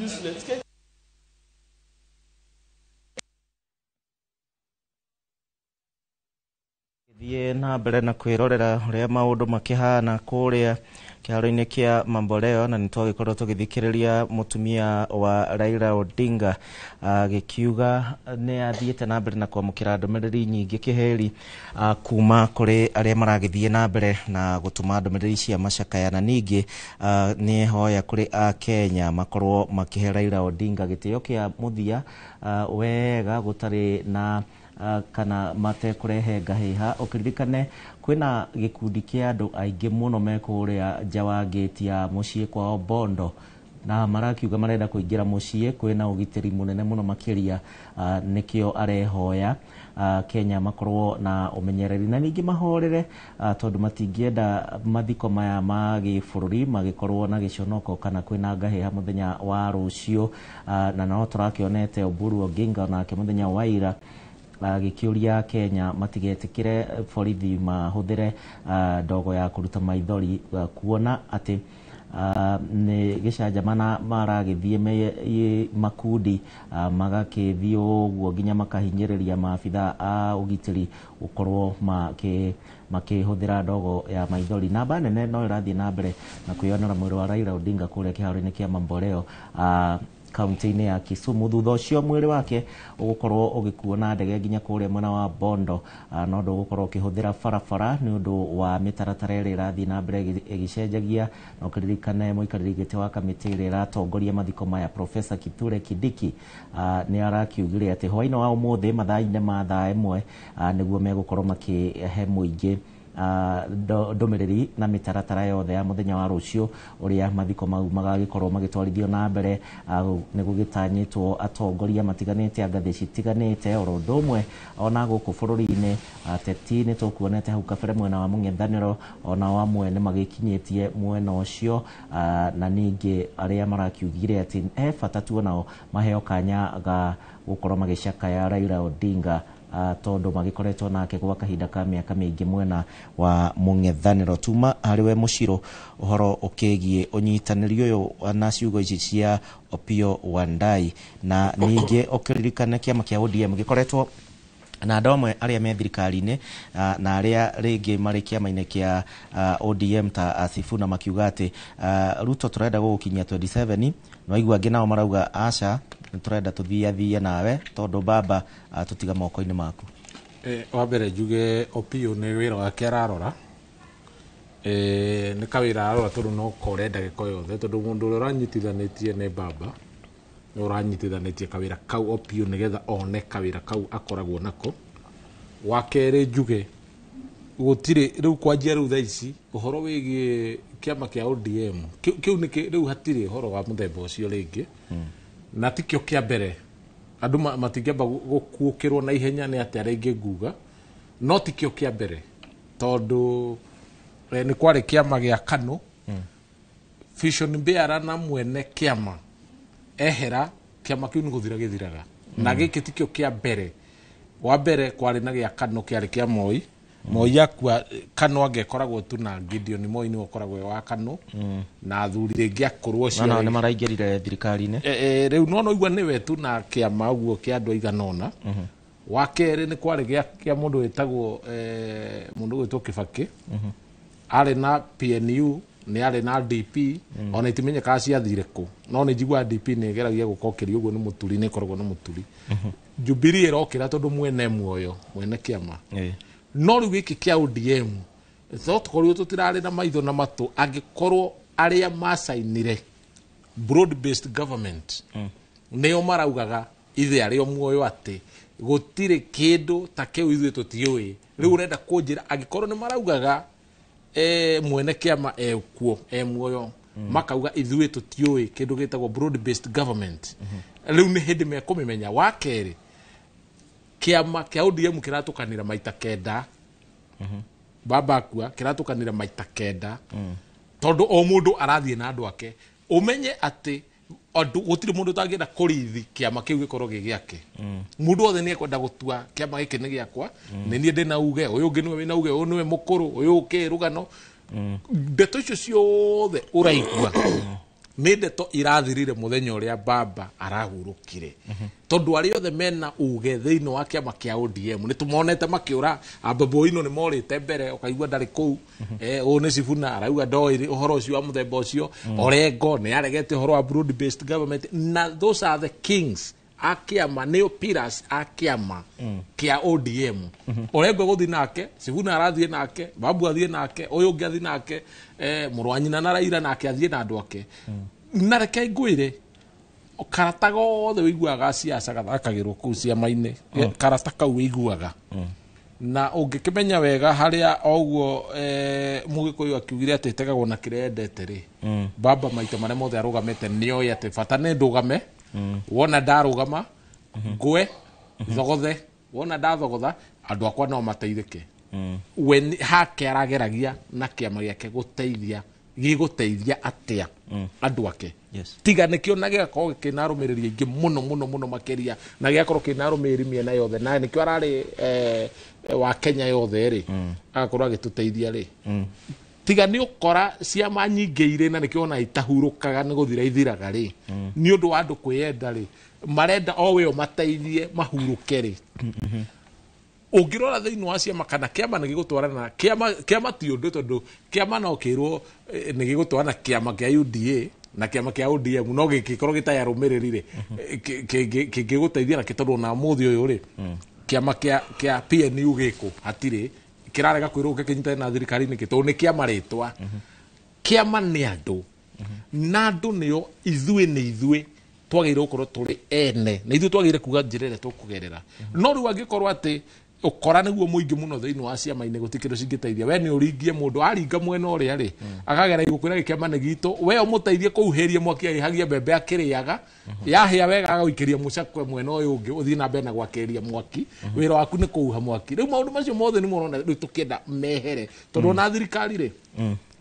useless. Thiĩ na mbere na kwĩrorera ũrĩa maũndũ makĩhana kũrĩa kĩharo-inĩ kĩa Mamboleo, na nĩtwagĩkorwo tũgĩthikĩrĩria mũtumia wa Raila Odinga agĩkiuga nĩ athiĩte na mbere na kwamũkĩra ndũmĩrĩri nyingĩ kĩheri kuma kũrĩ arĩa maragĩthiĩ na mbere na gũtũma ndũmĩrĩri cia macakaya, na ningĩ nĩhoya kũrĩ Akenya makorwo makĩhe Raila Odinga gĩtĩo kĩa mũthia wega gũtarĩ na kana mate kurehe ngahĩha. Ũkĩririkane kwĩna gĩkundi kĩa andũ aingĩ mũno mekũrĩa nja wa gate ya mũciĩ kwao Bondo, na marakiuga marenda kũingĩra mũciĩ, kwĩna ũgitĩri mũnene mũno makĩria. Nĩkĩo arehoya Kenya makorwo na ũmenyereri na ningĩ mahorere, tondũ matingĩenda mathiko maya ma gĩbũrũri magĩkorwo na gĩconoko kana kwĩna ngahĩha mũthenya wa rũciũ. Na no tũrakĩonete Oburu Oginga nake mũthenya wa ira gĩkĩũria Kenya matigetĩkĩre borithi mahũthĩre ndogo ya kũruta maithori kuona atĩ nĩ gĩcanjamana maragĩthiĩ makundi magakĩthiĩ ũguo nginya makahinyĩrĩria maabitha a ũgitĩri gũkorwo makĩhũthĩra ndogo ya maithori. Namba nene no ĩrathiĩ na mbere na kwĩyonera mwĩrĩ wa Raila Odinga kũrĩa kĩharo-inĩ kĩa Mamboleo kaunti-inĩ ya Kisumu. Thutha ũcio mwĩrĩ wake ũgũkorwo ũgĩkuo na ndege nginya kũrĩa mwena wa Bondo, no ndũgũkorwo ũkĩhũthĩra barabara nĩ ũndũ wa mĩtaratara ĩrĩa ĩrathiĩ na mbere ĩgĩcenjagia. Na ũkĩririkane mũikarĩri gĩtĩ wa kamĩtĩ ĩrĩa ĩratongoria mathiko maya Professor Kithure Kindiki nĩ arakiugire atĩ hwaĩ-inĩ wa ũmũthĩ mathaa-inĩ ma thaa ĩmwe nĩguo megũkorwo makĩhe mũingĩ ndũmĩrĩri na mĩtaratara yothe ya mũthenya wa rũciũ ũrĩa mathiko mau magagĩkorwo magĩtwarithio na mbere. Nĩ gũgĩtanyĩtwo atongoria matiganĩte a ngathĩ citiganĩte oro ũndũ ũmwe ona gũkũ bũrũri-inĩ. Ateti nĩ tũkuonete hau kabere mwena wa mũng'ethanĩro ona amwe nĩ magĩkinyĩtie mwena ũcio, na ningĩ arĩa marakiugire atĩ he bata tu onao maheo kanya ga gũkorwo magĩcakaya Raila Odinga tondũ magĩkoretwo nake gwa kahinda ka mĩaka mĩingĩ mwena wa mũng'ethanĩro. Tuma harĩwe Mũcirũ ũhoro ũkĩgiĩ ũnyitanĩri ũyũ na ciugo ici cia Opiyo Wandayi. Na ningĩ ũkĩririkane kĩama kĩa ODM gĩkoretwo na andũ amwe arĩa me thirikari-inĩ na arĩa rĩngĩ marĩ kĩama-inĩ kĩa ODM ta Sifuna makiuga atĩ Ruto tũrenda gũgũkinyia 27, no aigua angĩ nao marauga aca nĩtũrenda tũthiathie nawe tondũ baba tũtiga moko-inĩ maku. Wa mbere njuge Opiyo nĩ wĩra wake ararora, nĩ kawĩra ararora tondũ no korenda gĩko yothe, tondũ mũndũ ũrĩa ũranyitithanĩtie nĩ baba nĩ ũranyitithanĩtie kawĩra kau Opiyo nĩgetha one kawĩra kau akoragwo nako. Wa kerĩ njuge gũtirĩ rĩu kwanjia rĩu thaa ici ũhoro wĩgiĩ kĩama kĩa ODM kĩu nĩ rĩu hatirĩ ũhoro wa mũthemba ũcio rĩngĩ, na tikĩo kĩa mbere andũ matingĩamba gũkuũkĩrwo na ihenya nĩ atĩ arĩa ingĩ nguga, no tikĩo kĩa mbere tondũ nĩ kwarĩ kĩama gĩa KANU Vision Bearer na mwene kĩama ehera kĩama kĩu nĩ gũthira gĩthiraga, na gĩkĩ tikĩo kĩa mbere. Wa mbere kwarĩ na gĩa KANU kĩarĩ kĩa Moi, Moi akua KANU angĩkoragwo tu na Gideon Moi nĩ ũkoragwo wa KANU na athuri rĩngĩ akorwo cio nĩ maraingĩrire thirikari-inĩ rĩu no igua nĩwe tu na kĩama ũguo kĩa andũ aigana ũna. Wa kerĩ nĩ kwarĩ gĩa mũndũ wĩtagwo mũndũ gwĩtwo Kibaki arĩ na PNU nĩ arĩ na DP ona itimenyekaga ciathire kũ no nĩ njigua DP nĩ geragia gũkokeria ũguo nĩ mũturi nĩ koragwo nĩ mũturi Jubilee ĩrokĩra tondũ mwene muoyo mwene kĩama no rĩu gĩkĩ kĩa ODM tũkorirwo tũtirarĩ na maitho na matũ angĩkorwo arĩa macainire broad based government nĩo maraugaga ithe arĩo muoyo atĩ gũtirĩ kĩndũ ta kĩu ithuĩ tũtiũĩ rĩu ũrenda kũnjĩra angĩkorwo nĩ maraugaga mwene kĩama ekuo muoyo makauga ithuĩ tũtiũĩ kĩndũ gĩtagwo broad based government rĩu nĩ hĩndĩ mekũmĩmenya wa kerĩ kĩama kĩa ODM kĩratũkanĩra maita kenda baba akua kĩratũkanĩra maita kenda tondũ o mũndũ arathiĩ na andũ ake umenye atĩ gũtirĩ mũndũ ũtangĩenda kũrithi kĩama kĩu gĩkorwo gĩ gĩake mũndũ wothe nĩ ekwenda gũtua kĩama gĩkĩ nĩ gĩakwa nĩ niĩ ndĩ na uge ũyũ ũngĩ nĩwe wĩna uge ũyũ nĩwe mũkũrũ ũyũ ũkĩ rũgano ndeto icio ciothe ũraigua nĩ ndeto irathirire mũthenya ũrĩa baba arahurũkire tondũ arĩa othe mena uge thĩinĩ wa kĩama kĩa ODM nĩ tũmonete makĩũra Babu Owino nĩ morĩte mbere ũkaigua ndarĩ kũu ũũ nĩ Sifuna arauga ndoĩ ũhoro ũcio wa mũthemba ũcio Orengo nĩ aregete ũhoro wa broad based government na those are the kings a kĩama nĩo pillars a kĩama kĩa ODM Orengo gũthiĩ nake Sifuna arathiĩ nake Babu athiĩ nake ũyũ ũngĩ athiĩ nake mũrũ wa nyina na Raila nake athiĩ na andũ ake na reke ngwĩre karata gothe wĩiguaga ciaca gathakagĩrwo kũu ciama-inĩ karata kau wĩiguaga na ũngĩkĩmenya wega harĩa oguo mũgĩkũyũ akiugire atĩ tegagwo na kĩrĩa endete rĩ baba maita marĩa mothe arũgamĩte nĩoĩ atĩ bata nĩ ndũgame wona ndarũgama ngwe thogothe wona ndathogotha andũ akwa no mateithĩke we hake arageragia na kĩama gĩake gũteithia gĩgũteithia atĩa andũ ake tiga nĩkĩo na gĩgakorwo kĩna arũmĩrĩri aingĩ mũno mũno mũno makĩria na gĩgakorwo kĩna arũmĩrĩri mĩena yothe na nĩkĩo ararĩ wa Kenya yothe rĩ agakorwo agĩtũteithia rĩ tiga nĩ ũkora ciama nyingĩ irĩ na nĩkĩo ona itahurũkaga nĩ gũthira ithiraga rĩ nĩ ũndũ wa andũ kwĩenda rĩ marenda o we mateithie mahurũke rĩ ũngĩrora thĩinĩ wa ciama kana kĩama nĩ gĩgũtwarana kĩama ti ũndũ tondũ kĩama no kĩrwo nĩ gĩgũtwarana kĩama kĩa UDA na kĩama kĩa ODM no gĩkorwo gĩtarĩ arũmĩrĩri rĩ kĩngĩgũteithia na tondũ na mũthĩ ũyũ rĩ kĩama kĩa PNU gĩkũ hatirĩ kĩrarega kwĩrwo gĩkĩnyitana na thirikari-inĩ tondũ nĩ kĩama rĩtwa kĩama nĩ andũ na andũ nĩo ithuĩ twagĩrĩirwo gũkorwo tũrĩ ene na ithuĩ twagĩrĩire kuga njĩra ĩrĩa tũkũgerera no rĩu angĩkorwo atĩ ũkora nĩguo mũingĩ mũno thĩinĩ wa ciama-inĩ gũtikĩrwo cingĩteithia we nĩ ũringie mũndũ aringa mwena ũrĩa rĩ akagera igũkwĩra gĩkĩama nĩ gitũ we ũmũteithie kũhuhĩria mwaki agĩhagia mbembe akĩrĩaga yahĩa wega agagũikĩria mũcakwe mwena ũyũ ũngĩ ũthiĩ na mbere na gwakĩrĩria mwaki wĩra waku nĩ kũhuha mwaki rĩu maũndũ macio mothe nĩ mũrona rĩu tũkĩenda mehere tondũ ona thirikari rĩ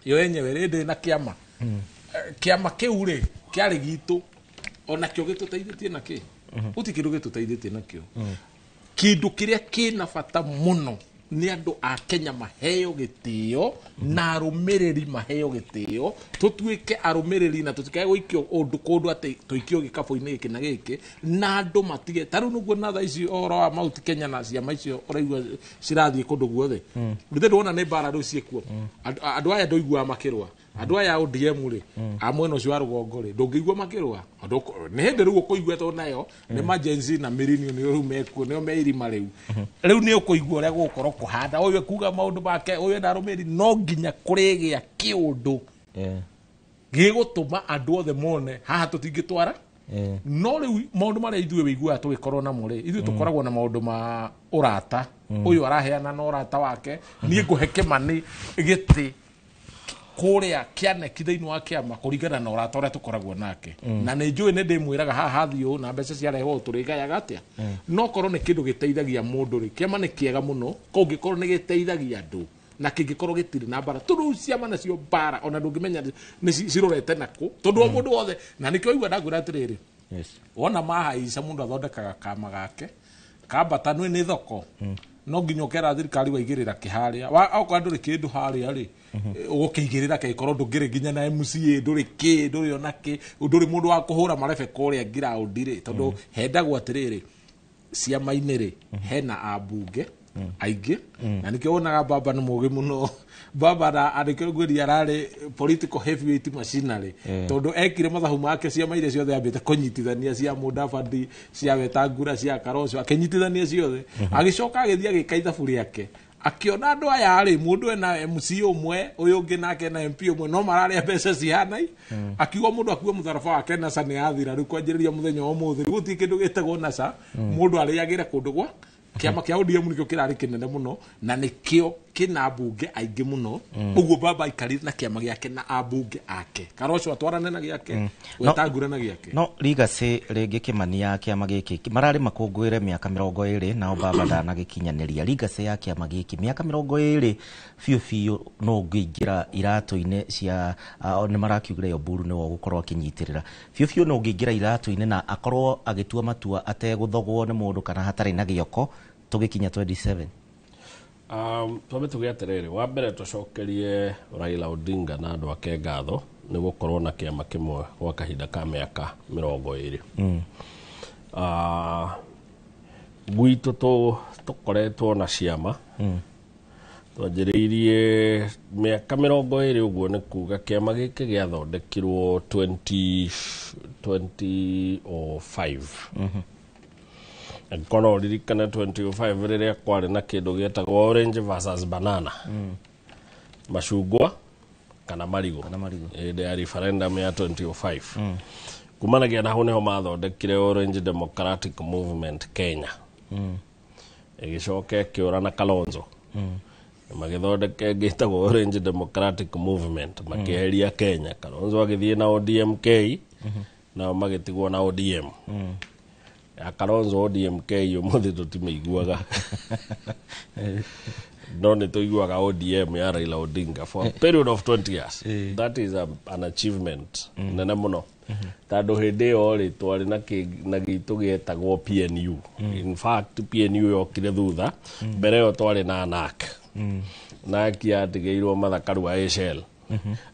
yo yenyewe rĩndĩ na kĩama kĩu rĩ kĩarĩ gitũ ona kĩo gĩtũteithĩtie nakĩ ũti kĩndũ gĩtũteithĩtie nakĩo kĩndũ kĩrĩa kĩna bata mũno nĩ andũ a Kenya maheo gĩtĩo na arũmĩrĩri maheo gĩtĩo tũtuĩke arũmĩrĩri na tũtikae gũikio kũndũ atĩ tũikio gĩkabũ-inĩ gĩkĩ na gĩkĩ na andũ matige tarĩu nĩguo na thaa ici ũhoro wa Mount Kenya na ciama icio ũraigua cirathiĩ kũndũ guothe githĩ ndũona nĩ mbara rĩu ciĩkuo andũ aya ndũiguaga makĩrũa andũ aya ODM rĩ a mwena ũcio wa rũgongo rĩ ndũngĩigua makĩrũa nĩ hĩndĩ rĩu ũkũigua tondũ nayo nĩ majenzi na mirinio nĩ rĩu mekuo nĩo meirima rĩu nĩ ũkũigua ũrĩa gũgũkorwo kũhanda ũyũ kuga maũndũ make ũyũ ndarũmĩrĩri no nginya kũrĩgĩa kĩũndũ gĩgũtũma andũ othe mone haha tũtingĩtwara no rĩu maũndũ marĩa ithuĩ wĩiguaga tũgĩkorwo namo rĩ ithuĩ tũkoragwo na maũndũ ma ũrata ũyũ araheana na ũrata wake niĩ ngũhe Kĩmani gĩtĩ kũrĩa kĩaneki thĩinĩ wa kĩama kũringana na ũrata ũrĩa tũkoragwo nake na nĩ njũĩ nĩ ndĩmwĩraga haha thiũ na mbeca ciarehwo tũrĩgayaga atĩa no korwo nĩ kĩndũ gĩteithagia mũndũ rĩ kĩama nĩ kĩega mũno kũngĩkorwo nĩ gĩteithagia andũ na kĩngĩkorwo gĩtirĩ na mbara tondũ ciama nacio mbara ona ndũngĩmenya nĩ cirorete nakũ tondũ o mũndũ wothe na nĩkĩo igua ndakwĩra atĩrĩrĩ wona mahaica mũndũ athondekaga kama gake kambata nĩ thoko no nginya ũkera thirikari waigĩrĩra kĩharĩa okorwo ndũrĩ kĩndũ harĩa rĩ ũgũkĩigĩrĩra kĩkorwo ndũngĩrĩ nginya na MCA ndũrĩ kĩ ndũrĩ ona kĩ ndũrĩ mũndũ wa kũhũra marebe kũrĩa ground rĩ tondũ hendagwo atĩrĩrĩ ciama-inĩ rĩ hena ambunge aingĩ na nikio wonaga baba nĩ mũgĩ mũno baba na andĩkĩrwo ngwĩri ararĩ political heavyweight machinery tondũ ekire mathabu make ciama iria ciothe ambĩte kũnyitithania cia Mudavadi cia Wetangula cia Kalonzo akĩnyitithania ciothe agĩcoka agĩthiĩ agĩka ithabu rĩake akiona andũ aya rĩ mũndũ ena MC ũmwe ũyũ ũngĩ nake na MP ũmwe no mararĩa mbeca cihanai akiuga mũndũ akuwa mũtharaba wake na sani yathira rĩu kwanjĩrĩria mũthenya wa ũmũthĩ gũtirĩ kĩndũ gĩtagwo nasa mũndũ arĩagĩre kũndũ gwa kiama kia ODM nikio kirari kinene muno na nikio kina bunge aingĩ muno uguo baba ikarire na kiama giake na abunge ake Kalonzo atwarane na giake Wetangula na giake no legacy rĩngĩ Kimania kiama gĩkĩ mararĩ makũngũĩre mĩaka 20 nao baba ndanagĩkinyanĩria legacy ya kiama gĩkĩ mĩaka 20 biũ no ngĩingĩra iratũ-inĩ cia nĩ marakiugire yo buru nĩwo gũkorwo akinyitĩrĩra biũ no ngĩingĩra iratũ-inĩ na akorwo agĩtua matua ategũthogwo nĩ mũndũ kana hatarĩ na gĩoko tugikinya 27 twambe tuge atiriri wa mbere tucokerie Raila Odinga na andu ake ngatho ni gukorwo na kiama kimwe gwa kahinda ka miaka 20 gwitu tukoretwo na ciama twanjĩrĩirie miaka 20 uguo ni kuga kiama gĩkĩ gĩathondekirwo 2005 kono ririkana 25 rĩrĩa kwarĩ na kĩndũ gĩetagwo orange versus banana macungwa kana marigo hĩndĩ ya referendum ya 25 kumanagia na hau nĩho mathondekire Orange Democratic Movement Kenya ĩgĩcoka ĩkĩũra na Kalonzo magĩthondeka gĩtagwo Orange Democratic Movement makĩeheria Kenya Kalonzo agĩthiĩ na ODMK nao magĩtigwo na ODM ya Kalonzo ODMK umuthi tutimeiguaga no nĩ tuiguaga ODM ya Raila Odinga for a period of 20 years that is an achievement nene muno tondũ hĩndĩ ĩyo rĩ twarĩ na gĩitũ gĩetagwo PNU in fact PNU yokire thutha mbere ĩyo twarĩ na NARC NARC yatigĩirwo mathakaru wa Eshel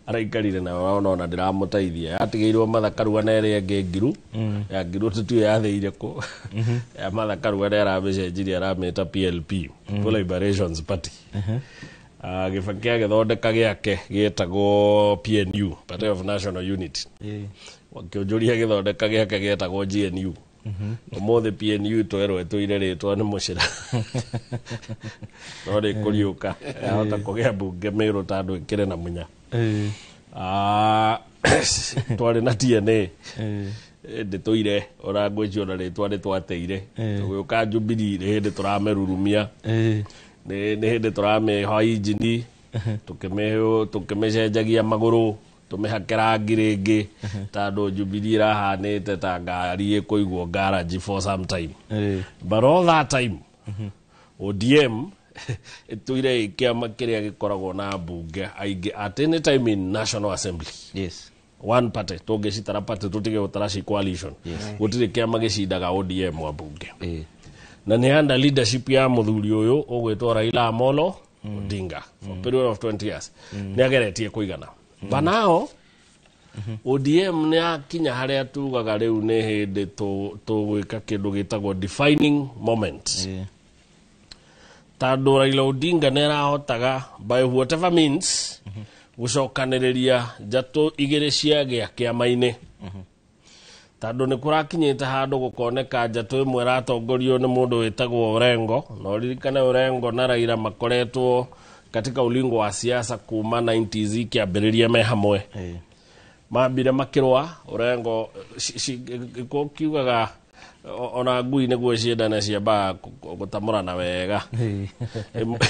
araikarire na ona ndiramũteithia yatigĩirwo mathakaru na ĩrĩa ĩngĩ ngiru ya ngiru tutiũ yathĩire kũ ya mathakaru arĩa aramĩcenjirie aramĩta PLP Liberations Party Kibaki agĩthondeka gĩake gĩetagwo PNU Party of National Unity wakĩonjoria gĩthondeka gĩake gĩetagwo GNU ũmũthĩ PNU twerwo twĩre rĩtwa nĩ mũcira no rĩkũriũka yahota kũgĩa mbunge mĩrũ tondũ ĩkĩrĩ na munya twarĩ na TNA ndĩ tũire orangwĩcio na rĩtwa nĩ twateire tũgĩũka Jubilee nĩ hĩndĩ tũramerurumia nĩ hĩndĩ tũramĩha injini tũkĩmĩcenjagia magũrũ tumehake rangi rĩngĩ tondũ Jubilee ĩrahanĩte ta ngari ĩkũigwo garage for some time but all that time ODM ĩtũire kĩama kĩrĩa gĩkoragwo na mbunge aingĩ at any time in National Assembly one party tũngĩcitara party tũtige gũtara coalition gũtirĩ kĩama gĩcindaga ODM wa mbunge na nĩ under leadership ya mũthuri ũyũ ũgwĩtwo Raila Amolo Odinga for a period of 20 years nĩ ageretie kũigana banao ODM nĩ akinya harĩa tugaga rĩu nĩ hĩndĩ tũgwĩka kĩndũ gĩtagwo defining moment tondũ Raila Odinga nĩ arahotaga by whatever means gũcokanĩrĩria njatũ igĩrĩ cia gĩa kĩama-inĩ tondũ nĩ kũrakinyĩte handũ gũkoneka njatũ ĩmwe ĩratongorio nĩ mũndũ wĩtagwo Orengo na ũririkane Orengo na Raila makoretwo katika ulingo wa siasa kuma 90s kiambĩrĩria me hamwe mambire makĩrũa Orengo kiugaga ona ngui nĩguo ciendana ciambaga gũtamũrana wega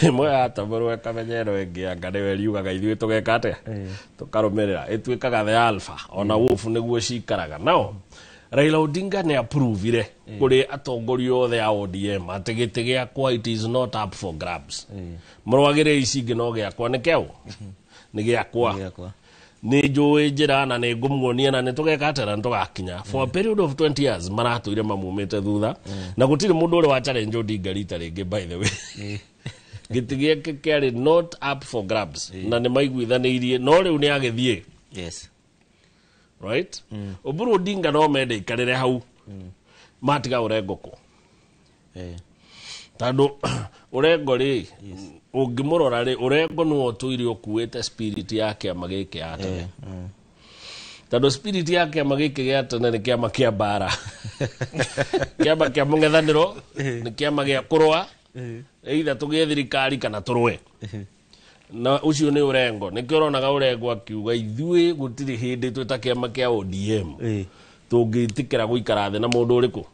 ĩmwe yatamũrwo ĩkamenyerwo ĩngĩ anga nĩwe riugaga ithuĩ tũgeka atĩa tũkarũmĩrĩra ĩtuĩkaga the alpha ona wolf nĩguo cikaraga nao Raila Odinga nĩ approvire kũrĩ atongoria othe a ODM atĩ gĩtĩ gĩakwa it is not up for grabs mũrwagĩre ici ingĩ no gĩakwa nĩ kĩau nĩ gĩakwa nĩ njũĩ njĩra na nĩ ngũmuonia na nĩ tũgeka atĩa na nĩ tũgakinya for a period of 20 years maratũire mamumĩte thutha na gũtirĩ mũndũ ũrĩ wa challenge Odinga rita rĩngĩ by the way gĩtĩ gĩake kĩarĩ not up for grabs na nĩ maiguithanĩirie no rĩu nĩ agĩthiĩ right Oburu Odinga no mende ikarĩre hau matiga Orengo kũ tondũ Orengo ri ungimurora ri Orengo no tuiri okuete spirit yake amagike ate tado spirit yake amagike gate na kiama kia bara kiama kia mungethaniro ni kiama gia kurwa either tugie thirikari kana turwe na ucio ni Orengo nikio ronaga Orengo akiuga ithui gutiri hindi twitakiama kia ODM tungitikira guikara thi na mundu uriku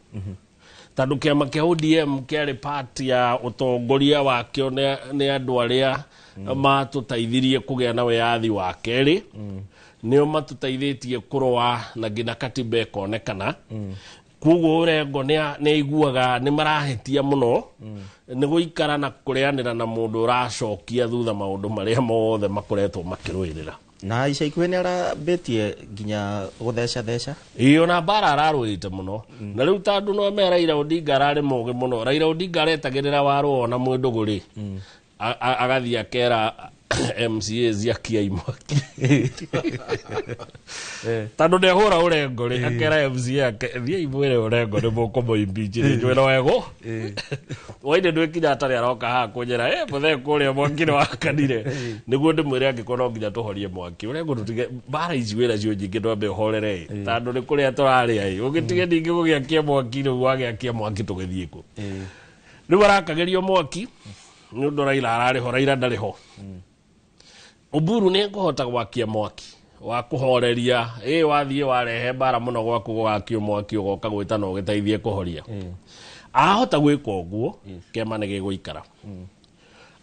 tando kiama kia ODM kiari part ya utongoria wakio ni andu aria matutaithirie kugia na wiathi wa keri nio matutaithitie kurwa na gina katiba ikonekana kugo Orengo ni iguaga ni marahetia muno ni guikara na kurianira na mundu uracokia thutha maundu maria mothe makoretwo makirwirira na ica ikuhe ni arabetie nginya gutheca iyo na bara ararwite muno na riu tandu no me Raila Odinga arari muge muno Raila Odinga aretagirira waru ona mwinduguri agathi akera MCA ziakia imwaki tando ne hora Orengo ri akera MCA thia imwire Orengo ni muko moimbichi ni njwe no ego waide ndwikinya atari aroka ha kunyera muthe kuria mwaki ni wakanire niguo ndimwire angikono nginya tuhorie mwaki Orengo tutige bara ici wira cio nyingi ndwambe horere tando ni kuria turari ai ugitige ningi gugiakia mwaki ni wagiakia mwaki tugithie ku ni barakagerio mwaki ni undu Raila arari ho Raila ndari ho Oburu ni kuhota gwakia mwaki wa kuhoreria wathie warehe bara muno gwaku gwakio mwaki ugoka gwita no giteithie kuhoria ahota gwika uguo kema ni giguikara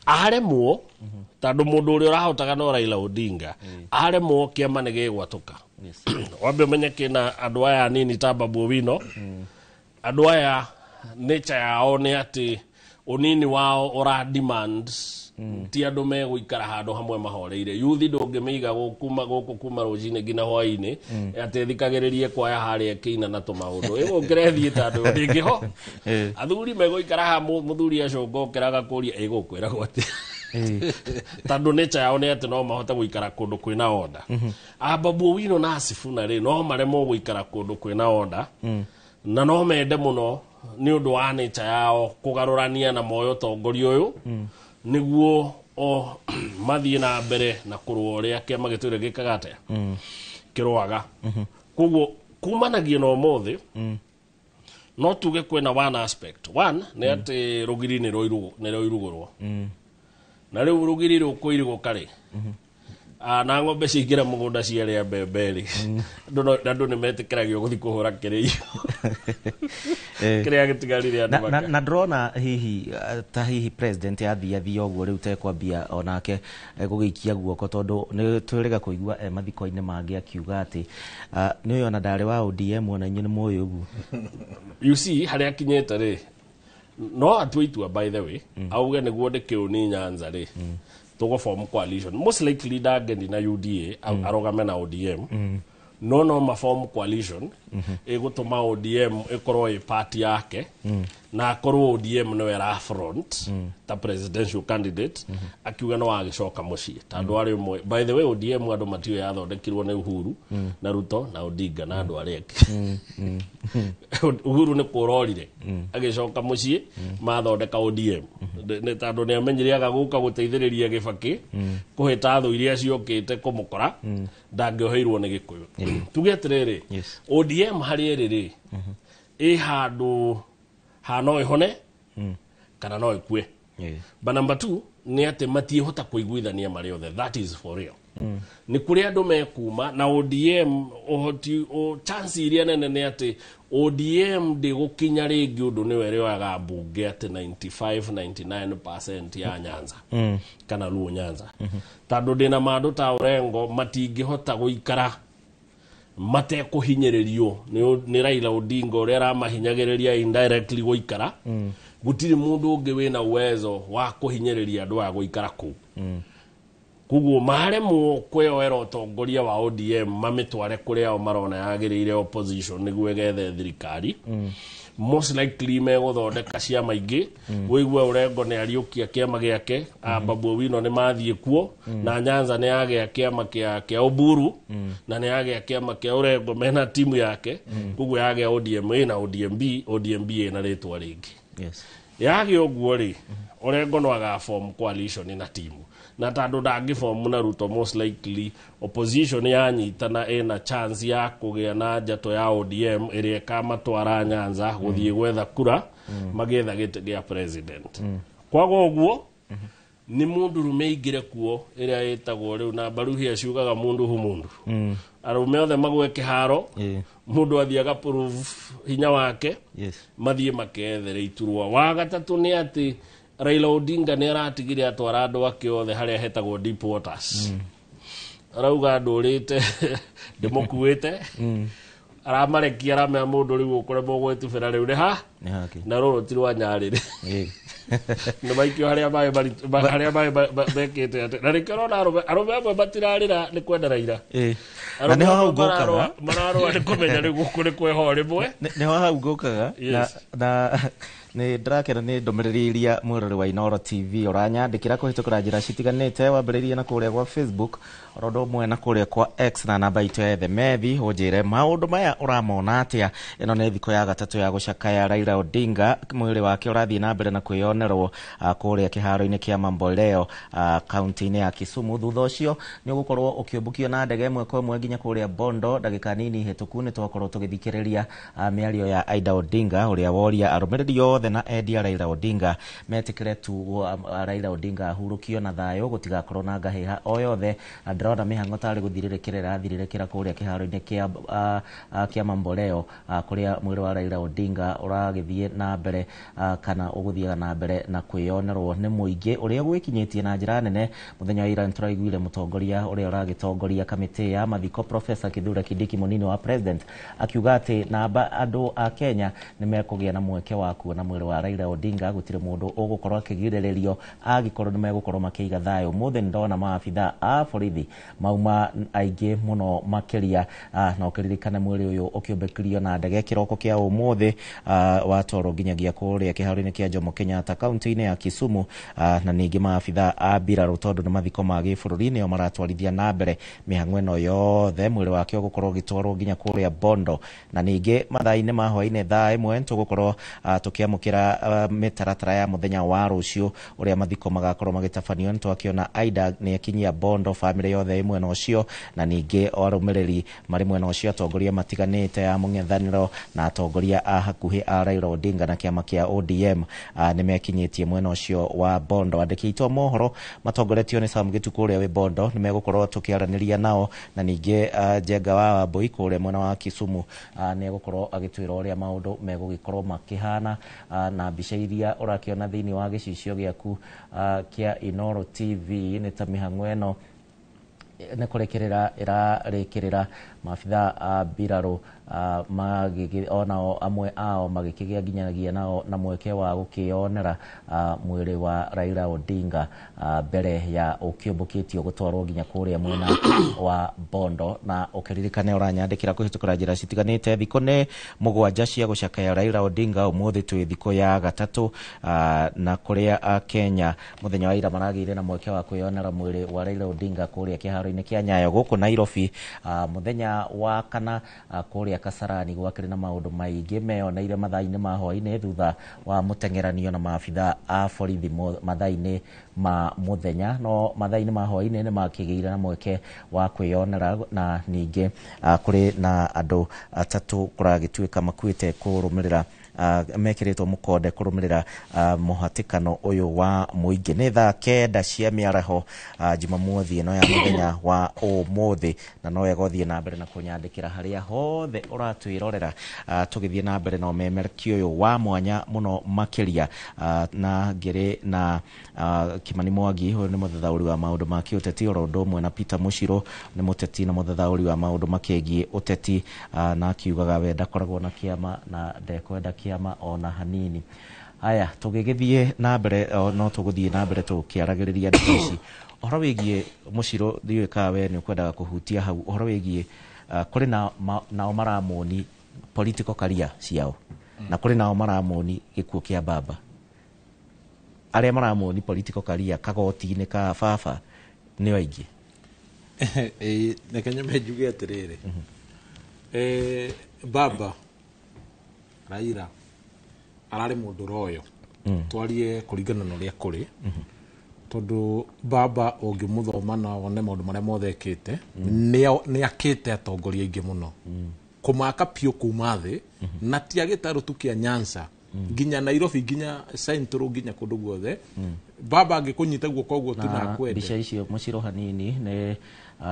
aremwo tando mundu uri urahotaga no Raila Odinga aremwo kema ni gigwatuka wambe menyeke na andu aya nini ta Babu Owino andu aya nature yao ni ati unini wao ora demands ti andu me guikara handu hamwe mahoreire yuthi ndungimiiga kuma rujine ngina hwaini ati thikagiririe kwaya haria kiina na tumaundu ngirethie tandu ndingiho athuri me guikara ha muthuri acongo ukiraga kuria igukwira gwati tandu nature yao ni ati no mahota guikara kundu kwina order Babu Owino na Sifuna ri no maremo guikara kundu kwina order na no mende muno ni undu wa nature yao kugarurania na moyo tongoria uyu niguo mathie na mbere na kurwa ria kiama gitwire gikagate kirwaga kuguo kumanagie no mothe no tuge kwena one aspect one ni ati rugiri ni roirugurwo na riu rugiri rukuirigwo kare na ng'ombe ciingira mugunda ciaria mbemberi ndu ni metikiragio guthi kuhura kirio kiria gitigarire andu na drona hihi president athia oguo riu tekwambia onake gugiikia guoko tondu ni twirega kuigua mathiko-ini mangi akiuga ati ni ona ndari wa ODM ona inyu ni moyo uguo you see haria kinyete ri no atwitua by the way auge niguo ndikiuni Nyanza ri tugo form coalition most likely dagendi na UDA arogame na ODM no ma form coalition egutuma ODM ekorwo e party yake na akorwo ODM no era front ta presidential candidate akiuga no agicoka mucii tandu ari mwe by the way ODM andu matio yathondekirwo ni Uhuru na Ruto na Odinga na andu ari ake Uhuru ni kurorire agicoka mucii mathondeka ODM ne tandu ni amenyire agaguka guteithiriria Gibaki kuhita thu iria ciokite kumukora ndangioheirwo ni Gikuyu tuge atiriri ODM hari eriri handu hano ihone kana no ikue but number 2 ni ati matiehota kuiguithania mari othe that is for real ni kuri andu mekuma na ODM ohoti chance iria nene ni ati ODM de gukinya ringi undu ni werioaga bunge ati 95-99% ya Nyanza kana Luo Nyanza tandu dina mandu ta Orengo matingihota guikara mate kuhinyiririo ni Raila Odinga uria ramahinyagiriria indirectly guikara gutiri mundu ungi wina uwezo wa kuhinyiriria andu a guikara ku kuguo maremwo kwioera utongoria wa ODM mamitware kuria o marona yagirire opposition niguo gethe thirikari most likely me guthondeka ciama ingi wigwe Orengo ni ariukia kiama giake Babu Owino ni mathie kuo na Nyanza ni agia kiama kia Oburu na ni agia kiama kia Orengo mena timu yake kuguo agia ODM na ODMB na ritwa ringi yagi oguo ri Orengo no aga form coalition na timu na tando dangi form na Ruto most likely opposition yanyitana ena chance ya kugia na jato ya ODM iri kama twara Nyanza guthie gwetha kura magetha gite gia president kwago oguo ni mundu rumeigire kuo iria yetagwo riu na baruhi aciugaga mundu hu mundu arume othe magwe kiharo mundu athiaga prove hinya wake mathie makethere iturwa wa gatatu ni ati Raila Odinga ni aratigire atwara andu ake othe haria hetagwo deep waters arauga ndurite ndimukuite aramarekia arame mundu riu ukore mogwetubira riu ha na roro tirwa nyarire no maikio haria mai bekete ate na rikirona arume amwe batirarira ni kwenda Raila na niho hau ngokaga mararo ni kumenya riu kuri kweho rimwe niho hau ngokaga na ni ndrakena ni ndomereri iria mwirori wa Inoro TV uranyandikira kuhitukira njira citiganite wambiriria na kuria kwa Facebook orodo mwe na kuria kwa X na namba itu ya The Methi unjire maundu maya uramona atia ino ni thiko ya gatatu ya gucakaya Raila Odinga mwiri wake urathie na mbere na kwiyonerwo kuria kiharo-ini kia Mamboleo kaunti-ini ya Kisumu thutha ucio ni ugukorwo ukiumbukio na ndege imwe kwa imwe nginya kuria Bondo ndagika nini hituku ni twakorwo tugithikiriria miario ya Aida Odinga uria woria arumiriri yothe na Edia Raila Odinga metikire tu Raila Odinga ahurukio na thayo gutigakorwo na ngahiha o yothe ndrona mihango tari guthiririkira kuria kiharo-ini kia Mamboleo kuria mwiri wa Raila Odinga uragithie na mbere kana uguthiaga na mbere na kwiyonerwo ni muingi uria gwikinyitie na njira nene muthenya wa ira nturaiguire mutongoria uria uragitongoria kamiti ya mathiko Professor Kithure Kindiki munini wa president akiuga ati namba andu a Kenya ni mekugia na mweke wa kuona mwiri wa Raila Odinga gutire mundu ugukorwo akigirirerio agikorwo ni megukorwo makiiga thayo muthe ndona maabitha a borithi mauma aingi muno makiria na ukiririkana mwiri uyu ukiumbekirio na ndege kiroko kia umuthi watoro nginyagia kuria kiharo-ini kia Jomo Kenyatta kaunti-ini ya Kisumu na ningi maabitha a mbirarũ tondu ni mathiko ma gĩbũrũri nĩo maratwarithia na mbere mĩhang'o ĩno yothe mwĩrĩ wake ũgũkorwo ũgĩtwarwo nginya kũrĩa Bondo na ningĩ mathaa-inĩ ma hwaĩ-inĩ thaa ĩmwe tũgũkorwo tũkĩamũkĩra mĩtaratara ya mũthenya wa rũciũ ũrĩa mathiko magakorwo magĩtabanio nĩ twakĩona Aida nĩ akinyia Bondo famĩlĩ yothe mwena ũcio na ningĩ arũmĩrĩri marĩ mwena ũcio atongoria matiganĩte ya mũng'ethanĩro na atongoria a hakuhĩ a Raila Odinga na kĩama kĩa ODM nĩ mekinyĩtie mwena ũcio wa Bondo andĩki aitũ mohoro matongoretio nĩ Sam Gĩtuku ũrĩa wĩ Bondo nĩ megũkorwo tũkĩaranĩria nao na ningĩ Njenga wa Wambui kũrĩa mwena wa Kisumu nĩ egũkorwo agĩtwĩra ũrĩa maũndũ megũgĩkorwo makĩhana na mbica iria ũrakĩona thĩinĩ wa gĩcicio gĩaku kĩa Inoro TV nĩ ta mĩhang'o ĩno nĩ kũrekerera ĩrarĩkĩrĩra maabitha a mbirarũ onao amwe ao magĩkĩgĩa nginyanagia nao na mweke wa gũkĩonera mwĩrĩ wa Raila Odinga mbere ya ũkĩũmbũkĩtio gũtwarwo nginya kũrĩa mwena wa Bondo na ũkĩririkane ũranyandĩkĩra kũhĩtũkĩra njĩra citiganĩte thikũ nĩ mũgwanja cia gũcakaya Raila Odinga ũmũthĩ twĩ thikũ ya gatatũ na kũrĩa Kenya mũthenya wa ira maragĩire na mweke wa kwĩyonera mwĩrĩ wa Raila Odinga kũrĩa kĩharo-inĩ kĩa Nyayo gũkũ Nairobi mũthenya wa kana kũrĩa Kasarani gwakĩrĩ na maũndũ maingĩ meyoneire mathaa-inĩ ma hwaĩ-inĩ thutha wa mũteng'eranio na maabitha a borithi mathaa-inĩ ma mũthenya no mathaa-inĩ ma hwaĩ-inĩ nĩ makĩgĩire na mweke wa kwĩyonera na ningĩ kũrĩ na andũ atatũ kũragĩtuĩka makuĩte kũrũmĩrĩra mekiritwo mukonde kurumĩrĩra mũhatĩkano ũyũ wa mũingĩ nĩ thaa 9 cia mĩaraho Jumamothi ĩno ya mũthenya wa ũmũthĩ na no egothiĩ na mbere na kũnyandĩkĩra harĩa hothe ũratwĩrorera tũgĩthiĩ na mbere na ũmemerekia ũyũ wa mwanya mũno makĩria na ngĩrĩ na Kimani Mwangi ũyũ nĩ mũthathaũri wa maũndũ ma kĩũteti oro ũndũ ũmwe na Peter Mũcirũ nĩ mũteti na mũthathaũri wa maũndũ makĩgiĩ ũteti na akiugaga we ndakoragwo na kĩama na ndekwenda kĩama ona hanini. Haya tũgĩgĩthiĩ na mbere no tũgũthiĩ na mbere tũkĩaragĩrĩria ndĩ ici ũhoro wĩgiĩ Mũcirũ ndiũĩ kana we nĩ ũkwendaga kũhutia hau ũhoro wĩgiĩ kũrĩ nao maramoni political career ciao na kũrĩ nao maramoni gĩkuũ kĩa baba arĩa maramoni political career kagoti-inĩ ka baba nĩ aingĩ reke nyambe njuge atĩrĩrĩ baba Raila ararĩ mũndũ royo twarie kuringana na uria kuri tondu baba ungimuthoma na wone maundu maria mothe ekite ni akite atongoria ingi muno kumaka pio kuma thi na tiagita rutukia Nyanza nginya Nairobi nginya Central nginya kundu guothe baba angikunyita guoko guo tunakwende bica icio muciro hanini ne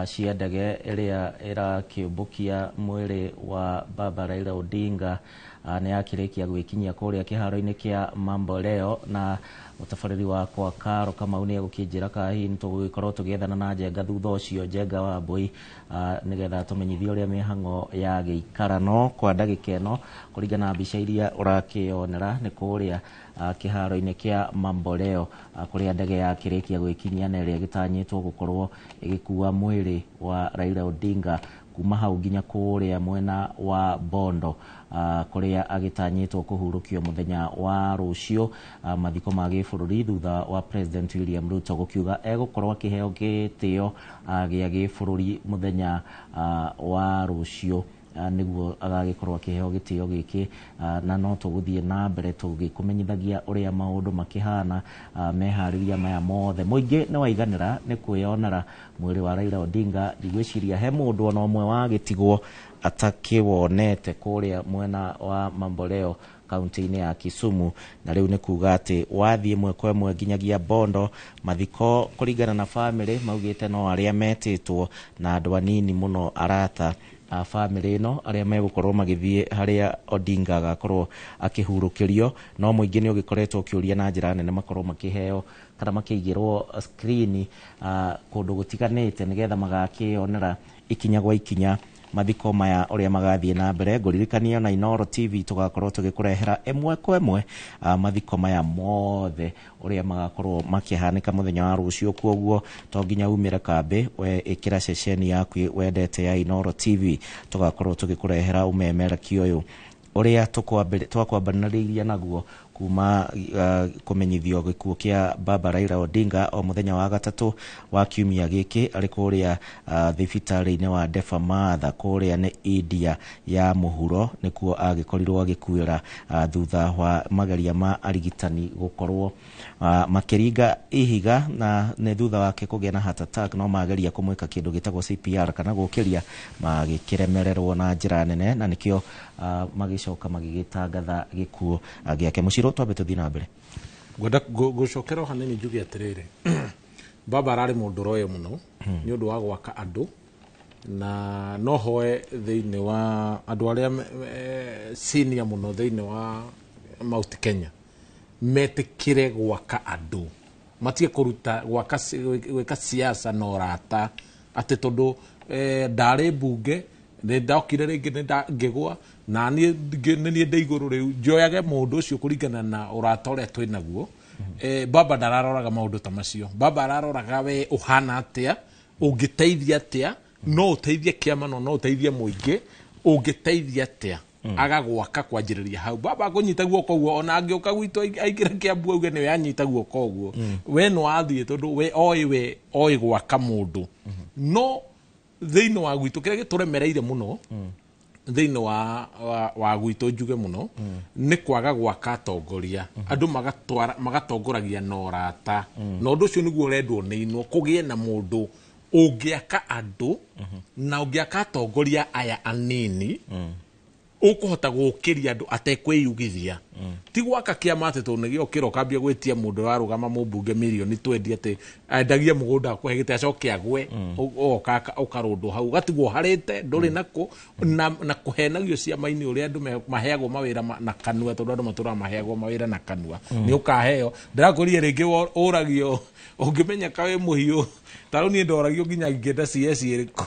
cia ndege iria irakiumbukia mwiri wa baba Raila Odinga ni akirikia gwikinyia kuria kiharo-ini kia Mamboleo na mutabariri wakwa Karo Kamau ni gukinjira kahi ni tugikorwo tugiethana na Njenga thutha ucio Njenga wa Mbui nigetha tumenyithie uria mihango ya giikarano kwa ndagika ino kuringana na mbica iria urakionera ni kuria kiharo-ini kia Mamboleo kuria ndege ya kirikia gwikinyia na iria gitanyitwo gukorwo igikuwa mwiri wa Raila Odinga kuma hau nginya kuria mwena wa Bondo kuria agitanyitwo kuhurukio muthenya wa rucio mathiko ma gibururi thutha wa President William Ruto gukiuga egukorwo akiheo gitio gia gibururi muthenya wa rucio niguo agagikorwo akiheo gitio giki na no tuguthie na mbere tugikumenyithagia uria maundu makihana mehariria maya mothe muingi ni waiganira ni kwiyonera mwiri wa Raila Odinga digwiciria he mundu ona umwe wa gitigwo atakiwonete kuria mwena wa Mamboleo kaunti-ini ya Kisumu na riu ni kuga ati wathie mwe kwa mwe nginyagia Bondo mathiko kuringana na family maugite no aria metitwo na andu anini muno arata family no aria megukorwo magithie haria Odinga agakorwo akihurukirio no muingi ni ugikoretwo kiuria na njira nene makorwo makiheo kana makigirwo screen kundu gutiganite nigetha magakionera ikinya gwa ikinya mathiko maya uria magathie na mbere nguririkania na Inooro TV tugakorwo tugikurehera emwe kwa emwe mathiko maya mothe uria magakorwo makihanika muthenya wa rucio kuoguo to nginya umire kambe we ikira ceceni yaku wendete ya Inooro TV tugakorwo tugikurehera umemeraki uyu uria twakwambanĩrĩirie naguo kuma kumenyithio gikuo kia baba Raila Odinga o muthenya wa gatatu wa kiumia giki ari kuria thibitari-ini wa Defa Matha kuria ni India ya muhuro nikuo agikorirwo agikuira thutha wa magaria ma arigitani gukorwo makiringa ihiga na ne thutha wake kugia na heart attack no magaria kumwika kindu gitagwo CPR kana gukiria magikiremererwo na njira nene na nikio magicoka magigitangatha gikuo giake muciro twabe tuthi na mbere gwenda gucokera hanini njugi atiriri baba arari mundu roye muno ni undu wa gwaka andu na no hoe thiini wa andu aria senior muno thiini wa Mount Kenya metikire gwaka andu matie kuruta gwaka siasa no rata ati tondu ndari bunge ni ndokire ringi ni ngigwa na ni ndeiguru riu njoyage mundu ucio kuringana na urata uria twinaguo baba ndararoraga maundu ta macio baba araroraga we uhana atia ungiteithia atia no uteithie kiama no uteithie muingi ungiteithia atia agagwaka kwanjiriria hau baba kunyita guoko guo ona angioka gwitu aingira kiambu auge ni we anyita guoko guo we no athie tondu we oi gwaka mundu no thiini wa gwitu kire gituremereire muno thiini wa gwitu njuge muno ni kwaga gwaka atongoria andu magatongoragia no rata no undu ucio niguo urendwo ni ino kugie na mundu ungiaka andu na ungiaka atongoria aya anini ukuhota gukiria andu atekwiyugithia ti gwaka kiama ati tonegio ukira ukambia gwitia mundu warugama mubunge milioni 20 ati endagia mugunda akuhegite acoke agwe okaka ukarundu hau gatigwo harite nduri nako na kuhenagio ciama-ini uria andu maheagwo mawira na kanua tondu andu matura maheagwo mawira na kanua ni ukaheo ndirakuria ringi uragio ungimenya kawe muhiu taru ni ndoragio nginya ngenda CS iriko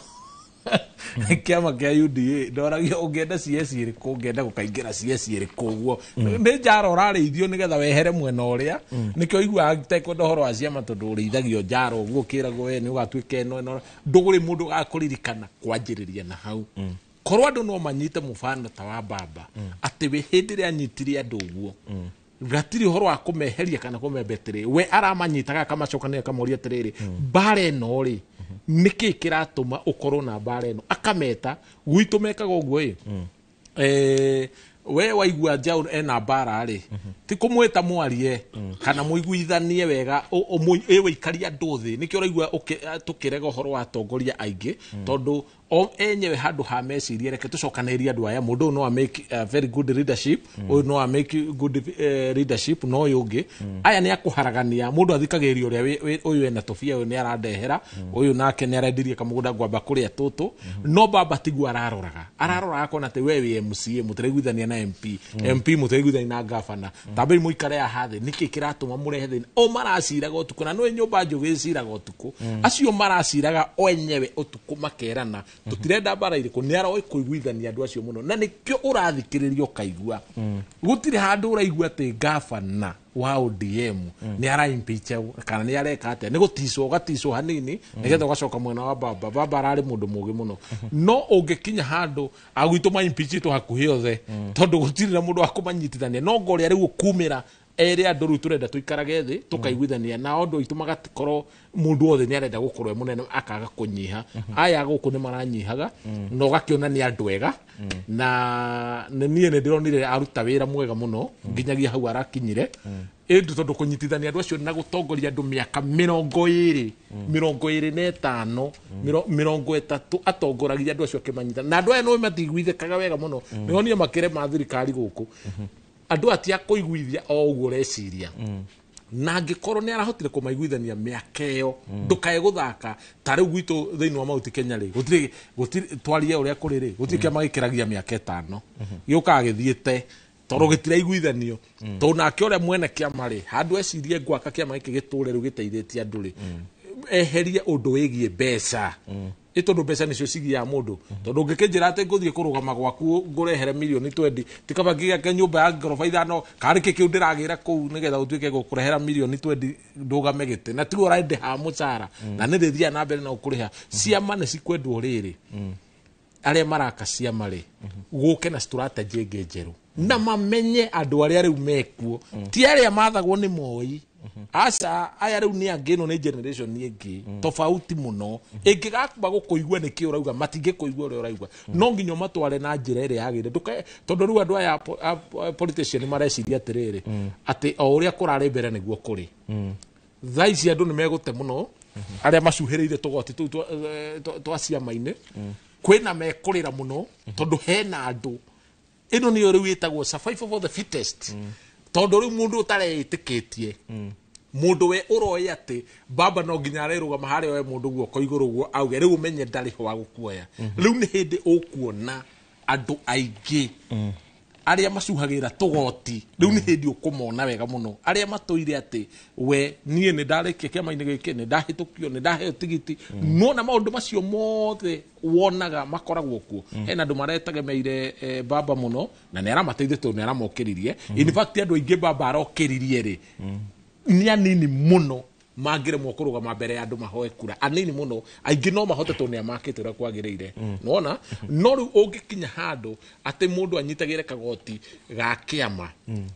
kiama kia UDA ndoragio ungenda CS iriko ungenda gukaingira CS iriko guo ni njaro rarithio nigetha wehere mwena uria nikio igua tekwenda horo wa ciama tondu urithagio njaro guo kiragwo we ni ugatuike no nduguri mundu gakuririkana kwanjiriria na hau korwa andu no manyite mufano ta wa baba ati we hindi ria anyitire andu guo gatiri horo wa kumeheria kana kumembetere we aramanyitaga kamacokania kamoria tiriri bare no ri niki kiratuma ukorwo na bare no akameta gwitu mekaga uguo we waigua Njaũ ena mbara rĩ ti kumwita mwarie kana muiguithanie wega ewe ikaria andũ thĩ nikio raigua tukirega uhoro wa atongoria aingĩ tondu o enyewe handu ha meciria reke tucokanĩrĩrie andũ aya mũndũ no make very good leadership ũyũ no make good leadership no ũyũ ũngĩ aya nĩ akuharagania mũndũ athikagĩrĩria ũrĩa ũyũ ena tofia ũyũ nĩ arandehera ũyũ nake nĩ arendirie kamũgũnda ngwamba kũrĩa tũtũ no baba tigua araroraga akona te wewe MCA mũtĩraiguithania na MP mũtĩraiguithania na gavana tambe mũikare hathĩ niki kiratũma mũrehe thĩna o maraciraga ũtukũ na nĩ nyũmba njũgĩ ciraga ũtukũ acio maraciraga o enyewe ũtukũ makerana tutirenda mbara irĩkũ nĩ aroĩ kũiguithania andũ acio mũno na nĩkĩo ũrathikĩrĩria ũkaigua gũtirĩ handũ ũraigua atĩ gavana wa ODM nĩ araimpeach kana nĩ areka atĩa nĩ gũticwo hanini nĩgetha ũgacoka mwena wa baba ararĩ mũndũ mũgĩ mũno no ũngĩkinya handũ agwitũ maimpeachĩtwo hakuhĩ othe tondũ gũtirĩ na mũndũ wa kũmanyitithania no ngorĩa rĩu ũkumĩra ere andũ rĩu tũrenda tũikarage thĩ tũkaiguithania na ũndũ witũ magatikorwo mũndũ wothe nĩ arenda gũkorwo mũnene akaga kũnyiha aya gũkũ nĩ maranyihaga na ũgakĩona nĩ andũ ega na niĩ nĩ ndĩronire aruta wĩra mwega mũno nginyagia hau arakinyire ĩndũ tondũ kũnyitithania andũ acio na gũtongoria andũ mĩaka 20 25 30 atongoragia andũ acio akĩmanyita na andũ aya no matiguithĩkaga wega mũno nĩonire makĩre ma thirikari gũkũ andũ atia kũiguithia o ũguo reciria na angĩkorwo nĩ arahotire kũmaiguithania mĩaka ĩyo ndũkae gũthaka ta rĩu gwitũ thĩinĩ wa Mount Kenya rĩ gũtirĩ twarie ũrĩa kũrĩ rĩ gũtirĩ kĩama gĩkĩragia mĩaka 5 gĩũkaga gĩthiĩte tondũ gĩtiraiguithanio tondũ nake ũrĩa mwene kĩama rĩ handũ ecirie gwaka kĩama gĩkĩ gĩtũre rĩu gĩteithĩtie andũ rĩ eherie ũndũ wĩgiĩ mbeca ĩtondũ mbeca nĩcio cigia mũndũ tondũ ũngĩkĩnjĩra atĩ ngũthiĩ kũrũgama gwaku ngũrehere milioni 20 tikaba ngĩgaka nyũmba ya ngoroba ithano karĩ kĩu ndĩragĩra kũu nĩgetha ũtuĩke gũkũrehera milioni 20 ndũgame gĩtĩ na tigo ũrende ha mũcara na nĩ rĩthia na mbere na ũkũrĩha ciama nĩ cikwendwo rĩrĩ arĩa maraka ciama rĩ gũke na strategy ĩngĩ njerũ na mamenye andũ arĩa rĩu mekuo ti arĩa mathagwo nĩ moi asa aya rĩu nĩ angĩ no nĩ generation ĩngĩ tofauti mũno ĩngĩgakũba gũkũigua nĩkĩ ũrauga matingĩkũigua ũrĩa ũrauga no nginya matware na njĩra ĩrĩa yagĩrĩire tondũ rĩu andũ aya politician mareciria atĩrĩrĩ atĩ o ũrĩa kũrarĩ mbere nĩguo kũrĩ thaa ici andũ nĩ megũte mũno arĩa macuhĩrĩire tũgoti tũu twa ciama-inĩ kwĩna mekũrĩra mũno tondũ hena andũ ĩno nĩyo rĩu ĩtagwo survival for the fittest tondũ rĩu mũndũ ũtareĩtĩkĩtie mũndũ we ũroĩ atĩ baba no nginya arerũgama harĩa we mũndũ guoko igũrũ guo auge rĩu ũmenye ndarĩ ho wa gũkuoya rĩu nĩ hĩndĩ ũkuona andũ aingĩ arĩa macuhagĩra tũgoti rĩu nĩ hĩndĩ ũkũmona wega mũno arĩa matũire atĩ we niĩ nĩ ndarĩkia kĩama-inĩ gĩkĩ nĩ ndahĩtũkio nĩ ndaheo tigiti no na maũndũ macio mothe wonaga makoragwo kuo hena andũ maretagemeire baba mũno na nĩ aramateithĩtie nĩ aramokĩririe in fact andũ aingĩ baba arokĩririe rĩ nĩ anini mũno mangĩremwo kũrũgama mbere ya andũ mahoe kura anini mũno aingĩ no mahote tondũ nĩ amakĩte ũrĩa kwagĩrĩire nona no rĩu ũngĩkinya handũ atĩ mũndũ anyitagĩre kagoti ga kĩama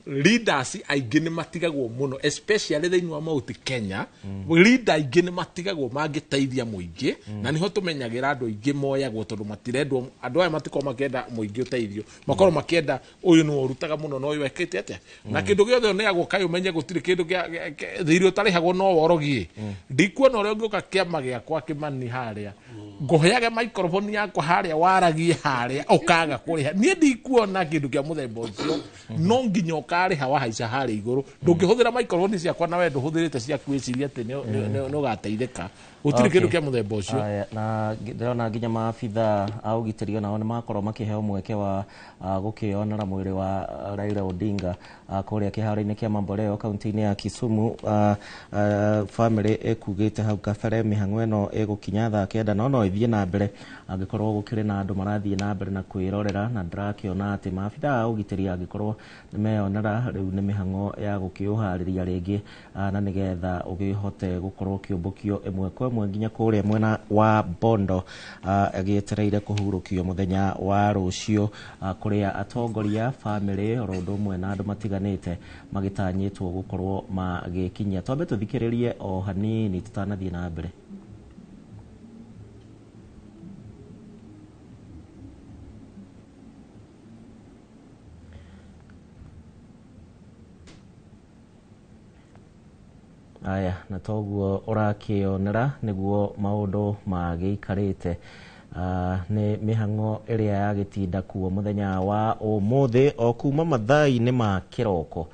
leaders aingĩ nĩ matigagwo mũno especially thĩinĩ wa Mount Kenya leader aingĩ nĩ matigagwo mangĩteithia mũingĩ na nĩho tũmenyagĩra andũ aingĩ moyagwo tondũ matirendwo andũ aya matikorwo makĩenda mũingĩ ũteithio makorwo makĩenda ũyũ nĩ ũrutaga mũno na ũyũ ekĩte atĩa na kĩndũ gĩothe ũneagwo kaĩ ũmenye gũtirĩ kĩndũ thirĩ ũtarĩhagwo no rogie ndikuona ũrĩa ũngĩũka kĩama gĩakwa kĩmani harĩa ngũheage microphone yakwa harĩa waragie harĩa ũkaga kũrĩha niĩ ndikuona kĩndũ kĩa mũthemba ũcio no nginya ũkarĩha wahaica harĩa igũrũ ndũngĩhũthĩra microphone ciakwa na we ndũhũthĩrĩte cia kwĩciria atĩ nĩ ũgateithĩka gũtirĩ kĩndũ kĩa mũthemba ũcio na ndĩrona nginya maabitha a ũgitĩri onao nĩ makorwo makĩheo mweke wa gũkĩonera mwĩrĩ wa Raila Odinga kũrĩa kĩharo-inĩ kĩa Mamboleo kaunti-inĩ ya Kisumu family ĩkugĩte hau kabere mĩhang'o ĩno ĩgũkinya thaa 9 no ĩthiĩ na mbere angĩkorwo gũkĩrĩ na andũ marathiĩ na mbere na kwĩrorera na ndĩrakĩona atĩ maabitha a ũgitĩri angĩkorwo nĩ meyonera rĩu nĩ mĩhang'o ya gũkĩũharĩria rĩngĩ na nĩgetha ũgĩhote gũkorwo ũkĩũmbũkio ĩmwe kwa ĩmwe nginya kũrĩa mwena wa Bondo agĩetereire kũhurũkio mũthenya wa rũciũ kũrĩa atongoria family oro ũndũ ũmwe na andũ matiganĩte magĩtanyĩtwo gũkorwo magĩkinyia twambe tũthikĩrĩrie o hanini tũtanathiĩ na mbere. aya na toguo urakionera niguo maundu magiikarite ni mihango iria yagitinda kuo muthenya wa umuthi o kuma mathai-ini ma kiroko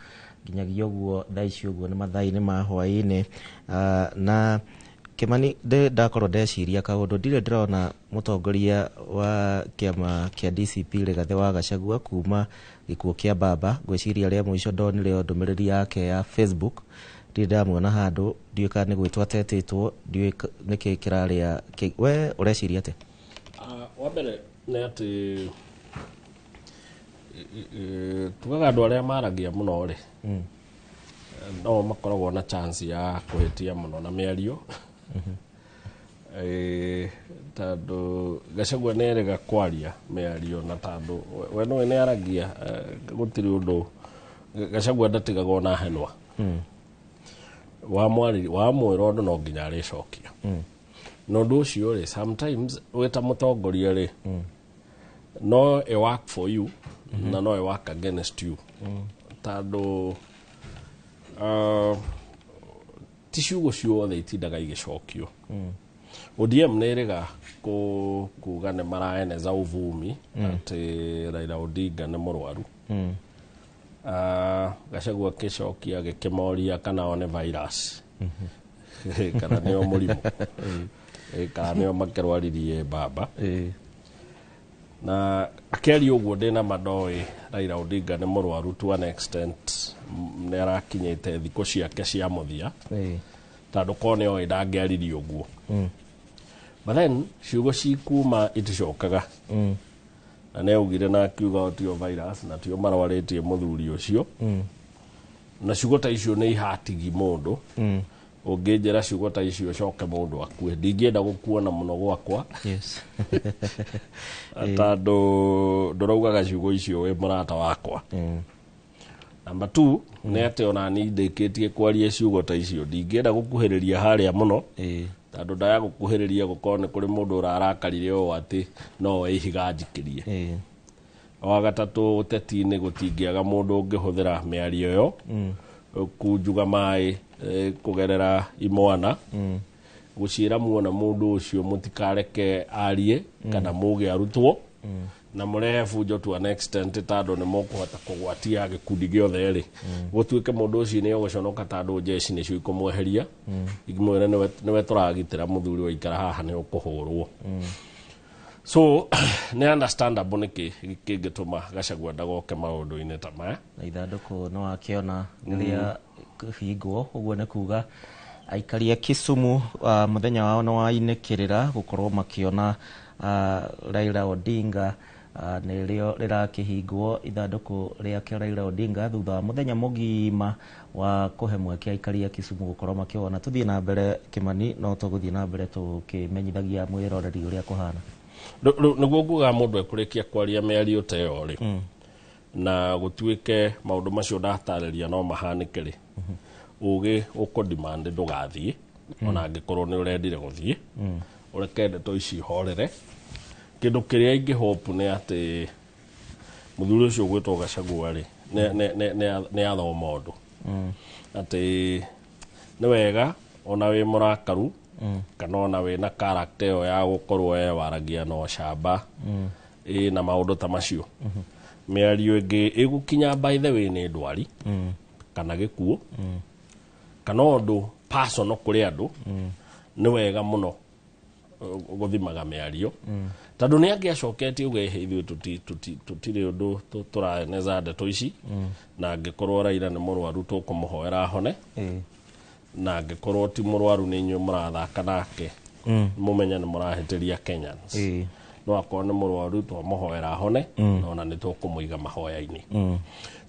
nginyagia uguo thaici uguo ni mathai-ini ma hwaini na Kimani ndakorwo ndeciria kaundu ndire ndirona mutongoria wa kiama kia DCP Rigathi wa Gachagua kuma gikuo kia baba gwiciria ria muico ndonire ndumiriri yake ya Facebook ndamwona handu ndiuka ni gwitwa tetitwo niki kiraria we ureciria ate wa mbere ni ati tugaga andu aria maragia muno ri no makoragwo na chance ya kuhitia muno na miario tando Gachagua nerega kwaria miario na tando we no ne aragia gutiri undu Gachagua ndatigaga na henwa wa mwiro ndu no nginya ari cokia no ndu ucio ri sometimes weta mutongoria ri no a work for you na no a work against you tando tishugo ciothe itindaga igicokio ODM nerega kuga ne maraeneza uvumi ati Raila Odinga ne murwaru Gachagua kicokia gikimoria kana one virus kana nio murimu kana nio makerwaririe baba na akeri uguo ndina madoi Raila Odinga ne murwaru to an extent ne arakinyite thiko ciake cia muthia tando kone o ndangeririe uguo but then ciugo cikuma iticokaga na ne ugire na kiuga otio virus na tio marwaritie muthuri ucio na ciugo ta icio ne ihatigi mundu ungejera ciugo ta icio coke mundu akue ndingienda gukuona muno gwakwa yes tando ndoraugaga ciugo icio we murata wakwa number 2 ne ate ona ni ndeketie kwaria ciugo ta icio ndingienda gukuhiriria haria muno tando ndaya gukuhiriria gukone kuri mundu urarakarire o ati no we ihiga njikirie wa gatatu uteti-ini gutingiaga mundu ungihuthira miario yo kunjuga mai kugerera imwana gucira muona mundu ucio mutikareke arie kana muge arutwo na murehe fujo to an extent tando ne mokuhota kugwatia gikundi giothe ri gutuike mundu ucio ni uguconoka tando jeshi ni cio ikumweheria igimwira niwe turagitira muthuri wa ikara haha ni ukuhurwo so ne understandable niki kingituma Gachagua ndagoke maundu-ini ta maya na ithanduku no akiona ria hingwo uguo ne kuga aikaria Kisumu muthenya wao no wainekirira gukorwo makiona Raila Odinga nirio rirakihingwo ithanduku riake Raila Odinga thutha wa muthenya mugima wa kuhe mweke aikaria Kisumu gukorwo makiona tuthie na mbere Kimani no tuguthie na mbere tukimenyithagia mwiroreri uria kuhana niguo nguga mundu ekurikia kwaria miario ta yo ri na gutuike maundu macio ndatariria no mahanike ri ugi ukudemand ndugathie ona angikorwo ni urendire guthie urekende to ici horere kindu kiria ingi hope ni ati muthuri ucio gwitwo Gachagua ri ne athoma undu ati ni wega ona wi murakaru kana ona we na character yo ya gukorwo we waragia no shamba na maundu ta macio miario ingi igukinya by the way ni ndwari kana gikuo kana undu personal kuri andu ni wega muno guthimaga miario tando ni angiacoketie uge ithuĩ tutire undu turaeneza ndeto ici na angikorwo Raila ni murwaru tukumuhoera hone na angikorwo ti murwaru ni inyu murathaka nake mumenya ni murahitiria Kenyans no akorwo ni murwaru twamuhoera hone na ni tukumuiga mahoya-ini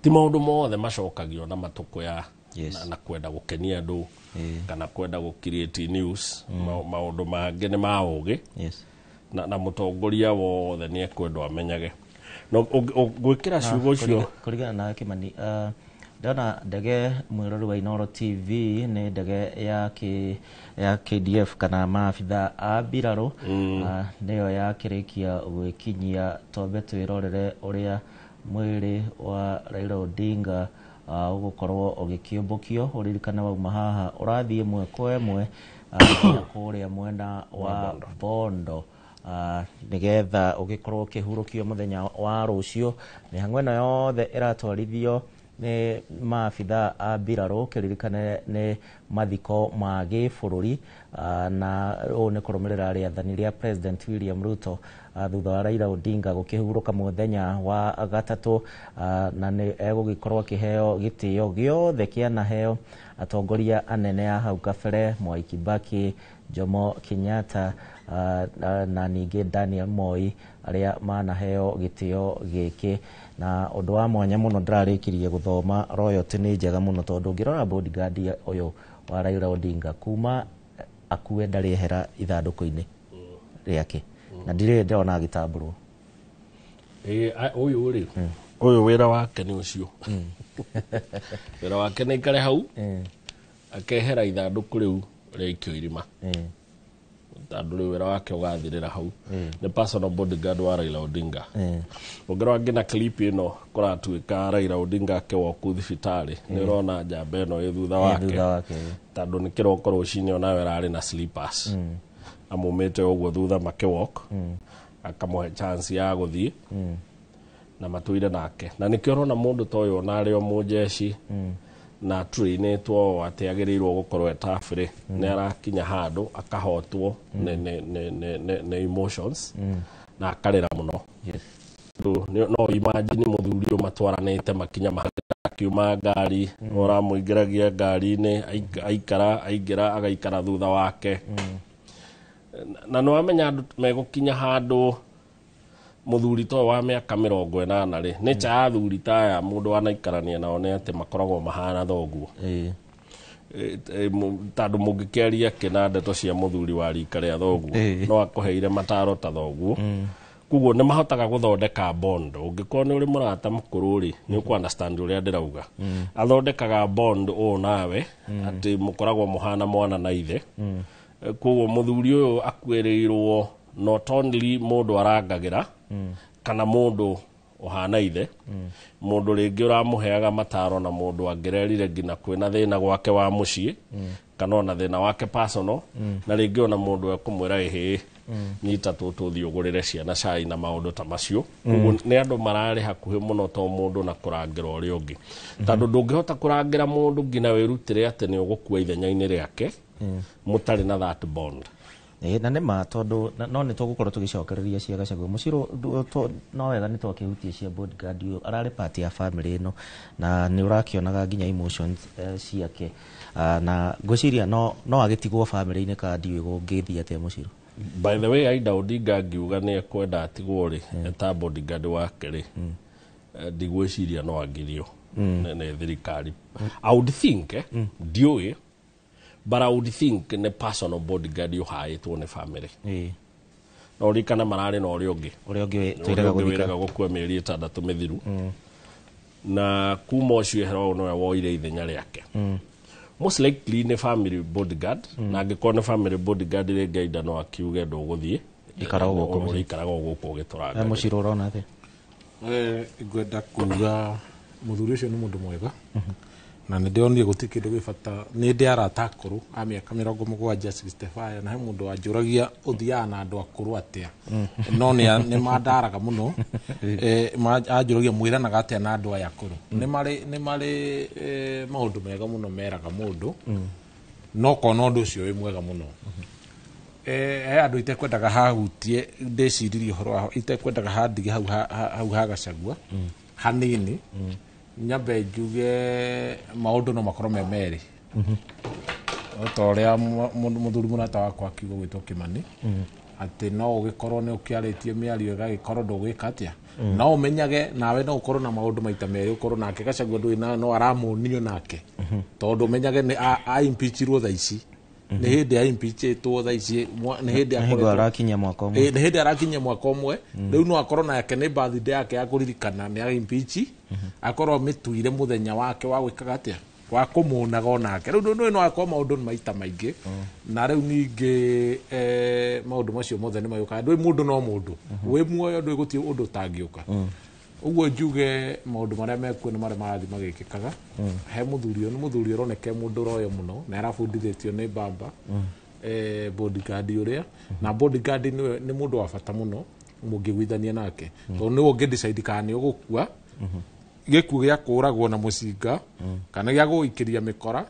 ti maundu mothe macokagio na matuko ya na kwenda gukenia andu kana kwenda gukreate news maundu mangi ni maugi na mutongoria wothe ni ekwendwo amenyage no gwikira ciugo cio kurigana na Kimani ndona ndege mwirori wa Inoro TV ni ndege ya KDF kana maabitha a mbirarũ niyo yakirikia gwikinyia tombe twirorere uria mwiri wa Raila Odinga ugukorwo ugikiumbukio uririkane wauma haha urathie mwe kwa ĩmwe kuria mwena wa Bondo nigetha ugikorwo ukihurukio muthenya wa rucio mihang'o ĩno yothe iratwarithio ni maabitha a mbirarũ kiririkane ni mathiko ma gĩbũrũri na ũũ nĩ kũrũmĩrĩra rĩathani rĩa President William Ruto thutha wa Raila Odinga gũkĩhurũka mũthenya wa gatatũ na nĩ egũgĩkorwo akĩheo gĩtĩo gĩothe kĩanaheo atongoria anene a hau kabere Mwai Kibaki, Jomo Kenyatta na ningĩ Daniel Moi arĩa manaheo gĩtĩo gĩkĩ na ũndũ wa mwanya mũno ndĩrarĩkirie gũthoma royalty nĩ njega mũno tondũ ũngĩrora bodyguard ũyũ wa Raila Odinga kuma akue ndarĩ hera ithandũkũ-inĩ rĩake na ndirĩ ndĩrona agĩtambũrwo ũyũ rĩ ũyũ wĩra wake nĩ ũcio wĩra wake nĩ aikare hau akehera ithandũkũ rĩu rĩikio irima tondũ rĩu wĩra wake ũgathirĩra hau nĩ personal bodyguard wa Raila Odinga ũngĩrora nginya clip ĩno kũratuĩka Raila Odinga akĩwoku thibitarĩ nĩ ũrona njamba ĩno ĩ thutha wake tondũ nĩ kĩroko rũcinĩ onawe ararĩ na slippers amumĩte ũguo thutha makĩwalk akamũhe chance ya gũthiĩ na matũire nake na nĩkĩo ũrona mũndũ ta ũyũ ona arĩ o mũjeshi na trainĩtwo atĩ agĩrĩirwo gũkorwo etafrĩ nĩ arakinya handũ akahotwo nĩ emotions na akarĩra mũno no imagine mũthuri ũyũ matwaranĩte makinya akiuma ngari ũramũingĩragia ngari-inĩ aingĩra agaikara thutha wake na nĩ wamenya andũ megũkinya handũ muthuri to wa mĩaka 80 rĩ nĩ cha athuri ta aya mũndũ wanaikarania nao nĩ atĩ makoragwo mahana thoguo tondũ mũngĩkĩaria kĩna ndeto cia mũthuri wa rika rĩa thoguo no akũheire mataro ta thoguo koguo nĩ mahotaga gũthondeka bond ũngĩkorwo nĩ ũrĩ mũrata mũkũrũ rĩ nĩ ũkũ understand ũrĩa ndĩrauga athondekaga bond ũũ nawe atĩ mũkoragwo mũhana mwana na ithe koguo mũthuri ũyũ akuĩrĩirwo not only mũndũ arangagĩra kana mũndũ ũhana ithe mũndũ rĩngĩ ũramũheaga mataro na mũndũ angĩrerire nginya kwĩna thĩna gwake wa mũciĩ kana ona thĩna wake personal na rĩngĩ ona mũndũ ekũmwĩra ĩhĩ nyita tũtũthiĩ ũgũrĩre ciana cai na maũndũ ta macio koguo nĩ andũ mararĩ hakuhĩ mũno to mũndũ na kũrangĩra ũrĩa ũngĩ tondũ ndũngĩhota kũrangĩra mũndũ nginya wĩrutĩre atĩ nĩ ũgũkua ithenya-inĩ rĩake mũtarĩ na that bond na nĩ ma tondũ no nĩ tũgũkorwo tũgĩcokereria cia Gachagua mũciro no wega nĩ twakĩhutie cia bodyguard ũyũ ararĩ part ya family ĩno na nĩ ũrakĩonaga nginya emotions ciake na ngwĩciria no agĩtigwo family-inĩ kandi ũyũ gũngĩthiĩ atĩa mũciro by the way Raila Odinga ngiuga nĩ ekwenda atigwo rĩ eta bodyguard wake rĩ ndigwĩciria no agirio nĩ thirikari I would think ndiũĩ but I would think nĩ personal bodyguard ũhaĩtwo nĩ family no rikana mararĩ na ũrĩa ũngĩ twĩraga gũkua mĩeri 6 mĩthiru na kuma ũcio hero no woire ithenya rĩake most likely nĩ family bodyguard na angĩkorwo nĩ family bodyguard rĩngĩ aida no akiuge ndũgũthiĩ ikaraga gũkũ ũgĩtũranga mũciro ũrona atĩ ngwenda kuga mũthuri ũcio nĩ mũndũ mwega na nĩ ndĩonire gũtirĩ kĩndũ gĩ bata nĩ ndĩ arata akũrũ a mĩaka 70-65 na he mũndũ wanjũragia ũthiaga na andũ akũrũ atĩa no nĩ mandaraga mũno anjũragia mwĩranaga atĩa na andũ aya akũrũ nĩ marĩ maũndũ mega mũno meraga mũndũ no kona ũndũ ũcio wĩ mwega mũno he andũ itekwendaga hahutie ndĩciririe ũhoro wa itekwendaga handige hau ha Gachagua hanini nyambe njuge maũndũ no makorwo me merĩ ta ũrĩa mũthuri mũrata wakwa akiuga gwĩtwo Kĩmani atĩ no ũgĩkorwo nĩ ũkĩarĩtie mĩario ĩgagĩkorwo ndũgwĩka atĩa no ũmenyage nawe no ũkorwo na maũndũ maita merĩ ũkorwo nake Gachagua ndũĩ no aramũnio nake tondũ ũmenyage nĩ aimpeachirwo thaa ici nĩ hĩndĩ aimpeachĩtwo thaa ici nĩ hĩndĩ arakinyia mwaka ũmwe rĩu no akorwo nake nĩ birthday yake ya kũririkana nĩ aimpeach akorwo mĩtuire mũthenya wake wa gwĩkaga atĩa wa kũmũnaga onake rĩu no akorwo maũndũ maita maingĩ na rĩu ningĩ maũndũ macio mothe nĩ mayũkaga ndũĩ mũndũ no mũndũ wĩ muoyo ndũĩ gũtirĩ ũndũ ũtangĩũka uguo njuge maundu maria mekuo ni maria marathi magikikaga he muthuri uroneke mundu royo muno na arabundithitio ni baba bodyguard uria na bodyguard ni mundu wa bata muno mungiguithania nake to ni ungi decide kana ni ugukua gikuo gia kuragwo na mucinga kana gia guikiria mikora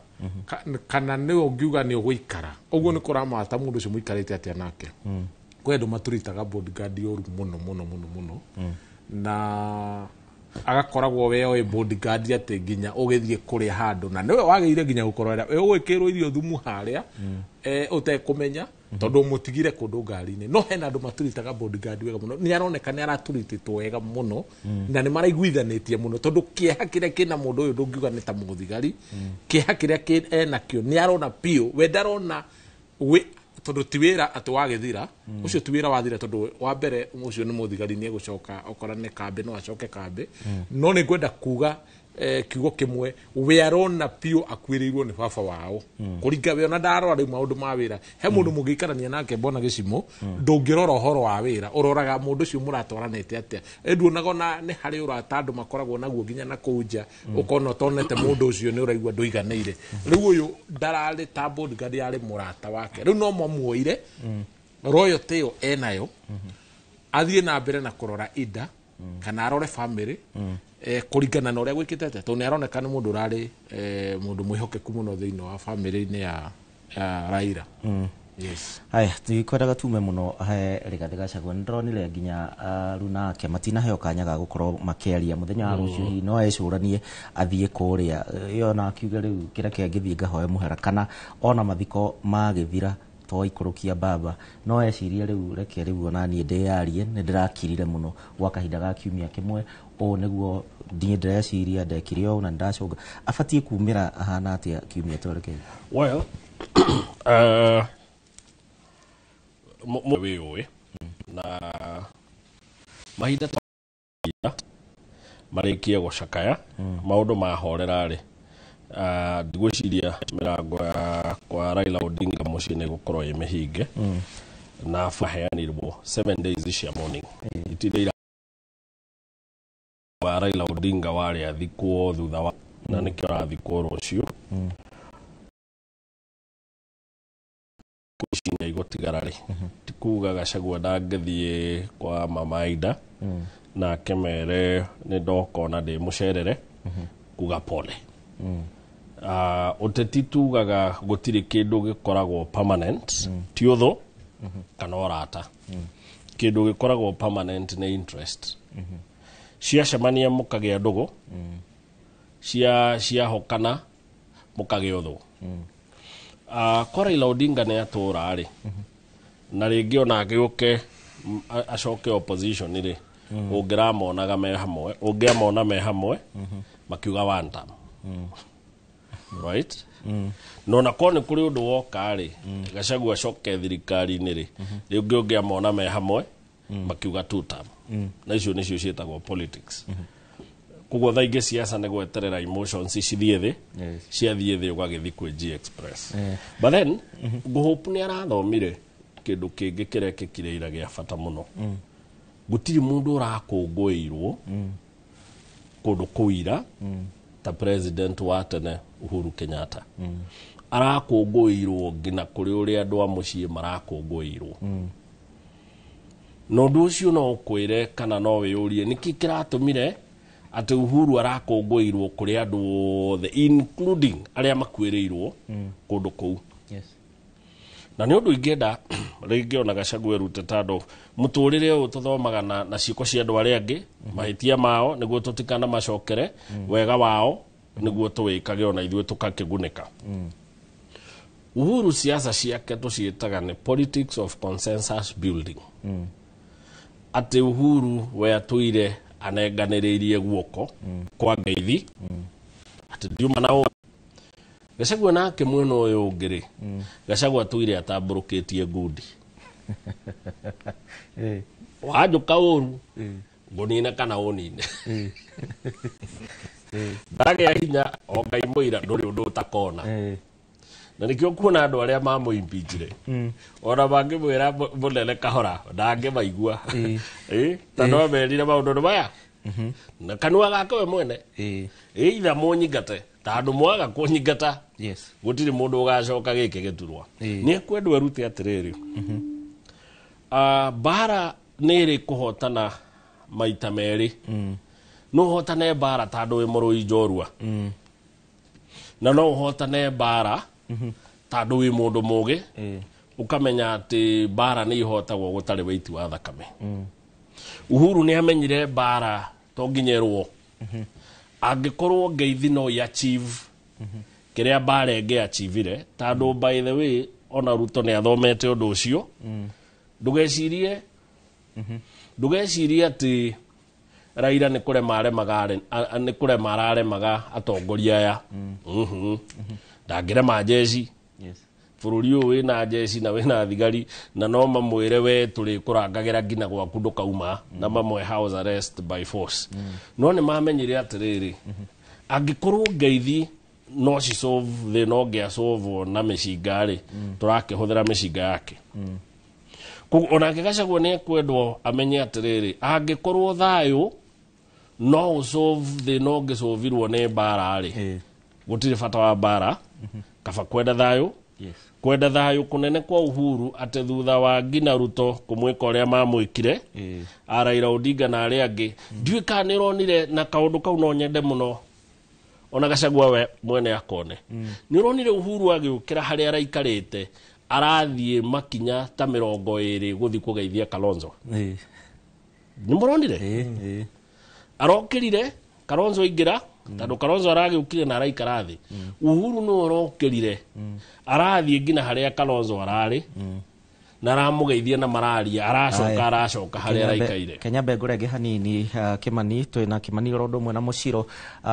kana ni ungiuga ni uguikara uguo ni kuramata mundu ucio muikarite atia nake kwendu maturitaga bodyguard yoru muno na agakoragwo we bodyguard ate nginya ugithie kuria handu na niwe wageire nginya gukorora we ugikirwo irio thumu haria utekumenya tondu mutigire kundu ngari-ini no hena andu maturitaga bodyguard wega muno ni aroneka ni araturititwo wega muno na ni maraiguithanitie muno tondu kieha kiria kina mundu uyu ndungiuga ni ta muthigari kieha kiria ena kio ni arona pio we ndarona we tondu ti wira ati wagithira ucio ti wira wathira tondu wa mbere ucio ni muthigari ni egucoka okora ni kambe no acoke kambe no ni gwenda kuga kiugo kimwe we arona pio akwirirwo ni baba wao kuringa we ona ndarora riu maundu ma wira he mundu mungikarania nake bona gicimo ndungirora uhoro wa wira uroraga mundu ucio muratwaranete atia enduonaga na ni hari urata andu makoragwo naguo nginya na kuja ukona tonete mundu ucio ni uraigua nduiganeire riu uyu ndarari ta bodyguard yari murata wake riu no mamuoire royalty yo enayo athie na mbere na kurora ida kana arore family kuringana na uria gwikitete to ni aroneka ni mundu urari mundu mwihokeku muno thiini wa family ni ya Raila yes haya tikwendaga tume muno he Rigathi Gachagua ndronire nginya runa ke matina heo kanyaga gukorwo makeria muthenya wa rucio hi no ecuranie athie kuria yo na akiuga riu kira kengithie ngahoe muhera kana ona mathiko magithira to ikurukia baba no eciria riu reke riu ona ni ndiarie ni ndirakirire muno gwa kahinda ga kiumia kimwe o niguo ndie ndeciria ndekirio na ndacunga afatie kumira ahana atia kiumia toreke well wewe na mahinda marikia gucakaya maundu mahorera ri ndigwiciria mirango kwa Raila Odinga mucii ni gukorwo imihinge na faheanirwo 7 days cia morning itire wa Raila Odinga wari athikwo thutha wa na nikio athikwo rucio kucinga igotigarari tikuga Gachagua ndangithie kwa Mama Ida na kemere ni ndokona ndi mucerere kuga pole uteti tugaga gutiri kindu gikoragwo permanent ti uthu kana orata kindu gikoragwo permanent ni interest ciacemania mukagia ndugu ciahokana mukagia uthu kwa Raila Odinga ni atura ri na ringi ona agiuke acoke opposition ri ungiramonaga me hamwe ungiamona me hamwe makiuga one time right no na kone kuri undu woka ri Gachagua acoke thirikari-ini ri ringi ungiamona me hamwe makiuga two time na icio nicio cietagwo politics kugo thaingi siasa ni gweterera emotions cithie thi ciathie thi ugagithi kwi G Express but then nguhope ni arathomire kindu kingi kirekekire ira gia bata muno gutiri mundu urakungũirwo kundu kuira ta president wa tene Uhuru Kenyatta arakungũirwo ngina kuri uria andu a mucii marakungũirwo no ndu ucio no kwire kana no wiyurie niki kiratumire ati Uhuru arakungũirwo kuri andu othe including aria makwiriirwo kundu kuu yes na ni undu ingenda ringi ona Gachagua rute tando muturire u tuthomaga na ciiko cia andu aria angi mahitia mao niguo tutikana macokere wega wao niguo tuwikage ona ithuĩ tukakigunĩka Uhuru siasa ciake tuciĩtaga ni politics of consensus building ati Uhuru we atuire anenganĩrĩirie guoko kwa ngeithi ati ndiuma nao Gachagua nake mwena ũyũ ũngĩ Gachagua atuire atamburukitie ngundi wajuka ũru ngunina kana ũnine ndagĩa hinya o Ngai mũira ndũrĩ ũndũ ũtakona na nikio kuona andu aria mamuimbinjire ona bangimwira munene kahora ndangĩmaigua tondũ merire maundu maya na kanua gake we mwene either munyingate tandu mwaga kunyingata gutiri mundu ugacoka gike giturwa ni kwendwo erute atiriri bara niri kuhotana maita meri no hotane bara tandu we murui njorua na no hotane bara tandu we mundu mugi ukamenya ati bara ni ihotagwo gutari weiti wa thakame Uhuru ni amenyire bara to nginyerwo angikorwo ngeithi no ya achieve kiria bara enge achievire tandu by the way ona Ruto ni athomete undu ucio ndugecirie ati Raila ni kure mararemaga atongoria aya ndangirema jeshi bururi uyu wina jeshi na wina thigari na no mamwire we turi kurangagira ngina gwaku ndukauma na mamwe house arrest by force no ni mamenyire atiriri angikorwo ngeithi no ci solve the no gea solve na micingari turakihuthira micinga yake ona Gachagua ni kwendwo amenye atiriri angikorwo thayu no solve the no gisolvirwo ni bara ri gutiri bata wa bara kaba kwenda thayu kwenda thayu kunene kwa Uhuru ate thutha wa ngina Ruto kumwika uria mamwikire Raila Odinga na aria angi ndiwe kana nironire na kaundu kau no nyende muno ona Gachagua we mwene akone nironire Uhuru agiukira hari araikarite arathie makinya ta 20 guthi kugeithia Kalonzo nimuronire arokirire Kalonzo ingira tandu Kalonzo aragiukire na araikara thi Uhuru no arokirire arathie ngina haria Kalonzo arari na aramugeithia na mararia aracoka haria araikaire Kenya Begurege hanini Kimani twina Kimani rondo mwe na muciro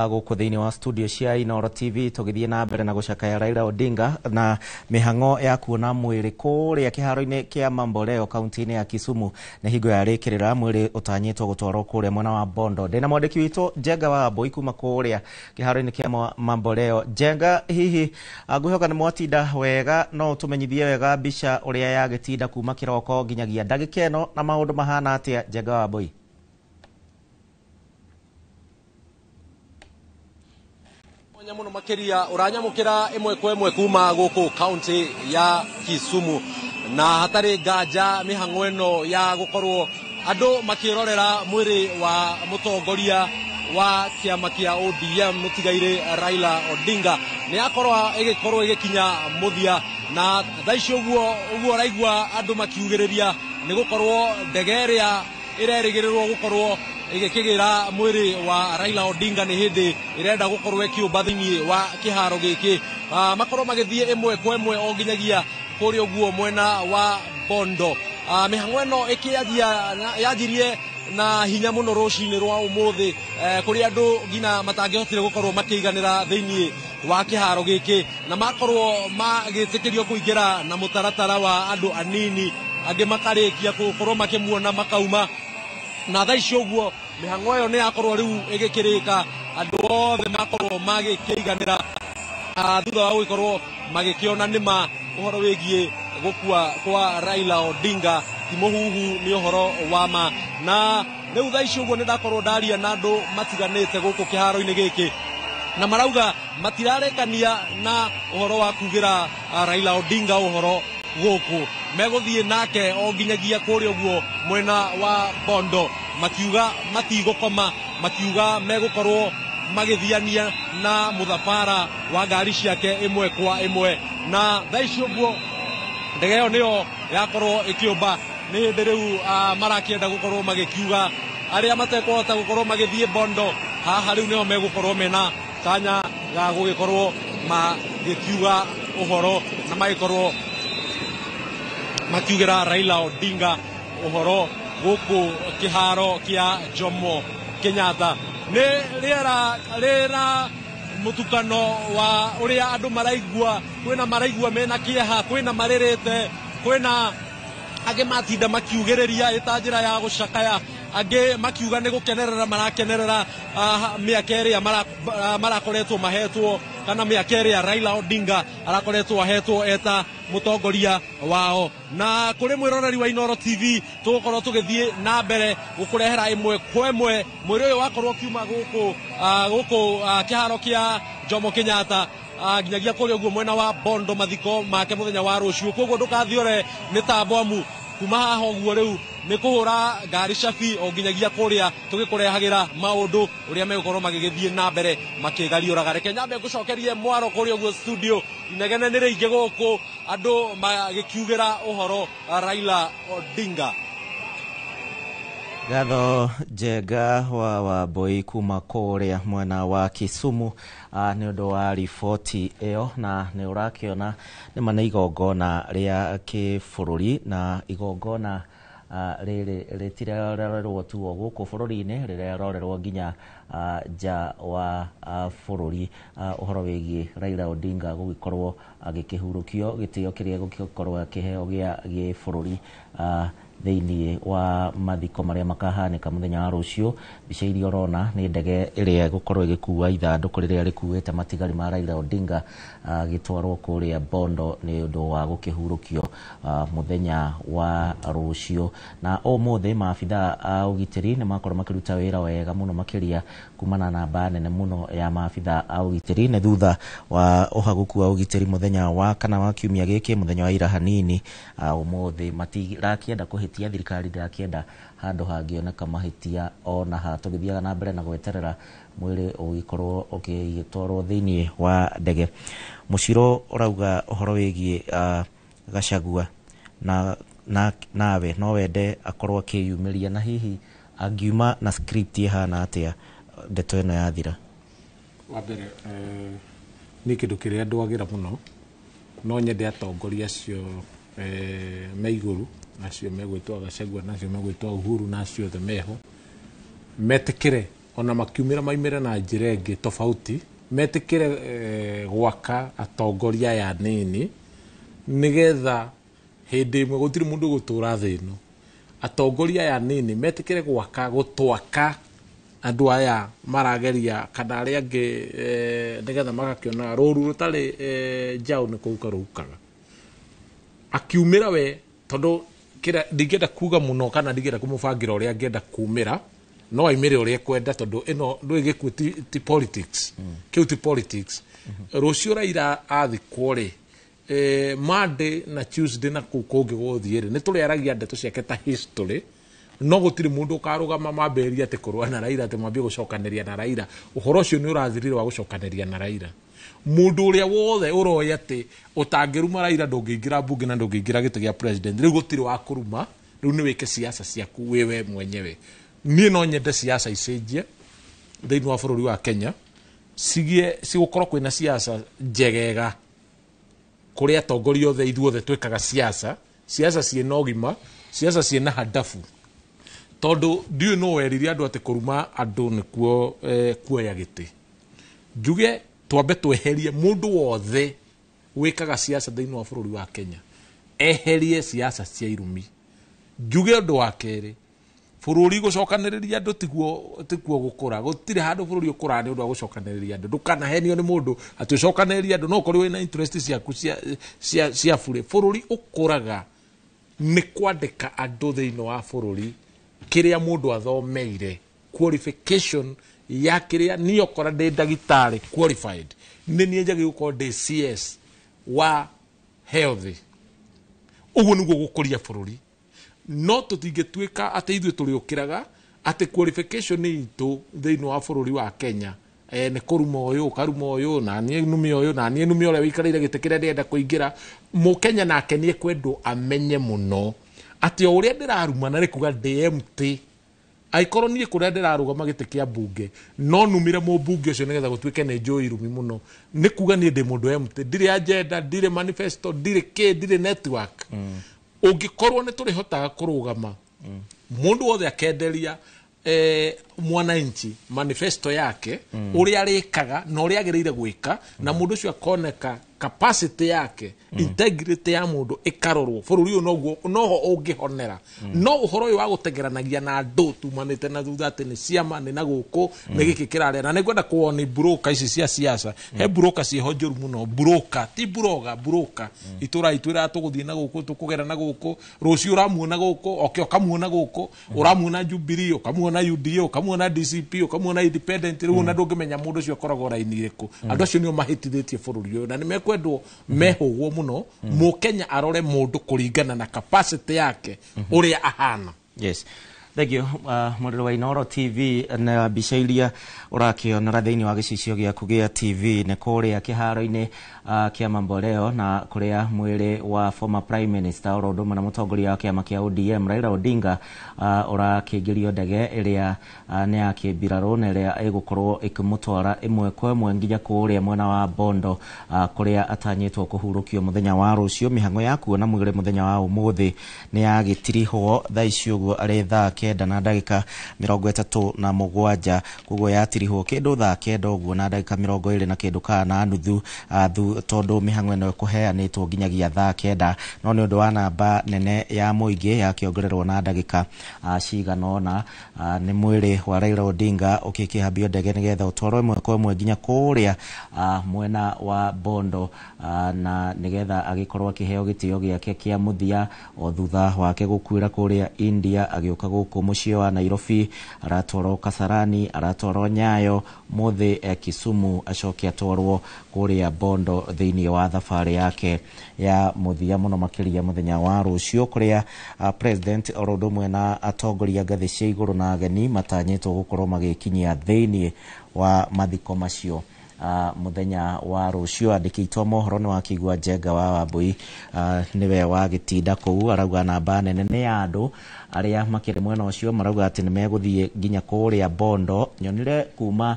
guku thiini wa studio cia Inoro TV tugithie na mbere na gucakaya Raila Odinga na mihango ya kuona mwiri kuria kiharo-ini kia Mamboleo kaunti-ini ya Kisumu na hingo ya rikirira mwiri utanyitwo gutwarwo kuria mwena wa Bondo ndina mwandiki witu Jenga wa Boy kuma kuria kiharo-ini kia Mamboleo Jenga hihi nguhoka ni mwatinda wega no tumenyithie wega bica uria yagiti da kuma kiroko ginyagia ndagika eno na maundu mahana atia Jenga wa Boy muno makiria uranyamukira imwe kwa imwe kuma guku county ya Kisumu na hatari nganja mihango eno ya gukorwo andu makirorera mwiri wa mutongoria wa kiama kia ODM mutigaire Raila Odinga ni akorwa igikinya muthia na thaici uguo raigua andu makiugiriria ni gukorwo ndegeria irerigirirwo gukorwo igikigira mwiri wa Raila Odinga ni hindi irenda gukorwo ikiumba thiini wa kiharo giki makorwo magithie imwe kwa imwe o nginyagia kuri uguo mwena wa Bondo mihango eno yajirie na hinya muno rucini rwa umuthi kuri andu ngina matangihotire gukorwo makiiganira thiini wa kiharo giki na makorwo magitikirio kuingira na mutaratara wa andu anini angi makarikia gukorwo makimuona makauma na thaici uguo mihango yo ni akorwo riu igikirika andu othe makorwo magikiiganira thutha wa gukorwo magikiona nima uhoro wigie gukua kwa Raila Odinga timuhuhu ni uhoro wa ma na riu thaici uguo ni ndakorwo ndaria na andu matiganite guku kiharo-ini giki na marauga matirarekania na uhoro wa kugira Raila Odinga uhoro guku meguthie nake o nginyagia kuri uguo mwena wa Bondo makiuga matigukoma makiuga megukorwo magithiania na muthapara wa ngari ciake imwe kwa imwe na thaici uguo ndege yo niyo yakorwo ikiumba ni hindi riu marakienda gukorwo magikiuga aria matekuhota gukorwo magithie Bondo haha riu niho megukorwo mena kanya ga gugikorwo magikiuga uhoro na magikorwo makiugira Raila Odinga uhoro guku kiharo kia Jomo Kenyatta ni rira mutukano wa uria andu maraigua kwina maraigua mena kieha kwina maririte kwina angi matinda makiugiriria itanjira ya gucakaya angi makiuga ni gukenerera marakenerera miaka iria marakoretwo mahetwo kana mĩaka ĩrĩa Raila Odinga arakoretwo ahetwo eta mũtongoria wao. Na kũrĩ mwĩroreri wa Inooro TV tũgũkorwo tũgĩthiĩ na mbere gũkũrehera ĩmwe kwa ĩmwe mwĩrĩ ũyũ wakorwo kiuma gũkũ kĩharo kĩa Jomo Kenyatta nginyagia kũrĩa ũguo mwena wa Bondo mathiko make mũthenya wa rũciũ. Koguo ndũkathiore nĩ ta bomu kuma haha ũguo rĩu nĩ kũhũra ngari cabi o nginyagia kũrĩa tũgĩkũrehagĩra maũndũ ũrĩa megũkorwo magĩgĩthiĩ na mbere makĩgariũraga. Reke nyambe ngũcokerie mwaro kũrĩa ũguo studio, inegene nĩ rĩingĩ gũkũ andũ magĩkiugĩra ũhoro Raila Odinga. Gatho Njenga wa Wambui kuma kũrĩa mwena wa Kisumu nĩ ũndũ wa riboti ĩyo, na nĩ ũrakĩona nĩma nĩ igongona rĩa kĩbũrũri, na igongona rĩrĩ rĩtirarorerwo tu gũkũ bũrũri-inĩ, rĩrarorerwo nginya nja wa bũrũri. Ũhoro wĩgiĩ Raila Odinga gũgĩkorwo agĩkĩhurũkio gĩtĩo kĩrĩa gũgĩkorwo akĩheo gĩa gĩbũrũri thĩinĩ wa mathiko marĩa makahanĩka mũthenya wa rũciũ. Mbica iria ũrona nĩ ndege ĩrĩa gũkorwo ĩgĩkua ithandũkũ rĩrĩa rĩkuĩte matigari ma Raila Odinga gĩtwarwo kũrĩa Bondo nĩ ũndũ wa gũkĩhurũkio mũthenya wa rũciũ. Na ũmũthĩ maabitha a ũgitĩri nĩ makorwo makĩruta wĩra wega mũno makĩria kumana na namba nene mũno ya maabitha a ũgitĩri nĩ thutha wa ũhagũku wa ũgitĩri mũthenya wa kana wa kiumia gĩkĩ, mũthenya wa ira hanini. Ũmũthĩ matirakĩenda kũhĩtia, thirikari ndĩrakĩenda handũ hangĩoneka mahĩtia ona ha. Tũgĩthiaga na mbere na gweterera mwĩrĩ ũgĩkorwo ũgĩtwarwo thĩinĩ wa ndege. Mũciro ũrauga ũhoro wĩgiĩ Gachagua nawe no wende akorwo akĩyumĩria, na hihi angiuma na script ihana atĩa ndeto ĩno yathira? Wa mbere nĩ kĩndũ kĩrĩa ndwagĩra mũno, no nyende atongoria acio me igũrũ, nacio megwĩtwo Gachagua, nacio megwĩtwo Uhuru, nacio othe meho, metĩkĩre ona makiumĩra maimĩre na njĩra ĩngĩ tofauti, metĩkĩre gwaka atongoria ya nini, nĩgetha hĩndĩ ĩmwe gũtirĩ mũndũ gũtũra thĩ ĩno. Atongoria ya nini metĩkĩre gwaka gũtwaka andũ aya marageria kana arĩa angĩ nĩgetha magakĩona rũru rũtarĩ njaũ nĩ kũhuka rũhukaga. Akiumĩra we, tondũ ndingĩenda kuga mũno kana ndingĩenda kũmũbangĩra ũrĩa angĩenda kumĩra, no aimĩre ũrĩa kwenda, tondũ ĩno ndũĩ gĩkuũ ti politics, kĩu ti politics. Rũciũ Raila athikwo rĩ, Monday na Tuesday na kũu kũngĩ gũthiĩ rĩ, nĩ tũrĩaragia ndeto ciake ta history, no gũtirĩ mũndũ ũkarũgama mamberia atĩ kũrũa na Raila, atĩ mwambie gũcokanĩria na Raila. Ũhoro ũcio nĩ ũrathirire wa gũcokanĩria na Raila. Mũndũ ũrĩa wothe ũroya atĩ ũtangĩruma Raila ndũngĩingĩra mbunge na ndũngĩingĩra gĩtĩ gĩa president, rĩu gũtirĩ wa kũruma, rĩu nĩ wĩke siasa ciaku wĩwe mwenyewe. Niĩ no nyende siasa icenjie thĩinĩ wa bũrũri wa Kenya, cigũkorwo kwĩna siasa njegega, kũrĩa atongoria othe ithuothe twĩkaga siasa ciĩna ũgima, siasa ciĩna hadafu. Tondũ ndiũĩ no werire andũ atĩ kũruma andũ nĩkuo kuoya gĩtĩ. Njuge twambe tweherie mũndũ wothe wĩkaga siasa thĩinĩ wa bũrũri wa Kenya, eherie siasa cia irumi. Njuge ũndũ wa kerĩ, bũrũri gũcokanĩrĩria andũ tiguo gũkũra. Gũtirĩ handũ bũrũri ũkũra nĩ ũndũ wa gũcokanĩrĩria andũ. Ndũkanahenio nĩ mũndũ atĩ ũcokanĩrĩria andũ, no ũkorwo wĩna interest ciaku cia bũrũri. Bũrũri ũkũraga nĩ kwandĩka andũ thĩinĩ wa bũrũri, kĩrĩa mũndũ athomeire, qualification ya kĩrĩa. Niĩ okora ndĩ ndagĩtarĩ qualified, nĩ niĩ njagĩrĩirwo gũkorwo ndĩ CS wa health. Ũguo nĩguo gũkũria bũrũri. No tũtingĩtuĩka atĩ ithuĩ tũrĩũkĩraga atĩ qualification itũ thĩinĩ wa bũrũri wa Kenya nĩ kũruma ũyũ, karuma ũyũ, na niĩ nume ũyũ, na niĩ nume ũrĩa wĩikarĩire gĩtĩ kĩrĩa ndĩrenda kũingĩra. Mũkenya nake nĩ ekwendwo amenye mũno atĩ o ũrĩa ndĩraruma na rĩkuga ndĩ empty, aikorwo niĩ kũrĩa ndĩrarũgama gĩtĩ kĩa mbunge no numire mũmbunge ũcio nĩgetha gũtuĩke nĩ njũĩ irumi mũno, nĩ kuga niĩ ndĩ mũndũ empty, ndirĩ agenda, ndirĩ manifesto, ndirĩ network. Ũngĩkorwo nĩ tũrĩhotaga kũrũgama, mũndũ wothe akenderia mwananchi manifesto yake, ũrĩa arĩkaga na ũrĩa agĩrĩire gwĩka, na mũndũ ũcio akoneka capacity yake integrity ya mundu ikarorwo bururi uyu noho ungihonera no uhoro uyu wa gutegeranagia na andu tumanite na thutha ati ni ciama ni na guku ni giki kirare na nigwenda kuoni broker ici cia siasa he broker ciho njuru muno broker ti broker itwira tuguthie na guku tukugera na guku rucio uramuona guku ukamuona guku uramuona Jubilee ukamuona UDA ukamuona DCP ukamuona independent riu na ndungimenya mundu ucio akoragwo raini iriku andu acio nio mahitithitie bururi uyu na nimekwendwo mehugwo muno Mukenya arore mundu kuringana na capacity yake uria ahana. Yes. Thank you. Muriro wa Inooro TV na mbica iria urakionera thiini wa gicicio giaku gia TV ne kuria kiharo-ini kia Mamboleo na kuria mwiri wa former prime minister Orondoma na mutongoria wa kiama kia ODM Raila Odinga urakiingirio ndege iria ni ya kibiraro na iria igukorwo ikimutwara imwe kwa imwe nginya kuria mwena wa Bondo kuria atanyitwo kuhurukio muthenya wa rucio. Mihango ya kuona mwiri muthenya wa umuthi ni yagitirihwo thaa ici uguo ari thaa 9 na ndagika 37 kuguo yatirihwo kindu thaa 9 uguo na ndagika 20 na kindu kana nuthu tondu mihango ino kuheanitwo nginyagia thaa 9 no ni undu wa namba nene ya muingi yakiongererwo na ndagika ciganona ni mwiri wa Raila Odinga ukikihambio ndege nigetha utwarwo imwe kwa imwe nginya kuria mwena wa Bondo na nigetha agikorwo akiheo gitio giake kia muthia o thutha wake gukwira kuria India agioka guku mucii wa Nairobi aratwarwo Kasarani aratwarwo Nyayo muthi Kisumu acokia twarwo kuria Bondo thiini wa thabari yake ya muthia muno makiria muthenya wa rucio kuria president Orondoma na atongoria ngathi cia iguru na ageni matanyitwo gukorwo magikinyia thiini wa mathiko macio muthenya wa rucio. Andikitwo mohoro ni wakigwa Njenga wa Wambui niwe wagitinda kuu arauga namba nene ni andu aria makire mwena ucio marauga ati ni meguthie nginya kuria Bondo. Nyonire kuma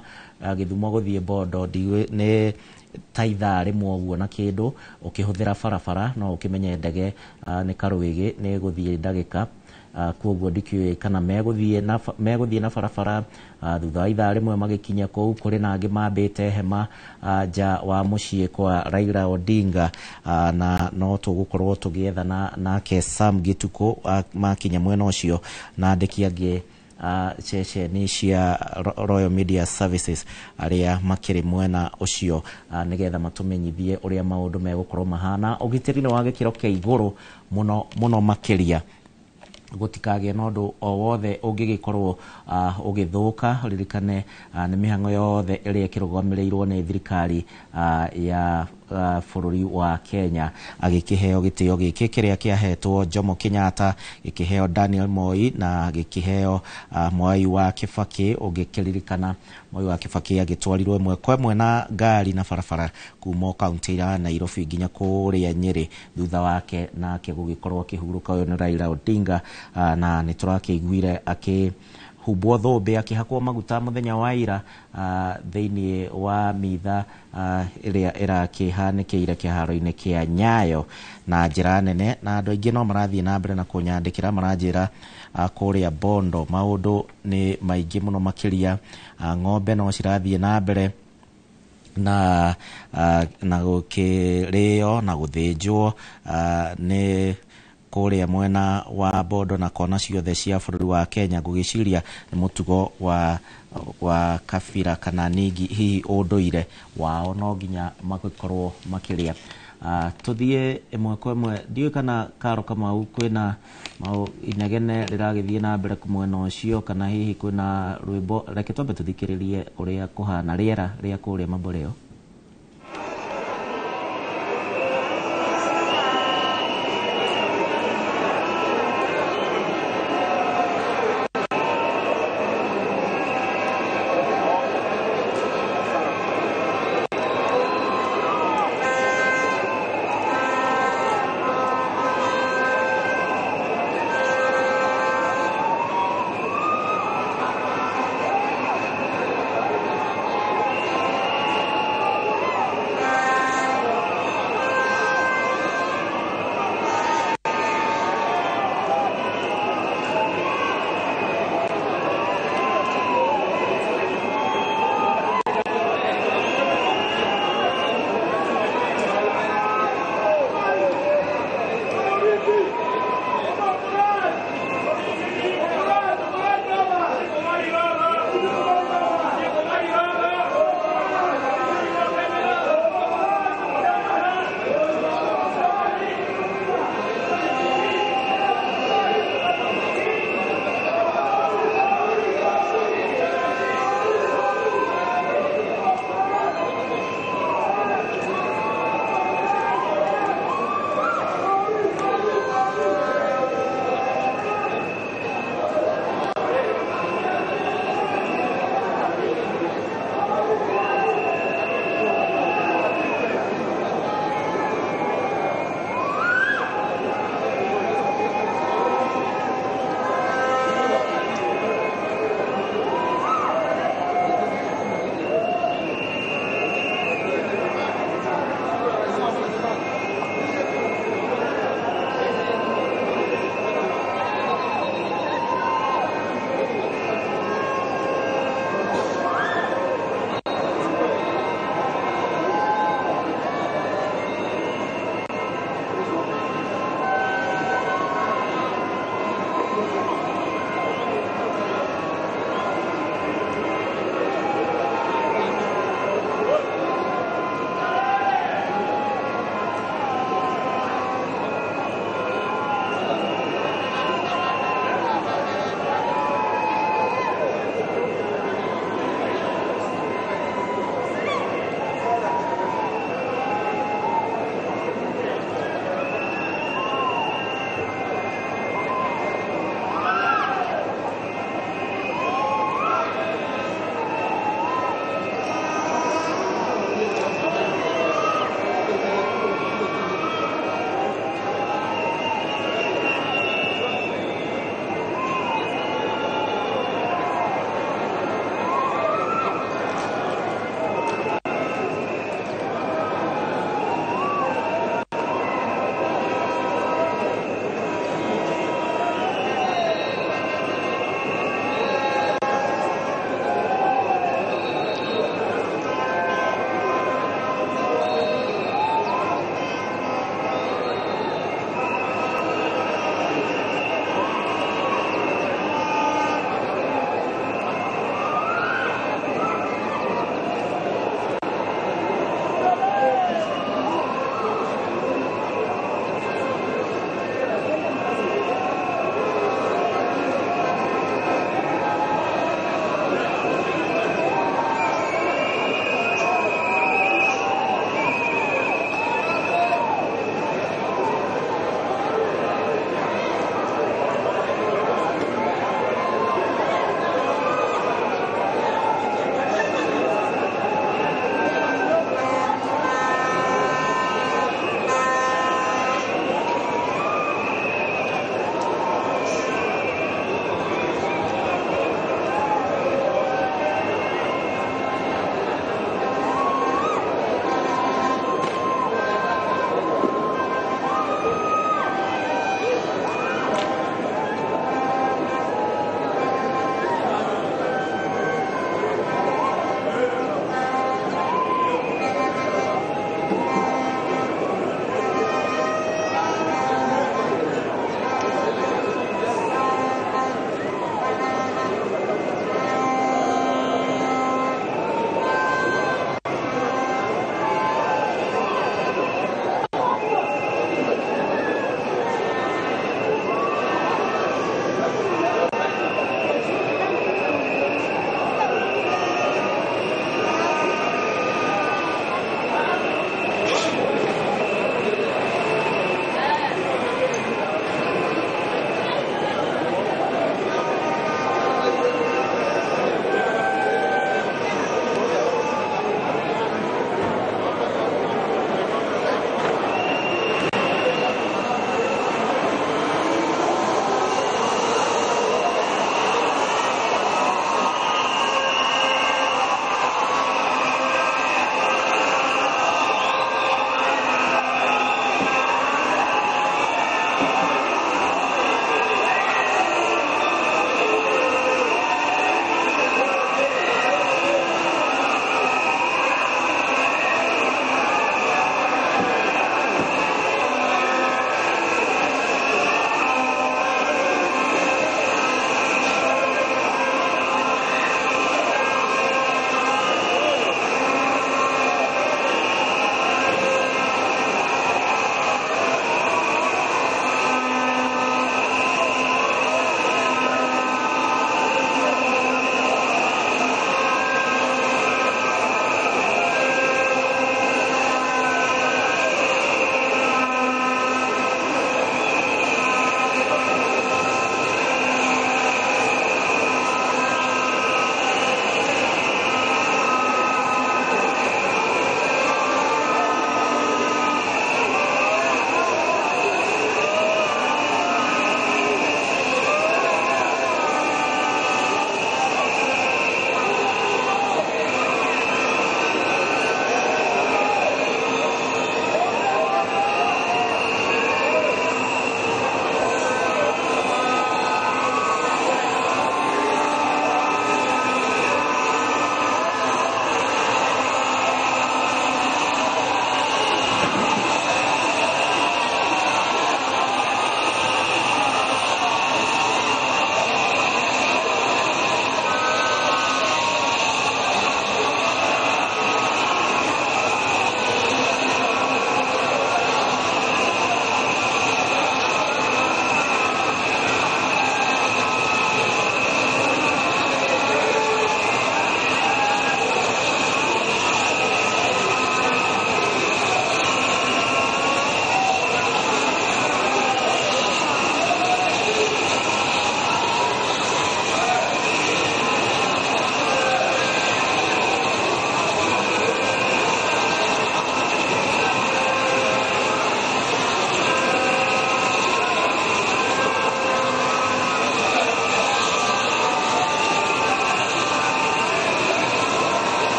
Githumo guthie Bondo ni taitha rimwe uguo na kindu ukihuthira barabara no ukimenye ndege ni Karuigi ni guthie ndagika kuoguo ndikiwe kana meguthie na barabara thutha ithaa rimwe magikinya kou kuri na angi mambite hema nja wa mucii kwa Raila Odinga na no tugukorwo tugiethana nake Sam Gituko makinya mwena ucio na andiki angi ceceni cia Royal Media Services aria makiri mwena ucio nigetha matumenyithie uria maundu megukorwo mahana ugitiri ni wa gikiro kia iguru muno makiria gutikage nondu o wothe ungigikorwo ugithuka ririkane ni mihango yothe iria kirugamirirwo ni thirikari ya bururi wa Kenya agikiheo gitio giki kiria kiahetwo Jomo Kenyatta gikiheo Daniel Moi na gikiheo Mwai wa Kibaki ugikiririkana Mwai wa Kibaki agitwarirwo imwe kwa imwe na ngari na barabara kuma kaunti ya Nairobi nginya kuria Nyeri thutha wake nake gugikorwo kihuruka uyu ni Raila Odinga na niturakiguire hubwo thombe akihakwo maguta muthenya wa ira thiini wa mitha iria irakihanikeire kiharo-ini kia Nyayo na njira nene na andu aingi no marathie na mbere na kunyandikira maranjira kuria Bondo maundu ni maingi muno makiria ng'ombe no cirathie na mbere na gukirio na guthinjwo ni kuria mwena wa Bondo na kona ciothe cia bururi wa Kenya gugiciria ni mutugo wa kabira kana nigi hihi unduire wao no nginya magikorwo makiria tuthie imwe kwa imwe ndiwe kana Karo Kamau kwina inegene riragithie na mbere kumwena ucio kana hihi kwina rwimbo reke twambe tuthikiririe uria kuhana riera ria kuria Mamboleo.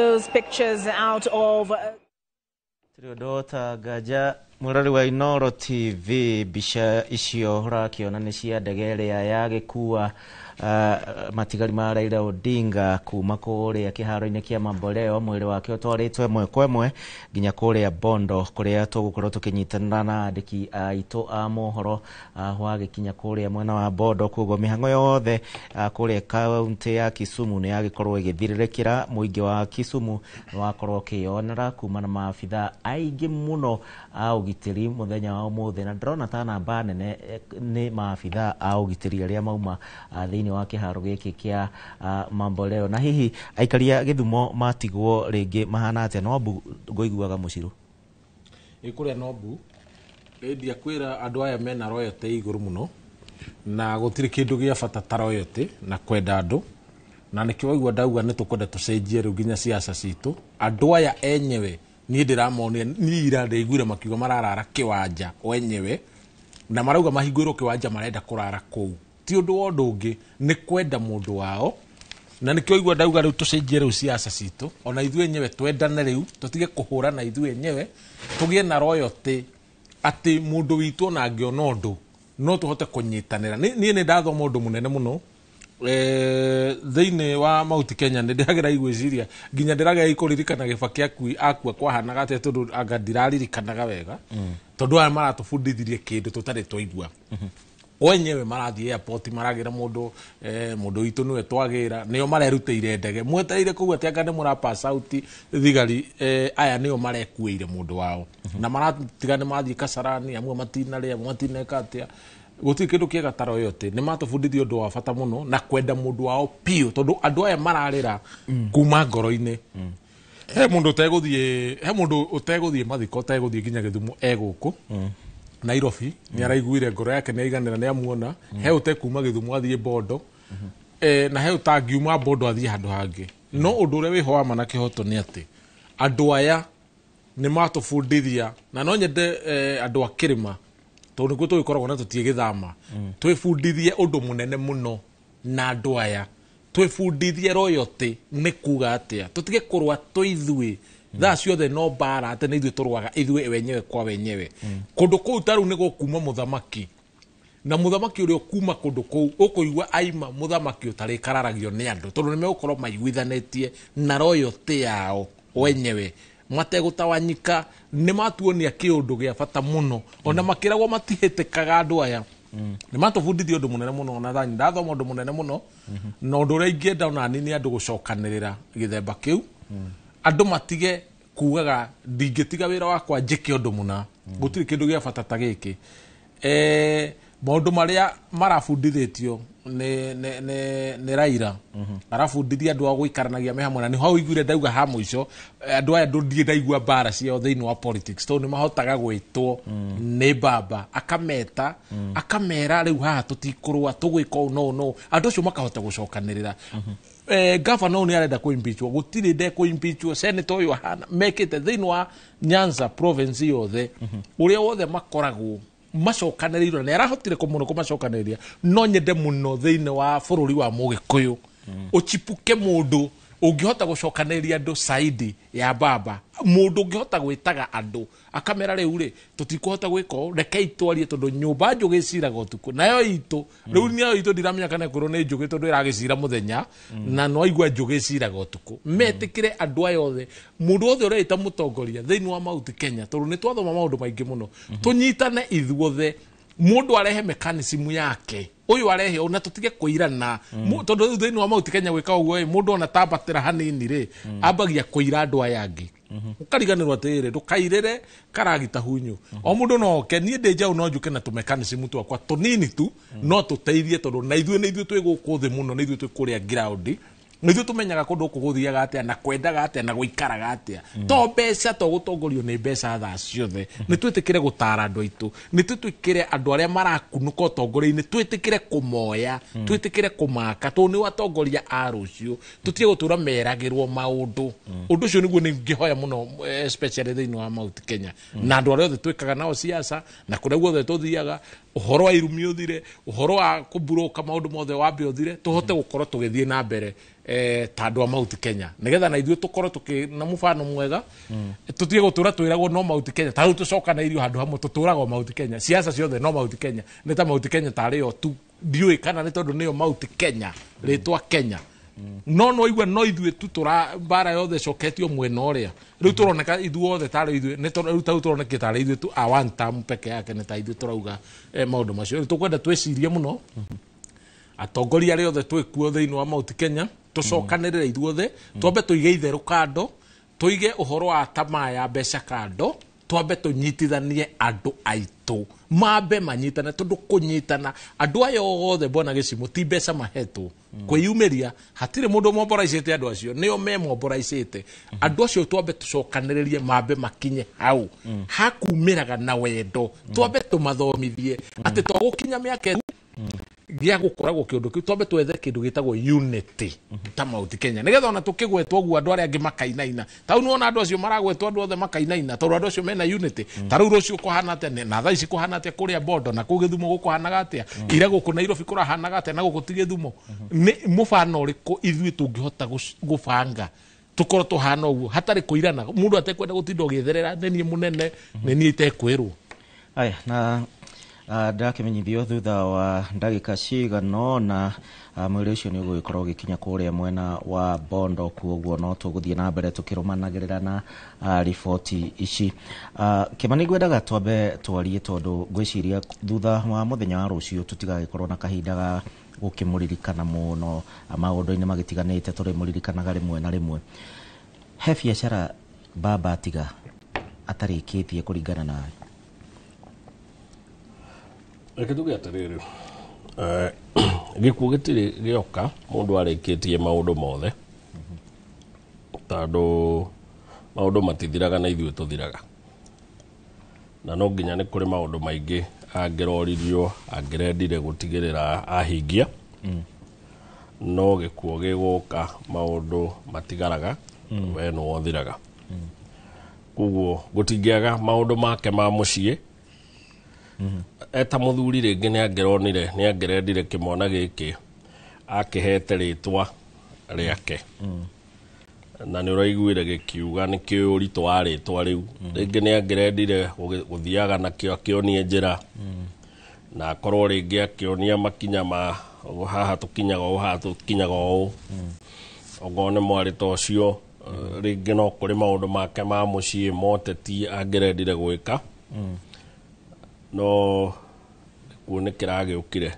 those pictures out of Dota Gaja Murari wa Inoro TV bisha icio rakiona ni cia ndege ĩrĩa yagĩkua matigari ma Raila Odinga kuma kũrĩa kĩharo-inĩ kĩa Mamboleo, mwĩrĩ wake ũtwarĩtwo ĩmwe kwa ĩmwe nginya kũrĩa Bondo, kũrĩa tũgũkorwo tũkĩnyitanĩra na andĩki aitũ a mohoro wagĩkinya kũrĩa mwena wa Bondo. Koguo mĩhang'o yothe kũrĩa kaunti ya Kisumu nĩ yagĩkorwo ĩgĩthirĩrĩkĩra. Mũingĩ wa Kisumu wakorwo ũkĩyonera kuma na maabitha aingĩ mũno a ũgitĩri mũthenya wa ũmũthĩ, na ndĩrona ta namba nene nĩ maabitha a ũgitĩri arĩa mauma thĩinĩ wa kĩharo gĩkĩ kĩa Mamboleo. Na hihi aikaria Gĩthumo matigwo rĩngĩ mahana atĩa? Nombu ngũiguaga Mũciru ĩkũrĩa Nombu endia kwĩra andũ aya mena royalty igũrũ mũno, na gũtirĩ kĩndũ gĩa bata ta royalty na kwenda andũ, na nĩkĩo waigua ndauga nĩ tũkwenda tũcenjie rĩu nginya siasa citũ. Andũ aya enyewe niĩ ndĩramonia niĩ ira ndaiguire makiuga mararara kĩwanja o enyewe, na marauga mahingũrwo kĩwanja marenda kũrara kũu. Ti ũndũ wa ũndũ ũngĩ, nĩ kwenda mũndũ wao, na nĩkĩo waigua ndauga rĩu tũcenjie rĩu siasa citũ, ona ithuĩ enyewe twendane rĩu, tũtige kũhũrana ithuĩ enyewe, tũgĩe na royalty atĩ mũndũ witũ ona angĩona ũndũ no tũhote kũnyitanĩra. Niĩ nĩ ndathoma ũndũ mũnene mũno thĩinĩ wa Mount Kenya, nĩ ndĩragera igwĩciria nginya ndĩragera ikũririkana Kibaki akua kwahanaga atĩa, tondũ anga ndirarikanaga wega tondũ aya maratũbundithirie kĩndũ tũtarĩ twaigua. Wenyewe marathiĩ airport maragira mũndũ witũ nĩwe twagĩra, nĩo marerutĩire ndege mwetereire kũu atĩ anga nĩ mũrapass out thigari, aya nĩo marekuĩire mũndũ wao, na maratiga nĩ mathiĩ Kasarani, amwe matinarĩa matineka atĩa. Gũtirĩ kĩndũ kĩega ta royalty. Nĩ matũbundithia ũndũ wa bata mũno na kwenda mũndũ wao piũ, tondũ andũ aya mararĩra kuma ngoro-inĩ. He mũndũ ũtegũthiĩ mathiko, ũtegũthiĩ nginya Gĩthumo egũkũ Nairobi, nĩ araiguire ngoro yake nĩ aiganĩra, nĩ amuona. He ũtekuma Gĩthumo athiĩ Bondo, na he ũtangiuma Bondo athiĩ handũ hangĩ. No ũndũ ũrĩa wĩho wa ma na kĩhoto nĩ atĩ andũ aya nĩ matũbundithia, na no nyende andũ a Kĩrĩma, tondũ nĩkuo tũgĩkoragwo na tũtigĩthama, twĩbundithie ũndũ mũnene mũno na andũ aya, twĩbundithie royalty nĩ kuga atĩa, tũtige kũrũa tũithuĩ thaa ciothe no mbara atĩ nĩ ithuĩ tũrũaga ithuĩ wenyewe kwa wenyewe. Kũndũ kũu tarĩu nĩ gũkuma mũthamaki, na mũthamaki ũrĩa ũkuma kũndũ kũu ũkũigua aima mũthamaki ũtarĩkararagio nĩ andũ, tondũ nĩ megũkorwo maiguithanĩtie na royalty yao wenyewe mategũtawanyika. Nĩ matuonia kĩũndũ gĩa bata mũno, ona makĩragwo matihĩtĩkaga andũ aya. Nĩ matũbundithia ũndũ mũnene mũno, na thani ndathoma ũndũ mũnene mũno, na ũndũ ũrĩa ingĩenda ona nĩ andũ gũcokanĩrĩra gĩthemba kĩu. Andũ matige kugaga ndingĩtiga wĩra wakwa njĩke ũndũ mũna, gũtirĩ kĩndũ gĩa bata ta gĩkĩ. Maũndũ marĩa marabundithĩtio nĩ Raila, arabundithia andũ a gũikaranagia me hamwe, na nĩ ho ũiguire ndauga ha mũico andũ aya ndũthiĩ ndaigua mbara ciao thĩinĩ wa politics, tondũ nĩ mahotaga gwĩtwo nĩ baba, akameta akamera rĩu haha tũtikũrũa tũgwĩka ũũ no, andũ acio makahota gũcokanĩrĩra. Governor nĩ arenda kũ-impeachwo, gũtirĩ ndekũ-impeachwo. Senator ũyũ ahana mekĩte thĩinĩ wa Nyanza province yothe, ũrĩa wothe makoragwo macokanĩrĩirwo, na arahotire mũno kũmacokanĩrĩria. No nyende mũno thĩinĩ wa bũrũri wa Mũgĩkũyũ ũchipuke mũndũ ũngĩhota gũcokanĩrĩria andũ saidi ya baba, mũndũ ũngĩhota gwĩtaga andũ akamera rĩu rĩ tũtikũhota gwĩka ũũ, rekei twarie, tondũ nyũmba njũgĩ ĩciraga ũtukũ, nayo itũ rĩu nayo itũ ndiramenya kana ĩkorwo nĩ njũgĩ, tondũ ĩragĩcira mũthenya na no igua njũgĩ ĩciraga ũtukũ. Metĩkĩre andũ aya othe, mũndũ wothe ũreĩta mũtongoria thĩinĩ wa Mount Kenya, tondũ nĩ twathoma maũndũ maingĩ mũno, tũnyitane ithuothe, mũndũ arehe mechanism yake, ũyũ arehe ona tũtige kũirana, tondũ rĩu thĩinĩ wa Mount Kenya gwĩka ũguo mũndũ ona tambatĩra hanini rĩ ambagia kũira andũ aya angĩ, ũkariganĩrwo atĩrĩrĩ ndũkairĩre karagita hunyu. O mũndũ no oke, niĩ ndĩ njaũ no njũke na tũmechanism twakwa tũnini tu, no tũteithie, tondũ na ithuĩ nĩ ithuĩ twĩ gũkũ thĩ mũno, nĩ ithuĩ twĩ kũrĩa ground, nĩ ithuĩ tũmenyaga kũndũ gũkũ gũthiaga atĩa na kwendaga atĩa na gũikaraga atĩa. To mbeca, to gũtongorio nĩ mbeca thaa ciothe. Nĩ twĩtĩkĩre gũtara andũ aitũ, nĩ twĩtĩkĩre andũ arĩa marakunũka ũtongoria-inĩ, twĩtĩkĩre kũmoya, twĩtĩkĩre kũmaka, tondũ nĩ atongoria a rũciũ, tũtige gũtũra meragĩrwo maũndũ. Ũndũ ũcio nĩguo nĩngĩhoya mũno, especially thĩinĩ wa Mount Kenya, na andũ arĩa othe twĩkaga nao siasa, na kũrĩa guothe tũthiaga, ũhoro wa irumi ũthire, ũhoro wa kũburũka maũndũ mothe wambe ũthire, tũhote gũkorwo tũgĩthiĩ na mbere ta andå a Mount Kenya nigetha na ithuĩ tũkorwo tũkĩna mũbano mwega tũtige gũtũra twĩragwo no Mount Kenya ta rĩu tũcokanĩirio handũ hamwe tũtũragwo Mount Kenya ciaca ciothe no Mount Kenya nĩ ta Mount Kenya tarĩ yo tu ndiũĩ kana nĩ tondũ nĩyo Mount Kenya rĩtwa Kenya no igua no ithuĩ tu tũra mbara yothe coketio mwena ũrĩa rĩu tũroneka ithuothe tarĩ ithuĩ nĩ tondũ rĩu tũroneka tarĩ ithuĩ tu a one term peke yake nĩ ta ithuĩ tũrauga maũndũ macio tũkwenda twĩcirie mũno atongoria arĩa othe twĩkuo thĩinĩ wa Mount Kenya tũcokanĩrĩre ithuothe twambe tũige itherũ kando tũige ũhoro wa tamaa ya mbeca kando twambe tũnyitithanie andũ aitũ mambe manyitana tondũ kũnyitana andũ aya othe bona gĩcimo ti mbeca mahetwo kwĩyumĩria hatirĩ mũndũ momboraicĩte andũ acio nĩo memomboraicĩte andũ acio twambe tũcokanĩrĩrie mambe makinye hau hakumĩraga na wendo twambe tũmathomithie atĩ twagũkinya mĩaka gĩa gũkoragwo kĩndũ kĩu twambe twethe kĩndũ gĩtagwo unity ta Mount Kenya nigetha ona tũkĩgwetwo ũguo andũ arĩa angĩ makainaina ta rĩu nĩwona andũ acio maragwetwo andũ othe makainaina tondũ andũ acio mena unity ta rĩu rũciũ kũhana atĩa na thaa ici kũhana atĩa kũrĩa Bondo na kũu Gĩthumo gũkũhanaga atĩa ira gũkũ Nairobi kũrahanaga atĩa na gũkũ ti Gĩthumo nĩ mũbano ũrĩkũ ithuĩ tũngĩhota gũbanga tũkorwo tũhana ũguo hatarĩ kũirana mũndũ atekwenda gũtinda ũgĩetherera nĩ niĩ mũnene nĩ niĩ itekwĩrwo aya na ndakĩmenyithio thutha wa ndagĩka cigana na mwĩrĩ ũcio nĩ ũgũgĩkorwo ũgĩkinya kũrĩa mwena wa Bondo kuoguo no tũgũthiĩ na mbere tũkĩrũmanagĩrĩra na riboti ici Kĩmani ngwendaga twambe twarie tondũ ngwĩciria thutha wa mũthenya wa rũciũ tũtigagĩkorwo na kahinda ga gũkĩmũririkana mũno maũndũ-inĩ magĩtiganĩte tũrĩ mũririkanaga rĩmwe na rĩmwe he biacara baba tiga atarĩkĩtie kũringana nawe reke tuge atĩrĩrĩ gĩkuũ gĩtirĩ gĩoka mũndũ arĩkĩtie maũndũ mothe tondũ maũndũ matithiraga na ithuĩ tũthiraga na no nginya nĩ kũrĩ maũndũ maingĩ angĩroririo angĩrendire gũtigĩrĩra ahingia no gĩkuũ gĩgũka maũndũ matigaraga we nĩwe ũthiraga koguo gũtingĩaga maũndũ make ma mũciĩ eta mũthuri rĩngĩ nĩ angĩrendire kĩmwana gĩkĩ akĩhete rĩtwa rĩake na nĩ ũraiguire gĩkiuga nĩ kĩũĩ ũritũ wa rĩtwa rĩu rĩngĩ nĩ angĩrendire gũthiaga nakĩo akĩonie njĩra na akorwo rĩngĩ akĩonia makinya ma haha tũkinyaga ũũ haha tũkinyaga ũũ okorwo nĩ mwarĩ ta ũcio rĩngĩ no kũrĩ maũndũ make ma mũciĩ moteti angĩrendire gwĩka no gĩkuũ nĩ kĩragĩũkire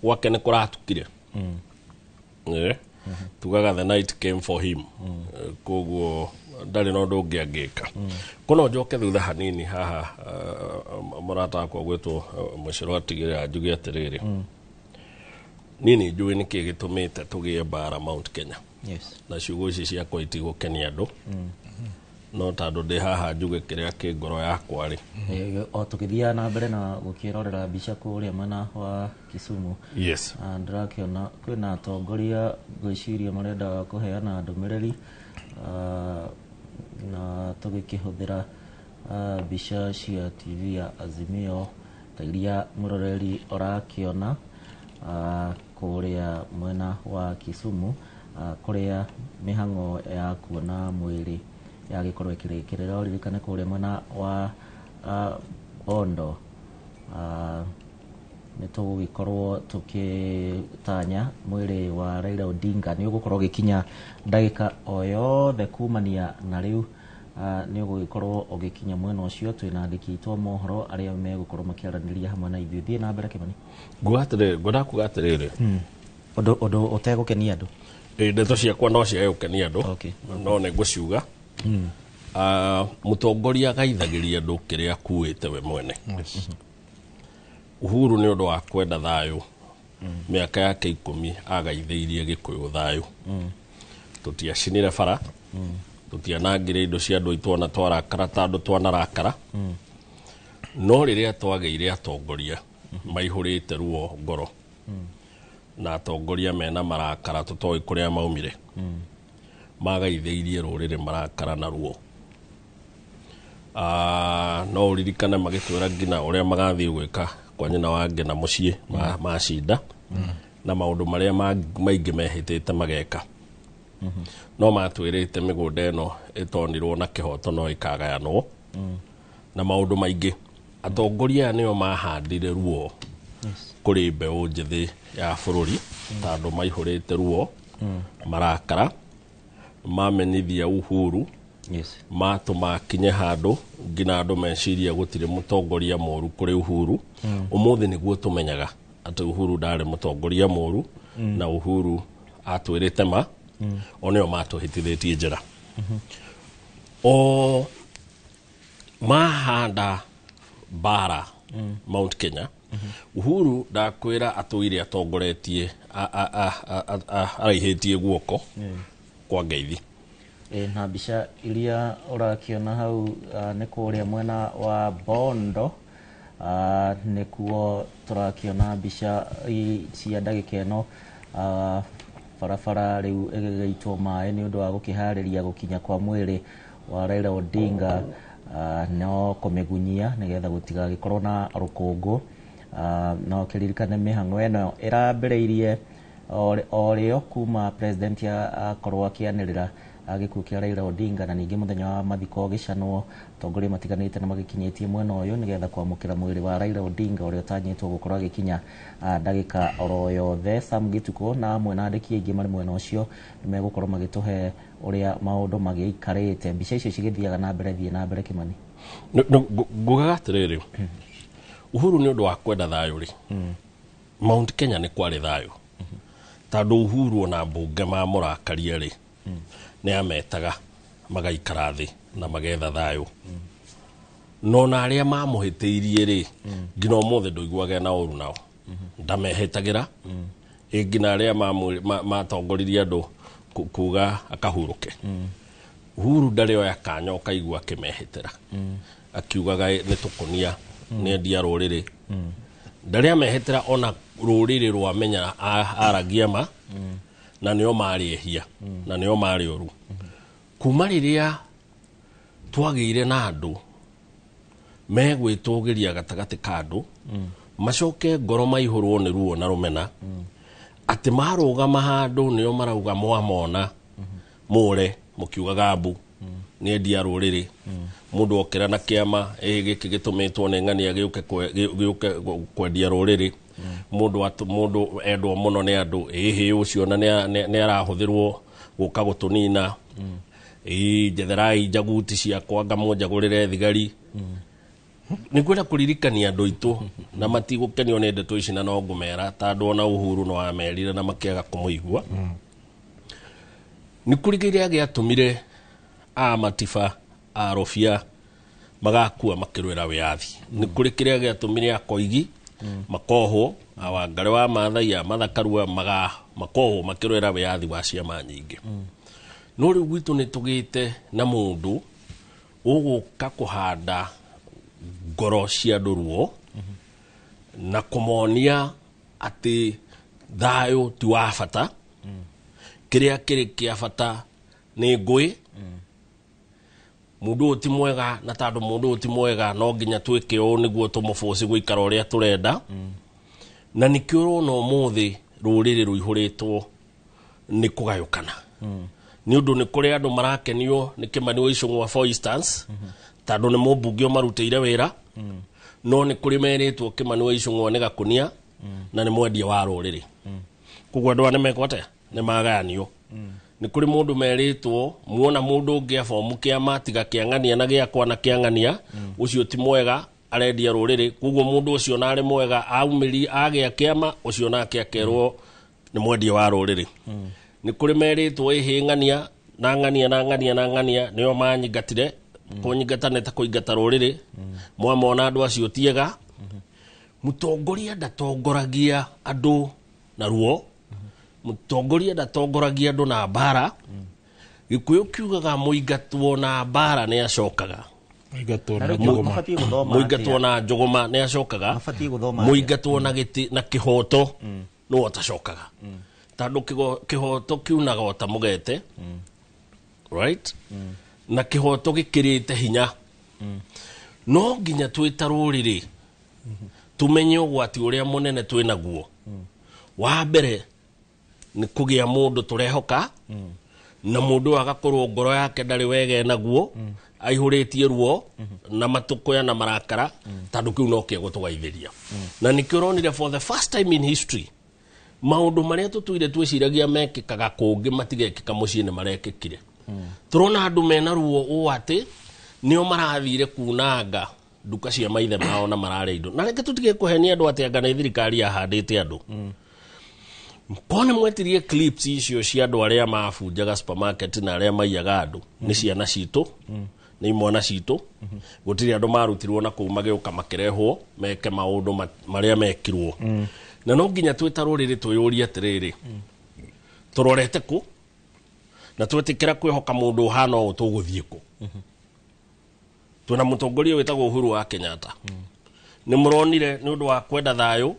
gwake nĩ kũratukire tugaga the night came for him koguo ndarĩ na ũndũ ũngĩ angĩka kũno njoke thutha hanini haha mũrata wakwa gwĩtwo Mũcirũ atigĩrĩra njuge atĩrĩrĩ niĩ nĩ njũĩ nĩkĩ gĩtũmĩte tũgĩe mbara Mount Kenya na ciugo ici ciakwa itigũkenia andũ no tandũ ndĩ haha njuge kĩrĩa kĩ ngoro yakwa rĩ o tũgĩthiaga na mbere na gũkĩrorera mbica kũrĩa mwena wa Kisumu ndĩrakĩona kwĩna atongoria ngwĩciria marenda kũheana ndũmĩrĩri na tũgĩkĩhũthĩra mbica cia TV ya Azimio ta iria mũroreri ũrakĩona kũrĩa mwena wa Kisumu kũrĩa mĩhang'o ya kuona mwĩrĩ yagĩkorwo ĩkĩrĩkĩrĩra ũririkane kũrĩa mwena wa Bondo nĩ tũgũgĩkorwo tũkĩtanya mwĩrĩ wa Raila Odinga nĩ ũgũkorwo ũgĩkinya ndagĩka o yothe kumania na rĩu nĩ ũgũgĩkorwo ũgĩkinya mwena ũcio twĩna andĩki aitũ a mohoro arĩa megũkorwo makĩaranĩria hamwe na ithuĩ thiĩ na mbere Kĩmani ngwenda kuga atĩrĩrĩ ũndũ ũtegũkenia andũ ndeto ciakwa no ciagũkenia andũ no nĩ ngũciuga mũtongoria agaithagĩria andũ kĩrĩa akuĩte we mwene Uhuru nĩ ũndũ wa kwenda thayũ mĩaka yake 10 agaithĩirie Gĩkũyũ thayũ tũtiacinire bara tũtianangire indo cia andũ aitũ ona twarakara ta andũ twanarakara no rĩrĩa twagĩire atongoria maihũrĩte ruo ngoro na atongoria mena marakara tũtoĩ kũrĩa maumire magaithĩirie rũrĩrĩ marakara na ruo no ũririkane magĩtwĩra nginya ũrĩa magathiĩ gwĩka kwa nyina wa Ngina mũciĩ macinda na maundu maria maingi mehitite mageka no matwirite migunda eno itonirwo na kihoto no ikagayanwo na maundu maingi atongoria nio mahandire ruo kuri mbeu njithi ya bururi tondu maihurite ruo marakara mamenithia Uhuru matuma kinye handu ngina andu meciria gutire mutongoria moru kuri Uhuru umuthi niguo tumenyaga ati Uhuru ndari mutongoria moru na Uhuru atwirite ma oneo matuhitithitie njira o mahanda bara Mount Kenya Uhuru ndakwira atwire atongoretie araihitie guoko kwa ngeithi na mbica iria urakiona hau nĩ kũrĩa mwena wa Bondo nĩkuo tũrakiona mbica cia ndagĩka ĩno barabara rĩu ĩgĩitwo maĩ nĩ ũndũ wa gũkĩharĩria gũkinya kwa mwĩrĩ wa Raila Odinga no kũmĩgunyia nĩgetha gũtigagĩkorwo na rũkũngũ no kĩririkane mĩhang'o ĩno ĩrambĩrĩirie o rĩo kuma president akorwo akĩanĩrĩra gĩkuũ kĩa Raila Odinga na ningĩ mũthenya wa mathiko gĩcanwo atongoria matiganĩte na magĩkinyĩtie mwena ũyũ nĩgetha kwamũkĩra mwĩrĩ wa Raila Odinga ũrĩa ũtanyĩtwo gũkorwo agĩkinya ndagĩka oro yothe. Sam Gĩtukũ na amwe na andĩki aingĩ marĩ mwena ũcio nĩ megũkorwo magĩtũhe ũrĩa maũndũ magĩikarĩte. Mbica icio cigĩthiaga na mbere thiĩ na mbere Kimani ngugaga atĩrĩrĩ Uhuru nĩ ũndũ wa kwenda thayũ rĩ Mount Kenya nĩ kwarĩ thayũ tondũ Uhuru na mbunge mamũrakaria rĩ nĩ ametaga magaikara thĩ na magetha thayũ no na arĩa mamũhĩtĩirie rĩ ngina ũmũthĩ ndũiguaga na ũru nao ndamehĩtagĩra ngina arĩa matongoririe andũ kuga akahurũke Uhuru ndarĩ oya kanya ũkaigua akĩmehĩtĩra akiugaga nĩ tũkũnia nĩ endia rũrĩrĩ ndarĩ amehĩtĩra ona rũrĩrĩ rwamenya aragia ma na nĩo marĩehia na nĩo marĩ ũru kuma rĩrĩa twagĩire na andũ megwĩtũgĩria gatagatĩ ka andũ macoke ngoro maihũrwo nĩ ruo na rũmena atĩ marũgama handũ nĩo marauga mwamona mũre mũkiugaga mbu nĩ endia rũrĩrĩ mũndũ okĩra na kĩama gĩkĩ gĩtũmĩtwo nĩ ng'ania gĩũke kwendia rũrĩrĩ mũndũ endwo mũno nĩ andũ ĩhĩ ũcio na nĩ arahũthĩrwo gũka gũtũnina njetherai njaguti ciakwa ngamũnjagũrĩre thigari nĩngwenda kũririkania andũ aitũ na matigũkenio nĩ ndeto ici na no ngũmera tondũ ona Uhuru no amerire na makĩaga kũmũigua nĩ kũrigĩrĩria gĩatũmire amatiba arofia magakua makĩrũĩra wĩyathi nĩ kũrĩ kĩrĩa gĩatũmire akoigi makohwo Wangari wa Maathai Mathaka makohwo makĩrũĩra wĩyathi wa ciama nyingĩ no rĩu gwitũ nĩ tũgĩte na mũndũ ũgũka kũhanda ngoro cia andũ ruo na kũmonia atĩ thayũ ti wa bata kĩrĩa kĩrĩ kĩa bata nĩ ngũĩ mũndũ ti mwega na tondũ mũndũ ti mwega no nginya twĩke ũũ nĩguo tũmũboci gũikara ũrĩa tũrenda na nĩkĩo ũrona ũmũthĩ rũrĩrĩ rũihũrĩtwo nĩ kũgayũkana nĩ ũndũ nĩ kũrĩ andũ marakenio nĩ Kimani wa Icũng'wa for instance tondũ nĩ mũmbunge ũmarutĩire wĩra no nĩ kũrĩ merĩtwo Kimani wa Icũng'wa nĩ gakũnia na nĩ mwendia wa rũrĩrĩ koguo andũ nĩ mekwate nĩ magayanio nĩ kũrĩ mũndũ merĩtwo muona mũndũ ũngĩ abomu kĩama tiga kĩang'ania na gĩakwa na kĩang'ania ũcio ti mwega arendia rũrĩrĩ koguo mũndũ ũcio narĩ mwega aumĩri agĩa kĩama ũcio nake akerwo nĩ mwendia wa rũrĩrĩ nĩ kũrĩ merĩtwo ĩhĩ ng'ania na ng'ania na ng'ania na ng'ania nĩo manyingatire kũnyingata ta kũingata rũrĩrĩ mwamona andũ acio tiega mũtongoria ndatongoragia andũ na ruo mũtongoria ndatongoragia andũ na mbara Gĩkũyũ kiugaga mũingatwo na mbara nĩ acokaga mũingatwo na njũgũma nĩ acokaga mũingatwo na gĩtĩ na kĩhoto no atacokaga tondũ kĩhoto kiunaga ota mũgete right na kĩhoto gĩkĩrĩte hinya no nginya twĩta rũrĩrĩ tumenye ũgwati ũrĩa mũnene twĩnaguo wa mbere ni kugia mundu turehoka na mundu agakorwo ngoro yake ndari wege naguo aihuritie ruo na matukoya na marakara tandu kiu no kiego tugaithiria na nikironire for the first time in history maundu maria tutuire twiciragia mekikaga kungi matigekika muciini marekikire turona andu mena ruo u ati nio marathire kunanga duka cia maithe mao na marare indo na reke tutige kuhenia andu ati anga na thirikari yahandite andu Kone mwetirie clips icio cia andu aria mabunjaga supermarket na aria maiyaga andu ni ciana citu ni imwana citu gutiri andu marutirwo na kuu mageuka makirehwo meke maundu maria mekirwo na no nginya twita ruriri tuyuria atiriri turorete ku na twetikira kwihoka mundu hana o tuguthie ku tuna mutongoria wetagwo Uhuru wa Kenyatta ni muronire ni undu wa kwenda thayo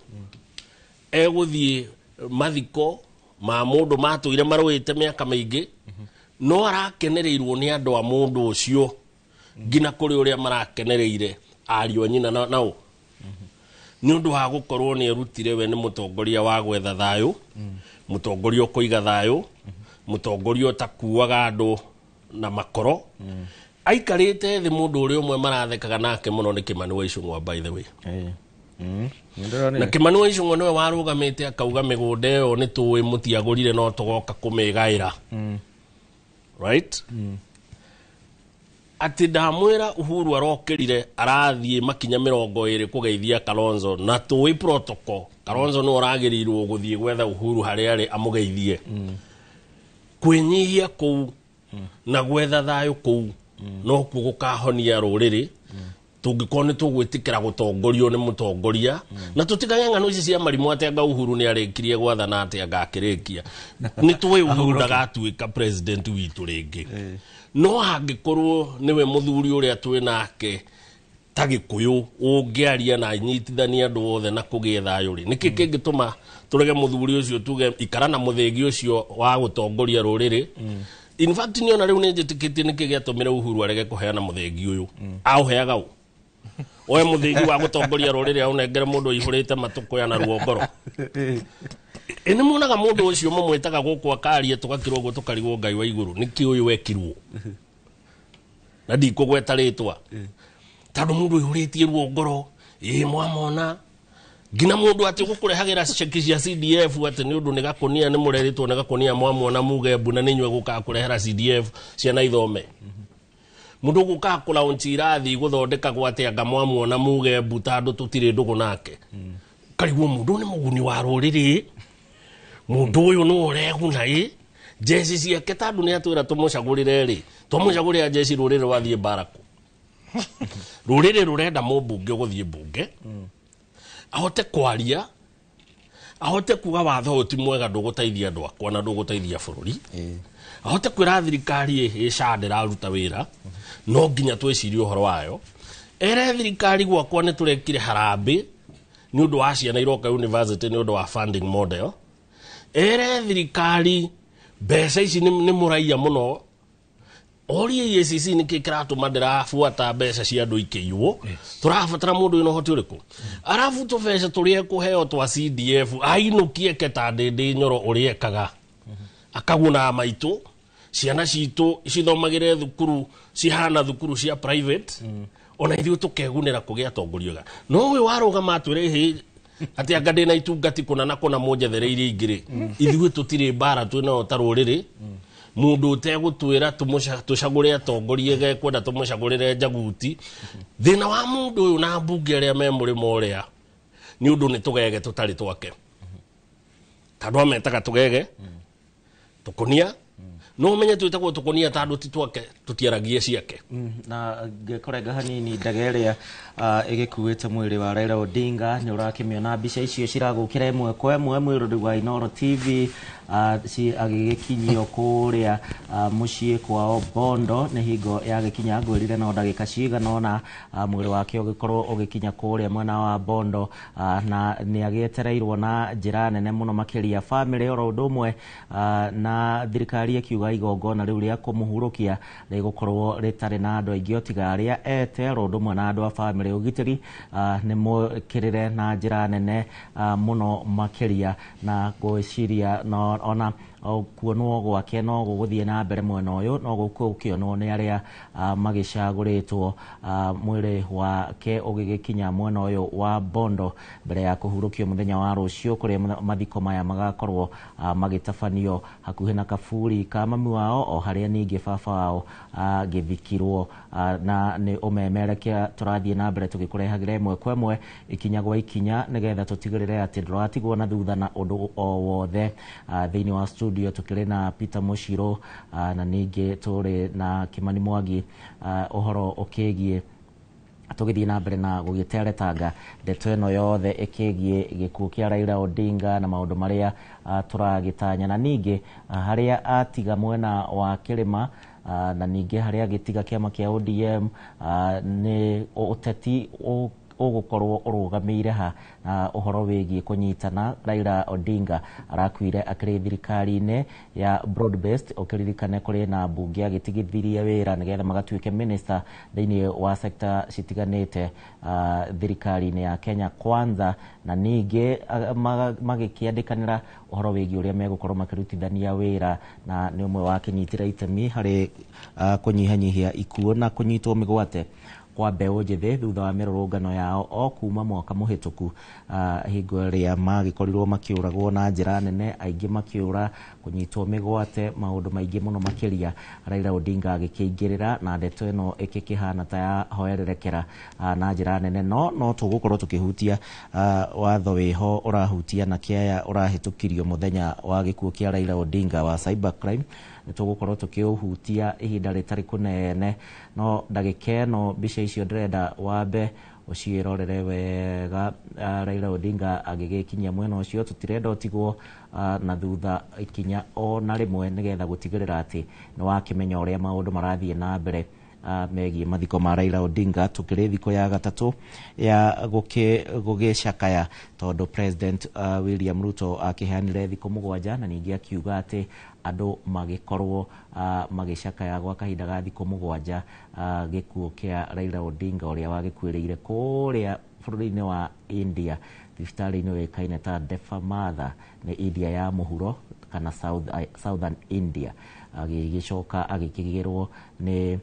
eguthie mathiko ma mundu matuire marwite miaka maingi no arakenereirwo ni andu a mundu ucio ngina kuri uria marakenereire ariu nyina nao ni undu wa gukorwo ni erutire we ni mutongoria wa gwetha thayo mutongoria kuiga thayo mutongoria utakuaga andu na makoro aikarite thi mundu uri umwe marathekaga nake muno ni Kimani wa Icung'wa by the way na Kimani wa Icung'wa niwe warugamite akauga migunda iyo ni tuwi mutiagurire no tugoka kumigaira right ati ndamwira Uhuru arokirire arathie makinya 20 kugeithia Kalonzo na tuwi protocol Kalonzo no ragirirwo guthie gwetha Uhuru hari ari amugeithie kwinyihia ku na gwetha thayo ku no kugukahonia ruriri tungikone tugwitikira gutongorio ni mutongoria na tutikanya ngano ici cia marimu atenga Uhuru ni arikirie gwathana ati agakirikia ni tuwe Uhuru ndagatuika president witu ringi no hangikorwo niwe muthuri uria twi nake tagikuyu ungiaria na nyitithania andu othe na kugia thayo ri niki kingituma turege muthuri ucio tuge ikara na muthengi ucio wa gutongoria ruriri in fact ni ona riu ni njitikitie niki giatumire Uhuru arege kuheana muthengi uyu auheaga u oe muthengi wa gutongoria ruriri aunengere mundu ihurite matukoya na ruongoro ene munaga mundu ucio mumwitaga guku akarie tugakirwo guo tukarigwo Ngai wa iguru niki uyu wekirwo na ndikugweta ritwa tandu mundu ihuritie ruongoro mwamona ngina mundu ati gukurehagira cheki cia CDF ati ni undu ni gakonia ni mureritwo ni gakonia mwamona Mugembu na ninywe guka kurehera CDF cia na ithome mundu guka kula unchirathi guthondeka gwate anga mwamona Mugembu tandu tutire ndugu nake karigwo mundu ni muguni wa ruriri mundu uyu no uregu nai jesi ciake tandu ni atwira tumucagurire ri tumucagurire jesi ruriri wathie baraku ruriri rurenda mubunge guthie bunge ahote kwaria ahote kuga watho uti mwega ndugutaithia andu akwa na ndugutaithia bururi ahote kwira thirikari icandira ruta wira no nginya twicirie uhoro wayo ere thirikari gwakwa ni turekire harambe ni undu wa ciana iroka university ni undu wa funding model ere thirikari mbeca ici ni muraia muno ori EACC ni kikiratu madira fuata mbeca cia andu ikiywo turabatara mundu ino hoti uriku arafu tubece turie kuheo twa CDF ainukie ketandindi nyoro uriekaga akaguna maitu ciana citu cithomagire thukuru cihana thukuru cia private ona ithu tukegunira kugia tongoria no we warugama atwire ati anga ndina itungati kuna na kuna monjethereire ingiri ithu tutire bara twina otaruriri mundu utegutwira tucagure atongorie ge kwenda tumucagurire Njaguti thina wa mundu uyu na mbunge aria me murimo uria ni undu ni tugege tutari twake tandu ametaga tugege tukunia no menye twitagwo tukunia tandu ti twake tutiaragie ciake na ngekurenga hanini ndageria igikuite mwiri wa Raila Odinga ni urakimiona mbica icio ciragukira imwe kwa imwe mwiruri wa Inoro TV si agigikinyio kuria mucii kwao Bondo ni hingo ya gikinya ngwirire no ndagika cigana ona mwiri wake ugikorwo ugikinya kuria mwena wa Bondo na ni agietereirwo na njira nene muno makiria family oro udumwe na thirikari akiuga igongona riu ria kumuhurukia rigukorwo ritari na andu aingi otiga aria ete oro udumwe na andu a family ugitiri ni mukirire na njira nene muno makiria na gwiciria no ona kuonwo gwake no guguthie na mbere mwena uyu no gukionwo ni aria magicaguritwo mwiri wake ugigikinya mwena uyu wa Bondo mbere ya kuhurukio muthenya wa rucio kuria mathiko maya magakorwo magitafanio hakuhi na kaburi ka mami wao o haria ningi baba wao githikirwo na ni umemerekia turathie na mbere tugikurehagire imwe kwa imwe ikinya gwa ikinya nigetha tutigirire ati nduratigwo na thutha na undu o wothe thiini wa studio tukiri na Peter Mushiro na ningi turi na Kimani Mwangi uhoro ukigie tugithie na mbere na gugiteretanga ndeto ino yothe ikigie gikuo kia Raila Odinga na maundu maria turagitanya na ningi haria atiga mwena wa Kirima na ningi haria gitiga kiama kia ODM ni uteti ugukorwo urugamire ha uhoro wigie kunyitana. Raila Odinga arakwire akiri thirikari-ine ya broad based ukiririkane kuri na mbunge agitigithirie wira nigetha magatuike minister thiini wa sector citiganite thirikari-ine ya Kenya Kwanza na ningi magikiandikanira uhoro wigie uria megukorwo makirutithania wira na ni umwe wa kinyitira itemi hari kunyihanyihia ikuo na kunyitwo migwate kwa mbeu njithi thutha wa mirurungano yao o kuma mwaka muhituku hingo ria magikorirwo makiuragwo na njira nene aingi makiura kunyitwo migwate maundu maingi muno makiria Raila Odinga agikiingirira na ndeto ino ikikihana ta ya hoererekera na njira nene no tugukorwo tukihutia watho wiho urahutia na kiaya urahitukirio muthenya wa gikuo kia Raila Odinga wa cyber crime tugukorwo tukiuhutia ihinda ritari kunene no ndagike no bica icio ndirenda wambe uciirorere wega. Raila Odinga agigikinya mwena ucio tutirenda utigwo na thutha ikinya ona rimwe nigetha gutigirira ati ni wakimenya uria maundu marathie na mbere megie mathiko ma Raila Odinga tukiri thiko ya gatatu ya gugicakaya tondu President William Ruto akihanire thiko mugwanja na ningi akiuga ati andu magikorwo magicakaya gwa kahinda ga thiko mugwanja gikuo kia Raila Odinga uria wagikuirire kuria bururi-ini wa India thibitari-ini wikaine ta Defamatha ni India ya muhuro kana Southern India agigicoka agikigirwo ni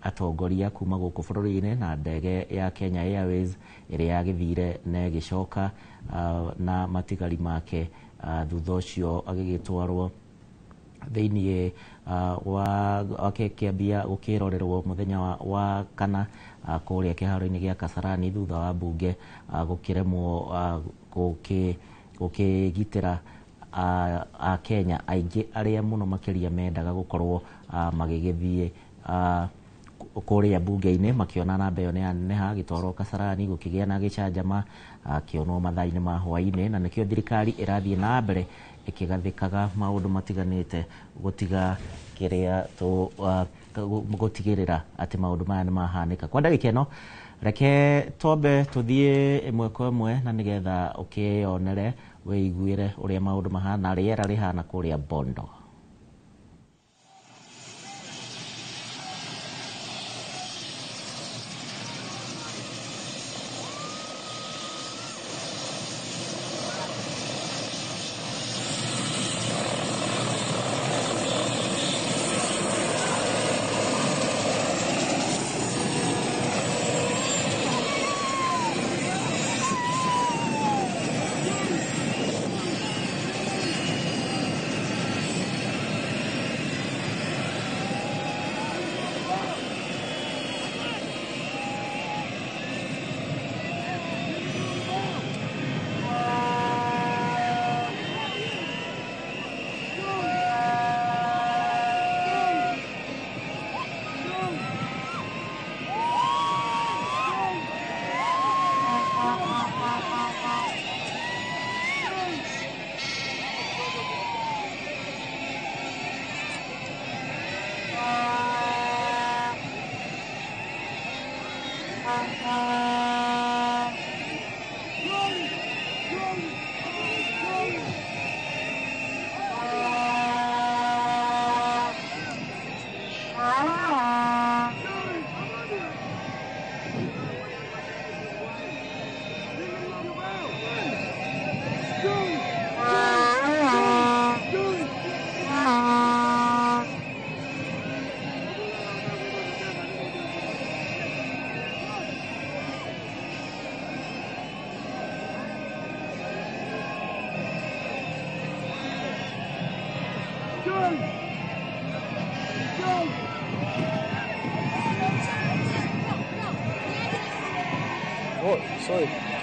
atongoria kuma guku bururi-ini na ndege ya Kenya Airways iria yagithire na gicoka na matigari make thutha ucio agigitwarwo thiini wa akiambia gukirorerwo muthenya wa kana kuria kiharo-ini gia Kasarani thutha wa mbunge gukiremwo gukigitira a Kenya aingi aria muno makiria mendaga gukorwo magigithie kuria bunge-ini makiona namba iyo neha gitwarwo Kasarani gukigia na gicanjama kionwo mathaa-ini ma hwaini na nikio thirikari irathie na mbere ikigathikaga maundu matiganite gutiga kiria gutigirira ati maundu maya ni mahanika kwa ndagika ino reke tobe tuthie imwe kwa imwe na nigetha ukionere weiguire uria maundu mahana riera rihana kuria Bondo. Oh, sorry.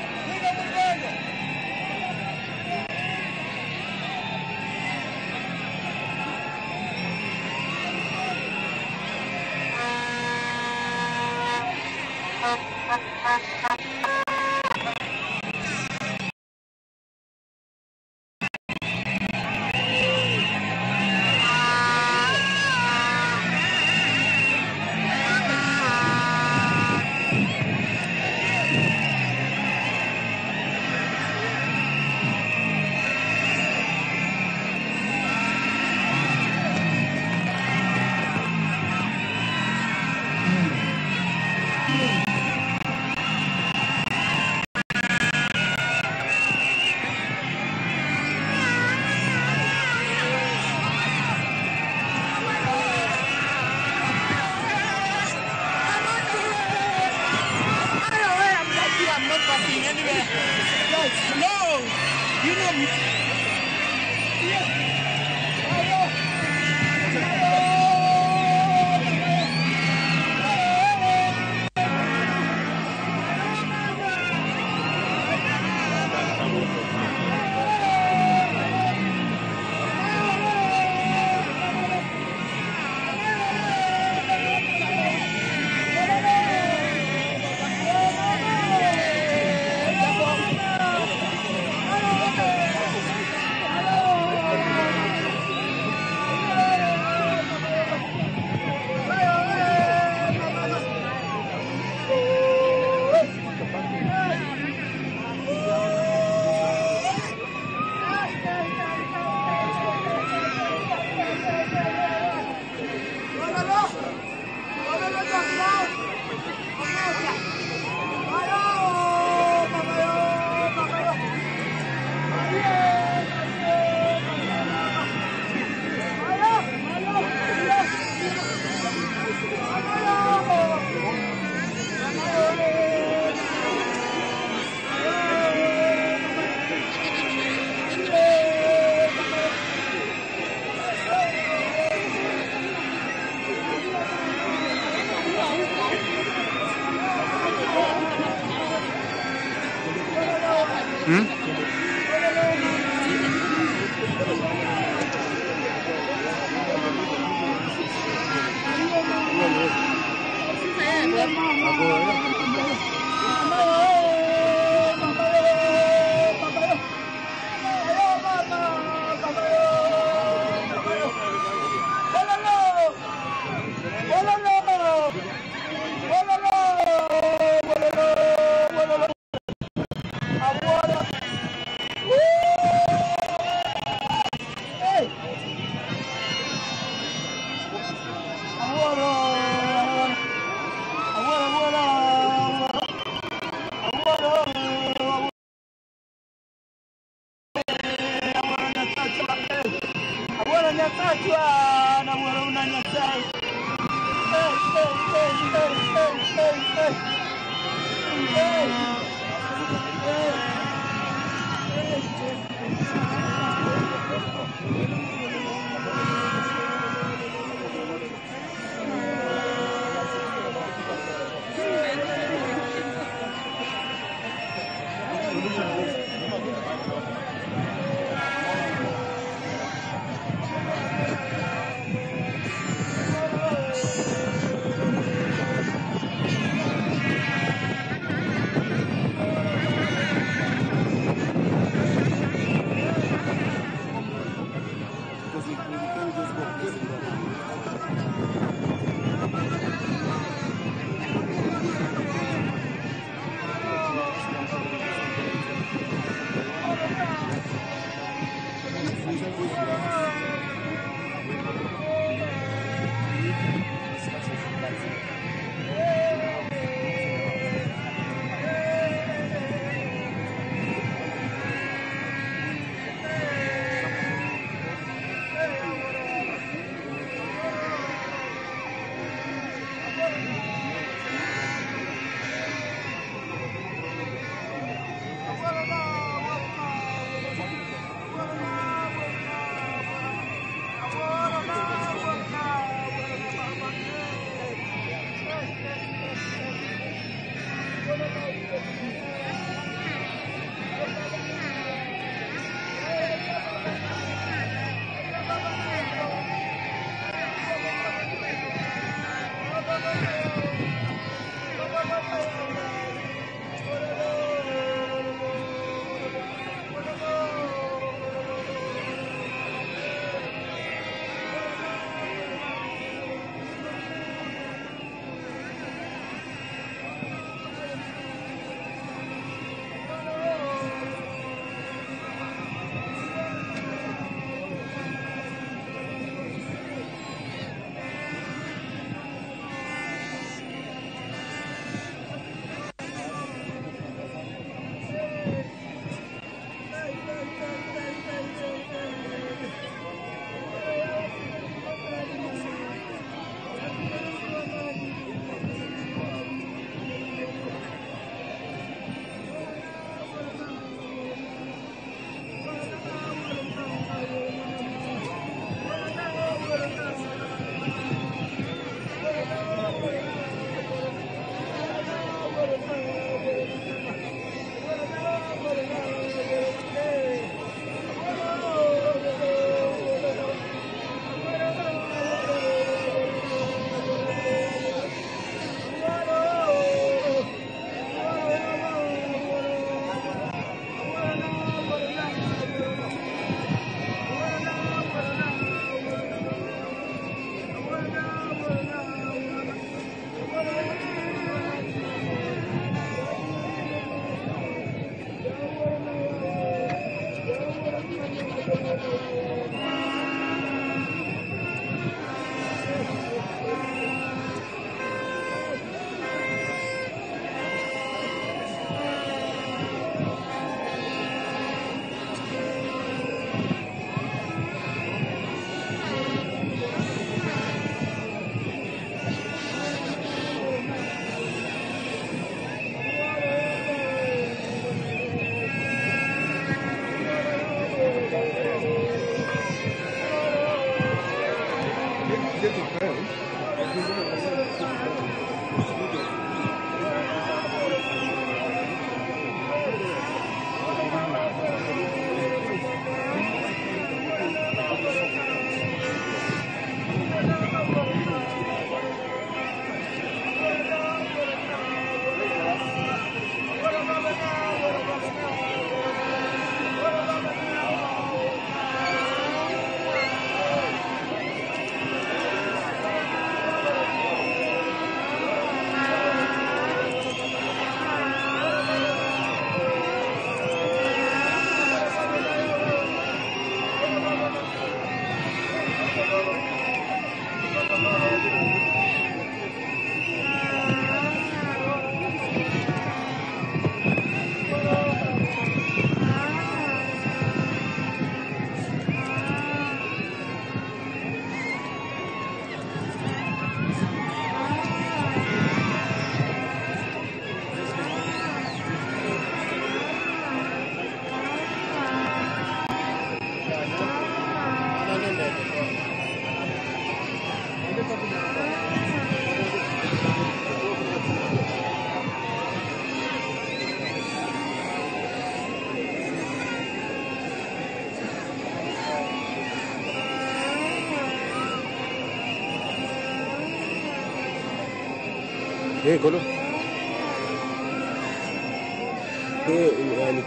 Niko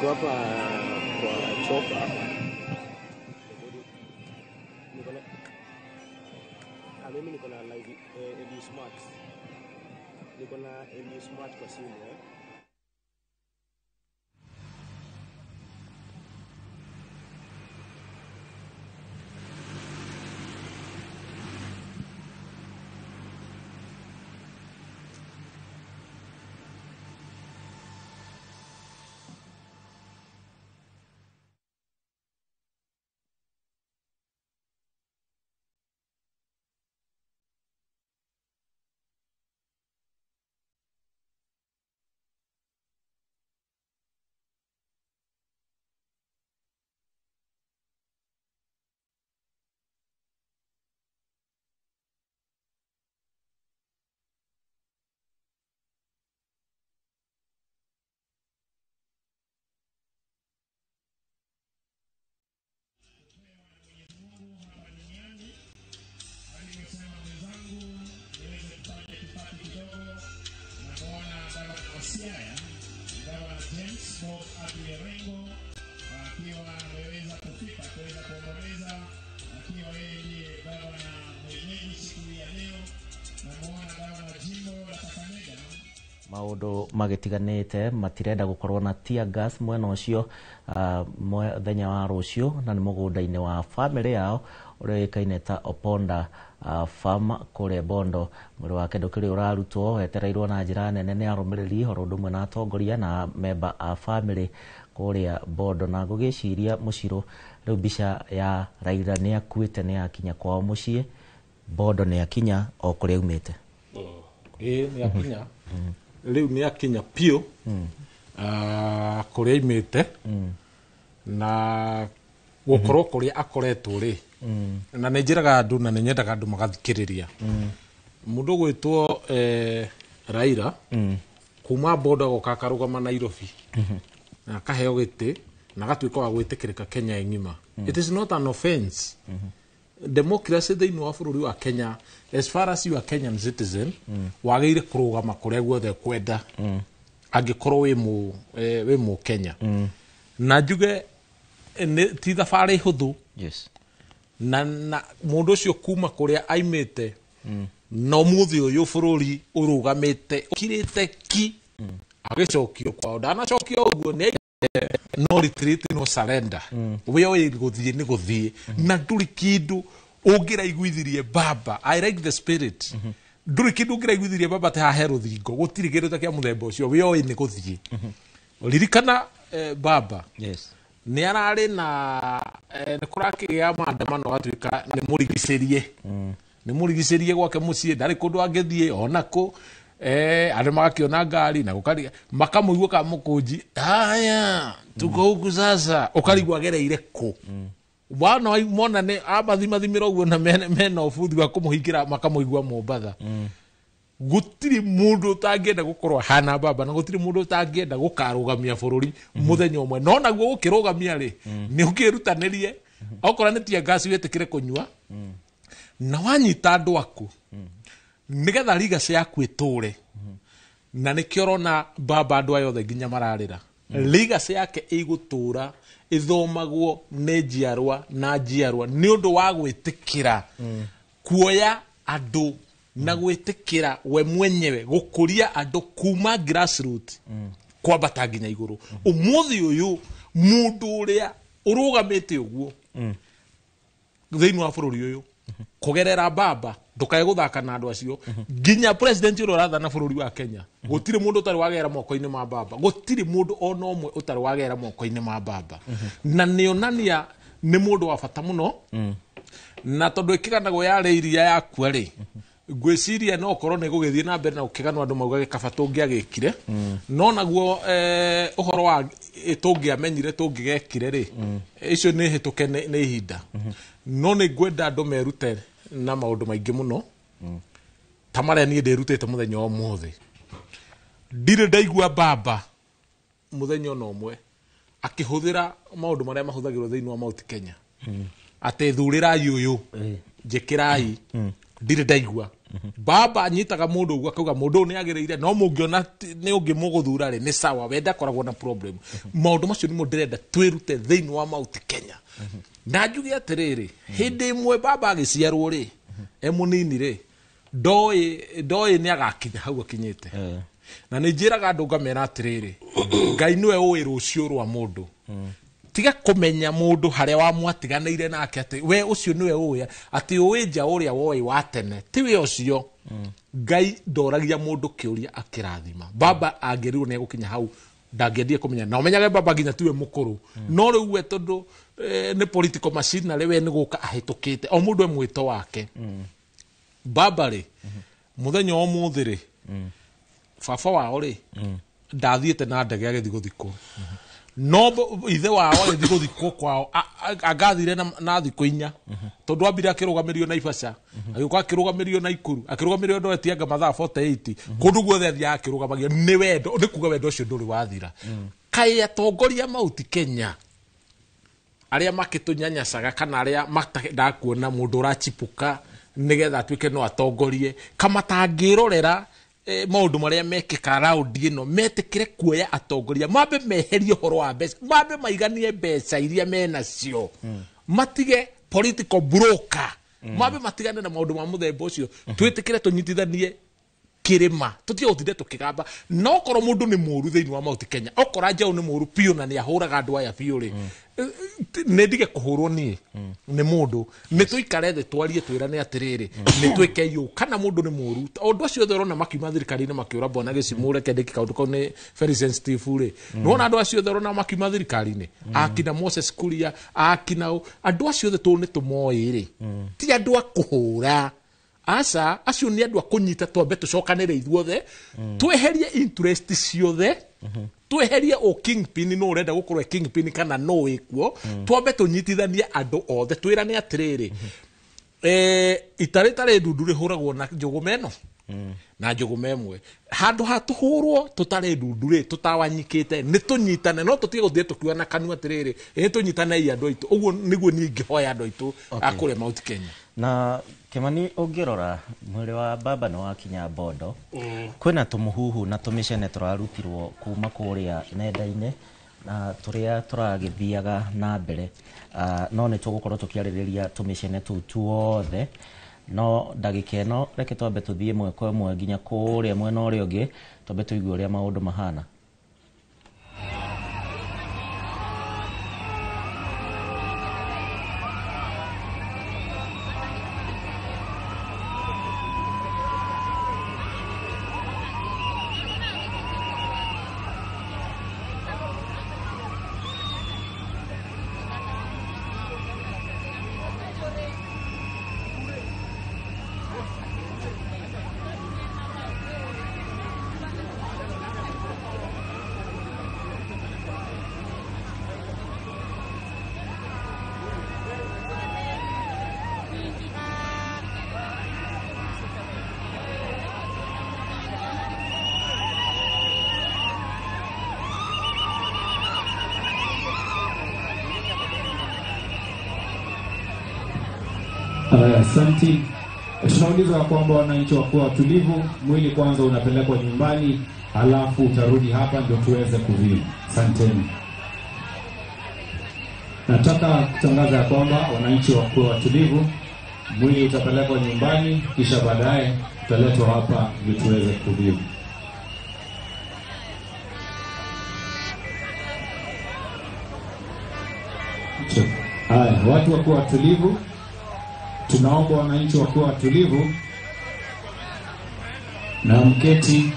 hapa kwa chopa. Mimi niko na live Eli Smart. Niko na Eli Smart kwa simu Siaya, Gavana James Bob Abiyarengo akiwa ameweza kufika kuweza kuomboleza, akiwa yeye ndiye gavana mwenyeji siku ya leo. Namuona gavana jimbo la Kakamega. Maundu magitiganite matirenda gukorwo na tear gas mwena ucio muthenya wa rucio na ni mugunda-ini wa family yao uria ikaine ta Oponda farm kule Bondo. Mwiri wake ndukiri urarutwo wetereirwo na njira nene ni arumiriri horo ndumwe na atongoria na member a family kule Bondo, na ngugiciria muciro riu mbica ya Raila ni akuite ni akinya kwao mucii Bondo, ni akinya o kuria umite ni akinya riu ni akinya pio kuria imite na gukorwo kuria akoretwo ri na nejiraga andu na nenyendaga andu magathikiriria mundu gwitwo Raila kuma Bondo goka karugama Nairobi na kaheo giti na gatwika wa gwitikirika Kenya ngima. It is not an offense. Democracy thiini wa bururi wa Kenya, as far as you are Kenyan citizen, wageire kurugama kuria guothe kwenda angikorwo wi mu Kenya. Na njuge ti thabari huthu. Yes. Na mundu ucio kuma kuria aimite no muthi uyu bururi urugamite kirite ki agicokio kwao ndanacokio uguo ni no retreat no surrender we we guthie ni guthie na nduri kindu ungiraiguithirie baba. I like the spirit. Nduri kindu ungiraiguithirie baba ta hero thingo gutiri kindu ta kia muthemba ucio we we ni guthie ririkana baba. Yes. Ni arari na ni kurakigia maandamano gatwika ni murigicerie ni murigicerie gwake mucii ndari kundu angithie onako ande magakiona ngari na gukari makamuigua ka mukunji haya tuko huku sasa ukarigwa gereire ku bwana mona ne abathimira uguo na mena obuthi wa kumuhingira makamuigua Mombatha. Gutiri mundu utangienda gukorwo hana baba na gutiri mundu utangienda gukarugamia bururi muthenya umwe no naguo gukirugamia ri ni ukirutanirie okora ni tia gas wetikire kunywa na wanyita andu aku nigetha legacy yaku iture na nikiorona baba andu ayothe nginya mararira legacy yake igutura ithomagwo ni njiarwa na njiarwa ni undu wa gwitikira kuoya andu na gwitikira we mwenyewe gukuria andu kuma grassroots kwambata nginya iguru. Umuthi uyu mundu uria urugamite uguo thiini wa bururi uyu kugerera baba ndukae guthaka na andu acio nginya president uria urathana bururi wa Kenya gutiri mundu utari wagera moko-ini ma baba, gutiri mundu ona umwe utari wagera moko-ini ma baba na nionania ni mundu wa bata muno na tondu ikiganagwo yari iria yakua ri gwiciria no korwo ni gugithie na mbere na ukigano andu mauga gikaba tungiagikire no naguo uhoro wa tungiamenyire tungigekire ri icio ni hituke ni ihinda no ni ngwenda andu merute na maundu maingi muno ta maria ni ndirutite muthenya wa muthi. Ndire ndaigua baba muthenya ona umwe akihuthira maundu maria mahuthagirwo thiini wa Mount Kenya ate thurirai uyu njikirai ndire ndaigua baba anyitaga mundu uguo akauga mundu ni agirire no mungiona ni ungi muguthura ri ni sawa wenda koragwo na problem maundu macio ni mundirenda twirute thiini wa Mount Kenya na njuge atiriri hindi imwe baba agiciarwo ri munini ri ndoi ni agakinya hau akinyite na ni njiraga andu ngamera atiriri Ngai niwe uwi rucio rwa mundu tiga kumenya mundu haria wa mwatiganire nake ati we ucio niwe uya ati uwi nja uria woi wa tene tiwe ucio Ngai ndoragia mundu kiuria akirathima baba agerirwo ni gukinya hau ndagendie kumenya na umenyage baba nginya tiwe mukuru no riu we tondu ni political machine na riwe ni guka ahitukite o mundu mwito wake baba ri muthenya o muthi ri baba wao ri ndathiete na ndege agithi guthikwo no ithe wao agithi guthikwo kwao agathire na thikũ 4 tondu ambire akirugamirio na Ibasha agĩũka akirugamirio na Ikuru akirugamirio ndo etianga mathaa 48 kundu guothe athia akirugamagia ni wendo ni kuga wendo ucio nduri wathira kai atongoria Mount Kenya aria makitunyanyacaga kana aria ndakuona mundu urachipuka nigetha atuike no atongorie kama tangirorera maundu maria mekika round ino metikire kuoya atongoria mambe meherie horo wa mbeca mambe maiganie mbeca iria menacio matige political broker mambe matigane na maundu ma muthemba ucio twitikire tunyitithanie kirima tutige gutinde tukigamba no korwo mundu ni muru thiini wa Mount Kenya okora njau ni muru piu na ni ahuraga andu aya piu ri ne ndige kuhurwo ni mundu ni tuikare the twarie twirane atiriri ni twike yu kana mundu ni muru undu acio othe urona makiuma thirikari-ini makiura bona gicimure kendiki kaundu kau ni very sensitive ri nona andu acio othe urona makiuma thirikari-ini akina Moses Kuria akina andu acio othe tu ni tumoi ri ti andu akuhura asa acio ni andu akunyita twambe tucokanire ithuothe tweherie interest ciothe tweherie o kingpin no urenda gukorwo kingpin kana no ikuo twambe tunyitithanie andu othe twirane atiriri itaritare ndundu rihuragwo na njugumeno na njugumemwe handu hatuhurwo tutare ndundu ri tutawanyikite ni tunyitane no tutige guthie tukiwa na kanua atiriri ni tunyitane i andu aitu uguo niguo ni ngihoya andu aitu akure Mount Kenya na Kimani ungirora mwiri wa baba no wakinya bondo kwina tumuhuhu na tumicene turarutirwo kuma kuria nenda-ini na turia turagithiaga na mbere no ni tugukorwo tukiaririria tumicene tu tuothe no ndagika ino reke twambe tuthie mwe kwa mwe nginya kuria mwena uria ungi twambe tuigue uria maundu mahana. Asante. Tunauliza kwamba wananchi wakuwa watulivu, mwili kwanza unapelekwa nyumbani, halafu utarudi hapa ndio tuweze kuvia. Asanteni. Nataka kutangaza ya kwamba wananchi wakuwa watulivu, mwili utapelekwa nyumbani, kisha baadaye utaletwa hapa ndio tuweze kuvia. Haya, watu wakuwa watulivu. Tunaomba wananchi wakuwa watulivu na mketi.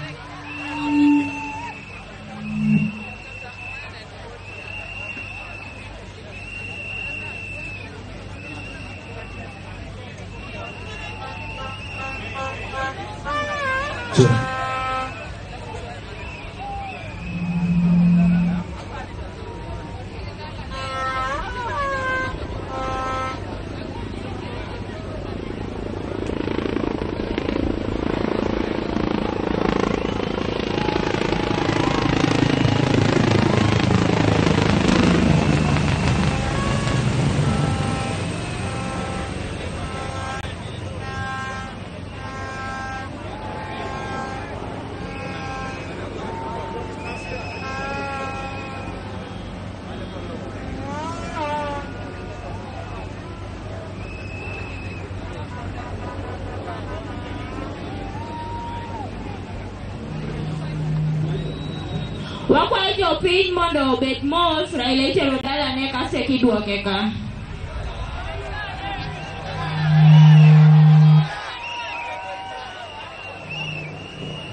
Wakwayo jopiny mondo obed mos, Raila itero dalane kasto kidwoke ka.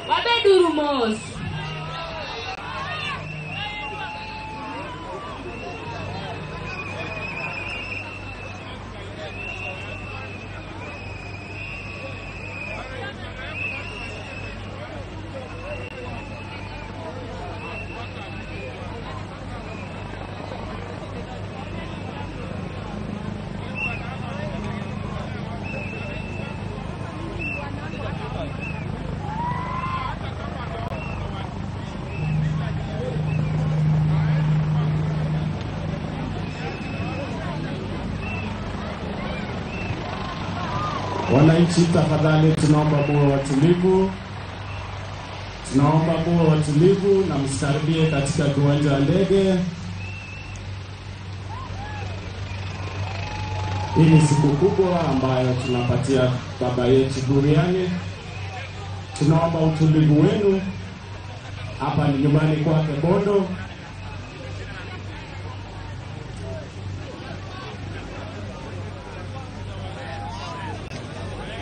Wabeduru mos. Wananchi, tafadhali tunaomba muwe watulivu. Tunaomba muwe watulivu na msikaribie katika kiwanja wa ndege. Hii ni siku kubwa ambayo tunapatia baba yetu duniani. Tunaomba utulivu wenu. Hapa ni nyumbani kwake Bondo.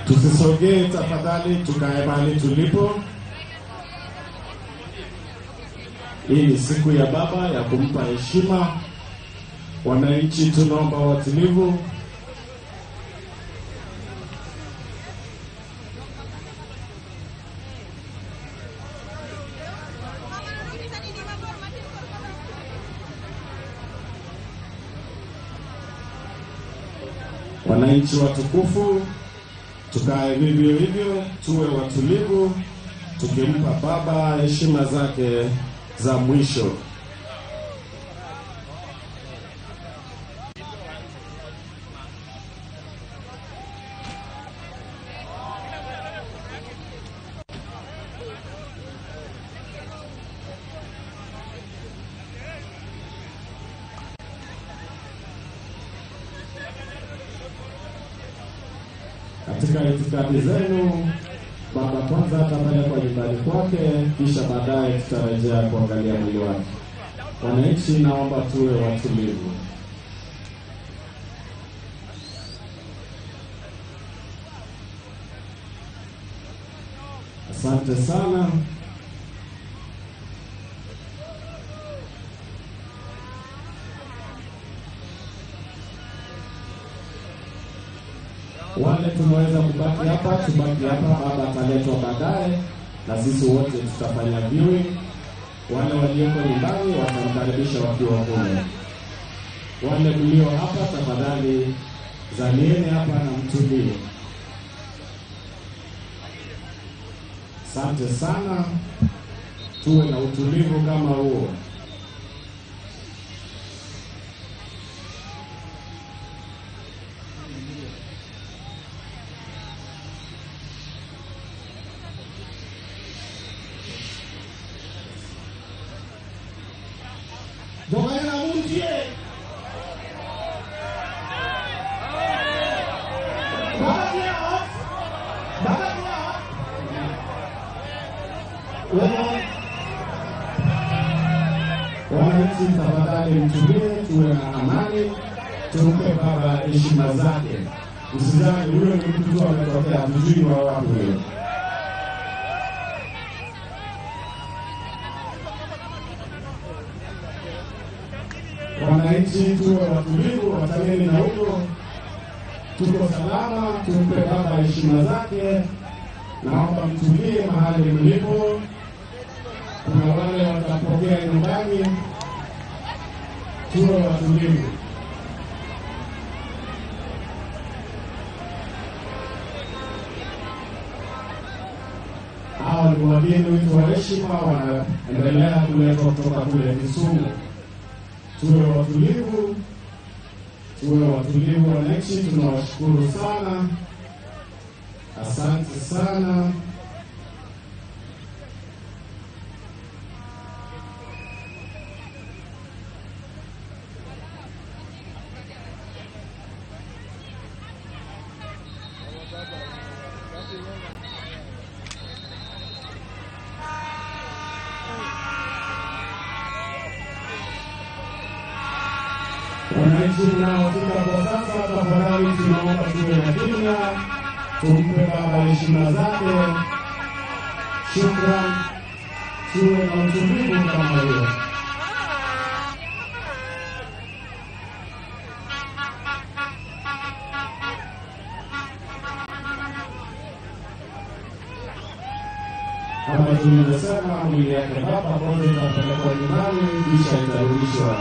Tusisogee tafadhali, tukae mahali tulipo. Hii ni siku ya baba ya kumpa heshima. Wananchi, tunaomba watulivu. Wananchi watukufu, tukae vivyo hivyo, tuwe watulivu, tukimpa baba heshima zake za mwisho. Katika itikadi zenu, baba kwanza atapelekwa nyumbani kwake, kisha baadaye tutarejea kuangalia mwili wake. Wananchi, naomba tuwe watulivu. Asante sana. Wale tunaweza kubaki hapa, tubaki hapa, baba ataletwa baadaye na sisi wote tutafanya viewing. Wale walioko nyumbani watamkaribisha wakiwa kule. Wale mlio hapa, tafadhali zalieni hapa na mtulie. Asante sana, tuwe na utulivu kama huo. Wananchi, tafadhali mtulie, tuwe na amani, tumpe baba heshima zake. Usizani huyo ni mtu tu ametokea, hatujui wa wapi huyo. Wananchi, tuwe watulivu, wataleni na huko. Tuko salama, tumpe baba heshima zake. Naomba mtulie mahali mlipo. Kuna wale watapokea nyumbani, tuwe watulivu. Hawa ni wageni wetu wa heshima, wanaendelea kuletwa kutoka kule Kisumu. Tuwe watulivu, tuwe watulivu wananchi, tunawashukuru sana. Asante sana. Wananchi mnaofika kwa sasa, tafadhali tunaomba tuwe na kimya, tumpe baba heshima zake. Shukran, tuwe na utulivu kama hiyo. Kama tulivyosema, mwili yake baba kwanza itapelekwa nyumbani, kisha itarudishwa.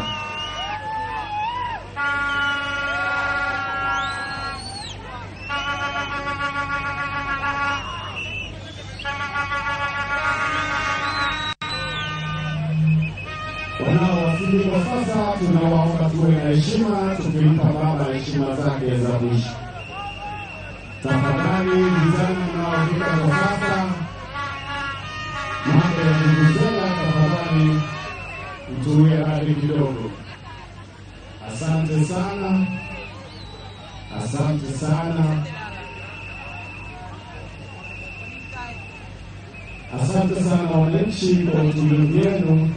Wanaowasili kwa sasa, tunawaomba tuwe na heshima, tukimpa baba heshima zake za mwisho. Tafadhali vijana mnaofika kwa sasa, mambo ya kuzungumza, tafadhali mtuwe radhi kidogo. Asante sana, asante sana, asante sana wananchi kwa utulivu wenu.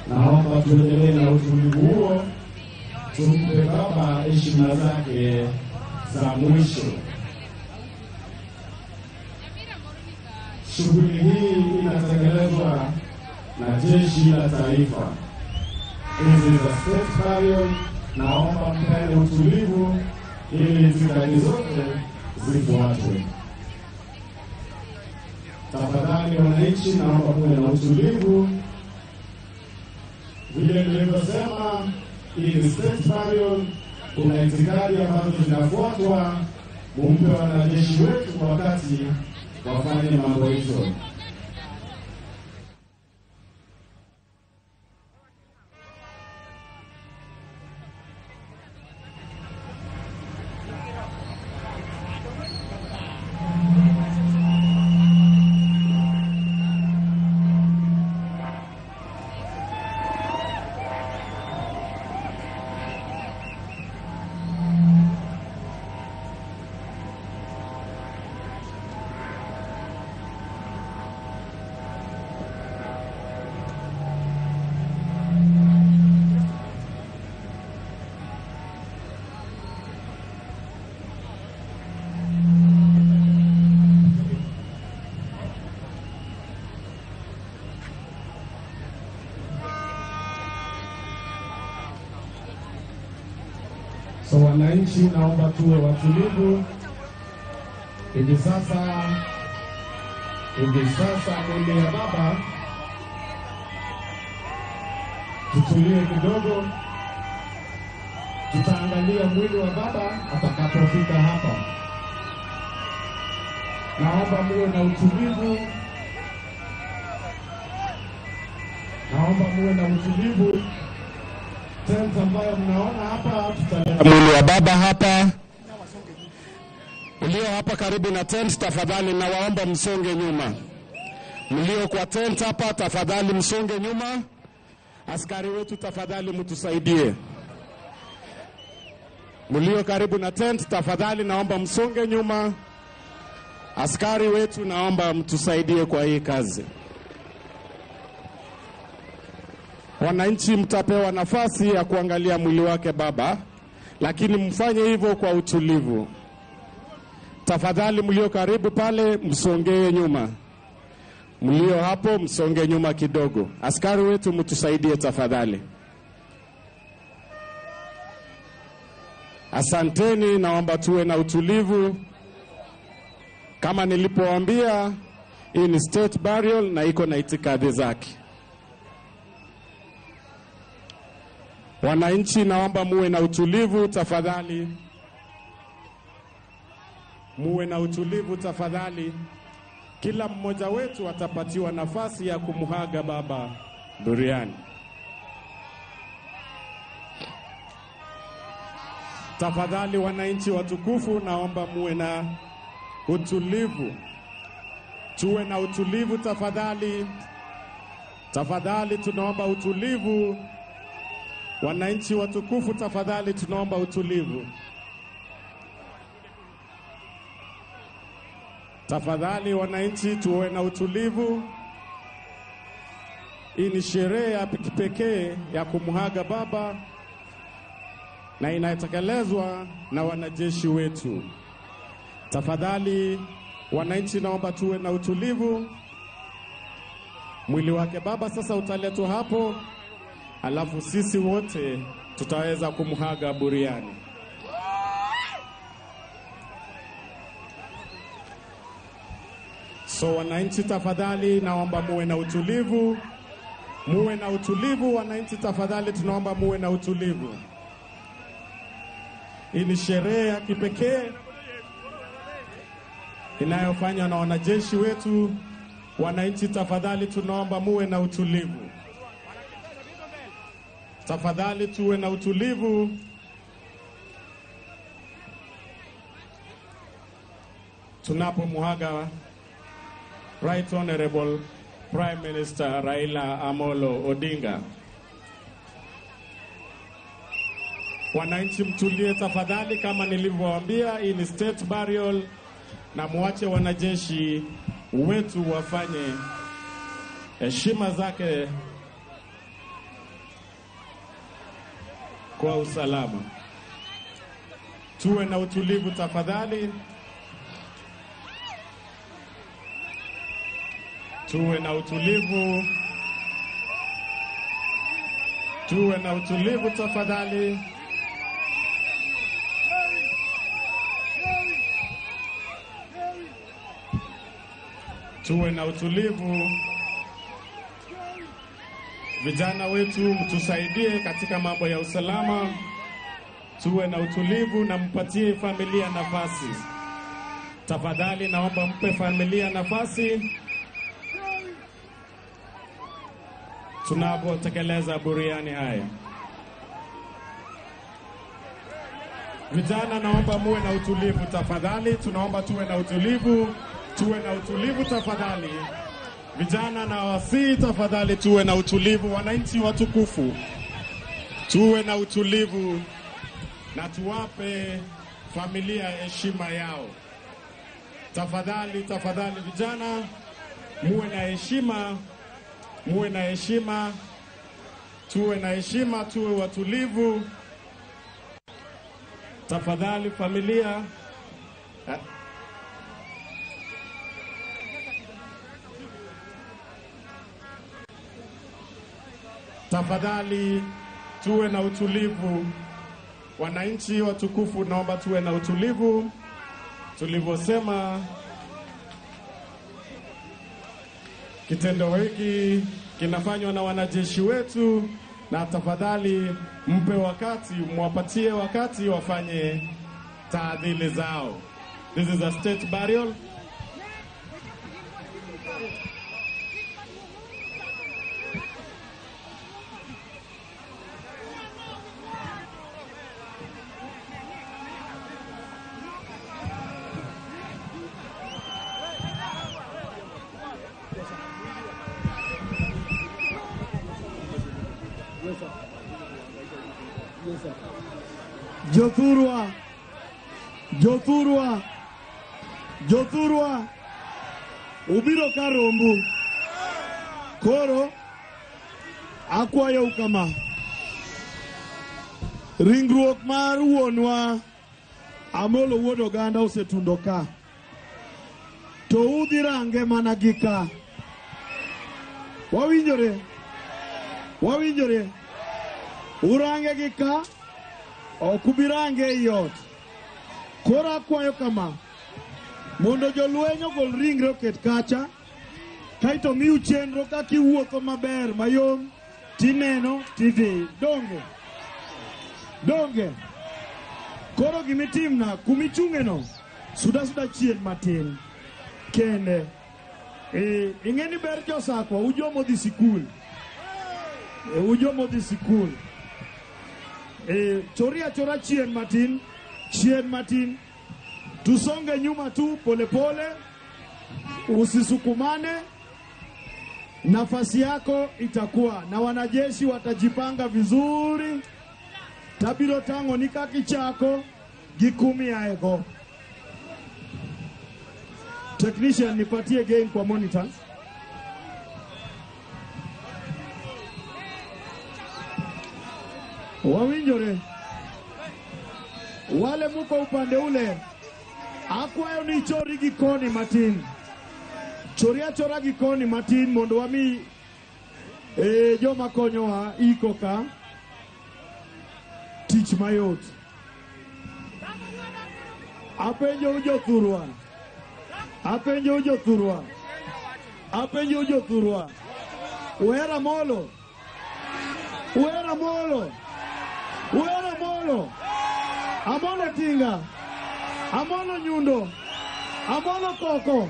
Naomba tuendelee na utulivu huo, tumpe baba heshima zake za mwisho. Shughuli hii inatekelezwa na jeshi la taifa. Hizi za state burial, naomba mpende utulivu ili itikadi zote zifuatwe. Tafadhali wananchi, naomba kuwe na utulivu. Vile nilivyosema, hii ni state burial, kuna itikadi ambazo zinafuatwa. Mumpe wanajeshi wetu wakati wafanye mambo hizo. So wananchi, naomba tuwe watulivu. Hivi sasa mwili ya baba, tutulie kidogo, tutaangalia mwili wa baba atakapofika hapa. Naomba muwe na utulivu, naomba muwe na utulivu. Tent ambayo mnaona hapa, tutaleta mwili wa baba hapa. Mlio hapa karibu na tent, tafadhali nawaomba msonge nyuma. Mlio kwa tent hapa, tafadhali msonge nyuma. Askari wetu, tafadhali mtusaidie. Mlio karibu na tent, tafadhali naomba msonge nyuma. Askari wetu, naomba mtusaidie kwa hii kazi. Wananchi, mtapewa nafasi ya kuangalia mwili wake baba, lakini mfanye hivyo kwa utulivu. Tafadhali mlio karibu pale, msongee nyuma. Mlio hapo, msonge nyuma kidogo. Askari wetu, mtusaidie tafadhali. Asanteni, naomba tuwe na utulivu. Kama nilipowaambia, hii ni state burial na iko na itikadi zake. Wananchi, naomba muwe na utulivu tafadhali. Muwe na utulivu tafadhali. Kila mmoja wetu atapatiwa nafasi ya kumhaga baba duniani. Tafadhali wananchi watukufu, naomba muwe na utulivu. Tuwe na utulivu tafadhali. Tafadhali tunaomba utulivu. Wananchi watukufu, tafadhali tunaomba utulivu. Tafadhali wananchi, tuwe na utulivu. Hii ni sherehe ya kipekee ya kumhaga baba na inatekelezwa na wanajeshi wetu. Tafadhali wananchi, naomba tuwe na utulivu. Mwili wake baba sasa utaletwa hapo, alafu sisi wote tutaweza kumhaga buriani. So wananchi, tafadhali naomba muwe na utulivu. Muwe na utulivu wananchi, tafadhali tunaomba muwe na utulivu. Hii ni sherehe ya kipekee inayofanywa na wanajeshi wetu. Wananchi, tafadhali tunaomba muwe na utulivu. Tafadhali tuwe na utulivu. Tunapomwaga Right Honorable Prime Minister Raila Amolo Odinga. Wananchi, mtulie tafadhali, kama nilivyowaambia, hii ni state burial, na muache wanajeshi wetu wafanye heshima zake kwa usalama. Tuwe na utulivu tafadhali. Tuwe na utulivu. Tuwe na utulivu tafadhali. Tuwe na utulivu. Vijana wetu, mtusaidie katika mambo ya usalama. Tuwe na utulivu na mpatie familia nafasi. Tafadhali naomba mpe familia nafasi tunapotekeleza buriani haya. Vijana, naomba muwe na utulivu tafadhali. Tunaomba tuwe na utulivu. Tuwe na utulivu tafadhali. Vijana na wasi, tafadhali tuwe na utulivu. Wananchi watukufu, tuwe na utulivu na tuwape familia heshima yao. Tafadhali, tafadhali vijana, muwe na heshima. Muwe na heshima. Tuwe na heshima, tuwe watulivu. Tafadhali familia. Tafadhali tuwe na utulivu. Wananchi watukufu, naomba tuwe na utulivu. Tulivyosema, kitendo hiki kinafanywa na wanajeshi wetu, na tafadhali mpe wakati, mwapatie wakati wafanye taadhili zao. This is a state burial. Jothurwa, Jothurwa, Jothurwa, ubiro karombu. Koro, akwayo kama. Ringruok mar wuonwa Amolo wuod oganda osetundo ka. To udhi range mana gi ka. Wawinjore? Wawinjore? Urange gi ka? Okubirange yot. Koro akwayo kama, mondo jolweny ogol ringre oket kacha, kaito miu chenro kaka iwuotho maber mayom, tineno tidhi. Donge? Donge? Koro gimitimna kumichung'eno, suda chien matin kende. Ing'eni ber josakwa, ujomo dhi sikul. Ujomo dhi sikul. Choria chora chien matin. Tusonge nyuma tu pole pole. Usisukumane. Nafasi yako itakuwa na wanajeshi watajipanga vizuri. Tabiro tango ni kaki chako gikumi aego. Technician, nipatie game kwa monitor. Wawinjore. Wale muko upande ule. Akwayo ni chori gikoni matin. Choria chora gikoni matin mondo wami joma konyowa iko ka tich mayot. Apenjo ujothurwa. Apenjo ujothurwa. Apenjo ujothurwa. Uera molo. Uera molo. Uera molo. Amono tinga. Amono nyundo. Amono koko.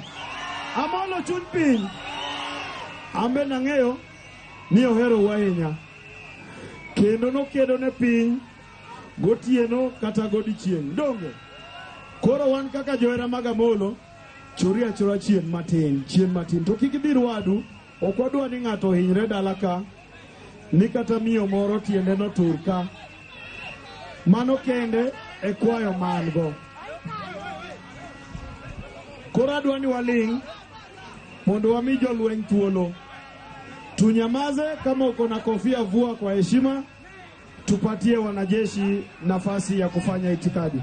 Amono chunpin. Ambe nang'eyo ni ohero wahinya. Kendo nokedo ne piny gotieno kata godichieng'. Donge. Koro wan kaka johera mag Amolo choria chora chien matin. To kik dir wadu, ok wadwa ni ng'ato hinyre dala ka, ni kata miyo moro tiende no tur ka. Mano kende e kwayo man go. Koro adwa ni waling mondo wami jolweny thuolo. Tunyamaze, kama uko na kofia vua kwa heshima, tupatie wanajeshi nafasi ya kufanya itikadi.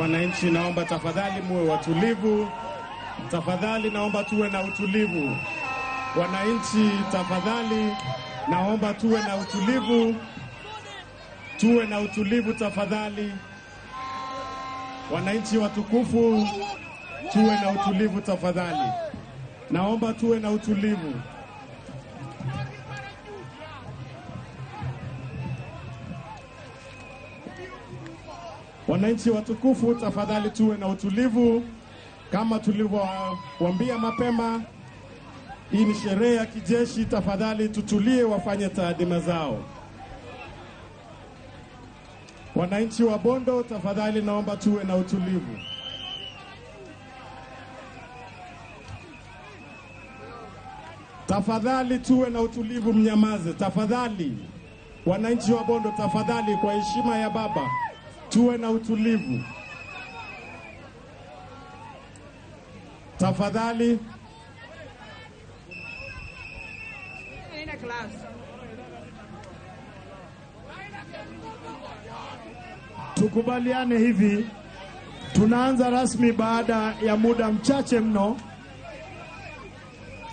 Wananchi, naomba tafadhali muwe watulivu. Tafadhali naomba tuwe na utulivu. Wananchi, tafadhali naomba tuwe na utulivu. Tuwe na utulivu tafadhali. Wananchi watukufu, tuwe na utulivu tafadhali. Naomba tuwe na utulivu. Wananchi watukufu, tafadhali tuwe na utulivu. Kama tulivyowaambia mapema, hii ni sherehe ya kijeshi. Tafadhali tutulie, wafanye taadhima zao. Wananchi wa Bondo, tafadhali naomba tuwe na utulivu. Tafadhali tuwe na utulivu, mnyamaze tafadhali. Wananchi wa Bondo, tafadhali, kwa heshima ya baba, tuwe na utulivu tafadhali. Tukubaliane hivi, tunaanza rasmi baada ya muda mchache mno,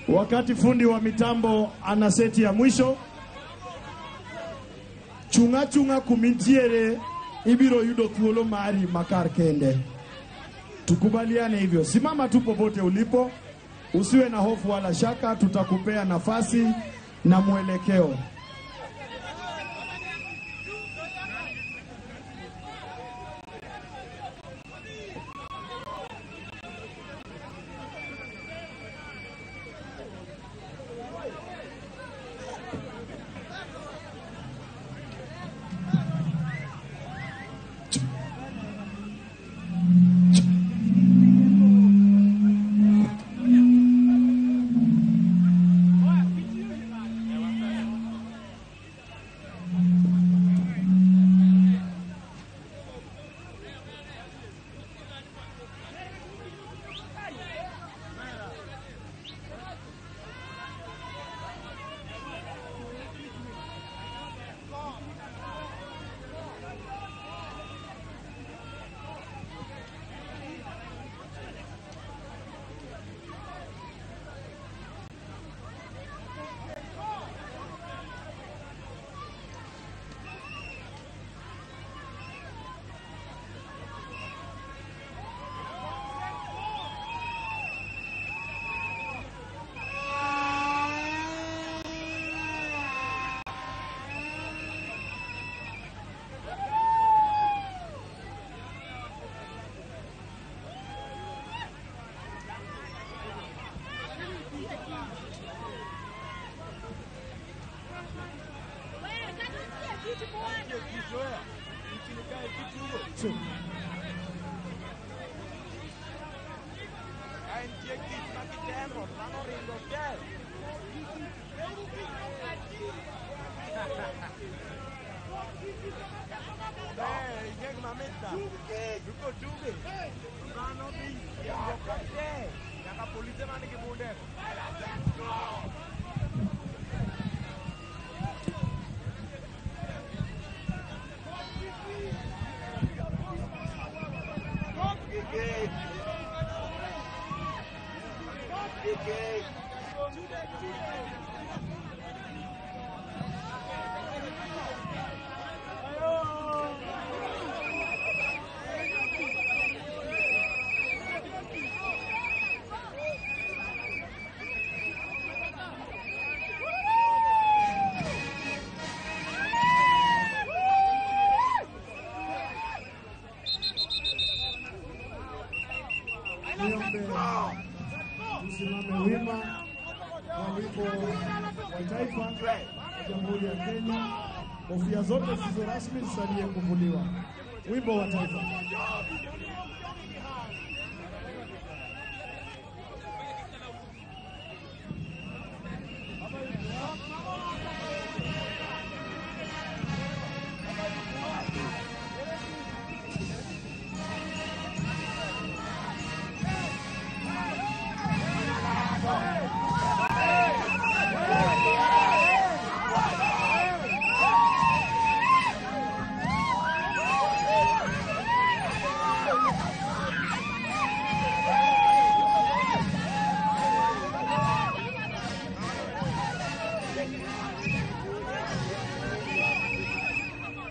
wakati fundi wa mitambo ana seti ya mwisho. Chunga chunga kumintiere ibiro yudo thuolo mari makar kende. Tukubaliane hivyo. Simama tu popote ulipo, usiwe na hofu wala shaka, tutakupea nafasi na mwelekeo. Tusimame wima kwa wimbo wa taifa wa Jamhuri ya Kenya. Kofia zote zisizo rasmi zisalie kuvuliwa. Wimbo wa taifa.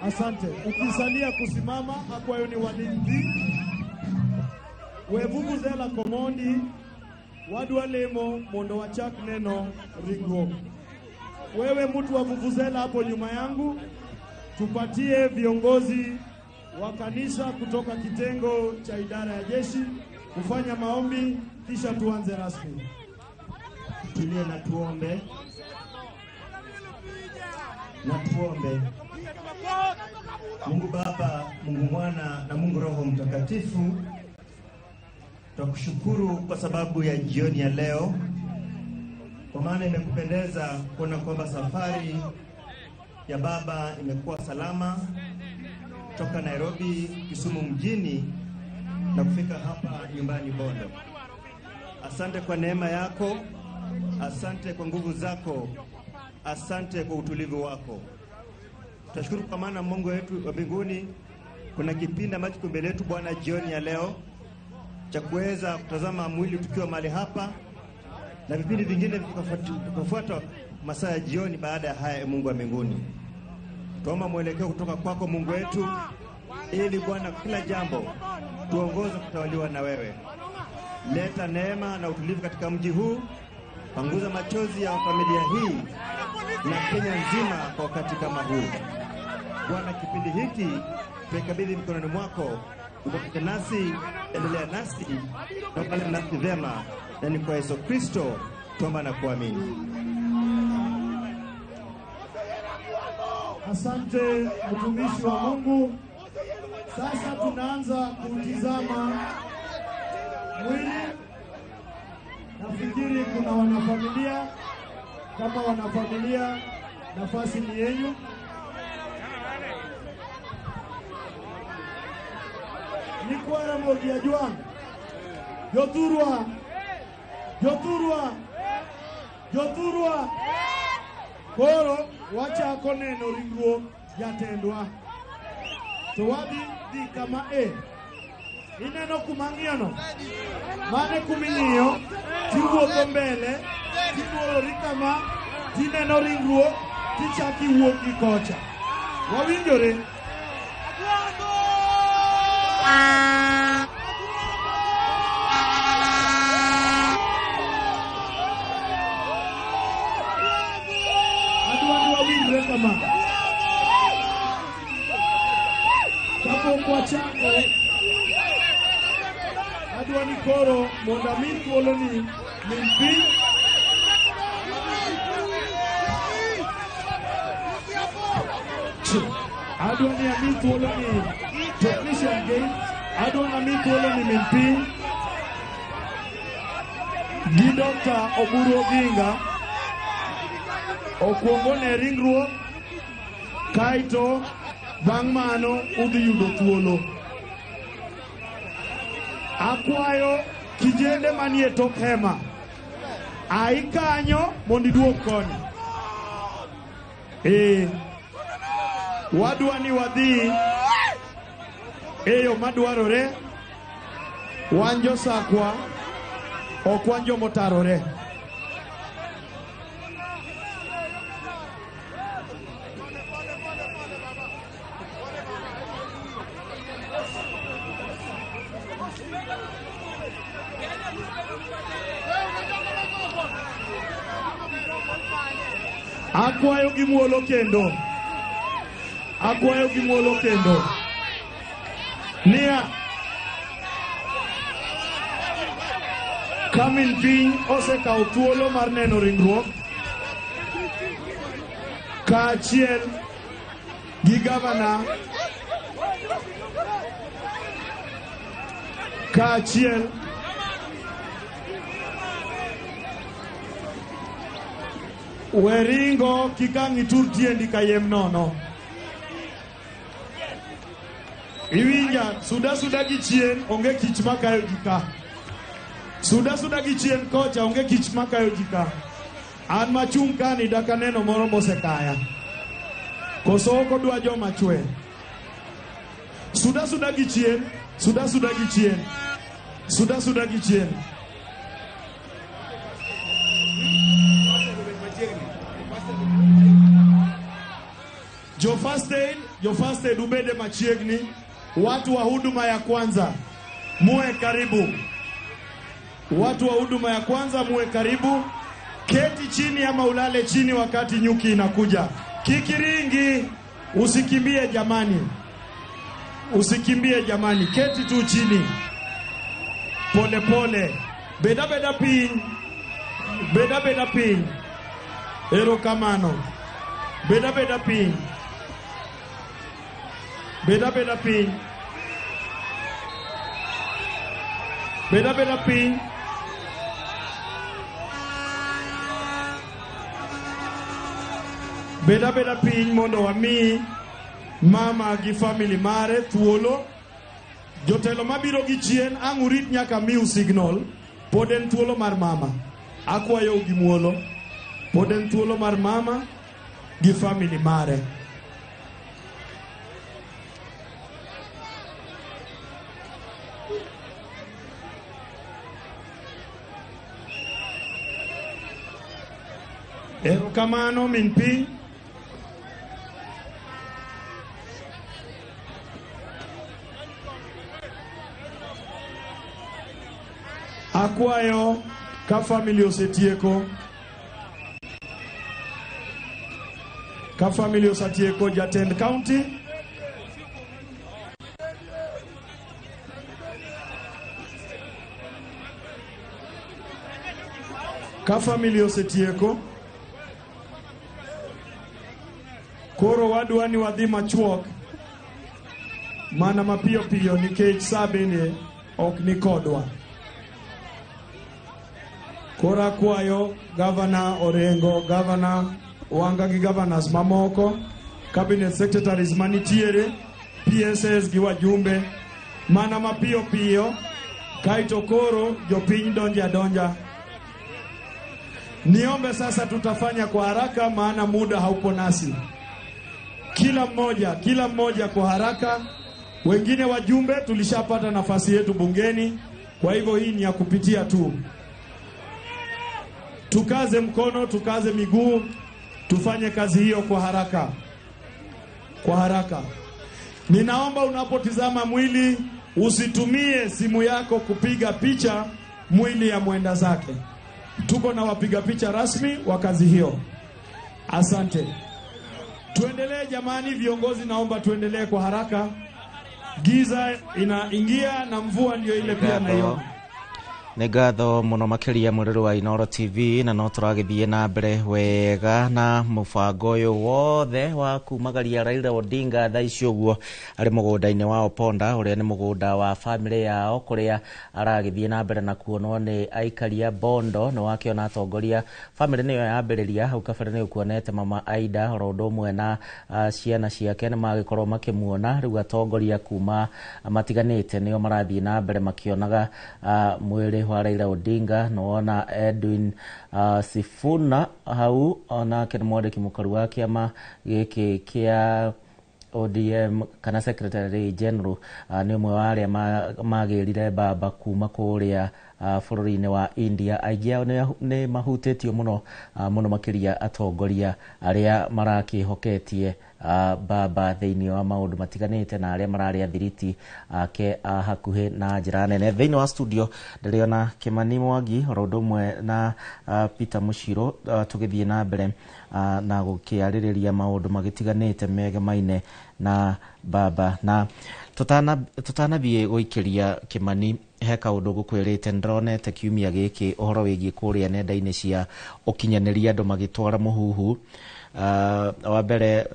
Asante. Ukisalia kusimama akwayo ni walinzi. Wevuvuzela komondi wadwa lemo mondo wachak neno ringruok. Wewe mtu wa vuvuzela hapo nyuma yangu, tupatie viongozi wa kanisa kutoka kitengo cha idara ya jeshi kufanya maombi, kisha tuanze rasmi. Tulie na tuombe. Na tuombe. Mungu Baba, Mungu Mwana na Mungu Roho Mtakatifu, tunakushukuru kwa sababu ya jioni ya leo, kwa maana imekupendeza kuona kwamba safari ya baba imekuwa salama toka Nairobi, Kisumu mjini na kufika hapa nyumbani Bondo. Asante kwa neema yako, asante kwa nguvu zako, asante kwa utulivu wako. Tunashukuru kwa maana Mungu wetu wa mbinguni, kuna kipindi ambacho kiko mbele yetu Bwana jioni ya leo cha kuweza kutazama mwili tukiwa mahali hapa, na vipindi vingine vikafuata masaa ya jioni baada ya haya. Mungu wa mbinguni, tuomba mwelekeo kutoka kwako Mungu wetu, ili Bwana kila jambo tuongoze kutawaliwa na wewe. Leta neema na utulivu katika mji huu, panguza machozi ya familia hii na Kenya nzima kwa wakati kama huu. Bwana, kipindi hiki tukabidhi mikononi mwako, uko nasi, endelea nasi na pale nasi vema, na ni kwa Yesu Kristo tuomba na kuamini. Asante mtumishi wa Mungu. Sasa tunaanza kutizama mwili. Nafikiri kuna wanafamilia. Kama wanafamilia, nafasi ni yenu. Nikwara mogia juang. Joturwa. Joturwa. Joturwa. Koro wachako neno ringruok jatendwa. To wadhi dhi kama ineno kumang'iyono. Mane kuming'iyo tiwuotho mbele, tibuorori kama, tineno ringruok, tichaki wuok gi kocha. Wawinjore? Wawinjore kama. Kapok wachako, adwa ni koro mondo mi thuolo ni min piny. Adwa ni ami thuolo ni technician game. Adwa ni ami thuolo ni min piny gi Dr. Oburu Oginga okuongo ne ringruok, kaito bang' mano udhi yudo thuolo. Akwayo kijende manie tok hema, ai kanyo mondo iduog koni. Wadwa ni wadhi eyo madwarore. Wan josakwa, ok wan jomotarore. Akwayo gimuolo kendo. Akwayo gimuolo kendo. Nia kamin piny osekawo thuolo mar neno ringruok kaachiel gi gavana, kaachiel weringo kikang' itur tiendi kayem nono. Iwinja, suda suda gi chien, onge kich makayo jika. Suda suda gi chien kocha, onge kich makayo jika. An machung' kani daka neno moro mosekaya. Koso oko dwa joma chwe. Suda suda gi chien, suda suda gi chien. Suda suda gi chien. Jo first aid jo first aid ubede machiegni, watu wa huduma ya kwanza muwe karibu, watu wa huduma ya kwanza muwe karibu, keti chini ama ulale chini wakati nyuki inakuja. Kikiringi, usikimbie jamani, usikimbie jamani, keti tu chini pole pole, beda beda pin, beda beda pin, erokamano, beda beda pin, beda beda pin, beda beda pin. Beda beda piny mondo wami mama gi family mare thuolo. Jotelo mabiro gi chien ang' urit nyaka miu signal. Pod en thuolo mar mama. Akwayo gi muolo. Pod en thuolo mar mama gi family mare. Erokamano min piny. Akwayo ka family osetieko, ka family osetieko, jatend county ka family osetieko, koro wadwa ni wadhi machuok mana mapiyo piyo nikech saa bende ok ni kodwa. Koro akwayo Governor Orengo, Governor Wanga gi governors mamoko, cabinet secretaries manitiere, PSS gi wajumbe, mana mapiyo piyo, kaito koro jopiny donja donja. Niombe sasa tutafanya kwa haraka maana muda haupo nasi. Kila mmoja kwa haraka. Wengine wajumbe tulishapata nafasi yetu bungeni, kwa hivyo hii ni ya kupitia tu. Tukaze mkono, tukaze miguu, tufanye kazi hiyo kwa haraka. Kwa haraka. Ninaomba unapotizama mwili usitumie simu yako kupiga picha mwili ya mwenda zake. Tuko na wapiga picha rasmi wa kazi hiyo. Asante. Tuendelee jamani, viongozi naomba tuendelee kwa haraka. Giza inaingia na mvua ndio ile pia na hiyo. Nĩ ngatho mũno makĩria mũrĩrĩ wa Inooro TV, na no tũragĩthiĩ na mbere wega na mũbango ũyũ wothe wa kumagaria Raila Odinga thaa ici ũguo arĩ mũgũnda-inĩ wa Oponda, ũrĩa nĩ mũgũnda wa family yao, kũrĩa aragĩthiĩ na mbere na kuonwo nĩ aikari a Bondo. Nĩ wakĩona atongoria family nĩyo yambĩrĩria hau kabere, nĩ ũkuonete mama Aida oro ũndũ ũmwe na ciana ciake nĩ magĩkorwo makĩmuona. Rĩu atongoria kuma matiganĩte nĩo marathiĩ na mbere makĩonaga mwĩrĩ wa Raila Odinga. Nona Edwin Sifuna hau onake nĩ mwandĩki mũkaru wa kĩama gĩkĩ kĩa ODM kana secretary general, nĩ ũmwe wa arĩa magĩrire baba kuma kũrĩa bũrũri-inĩ wa India. Aingĩ ao nĩ mahutĩtio mũno makĩria atongoria arĩa marakĩhoketie baba thĩinĩ wa maũndũ matiganĩte na arĩa mararĩ athiriti ake hakuhĩ na njĩra nene. Thĩinĩ wa studio ndĩrĩona Kimani Mwangi oro ũndũ ũmwe na Peter Muchiro, tũgĩthiĩ na mbere na gũkĩarĩrĩria maũndũ magĩtiganĩte megemaine na baba. Na tũtanathiĩ gũikĩria Kimani, he kaũndũ gũkwĩrĩte ndĩronete kiumia gĩkĩ ũhoro wĩgiĩ kũrĩa nenda-inĩ cia ũkinyanĩria andũ magĩtwara mũhuhu. Wa mbere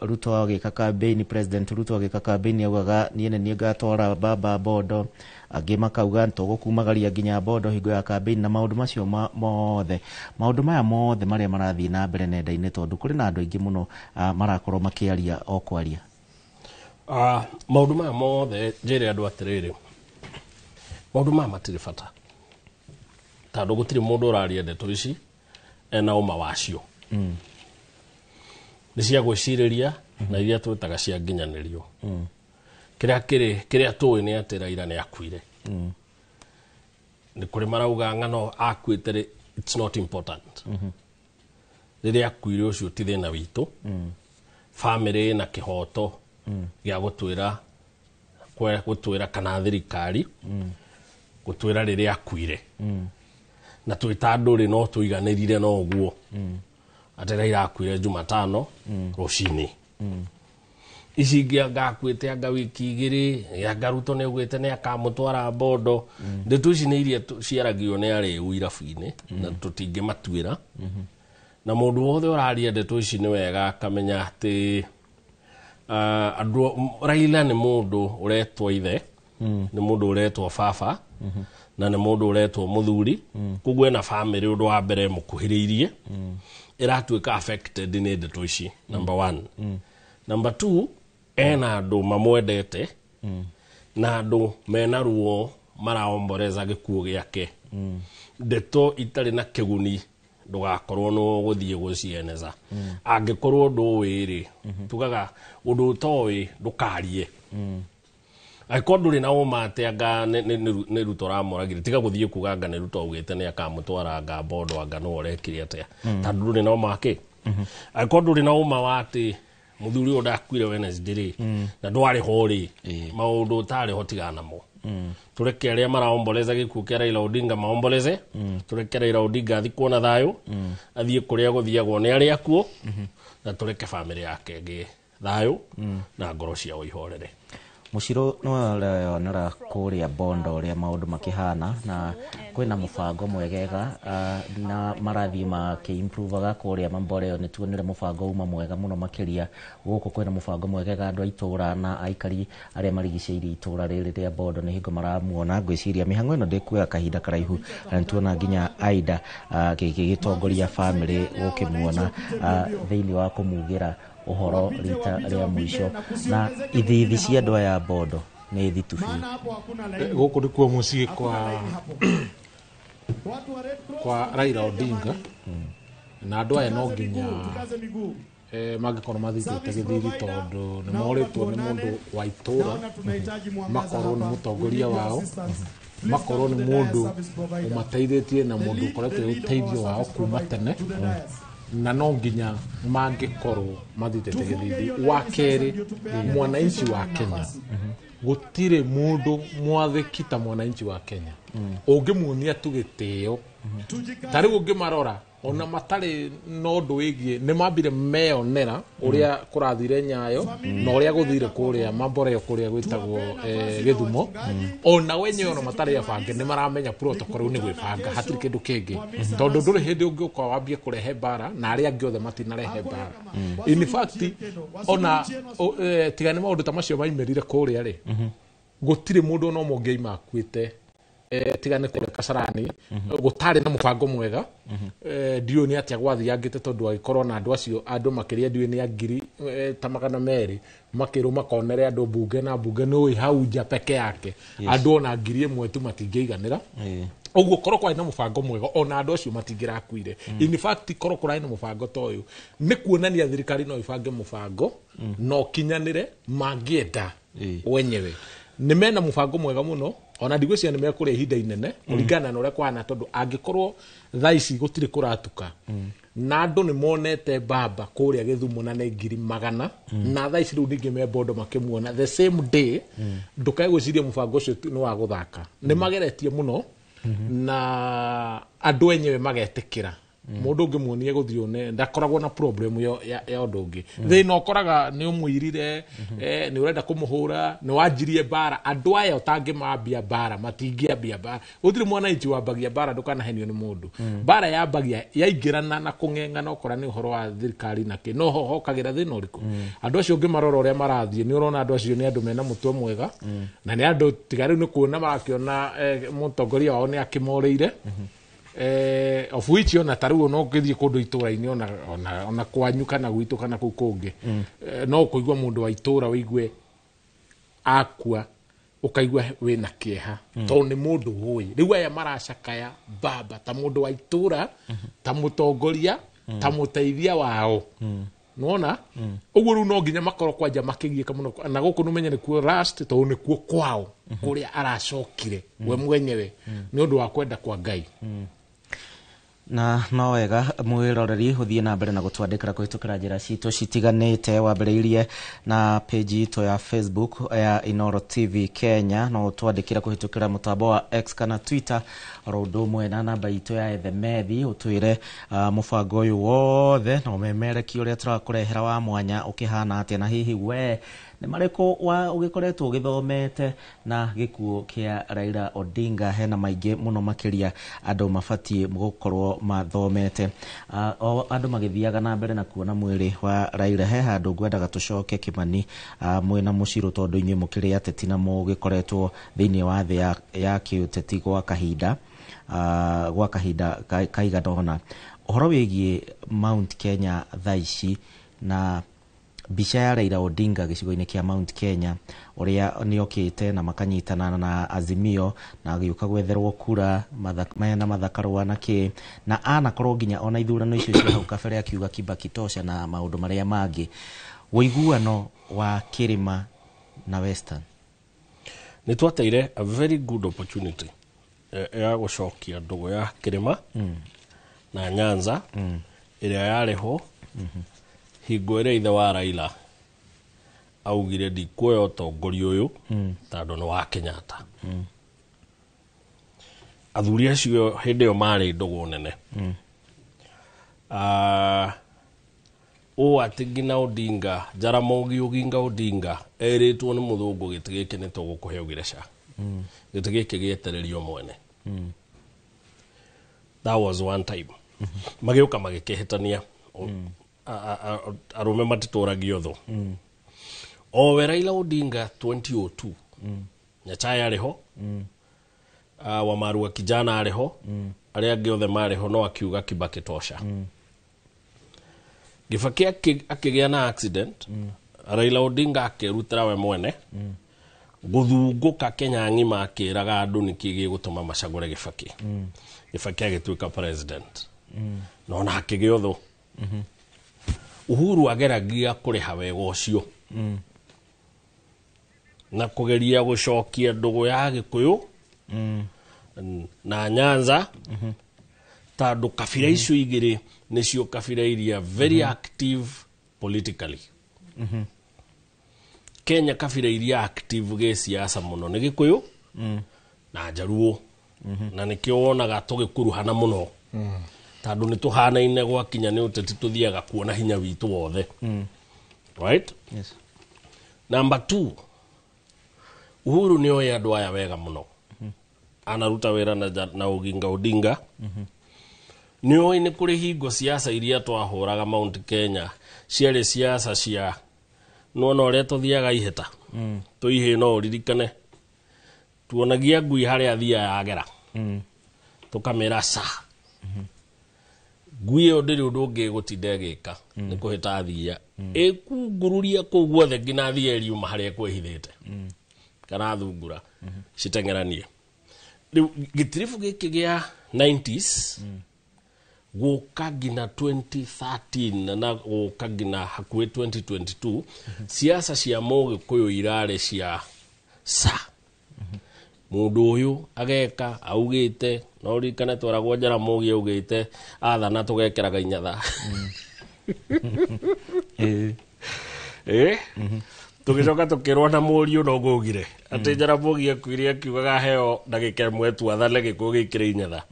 Ruto agĩka campaign, President Ruto agĩka campaign augaga niĩ nĩ ngatwara baba Bondo, angĩ makauga tũgũkumagaria nginya Bondo hingo ya campaign, na maũndũ macio maũndũ maya mothe marĩa marathiĩ na mbere nenda-inĩ, tondũ kũrĩ na andũ aingĩ mũno marakorwo makĩaria o kwaria. Maũndũ maya mothe njĩre andũ atĩrĩrĩ, maũndũ maya matirĩ bata, tondũ gũtirĩ mũndũ ũraria ndeto ici ena ũma wacio. Nĩ cia gwĩcirĩria na iria twĩtaga cia nginyanĩrio. Kĩrĩa tũĩ nĩ atĩ Raila nĩ akuire. Nĩ kũrĩ marauga ng'ano akuĩte, it's not important. Rĩrĩa akuire ũcio ti thĩna witũ, family na kihoto gya gutwira kana thirikari gutwira riria akuire na twita nduri no tuiganirire no guo atera irakuire Jumatano rucini ici ngakwite anga wiki igiri ya garuto ne gwite ne akamutwara bondo ndeto ici ne iria ciaragio ne ari uirabu-ini na tutinge matwira na mundu wothe uraria ndeto ici ni wega akamenya ati Raila ni mundu uretwo ithe ni mundu uretwo baba na ni mundu uretwo muthuri kugwe na family undu wa mbere mukuhiriirie iratuika affected ni ndeto ici number 1 number 2 ena andu mamwendete na andu mena ruo maraomboreza gikuo giake ndeto itari na kiguni ndugakorwo no guthie gucieneza angikorwo ndu wiri tugaga undu toyi ndukarie aikondu rina umate anga ne rutora moragire tiga guthie kuganga ne ruto ugite ne akamutwara anga bondo anga no orekire atia tandu rina umake aikondu rina uma wati muthuri odakwire Wednesday na ndwari hori maundu tari hotigana mo tureke aria maraomboleza gikuo kia Raila Odinga maomboleze tureke Raila Odinga athi kuona thayo athie kuria guthiagwo ni aria kuo na tureke family yake ngi thayo na ngoro cia ihorere Mushiro no nara kuria bondo ria maundu makihana na kwina mubango mwegega na marathi improve kuria mamboreo ni tuonire mubango uma mwega muno makiria guko kwina mubango mwegega andu aitura na aikari aria marigiceirie itura riri ria bondo ni hingo maramuona gwiciria mihango ino ndikuya kahinda karaihu na tuona nginya Aida gigitongoria family gukimuona thiini wa kumugira uhoro rita ria mwisho na ithithi cia andu aya bondo ni thitu biu guku ndikuo mucii kwa Raila Odinga na andu aya no nginya magikorwo mathitite githiri tondu ni moritwo ni mundu wa itura makorwo ni mutongoria wao makorwo ni mundu umateithĩtie na mundu ukoretwo uteithio wao kuma tene na no nginya mangikorwo mathitete githiri wa keri mwananchi wa Kenya gutire mundu mwathiki ta mwananchi wa Kenya ungimuonia tu gitio tari ungimarora ona matari no ndwigie ni mambire meonera uria kurathire Nyayo na uria guthire kuria mamboreo kuria gwitagwo Githumo ona wenyewe ona matari abange ni maramenya protocol ni gwibanga hatiri kindu kingi tondu nduri hindi ungi ukwa wambie kurehe bara na aria angi othe matinarehe bara in fact ona tigani maundu ta macio maimerire kuria ri gutire mundu no monge imakwite tigane kule Kasarani gutari na mubango mwega dio ni atia gwathi angite tondu agikorwo na andu acio andu makiria dio ni angiri ta magana meri makiru makonere andu bunge na bunge no ihauja peke yake andu ona ngiri imwe tu matingeiganira oguo korwo kwa ina mubango mwega ona andu acio matingirakuire in fact korwo kwa ina mubango toyu ni kuonania thirikari no ibange mubango no kinyanire mangienda wenyewe ni mena mubango mwega muno ona ndigwiciria ni mekure ihinda inene kuringana na uria kwana tondu angikorwo thaici gutire kuratuka na andu ni monete baba kuria Githumo na ngiri magana na thaici riu ningi me bondo makimuona the same day ndukae gwiciria mubango ucio ni wa guthaka ni mageretie muno na andu enyewe magetikira mundu ngimuonie guthione ndakoragwo na problem ya undu ungi thina ukoraga ni umwirire ni urenda kumuhura ni wanjirie bara andu aya utangi mambia bara matingiambia bara gutire mwananchi wambagia bara ndukana henio ni mundu bara yambagia yaingirana na kung'eng'ana ukora ni uhoro wa thirikari na ki no ho kagira thina uriku andu acio ngimarora uria marathie ni urona andu acio ni andu mena mutwe mwega na ni andu tigari ni kuona marakiona mutongoria wao ni akimoreire of which ona taruo no ngithie kundu itura-ini ona kwanyu kana gwitu kana kuu kungi no kuigwa mundu wa itura wigue akua ukaigwa wina kieha to ni mundu hui riu aya maracakaya baba ta mundu wa itura ta mutongoria ta muteithia wao nona uguo riu no nginya makorwo kwanja makigieka muno na guku numenye ni kuo last to ni kuo kwao kuria aracokire we mwenyewe ni undu wa kwenda kwa Ngai na no wega mwiroreri uthie na mbere na gutwandikira kuhitukira njira citu citiganite wambiriirie na page ito ya Facebook ya Inoro TV Kenya no utwandikira kuhitukira mutambo wa X kana Twitter rondu mwe na namba ito ya Ethemethi utwire mubango uyu wothe no memereki uria turakurehera wa mwanya ukihana atia na hihi we ni mariko wa ugikoretwo ugithomete na gikuo kia Raila Odinga hena maingi muno makiria andu mabatie gukorwo mathomete andu magithiaga na mbere na kuona mwiri wa Raila he handu ngwendaga tucoke Kimani mwena muciro tondu inywe mukiri ateti na mugikoretwo thiini wa thi ya kiuteti gwa kahinda kaigana uhoro wigie Mount Kenya thaici na bica ya Raila Odinga gicigo-ini kia Mount Kenya uria niokite na makanyitana na Azimio na giuka gwetherwo kura na mathakarwa na ki na anakorwo nginya ona ithurano icio cia hau kabere akiuga Kibaki tosha na maundu maria mangi woiguano wa Kirima na Western ni twateire a very good opportunity ya gucokia ndugu ya Kirima na Nyanza iria yareho hingo ĩrĩa ithe wa Raila augire ndikuoya ũtongoria ũyũ tondũ nĩ wa Kenyatta athuri acio hĩndĩ ĩyo marĩ ndũgũ nene atĩ nginya Odinga Jaramogi Oginga Odinga erĩtwo nĩ mũthũngũ gĩtĩ gĩkĩ nĩ tũgũkũhe ũgireca gĩtĩ gĩkĩ gĩetererio mwene that was one time magĩũka magĩkĩhĩtania arume matitũragio tho o Raila Odinga 2002 Nyachae ariho Wamarua Kijana ariho aria angĩ othe mariho no akiuga Kibaki tosha Kibaki akĩgĩa na accident Raila Odinga akĩrutĩra we mwene guthungũka Kenya ng'ima akĩraga andũ nĩkĩ gĩgũtũma macagũre Kibaki Kibaki agĩtuĩka president no na akĩgĩa tho Uhuru ageragia kuriha wega ucio na kugeria gucokia ndugu ya Gikuyu na Nyanza tondu kabira icio igiri nicio kabira iria very active politically Kenya kabira iria active ge siasa muno ni Gikuyu na Jaruo na nikio wonaga tugikuruhana muno tondu ni tuhanaine gwakinya ni uteti tuthiaga kuona hinya witu wothe right yes number 2 Uhuru ni oya andu aya wega muno anaruta wira na Oginga Odinga ni oyi ni kuri hingo siasa iria twahuraga Mount Kenya ciarĩ siasa cia nona uria tuthiaga iheta tuihe no ririkane tuonagia ngui haria thia yagera tukamera sa ngui ndiri undu ungi gutinda gika ni kuhita thia ikugururia ku guothe ngina thia riuma haria kwehithite kana thungura citengeranie gitirifu giki gia 90s guka ngina 2013 na guka ngina hakuhi 2022 siasa cia Mũgĩkũyũ irare cia sa mundu uyu ageka augite no rikane twaragwo Jaramogi augite athana tugekeraga inyatha tugicoka tukirwa na Mũriũ no gugire ati Jaramogi akwire akiugaga heo ndagika imwe tu athane gikuo gikire inyatha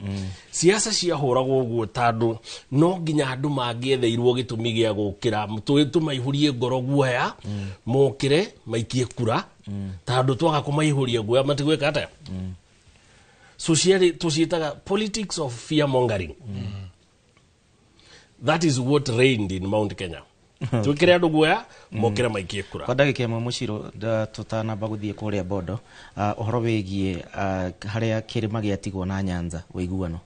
siasa cia huragwo guo tondu no nginya andu mangietheirwo gitumi gia gukira tumaihũrie ngoro guoya mokire maikie kura tondu twaga kumaihũria guoya matigweka ata so tuciitaga politics of fear mongering that is what reigned in Mount Kenya twikire andu guoya mokire maikie kura kwa ndagika imwe muciro tutanamba guthie kuria bodo uhoro wigie haria Kirima giatigwo na Nyanza woiguano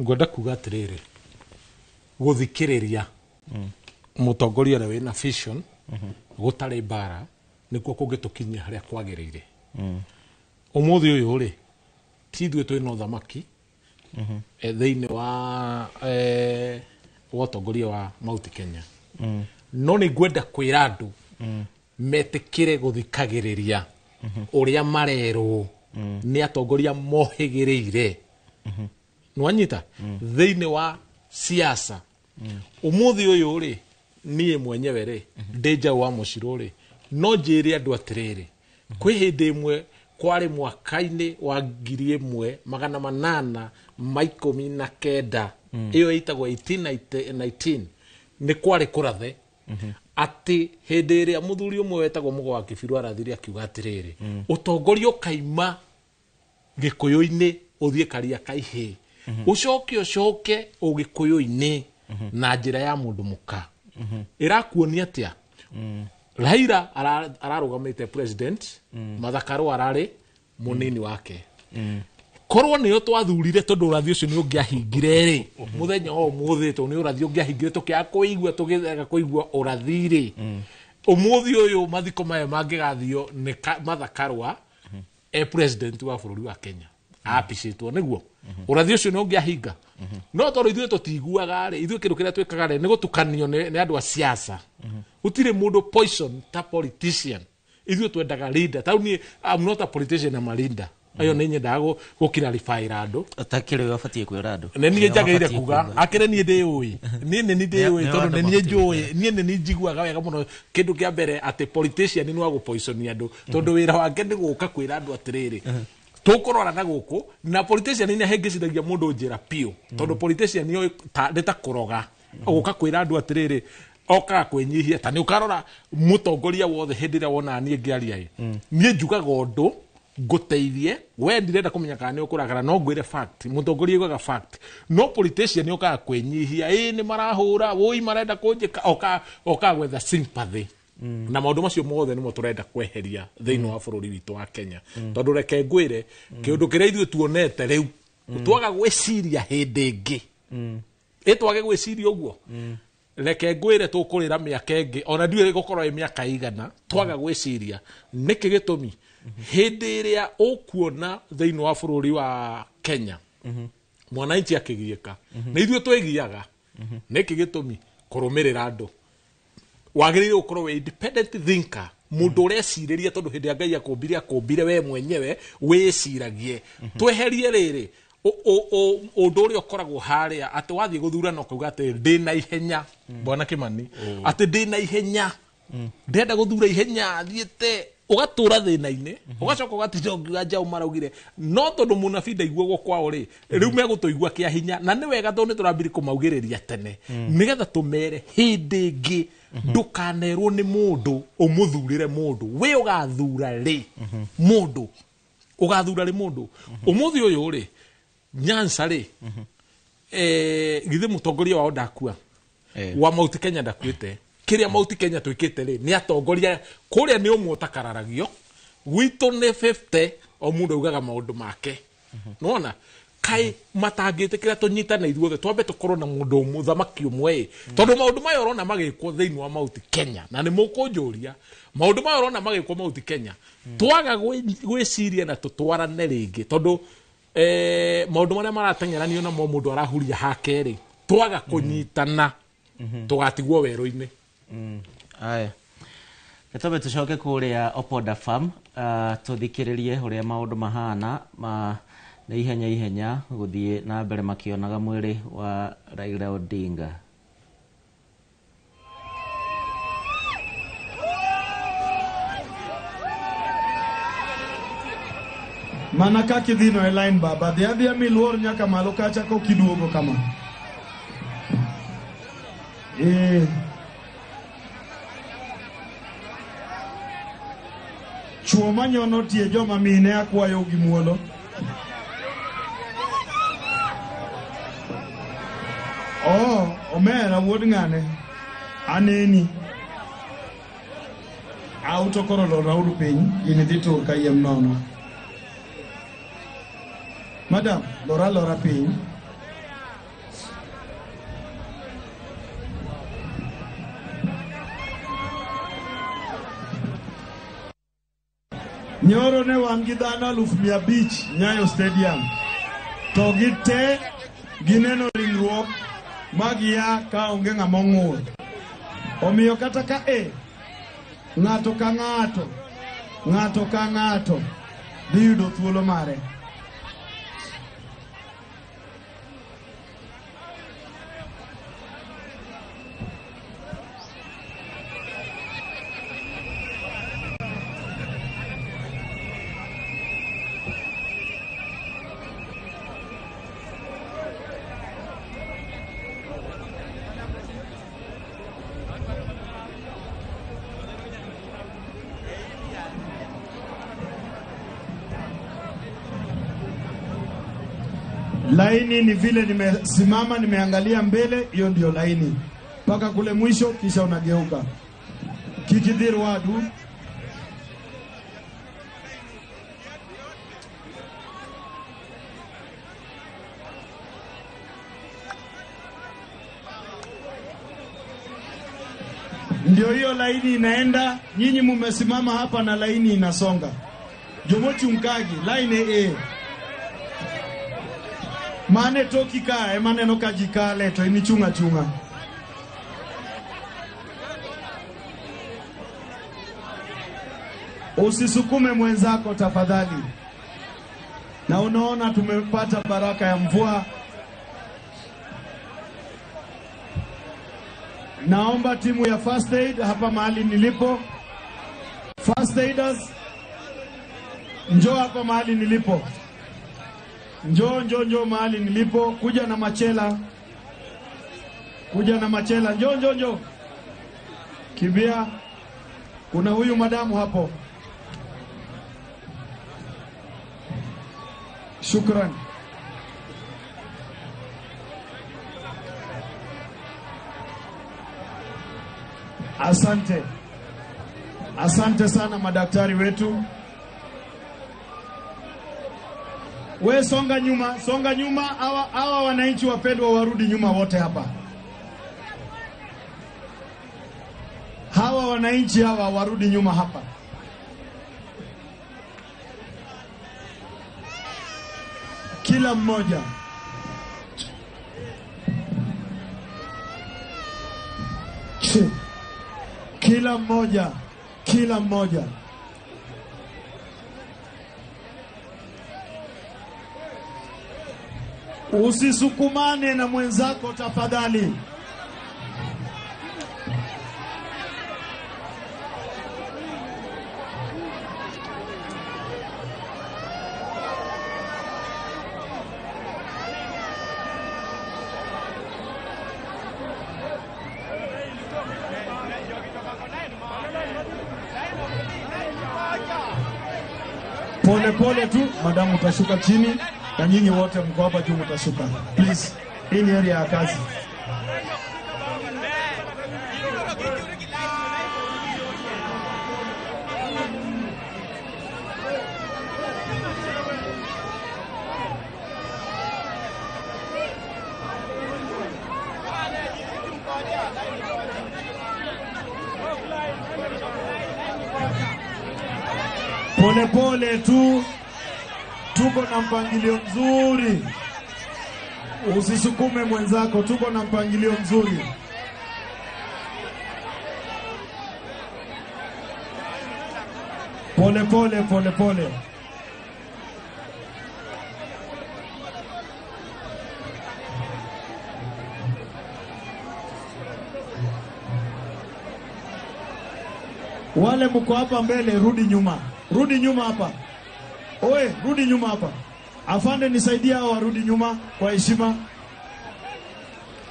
ngwenda kuga atiriri guthikiriria mutongoria we na vision gutari bara nikuo kungitukinyia haria kwagiriire umuthi uyu ri tithwe twina uthamaki thiini wa utongoria wa Mount Kenya no ni ngwenda kwira andu metikire guthikagiriria uria marerwo ni atongoria mohigiriire nwanyita thiini wa siasa umuthi uyu ri nie mwenyewe ri ndeja wa muciro ri no njiri andu atiriri kwi hindi imwe kwari mwaka-ini wa 1819 iyo itagwo 1819 ni kwari kurathe ati hindi iria muthuri umwe wetagwo Mugo wa Kibiru arathire akiuga atiriri utongoria ukaima gikuyu-ini uthie karia kaihi ucoke ugikuyu-ini na njira ya mundu muka irakuonia atia Raila ararugamite president Martha Karua arari munini wake korwo niyo twathurire tondu urathi ucio ni ungiahingire ri muthenya o muthi to ni urathi ungiahingire tukia kuigua tugithega kuigua urathi ri umuthi uyu mathiko maya mangigathio ni Martha Karua president wa bururi wa Kenya apicitwo niguo urathi ucio ni ungiahinga no tondu ithuĩ tũtiguaga rĩ ithuĩ kĩndũ kĩrĩa twĩkaga rĩ nĩ gũtukanio nĩ andũ a siasa gũtirĩ mũndũ poison ta politician ithuĩ twendaga leader tau niĩ I'm not a politician I'm a leader ayo nĩ nyendaga gũkirarify andũ utakĩrĩ we ũbatiĩ kwĩra andũ nĩ niĩ njagĩrĩire kuga akĩrĩ niĩ ndĩũĩ niĩ nĩ ndĩũĩ tondũ nĩ niĩ njũĩ niĩ nĩ niĩ njiguaga wega mũno kĩndũ kĩa mbere atĩ politician nĩ wa gũpoisonia andũ tondũ wĩra wake nĩ gũka kwĩra andũ atĩrĩrĩ tukurora na guku na politician ni ahengicithagia mundu njira pio tondu politician ni ta kuroga guka kwira andu atiriri oka kwenyihia ta ni ukarora mutongoria wothe hindi ria wona nie ngiaria nie njugaga undu nguteithie we ndirenda kumenya kana ni ukuragara no ngwire fact mutongoria yugaga fact no politician ni uka kwenyihia ni marahura woi marenda kunjika oka gwetha sympathy na maundu macio mothe nimo turenda kweheria thiini wa bururi witu wa Kenya tondu reke ngwire kiundu kiria ithuĩ tuonete riu twaga gwiciria hindi ingi twage gwiciria uguo reke ngwire tukurira miaka ingi ona ndiwe gukorwo i miaka igana twaga gwiciria niki gitumi hindi iria ukuona thiini wa bururi wa Kenya mwananchi akigieka na ithuĩ twegiaga niki gitumi kurumirira andu wagirire ukorwo we independent thinker mundu ureciriria tondu hindi Ngai akumbire we mwenyewe wiciragie tweherie riri undu uria ukoragwo haria ati wathie guthurana ukauga ati ndi na ihenya bwana Kimani ati ndi na ihenya ndenda guthura ihenya thiete ugatura thina-ini ugacoka ugatijongia njau maraugire no tondu munabii ndaiguagwo kwao ri riu megutuigua kia hinya na ni wega tondu turambiri kumaugiriria tene nigetha tumere hindi ingi ndukanerwo ni mundu umuthurire mundu we ugathura ri mundu ugathura ri mundu umuthi uyu ri Nyanza ri githe mutongoria wao ndakua wa Mount Kenya ndakuite kiria Mount Kenya twikite ri ni atongoria kuria ni umwe utakararagio gwitu ni 50 o mundu ugaga maundu make nona kai matangite kira tunyitana ithuothe twambe tukorwo na mundu muthamaki umwe tondu maundu mayo urona magikwo thiini wa Mount Kenya na ni mukunjuria maundu mayo urona magikwo Mount Kenya twaga gwiciria na tutwarane ringi tondu maundu maria marateng'eranio na mundu arahuria hake ri twaga kunyitana tugatigwo weru-ini aya getobe tucoke kuria Opoda Farm tuthikiririe uria maundu mahana na ihenya guthie na mbere makionaga mwiri wa Raila Odinga. Mana ka kidhino e line baba dhia miluor nyaka malo kacha ko kiduogo kama chuo manyono tie joma mine akwayo gi muolo omera wuod ng'ane aneni auto koro lora udu piny ini dhi tur kayiem nono madam lora piny nyoro ne wan gi dhano 500,000 Nyayo Stadium to gite gineno ringruok magia ka onge ng'ama ong'ur omiyo kata ka ng'ato ka ng'ato dhi yudo thuolo mare Laini ni vile nimesimama, nimeangalia mbele, hiyo ndio laini. Paka kule mwisho, kisha unageuka. Kikidhir wadu. Ndio hiyo laini inaenda, nyinyi mumesimama hapa na laini inasonga. Jomochi unkagi, laini mane toki ka, mane no kajika leto, ini chunga chunga. Usisukume mwenzako tafadhali. Na unaona tumepata baraka ya mvua. Naomba timu ya First Aid hapa mahali nilipo. First Aiders, njoo hapa mahali nilipo. Njoo mahali nilipo. Kuja na machela. Njoo. Kibia. Kuna huyu madamu hapo. Shukran. Asante sana madaktari wetu. We songa nyuma, hawa wananchi wapendwa warudi nyuma wote hapa. Hawa wananchi hawa warudi nyuma hapa. Kila mmoja. Kila mmoja. Usisukumane na mwenzako tafadhali. Pole tu, madamu utashuka chini na nyinyi wote mko hapa juu mtashuka. Please, hii ni area ya kazi. Pole tu, tuko na mpangilio mzuri. Usisukume mwenzako, tuko na mpangilio mzuri. Pole. Wale mko hapa mbele, rudi nyuma hapa. Oe, rudi nyuma hapa. Afande, nisaidie hao warudi nyuma kwa heshima.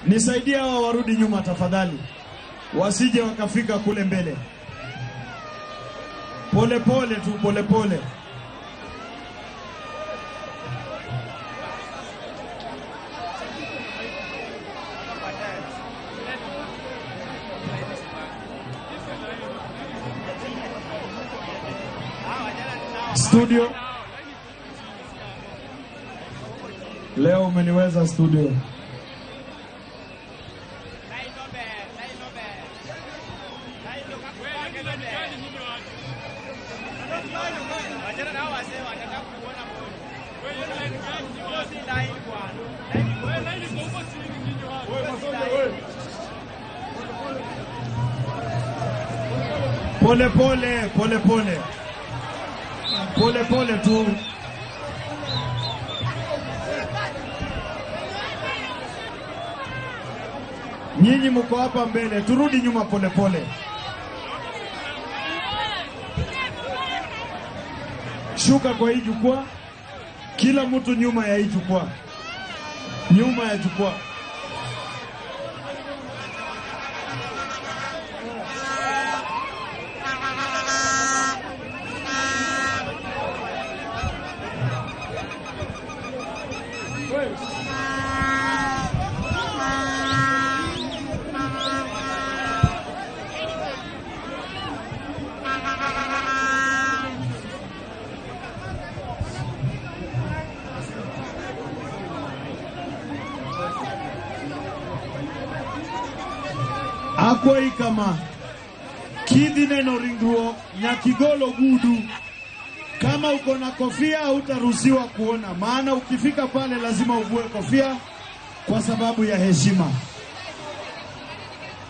Nisaidie hao warudi nyuma tafadhali. Wasije wakafika kule mbele. Pole tu, pole. Studio. Leo umeniweza studio. Pole tu. Nyinyi mko hapa mbele, turudi nyuma pole. Shuka kwa hii jukwaa. Kila mtu nyuma ya hii jukwaa. Nyuma ya jukwaa. akwai kama kidhi neno ringruok nyakigolo gudu. Kama uko na kofia hutaruhusiwa kuona, maana ukifika pale lazima uvue kofia kwa sababu ya heshima.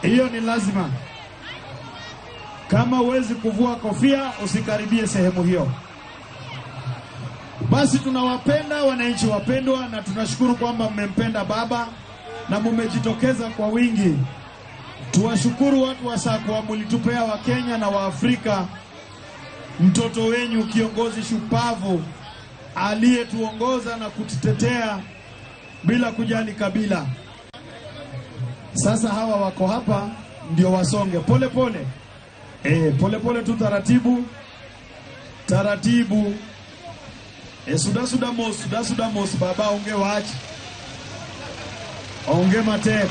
Hiyo ni lazima. Kama huwezi kuvua kofia usikaribie sehemu hiyo. Basi tunawapenda wananchi wapendwa, na tunashukuru kwamba mmempenda baba na mmejitokeza kwa wingi. Tuwashukuru watu wa SACCO, mlitupea wa Kenya na wa Afrika mtoto wenyu, kiongozi shupavu aliyetuongoza na kututetea bila kujali kabila. Sasa hawa wako hapa ndio wasonge pole pole. Pole pole tu, taratibu taratibu. Suda mos baba, onge wach onge matek.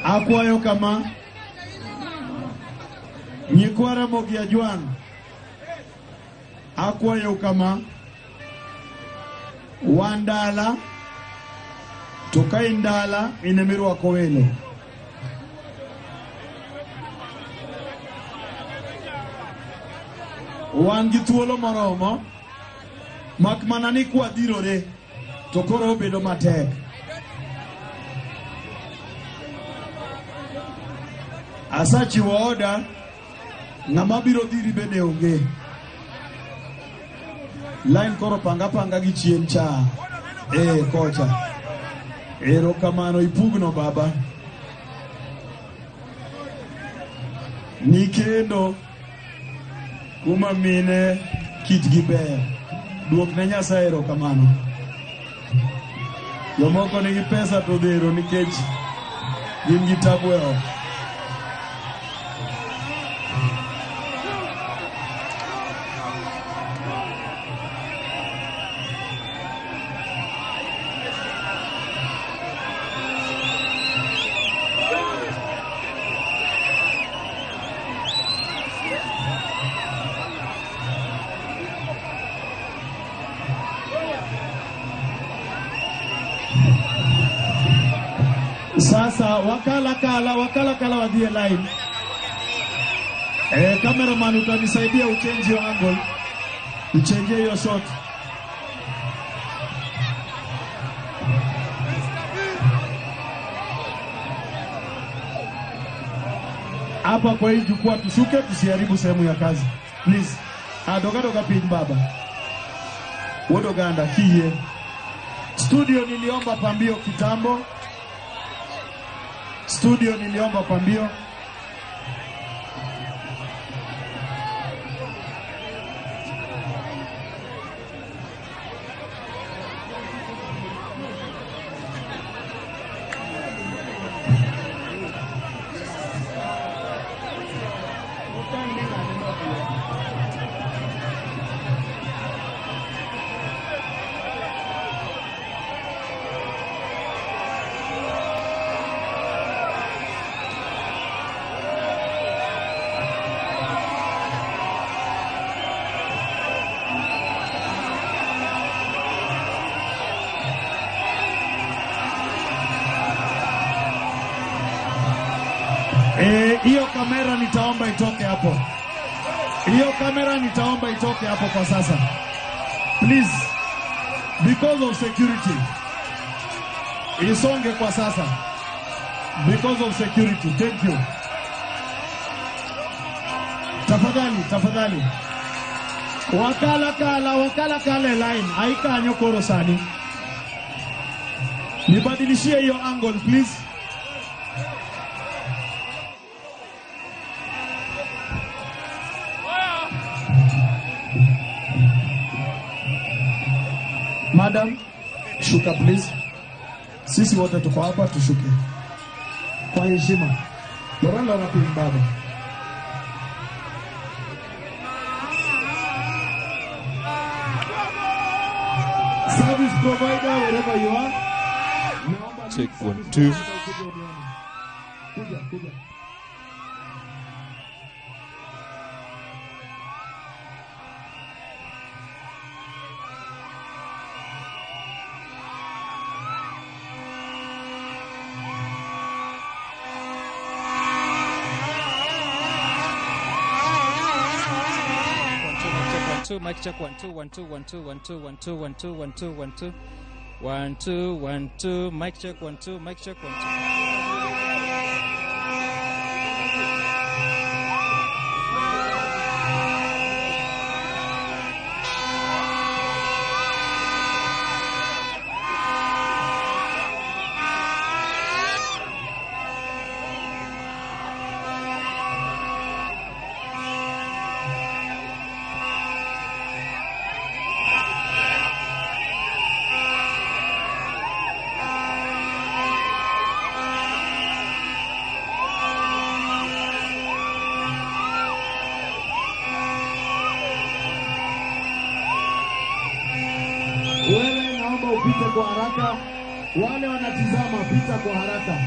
Akwayo kama nyikwara mogia juan, akwayo kama wandala tukaindala inemiru wakowele. Wangi thuolo moromo makmana ni kwa dirore to koro obedo matek. Asachiwo oda ng'ama biro dhiri bende onge. Line koro panga gi chien cha. Kocha. Erokamano ipugno baba. Nikendo kuma mine kitgi ber. Duok ne Nyasaye erokamano. Jomoko nigi pesa to dhero nikech gin gi tabu e ot. Sasa wakala kala wadhie line. Cameraman utanisaidia uchange your angle. Uchange your shot. Hapa kwa hii jukwaa tushuke, tusiharibu sehemu ya kazi. Please. Doga pig baba. Wodoganda kiye. Studio niliomba pambio kitambo. Studio niliomba pambio. Hiyo kamera nitaomba itoke hapo. Hiyo kamera nitaomba itoke hapo kwa sasa. Please. Because of security. Isonge kwa sasa. Because of security. Thank you. Tafadhali. Wakala kala line. Haika anyokoro sani. Nibadilishie hiyo angle please. Madam, shuka please. Sisi wote tuko hapa, tushuke kwa heshima. Doranda wapi baba? Service provider, wherever you are. Check 1 2. Kuja. Mic check 1 2 1 2 1 2 1 2 1 2 1 2 1 2 1 2 1 2 1 2 mic check 1 2 mic check 1 Wewe naomba upite kwa haraka. Wale wanatizama, pita kwa haraka.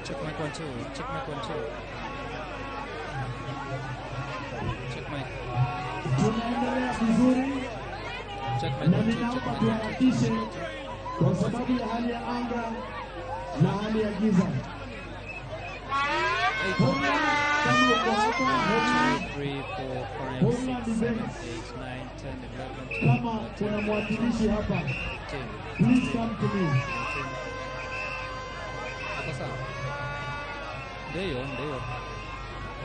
Check mic 1 2. Check mic 1 2. Check mic. Tunaendelea vizuri. Check mic 1 2. Na ninaomba tuharakishe kwa sababu ya hali ya anga na hali ya giza. Kama uko hapa, 3 4 5 6 7 8 9 10 11 kama kuna mwakilishi hapa, please come to me. Ako sawa? Ndio.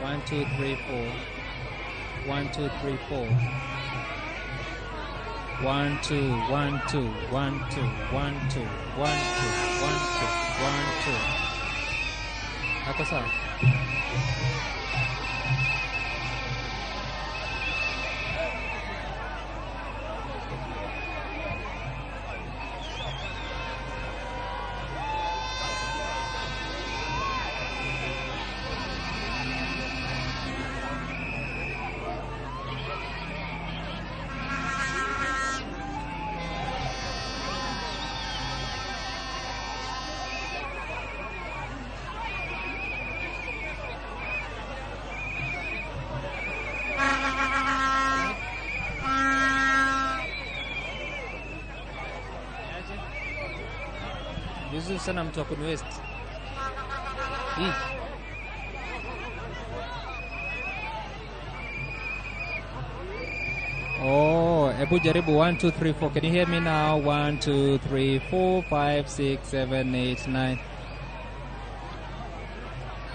1 2 3 4 1 2 3 4 1 2 1 2 1 2 1 2 1 2 1 2 1 2. Ako sawa? Vizuri sana mtu wa Kuni West. Hii. Oh, Ebu jaribu 1 2 3 4. Can you hear me now? 1 2 3 4 5 6 7 8 9.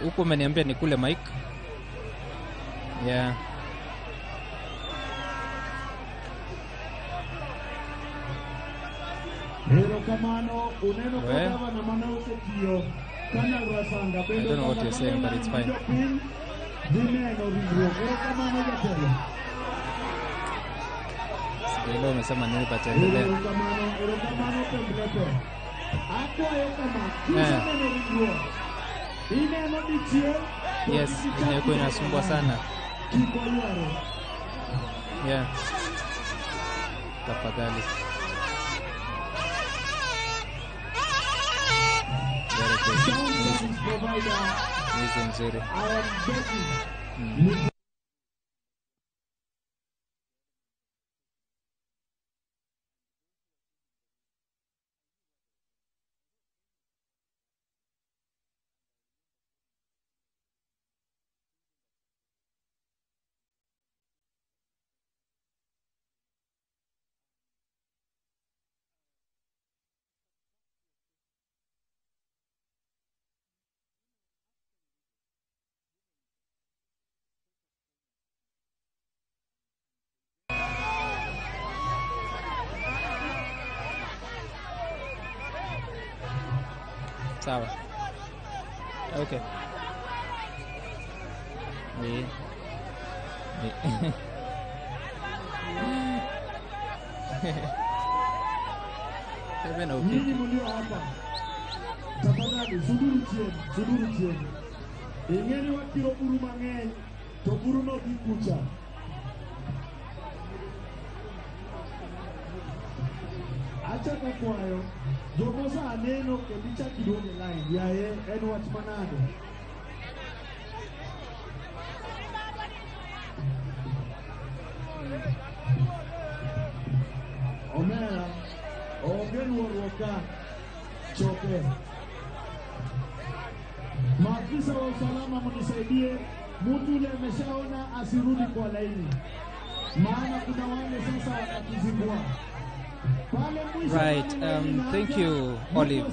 Huko umeniambia ni kule mic. Yeah. Erokamano uneno kwa na manauso kio kana rasanga I don't know what you're saying, but it's fine. Dineno ringo erokamano jatelo. Sijalo umesema nini bataendelea. Erokamano pembelepe. Akwa ekama kisa neno ringo. Ineno dichie. Yes, ineko inasumbua sana. Kiko yaro. Yeah. Tafadhali. Hizi nzuri. Sawa. Okay. Ni. Heaven okay. Nini mulio hapa? Tafadhali suduru cheni. Ingeni wakiro buru mang'eny to buru no dhi kucha. Acha kakwayo jomosa aneno kendo ichak iduoge line yaye en wach manade. Omera onge luorruok ka choke. Maafisa wa usalama mnisaidie, mtu yule ameshaona asirudi kwa laini, maana kuna wale sasa watakizingua. Right. Thank you, Olive.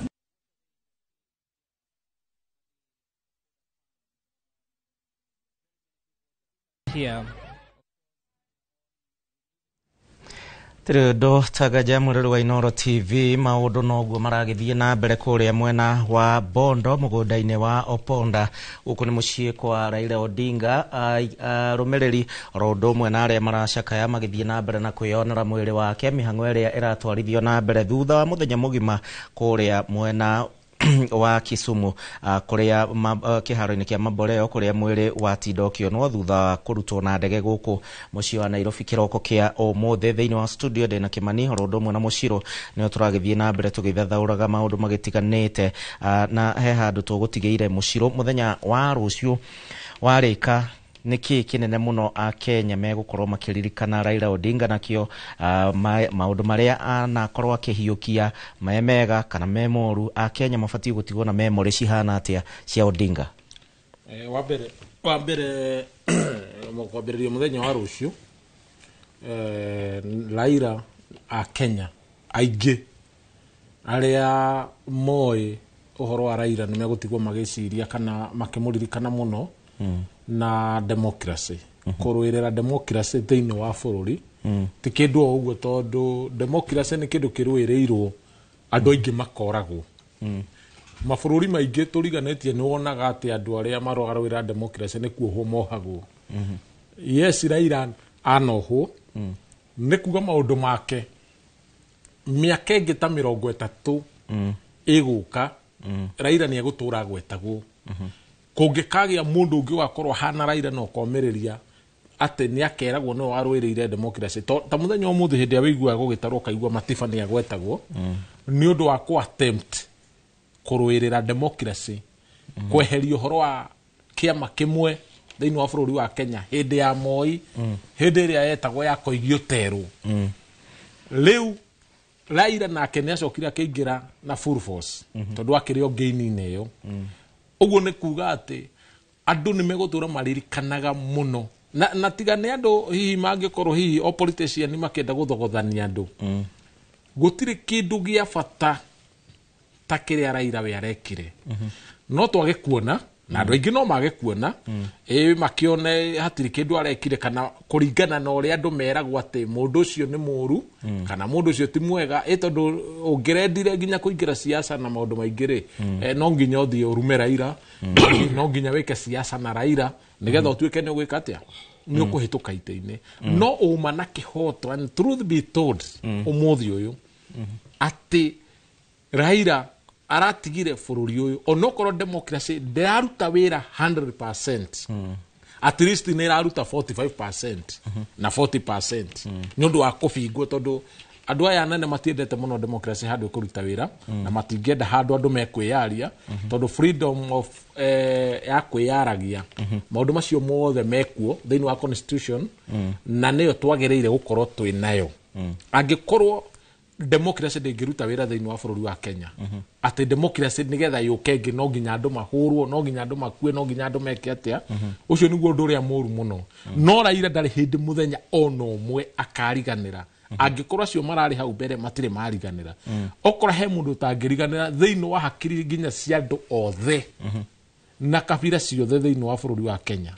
Here. Tirdo tagaja mururu wa Inoro TV maundu noguo maragithie na mbere kuria mwena wa Bondo mugundaine wa Oponda uku ni mucii kwa Raila Odinga rumiriri rondo mwena aria maracakaya magithie na mbere na kwiyonera mwiri wake mihango iria iratwarithio na mbere thutha wa muthenya mugima kuria mwena wa Kisumu kuria kiharo-ini kia Maboreo kuria mwiri wa Tidokio no thutha wa kurutwo na ndege guku mucii wa Nairobi kiroko kia omothe thiini wa studio ndina Kimani rondo mwe na muciro nio turagithie na mbere tugithathauraga maundu magitiganite na he handu tugutigeire muciro muthenya wa rucio warika niki kinene muno a Kenya megukorwo makiririkana Raila Odinga nakio maundu maria anakorwo akihiukia memega kana memoru a Kenya mabati gutigwo na memory cihana atia cia Odinga. Wa mbere mukwambiriria muthenya wa rucio Raila a Kenya aingĩ aria moi uhoro wa Raila ni megutigwo magiciria kana makimuririkana muno na democracy kuruirira democracy thiini wa bururi ti kindu o uguo tondu democracy ni kindu kiruirirwo andu aingi makoragwo mabururi maingi turiganetie ni wonaga ati andu aria marogarwira democracy ni kuohwo mohagwo yes Raila anohwo ni kuga maundu make miaka ingi ta 30 iguka Raila ni egutura gwetagwo kungikagia mundu ungi wakorwo hana Raila no komeriria ati ni akeragwo no warwirire democracy ta muthenya umuthi hindi awigua gugitarwo kaigua matifa ni agwetagwo ni undu wa ku attempt kurwirira democracy kweheria uhoro wa kiama kimwe thiini wa bururi wa Kenya hindi ya Moi hindi iria yetagwo ya koigio teru riu Raila nake ni acokire akiingira na full force tondu akirio gaini iyo uguo ni kuga ati andu ni megutura maririkanaga muno na tigane andu hihi mangikorwo hihi o politician ni makenda guthogothania andu gutire kindu gia bata ta kiria Raila we arekire no twage kuona na andu aingi no mage kuona makione hatiri kindu arekire kana kuringana na uria andu meragwo ati mundu ucio ni muru kana mundu ucio ti mwega tondu ungirendire nginya kuingira siasa na maundu maingire no nginya uthie urume Raila no nginya weke siasa na Raila nigetha utuike ni ugwika atia ni ukuhituka ite-ini no uma na kihoto and truth be told umuthi uyu ati Raila aratigire bururi uyu onokorwo democracy ndiraruta wira 100% at least ni iraruta 45% na 40% nundu wa kubingwo tondu andu aya nene matiendete muno democracy handu kuruta wira na matingenda handu andu mekwiyaria tondu freedom of ya kwiyaragia maundu macio mothe mekuo thiini wa constitution na niyo twagereire gukorwo twinayo angikorwo democracy ndingiruta wira thiini wa bururi wa Kenya ati democracy nigetha yukengi no nginya andu mahurwo no nginya andu makue no nginya andu meke atia ucio niguo ndu uria muru muno no Raila ndari hindi muthenya ono umwe akariganira angikorwo acio marari hau mbere matire mariganira okora he mundu utangiriganira thiini wa hakiri nginya cia andu othe na kabira ciothe thiini wa bururi wa Kenya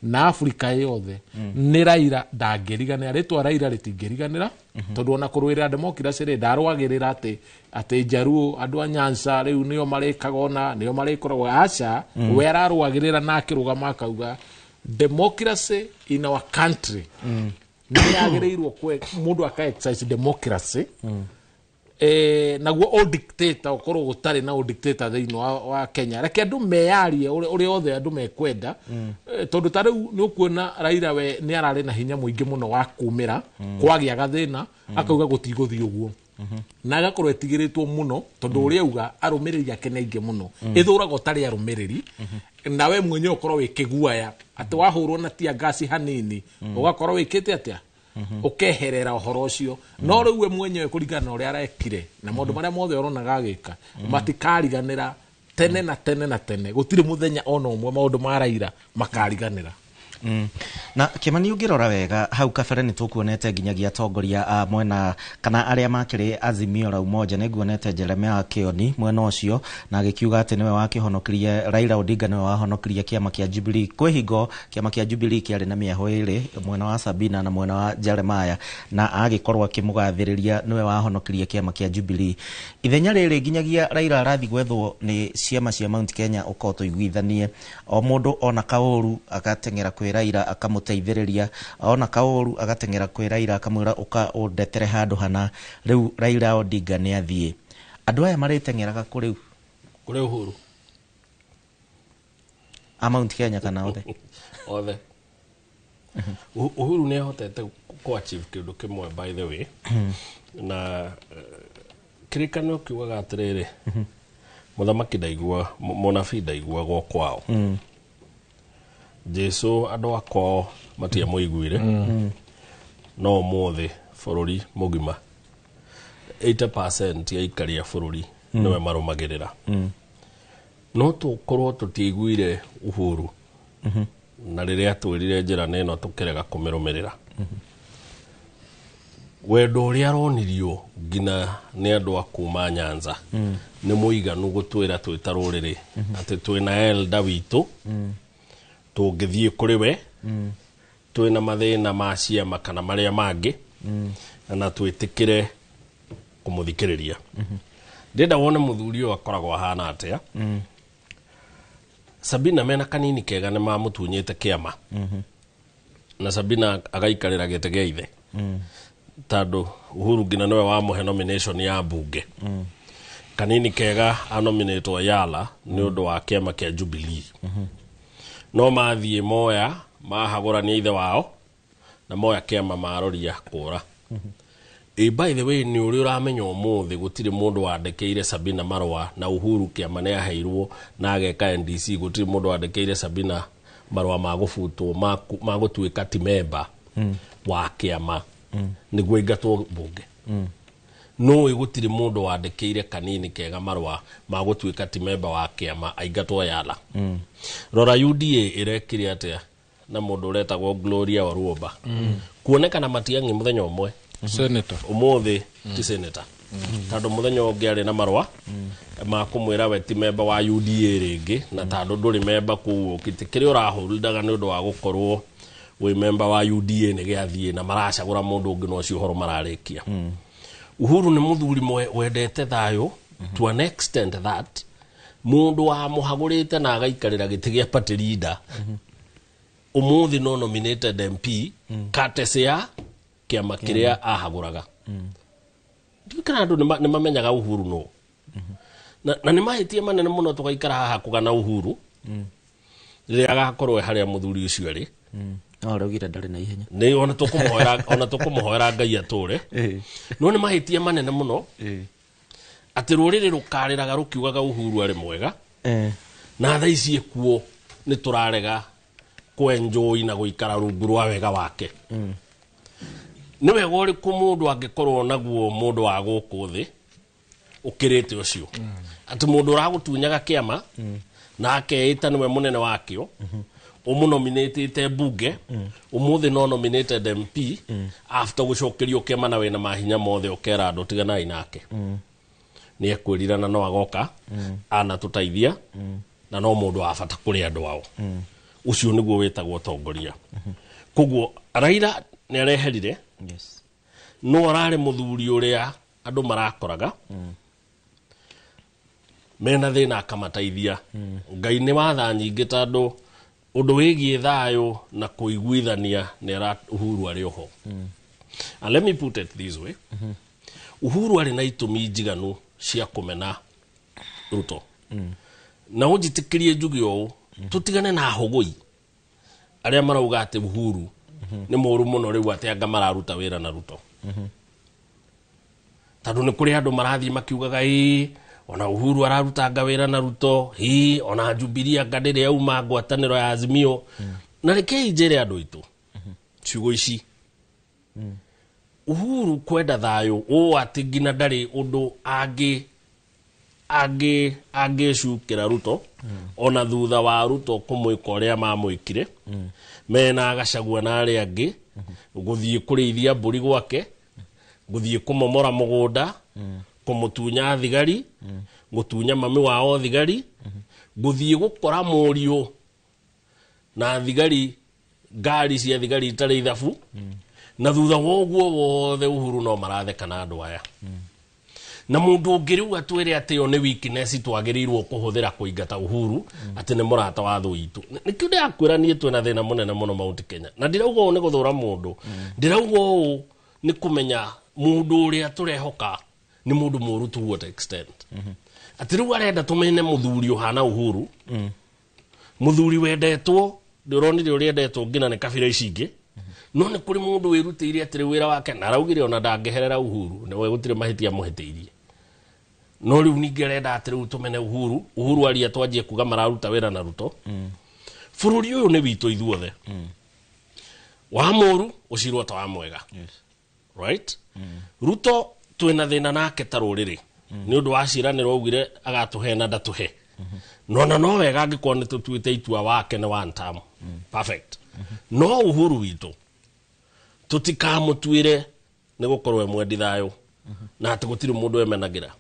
na Afrika yothe ni Raila ndangiriganira ritwa Raila ritingiriganira tondu ona kurwira democracy ri ndarwagirira ati Jaruo andu a Nyanza riu nio marikagona nio marikoragwo aca we ararwagirira na akirugama akauga democracy in our country ni yagireirwo kwe mundu aka exercise democracy naguo o dictator ukorwo gutari na o dictator thiini wa Kenya reke andu meyarie uri othe andu mekwenda tondu tariu ni ukuona Raila we ni arari na hinya muingi muno wa kumira kwagia gathina akauga gutiguthi uguo na agakorwo etigiritwo muno tondu uri auga arumiriri ake neingi muno ithurago tari arumiriri nawe mwenye ukorwo wikiguaya ati wahurwo na tia gasi hanini ugakorwo wikite atia ukeherera uhoro ucio no riu we mwenyewe kuringana na uria arekire na maundu maria mothe uronaga agika matikariganira tene na tene na tene gutire muthenya ono umwe maundu ma Raila makariganira na Kimani ungirora wega hau kabere ni tukuonete nginyagia atongoria mwena kana aria makiri Azimio la Umoja niguonete Jeremiah Kioni mwena ucio na agikiuga ati niwe wakihonokirie Raila Odinga niwe wahonokirie kiama kia Jubilee kwihingo kiama kia Jubilee kiari na mieho iri mwena wa Sabina na mwena wa Jeremiah na agikorwo akimugathiriria niwe wahonokirie kiama kia Jubilee ithenya riri nginyagia Raila arathi gwethwo ni ciama cia Mount Kenya ukoto igwithanie o mundu ona kauru agatengera kwi Raila akamuteithiriria ona kauru agatengera kwi Raila akamwira uka undetere handu hana riu Raila Odinga ni athie andu aya maritengeraga kuri Uhuru Mount Kenya kana othe Uhuru ni hotete ku achieve kindu kimwe by the way na kirikano kiugaga atiriri muthamaki ndaigua munabii ndaigua gwo kwao Jesu andu akwa matia muiguire no mothe bururi mugima 80% ya ikaria bururi niwe marumagirira no tukorwo tutiguire Uhuru na riria twirire njira neno tukirega kumirumirira wendo uria aronirio ngina ni andu akuma Nyanza ni muiganu gutwira twitaruriri ati twina elda witu tungithie kuri we twina mathina ma ciama kana maria mangi na twitikire kumuthikiriria ndenda wone muthuri uyu akoragwo ahana atia Sabina mena kanini kega ni mamutunyite kiama na Sabina agaikarira gite gia ithe tando Uhuru ngina niwe wa muhe nomination ya bunge kanini kega anominatwo Yala ni undu wa kiama kia Jubilee no mathie moya mahagurania ithe wao na moya kiama maroria kura by the way ni uri uramenya umuthi gutire mundu wandekeire Sabina marwa na Uhuru kiama ne aheirwo na ageka NDC gutire mundu wandekeire Sabina marwa magufutwo magutuika ti member wa kiama niguo ingatwo bunge no igutire mundu wandekeire kanini kega marwa magutuika ti member wa kiama aingatwo Yala rora UDA irekire atia na mundu uretagwo Gloria Waruomba kuonekana matiangi muthenya umwe senator umuthi ti senator tando muthenya ungi ari na marwa ma kumwira we ti member wa UDA ringi na tando nduri member ku kitikiri urahurundaga ni undu wa gukorwo we member wa UDA ni giathie na maracagura mundu ungi no cio horo mararikia Uhuru ni muthuri wendete thayo to an extent that mundu wa muhagurite na agaikarira giti gia party leader umuthi no nominated MP katesia kiama kiria ahaguraga ndikana andu ni mamenyaga Uhuru no na ni mahitie manene muno tugaikara haha kugana Uhuru riria agakorwo haria muthuri ucio ari no rugire ndari na ihenya ni ona tukumuhoera Ngai ature no ni mahitie manene muno ati ruriri rukariraga rukiugaga Uhuru ari mwega na tha ici ekuo ni turarega kwenjoy na guikara rungu rwa wega wake ni wega uriku mundu angikorwo naguo mundu wa guku thi ukirite ucio ati mundu uragutunyaga kiama na akeita niwe munene wakio umunominatete bunge umuthi no nominated MP after gucokerio kiama na wena mahinya mothe ukera andu tigana inake ni ekwirirana no agoka ana tutaithia na no mundu afata kuri andu ao ucio niguo wetagwo tongoria koguo Raila ni areherire no arare muthuri uria andu marakoraga mena thina akamataithia Ngai ni watha nyingi tando undu wigie thayo na kuiguithania ni Uhuru ari oho and let me put it this way Uhuru ari na itumi njiganu cia kumena Ruto na ujitikirie njugi o tutigane na hogoi aria marauga ati Uhuru ni muru muno riu ati anga mararuta wira na Ruto tando ni kuri andu marathi makiugaga ona Uhuru araruta anga wira na Ruto ona Jubilee anga ndiri auma ngwataniro ya Azimio na reke injire andu itu ciugo ici Uhuru kwenda thayo ati ngina ndari undu age cukira Ruto ona thutha wa Ruto kumwika uria mamwikire mena agacagua na ari angi guthie kurithia mburi gwake guthie kumomora mugunda kumutunya thigari gutunya mami wao thigari guthie gukora murio na thigari ngari cia thigari itari ithabu na thutha woguo wothe Uhuru no maratheka na andu aya na mundu ungiriu atwire ati yo ni weakness twagirirwo kuhuthira kuingata Uhuru ati ni murata wa thu itu nikio ndakwira nie twina thina munene muno Mount Kenya na ndirauga ni guthura mundu ndirauga ni kumenya mundu uria turehoka ni mundu muru to what extent ati riu arenda tumenye muthuri uhana Uhuru muthuri wendetwo ndironire uria endetwo ngina ni kabira icingi no ni kuri mundu wirutiire ati wira wake na araugire ona ndangeherera Uhuru na we gutire mahitia muhitiirie no riu ningerenda ati riu tumenye Uhuru aria twanjie kuga mararuta wira na Ruto bururi uyu ni witu ithuothe wa muru ucirwo ta wa mwega right Ruto twina thina nake taruriri ni undu wa ciraniro augire agatuhena ndatuhe no wega angikorwo ni tutuite itua wake ni one term perfect no Uhuru witu tutikamutuire ni gukorwo mwendi thayo na ati gutiri mundu emenagira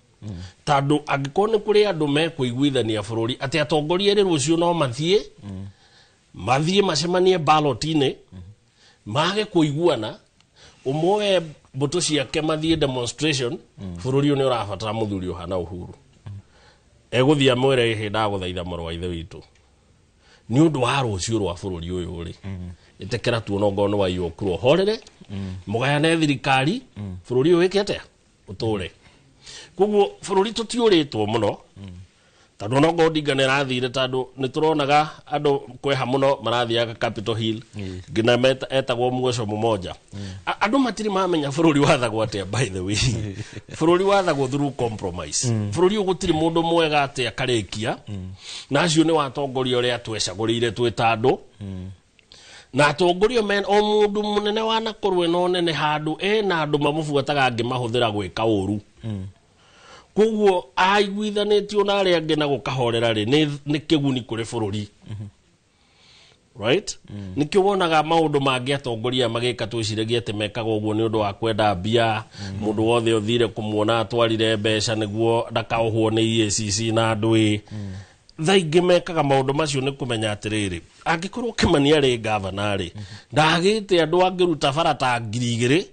tando angikorwo ni kuri andu mekuiguithania bururi ati atongoria ri rucio no mathie macemanie ballot-ini mage kuiguana umwe mbuto ciake mathie demonstration bururi ni urabatara muthuri uhana Uhuru eguthia mwere hinda guthaitha morwa ithe witu ni undu wa rucio rwa bururi uyu ri itekera tu onongono wa yokro horere mugayane thirikari bururi uyu wikete uture koguo bururi tutiuritwo muno tando no godingane rathire tando nituronaga andu kweha muno marathiaga Capitol Hill ngina etagwo mugosho mumoja andu matiri mamenya bururi wathagwo atia by the way bururi wathagwo through compromise bururi ugutiri mundu mwega atia karekia na acio ni watongoria uria twecagurire twitando na atongoria men o mundu munene wana korwe no nene handu na andu mamubuataga ngi mahuthira gwika uru koguo aiguithanitio na ari angi na gukahorera ri ni kiguni kuri bururi right nikio wonaga maundu mangiatongoria magika twiciragia ati mekaga uguo ni undu wa kwenda mbia mundu wothe uthire kumuona atwarire mbeca niguo ndakaohwo ni EACC na ndui thaingi mekaga maundu macio ni kumenya atiriri angikorwo Kimani ari governor ri ndagite andu angiruta barata 2,000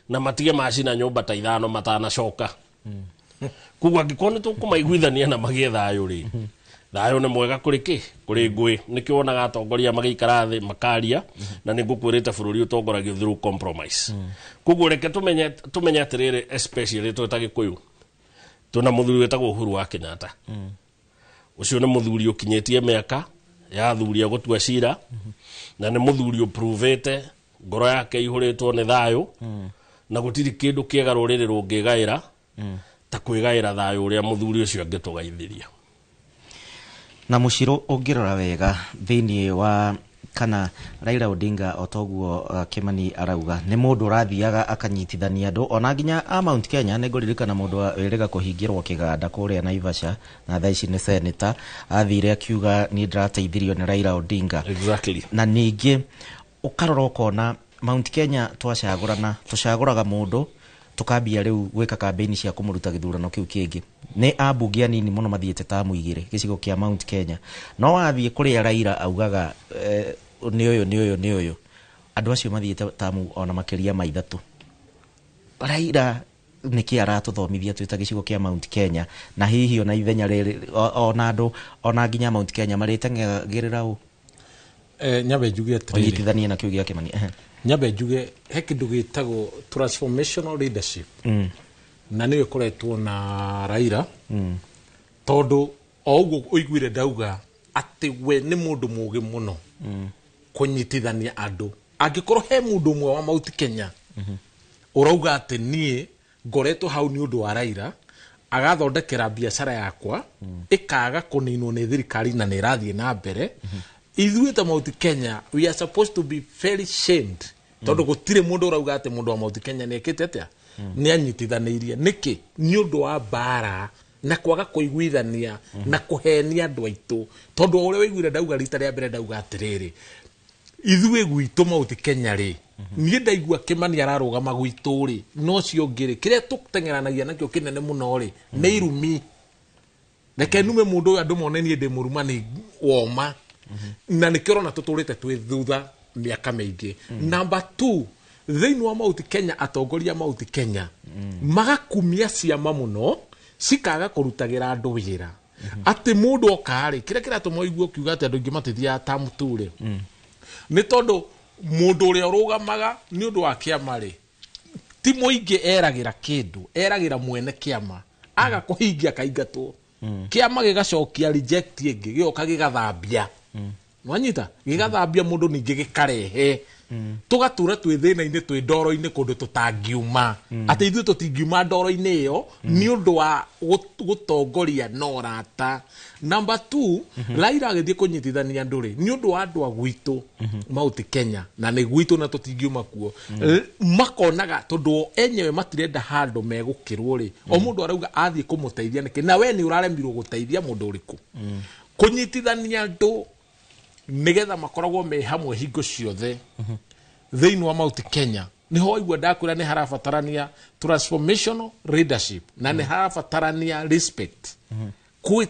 na matige macina nyumba ta 5 matanacoka kuguo angikone tukumaiguithania na magiethayo ri thayo ni mwega kuri ngui nikio wonaga atongoria magikara thi makaria na ningukwirite bururi utongoragio through compromise kuguo reke tumenye atiriri especially twetagikuyu tuna muthuri wetagwo Uhuru wa Kenyatta ucio ni muthuri ukinyetie miaka ya thuria gutua cira na ni muthuri uprovete ngoro yake ihuritwo ni thayo na gutiri kindu kiega ruriri rungigaira ta kwigaira thayo uria muthuri ucio angitugaithiria na mushiro ungirora wega thiini wa kana Raila Odinga otoguo Kimani arauga ni mundu rathiaga akanyitithania andu ona nginya a Mount Kenya ni nguririkana mundu werega kuhingirwo kiganda kuria Naivasha na thaici ni senator athire akiuga ni ndirateithirio ni Raila Odinga exactly na ningi ukarora ukona Mount Kenya tucaguraga mundu tukambia riu gwika campaign cia kumuruta githurano kiu kingi ni abunge anini muno mathiete tamu 2 gicigo kia Mount Kenya no wathie kuria Raila augaga ni uyu andu acio mathiete tamu ona makiria ma 3 Raila niki aratuthomithia twita gicigo kia Mount Kenya na hihi ona ithenya riri ona andu ona nginya Mount Kenya maritengagirira u nyabe njuge atiriri onyitithania na kiu gia Kimani nyabe njuge he kindu gitagwo transformational leadership na niwe koretwo na Raila tondu o uguo uiguire ndauga ati we ni mundu mugi muno kunyitithania andu angikorwo he mundu mwe wa Mount Kenya urauga ati nie ngoretwo hau ni undu wa Raila agathondekera biashara yakwa ikaga kuninwo ni thirikari na nirathie na mbere ithuĩ ta Mount Kenya we are supposed to be very shamed tondu gutire mundu urauga ati mundu wa Mount Kenya nekete atia ni anyitithanirie niki ni undu wa bara na kwaga kuiguithania na kuhenia andu aitu tondu ore waiguire ndauga rita ria mbere ndauga atiriri ithuĩ gwitu Mount Kenya ri nie ndaigua Kimani ararugama gwitu ri no cio ngiri kiria tutengeranagia nakio kinene muno ri ni irumi reke nume mundu uyu andu monenie ndi muruma ni woma na nikirona tuturite twi thutha miaka mingi number 2 thiini wa Mount Kenya atongoria Mount Kenya magakumia ciama muno cikaga kurutagira andu wira ati mundu okari kiria tumoigua kiuga ati andu ingi matithia tamu ture ni tondu mundu uria urugamaga ni undu wa kiama ri ti muingi eragira kindu eragira mwene kiama aga kuhingia kaingatwo kiama gigacokia reject ingi gioka gigathambia mwanyita gigathambia mundu ningi gikarehe tugatura twi thina-ini twi ndoro-ini kundu tutangiuma ati ithuĩ tutingiuma ndoro-ini iyo ni undu wa gutongoria norata number 2 Raila agithie kunyitithania nduri ni undu wa andu agwitu Mount Kenya na ni gwitu na tutingiuma kuo makonaga tondu enyewe matirenda handu megukirwo ri o mundu arauga athie kumuteithia niki na we ni uraremirwo guteithia mundu uriku kunyitithania andu nigetha makoragwo me hamwe hingo ciothe thiini wa Mount Kenya niho waigua ndakwira ni harabatarania transformational leadership na ni harabatarania respect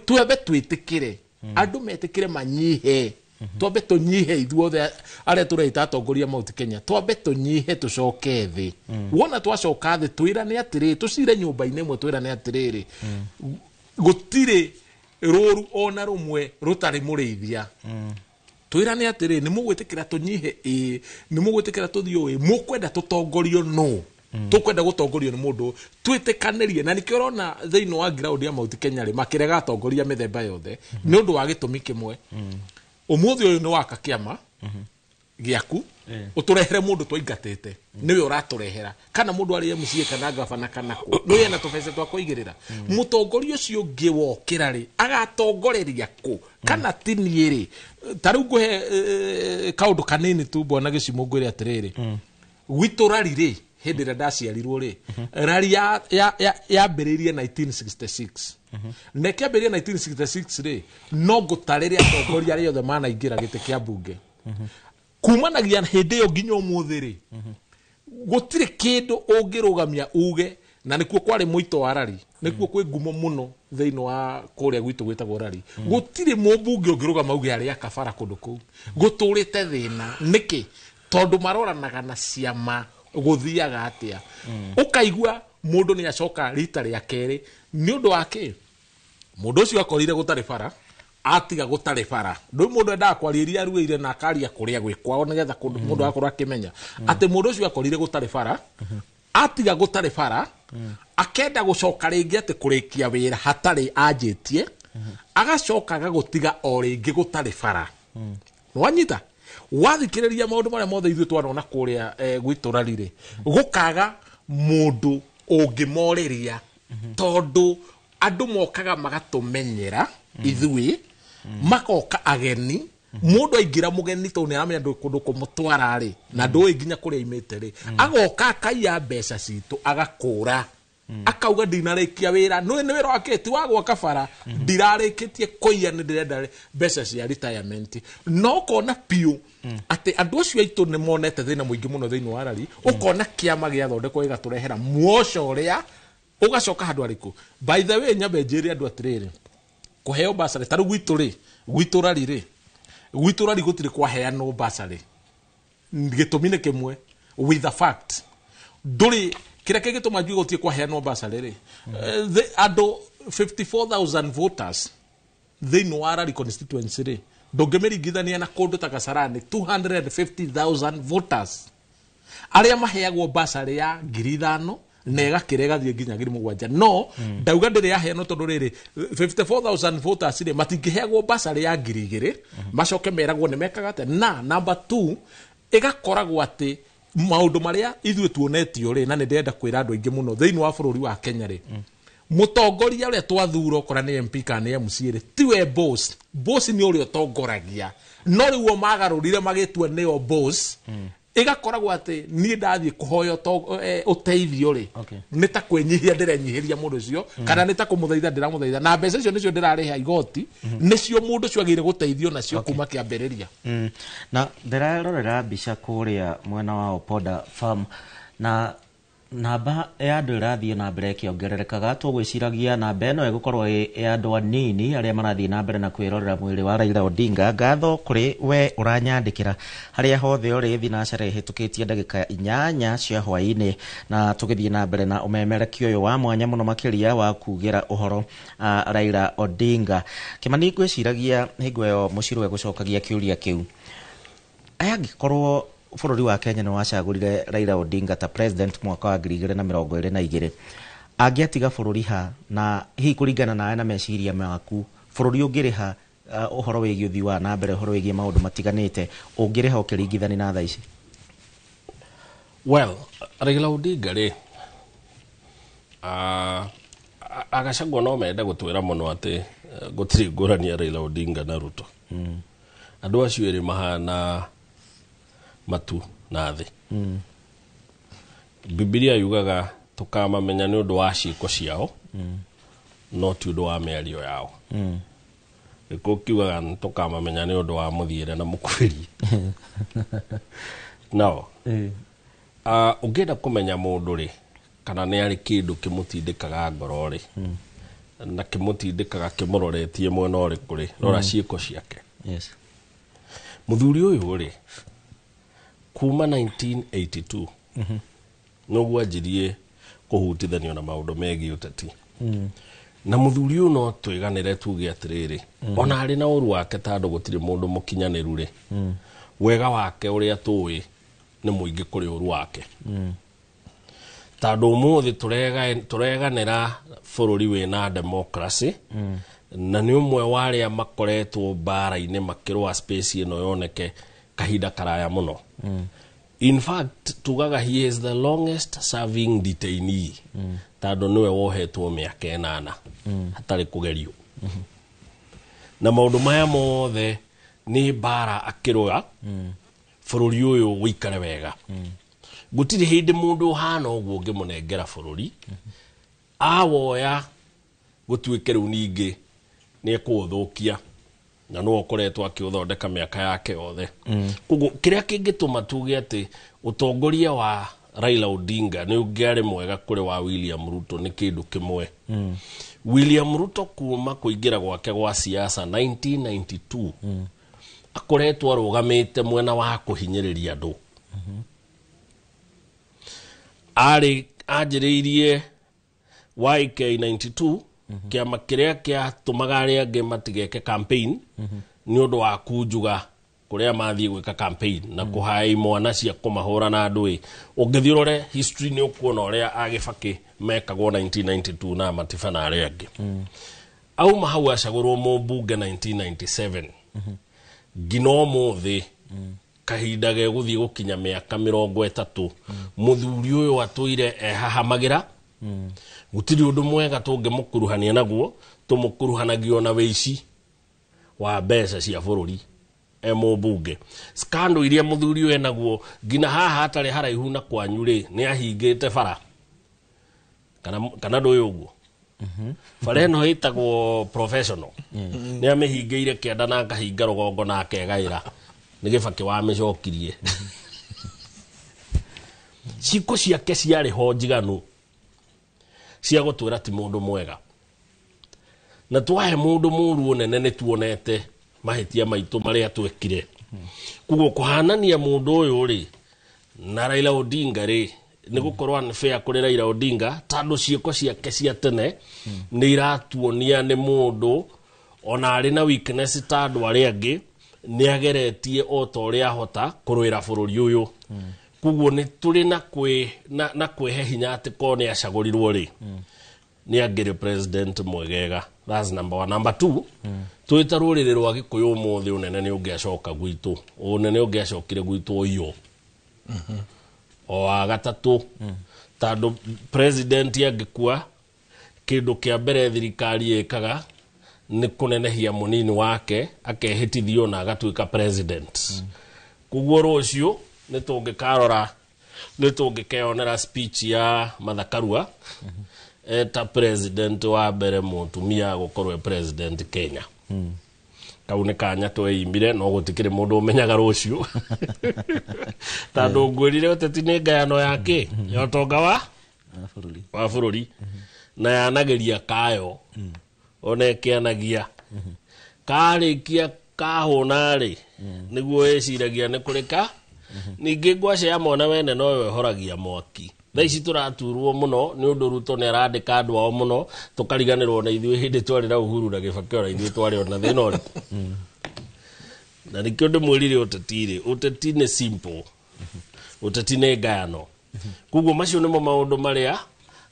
twambe twitikire andu metikire manyihe twambe tunyihe ithuothe aria tureita atongoria Mount Kenya twambe tunyihe tucoke thi wona twacoka thi twirane atiri tucire nyumba-ini imwe twirane atiriri gutire ruru ona rumwe rutari murithia twirane atiri ni mugwitikira tunyihe ni mugwitikira tuthio mukwenda tutongorio no tukwenda gutongorio ni mundu twitikanirie na nikio rona thiini wa ground ya Mount Kenya ri makirega atongoria mithemba yothe ni undu wa gitumi kimwe umuthi uyu ni waka kiama giaku uturehere mundu twaingatite niwe uraturehera kana mundu ari MCA kana gavana kana ku niwe na tubece twa kuigirira mutongoria ucio ngi wokira ri agatongoreria ku kana tiniiri tariu nguhe kaundu kanini tu bwana gicimu ngwire atiriri gwitu rari ri hindi ria ndaciarirwo ri rari yambiririe 1966 nekiambiririe 1966 ri no ngutarire atongoria aria othe manaingira gite kia bunge kumanagia hende yo nginya umuthiri gutire kindu ungirugamia uge na nikuo kwari muito wa rari nikuo kwi ngumo muno theino wa kuria gwitu gwitagwo rari gutire mumbunge ungirugama uge ari akabara kundu kuu guturite thina niki tondu maroranaga na ciama guthiaga atia ukaigua mundu ni acoka rita ria keri ni undu wake mundu ucio akorire gutari bara atiga gutari bara ndu mundu enda kwariria ruire na akaria kuria gwikwao nigetha mundu akorwo akimenya ati mundu ucio akorire gutari bara atiga gutari bara akenda gucoka ringi ati kurikia wira hatari anjitie agacoka agagutiga o ringi gutari bara nwanyita wathikiriria maundu maria mothe ithu twanona kuria gwiturarire gukaga mundu ungimoreria tondu andu mokaga magatumenyera ithui makoka ageni mundu aingira mugeni to ni aramenya kundu kumutwara ri na ndu nginya kuria imete ri agoka akaiya mbeca citu agakura akauga ndinarikia wira no ni wira wake ti wa gwaka bara ndirarikitie kuiya ni ndirenda mbeca cia retirement no kona piu ati andu acio aitu ni monete thina muingi muno thiini wa rari ukona kiama gia thondeko igaturehera muoco uria ugacoka handu ariku by the way nyambe njiri andu atiriri kuheo basari taru gwiturari gutire kwaheanwo basari gitumine kimwe with the fact nduri kira kigituma njui gutie kwaheanwo basari ri andu 54,000 voters thiini wa rari constituency ri ndungimirigithania na kundu ta Kasarani 250,000 voters aria maheagwo basari ya 5,000 nega kirega thie nginya 7,000 no ndauga ndire yaheanwo tondu riri 54,000 voters ri matingiheagwo basari ya 2,000 macoke meragwo ni mekaga ate na number 2 igakoragwo ati maundu maria ithuĩ tuonetio ri na ni ndenda kwira andu aingi muno thiini wa bururi wa Kenya ri mutongoria uria twathura okora ni MP kana ni MC ri tiwe boss ni uria tongoragia no riwo magarurire magitua neo boss igakoragwo ati ni ndathie kuhoyo uteithio ri nita kwenyihia ndirenyihiria mundu ucio kana nita kumuthaitha ndiramuthaitha na mbeca icio nicio ndirariha igoti nicio mundu ucio agire guteithio nacio kuma kiambiriria na ndirarorera mbica kuria mwena wa Opoda Farm na namba ya andu irathie na mbere kiongererekaga tugwiciragia namba eno igukorwo ya andu anini aria marathie na mbere na kwirorera mwiri wa Raila Odinga ngatho kuri we uranyandikira haria hothe uri thinacera hitukitie ndagika 8 cia hwaini na tugithie na mbere na umemerekio uyu wa mwanya muno makiria wa kugira uhoro Raila Odinga Kimani gwiciragia hingo yo muciru gucokagia kiuria kiu aya gikorwo bururi wa Kenya no wacagurire Raila Odinga ta president mwaka wa 2022 angiatiga bururi ha na hi kuringana na ana meciria maku bururi ungiriha uhoro wigi uthi wa na mbere uhoro wigi maundu matiganite ungiriha ukiringithani na tha ici well Raila Odinga ri agacagwo no menda gutwira muno ati gutiri ngurania Raila Odinga na Ruto andu acio eri mahana matu na thi Biblia yugaga tukamamenya ni undu wa ciiko ciao no ti undu wa miario yao iko kiugaga tukamamenya ni undu wa muthiire na mukwiri no ungenda kumenya mundu ri kana ni ari kindu kimutindikaga ngoro ri na kimutindikaga kimuroretie mwena uri kuri rora ciiko ciake yes muthuri uyu ri kuma 1982 no wanjirie kuhutithanio na maundu megi uteti na muthuri uyu no twiganire tuge atiriri ona ari na uru wake tando gutire mundu mukinyaniru ri wega wake uria tuwi ni muingi kuri uru wake tando umuthi tureganira bururi wina democracy na ni umwe waria makoretwo bara-ini makirwa space ino yoneke kahinda karaya muno in fact tugaga he is the longest serving detainee tando niwe wohetwo miaka 8 hatari kugerio na maundu maya mothe ni bara akirwa bururi uyu wikare wega gutiri hindi mundu hana uguo ngimunengera bururi awoya gutwike riu ningi ni ekuthukia na no okoretwo akiuthondeka miaka yake yothe kugo kiria kingituma tuge ati utongoria wa Raila Odinga ni ungiari mwega kuri wa William Ruto ni kindu kimwe. William Ruto kuma kuingira gwake gwa siasa 1992 akoretwo arugamite mwena wa kuhinyiriria andu ari ajiririe YK 92 kiama kiria kia tumagari ange matigeke campaign ni undu wa kunjuga kuria mathie gwika campaign na kuhai mwana cia kumahura na andu ungithiurore history ni ukuona uria agifaki mekagwo 1992 na matifana aria ange au mahau acagurwo mubunge 1997 gino muthi kahinda ge guthie gukinya miaka 30 muthuri uyu atuire ehahamagira gutiri undu mwega tungimukuruhania naguo tumukuruhanagio na weici wa mbeca cia bururi mubunge skando iria muthuri uyu enaguo ngina haha atari haraihu na kwanyu ri ni ahingite bara kana nduyu uguo bara ino hitagwo professional ni amihingeire kianda na akahinga rugongo na akegaira ni gibaki wa micokirie ciko ciake ciari ho njiganu cia gutwira ti mundu mwega na twahe mundu muru nene ni tuonete mahitia maitu maria twekire kugo kuhanania mundu uyu ri na Raila Odinga ri ni gukorwa ni fair kuri Raila Odinga tandu ciiko ciake cia tene ni iratuonia ni mundu ona ari na weakness tandu ari angi ni ageretie o to ria hota kurwira bururi uyu kugo ni turi na kwehe hinya ati ko ni acagurirwo ri ni agire president mwegega. That's number 1. Number 2 tuita rurire rwa Gikuyu muthi unene ni ungiacoka gwitu unene ungiacokire gwitu oyo o agatatu tandu president yagikua kindu kia mbere thirikari ekaga ni kunenehia munini wake akehitithio na agatuika president kuguo rucio ni tungikarora ni tungikeonera speech ya Mathakarua eta president wa mbere mutumia gukorwe president Kenya kau ni kanya tweimire no gutikire mundu umenyaga rucio tandu ngwirire uteti ni ngayano yake ya utonga wa bururi na yanageria kayo one kianagia karikia kahuna ri niguo eciragia ni kurika ningi ngwace ya mwana wene no wehoragia mwaki thaici turaturwo muno ni undu Ruto ne arandika andu ao muno tukariganirwo na ithuĩ hindi twari na Uhuru na Kibaki ora ithuĩ twari ona thina uri na nikio ndimwirire uteti ni simple uteti ni ngayano kuguo macio nimo maundu maria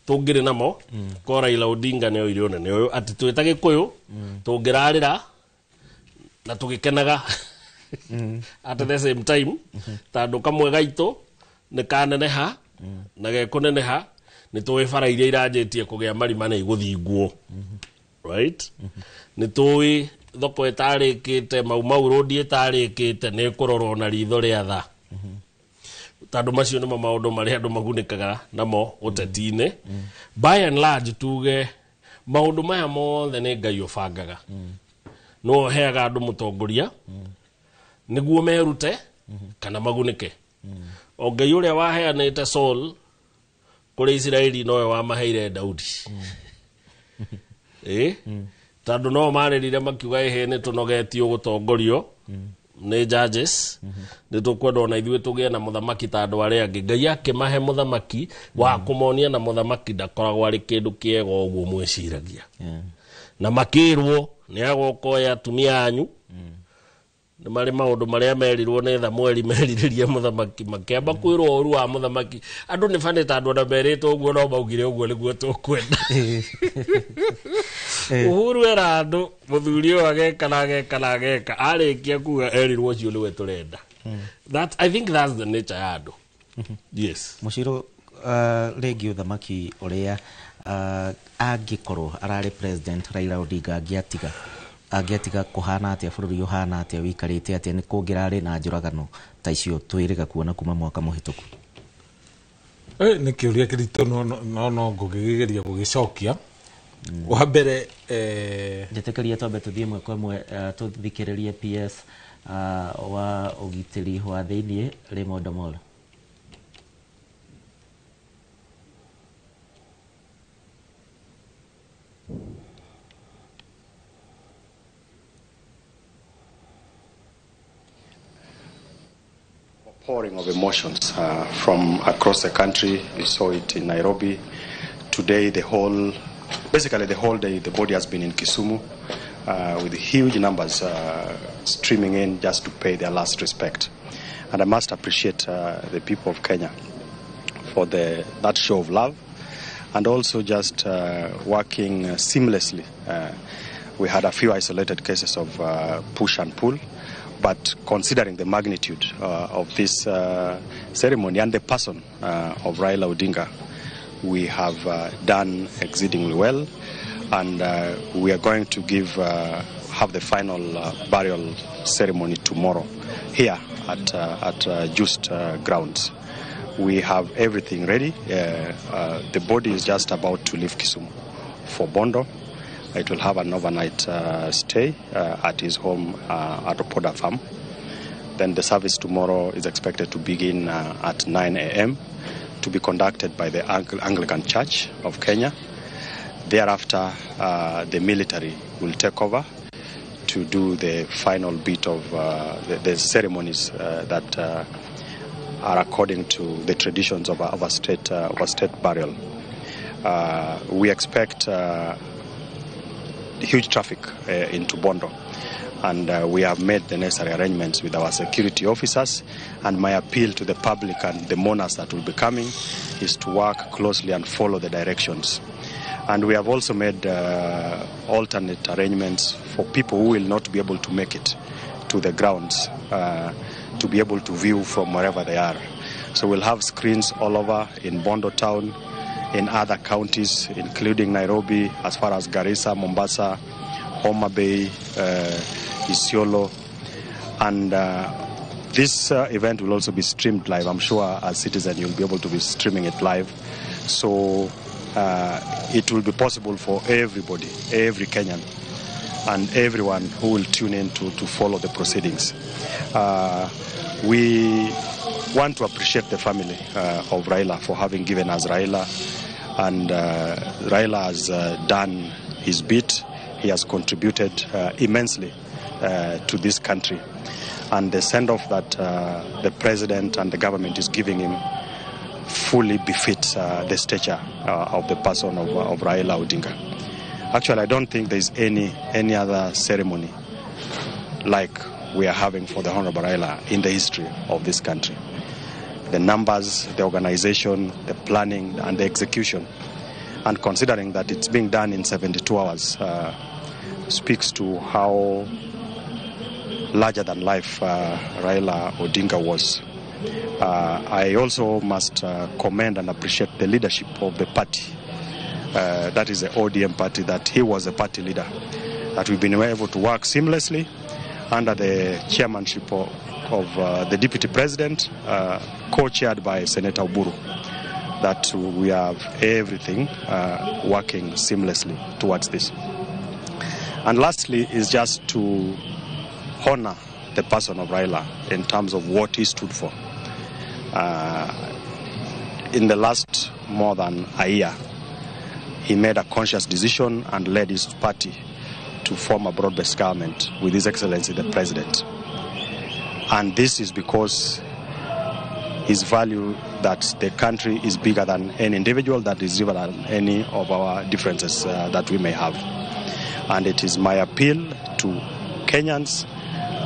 tungiri namo ko Raila Odinga ne oire onene uyu ati twita Gikuyu tungirarira na tugikenaga at the same time tandu kamwe gaitu ni kaneneha na gekuneneha ni tuwe bara iria iranjitie kugia marima na iguthingwo right ni tuwe thoko itarikite mau road itarikite ni kurorwo na ritho ria tha tandu macio nimo maundu maria andu magunikaga namo uteti-ini by and large tuge maundu maya mothe ni Ngai ubangaga no heaga andu mutongoria niguo merute kana magunike o Ngai uria waheanite Saul kuri Israeli nowe wamaheire Daudi tandu no marerire makiuga ihene tunogetio gutongorio ni judges ni tukwenda ona ithuĩ tugie na muthamaki tandu aria angi Ngai akimahe muthamaki wa kumonia na muthamaki ndakoragwo ari kindu kiega uguo mwiciragia na makirwo ni agokoya atumia anyu ni mari maundu maria merirwo ni Thamweli meriririe muthamaki makiamba kwirwo oru wa muthamaki andu ni bane tandu na meritwo uguo no maugire uguo niguo tukwenda Uhuru era andu muthuri uyu ageka arikia kuga erirwo cio niwe turenda that I think that's the nature ya andu yes Mushiro regi uthamaki uria angikorwo arari president Raila Odinga agiatiga kuhana atia bururi uhana atia wikarite atia ni kungirari na njuragano ta icio twiriga kuona kuma mwaka muhituku ni kiuria kirito no ngugigeria gugicokia wa mbere njetekeria twambe tuthie mwe kwa mwe tuthikiririe PS wa ugitiri wa thiini Raymond Omolo. Pouring of emotions from across the country. We saw it in Nairobi. Today, basically the whole day, the body has been in Kisumu with huge numbers streaming in just to pay their last respect. And I must appreciate the people of Kenya for that show of love and also just working seamlessly. We had a few isolated cases of push and pull. But considering the magnitude of this ceremony and the person of Raila Odinga, we have done exceedingly well, and we are going to have the final burial ceremony tomorrow here at Just Grounds. We have everything ready. The body is just about to leave Kisumu for Bondo. It will have an overnight stay at his home at Opoda Farm. Then the service tomorrow is expected to begin at 9 a.m. to be conducted by the Anglican Church of Kenya. Thereafter, the military will take over to do the final bit of the ceremonies that are according to the traditions of a state burial. We expect huge traffic into Bondo, and we have made the necessary arrangements with our security officers, and my appeal to the public and the mourners that will be coming is to work closely and follow the directions. And we have also made alternate arrangements for people who will not be able to make it to the grounds to be able to view from wherever they are. So we'll have screens all over in Bondo town, in other counties, including Nairobi, as far as Garissa, Mombasa, Homa Bay, Isiolo. And this event will also be streamed live. I'm sure as citizens you'll be able to be streaming it live. So it will be possible for everybody, every Kenyan, and everyone who will tune in to follow the proceedings. We want to appreciate the family of Raila for having given us Raila. And Raila has done his bit. He has contributed immensely to this country. And the send-off that the president and the government is giving him fully befits the stature of the person of Raila Odinga. Actually, I don't think there's any other ceremony like we are having for the Honorable Raila in the history of this country. The numbers, the organization, the planning, and the execution, and considering that it's being done in 72 hours, speaks to how larger than life Raila Odinga was. I also must commend and appreciate the leadership of the party. That is the ODM party, that he was a party leader, that we've been able to work seamlessly under the chairmanship of the deputy president, co-chaired by Senator Oburu, that we have everything working seamlessly towards this. And lastly is just to honor the person of Raila in terms of what he stood for. In the last more than a year, he made a conscious decision and led his party to form a broad-based government with His Excellency the President. And this is because his value that the country is bigger than any individual, that is bigger than any of our differences that we may have. And it is my appeal to Kenyans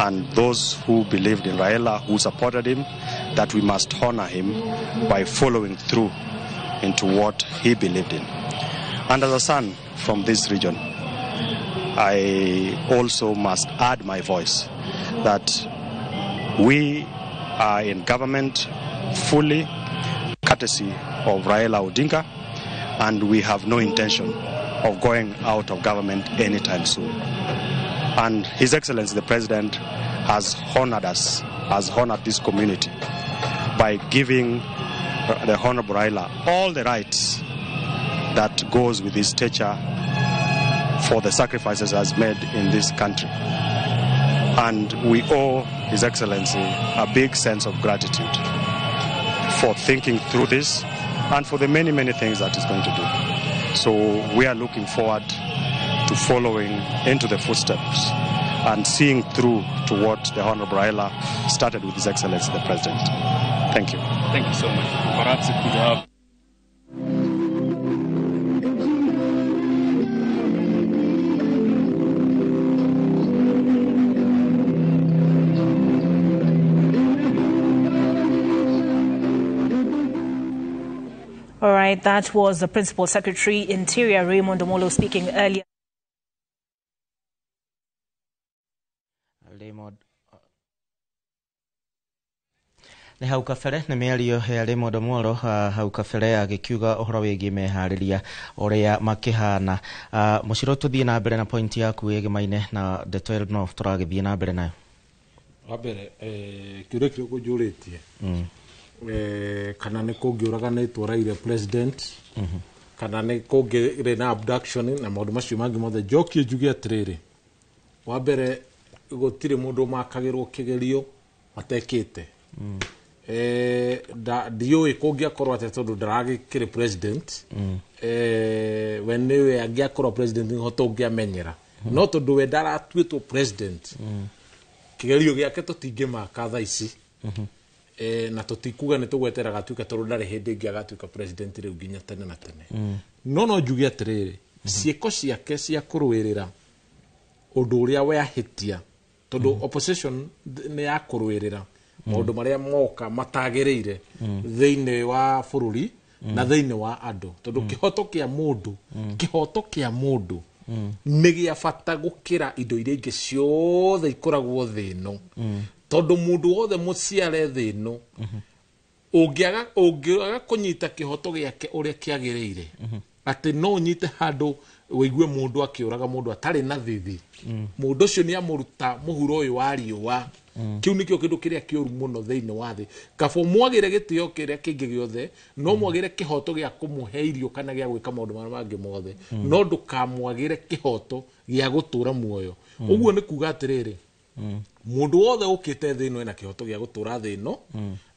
and those who believed in Raila, who supported him, that we must honor him by following through into what he believed in. And as a son from this region, I also must add my voice that we are in government fully courtesy of Raila Odinga, and we have no intention of going out of government anytime soon. And His Excellency the President has honored us, has honored this community by giving the Honorable Raila all the rights that goes with his stature for the sacrifices he has made in this country. And we owe His Excellency a big sense of gratitude for thinking through this and for the many, many things that he's going to do. So we are looking forward to following into the footsteps and seeing through to what the Honorable Raila started with His Excellency the President. Thank you. Thank you so much. Perhaps it could have. All right, that was the Principal Secretary, Interior, Raymond Omolo, speaking earlier. Nĩ hau kabere nĩ mĩario ya Raymond Omolo hau kabere agĩkiuga ũhoro wĩgiĩ meharĩria ũrĩa makĩhana. Mũciro tũthiĩ na mbere na point yaku ĩgĩmaine na the 12 no tũragĩthiĩ na mbere nayo. Wa mbere kĩũria kĩrĩa ũnjũrĩtie kana nĩ kũngĩũraganĩtwo Raila president kana nĩ kũngĩrĩ na abduction na maũndũ macio mangĩ mothe njokie njuge atĩrĩrĩ. Wa mbere gũtirĩ mũndũ makagĩrwo kĩgerio matekĩte. Ndiũĩ kũngĩakorwo atĩ tondũ ndaragĩkĩrĩ president we nĩwe angĩakorwo president nĩho tũngĩamenyera no tondũ we ndaratuĩtwo president kĩgerio gĩake tũtingĩmaka thaa ici na tũtikuga nĩ tũgwetera gatuĩka tondũ ndarĩ hĩndĩ ĩngĩ agatuĩka president rĩu nginya tene na tene no njuge atĩrĩrĩ ciĩko ciake cia kũrũĩrĩra ũndũ ũrĩa wehĩtia tondũ opposition nĩ ya kũrũĩrĩra maũndũ marĩa moka matagĩrĩire thĩinĩ wa bũrũri na thĩinĩ wa andũ tondũ kĩhoto kĩa mũndũ nĩ gĩa bata gũkĩra indo iria ingĩ ciothe ikoragwo thĩ ĩno tondũ mũndũ wothe mũciare thĩ ĩno ũngĩaga kũnyita kĩhoto gĩake ũrĩa kĩagĩrĩire atĩ no ũnyite handũ wĩigue mũndũ akĩũraga mũndũ atarĩ na thithi mũndũ ũcio nĩ amũruta mũhuro ũyũ wa riũa kiu nikio kindu kiria kioru muno thĩinĩ wa thĩ kabo mwagire gĩtĩo kĩrĩa kĩngĩ gĩothe no mwagire kĩhoto gĩa kũmũhe irio kana gĩa gwĩka maũndũ marĩa mangĩ mothe no ndũkamwagire kĩhoto gĩa gũtũra muoyo ũguo nĩ kuga atĩrĩrĩ mũndũ wothe ũkĩte thĩ ĩno ena kĩhoto gĩa gũtũra thĩ ĩno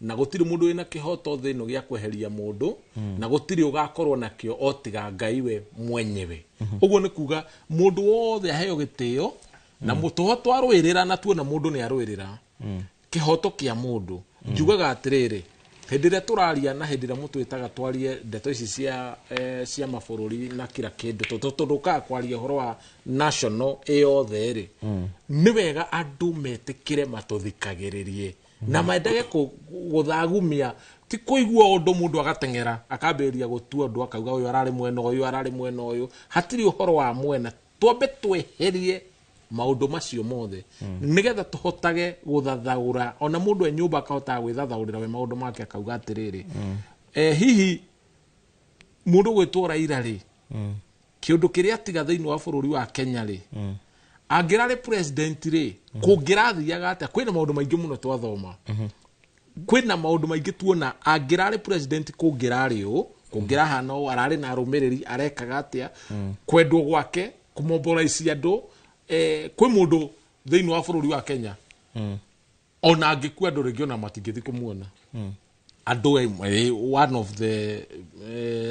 na gũtirĩ mũndũ wĩna kĩhoto thĩ ĩno gĩa kweheria mũndũ na gũtirĩ ũgakorwo nakĩo otiga Ngai we mwenyewe ũguo nĩ kuga mũndũ wothe aheo gĩtĩo na mũtoho twarũĩrĩra na tuona mũndũ nĩ arũĩrĩra kĩhoto kĩa mũndũ njugaga atĩrĩrĩ hĩndĩ ĩrĩa tũraria na hĩndĩ ĩrĩa mũtwĩtaga twarie ndeto ici cia mabũrũri na kila kĩndũ tũtũkaga kwaria ũhoro wa national yothe rĩ nĩ wega andũ metĩkĩre matũthikagĩrĩrie na maendage gũthagumia ti kũigua ũndũ mũndũ agateng'era akambĩrĩria gũtua ũndũ akauga ũyũ ararĩ mwena ũyũ hatirĩ ũhoro wa mwena twambe tweherie maũndũ macio mothe nigetha tũhotage gũthathaũra ona mũndũ nyũmba akahota gwĩthathaũrĩra we maũndũ make akauga atĩrĩrĩ hihi mũndũ gwĩtwo Raila rĩ kĩũndũ kĩrĩa atiga thĩinĩ wa bũrũri wa Kenya rĩ angĩrarĩ president rĩ kũngĩrathiaga atĩa kwĩna maũndũ maingĩ mũno twathoma kwĩna maũndũ maingĩ tuona angĩrarĩ president kũngĩrarĩ kũngĩrahana ararĩ na arũmĩrĩri arekaga atĩa kwendwo gwake kũmobilize andũ kwĩ mũndũ thĩinĩ wa bũrũri wa Kenya ona angĩkua andũ rĩngĩ ona matingĩthi kũmuona andũ one of the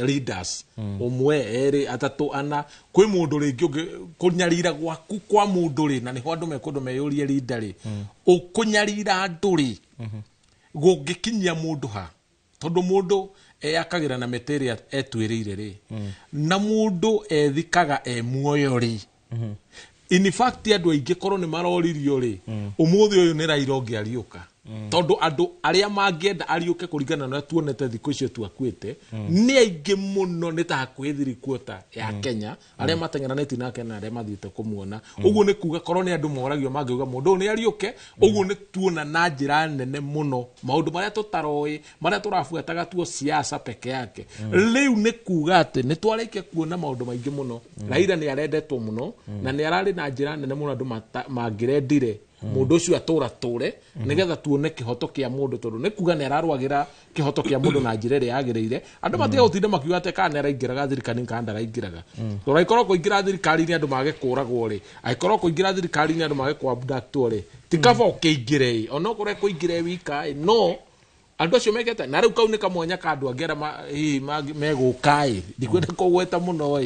leaders ũmwe erĩ atatũ ana kwĩ mũndũ rĩngĩ kũnyarira gwaku kwa mũndũ rĩ na nĩho andũ mekũndũ meyũrie leader rĩ ũkũnyarira andũ rĩ gũngĩkinyia mũndũ ha tondũ mũndũ akagĩra na mĩtĩrĩa etwĩrĩire rĩ na mũndũ ethikaga muoyo rĩ in fact andũ aingĩ korwo nĩ maroririo rĩ ũmũthĩ ũyũ nĩ Raila ũngĩariũka tondu andu aria mangienda ariuke kuringana na tuonete thikũ icio twakuite ni aingi muno ni ta hakuhi thirikota ya Kenya aria mateng'eranĩtie nake na aria mathiĩte kumuona uguo ni kuga korwo ni andu moragio mangiuga mundu ni ariuke uguo ni tuona na njira nene muno maundu maria tutaroi maria turafuataga tuo siasa peke yake riu ni kuga ati ni twareke kuona maundu maingi muno Raila ni arendetwo muno na ni arari na njira nene muno andu mangirendire mundu ucio atura ture nigetha tuone kihoto kia mundu tondu ni kuga ne ararwagira kihoto kia mundu na njira ria yagirire andu matiga gutinda makiuga ate kana araingiraga thirikari kana ndaraingiraga tora ikorwo kuingira thirikari ni andu mage kuragwo ri aikorwo kuingira thirikari ni andu mage kwa abduct ri tikaba ukiingire ona kure kuingire wika no andu acio megete na riu kau ni kamwanya ka andu angera megukai ndikwenda kugweta muno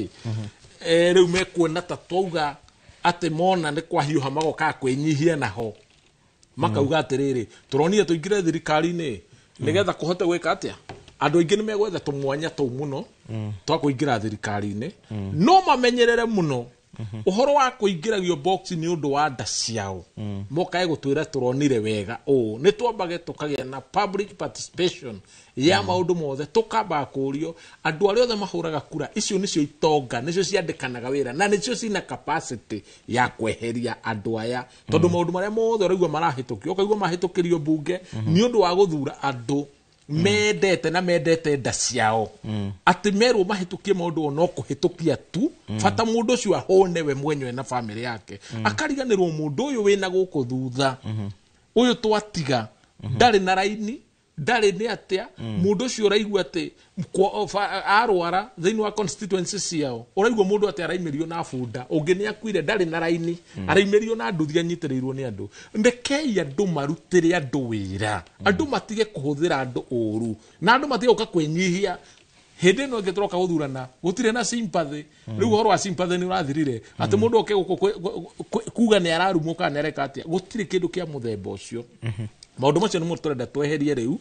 riu mekuona ta twauga ate mona ni kwa hiuha magoka kwenyihia naho makauga atiriri turonire tuingire thirikari-ini nigetha kuhote gwika atia andu aingi ni megwetha tumwanya tu muno twa kuingira thirikari-ini no mamenyerere muno uhoro wa kuingiragio box ni undu wa nda ciao mokae gutwira turonire wega ni twambage tukagia na public participation ya maundu mothe tukamba kurio andu aria othe mahuraga kura icio nicio itonga nicio ciandikanaga wira na nicio cina capacity ya kweheria andu aya tondu maundu maria mothe raigua marahitukio kaigua mahitukirio bunge ni undu wa guthura andu mendete na mendete nda ciao ati meru mahitukie maundu ono kuhitukia tu fata mundu ucio ahone we mwenyewe na family yake akariganirwo mundu uyu wina guku thutha uyu twatiga ndari na raini ndari ni atia mundu ucio raigua ati arwara thiini wa constituency ciao uraigua mundu ati araimirio na bunda ungi ni akuire ndari na raini araimirio na nduthi anyitirirwo ni andu ndekei andu marutire andu wira andu matige kuhuthira andu uru na andu matige uka kwenyihia hindi no ngitroka guthurana gutire na sympathy riu horo wa sympathy ni urathirire ati mundu oke kuga ni ararumwo kana nereka atia gutire kindu kia muthemba ucio maundu macio ni mundu turenda tweherie riu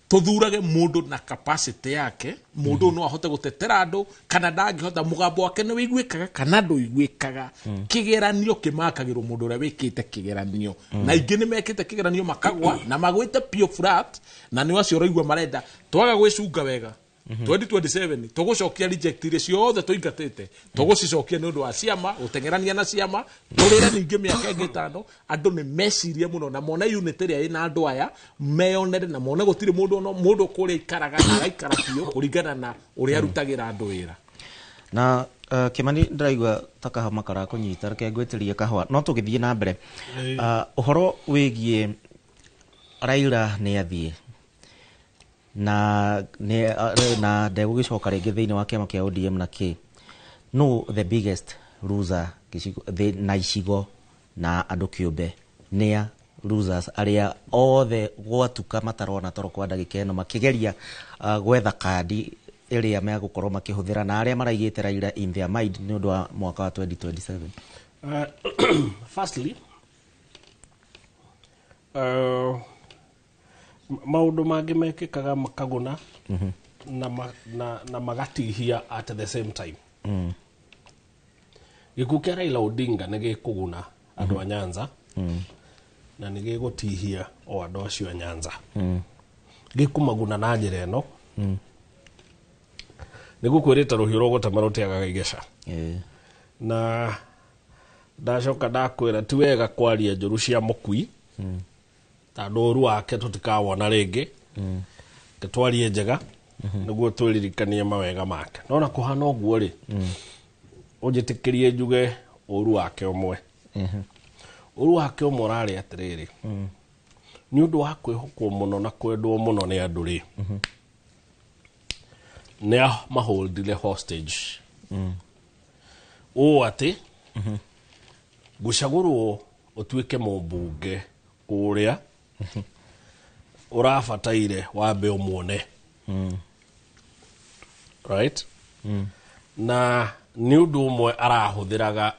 tuthurage mundu na capacity yake mundu no ahote gutetera andu kana ndangihota mugambo wake ni wiguikaga kana nduiguikaga kigeranio kimakagirwo mundu uria wikite kigeranio na ingi ni mekite kigeranio makagwa na magwite pure flat na ni wacio raigua marenda twaga gwicunga wega 2027 tugucokia reject ile ciothe tuingatite tugucicokia ni undu wa ciama utengerania na ciama turire ningi miaka ingi 5 andu ni mecirie muno na mona unity ria ina andu aya meyonere na mona gutire mundu kuria ikaraga na araikara pio kuringana na uria arutagira andu wira na Kimani ndiraigua takaha makara kunyita reke gwetirie kahwa no tugithie na mbere uhoro wigie Raila ni athie na ndegũgĩcoka rĩngĩ thĩinĩ wa kĩama kĩa ODM na kĩ no the biggest loser na icigo na andũ kĩũmbe nĩa losers arĩa othe gwatuka matarona toro kwa ndagĩka ĩno makĩgeria gwetha kandi ĩrĩa megũkorwo makĩhũthĩra na arĩa maraigĩte Raila in their mind nĩ ũndũ wa mwaka wa 2027 firstly maundu mangi mekikaga makaguna na magatihia at the same time gikuũ kia Raila Odinga nĩ gĩkũguna andũ a Nyanza na nĩ gĩgũtihia o andũ acio a Nyanza gĩkũmaguna na njĩra ĩno nĩ gũkwĩrĩte rũhiũ rwa gũtema rũteaga igeca na ndacoka ndakwĩra ti wega kwaria njũru cia mũkui tondũ ũru wake tũtikawona rĩngĩ twarie njega nĩguo twĩririkanie mawega make nona kũhana ũguo rĩ ũnjĩtĩkĩrie njuge ũru wake ũmwe ũru wake ũmwe ũrarĩ atĩrĩrĩ nĩ ũndũ wa kwĩhokwo mũno na kwendwo mũno nĩ andũ rĩ nĩ maholdire hostage ũũ atĩ gũcagũrwo ũtuĩke mũmbunge kũrĩa urabataire wambe umuone right na ni undu umwe arahuthiraga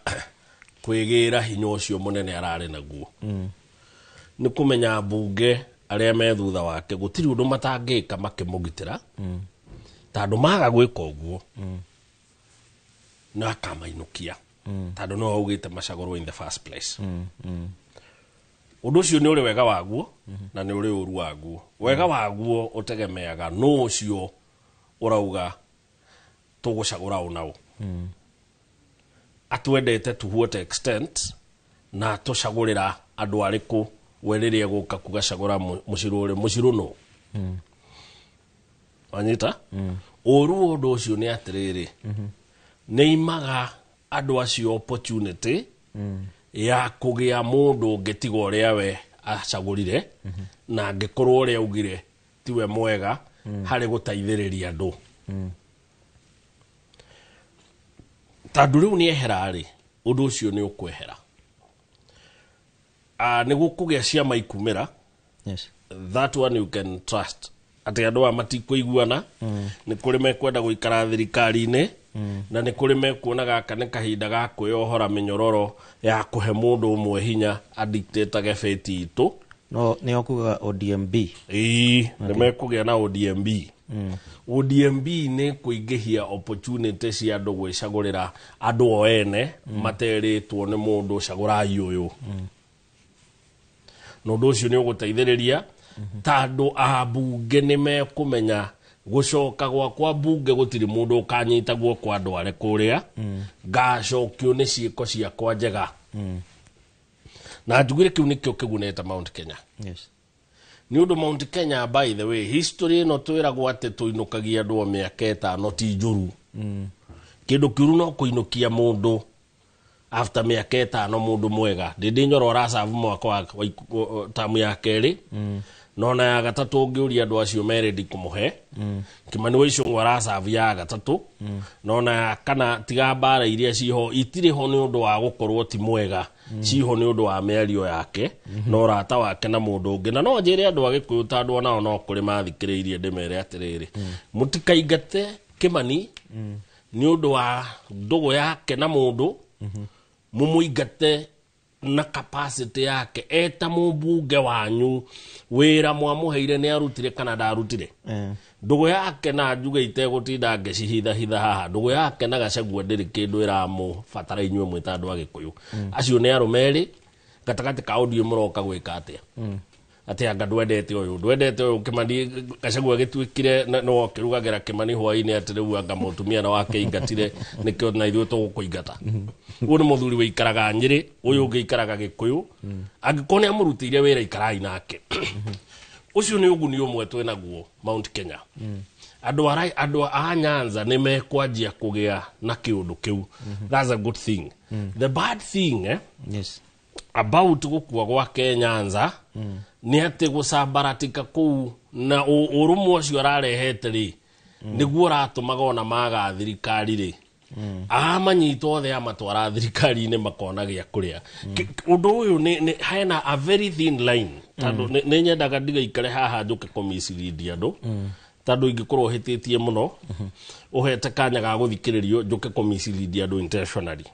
kwigira hinya ucio munene arari naguo ni kumenya bunge aria me thutha wake gutiri undu matangika makimugitira tondu maga gwika uguo na akamainukia tondu no augite macagũrwo in the first place undu ucio ni uri wega waguo na ni uri uru waguo wega waguo utegemeaga no ucio urauga tugucagura unao atwendete to what extent na tucagurira andu ariku weririe guka kugacagura muciru no anyita uru undu ucio ni atiriri ni imaga andu acio opportunity ya kugia mundu ngetigo ria we acagurire na ngikorwo ria ugire tiwe mwega hari gutaithiriria andu tandu riu ni eherari undu ucio ni ukwehera ni gukugia ciama ikumira that one you can trust ati andu matikuiguana ni kuri mekwenda guikara thirikari-ini na ni kuri mekuona gaka ni kahinda ga kwiohora minyororo ya kuhe mundu umwe hinya adictate fate itu no ni okuga ODMB ni mekugia na ODMB ODMB ni kuingihia opportunity cia andu gwicagurira andu o ene materitwo ni mundu cagurai uyu no ndu ucio ni uguteithiriria tandu abunge ni mekumenya gucoka gwakwa bunge gutiri mundu ukanyita guoko andu are kuria ngacokio ni ciiko ciakwa njega na njugire kiu nikio kiguneta Mount Kenya ni undu Mount Kenya by the way history no twiragwo ati tuinukagia andu o miaka 5 ti njuru kindu kiru no kuinukia mundu after miaka 5 mundu mwega ndindi nyoro rasavu mwaka wa tamu ya keri nona ya gatatu ngiuria andu acio meredi kumuhe Kimani wa Icũng'wa rasavu ya gatatu nona kana tiga bara iria ciho itire ho ni undu wa gukorwo ti mwega ciho ni undu wa mĩario yake no rata wake na mundu ungi na no njire andu agikuyu tandu onao no kuri mathikiriirie ndimere atiriri mutikaingate Kimani ni undu wa ndugu yake na mundu mumuingate na capacity yake eta mubunge wanyu wira mwamuheire ni arutire kana ndarutire ndugu yake na njuge itegutinda ngecihitha hitha haha ndugu yake na Gachagua ndiri kindu iramu fatara inywe mwitandu agikuyu acio ni arumeri gatagati ka audio muroka gwika atia ati anga ndwendete uyu Kimani Gachagua gitwikire no kirugagira Kimani hwaini ati riu anga mutumia na wake ingatire nikio na ithuĩ tugukuingata uyu ni muthuri we ikaraga Nyeri uyu ungi ikaraga Gikuyu angikone amurutire wira ikarai nake ucio ni uguni umwe twinaguo Mount Kenya andu a Nyanza ni mekwanjia kugia na kiundu kiu that's a good thing the bad thing about gukua gwake Nyanza ni ati gucambaratika kuu na urumwe ucio ararehete ri niguo ratumaga ona maga thirikari ri amanyita othe amatwara thirikari-ini makona gia kuria undu uyu ni hena a very thin line tandu ni nyendaga ndigaikare haha njuke komisiridia andu tandu ingikorwo hititie muno uhete kanya ga guthikiririo njuke komisiridia andu intentionally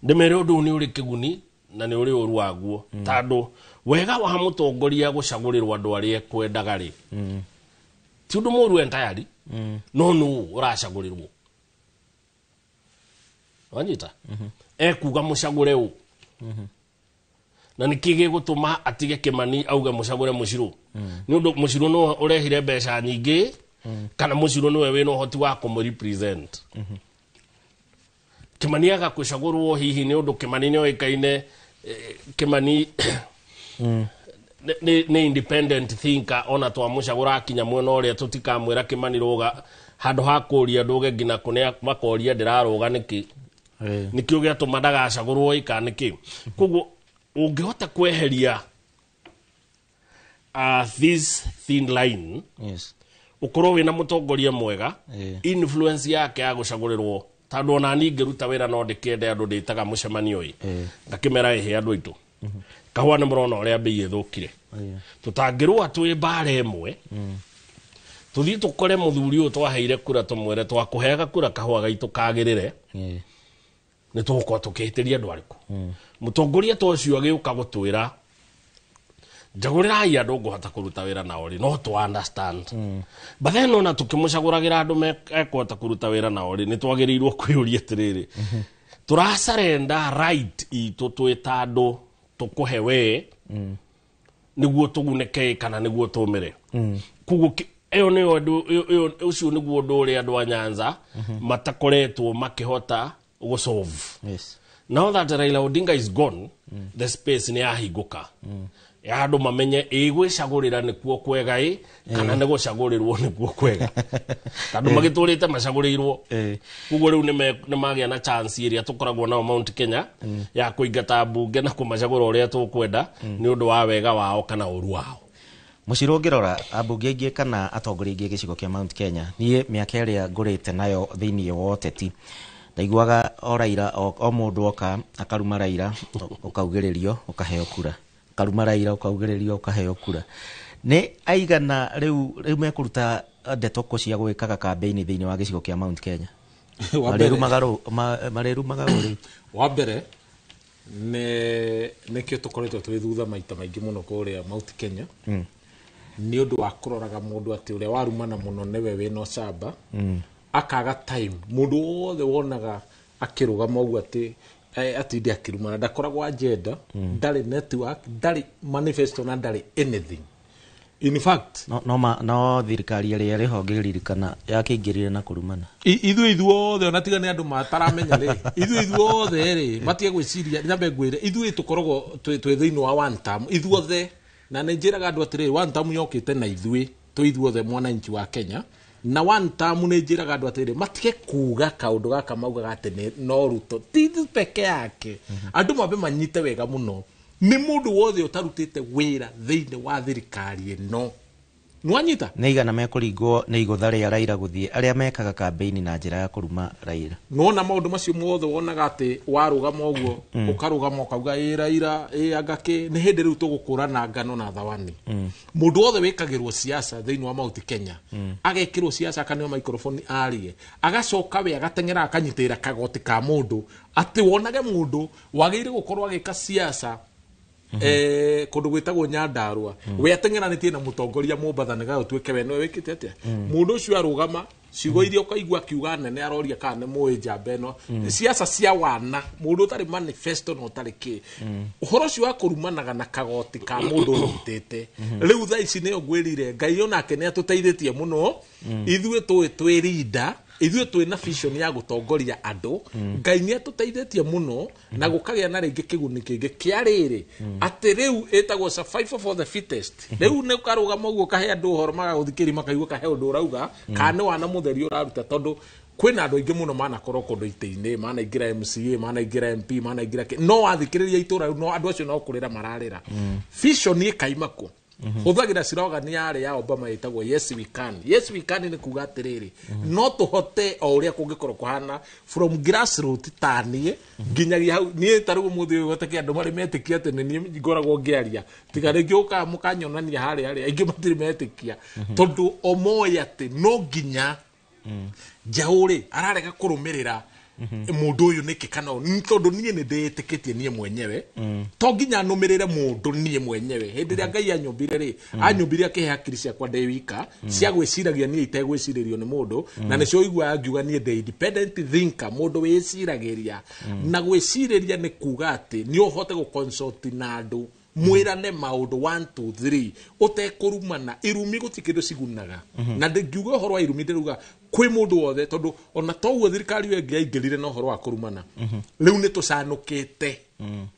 ndemere undu ni uri kiguni na ni uri uru waguo tandu wega wa mutongoria gucagurirwa andu aria kwendaga ri ti undu muru entirely no uracagurirwo wanyita kuga mucagure u na nikige gutuma atige Kimani auga mucagure Muciru ni undu Muciru no urehire mbeca nyingi kana Muciru niwe wina hoti wa kumurepresent Kimani aga kucagurwo hihi ni undu Kimani ni oikaine Kimani ni independent thinker ona twa mucagura akinya mwena uria tutikamwira Kimani roga handu hakuria nduge ngina kunia makoria ndiraroga niki nikio giatuma ndagacagurwo ikaniki koguo ungihota kweheria this thin line ukorwo wina mutongoria mwega influence yake ya gucagurirwo tandu ona ningiruta wira no ndikende andu nditaga mucemanio ngakimera ihe andu aitu kahua ni murona uria mbei ithukire tutangirwa twi bare imwe tuthii tukore muthuri uyu twaheire kura tumwere twakuheaga kura kahua gaitu kagirire ni tuko tukihitiria andu ariku mutongoria to cio agiuka gutwira njagurirai andu nguhota kuruta wira nao ri no to understand but then ona tukimucaguragira andu mekuhota kuruta wira nao ri ni twagirirwo kwiuria tiriri turasarenda right itu twita andu tukuhe we niguo tuguneke kana niguo tumire kugu eyo ni andu ucio niguo ndu uri andu a Nyanza matakoretwo makihota go solve now that Raila Odinga is gone the space ni ahinguka ya andu mamenye igwicagurira nikuo kwega kana ne gucagurirwo nikuo kwega tandu magiturite macagurirwo kugo riu ne magia na chance iria tukoragwo na Mount Kenya ya kuingata bunge na kumacagura uria tukwenda ni undu wa wega wao kana uru wao muciro ngirora ambunge aingi kana atongoria aingi gicigo kia Mount Kenya nie miaka iria ngurite nayo thiini wa uteti ndaiguaga Raila o mundu oka akaruma Raila ukaugiririo ukaheo kura karuma Raila ukaugiririo ukaheo kura ni aigana riu mekuruta ndeto ko cia gwikaga campaign thiini wa gicigo kia Mount Kenya mareru magaro wa mbere ne kio tukoretwo twi thutha maita maingi muno kuria Mount Kenya ni undu wa kuroraga mundu ati uria warumana muno newe wino camba akaga time mundu wothe wonaga akirugama ugu ati atindi akirumana ndakoragwo agenda ndari network ndari manifesto na ndari anything in fact no thirikari iri rihonge ririkana yakingirire na kurumana ithu othe onatiga ni andu mataramenya ri ithu othe ri matige gwiciria nyambe ngwire ithu tukoragwo twi thiini wa one term ithu othe na njiraga andu atiri one term yokite na ithu othe mwananchi wa Kenya na one term ne njiraga andu atiri matige kuga kaundu gaka maugaga ati no ruto tithu peke yake andu mabe manyite wega muno ni mundu wothe utarutite wira thiini wa thirikari ino nwanyita neigana mekuringwo ne igutha ria Raila guthie aria mekaga campaign na njira ya kuruma Raila nona maundu macio mothe wonaga ati warugama uguo ukarugama ukauga Raila agake ni hindi riu tugukurana ngano na thawani mundu wothe wikagirwo siasa thiini wa Mount Kenya agekirwo siasa kanio microphone arie agacoka we agatengera akanyitira kagoti ka mundu ati wonage mundu wagire gukorwo agika siasa kundu gwitagwo Nyandarua we atengeranitie na mutongoria Mombatha nega utweke we no wikite atia mundu ucio arugama cigo irio kaigua kiuga nene aroria kana moe njamba eno siasa cia wana mundu utari manifesto no utari ki uhoro ucio akurumanaga na kagoti ka mundu urutite riu tha ici ne ogwirire ngai onake ne atuteithitie muno ithuĩ twi leader ithuĩ twina vision ya gutongoria andu ngai ni atuteithitie muno na gukagia na ringi kiguni kingi kia riri ati riu etagwo survival for the fittest riu ne ukarugama uguo kahe andu horo magaguthikiri makaigua kahe undu urauga kana wana mutheri uraruta tondu kwina andu aingi muno mana korwo kundu ite-ini mana ingira MCA mana ingira MP mana ingira no athikiriria itura no andu acio no kurira mararira vision ni kaimako huthagira slogan yari ya Obama itagwo yes we can ni kuga atiriri no tuhote o uria kungikorwo kuhana from grassroots tanie nginyagia hau nie tarugo muthi goteke andu mari metikia ati ni ngoragwo ngiaria tiga ringi uka mukanyonania hari aingi matiri metikia tondu omoya ati no nginya jauri ararega kurumirira mundu uyu niki kana tondu nie ni ndetikitie nie mwenyewe to nginya numirire mundu nie mwenyewe hindi ria ngai anyumbire ri anyumbire akihe hakiri ciakwa ndi wika cia gwiciragia nie itegwiciririo ni mundu na nicio igua angiuga nie ndi independent thinker mundu wiciragiria na gwiciriria ni kuga ati ni uhote gukonsult na andu mwirane maundu 1 2 3 utekurumana irumi gutikindu cigunaga na ngiuga horo wa irumi ndiruga kwi mundu wothe tondu ona toguo thirikari wengi aingirire no horo wa kurumana riu ni tucanukite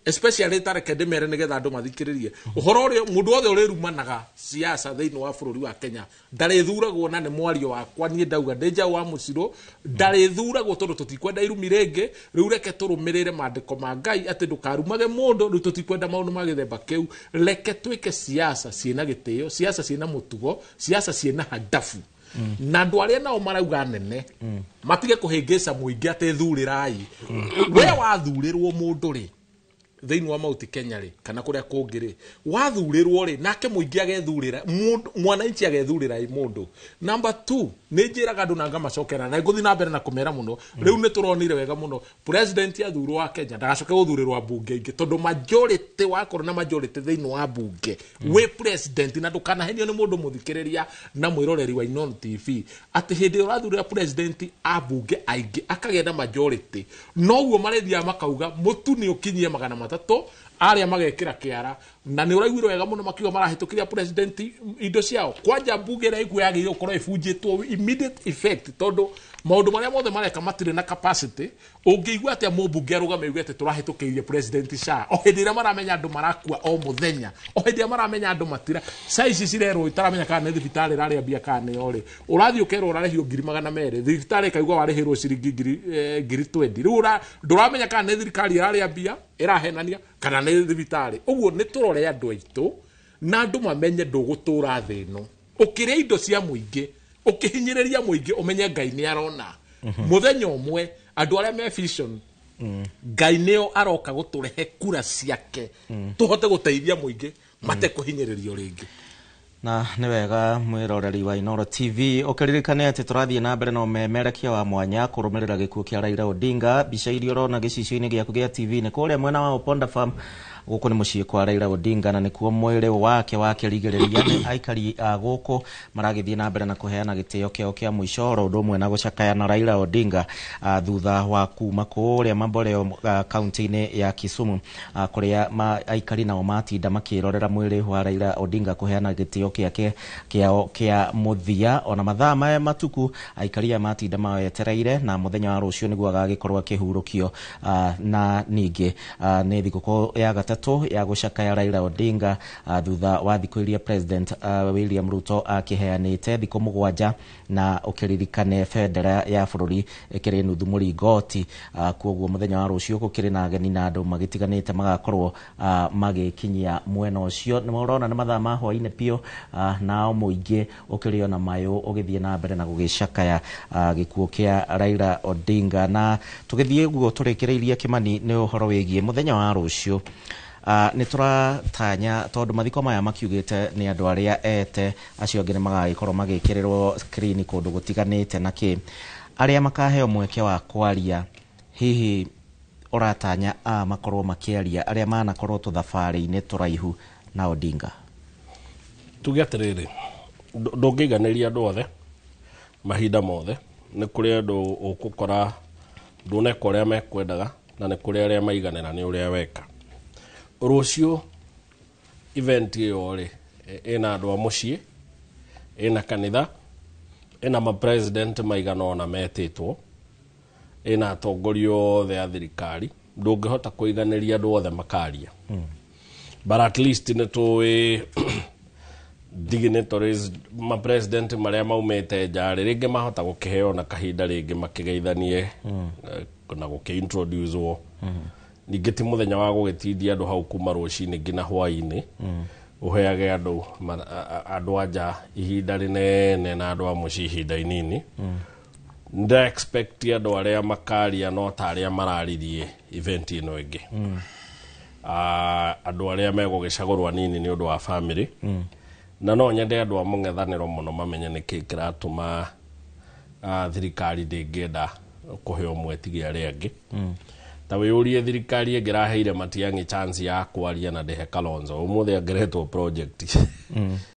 especially tareke ndimere nigetha andu mathikiririe uhoro uri mundu wothe urirumanaga siasa thiini wa bururi wa Kenya ndarithuragwo na ni mwario wakwa nie ndauga ndeja wa muciro ndarithuragwo tondu tutikwenda irumi ringi riu reke turumirire mandiko ma ngai ati ndukarumage mundu riu tutikwenda maundu ma githemba kiu reke twike siasa ciina gitio siasa ciina mutugo siasa ciina hadafu na andu aria nao marauga nene matige kuhingica muingi atethurirai we wathurirwo mundu ri thiini wa Mount Kenya ri kana kuria kungi ri wathurirwo ri nake muingi agethurira mwananchi agethurira mundu number 2 ni njiraga andu nanga macokera na nguthi na mbere na kumera muno riu ni turonire wega muno president athurwo wa Kenya ndagacoke guthurirwa bunge ingi tondu majority wakoro na majority thiini wa bunge we president na ndukana henio ni mundu muthikiriria na mwiroreri wa Inono TV ati hindi urathurira president abunge aingi akagenda majority no uo marethia makauga mutu ni ukinyie 300 aria magekira kiara na ni uraiguire wega muno makiuga marahitukiria president indo ciao kwanja mbunge na iku yagire ukorwo ibunjitwo immediate effect tondu maundu maria mothe mareka matire na capacity ungiigua atia mumbunge arugame igwe ati turahitukirie president sha o hindi ira maramenya andu marakua o muthenya o hindi ira maramenya andu matira saici cirerwo itaramenya kana ni thibitari rari ambia kana yori urathi ukero urarehio 200,000 thibitari kaigwa warehirwo ciringi 20 riu nduramenya kana ni thirikari rari ambia irahenania kana ni thibitari uguo ni turore andu aitu na andu mamenye ndugutura thino ukiria indo cia muingi ukihinyiriria muingi umenye Ngai ni arona muthenya umwe andu aria me vision Ngai nio aroka guturehe kura ciake tuhote guteithia muingi mate kuhinyiririo ringi na nĩ wega mwĩroreri wa Inooro TV ũkĩririkane atĩ tũrathiĩ na mbere na ũmemerekia wa mwanya kũrũmĩrĩra gĩkuũ kĩa Raila Odinga. Mbica iria ũrona gĩcicio-inĩ gĩaku gĩa TV nĩ kũrĩa mwena wa Uponda Farm gũkũ nĩ mũciĩ kwa Raila Odinga na nĩkuo mwĩrĩ wake wakĩrigĩrĩria nĩ aikari a gũkũ maragĩthiĩ na mbere na kũheana gĩtĩo kĩao kĩa mũico oro ũndũ ũmwe na gũcakaya na Raila Odinga thutha wa kuma kũrĩa Mamboleo kaunti-inĩ ya Kisumu kũrĩa aikari nao matinda makĩrorera mwĩrĩ wa Raila Odinga kũheana gĩtĩo kĩake kĩa mũthia ona mathaa maya matuku aikari matinda mawetereire na mũthenya wa rũciũ nĩguo agagĩkorwo akĩhurũkio na ningĩ nĩ thigũkũ ya gatatu ya gucakaya Raila Odinga thutha wa thikũ iria president William Ruto akiheanĩte thikũ 7 na ũkĩririkane bendera ya bũrũri ĩkĩrĩ nuthu mũringoti koguo mũthenya wa rũciũ gũkĩrĩ na ageni na andũ magĩtiganĩte magakorwo magĩkinyia mwena ũcio nĩ mũrona nĩ mathaa ma hwaĩ-inĩ piũ nao mũingĩ ũkĩrĩ ona mayũ ũgĩthiĩ na mbere na gũgĩcakaya gĩkuũ kĩa Raila Odinga na tũgĩthiĩ guo tũrĩkĩrĩirie Kimani nĩ ũhoro wĩgiĩ mũthenya wa rũciũ nĩ tũratanya tondũ mathiko maya makiugĩte nĩ andũ arĩa ete acio angĩ nĩ magagĩkorwo magĩkĩrĩrwo screen kũndũ gũtiganĩte na kĩ arĩa makaheo mweke wa kwaria hihi ũratanya makorwo makĩaria arĩa manakorwo tũthabarĩ-inĩ tũraihu na Odinga tuge atĩrĩrĩ ndũngĩiganĩria andũ othe mahinda mothe nĩ kũrĩ andũ ũgũkora ndũneka ũrĩa mekwendaga na nĩ kũrĩ arĩa maiganĩra nĩ ũrĩa weka rũciũ event ĩyo rĩ ĩna andũ a mũciĩ ĩna kanitha ĩna ma president maigana ona metĩtwo ĩna atongoria othe a thirikari ndũngĩhota kũiganĩria andũ othe makaria but at least nĩ tũĩ dignitaries ma president marĩa maumĩte nja rĩngĩ mahota gũkĩheo na kahinda rĩngĩ makĩgeithanie na gũkĩintroducewo ningĩ ti mũthenya wa gũgĩtindia andũ hau kuma rũcinĩ nginya hwaĩ-inĩ ũheage andũ anja ihinda rĩnene na andũ a mũciĩ ihinda inini nda expect andũ arĩa makaria no ta arĩa mararirie event ĩno ĩngĩ andũ arĩa megũgĩcagũrwo nini nĩ ũndũ wa family na no nyende andũ a mũng'ethanĩro mũno mamenye nĩkĩ kĩratũma thirikari ndĩngĩenda kũheo mwĩtigi arĩa angĩ ta wĩũrie thirikari ĩngĩraheire Matiang'i chance ya kwaria na ndĩhe Kalonzo ũmũthĩ angĩretwo project